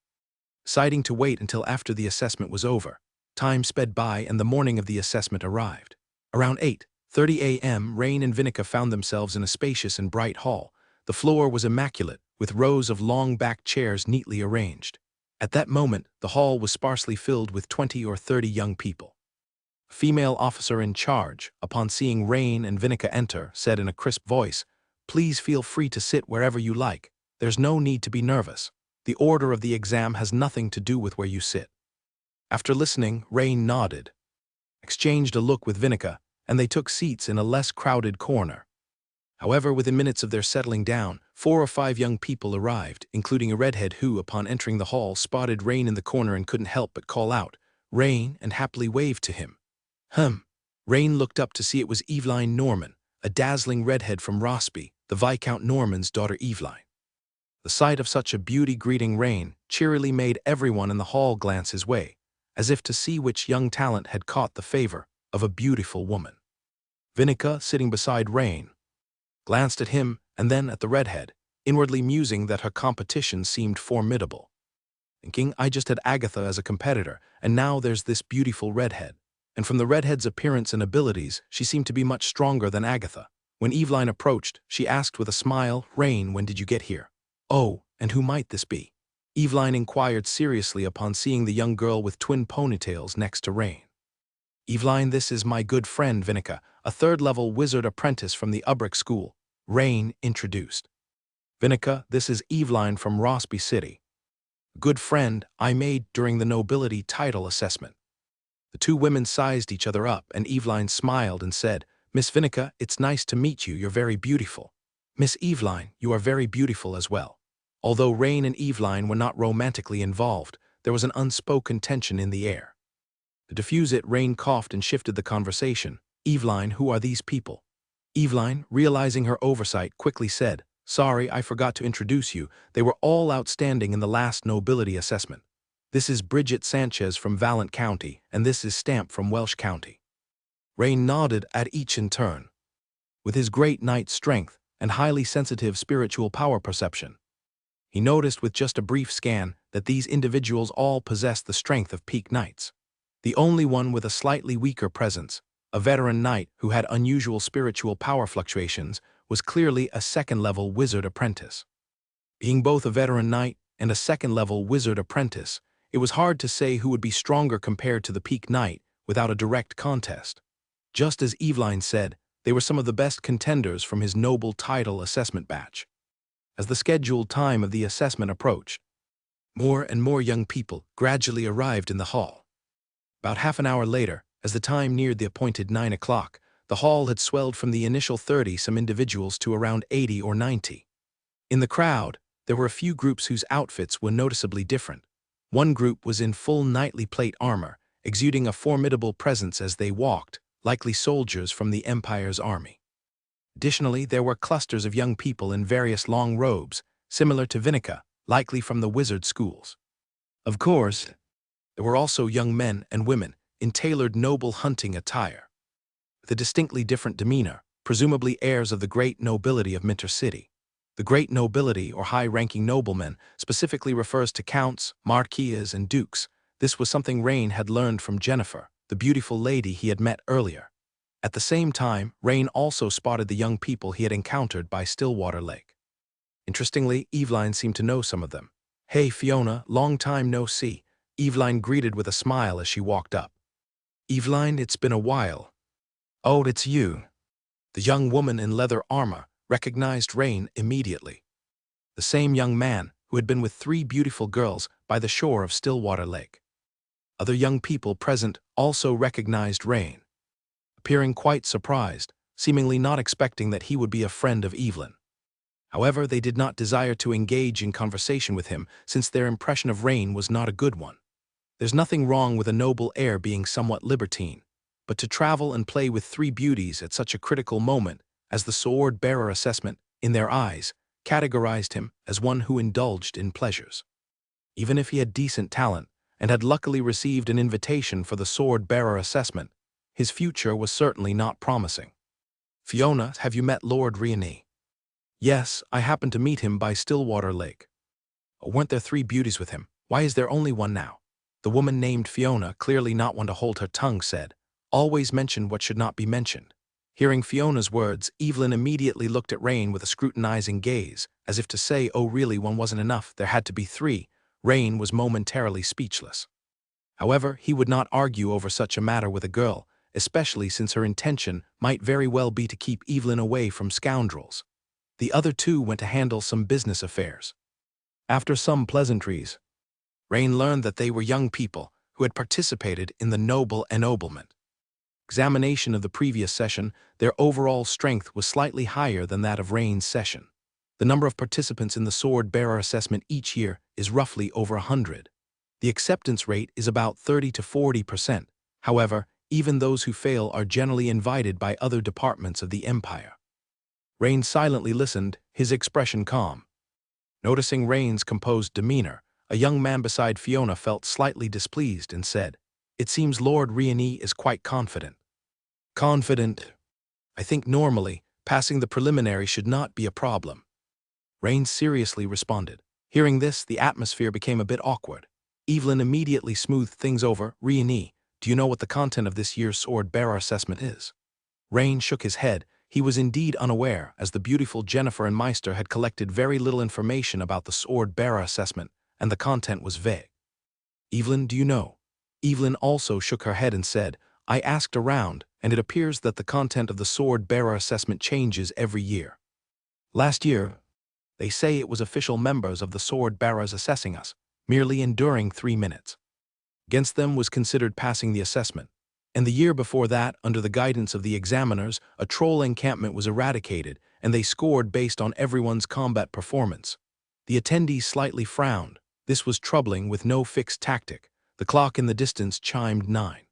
Deciding to wait until after the assessment was over, time sped by and the morning of the assessment arrived. Around 8:30 a.m., Rain and Vinica found themselves in a spacious and bright hall. The floor was immaculate, with rows of long-backed chairs neatly arranged. At that moment, the hall was sparsely filled with 20 or 30 young people. A female officer in charge, upon seeing Rain and Vinica enter, said in a crisp voice, "Please feel free to sit wherever you like. There's no need to be nervous. The order of the exam has nothing to do with where you sit." After listening, Rain nodded, exchanged a look with Vinica, and they took seats in a less crowded corner. However, within minutes of their settling down, 4 or 5 young people arrived, including a redhead who, upon entering the hall, spotted Rain in the corner and couldn't help but call out, "Rain," and happily waved to him. Rain looked up to see it was Eveline Norman, a dazzling redhead from Rossby, the Viscount Norman's daughter Eveline. The sight of such a beauty greeting Rain cheerily made everyone in the hall glance his way, as if to see which young talent had caught the favor of a beautiful woman. Vinica, sitting beside Rain, glanced at him and then at the redhead, inwardly musing that her competition seemed formidable. Thinking, "I just had Agatha as a competitor, and now there's this beautiful redhead." And from the redhead's appearance and abilities, she seemed to be much stronger than Agatha. When Eveline approached, she asked with a smile, "Rain, when did you get here?" "Oh, and who might this be?" Eveline inquired seriously upon seeing the young girl with twin ponytails next to Rain. "Eveline, this is my good friend Vinica, a 3rd-level wizard apprentice from the Ubrick School," Rain introduced. "Vinica, this is Eveline from Rossby City. Good friend I made during the nobility title assessment." The two women sized each other up, and Eveline smiled and said, "Miss Vinica, it's nice to meet you. You're very beautiful." "Miss Eveline, you are very beautiful as well." Although Rain and Eveline were not romantically involved, there was an unspoken tension in the air. To diffuse it, Rain coughed and shifted the conversation. "Eveline, who are these people?" Eveline, realizing her oversight, quickly said, "Sorry, I forgot to introduce you. They were all outstanding in the last nobility assessment. This is Bridget Sanchez from Valent County, and this is Stamp from Welsh County." Rain nodded at each in turn. With his great knight strength and highly sensitive spiritual power perception, he noticed with just a brief scan that these individuals all possessed the strength of peak knights. The only one with a slightly weaker presence, a veteran knight who had unusual spiritual power fluctuations, was clearly a 2nd-level wizard apprentice. Being both a veteran knight and a 2nd-level wizard apprentice, it was hard to say who would be stronger compared to the peak knight without a direct contest. Just as Eveline said, they were some of the best contenders from his noble title assessment batch. As the scheduled time of the assessment approached, more and more young people gradually arrived in the hall. About half an hour later, as the time neared the appointed 9 o'clock, the hall had swelled from the initial 30-some individuals to around 80 or 90. In the crowd, there were a few groups whose outfits were noticeably different. One group was in full knightly plate armor, exuding a formidable presence as they walked, likely soldiers from the Empire's army. Additionally, there were clusters of young people in various long robes, similar to Vinica, likely from the wizard schools. Of course, there were also young men and women in tailored noble hunting attire, with a distinctly different demeanor, presumably heirs of the great nobility of Minter City. The great nobility or high-ranking noblemen specifically refers to counts, marquises, and dukes. This was something Rain had learned from Jennifer, the beautiful lady he had met earlier. At the same time, Rain also spotted the young people he had encountered by Stillwater Lake. Interestingly, Eveline seemed to know some of them. "Hey, Fiona, long time no see," Eveline greeted with a smile as she walked up. "Eveline, it's been a while." "Oh, it's you." The young woman in leather armor recognized Rain immediately. The same young man who had been with 3 beautiful girls by the shore of Stillwater Lake. Other young people present also recognized Rain, appearing quite surprised, seemingly not expecting that he would be a friend of Evelyn. However, they did not desire to engage in conversation with him since their impression of Rain was not a good one. There's nothing wrong with a noble heir being somewhat libertine, but to travel and play with 3 beauties at such a critical moment as the sword-bearer assessment, in their eyes, categorized him as one who indulged in pleasures. Even if he had decent talent and had luckily received an invitation for the sword-bearer assessment, his future was certainly not promising. "Fiona, have you met Lord Riani?" "Yes, I happened to meet him by Stillwater Lake." "Oh, weren't there 3 beauties with him? Why is there only one now?" The woman named Fiona, clearly not one to hold her tongue, said, "Always mention what should not be mentioned." Hearing Fiona's words, Evelyn immediately looked at Rain with a scrutinizing gaze, as if to say, "Oh really, one wasn't enough, there had to be 3. Rain was momentarily speechless. However, he would not argue over such a matter with a girl, especially since her intention might very well be to keep Evelyn away from scoundrels. The other 2 went to handle some business affairs. After some pleasantries, Rain learned that they were young people who had participated in the noble ennoblement. Examination of the previous session, their overall strength was slightly higher than that of Rain's session. The number of participants in the sword-bearer assessment each year is roughly over 100. The acceptance rate is about 30 to 40%. However, even those who fail are generally invited by other departments of the Empire. Rain silently listened, his expression calm. Noticing Rain's composed demeanor, a young man beside Fiona felt slightly displeased and said, "It seems Lord Riani is quite confident." "Confident? I think normally, passing the preliminary should not be a problem." Rain seriously responded. Hearing this, the atmosphere became a bit awkward. Evelyn immediately smoothed things over. "Riani, do you know what the content of this year's sword-bearer assessment is?" Rain shook his head. He was indeed unaware, as the beautiful Jennifer and Meister had collected very little information about the sword-bearer assessment, and the content was vague. "Evelyn, do you know?" Evelyn also shook her head and said, "I asked around, and it appears that the content of the sword-bearer assessment changes every year. Last year, they say it was official members of the sword-bearers assessing us, merely enduring 3 minutes. Against them was considered passing the assessment. And the year before that, under the guidance of the examiners, a troll encampment was eradicated, and they scored based on everyone's combat performance." The attendees slightly frowned. This was troubling, with no fixed tactic. The clock in the distance chimed 9.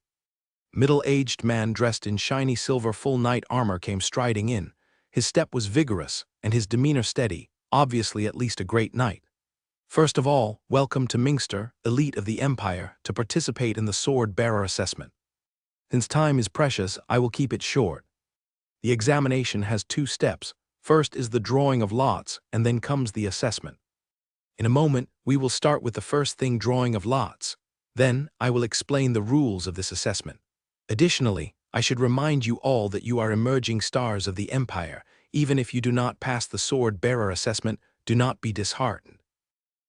A middle-aged man dressed in shiny silver full knight armor came striding in. His step was vigorous, and his demeanor steady, obviously at least a great knight. "First of all, welcome to Mingster, elite of the Empire, to participate in the sword-bearer assessment. Since time is precious, I will keep it short. The examination has 2 steps. First is the drawing of lots, and then comes the assessment. In a moment, we will start with the first thing, drawing of lots. Then, I will explain the rules of this assessment. Additionally, I should remind you all that you are emerging stars of the Empire. Even if you do not pass the sword-bearer assessment, do not be disheartened."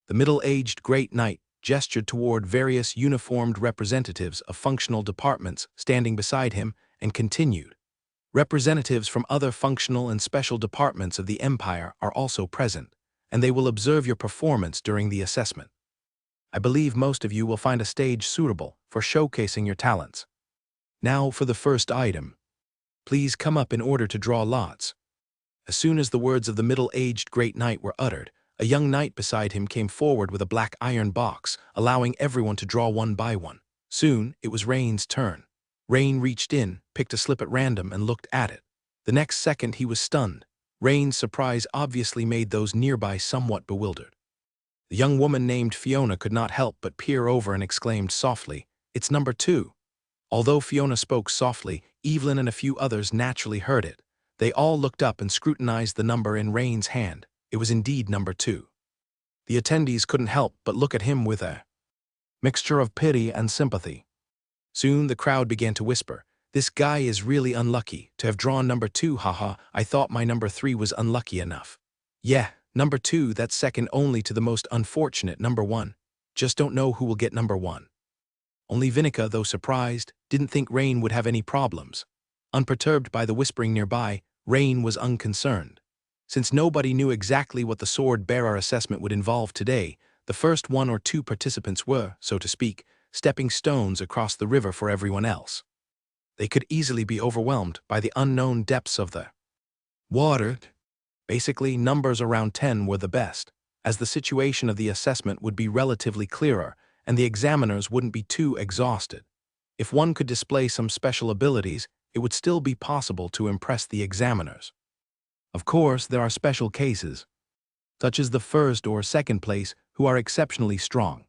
The middle-aged great knight gestured toward various uniformed representatives of functional departments standing beside him and continued, "Representatives from other functional and special departments of the Empire are also present, and they will observe your performance during the assessment. I believe most of you will find a stage suitable for showcasing your talents. Now for the first item. Please come up in order to draw lots." As soon as the words of the middle-aged great knight were uttered, a young knight beside him came forward with a black iron box, allowing everyone to draw one by one. Soon, it was Rain's turn. Rain reached in, picked a slip at random, and looked at it. The next second, he was stunned. Rain's surprise obviously made those nearby somewhat bewildered. The young woman named Fiona could not help but peer over and exclaimed softly, "It's number 2." Although Fiona spoke softly, Evelyn and a few others naturally heard it. They all looked up and scrutinized the number in Rain's hand. It was indeed number 2. The attendees couldn't help but look at him with a mixture of pity and sympathy. Soon the crowd began to whisper, "This guy is really unlucky to have drawn number 2, haha, I thought my number 3 was unlucky enough." "Yeah, number 2, that's second only to the most unfortunate number 1. Just don't know who will get number 1. Only Vinica, though surprised, didn't think Rain would have any problems. Unperturbed by the whispering nearby, Rain was unconcerned. Since nobody knew exactly what the sword-bearer assessment would involve today, the first 1 or 2 participants were, so to speak, stepping stones across the river for everyone else. They could easily be overwhelmed by the unknown depths of the water. Basically, numbers around 10 were the best, as the situation of the assessment would be relatively clearer, and the examiners wouldn't be too exhausted. If one could display some special abilities, it would still be possible to impress the examiners. Of course, there are special cases, such as the first or second place, who are exceptionally strong.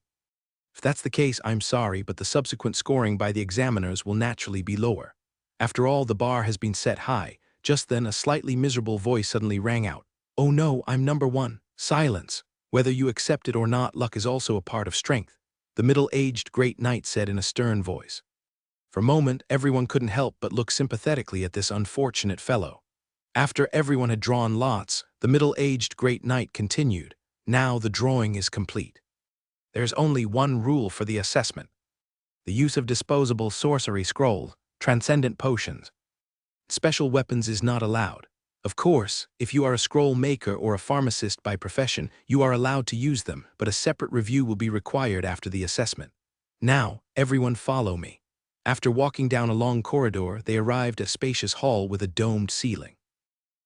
If that's the case, I'm sorry, but the subsequent scoring by the examiners will naturally be lower. After all, the bar has been set high. Just then, a slightly miserable voice suddenly rang out. "Oh no, I'm number 1. Silence. Whether you accept it or not, luck is also a part of strength," the middle-aged great knight said in a stern voice. For a moment, everyone couldn't help but look sympathetically at this unfortunate fellow. After everyone had drawn lots, the middle-aged great knight continued, "Now the drawing is complete. There's only one rule for the assessment: the use of disposable sorcery scrolls, transcendent potions. Special weapons is not allowed. Of course, if you are a scroll maker or a pharmacist by profession, you are allowed to use them, but a separate review will be required after the assessment. Now, everyone follow me." After walking down a long corridor, they arrived at a spacious hall with a domed ceiling.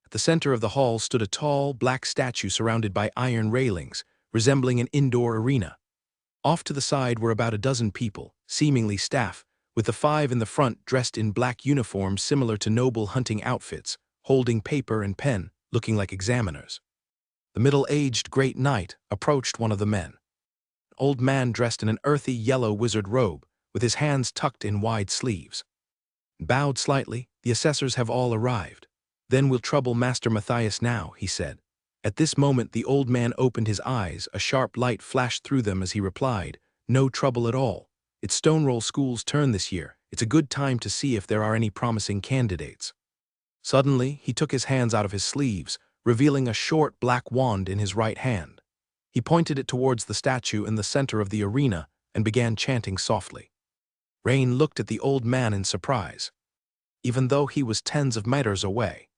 At the center of the hall stood a tall, black statue surrounded by iron railings, resembling an indoor arena. Off to the side were about a dozen people, seemingly staff, with the 5 in the front dressed in black uniforms similar to noble hunting outfits, holding paper and pen, looking like examiners. The middle-aged great knight approached one of the men. An old man dressed in an earthy yellow wizard robe, with his hands tucked in wide sleeves. Bowed slightly, "The assessors have all arrived. Then we'll trouble Master Matthias now," he said. At this moment the old man opened his eyes, a sharp light flashed through them as he replied, "No trouble at all. It's Stoneroll School's turn this year. It's a good time to see if there are any promising candidates." Suddenly, he took his hands out of his sleeves, revealing a short black wand in his right hand. He pointed it towards the statue in the center of the arena and began chanting softly. Rain looked at the old man in surprise. Even though he was tens of meters away,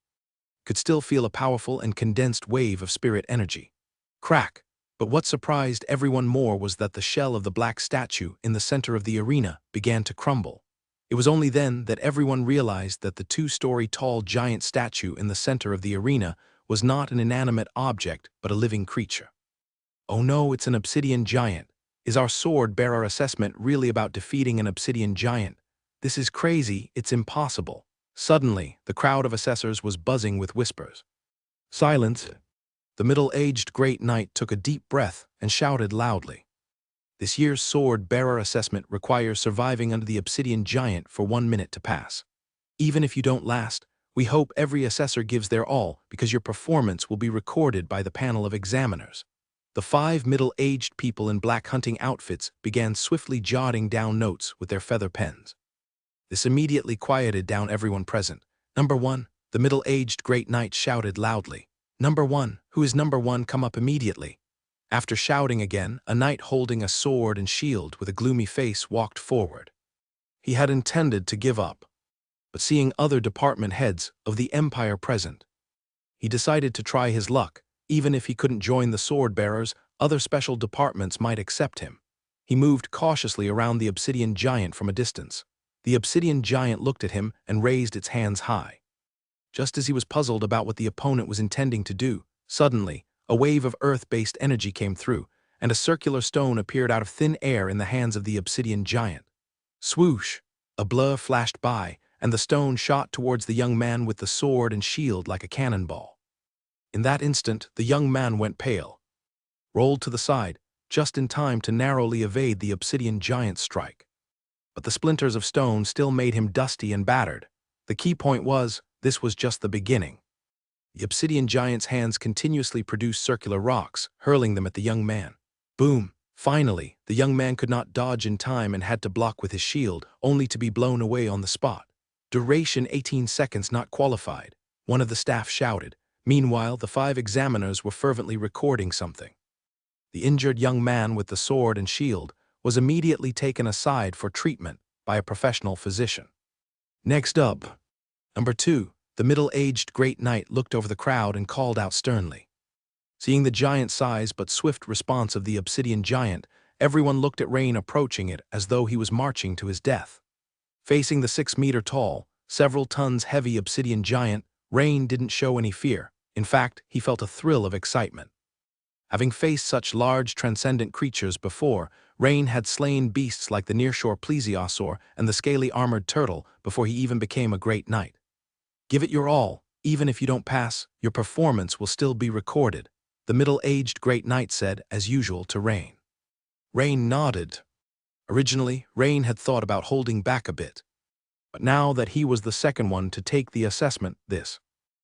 could still feel a powerful and condensed wave of spirit energy. Crack! But what surprised everyone more was that the shell of the black statue in the center of the arena began to crumble. It was only then that everyone realized that the 2-story tall giant statue in the center of the arena was not an inanimate object but a living creature. "Oh no, it's an obsidian giant. Is our sword-bearer assessment really about defeating an obsidian giant? This is crazy, it's impossible." Suddenly, the crowd of assessors was buzzing with whispers. "Silence!" The middle-aged great knight took a deep breath and shouted loudly. "This year's sword-bearer assessment requires surviving under the obsidian giant for 1 minute to pass. Even if you don't last, we hope every assessor gives their all because your performance will be recorded by the panel of examiners." The 5 middle-aged people in black hunting outfits began swiftly jotting down notes with their feather pens. This immediately quieted down everyone present. "Number 1, the middle-aged great knight shouted loudly. "Number 1, who is number 1, come up immediately." After shouting again, a knight holding a sword and shield with a gloomy face walked forward. He had intended to give up, but seeing other department heads of the Empire present, he decided to try his luck. Even if he couldn't join the sword-bearers, other special departments might accept him. He moved cautiously around the obsidian giant from a distance. The obsidian giant looked at him and raised its hands high. Just as he was puzzled about what the opponent was intending to do, suddenly, a wave of earth-based energy came through, and a circular stone appeared out of thin air in the hands of the obsidian giant. Swoosh! A blur flashed by, and the stone shot towards the young man with the sword and shield like a cannonball. In that instant, the young man went pale, rolled to the side, just in time to narrowly evade the obsidian giant's strike. But the splinters of stone still made him dusty and battered. The key point was, this was just the beginning. The obsidian giant's hands continuously produced circular rocks, hurling them at the young man. Boom! Finally, the young man could not dodge in time and had to block with his shield, only to be blown away on the spot. Duration 18 seconds not qualified, one of the staff shouted. Meanwhile, the 5 examiners were fervently recording something. The injured young man with the sword and shield was immediately taken aside for treatment by a professional physician. Next up, number 2, the middle-aged great knight looked over the crowd and called out sternly. Seeing the giant size but swift response of the obsidian giant, everyone looked at Rain approaching it as though he was marching to his death. Facing the 6-meter-tall, several tons heavy obsidian giant, Rain didn't show any fear. In fact, he felt a thrill of excitement. Having faced such large transcendent creatures before, Rain had slain beasts like the nearshore plesiosaur and the scaly armored turtle before he even became a great knight. Give it your all, even if you don't pass, your performance will still be recorded, the middle-aged great knight said, as usual, to Rain. Rain nodded. Originally, Rain had thought about holding back a bit. But now that he was the second one to take the assessment, this